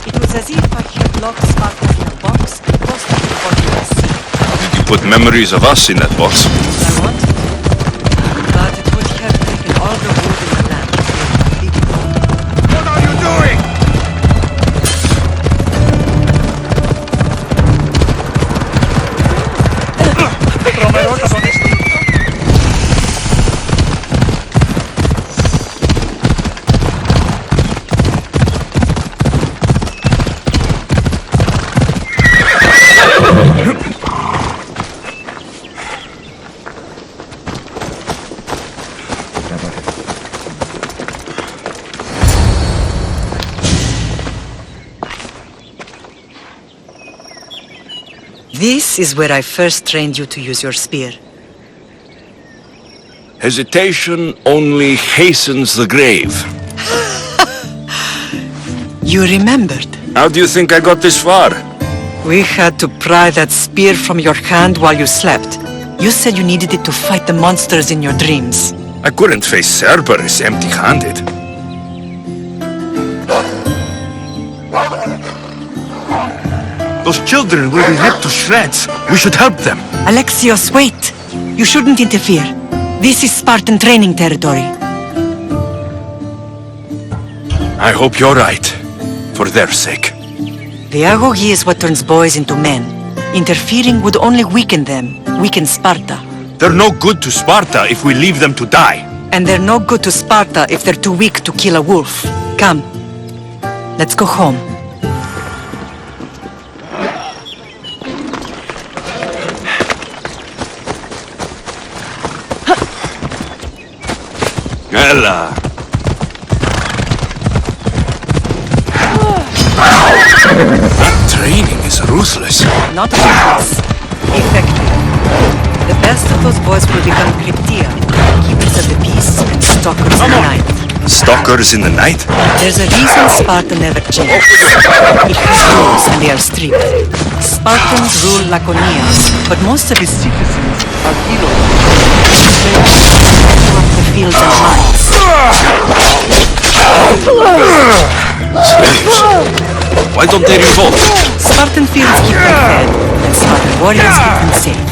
Speaker 5: It was as if I had locked Sparta in a box and tossed it before the sea.
Speaker 20: Did you put memories of us in that box?
Speaker 5: I want to. But it would have taken all the wood in the land to make it.
Speaker 2: What are you doing?
Speaker 5: This is where I first trained you to use your spear.
Speaker 20: Hesitation only hastens the grave.
Speaker 5: You remembered.
Speaker 20: How do you think I got this far?
Speaker 5: We had to pry that spear from your hand while you slept. You said you needed it to fight the monsters in your dreams.
Speaker 20: I couldn't face Cerberus empty-handed.
Speaker 23: Those children will be ripped to shreds. We should help them.
Speaker 5: Alexios, wait! You shouldn't interfere. This is Spartan training territory.
Speaker 20: I hope you're right. For their sake.
Speaker 5: The agogi is what turns boys into men. Interfering would only weaken them, weaken Sparta.
Speaker 20: They're no good to Sparta if we leave them to die.
Speaker 5: And they're no good to Sparta if they're too weak to kill a wolf. Come, let's go home.
Speaker 20: Ella! That training is ruthless.
Speaker 5: Not ruthless. Effective. The best of those boys will become Cryptia, keepers of the peace and stalkers in the night.
Speaker 20: Stalkers in the night?
Speaker 5: There's a reason Sparta never changed. It has rules and they are strict. Spartans rule Laconia, but most of its citizens are heroes. The fields and mines.
Speaker 20: Slaves? Why don't they revolt?
Speaker 5: Spartan fields keep them fed, and Spartan warriors keep them safe.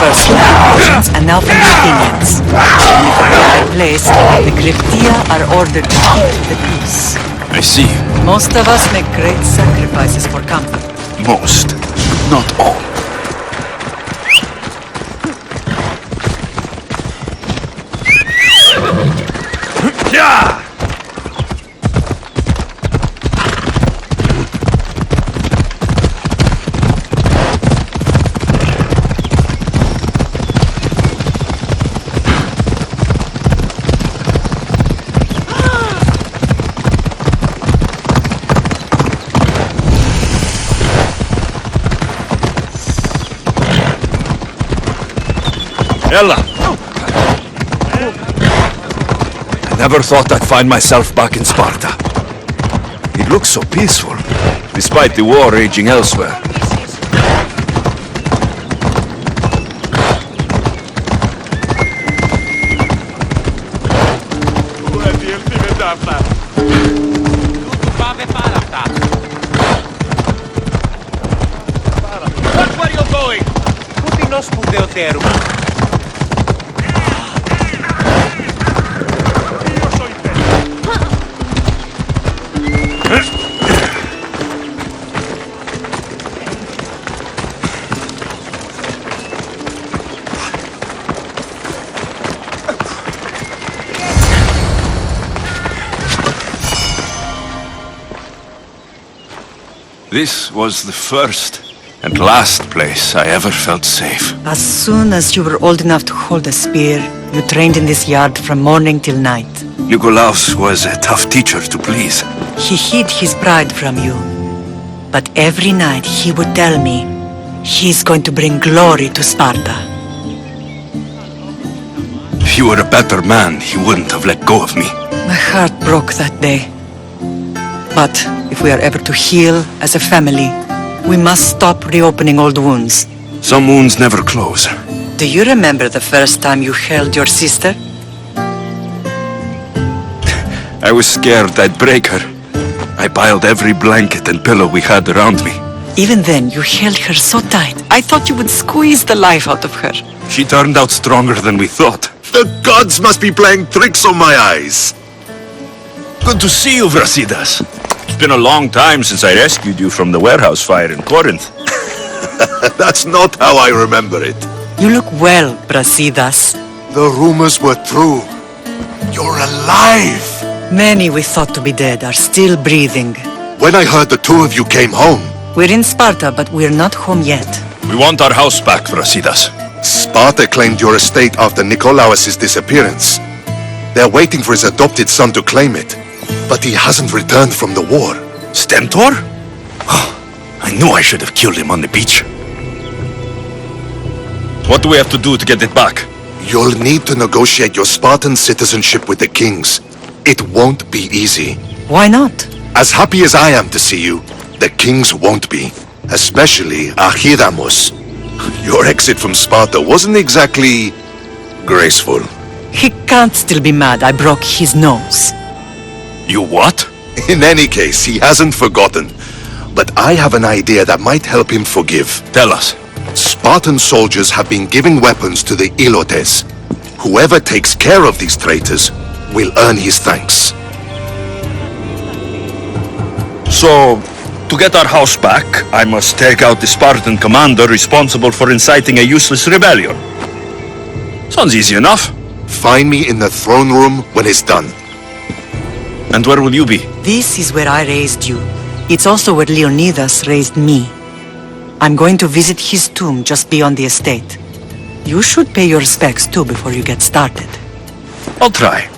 Speaker 5: First from the Persians, and now from the Athenians. And if they are placed, the Cryptia are ordered to keep the peace.
Speaker 20: I see.
Speaker 5: Most of us make great sacrifices for comfort.
Speaker 20: Most, not all. Yeah! Ella! I never thought I'd find myself back in Sparta. It looks so peaceful, despite the war raging elsewhere.
Speaker 18: Watch where you're going! Πού την ως σπουδαιοτέρουμε.
Speaker 20: This was the first and last place I ever felt safe.
Speaker 5: As soon as you were old enough to hold a spear, you trained in this yard from morning till night.
Speaker 20: Nikolaos was a tough teacher to please.
Speaker 5: He hid his pride from you. But every night he would tell me, he's going to bring glory to Sparta.
Speaker 20: If you were a better man, he wouldn't have let go of me.
Speaker 5: My heart broke that day. But if we are ever to heal as a family, we must stop reopening old wounds.
Speaker 20: Some wounds never close.
Speaker 5: Do you remember the first time you held your sister?
Speaker 20: I was scared I'd break her. I piled every blanket and pillow we had around me.
Speaker 5: Even then, you held her so tight. I thought you would squeeze the life out of her.
Speaker 20: She turned out stronger than we thought.
Speaker 3: The gods must be playing tricks on my eyes.
Speaker 20: Good to see you, Brasidas. It's been a long time since I rescued you from the warehouse fire in Corinth.
Speaker 3: That's not how I remember it.
Speaker 5: You look well, Brasidas.
Speaker 3: The rumors were true. You're alive!
Speaker 5: Many we thought to be dead are still breathing.
Speaker 3: When I heard the two of you came home...
Speaker 5: We're in Sparta, but we're not home yet.
Speaker 20: We want our house back, Brasidas.
Speaker 3: Sparta claimed your estate after Nikolaos' disappearance. They're waiting for his adopted son to claim it. But he hasn't returned from the war.
Speaker 20: Stentor? I knew I should have killed him on the beach.
Speaker 4: What do we have to do to get it back?
Speaker 3: You'll need to negotiate your Spartan citizenship with the kings. It won't be easy.
Speaker 5: Why not?
Speaker 3: As happy as I am to see you, the kings won't be. Especially Archidamos. Your exit from Sparta wasn't exactly graceful.
Speaker 5: He can't still be mad I broke his nose.
Speaker 3: You what? In any case, he hasn't forgotten. But I have an idea that might help him forgive.
Speaker 4: Tell us.
Speaker 3: Spartan soldiers have been giving weapons to the Ilotes. Whoever takes care of these traitors will earn his thanks.
Speaker 4: So, to get our house back, I must take out the Spartan commander responsible for inciting a useless rebellion. Sounds easy enough.
Speaker 3: Find me in the throne room when it's done.
Speaker 4: And where will you be?
Speaker 5: This is where I raised you. It's also where Leonidas raised me. I'm going to visit his tomb just beyond the estate. You should pay your respects too before you get started.
Speaker 4: I'll try.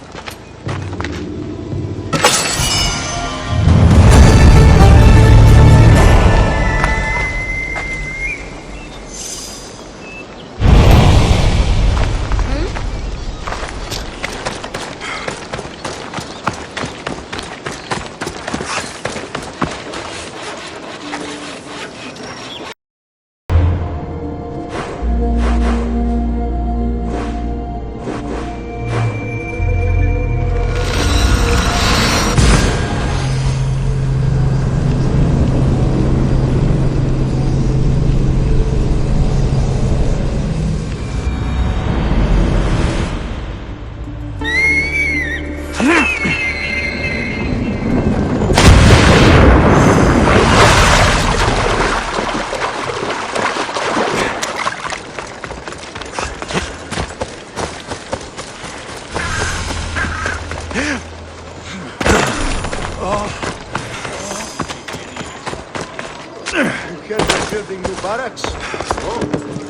Speaker 2: Building new barracks? Oh,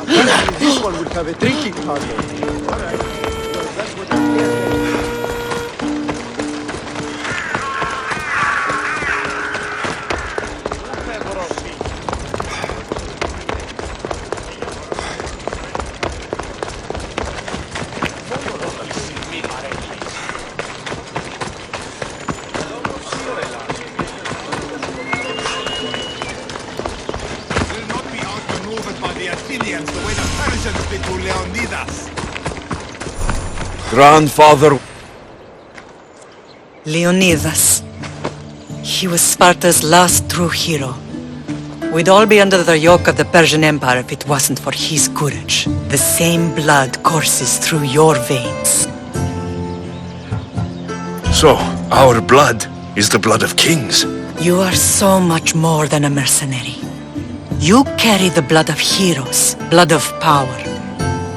Speaker 2: apparently this one will have a drinking parlor. All right. Well, that's what I get.
Speaker 1: Grandfather.
Speaker 5: Leonidas. He was Sparta's last true hero. We'd all be under the yoke of the Persian Empire if it wasn't for his courage. The same blood courses through your veins.
Speaker 4: So, our blood is the blood of kings.
Speaker 5: You are so much more than a mercenary. You carry the blood of heroes, blood of power.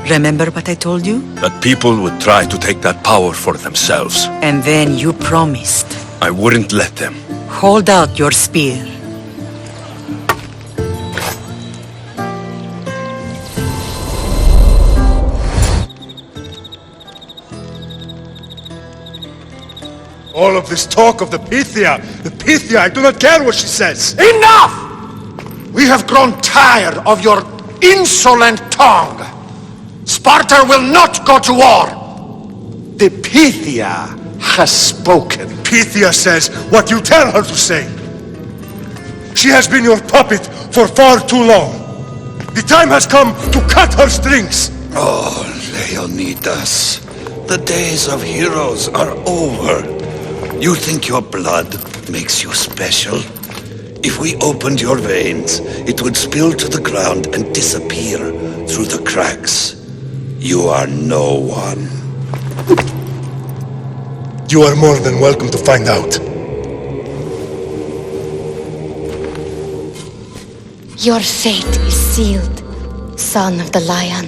Speaker 5: Remember what I told you?
Speaker 4: That people would try to take that power for themselves.
Speaker 5: And then you promised.
Speaker 4: I wouldn't let them.
Speaker 5: Hold out your spear.
Speaker 2: All of this talk of the Pythia, I do not care what she says.
Speaker 8: Enough! We have grown tired of your insolent tongue. Sparta will not go to war. The Pythia has spoken.
Speaker 2: Pythia says what you tell her to say. She has been your puppet for far too long. The time has come to cut her strings.
Speaker 23: Oh, Leonidas, the days of heroes are over. You think your blood makes you special? If we opened your veins, it would spill to the ground and disappear through the cracks. You are no one.
Speaker 2: You are more than welcome to find out.
Speaker 21: Your fate is sealed, son of the lion.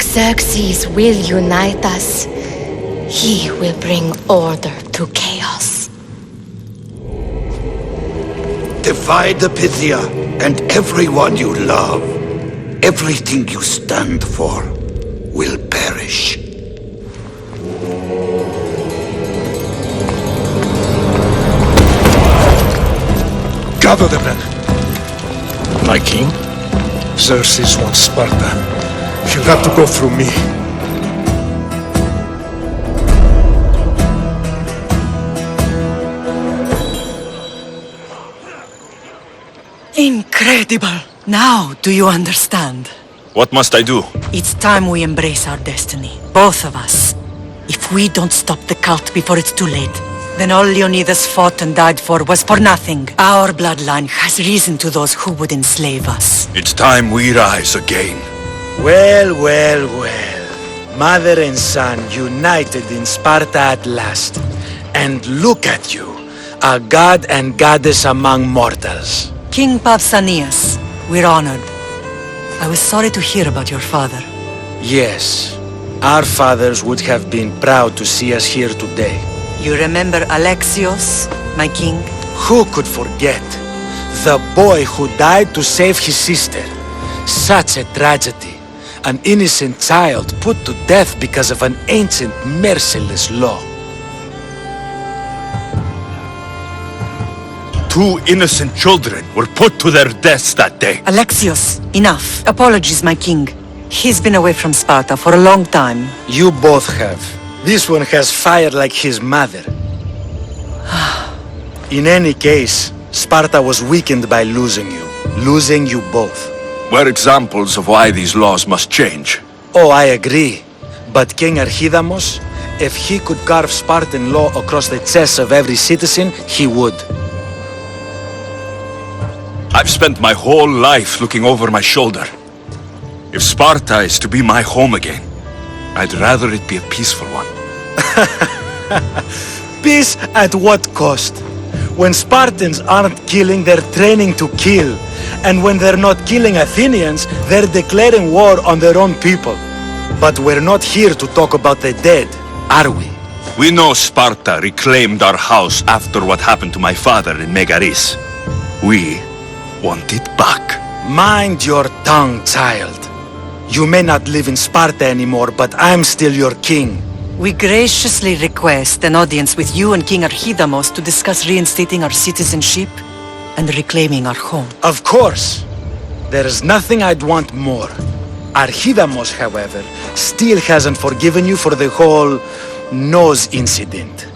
Speaker 21: Xerxes will unite us. He will bring order to chaos.
Speaker 23: Divide the Pythia and everyone you love. Everything you stand for will perish.
Speaker 2: Gather the men.
Speaker 23: My king?
Speaker 2: Xerxes wants Sparta. She'll have to go through me.
Speaker 5: Incredible! Now, do you understand?
Speaker 20: What must I do?
Speaker 5: It's time we embrace our destiny, both of us. If we don't stop the cult before it's too late, then all Leonidas fought and died for was for nothing. Our bloodline has risen to those who would enslave us.
Speaker 20: It's time we rise again.
Speaker 11: Well, well, well. Mother and son united in Sparta at last. And look at you, a god and goddess among mortals.
Speaker 5: King Pausanias, we're honored. I was sorry to hear about your father.
Speaker 11: Yes, our fathers would have been proud to see us here today.
Speaker 5: You remember Alexios, my king?
Speaker 11: Who could forget? The boy who died to save his sister. Such a tragedy. An innocent child put to death because of an ancient, merciless law.
Speaker 20: 2 innocent children were put to their deaths that day.
Speaker 5: Alexios, enough. Apologies, my king. He's been away from Sparta for a long time.
Speaker 11: You both have. This one has fire like his mother. In any case, Sparta was weakened by losing you both.
Speaker 20: We're examples of why these laws must change.
Speaker 11: Oh, I agree. But King Archidamos, if he could carve Spartan law across the chests of every citizen, he would.
Speaker 20: I've spent my whole life looking over my shoulder. If Sparta is to be my home again, I'd rather it be a peaceful one.
Speaker 11: Peace at what cost? When Spartans aren't killing, they're training to kill. And when they're not killing Athenians, they're declaring war on their own people. But we're not here to talk about the dead, are we?
Speaker 20: We know Sparta reclaimed our house after what happened to my father in Megaris. We want it back.
Speaker 11: Mind your tongue, child. You may not live in Sparta anymore, but I'm still your king.
Speaker 5: We graciously request an audience with you and King Archidamos to discuss reinstating our citizenship and reclaiming our home.
Speaker 11: Of course. There is nothing I'd want more. Archidamos, however, still hasn't forgiven you for the whole nose incident.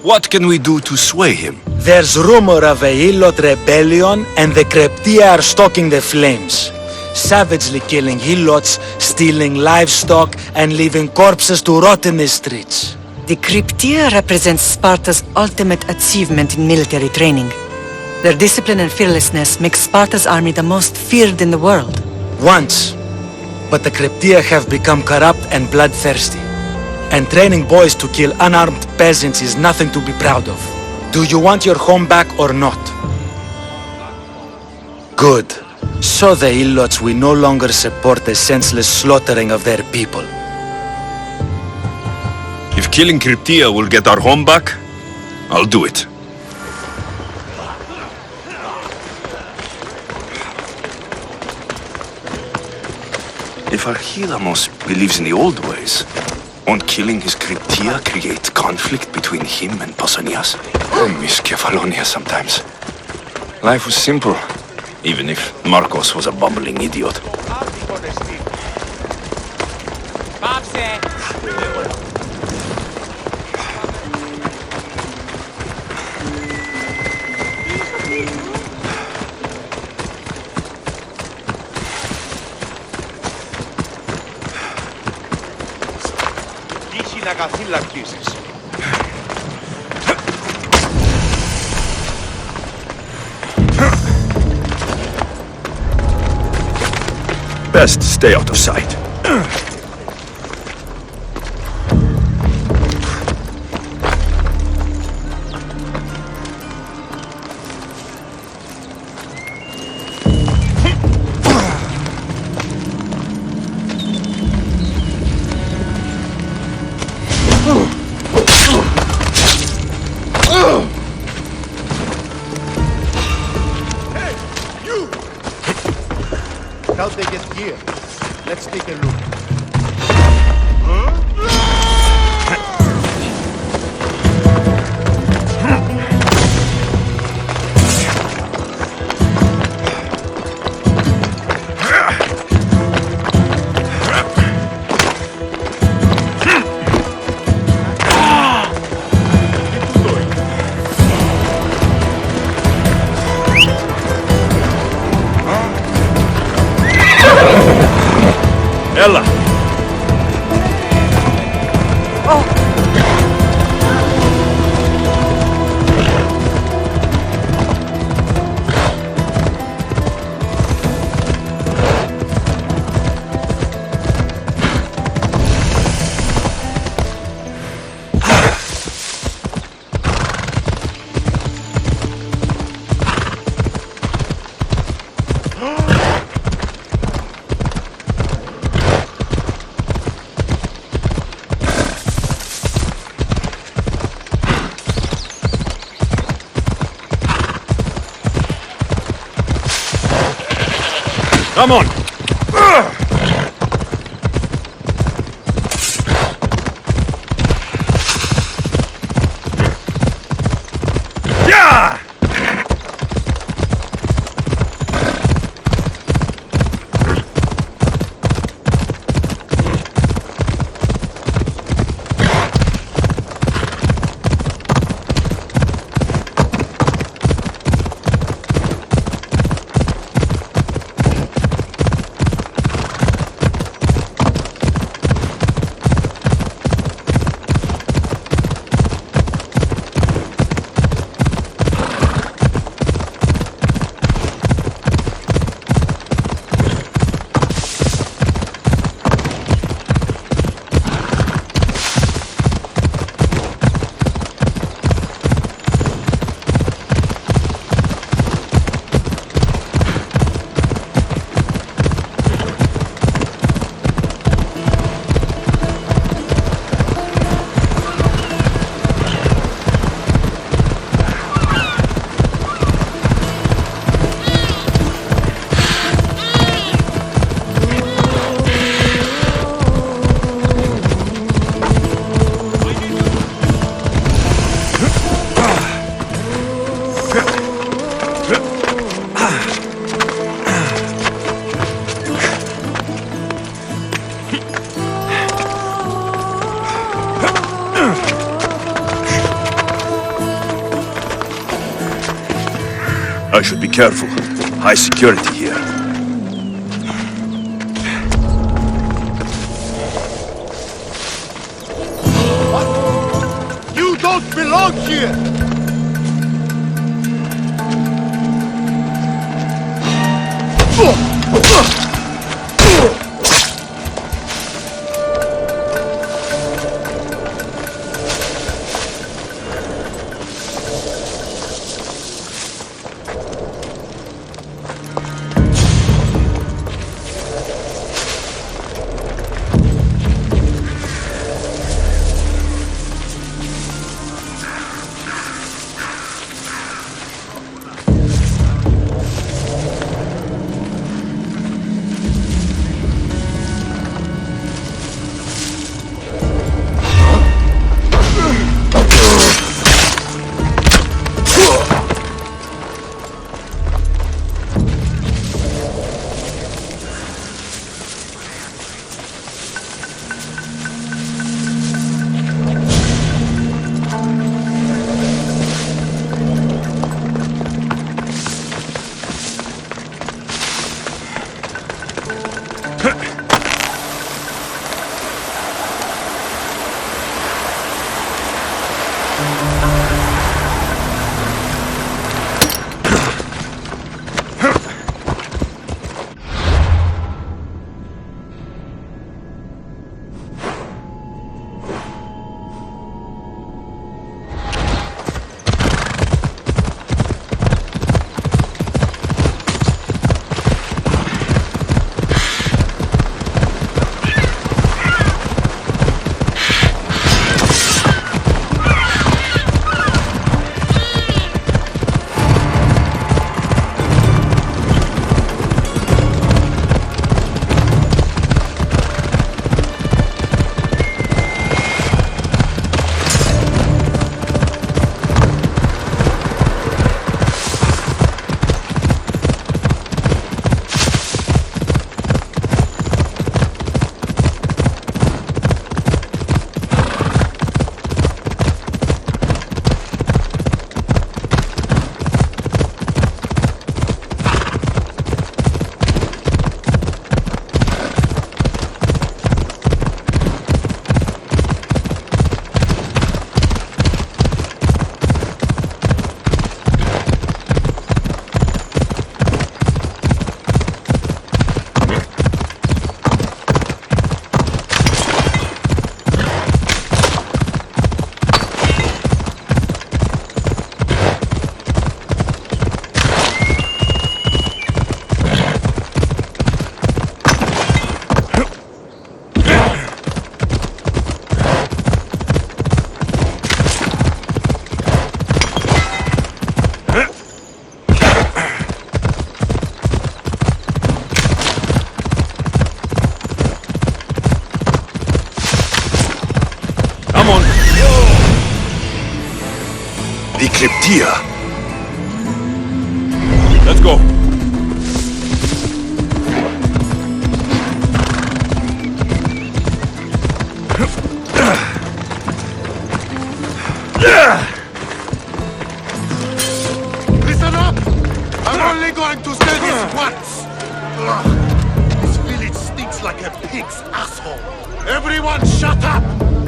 Speaker 20: What can we do to sway him?
Speaker 11: There's rumor of a Hilot rebellion, and the Kryptia are stalking the flames. Savagely killing Hilots, stealing livestock, and leaving corpses to rot in the streets.
Speaker 5: The Kryptia represents Sparta's ultimate achievement in military training. Their discipline and fearlessness make Sparta's army the most feared in the world.
Speaker 11: Once. But the Kryptia have become corrupt and bloodthirsty. And training boys to kill unarmed peasants is nothing to be proud of. Do you want your home back or not? Good. So the Ilots will no longer support the senseless slaughtering of their people.
Speaker 20: If killing Kryptia will get our home back, I'll do it. If Archidamos believes in the old ways, won't killing his Kryptia create conflict between him and Pausanias? I miss Kefalonia sometimes. Life was simple, even if Marcos was a bumbling idiot. Best stay out of sight.
Speaker 8: How they get gear? Let's take a look.
Speaker 20: Come on! Yeah! I should be careful. High security here.
Speaker 2: What? You don't belong here!
Speaker 3: Cryptia.
Speaker 20: Let's go.
Speaker 8: Listen up! I'm only going to say this once. Ugh. This village stinks like a pig's asshole. Everyone shut up,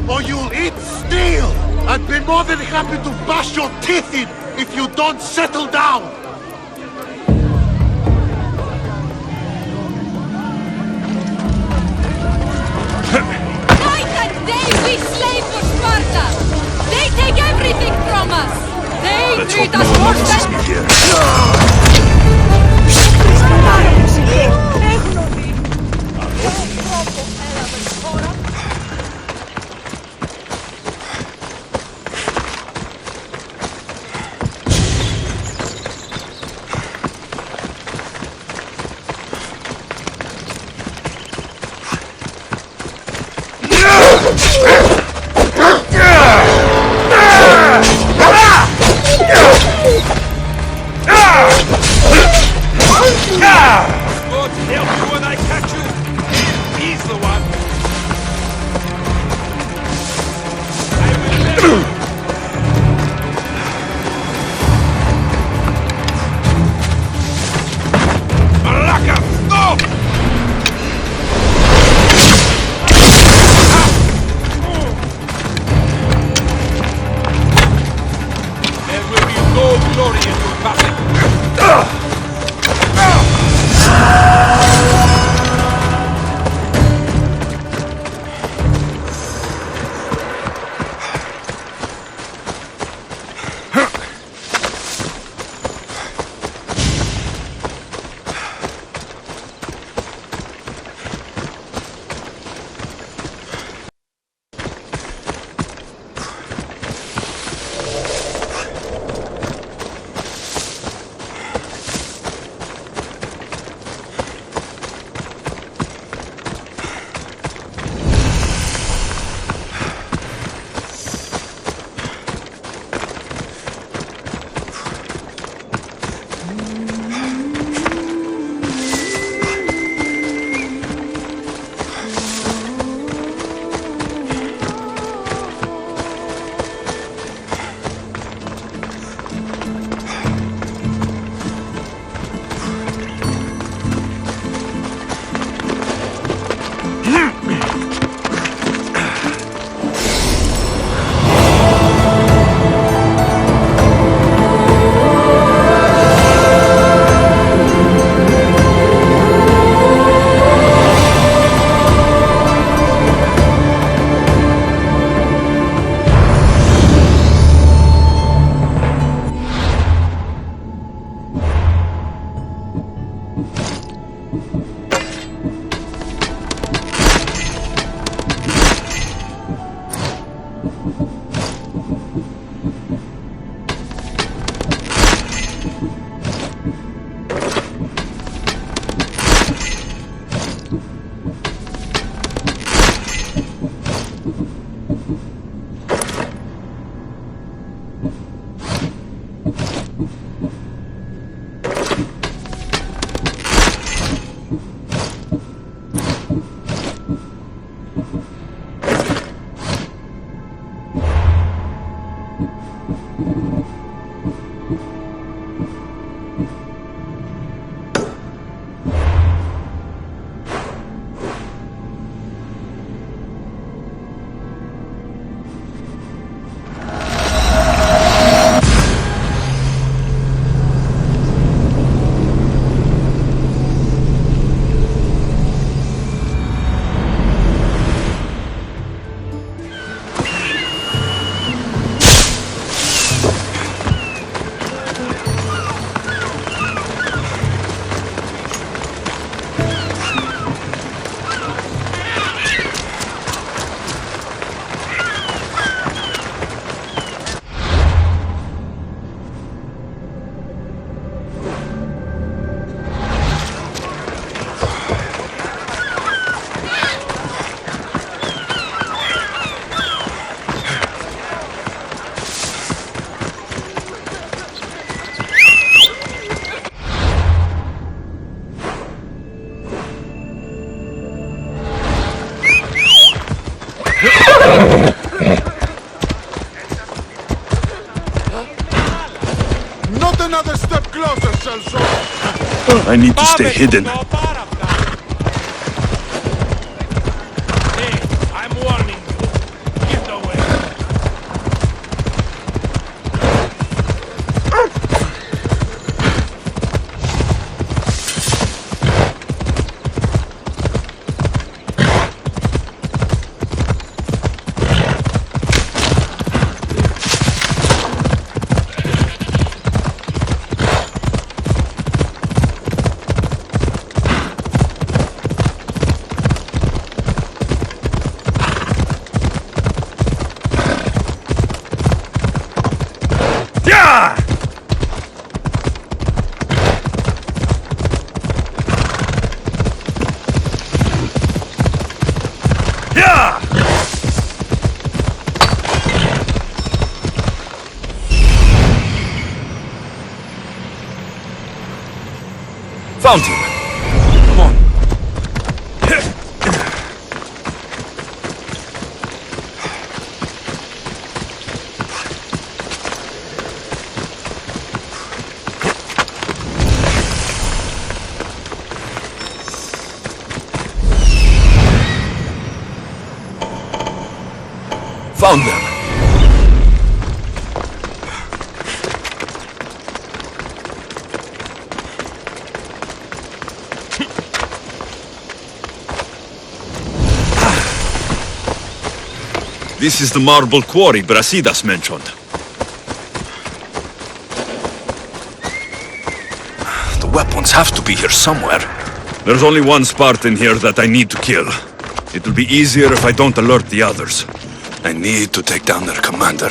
Speaker 8: or you'll eat steel! I'd be more than happy to bash your teeth in if you don't settle down!
Speaker 13: Night and day we slave for Sparta! They take everything from us! They
Speaker 20: Let's
Speaker 13: treat
Speaker 20: hope
Speaker 13: us
Speaker 20: no one
Speaker 13: worse
Speaker 20: notices
Speaker 13: than...
Speaker 20: me here.
Speaker 4: I need to stay hidden.
Speaker 1: I'm warning you. Get away.
Speaker 4: Found him. Come on. Found them. This is the marble quarry Brasidas mentioned.
Speaker 10: The weapons have to be here somewhere.
Speaker 4: There's only one Spartan here that I need to kill. It will be easier if I don't alert the others.
Speaker 10: I need to take down their commander.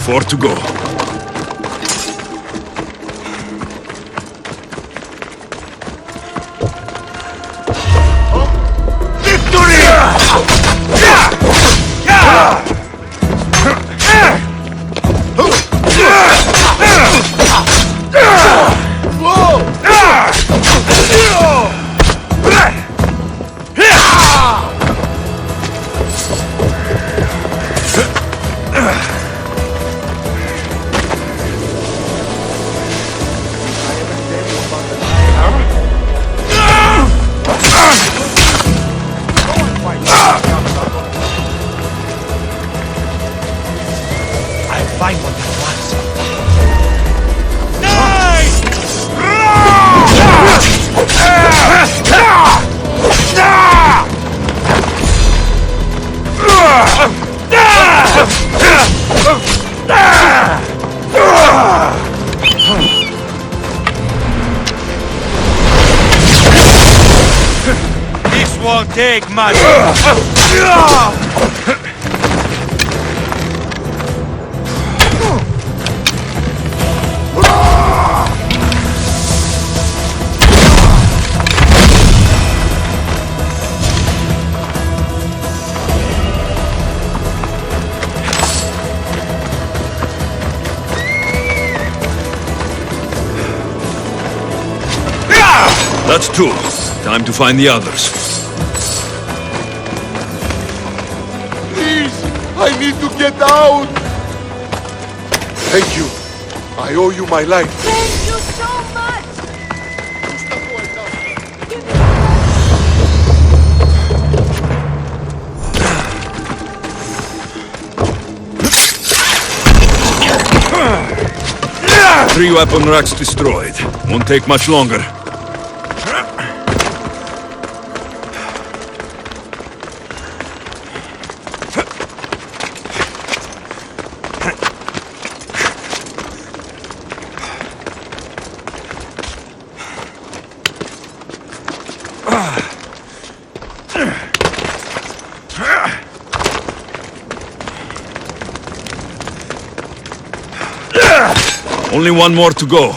Speaker 4: 4 to go.
Speaker 11: This won't take much.
Speaker 4: That's 2. Time to find the others.
Speaker 2: Please, I need to get out. Thank you. I owe you my life.
Speaker 13: Thank you so much!
Speaker 4: Three weapon racks destroyed. Won't take much longer. Only one more to go.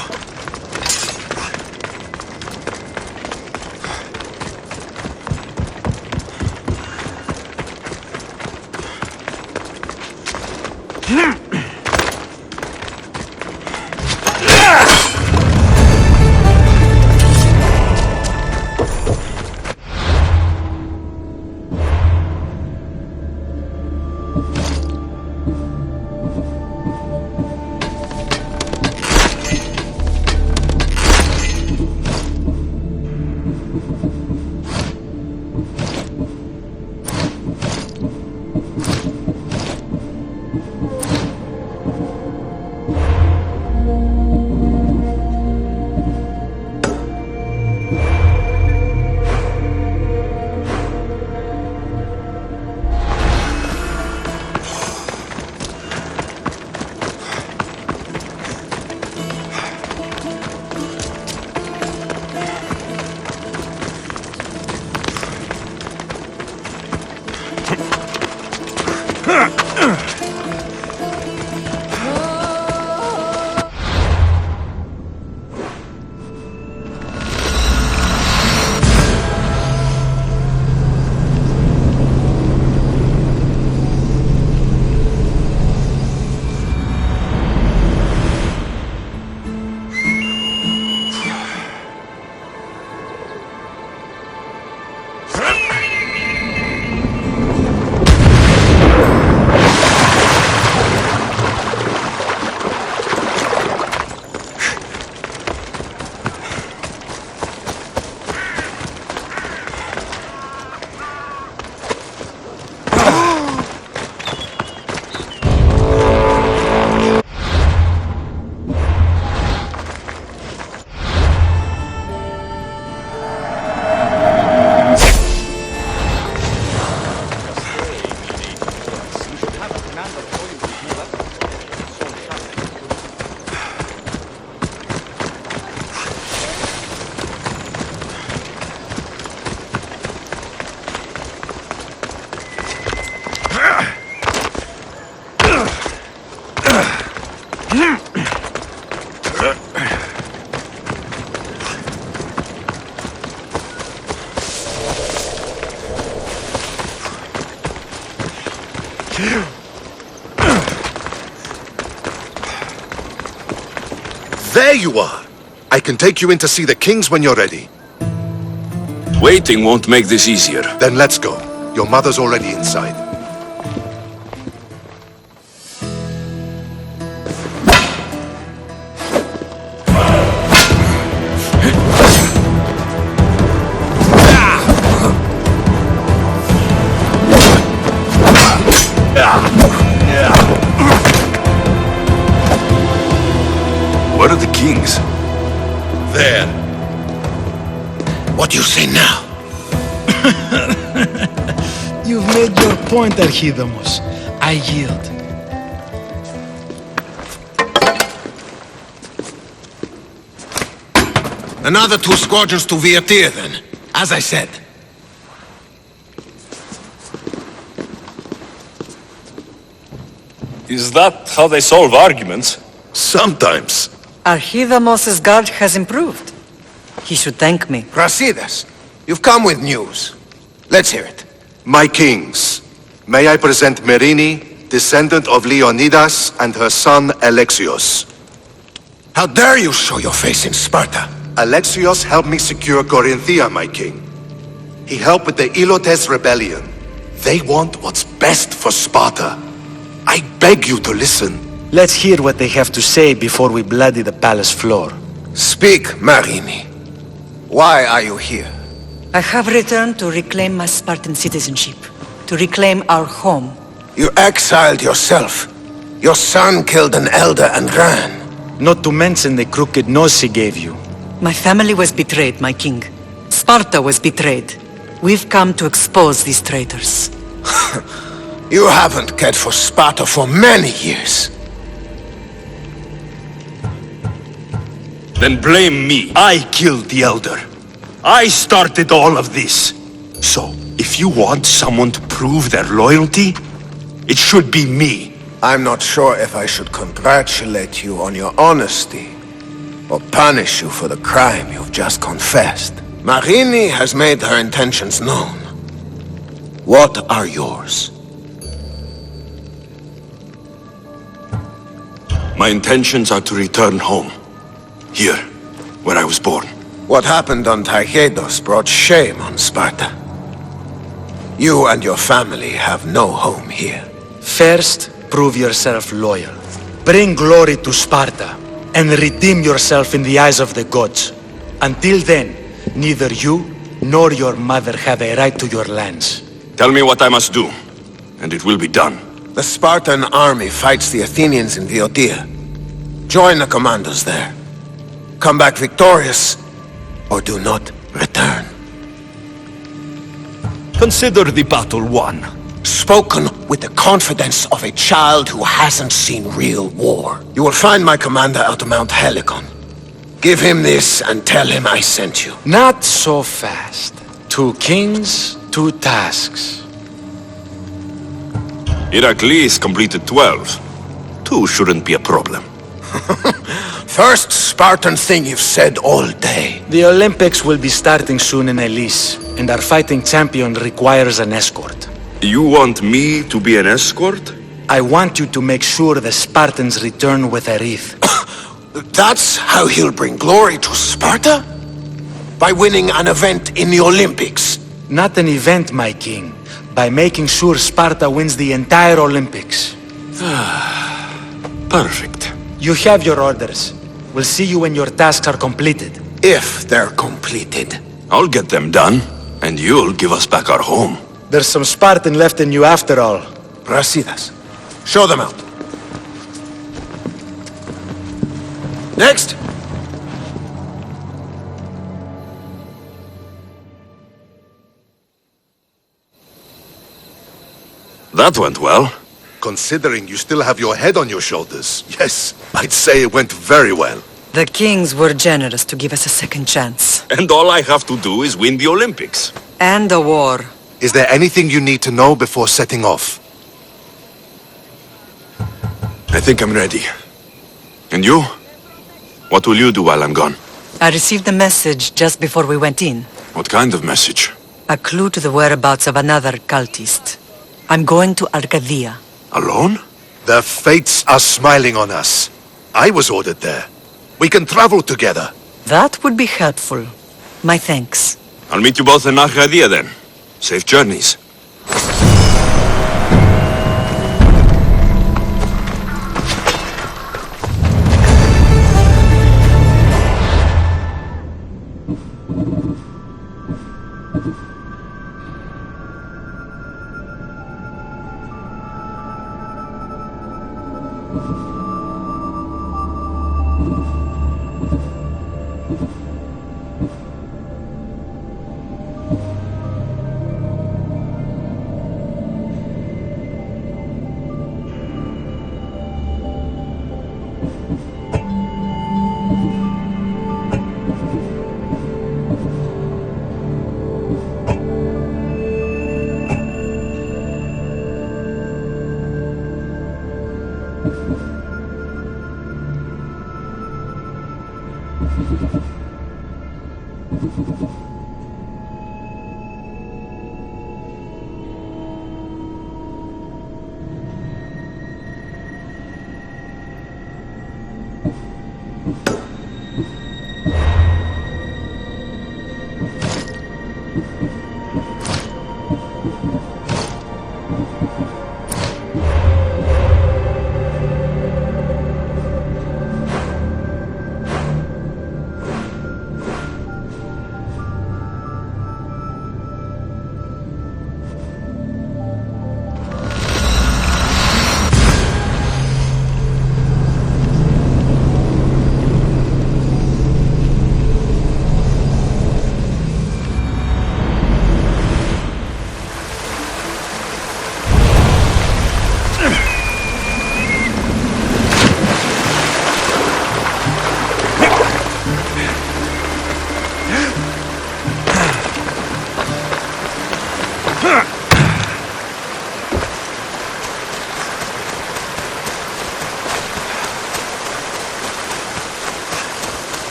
Speaker 3: There you are! I can take you in to see the kings when you're ready.
Speaker 20: Waiting won't make this easier.
Speaker 3: Then let's go. Your mother's already inside.
Speaker 20: Where are the kings?
Speaker 8: There. What do you say now?
Speaker 11: You've made your point, Archidamos. I yield.
Speaker 8: Another 2 squadrons to Viatir, then. As I said.
Speaker 20: Is that how they solve arguments?
Speaker 3: Sometimes.
Speaker 5: Archidamos's guard has improved. He should thank me.
Speaker 8: Brasidas, you've come with news. Let's hear it.
Speaker 3: My kings, may I present Merini, descendant of Leonidas, and her son Alexios.
Speaker 8: How dare you show your face in Sparta?
Speaker 3: Alexios helped me secure Corinthia, my king. He helped with the Ilotes rebellion. They want what's best for Sparta. I beg you to listen.
Speaker 6: Let's hear what they have to say before we bloody the palace floor.
Speaker 8: Speak, Marini. Why are you here?
Speaker 5: I have returned to reclaim my Spartan citizenship, to reclaim our home.
Speaker 8: You exiled yourself. Your son killed an elder and ran.
Speaker 6: Not to mention the crooked nose he gave you.
Speaker 5: My family was betrayed, my king. Sparta was betrayed. We've come to expose these traitors.
Speaker 8: You haven't cared for Sparta for many years.
Speaker 1: Then blame me. I killed the Elder. I started all of this. So, if you want someone to prove their loyalty, it should be me.
Speaker 8: I'm not sure if I should congratulate you on your honesty, or punish you for the crime you've just confessed. Marini has made her intentions known. What are yours?
Speaker 20: My intentions are to return home. Here, where I was born.
Speaker 8: What happened on Taygedos brought shame on Sparta. You and your family have no home here.
Speaker 6: First, prove yourself loyal. Bring glory to Sparta, and redeem yourself in the eyes of the gods. Until then, neither you nor your mother have a right to your lands.
Speaker 20: Tell me what I must do, and it will be done.
Speaker 8: The Spartan army fights the Athenians in Viatir. Join the commandos there. Come back victorious, or do not return.
Speaker 1: Consider the battle won.
Speaker 8: Spoken with the confidence of a child who hasn't seen real war. You will find my commander at Mount Helicon. Give him this and tell him I sent you.
Speaker 6: Not so fast. 2 kings, 2 tasks.
Speaker 20: Heracles completed 12. 2 shouldn't be a problem.
Speaker 8: First Spartan thing you've said all day.
Speaker 6: The Olympics will be starting soon in Elis, and our fighting champion requires an escort.
Speaker 20: You want me to be an escort?
Speaker 6: I want you to make sure the Spartans return with a wreath.
Speaker 8: That's how he'll bring glory to Sparta? By winning an event in the Olympics?
Speaker 6: Not an event, my king. By making sure Sparta wins the entire Olympics.
Speaker 20: Perfect.
Speaker 6: You have your orders. We'll see you when your tasks are completed.
Speaker 8: If they're completed.
Speaker 20: I'll get them done, and you'll give us back our home.
Speaker 6: There's some Spartan left in you after all.
Speaker 8: Brasidas, show them out. Next!
Speaker 20: That went well.
Speaker 3: Considering you still have your head on your shoulders, yes, I'd say it went very well.
Speaker 5: The kings were generous to give us a second chance.
Speaker 20: And all I have to do is win the Olympics.
Speaker 5: And a war.
Speaker 3: Is there anything you need to know before setting off?
Speaker 20: I think I'm ready. And you? What will you do while I'm gone?
Speaker 5: I received a message just before we went in.
Speaker 20: What kind of message?
Speaker 5: A clue to the whereabouts of another cultist. I'm going to Arcadia.
Speaker 20: Alone?
Speaker 3: The fates are smiling on us. I was ordered there. We can travel together.
Speaker 5: That would be helpful. My thanks.
Speaker 20: I'll meet you both in Arcadia then. Safe journeys.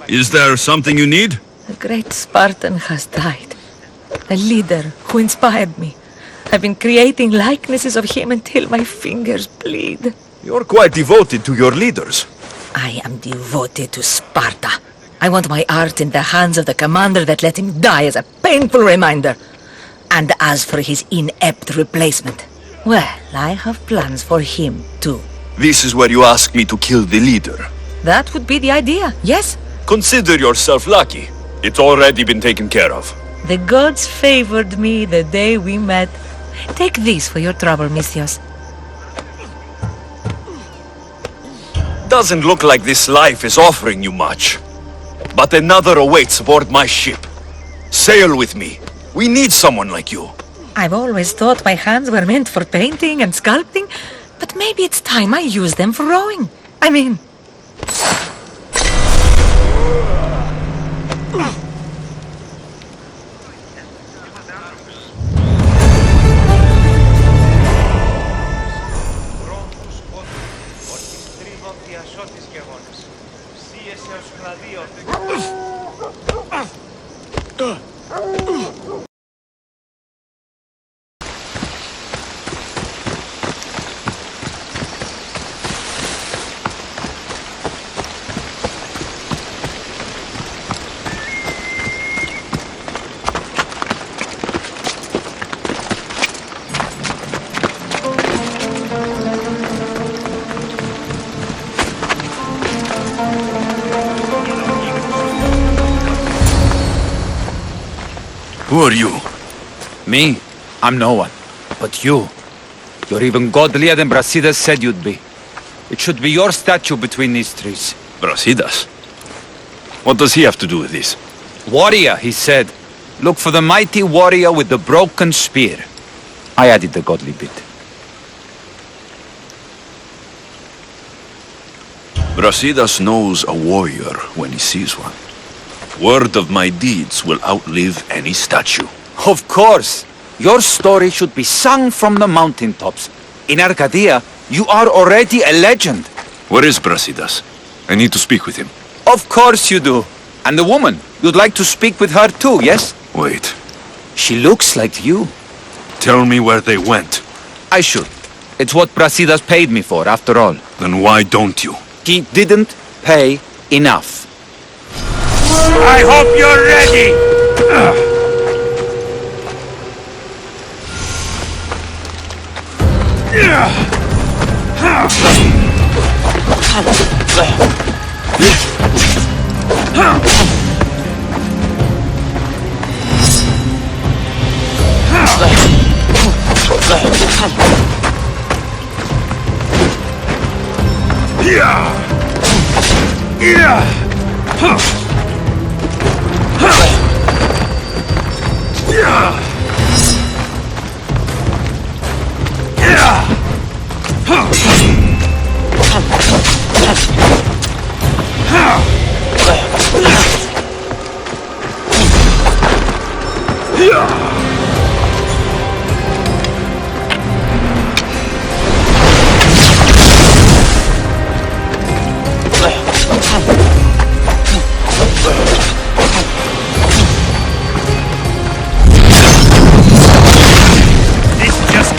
Speaker 4: Is there something you need?
Speaker 15: A great Spartan has died. A leader who inspired me. I've been creating likenesses of him until my fingers bleed.
Speaker 4: You're quite devoted to your leaders.
Speaker 15: I am devoted to Sparta. I want my art in the hands of the commander that let him die as a painful reminder. And as for his inept replacement, well, I have plans for him, too.
Speaker 4: This is where you ask me to kill the leader.
Speaker 15: That would be the idea, yes?
Speaker 4: Consider yourself lucky. It's already been taken care of.
Speaker 15: The gods favored me the day we met. Take this for your trouble, Misthios.
Speaker 4: Doesn't look like this life is offering you much. But another awaits aboard my ship. Sail with me. We need someone like you.
Speaker 15: I've always thought my hands were meant for painting and sculpting, but maybe it's time I use them for rowing. I mean...
Speaker 4: Who are you?
Speaker 17: Me? I'm no one. But you. You're even godlier than Brasidas said you'd be. It should be your statue between these trees.
Speaker 4: Brasidas? What does he have to do with this?
Speaker 17: Warrior, he said. Look for the mighty warrior with the broken spear. I added the godly bit.
Speaker 20: Brasidas knows a warrior when he sees one. Word of my deeds will outlive any statue.
Speaker 17: Of course. Your story should be sung from the mountaintops. In Arcadia, you are already a legend.
Speaker 20: Where is Brasidas? I need to speak with him.
Speaker 17: Of course you do. And the woman, you'd like to speak with her too, yes?
Speaker 20: Wait.
Speaker 17: She looks like you.
Speaker 20: Tell me where they went.
Speaker 17: I should. It's what Brasidas paid me for, after all.
Speaker 20: Then why don't you?
Speaker 17: He didn't pay enough.
Speaker 1: I hope you're ready!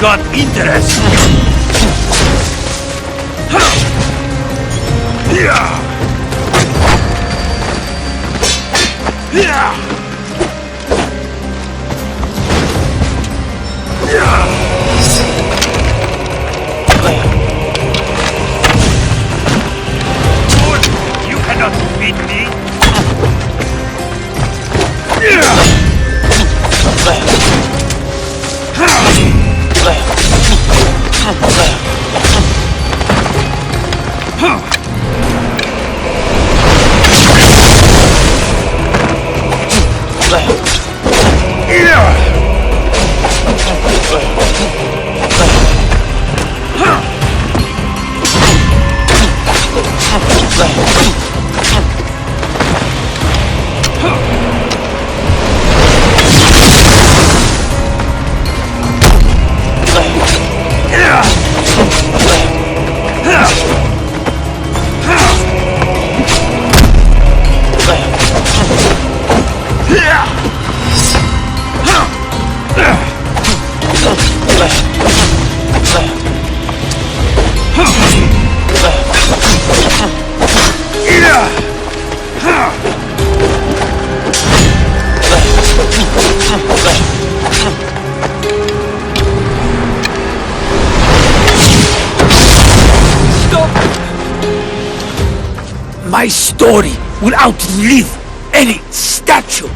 Speaker 1: Got interesting. You cannot defeat me. My story will outlive any statue.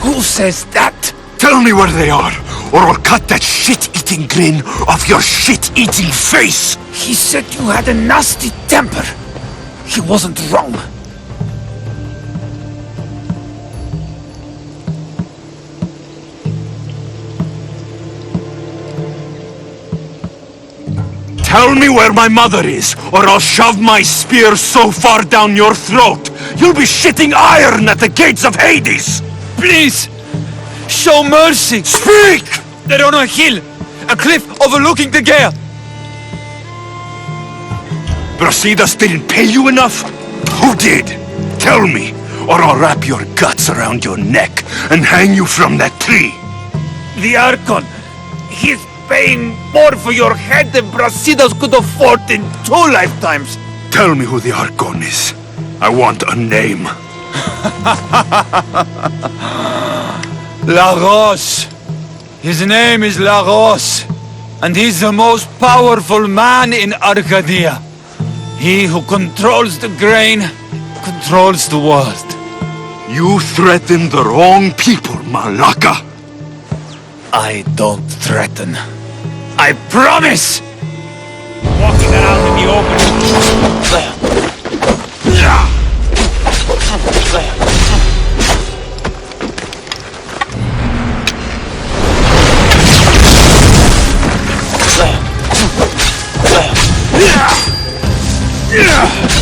Speaker 1: Who says that?
Speaker 2: Tell me where they are, or I'll cut that shit-eating grin off your shit-eating face!
Speaker 11: He said you had a nasty temper. He wasn't wrong.
Speaker 2: Tell me where my mother is, or I'll shove my spear so far down your throat, you'll be shitting iron at the gates of Hades!
Speaker 17: Please! Show mercy!
Speaker 2: Speak!
Speaker 17: They're on a hill! A cliff overlooking the gale!
Speaker 2: Brasidas didn't pay you enough? Who did? Tell me, or I'll wrap your guts around your neck and hang you from that tree!
Speaker 11: The Archon! He's paying more for your head than Brasidas could afford in 2 lifetimes!
Speaker 2: Tell me who the Archon is. I want a name.
Speaker 17: Lagos. His name is Lagos, and he's the most powerful man in Arcadia. He who controls the grain, controls the world.
Speaker 2: You threaten the wrong people, Malaka.
Speaker 11: I don't threaten. I promise!
Speaker 1: Walking around in the open.
Speaker 2: Yeah!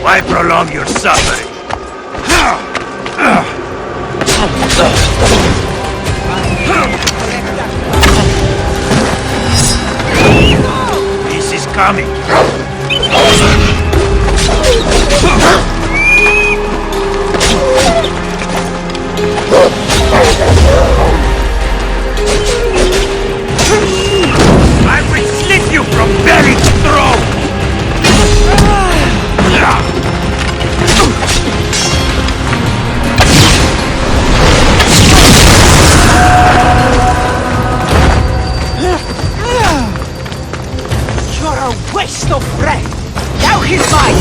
Speaker 1: Why prolong your suffering? This is coming. I will slit you from belly to throat!
Speaker 11: You're a waste of breath! Now he's mine!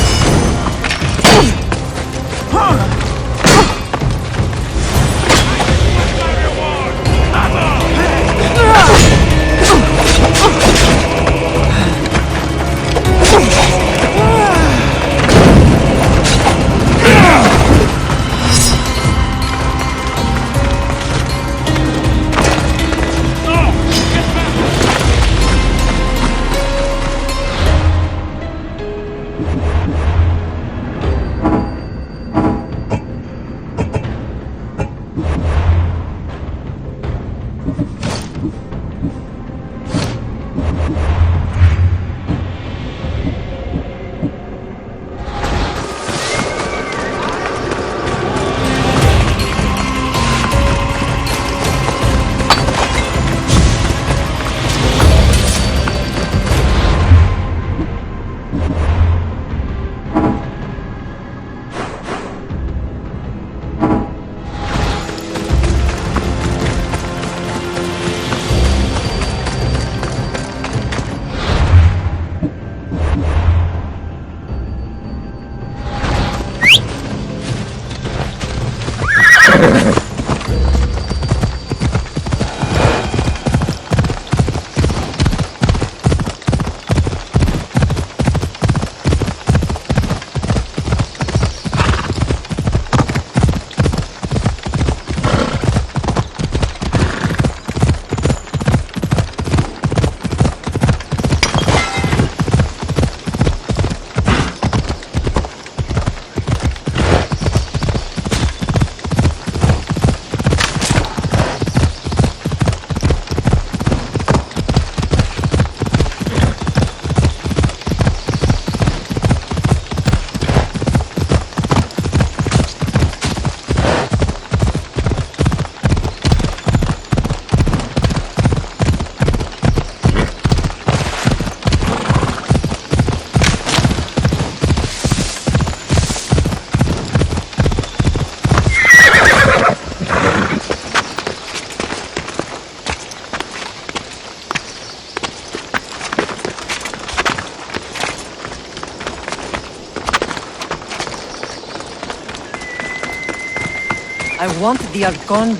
Speaker 5: I want the Archon.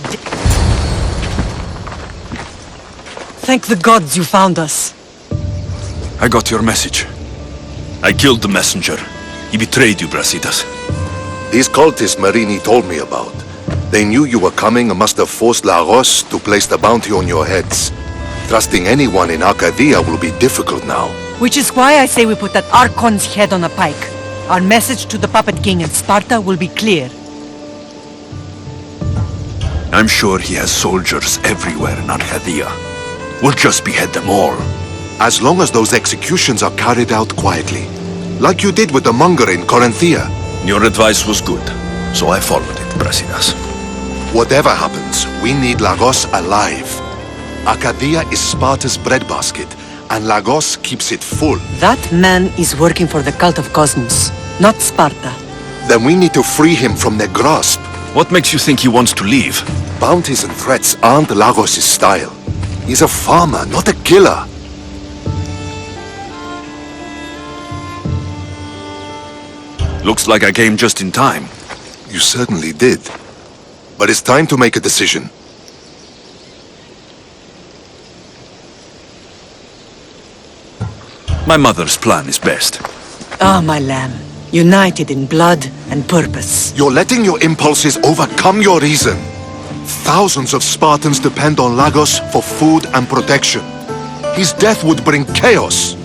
Speaker 5: Thank the gods you found us.
Speaker 4: I got your message. I killed the messenger. He betrayed you, Brasidas.
Speaker 3: These cultists Marini told me about. They knew you were coming and must have forced Lagos to place the bounty on your heads. Trusting anyone in Arcadia will be difficult now.
Speaker 5: Which is why I say we put that Archon's head on a pike. Our message to the Puppet King in Sparta will be clear.
Speaker 4: I'm sure he has soldiers everywhere in Arcadia. We'll just behead them all.
Speaker 3: As long as those executions are carried out quietly. Like you did with the monger in Corinthia.
Speaker 4: Your advice was good, so I followed it, Brasidas.
Speaker 3: Whatever happens, we need Lagos alive. Arcadia is Sparta's breadbasket, and Lagos keeps it full.
Speaker 5: That man is working for the cult of Cosmos, not Sparta.
Speaker 3: Then we need to free him from their grasp.
Speaker 4: What makes you think he wants to leave?
Speaker 3: Bounties and threats aren't Lagos' style. He's a farmer, not a killer.
Speaker 4: Looks like I came just in time.
Speaker 3: You certainly did. But it's time to make a decision.
Speaker 4: My mother's plan is best.
Speaker 5: Ah, my lamb. United in blood and purpose.
Speaker 3: You're letting your impulses overcome your reason. Thousands of Spartans depend on Lagos for food and protection. His death would bring chaos.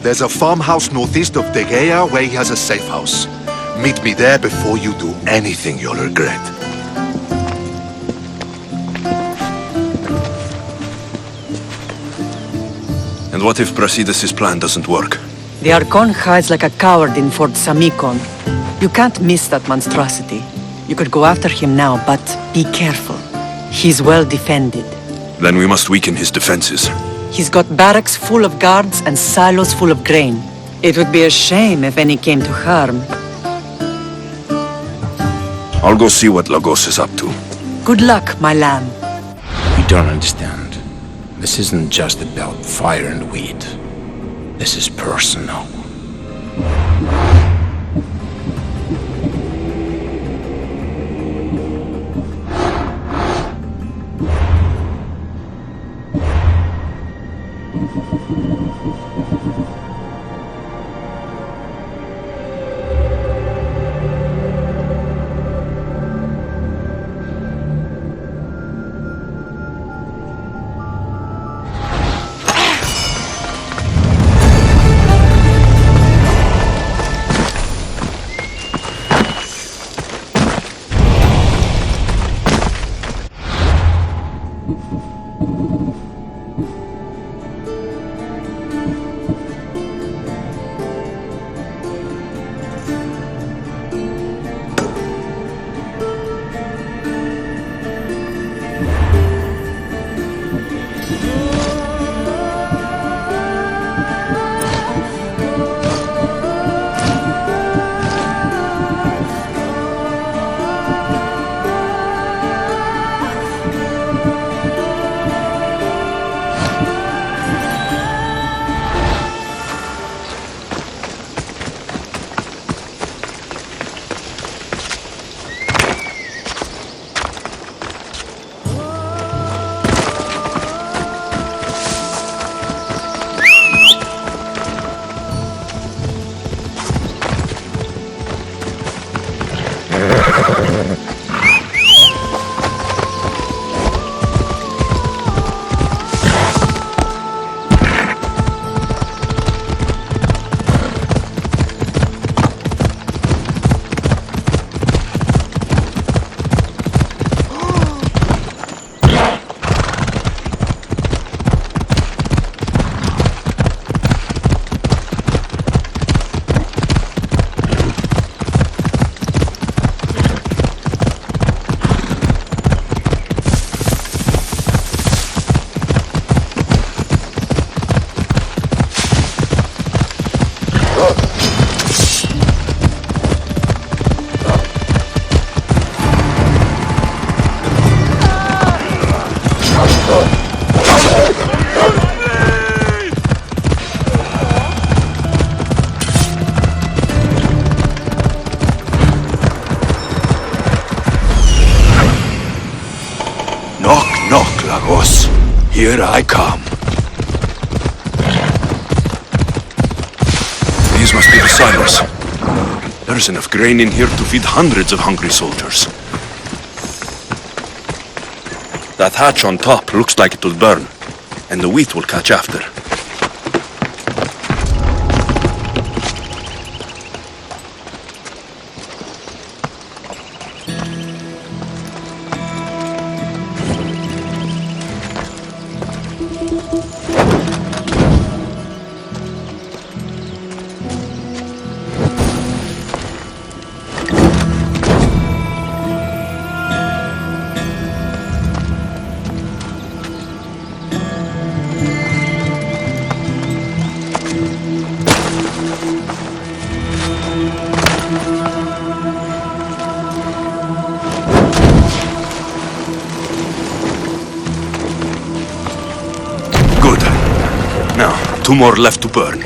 Speaker 3: There's a farmhouse northeast of Tegea where he has a safe house. Meet me there before you do anything you'll regret.
Speaker 4: And what if Brasidas' plan doesn't work?
Speaker 5: The Archon hides like a coward in Fort Samikon. You can't miss that monstrosity. You could go after him now, but be careful. He's well defended.
Speaker 4: Then we must weaken his defenses.
Speaker 5: He's got barracks full of guards and silos full of grain. It would be a shame if any came to harm.
Speaker 4: I'll go see what Lagos is up to.
Speaker 5: Good luck, my lamb.
Speaker 7: You don't understand. This isn't just about fire and weed. This is personal.
Speaker 4: Knock, Lagos. Here I come. These must be the silos. There's enough grain in here to feed hundreds of hungry soldiers. That hatch on top looks like it will burn, and the wheat will catch after. Now, 2 more left to burn.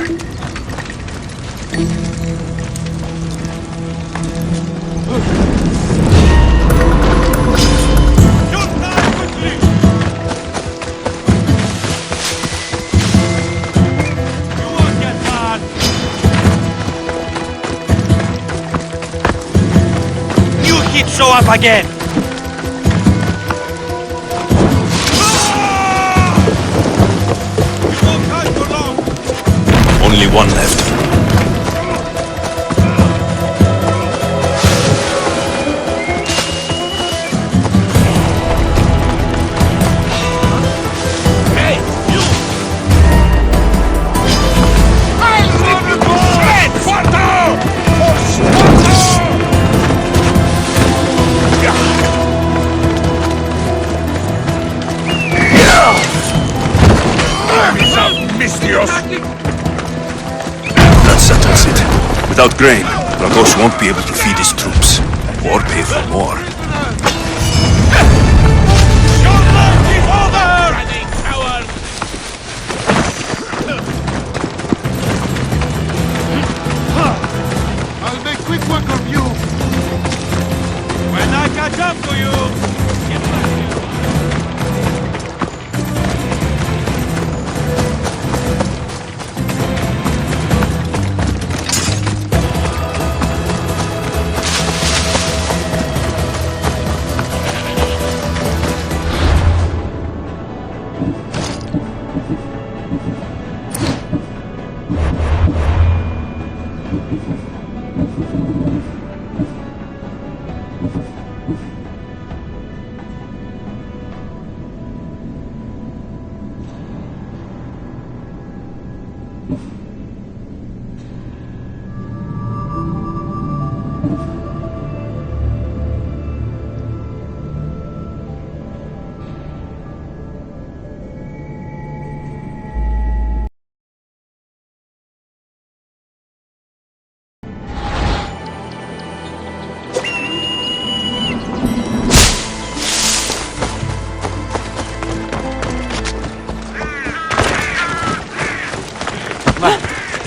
Speaker 11: New hit show up again!
Speaker 4: Only only one left. That settles it. Without grain, Lagos won't be able to feed his troops, or pay for more.
Speaker 2: I'll make quick work of you.
Speaker 17: When I catch up to you, get back here.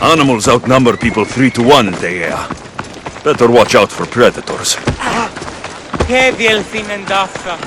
Speaker 4: Animals outnumber people 3 to 1, Dea. Better watch out for predators.
Speaker 18: Che Vielfinen daffa.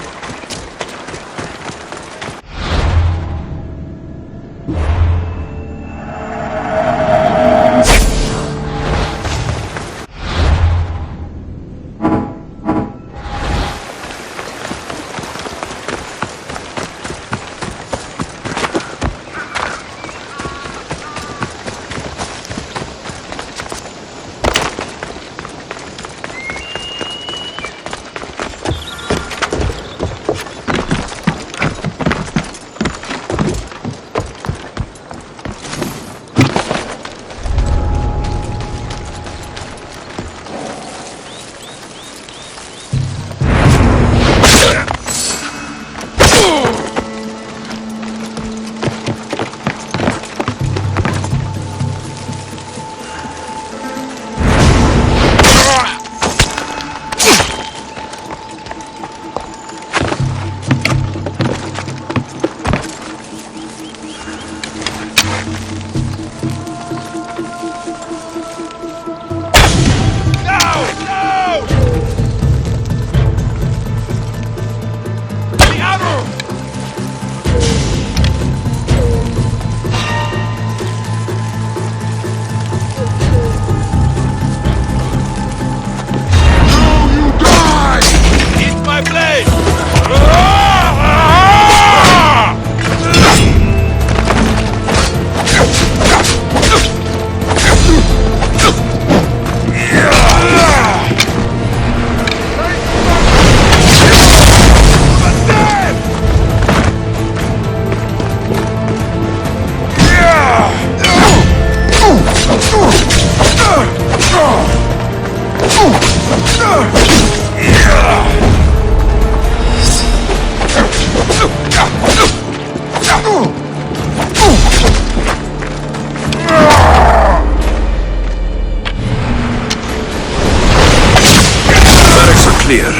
Speaker 4: Clear,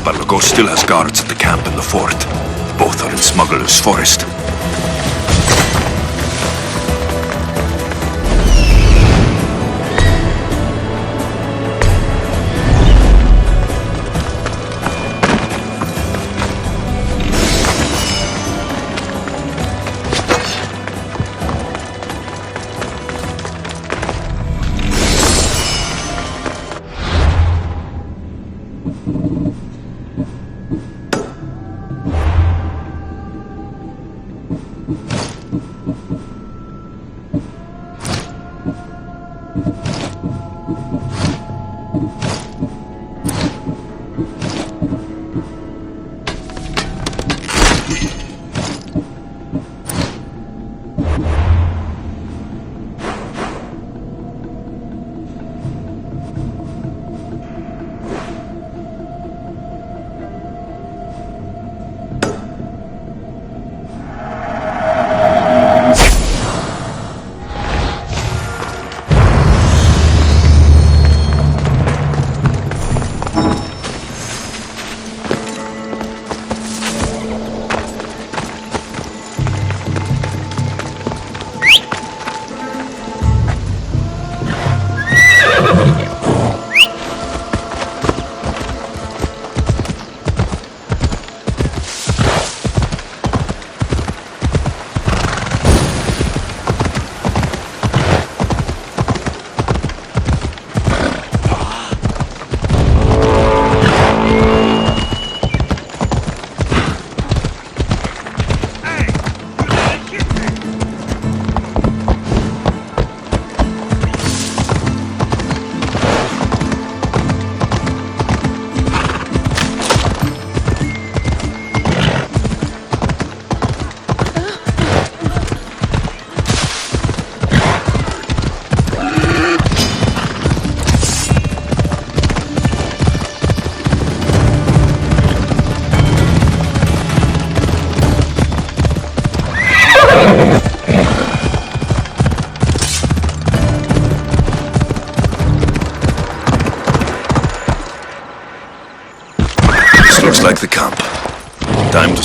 Speaker 4: but Lagos still has guards at the camp and the fort. Both are in Smuggler's Forest.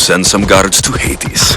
Speaker 4: send some guards to Hades.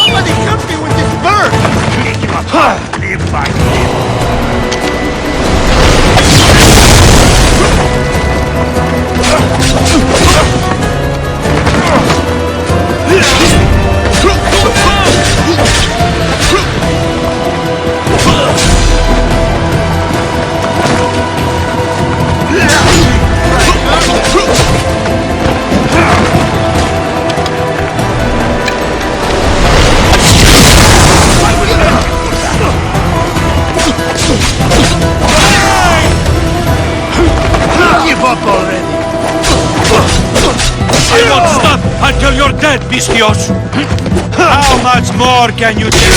Speaker 8: Somebody help me with this bird! Live by give up already!
Speaker 17: I won't stop until you're dead, Bistios! How much more can you take?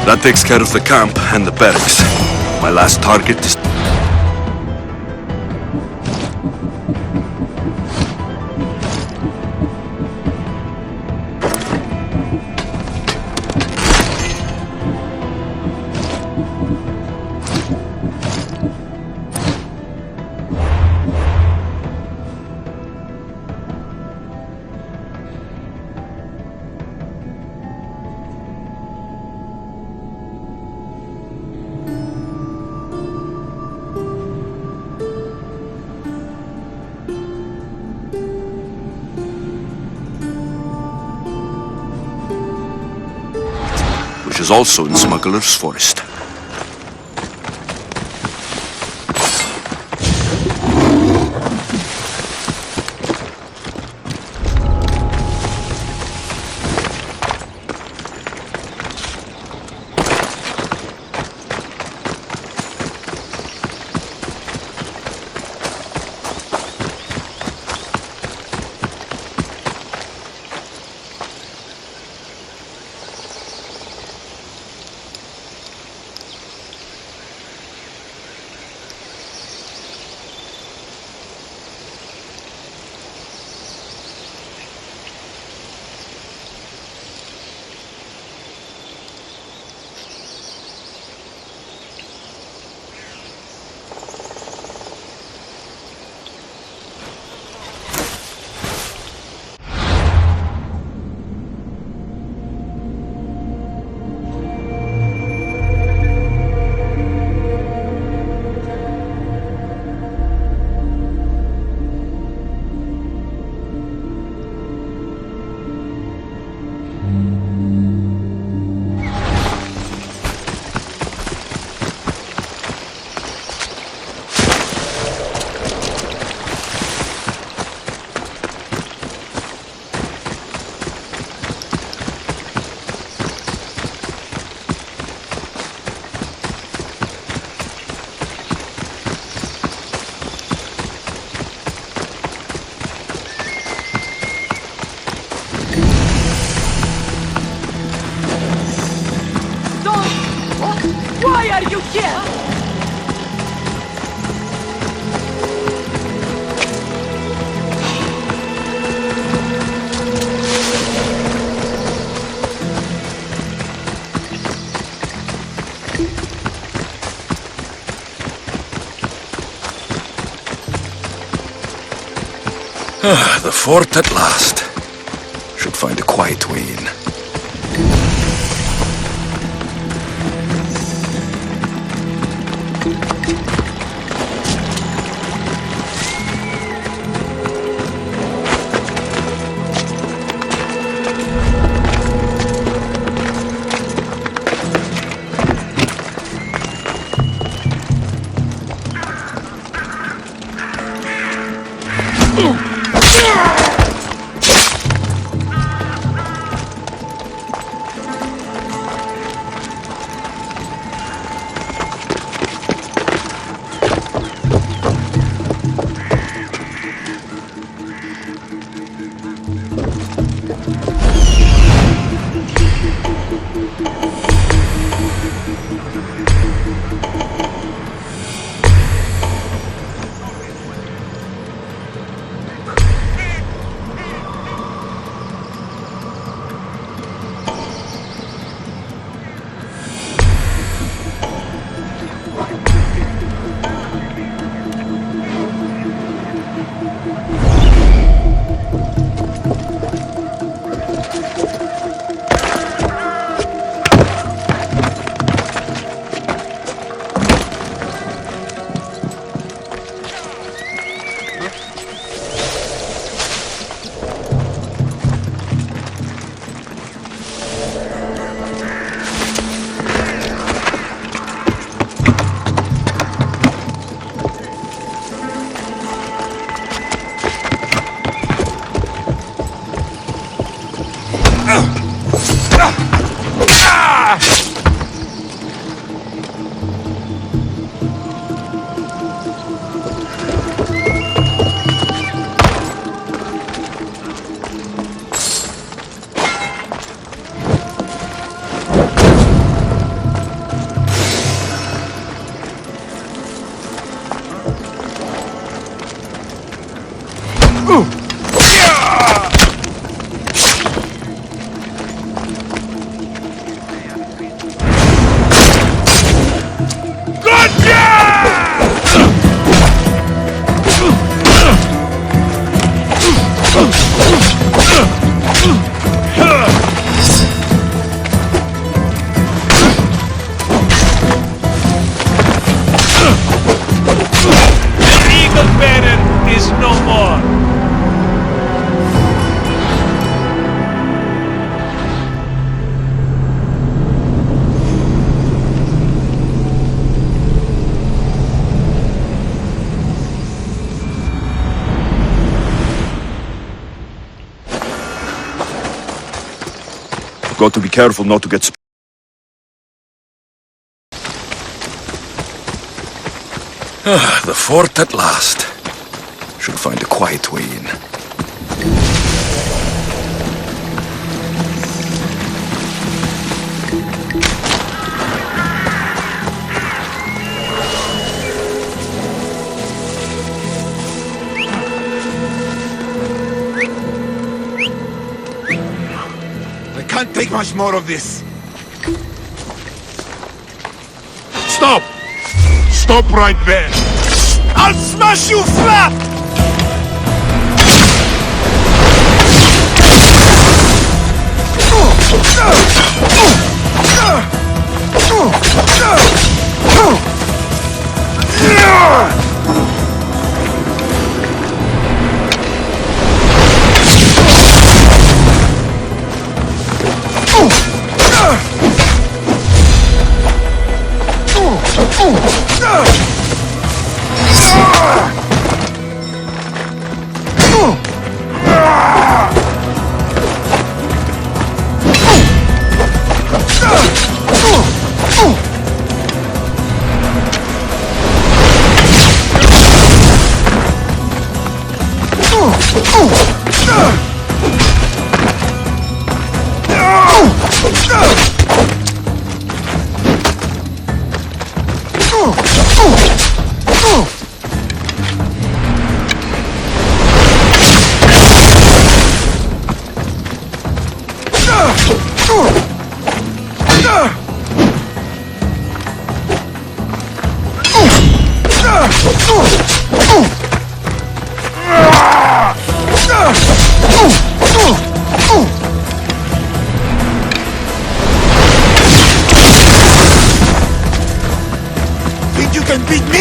Speaker 20: That takes care of the camp and the barracks. My last target is... which is also in Smuggler's Forest.
Speaker 16: Why are you here?
Speaker 4: The fort at last. Should find a quiet way in.
Speaker 20: Got to be careful not to get
Speaker 22: The fort at last. Should find a quiet way in.
Speaker 1: I can't take much more of this. Stop! Stop right there! I'll smash you flat! Think you can beat me?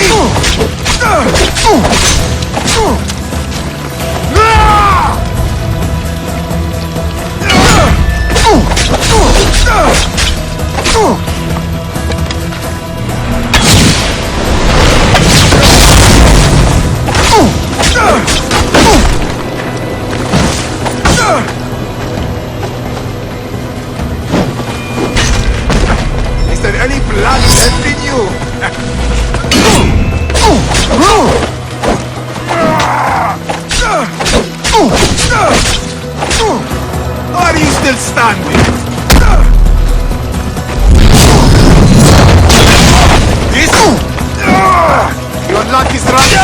Speaker 1: Is there any blood left in you? Are you still standing? This? Your luck is running.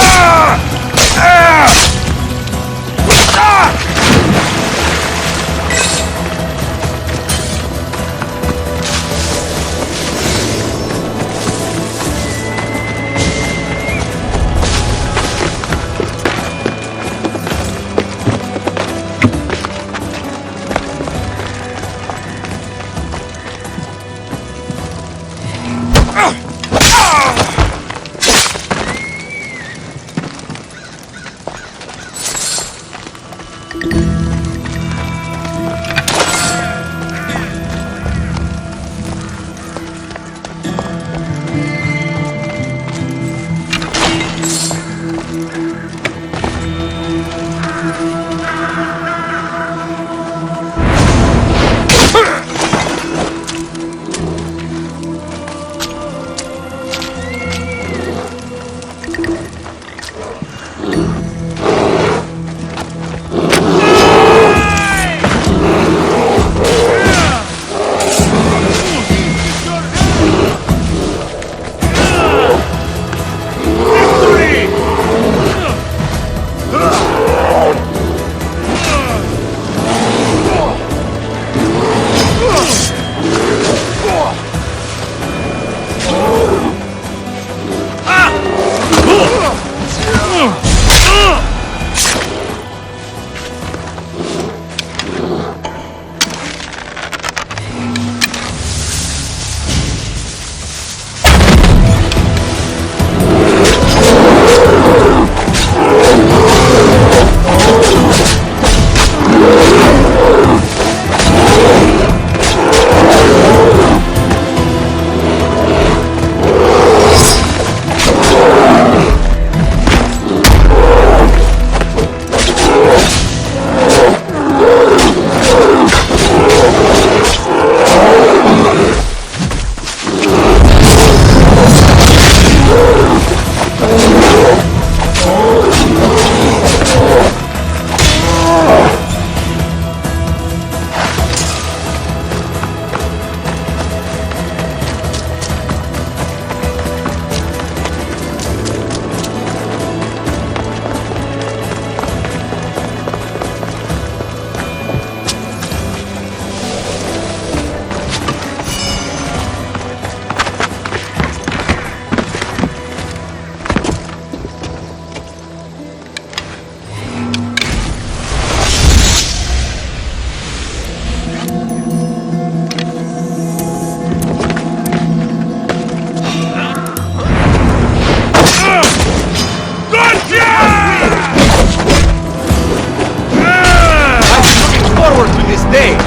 Speaker 11: day.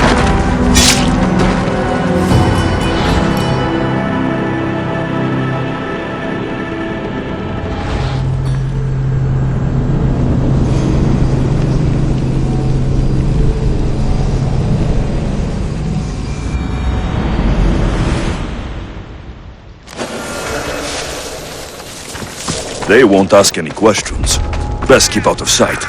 Speaker 4: They won't ask any questions. Best keep out of sight.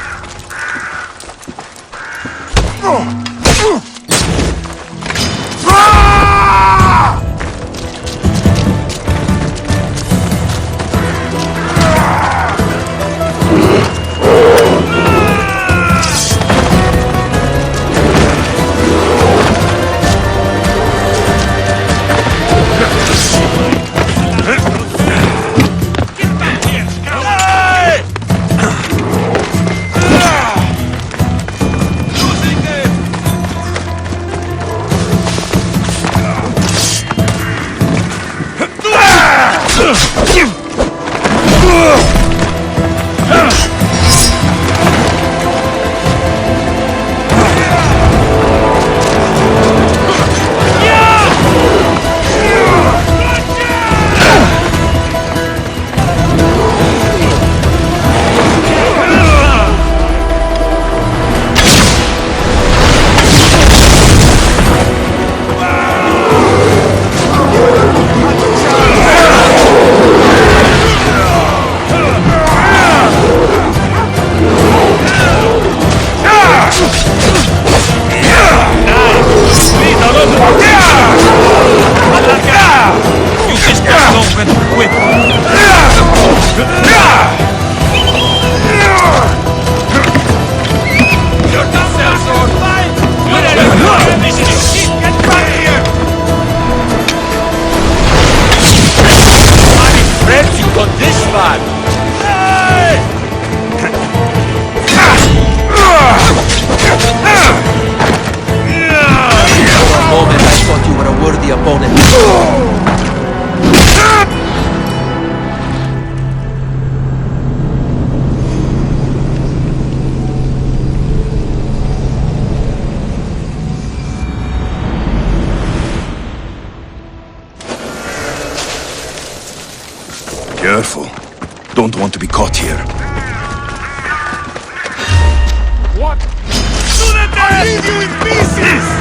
Speaker 4: Careful. Don't want to be caught here.
Speaker 1: What? Do that! I'll leave you in pieces!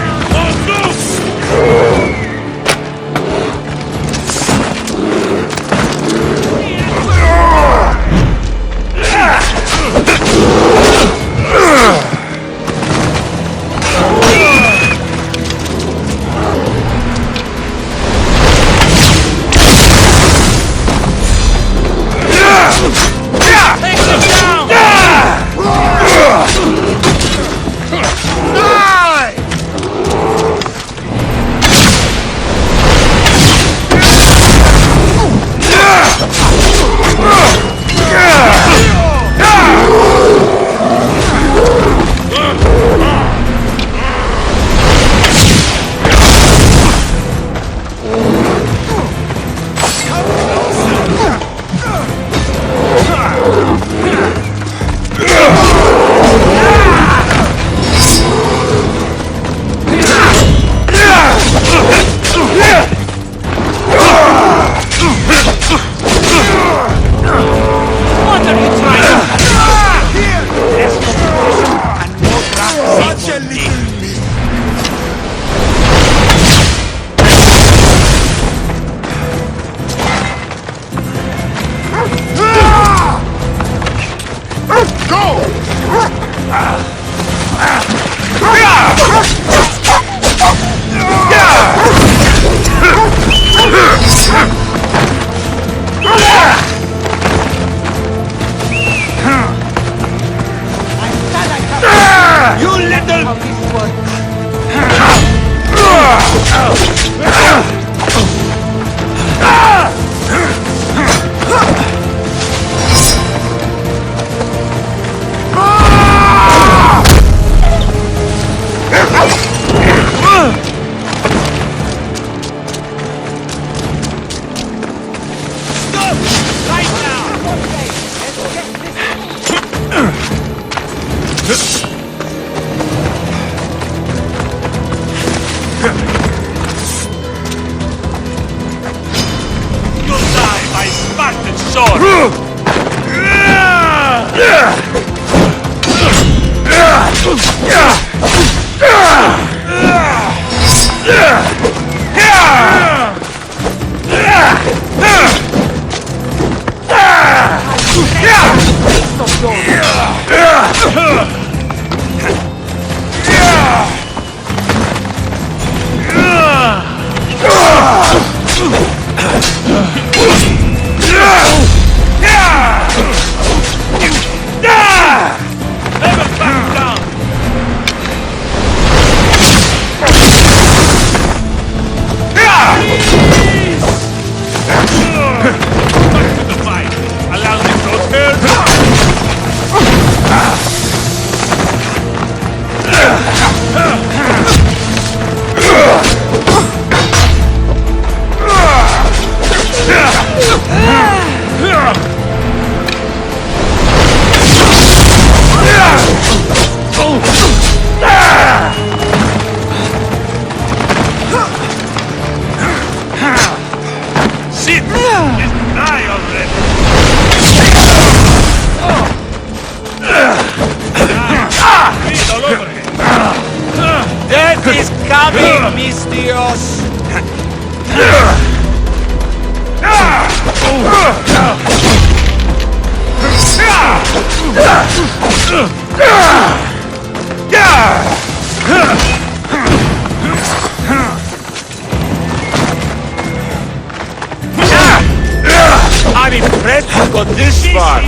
Speaker 11: Death is coming, mis Dios! I'm impressed you got this far.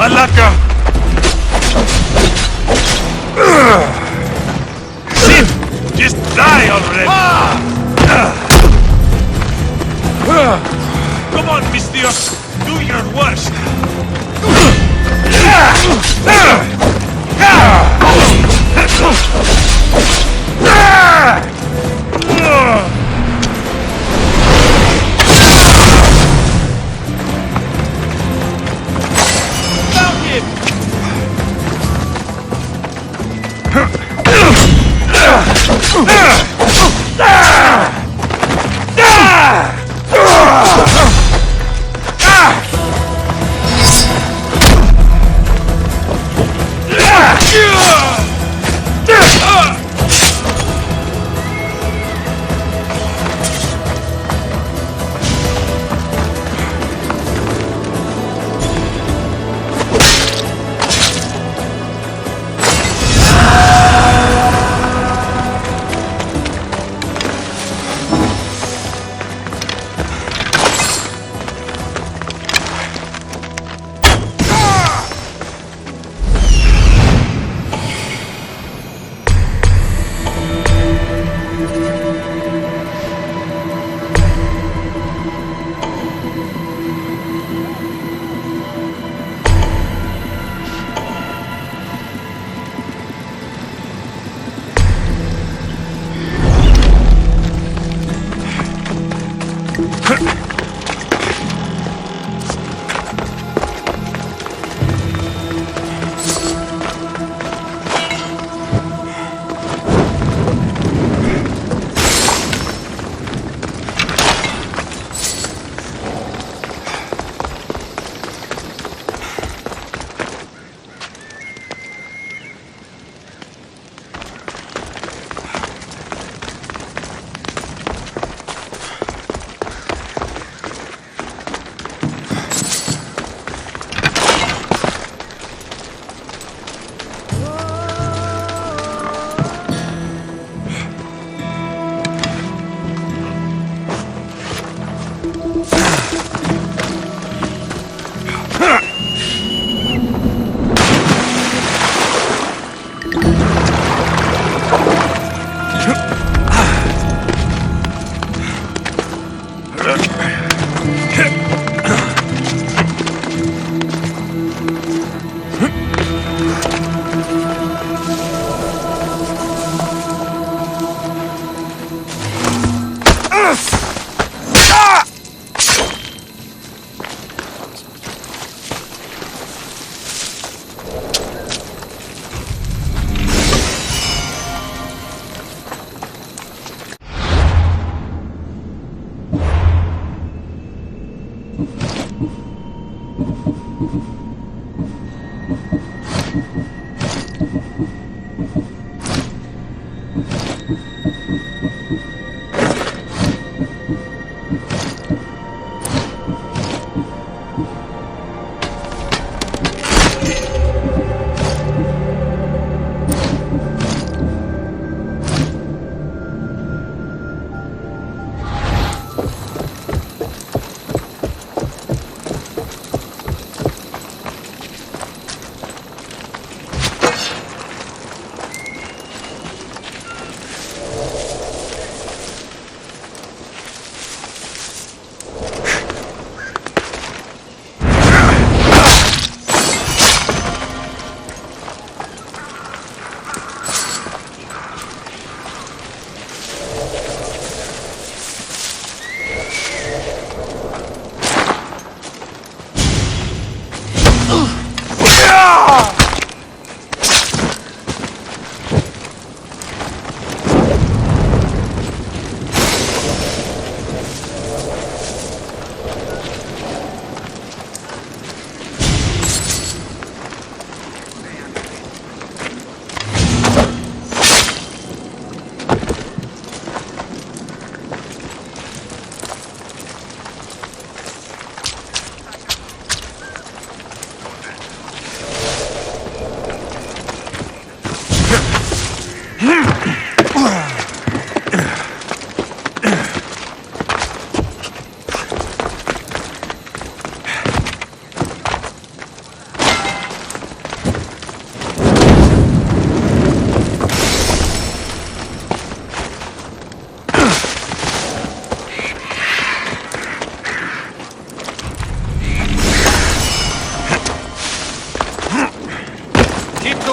Speaker 1: Malaka! Shit! Just die already! Come on, mis Dios! Do your worst!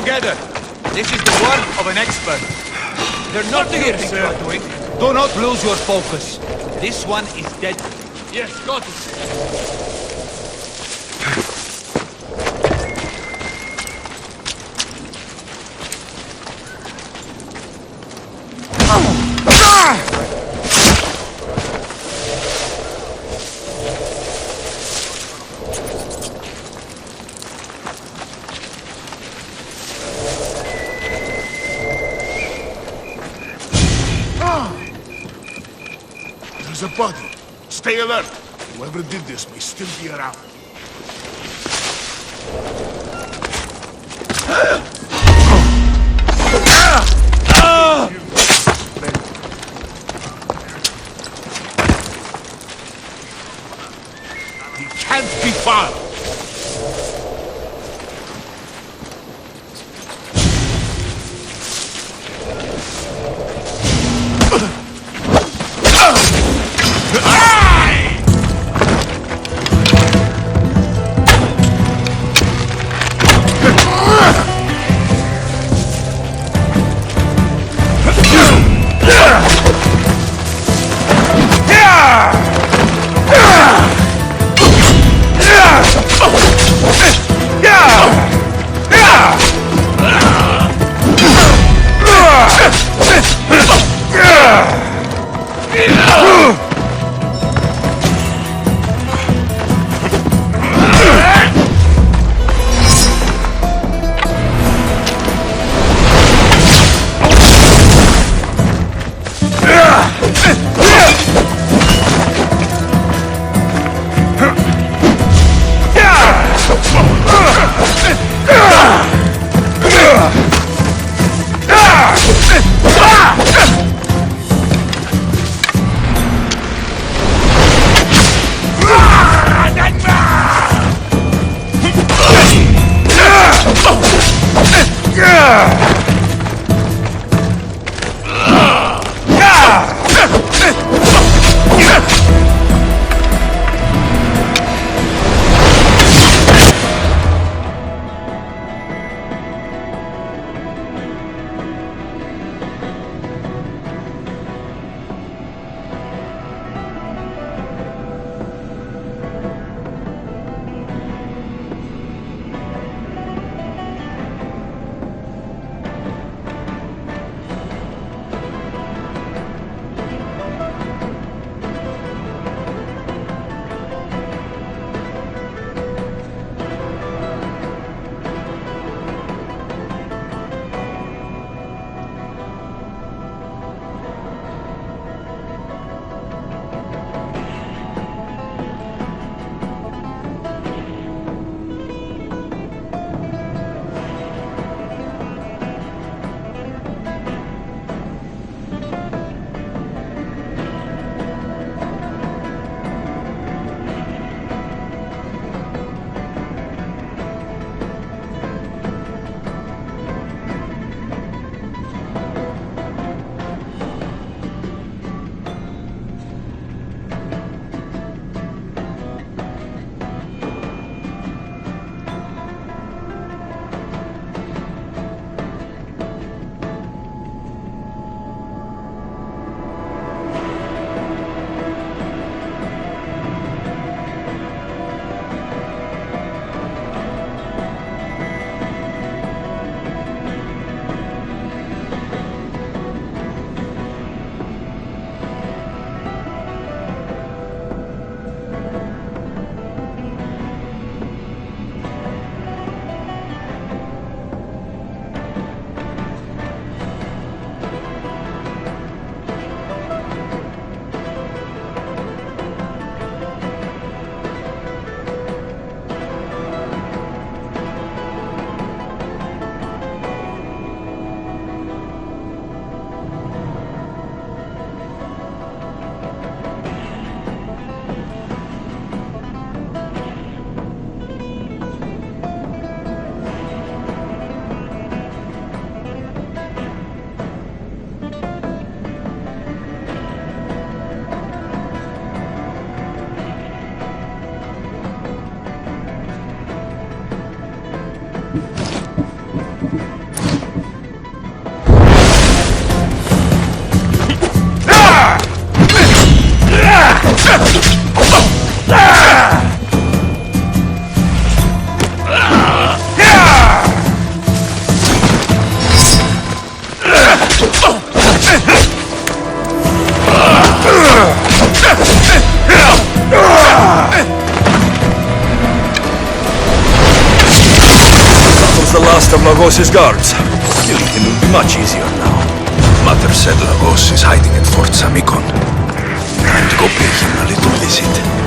Speaker 17: together. This is the work of an expert. They're not here, sir. Do not lose your focus. This one is dead. Yes, got it.
Speaker 2: There's a body. Stay alert. Whoever did this may still be around. He can't be far.
Speaker 4: Lagos's guards. Killing him will be much easier now. Mother said Lagos is hiding at Fort Samikon. Time to go pay him a little visit.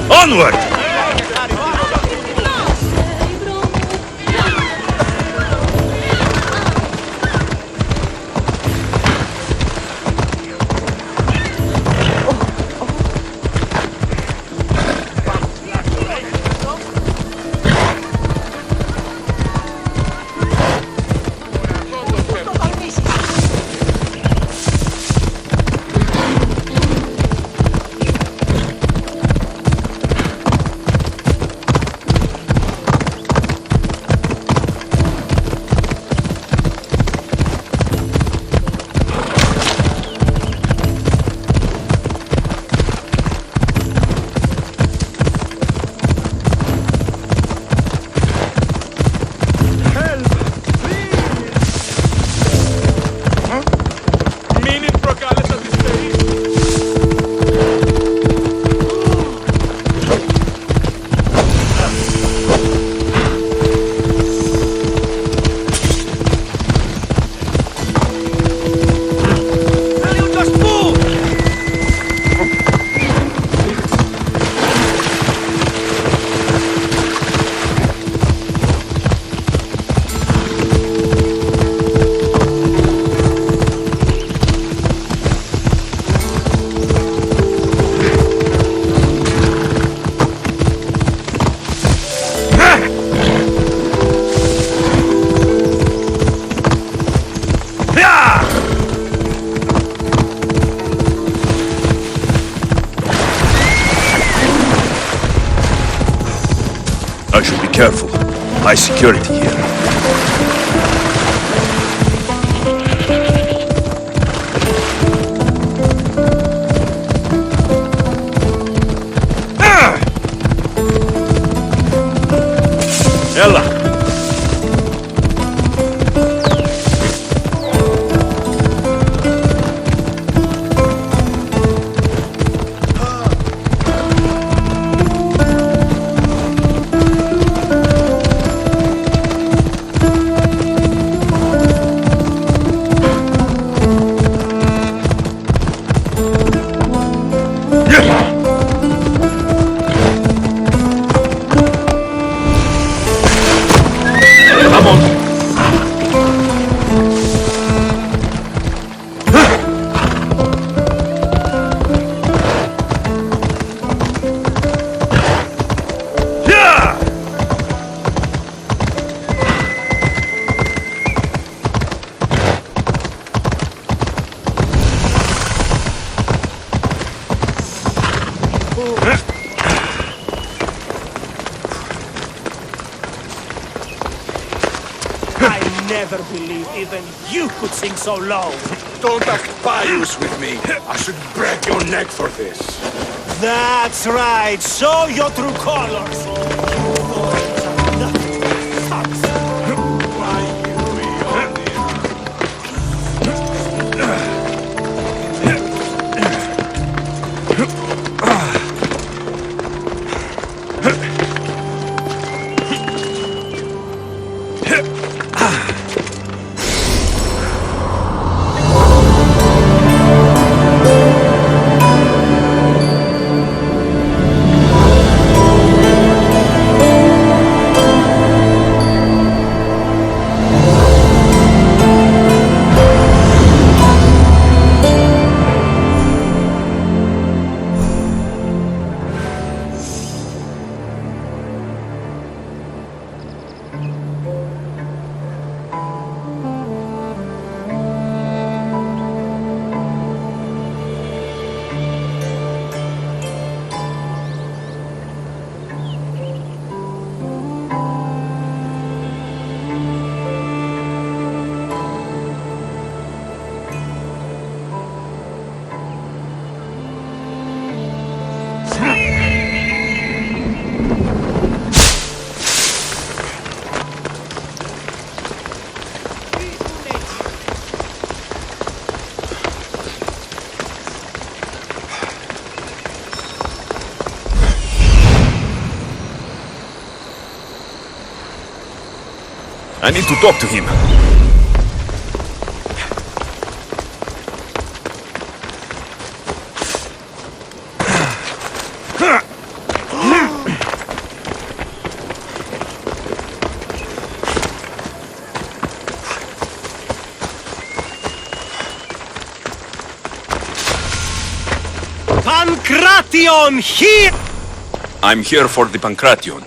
Speaker 1: Onward!
Speaker 4: I should be careful. High security here.
Speaker 1: Ella!
Speaker 11: I never believed even you could sing so low.
Speaker 8: Don't act pious with me. I should break your neck for this.
Speaker 11: That's right. Show your true colors.
Speaker 20: I need to talk to him.
Speaker 9: Pancration, here!
Speaker 20: I'm here for the Pancration.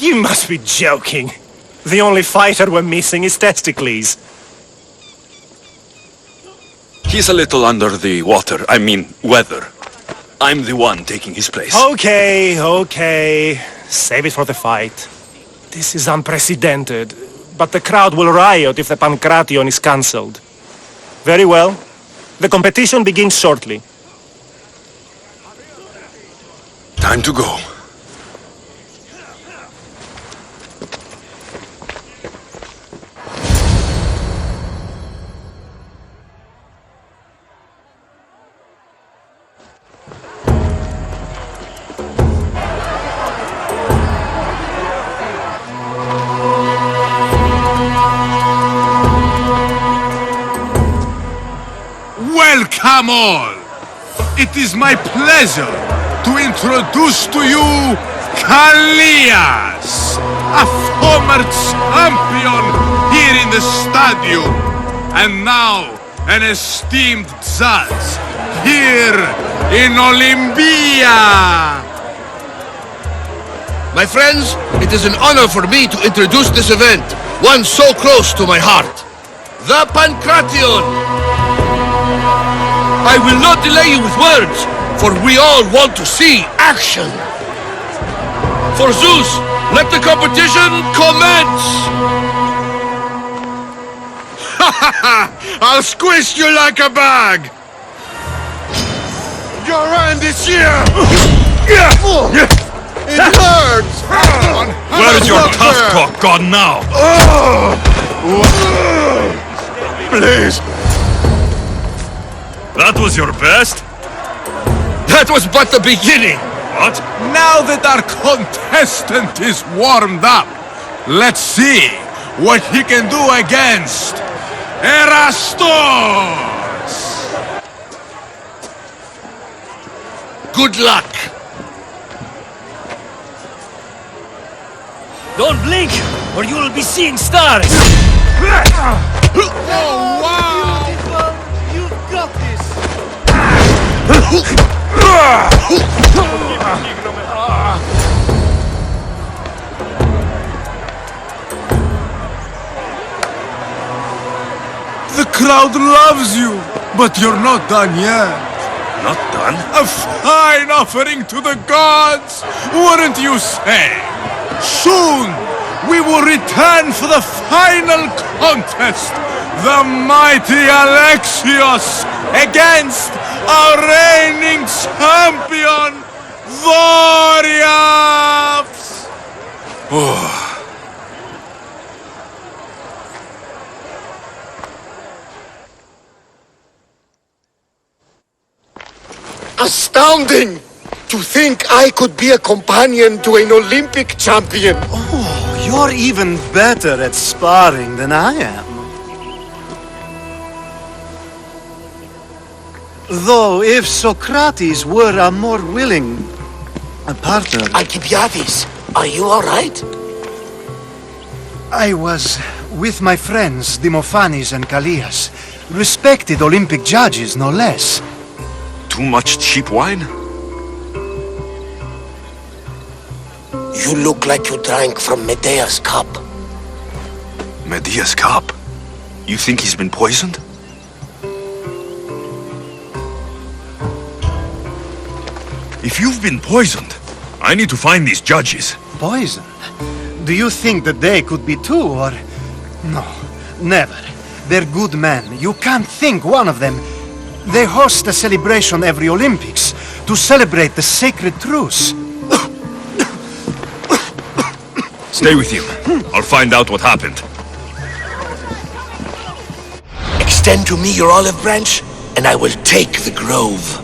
Speaker 9: You must be joking. The only fighter we're missing is Testicles.
Speaker 20: He's a little under the water. I mean, weather. I'm the one taking his place.
Speaker 9: Okay. Save it for the fight. This is unprecedented, but the crowd will riot if the Pancration is cancelled. Very well. The competition begins shortly.
Speaker 20: Time to go.
Speaker 2: Welcome all! It is my pleasure to introduce to you Kalias, a former champion here in the stadium, and now an esteemed judge here in Olympia.
Speaker 23: My friends, it is an honor for me to introduce this event, one so close to my heart. The Pancration! I will not delay you with words, for we all want to see action. For Zeus, let the competition commence!
Speaker 2: I'll squish you like a bag! Your hand is here! It hurts!
Speaker 4: Where's your tough talk gone now?
Speaker 2: Please!
Speaker 4: That was your best?
Speaker 23: That was but the beginning!
Speaker 4: What?
Speaker 2: Now that our contestant is warmed up, let's see what he can do against Erastos!
Speaker 23: Good luck!
Speaker 11: Don't blink, or you will be seeing stars!
Speaker 2: Oh, wow!
Speaker 11: You've got this!
Speaker 2: The crowd loves you, but you're not done yet.
Speaker 4: Not done?
Speaker 2: A fine offering to the gods, wouldn't you say? Soon, we will return for the final contest. The mighty Alexios against our reigning champion, Doriaths!
Speaker 8: Astounding! To think I could be a companion to an Olympic champion.
Speaker 12: Oh, you're even better at sparring than I am. Though if Socrates were a more willing partner...
Speaker 8: Alcibiades, are you all right?
Speaker 12: I was with my friends Demophanes and Callias, respected Olympic judges, no less.
Speaker 20: Too much cheap wine?
Speaker 8: You look like you drank from Medea's cup.
Speaker 20: Medea's cup? You think he's been poisoned?
Speaker 4: If you've been poisoned, I need to find these judges.
Speaker 12: Poisoned? Do you think that they could be too, or... No, never. They're good men. You can't think one of them. They host a celebration every Olympics to celebrate the sacred truce.
Speaker 4: Stay with him. I'll find out what happened.
Speaker 8: Extend to me your olive branch, and I will take the grove.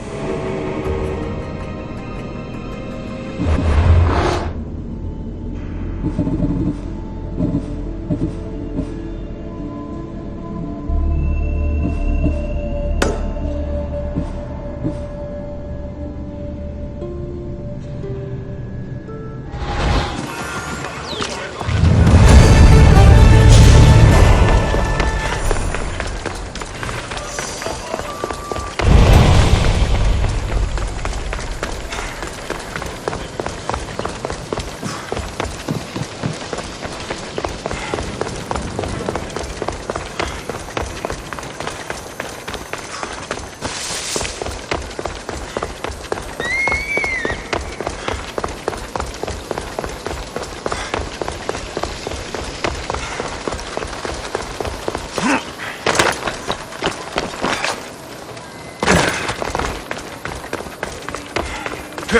Speaker 4: The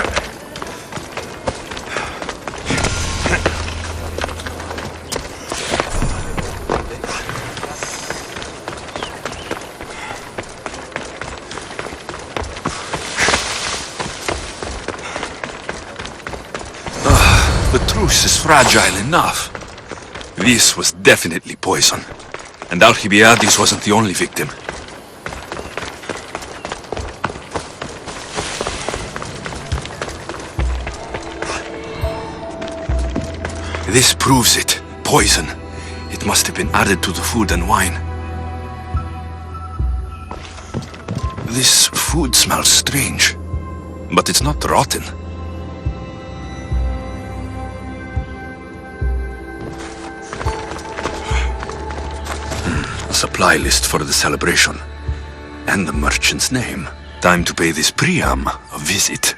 Speaker 4: truce is fragile enough. This was definitely poison. And Alcibiades wasn't the only victim. This proves it. Poison. It must have been added to the food and wine. This food smells strange. But it's not rotten. Supply list for the celebration. And the merchant's name. Time to pay this Priam a visit.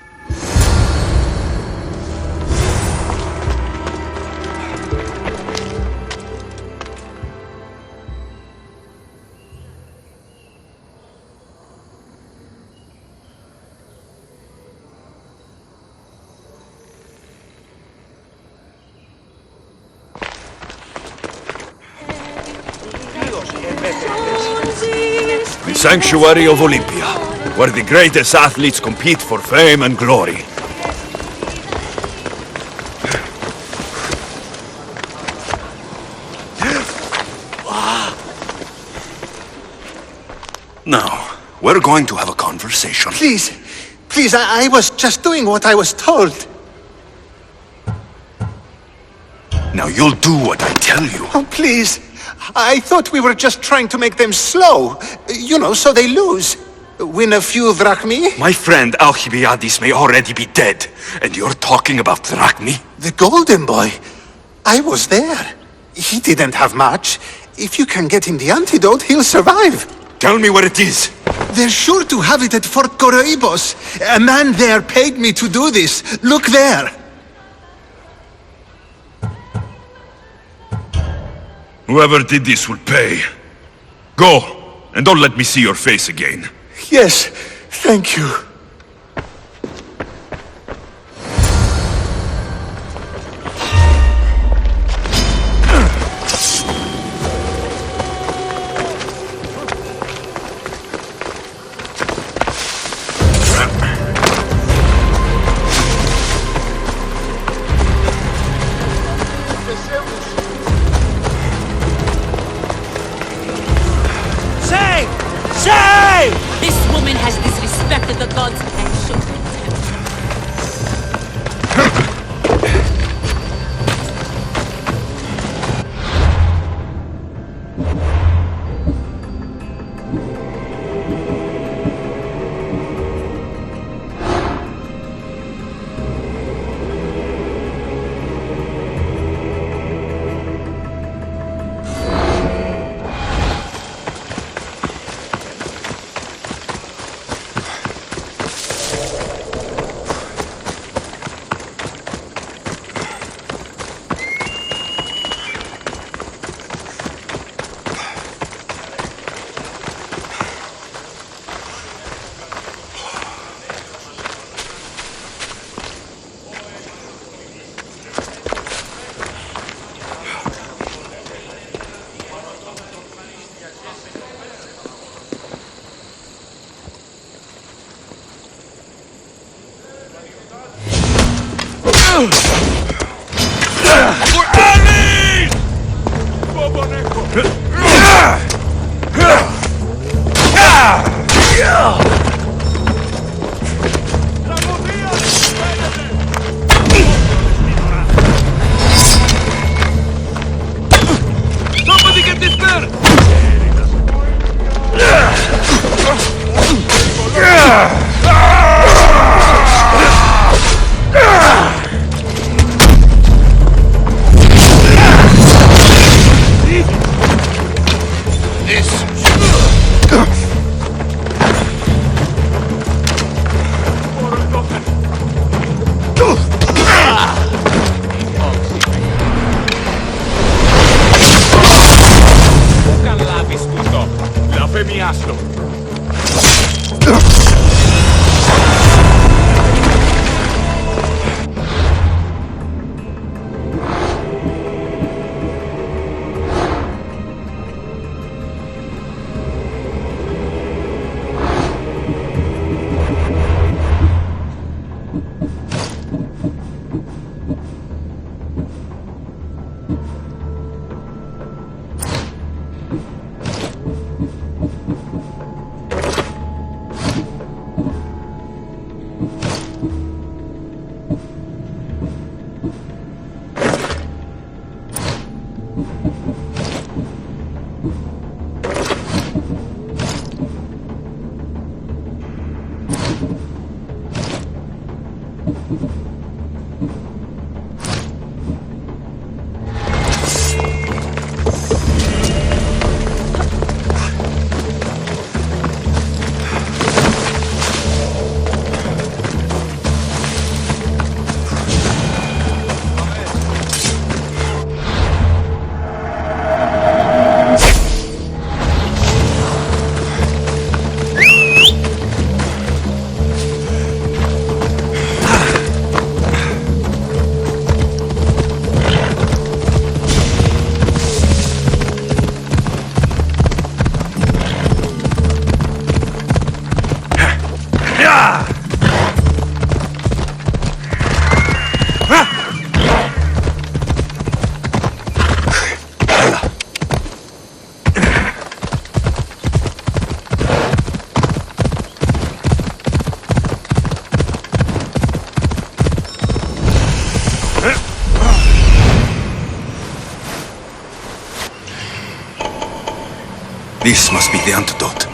Speaker 4: The sanctuary of Olympia, where the greatest athletes compete for fame and glory. Now, we're going to have a conversation.
Speaker 8: Please, I was just doing what I was told.
Speaker 4: Now you'll do what I tell you.
Speaker 8: Oh, please. I thought we were just trying to make them slow. You know, so they lose. Win a few drachmi.
Speaker 4: My friend Alcibiades may already be dead, and you're talking about drachmi?
Speaker 8: The golden boy. I was there. He didn't have much. If you can get him the antidote, he'll survive.
Speaker 4: Tell me where it is.
Speaker 8: They're sure to have it at Fort Coroibos. A man there paid me to do this. Look there.
Speaker 4: Whoever did this will pay. Go, and don't let me see your face again.
Speaker 8: Yes, thank you.
Speaker 13: This woman has disrespected the gods and should be
Speaker 1: Somebody get this man!
Speaker 4: This must be the antidote.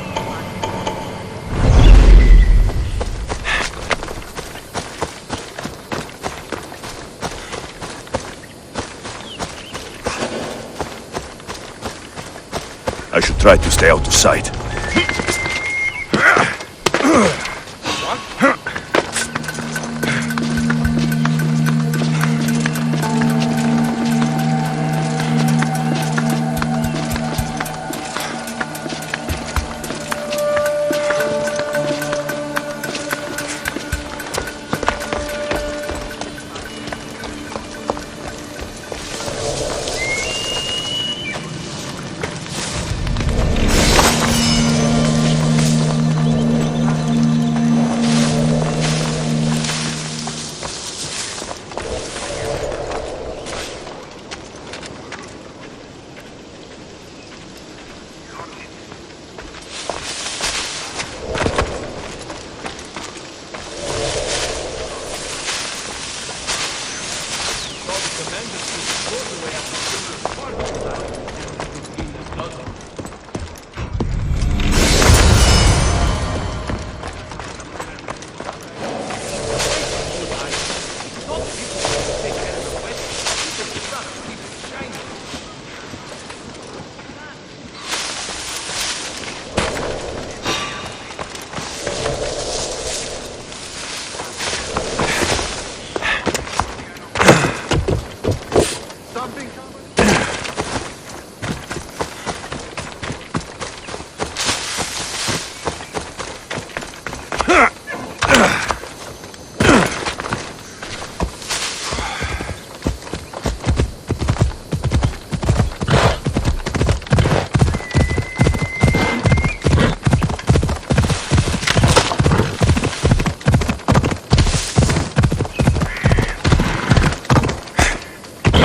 Speaker 20: I should try to stay out of sight.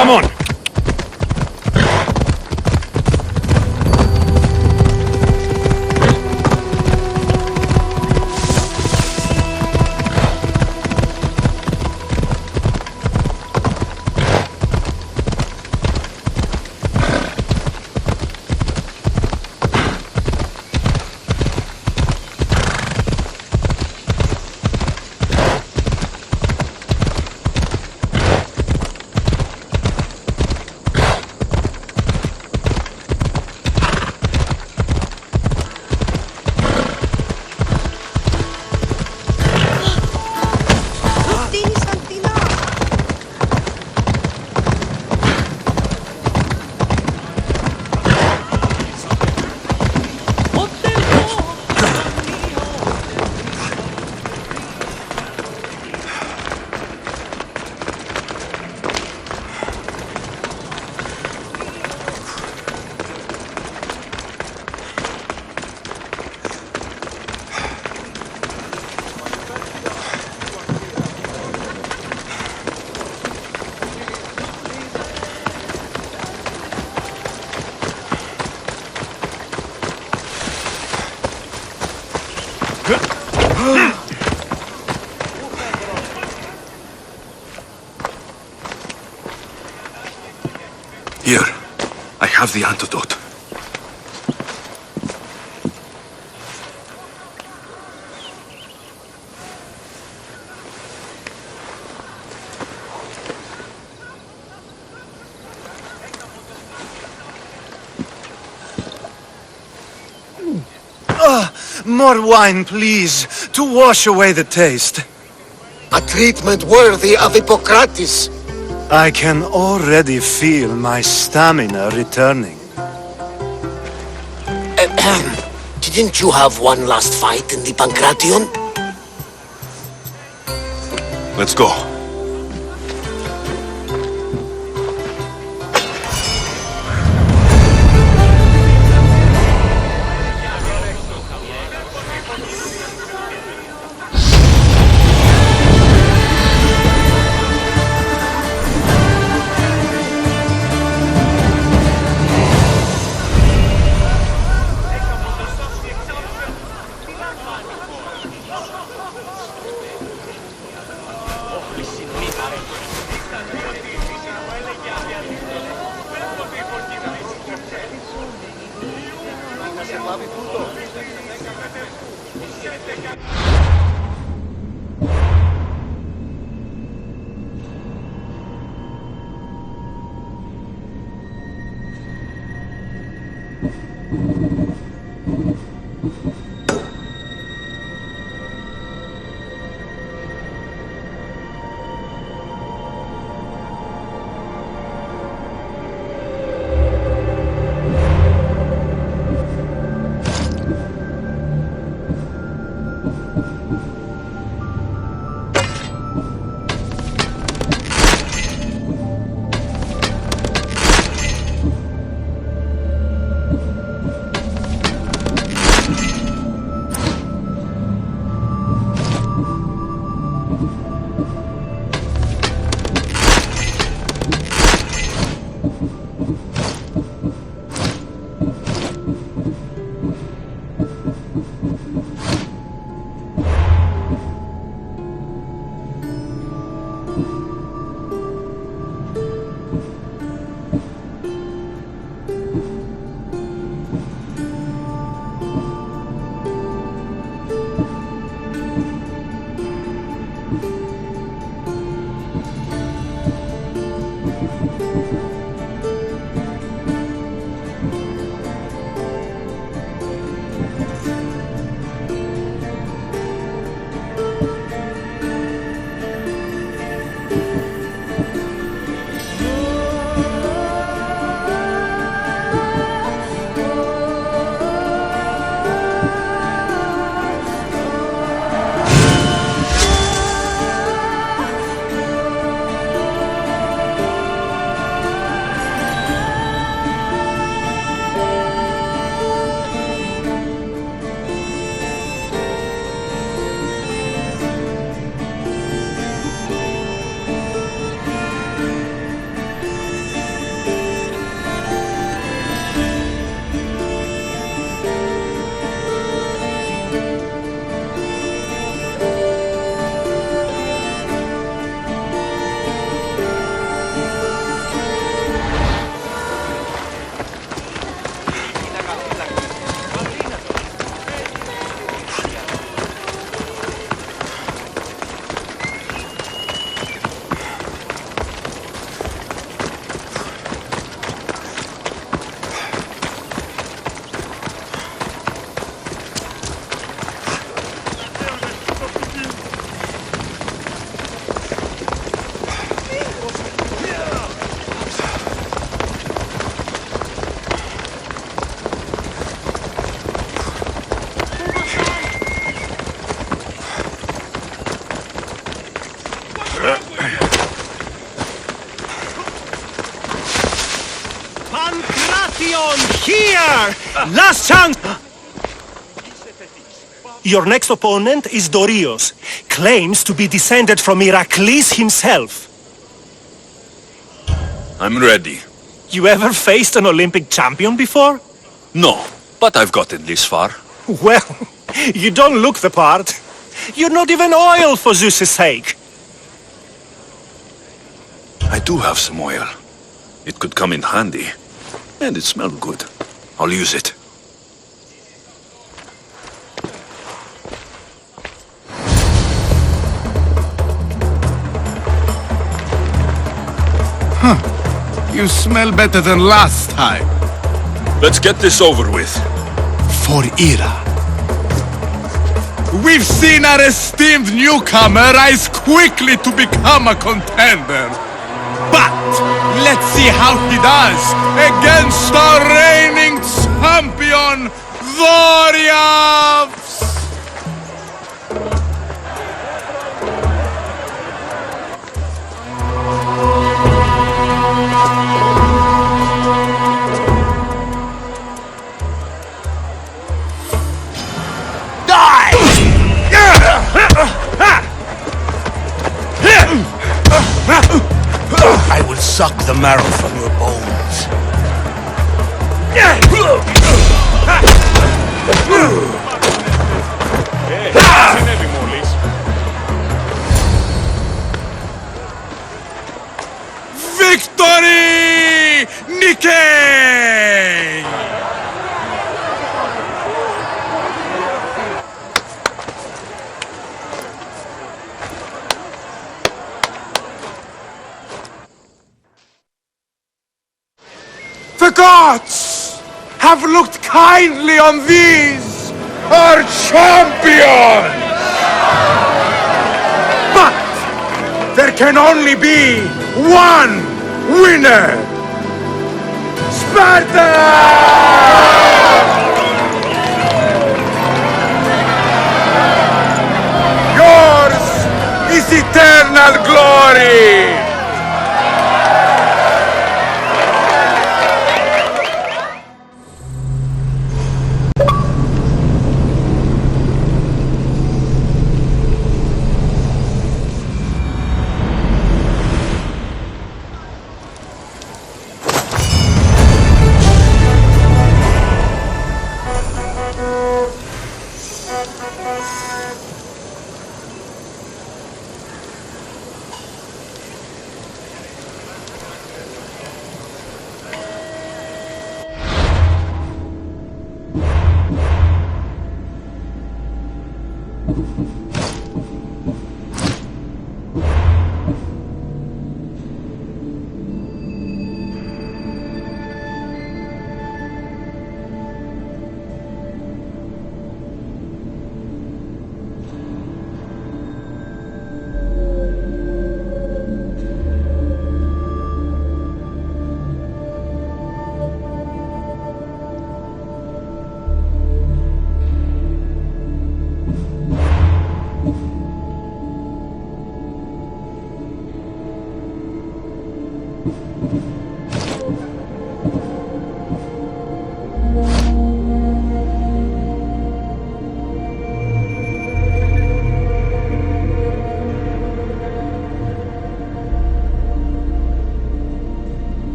Speaker 2: Come on!
Speaker 4: Here, I have the antidote.
Speaker 12: More wine, please, to wash away the taste.
Speaker 8: A treatment worthy of Hippocrates.
Speaker 12: I can already feel my stamina returning.
Speaker 8: Didn't you have one last fight in the Pancration?
Speaker 20: Let's go.
Speaker 9: Here! Last chance! Your next opponent is Dorios. Claims to be descended from Heracles himself.
Speaker 4: I'm ready.
Speaker 9: You ever faced an Olympic champion before?
Speaker 4: No, but I've gotten this far.
Speaker 9: Well, you don't look the part. You're not even oil for Zeus' sake.
Speaker 4: I do have some oil. It could come in handy. And it smelled good. I'll use it.
Speaker 14: Huh. You smell better than last time.
Speaker 4: Let's get this over with.
Speaker 14: For Ira. We've seen our esteemed newcomer rise quickly to become a contender. But let's see how he does against our reigning champion, Warriors!
Speaker 23: I will suck the marrow from your bones.
Speaker 14: Victory! Nikkei!
Speaker 2: The gods have looked kindly on these, our champions! But there can only be one winner! Sparta! Yours is eternal glory!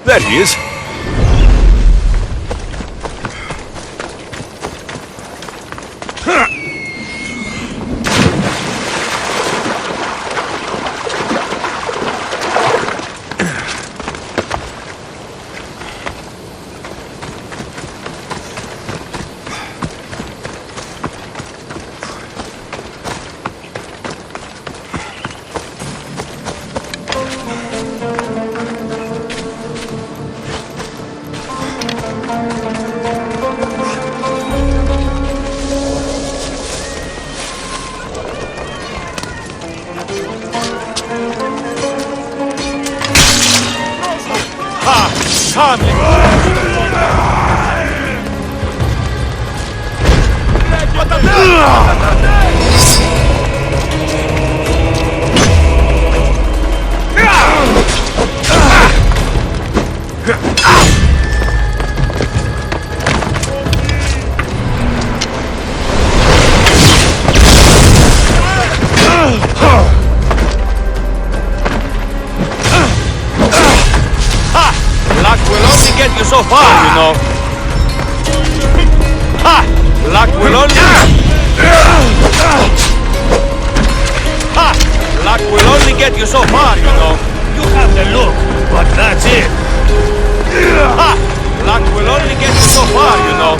Speaker 20: There he is.
Speaker 18: So far, you know. Ha! Luck will only... Ha! Luck will only get you so far, you know. You have the look, but that's it. Ha! Luck will only get you so far, you know.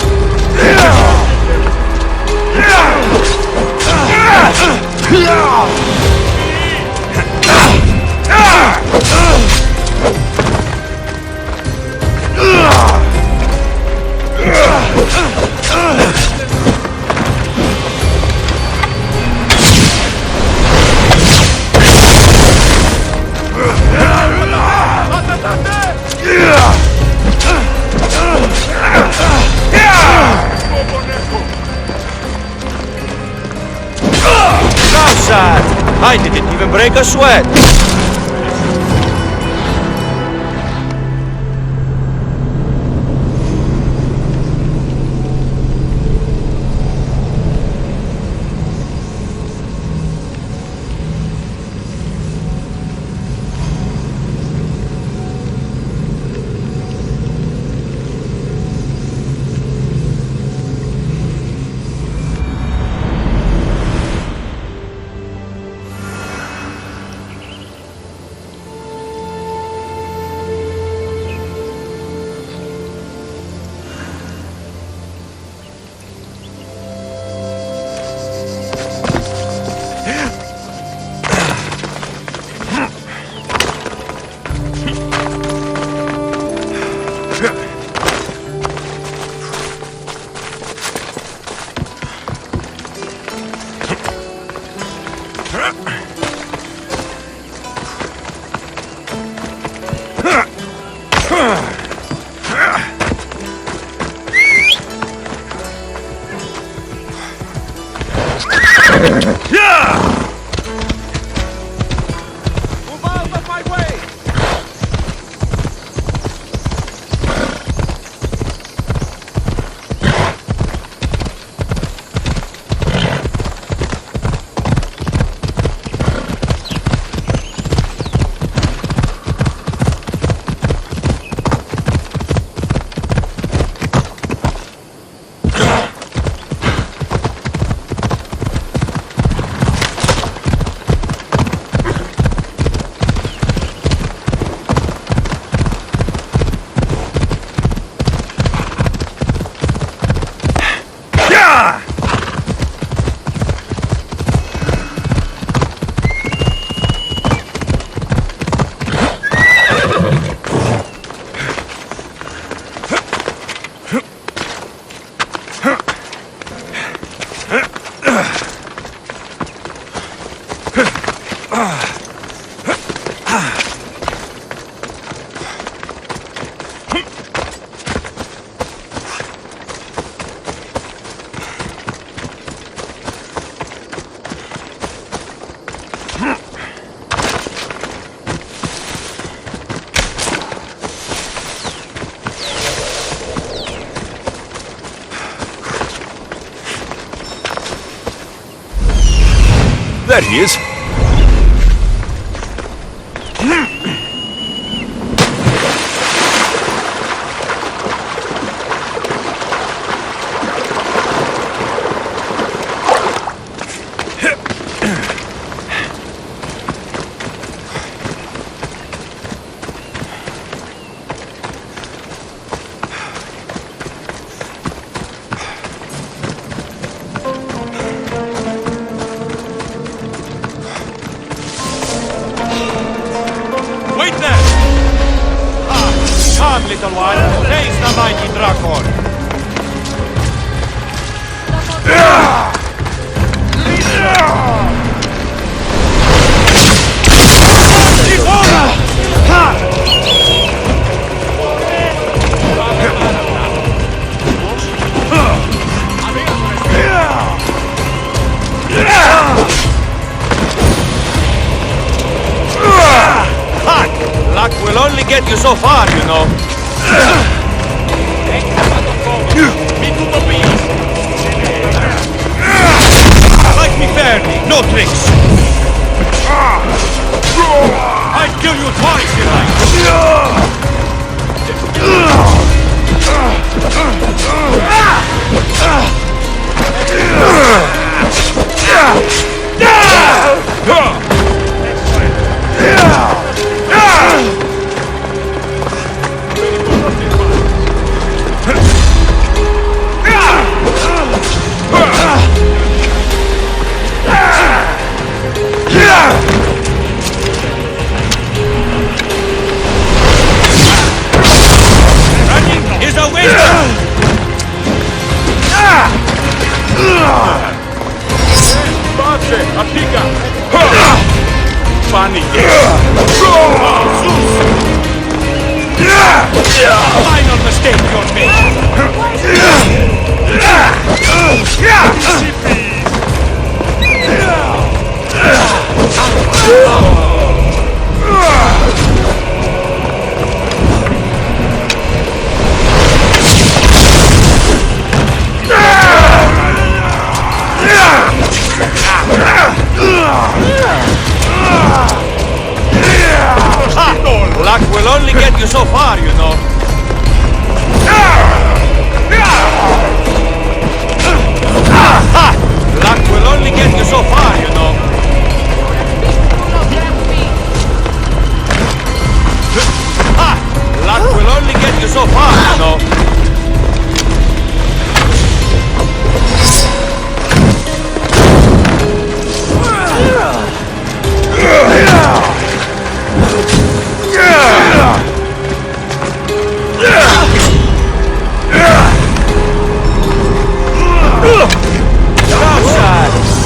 Speaker 18: I didn't even break a sweat.
Speaker 20: There he is.
Speaker 18: little while. Face the mighty Drakon. Luck will only get you so far, you know. Fight me fairly, no tricks. I'd kill you twice if funny final mistake you're Luck will only get you so far, you know. Luck will only get you so far, you know. Luck will only get you so far, you know.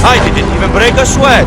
Speaker 18: I didn't even break a sweat.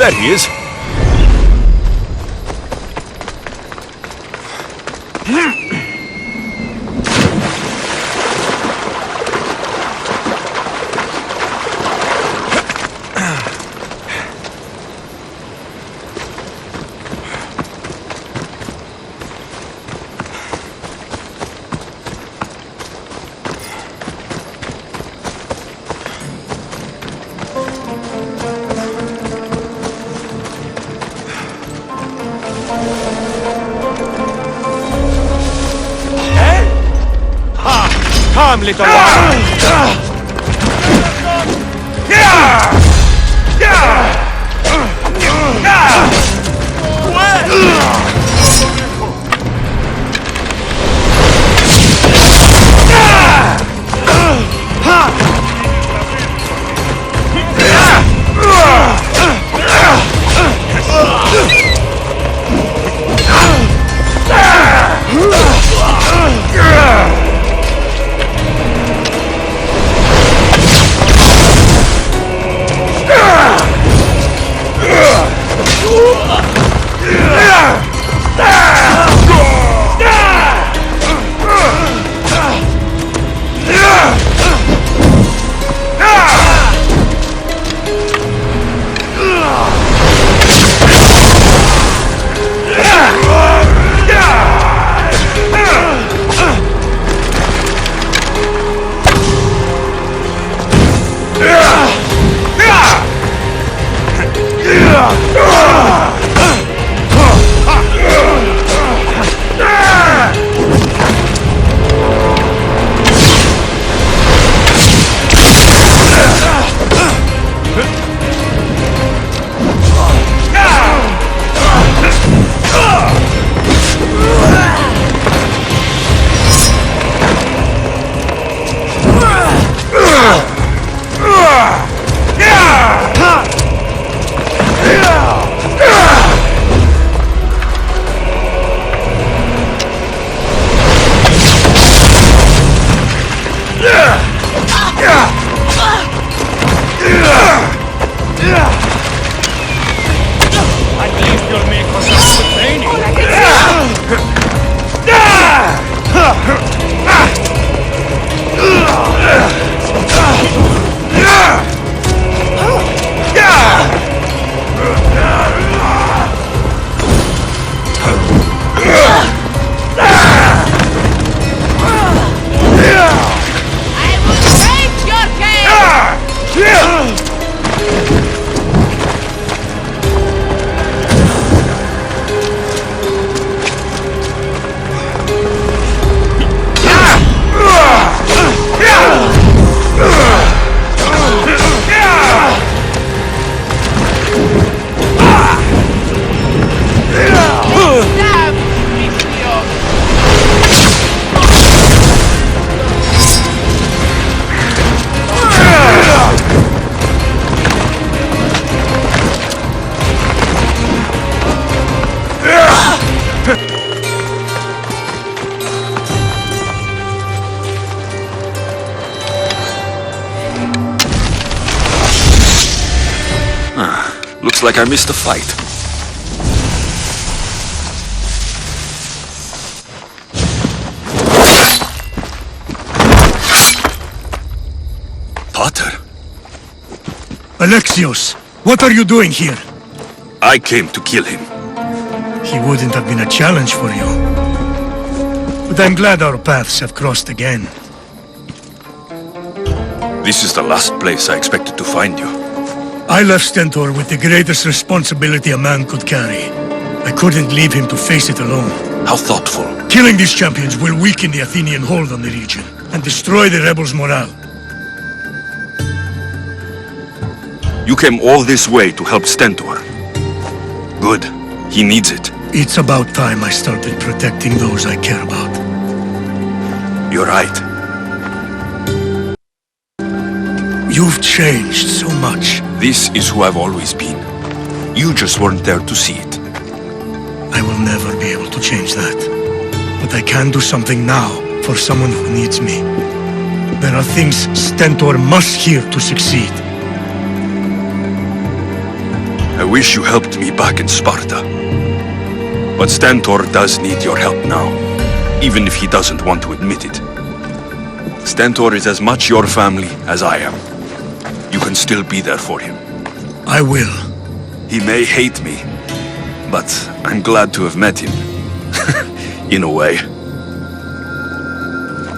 Speaker 4: There he is.
Speaker 18: Come, little one!
Speaker 20: Looks like I missed a fight. Potter?
Speaker 2: Alexios, what are you doing here?
Speaker 20: I came to kill him.
Speaker 2: He wouldn't have been a challenge for you. But I'm glad our paths have crossed again.
Speaker 20: This is the last place I expected to find you.
Speaker 2: I left Stentor with the greatest responsibility a man could carry. I couldn't leave him to face it alone.
Speaker 20: How thoughtful.
Speaker 2: Killing these champions will weaken the Athenian hold on the region and destroy the rebels' morale.
Speaker 20: You came all this way to help Stentor. Good. He needs it.
Speaker 2: It's about time I started protecting those I care about.
Speaker 20: You're right.
Speaker 2: You've changed so much.
Speaker 20: This is who I've always been. You just weren't there to see it.
Speaker 2: I will never be able to change that. But I can do something now for someone who needs me. There are things Stentor must hear to succeed.
Speaker 20: I wish you helped me back in Sparta. But Stentor does need your help now, even if he doesn't want to admit it. Stentor is as much your family as I am. You can still be there for him.
Speaker 2: I will.
Speaker 20: He may hate me, but I'm glad to have met him. In a way.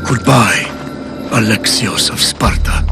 Speaker 2: Goodbye, Alexios of Sparta.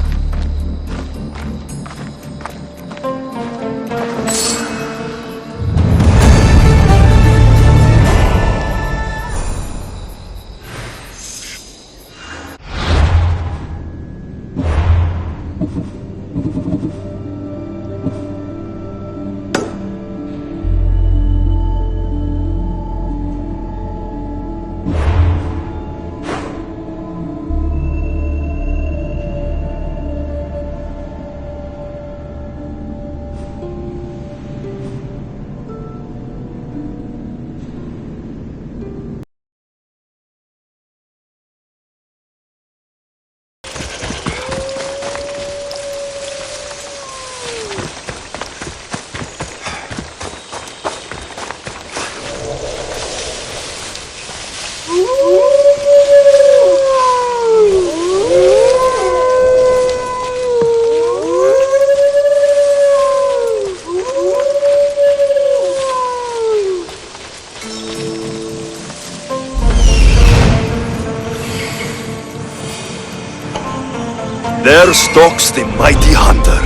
Speaker 20: There stalks the mighty hunter.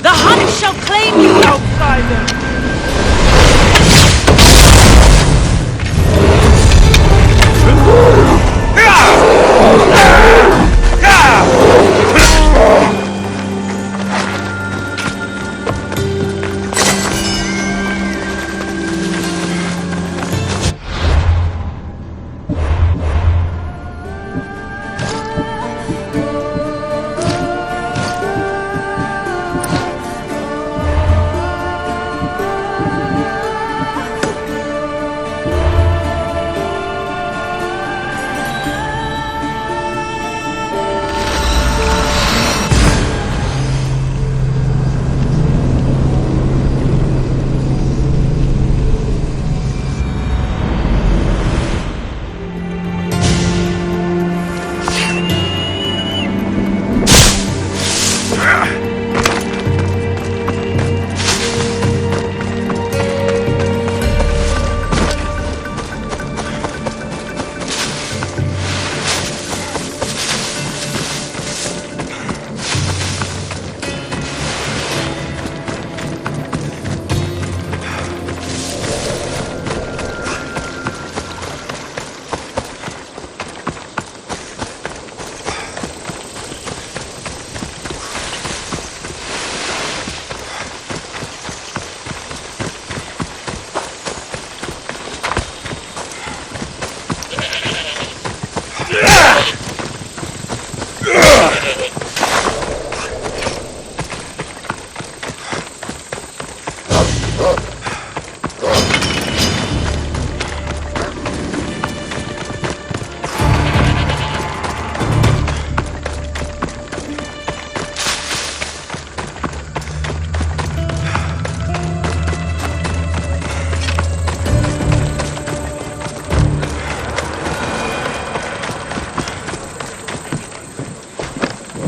Speaker 13: The hunt shall claim you, outsider!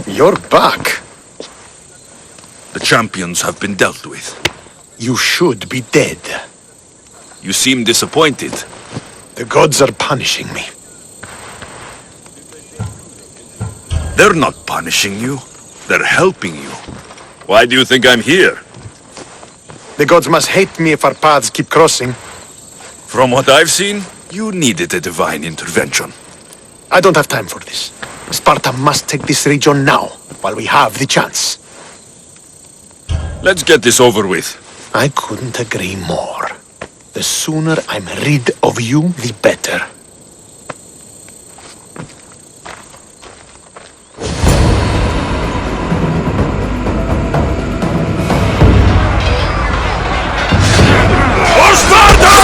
Speaker 8: You're back.
Speaker 20: The champions have been dealt with.
Speaker 8: You should be dead.
Speaker 20: You seem disappointed.
Speaker 8: The gods are punishing me.
Speaker 20: They're not punishing you. They're helping you. Why do you think I'm here?
Speaker 8: The gods must hate me if our paths keep crossing.
Speaker 20: From what I've seen, you needed a divine intervention.
Speaker 8: I don't have time for this. Sparta must take this region now, while we have the chance.
Speaker 20: Let's get this over with.
Speaker 8: I couldn't agree more. The sooner I'm rid of you, the better.
Speaker 1: For Sparta!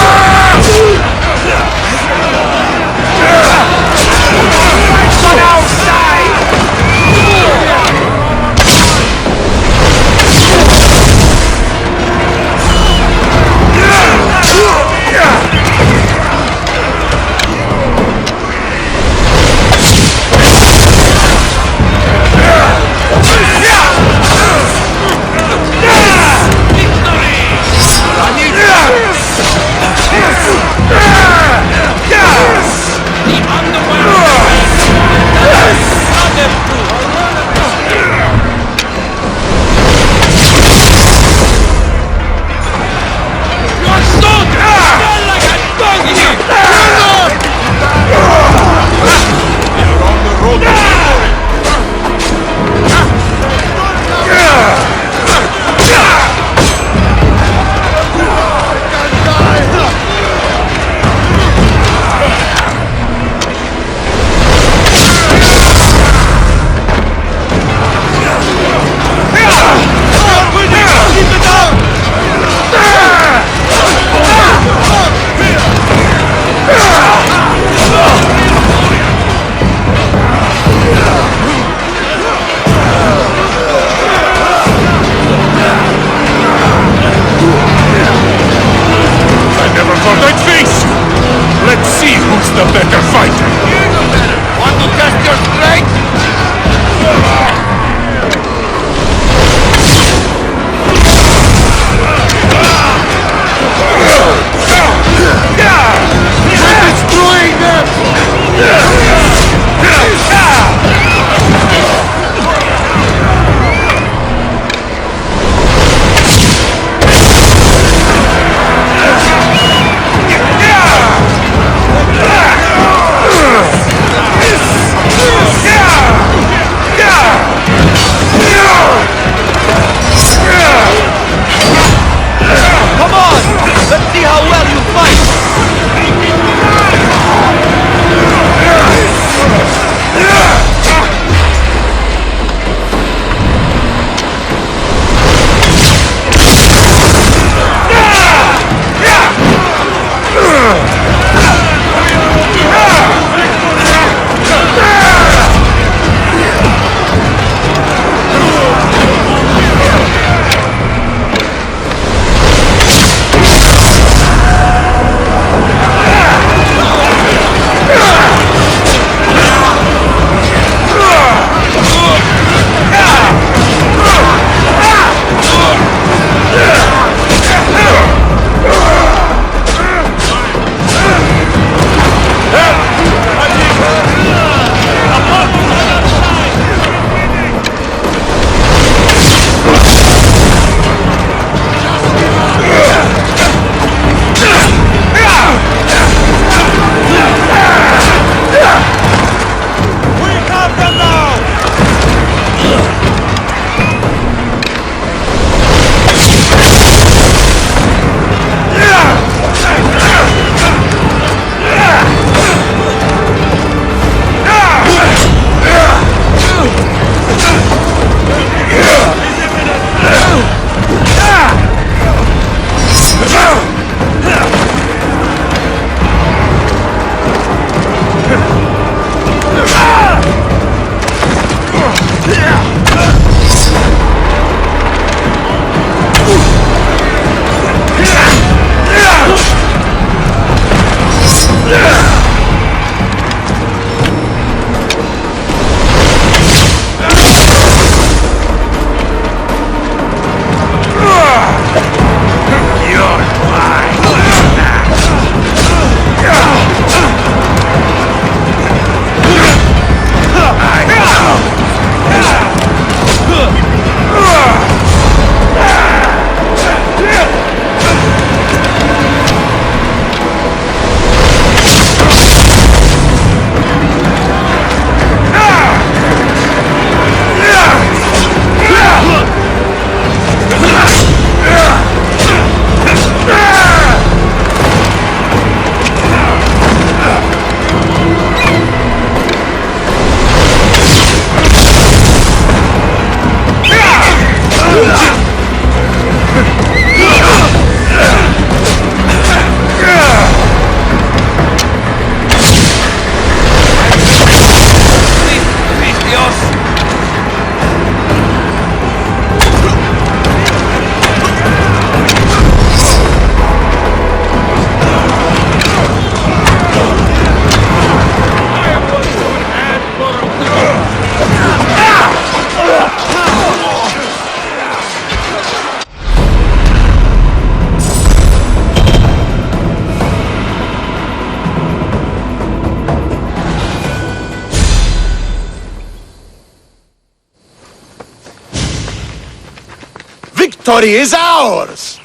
Speaker 8: victory is ours!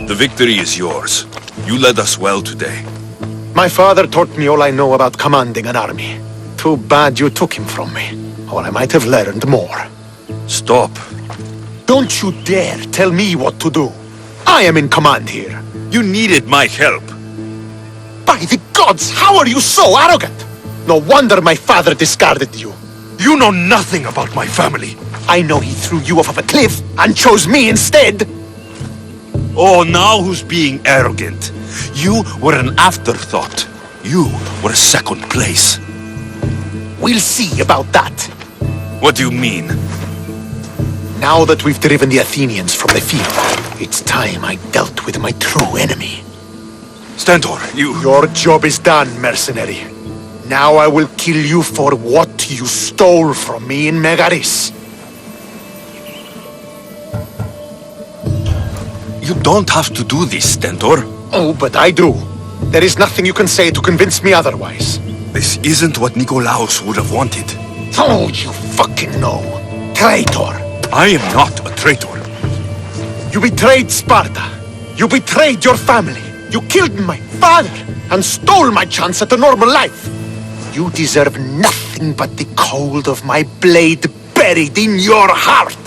Speaker 20: The victory is yours. You led us well today.
Speaker 8: My father taught me all I know about commanding an army. Too bad you took him from me, or I might have learned more.
Speaker 20: Stop.
Speaker 8: Don't you dare tell me what to do. I am in command here.
Speaker 20: You needed my help.
Speaker 8: By the gods, how are you so arrogant? No wonder my father discarded you.
Speaker 20: You know nothing about my family.
Speaker 8: I know he threw you off of a cliff and chose me instead.
Speaker 20: Oh, now who's being arrogant? You were an afterthought. You were second place.
Speaker 8: We'll see about that.
Speaker 20: What do you mean?
Speaker 8: Now that we've driven the Athenians from the field, it's time I dealt with my true enemy.
Speaker 20: Stentor, you...
Speaker 8: Your job is done, mercenary. Now I will kill you for what you stole from me in Megaris.
Speaker 20: You don't have to do this, Stentor.
Speaker 8: Oh, but I do. There is nothing you can say to convince me otherwise.
Speaker 20: This isn't what Nikolaos would have wanted.
Speaker 8: Oh, you fucking know. Traitor.
Speaker 20: I am not a traitor.
Speaker 8: You betrayed Sparta. You betrayed your family. You killed my father and stole my chance at a normal life. You deserve nothing but the cold of my blade buried in your heart.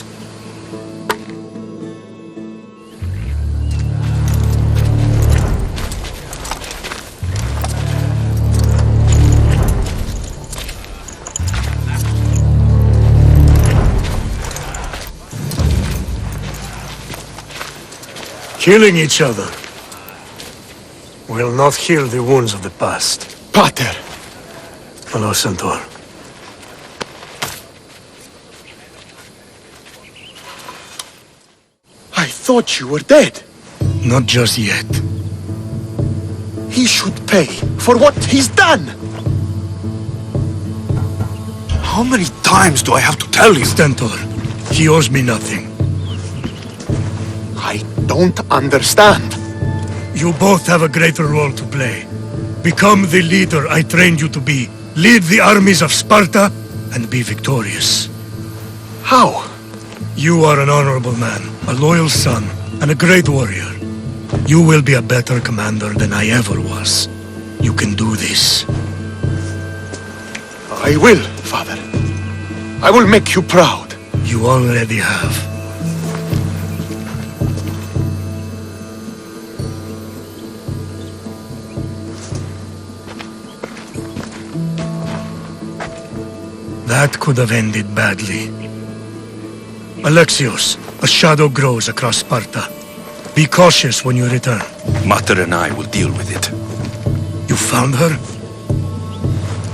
Speaker 2: Killing each other will not heal the wounds of the past.
Speaker 8: Pater!
Speaker 2: Hello, Centaur.
Speaker 8: I thought you were dead.
Speaker 2: Not just yet.
Speaker 8: He should pay for what he's done.
Speaker 20: How many times do I have to tell you?
Speaker 2: Stentor, he owes me nothing.
Speaker 8: I don't understand.
Speaker 2: You both have a greater role to play. Become the leader I trained you to be. Lead the armies of Sparta and be victorious.
Speaker 8: How?
Speaker 2: You are an honorable man, a loyal son, and a great warrior. You will be a better commander than I ever was. You can do this.
Speaker 8: I will, Father. I will make you proud.
Speaker 2: You already have. That could have ended badly. Alexios, a shadow grows across Sparta. Be cautious when you return.
Speaker 20: Mater and I will deal with it.
Speaker 2: You found her?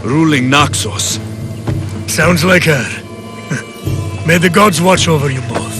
Speaker 4: Ruling Naxos.
Speaker 2: Sounds like her. May the gods watch over you both.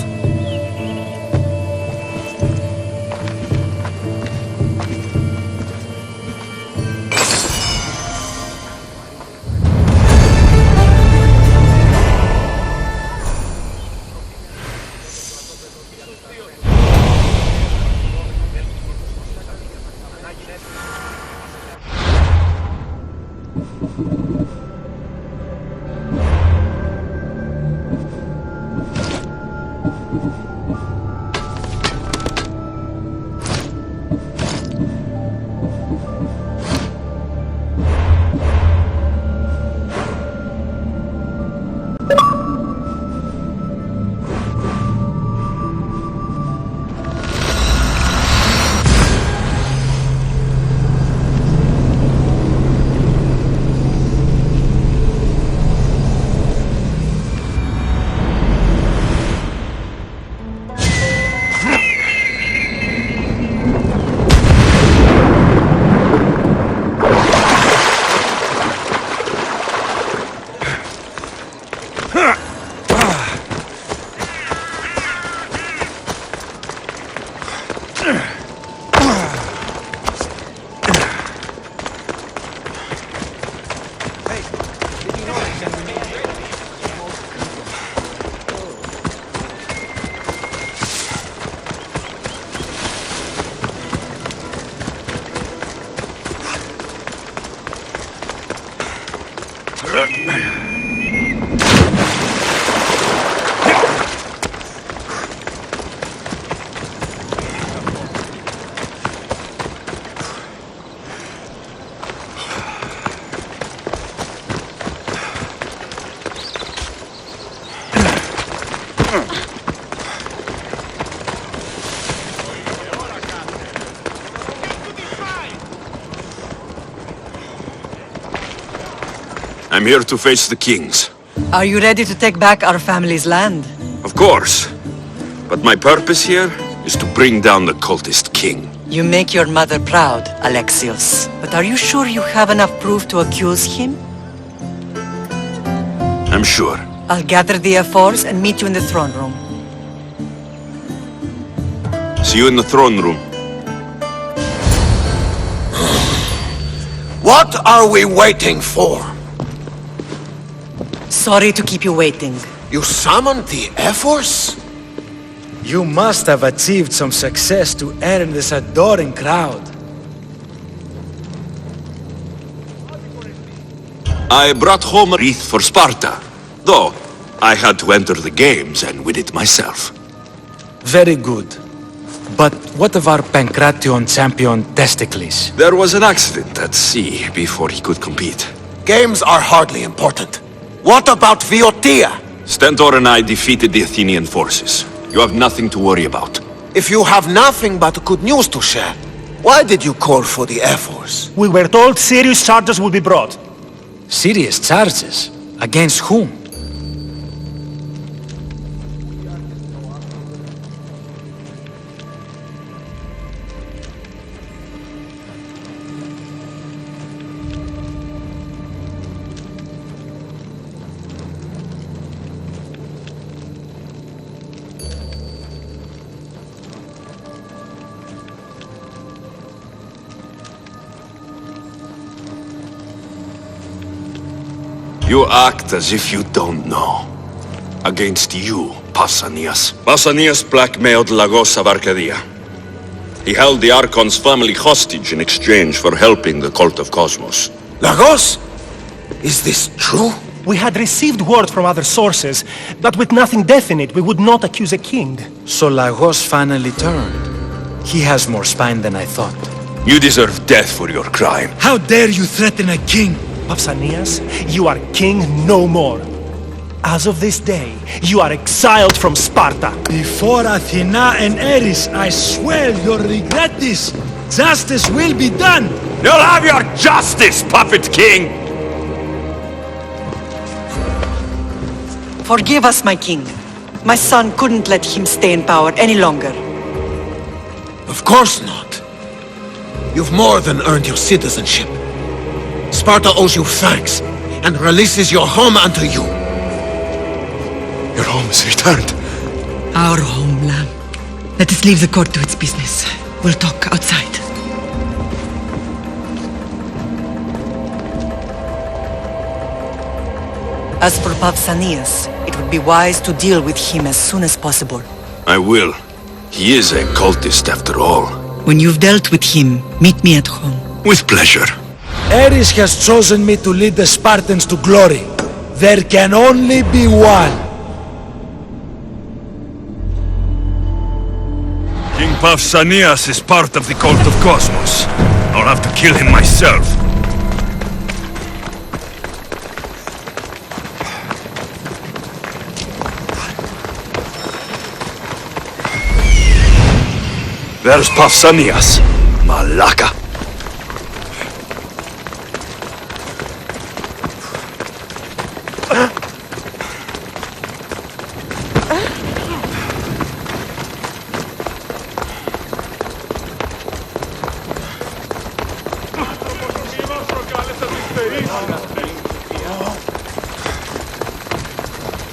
Speaker 20: I'm here to face the kings.
Speaker 5: Are you ready to take back our family's land?
Speaker 20: Of course. But my purpose here is to bring down the cultist king.
Speaker 5: You make your mother proud, Alexios. But are you sure you have enough proof to accuse him?
Speaker 20: I'm sure.
Speaker 5: I'll gather the F4s and meet you in the throne room.
Speaker 20: See you in the throne room.
Speaker 8: What are we waiting for?
Speaker 5: Sorry to keep you waiting.
Speaker 8: You summoned the F4s?
Speaker 6: You must have achieved some success to earn this adoring crowd.
Speaker 20: I brought home a wreath for Sparta, though I had to enter the games and win it myself.
Speaker 6: Very good. But what of our Pancration champion Testicles?
Speaker 20: There was an accident at sea before he could compete.
Speaker 8: Games are hardly important. What about Viotia?
Speaker 20: Stentor and I defeated the Athenian forces. You have nothing to worry about.
Speaker 8: If you have nothing but good news to share, why did you call for the F4s?
Speaker 9: We were told serious charges would be brought.
Speaker 6: Serious charges? Against whom?
Speaker 20: You act as if you don't know. Against you, Pausanias. Pausanias blackmailed Lagos of Arcadia. He held the Archon's family hostage in exchange for helping the cult of Cosmos.
Speaker 8: Lagos? Is this true?
Speaker 9: We had received word from other sources that with nothing definite we would not accuse a king.
Speaker 6: So Lagos finally turned. He has more spine than I thought.
Speaker 20: You deserve death for your crime.
Speaker 6: How dare you threaten a king?
Speaker 9: Pausanias, you are king no more. As of this day, you are exiled from Sparta.
Speaker 6: Before Athena and Eris, I swear you'll regret this. Justice will be done.
Speaker 20: You'll have your justice, puppet king!
Speaker 5: Forgive us, my king. My son couldn't let him stay in power any longer.
Speaker 8: Of course not. You've more than earned your citizenship. Sparta owes you thanks, and releases your home unto you.
Speaker 2: Your home is returned.
Speaker 5: Our homeland. Let us leave the court to its business. We'll talk outside. As for Pausanias, it would be wise to deal with him as soon as possible.
Speaker 20: I will. He is a cultist after all.
Speaker 5: When you've dealt with him, meet me at home.
Speaker 20: With pleasure.
Speaker 6: Eris has chosen me to lead the Spartans to glory. There can only be one.
Speaker 4: King Pausanias is part of the cult of Cosmos. I'll have to kill him myself.
Speaker 20: There's Pausanias. Malaka.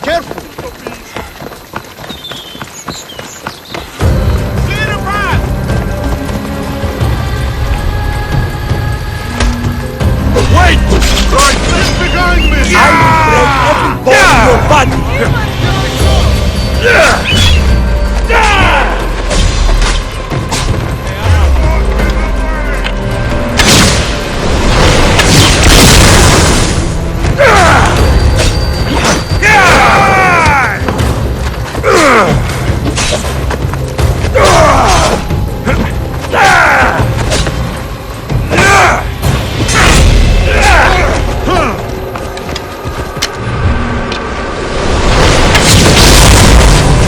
Speaker 2: Careful!
Speaker 4: Wait!
Speaker 2: Right, left behind me!
Speaker 6: I will break every bone in your body!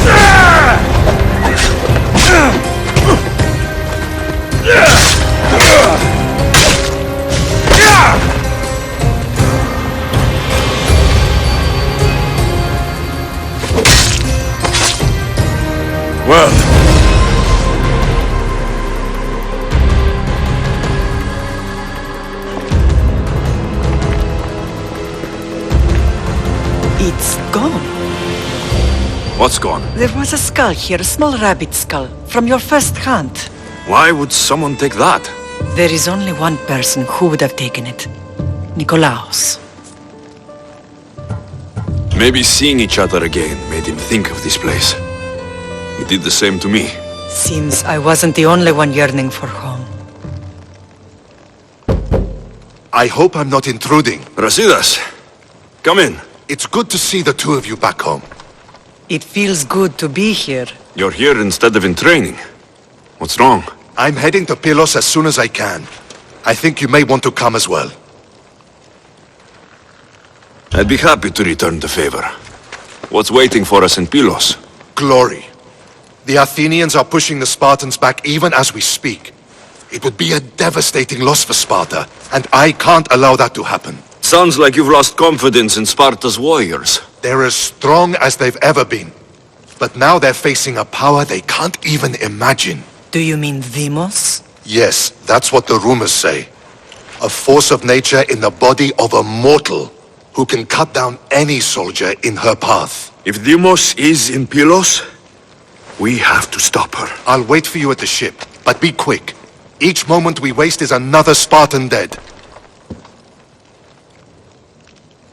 Speaker 2: Ah!
Speaker 5: It's gone.
Speaker 20: What's gone?
Speaker 5: There was a skull here, a small rabbit skull, from your first hunt.
Speaker 20: Why would someone take that?
Speaker 5: There is only one person who would have taken it. Nikolaos.
Speaker 20: Maybe seeing each other again made him think of this place. He did the same to me.
Speaker 5: Seems I wasn't the only one yearning for home.
Speaker 3: I hope I'm not intruding.
Speaker 20: Brasidas, come in.
Speaker 3: It's good to see the two of you back home.
Speaker 5: It feels good to be here.
Speaker 20: You're here instead of in training. What's wrong?
Speaker 3: I'm heading to Pylos as soon as I can. I think you may want to come as well.
Speaker 20: I'd be happy to return the favor. What's waiting for us in Pylos?
Speaker 3: Glory. The Athenians are pushing the Spartans back even as we speak. It would be a devastating loss for Sparta, and I can't allow that to happen.
Speaker 20: Sounds like you've lost confidence in Sparta's warriors.
Speaker 3: They're as strong as they've ever been. But now they're facing a power they can't even imagine.
Speaker 5: Do you mean Demos?
Speaker 3: Yes, that's what the rumors say. A force of nature in the body of a mortal who can cut down any soldier in her path.
Speaker 20: If Demos is in Pylos, we have to stop her.
Speaker 3: I'll wait for you at the ship, but be quick. Each moment we waste is another Spartan dead.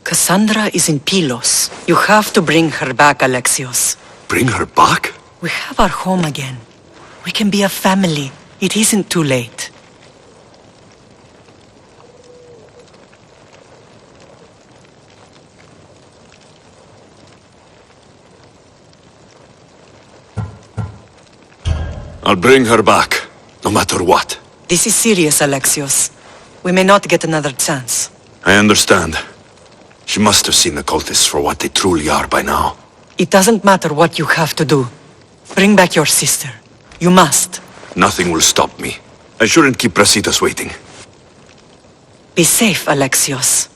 Speaker 5: Cassandra is in Pylos. You have to bring her back, Alexios.
Speaker 20: Bring her back?
Speaker 5: We have our home again. We can be a family. It isn't too late.
Speaker 20: I'll bring her back, no matter what.
Speaker 5: This is serious, Alexios. We may not get another chance.
Speaker 20: I understand. She must have seen the cultists for what they truly are by now.
Speaker 5: It doesn't matter what you have to do. Bring back your sister. You must.
Speaker 20: Nothing will stop me. I shouldn't keep Brasidas waiting.
Speaker 5: Be safe, Alexios.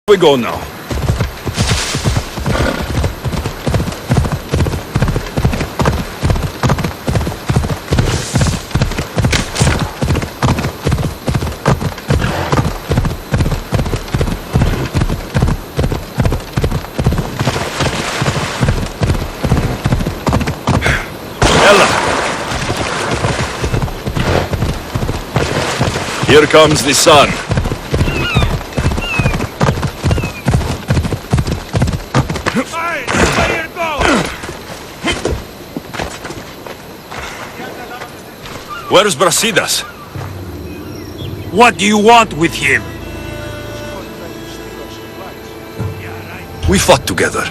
Speaker 20: We go now.
Speaker 1: Ella! Here comes the sun. Where's Brasidas?
Speaker 4: What do you want with him?
Speaker 20: We fought together.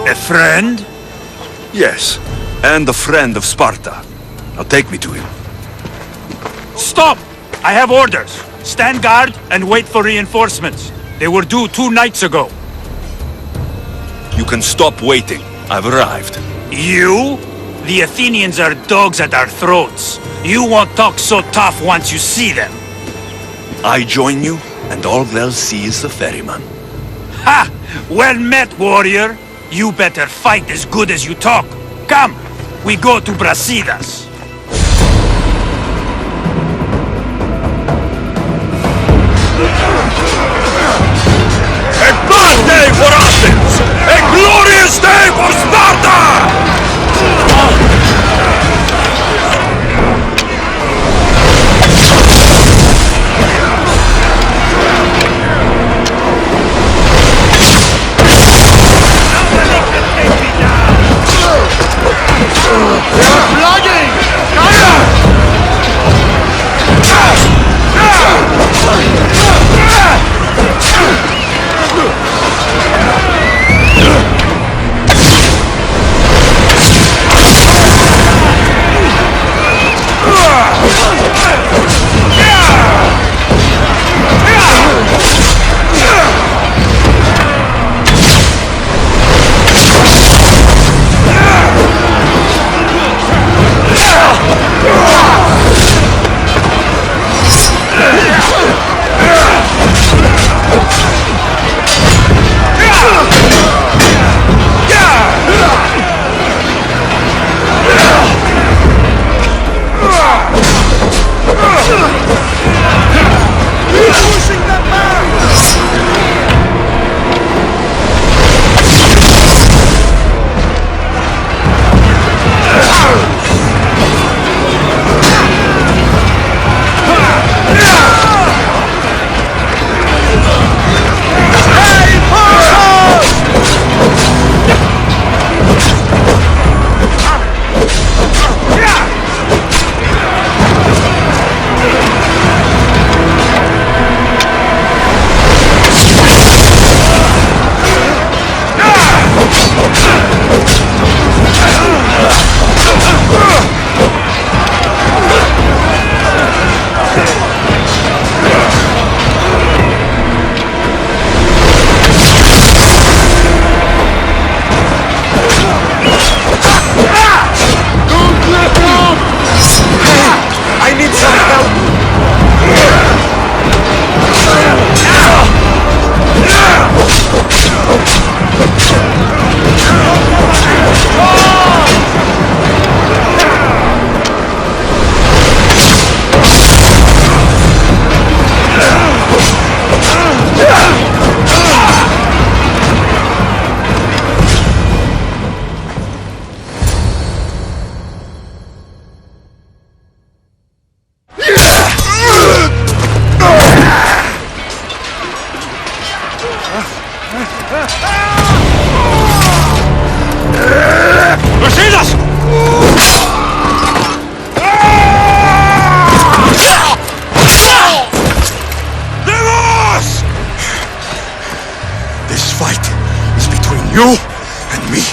Speaker 4: A friend?
Speaker 20: Yes, and a friend of Sparta. Now take me to him.
Speaker 4: Stop! I have orders. Stand guard and wait for reinforcements. They were due 2 nights ago.
Speaker 20: You can stop waiting. I've arrived.
Speaker 4: You? The Athenians are dogs at our throats. You won't talk so tough once you see them.
Speaker 20: I join you, and all they'll see is the ferryman.
Speaker 4: Ha! Well met, warrior. You better fight as good as you talk. Come!
Speaker 18: we go to Brasidas.
Speaker 1: A bad day for Athens! A glorious day for Sparta!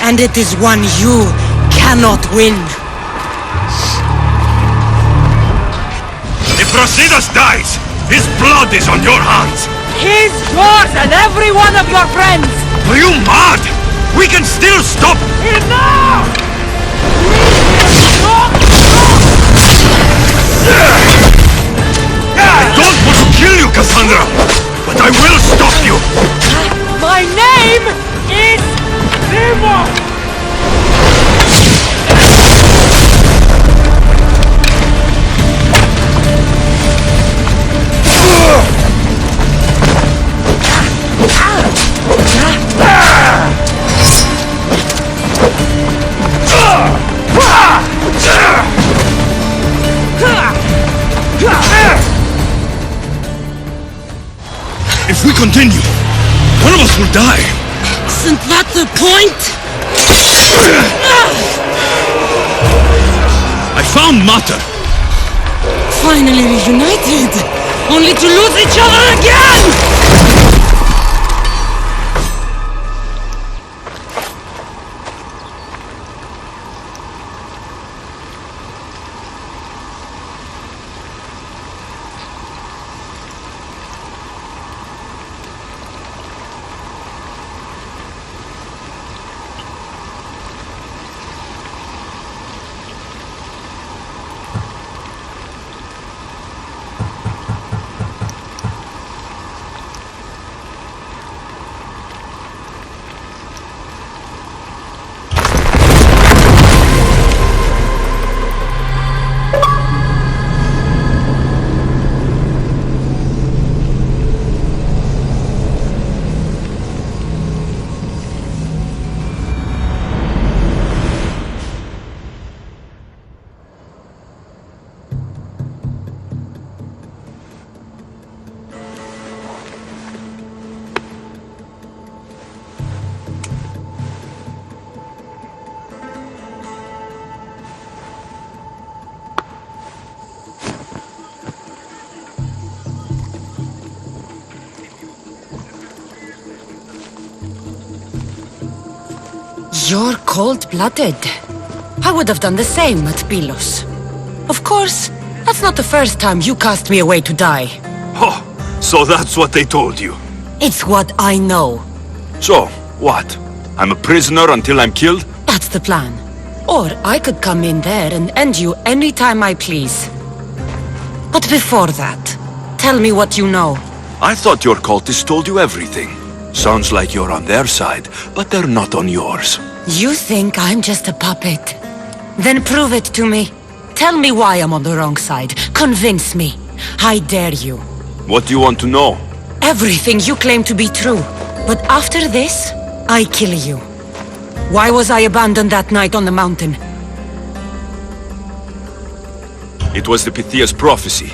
Speaker 10: And it is one you cannot win.
Speaker 1: If Brasidas dies, his blood is on your hands!
Speaker 10: His, yours, and every one of your friends!
Speaker 1: Are you mad? We can still stop!
Speaker 10: Enough!
Speaker 1: I don't want to kill you, Cassandra! But I will stop you!
Speaker 10: My name is Nemo!
Speaker 4: If we continue, one of us will die.
Speaker 10: Isn't that the point?
Speaker 4: I found Mater.
Speaker 10: Finally reunited, only to lose each other again! You're cold-blooded. I would have done the same at Pylos. Of course, that's not the first time you cast me away to die.
Speaker 20: Oh, so that's what they told you.
Speaker 10: It's what I know.
Speaker 20: So, what? I'm a prisoner until I'm killed?
Speaker 10: That's the plan. Or I could come in there and end you any time I please. But before that, tell me what you know.
Speaker 20: I thought your cultists told you everything. Sounds like you're on their side, but they're not on yours.
Speaker 10: You think I'm just a puppet? Then prove it to me. Tell me why I'm on the wrong side. Convince me. I dare you.
Speaker 20: What do you want to know?
Speaker 10: Everything you claim to be true. But after this, I kill you. Why was I abandoned that night on the mountain?
Speaker 20: It was the Pythia's prophecy.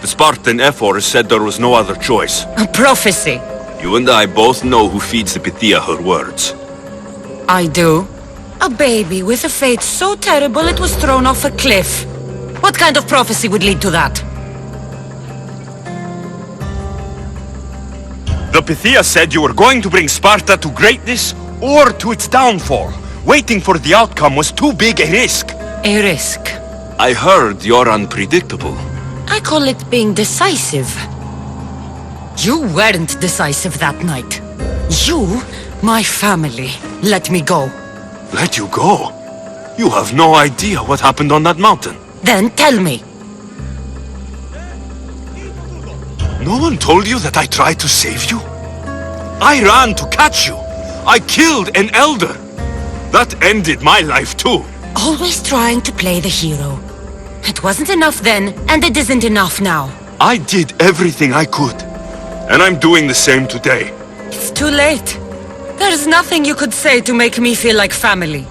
Speaker 20: The Spartan Ephor said there was no other choice.
Speaker 10: A prophecy?
Speaker 20: You and I both know who feeds the Pythia her words.
Speaker 10: I do. A baby with a fate so terrible it was thrown off a cliff. What kind of prophecy would lead to that?
Speaker 20: The Pythia said you were going to bring Sparta to greatness or to its downfall. Waiting for the outcome was too big a risk.
Speaker 10: A risk?
Speaker 20: I heard you're unpredictable.
Speaker 10: I call it being decisive. You weren't decisive that night. You, my family, let me go.
Speaker 20: Let you go? You have no idea what happened on that mountain.
Speaker 10: Then tell me.
Speaker 20: No one told you that I tried to save you? I ran to catch you. I killed an elder. That ended my life too.
Speaker 10: Always trying to play the hero. It wasn't enough then, and it isn't enough now.
Speaker 20: I did everything I could. And I'm doing the same today.
Speaker 10: It's too late. There's nothing you could say to make me feel like family.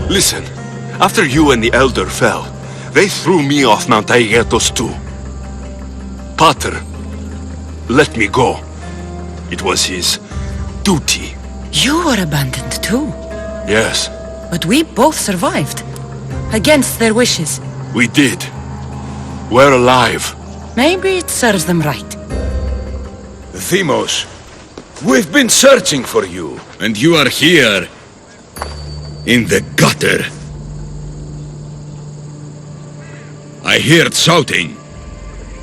Speaker 20: Listen, after you and the Elder fell, they threw me off Mount Aegetos too. Pater let me go. It was his duty.
Speaker 10: You were abandoned too.
Speaker 20: Yes.
Speaker 10: But we both survived. Against their wishes.
Speaker 20: We did. We're alive.
Speaker 10: Maybe it serves them right.
Speaker 4: Themos, we've been searching for you, and you are here. In the gutter. I heard shouting.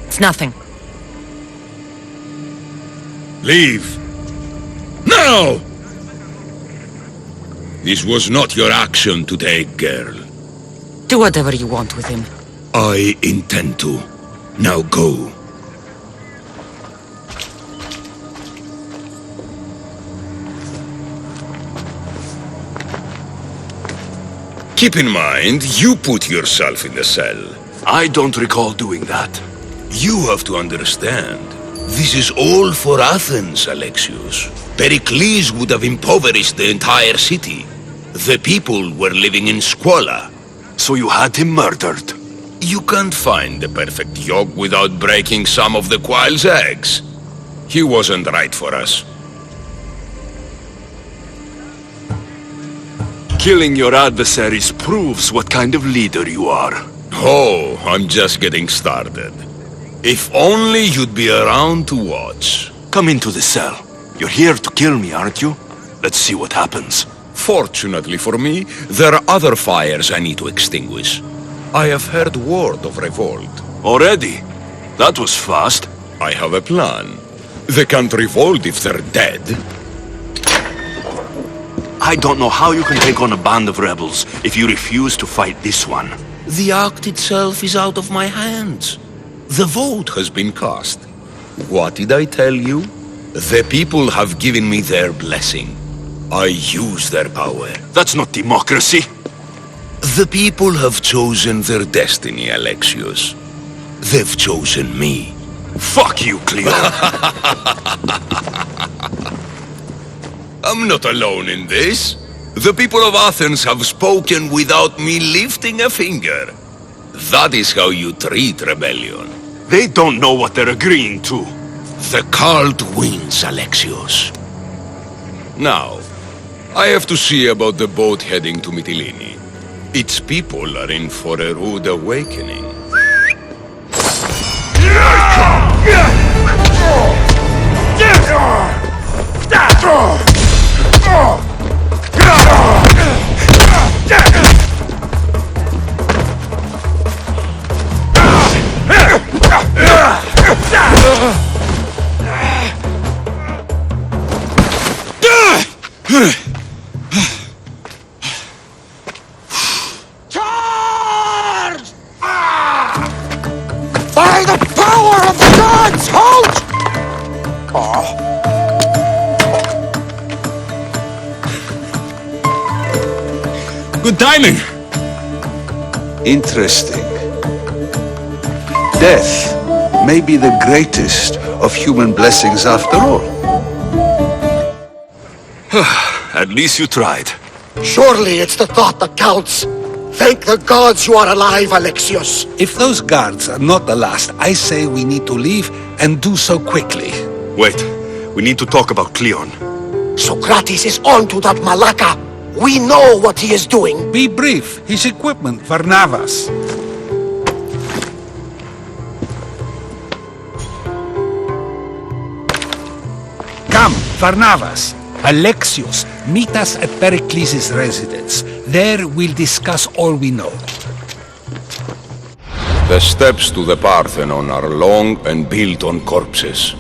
Speaker 10: It's nothing.
Speaker 4: Leave. Now! This was not your action to take, girl.
Speaker 10: Do whatever you want with him.
Speaker 4: I intend to. Now go. Keep in mind, you put yourself in the cell.
Speaker 20: I don't recall doing that.
Speaker 4: You have to understand. This is all for Athens, Alexios. Pericles would have impoverished the entire city. The people were living in squalor.
Speaker 20: So you had him murdered?
Speaker 4: You can't find the perfect yolk without breaking some of the quail's eggs. He wasn't right for us.
Speaker 20: Killing your adversaries proves what kind of leader you are.
Speaker 4: Oh, I'm just getting started. If only you'd be around to watch.
Speaker 20: Come into the cell. You're here to kill me, aren't you? Let's see what happens.
Speaker 4: Fortunately for me, there are other fires I need to extinguish. I have heard word of revolt.
Speaker 20: Already? That was fast.
Speaker 4: I have a plan. They can't revolt if they're dead.
Speaker 20: I don't know how you can take on a band of rebels if you refuse to fight this one.
Speaker 4: The act itself is out of my hands. The vote has been cast. What did I tell you? The people have given me their blessing. I use their power.
Speaker 20: That's not democracy.
Speaker 4: The people have chosen their destiny, Alexios. They've chosen me.
Speaker 20: Fuck you, Cleo.
Speaker 4: I'm not alone in this. The people of Athens have spoken without me lifting a finger. That is how you treat rebellion.
Speaker 20: They don't know what they're agreeing to.
Speaker 4: The cult wins, Alexios. Now, I have to see about the boat heading to Mytilene. Its people are in for a rude awakening. Here I come!
Speaker 8: Charge! By the power of the gods, halt!
Speaker 4: Good timing!
Speaker 23: Interesting. Death may be the greatest of human blessings after all.
Speaker 4: At least you tried.
Speaker 8: Surely it's the thought that counts. Thank the gods you are alive, Alexios.
Speaker 23: If those guards are not the last, I say we need to leave and do so quickly.
Speaker 20: Wait, we need to talk about Cleon.
Speaker 8: Socrates is on to that Malaka. We know what he is doing.
Speaker 23: Be brief. His equipment, Varnavas. Come, Varnavas. Alexios, meet us at Pericles' residence. There we'll discuss all we know.
Speaker 22: The steps to the Parthenon are long and built on corpses.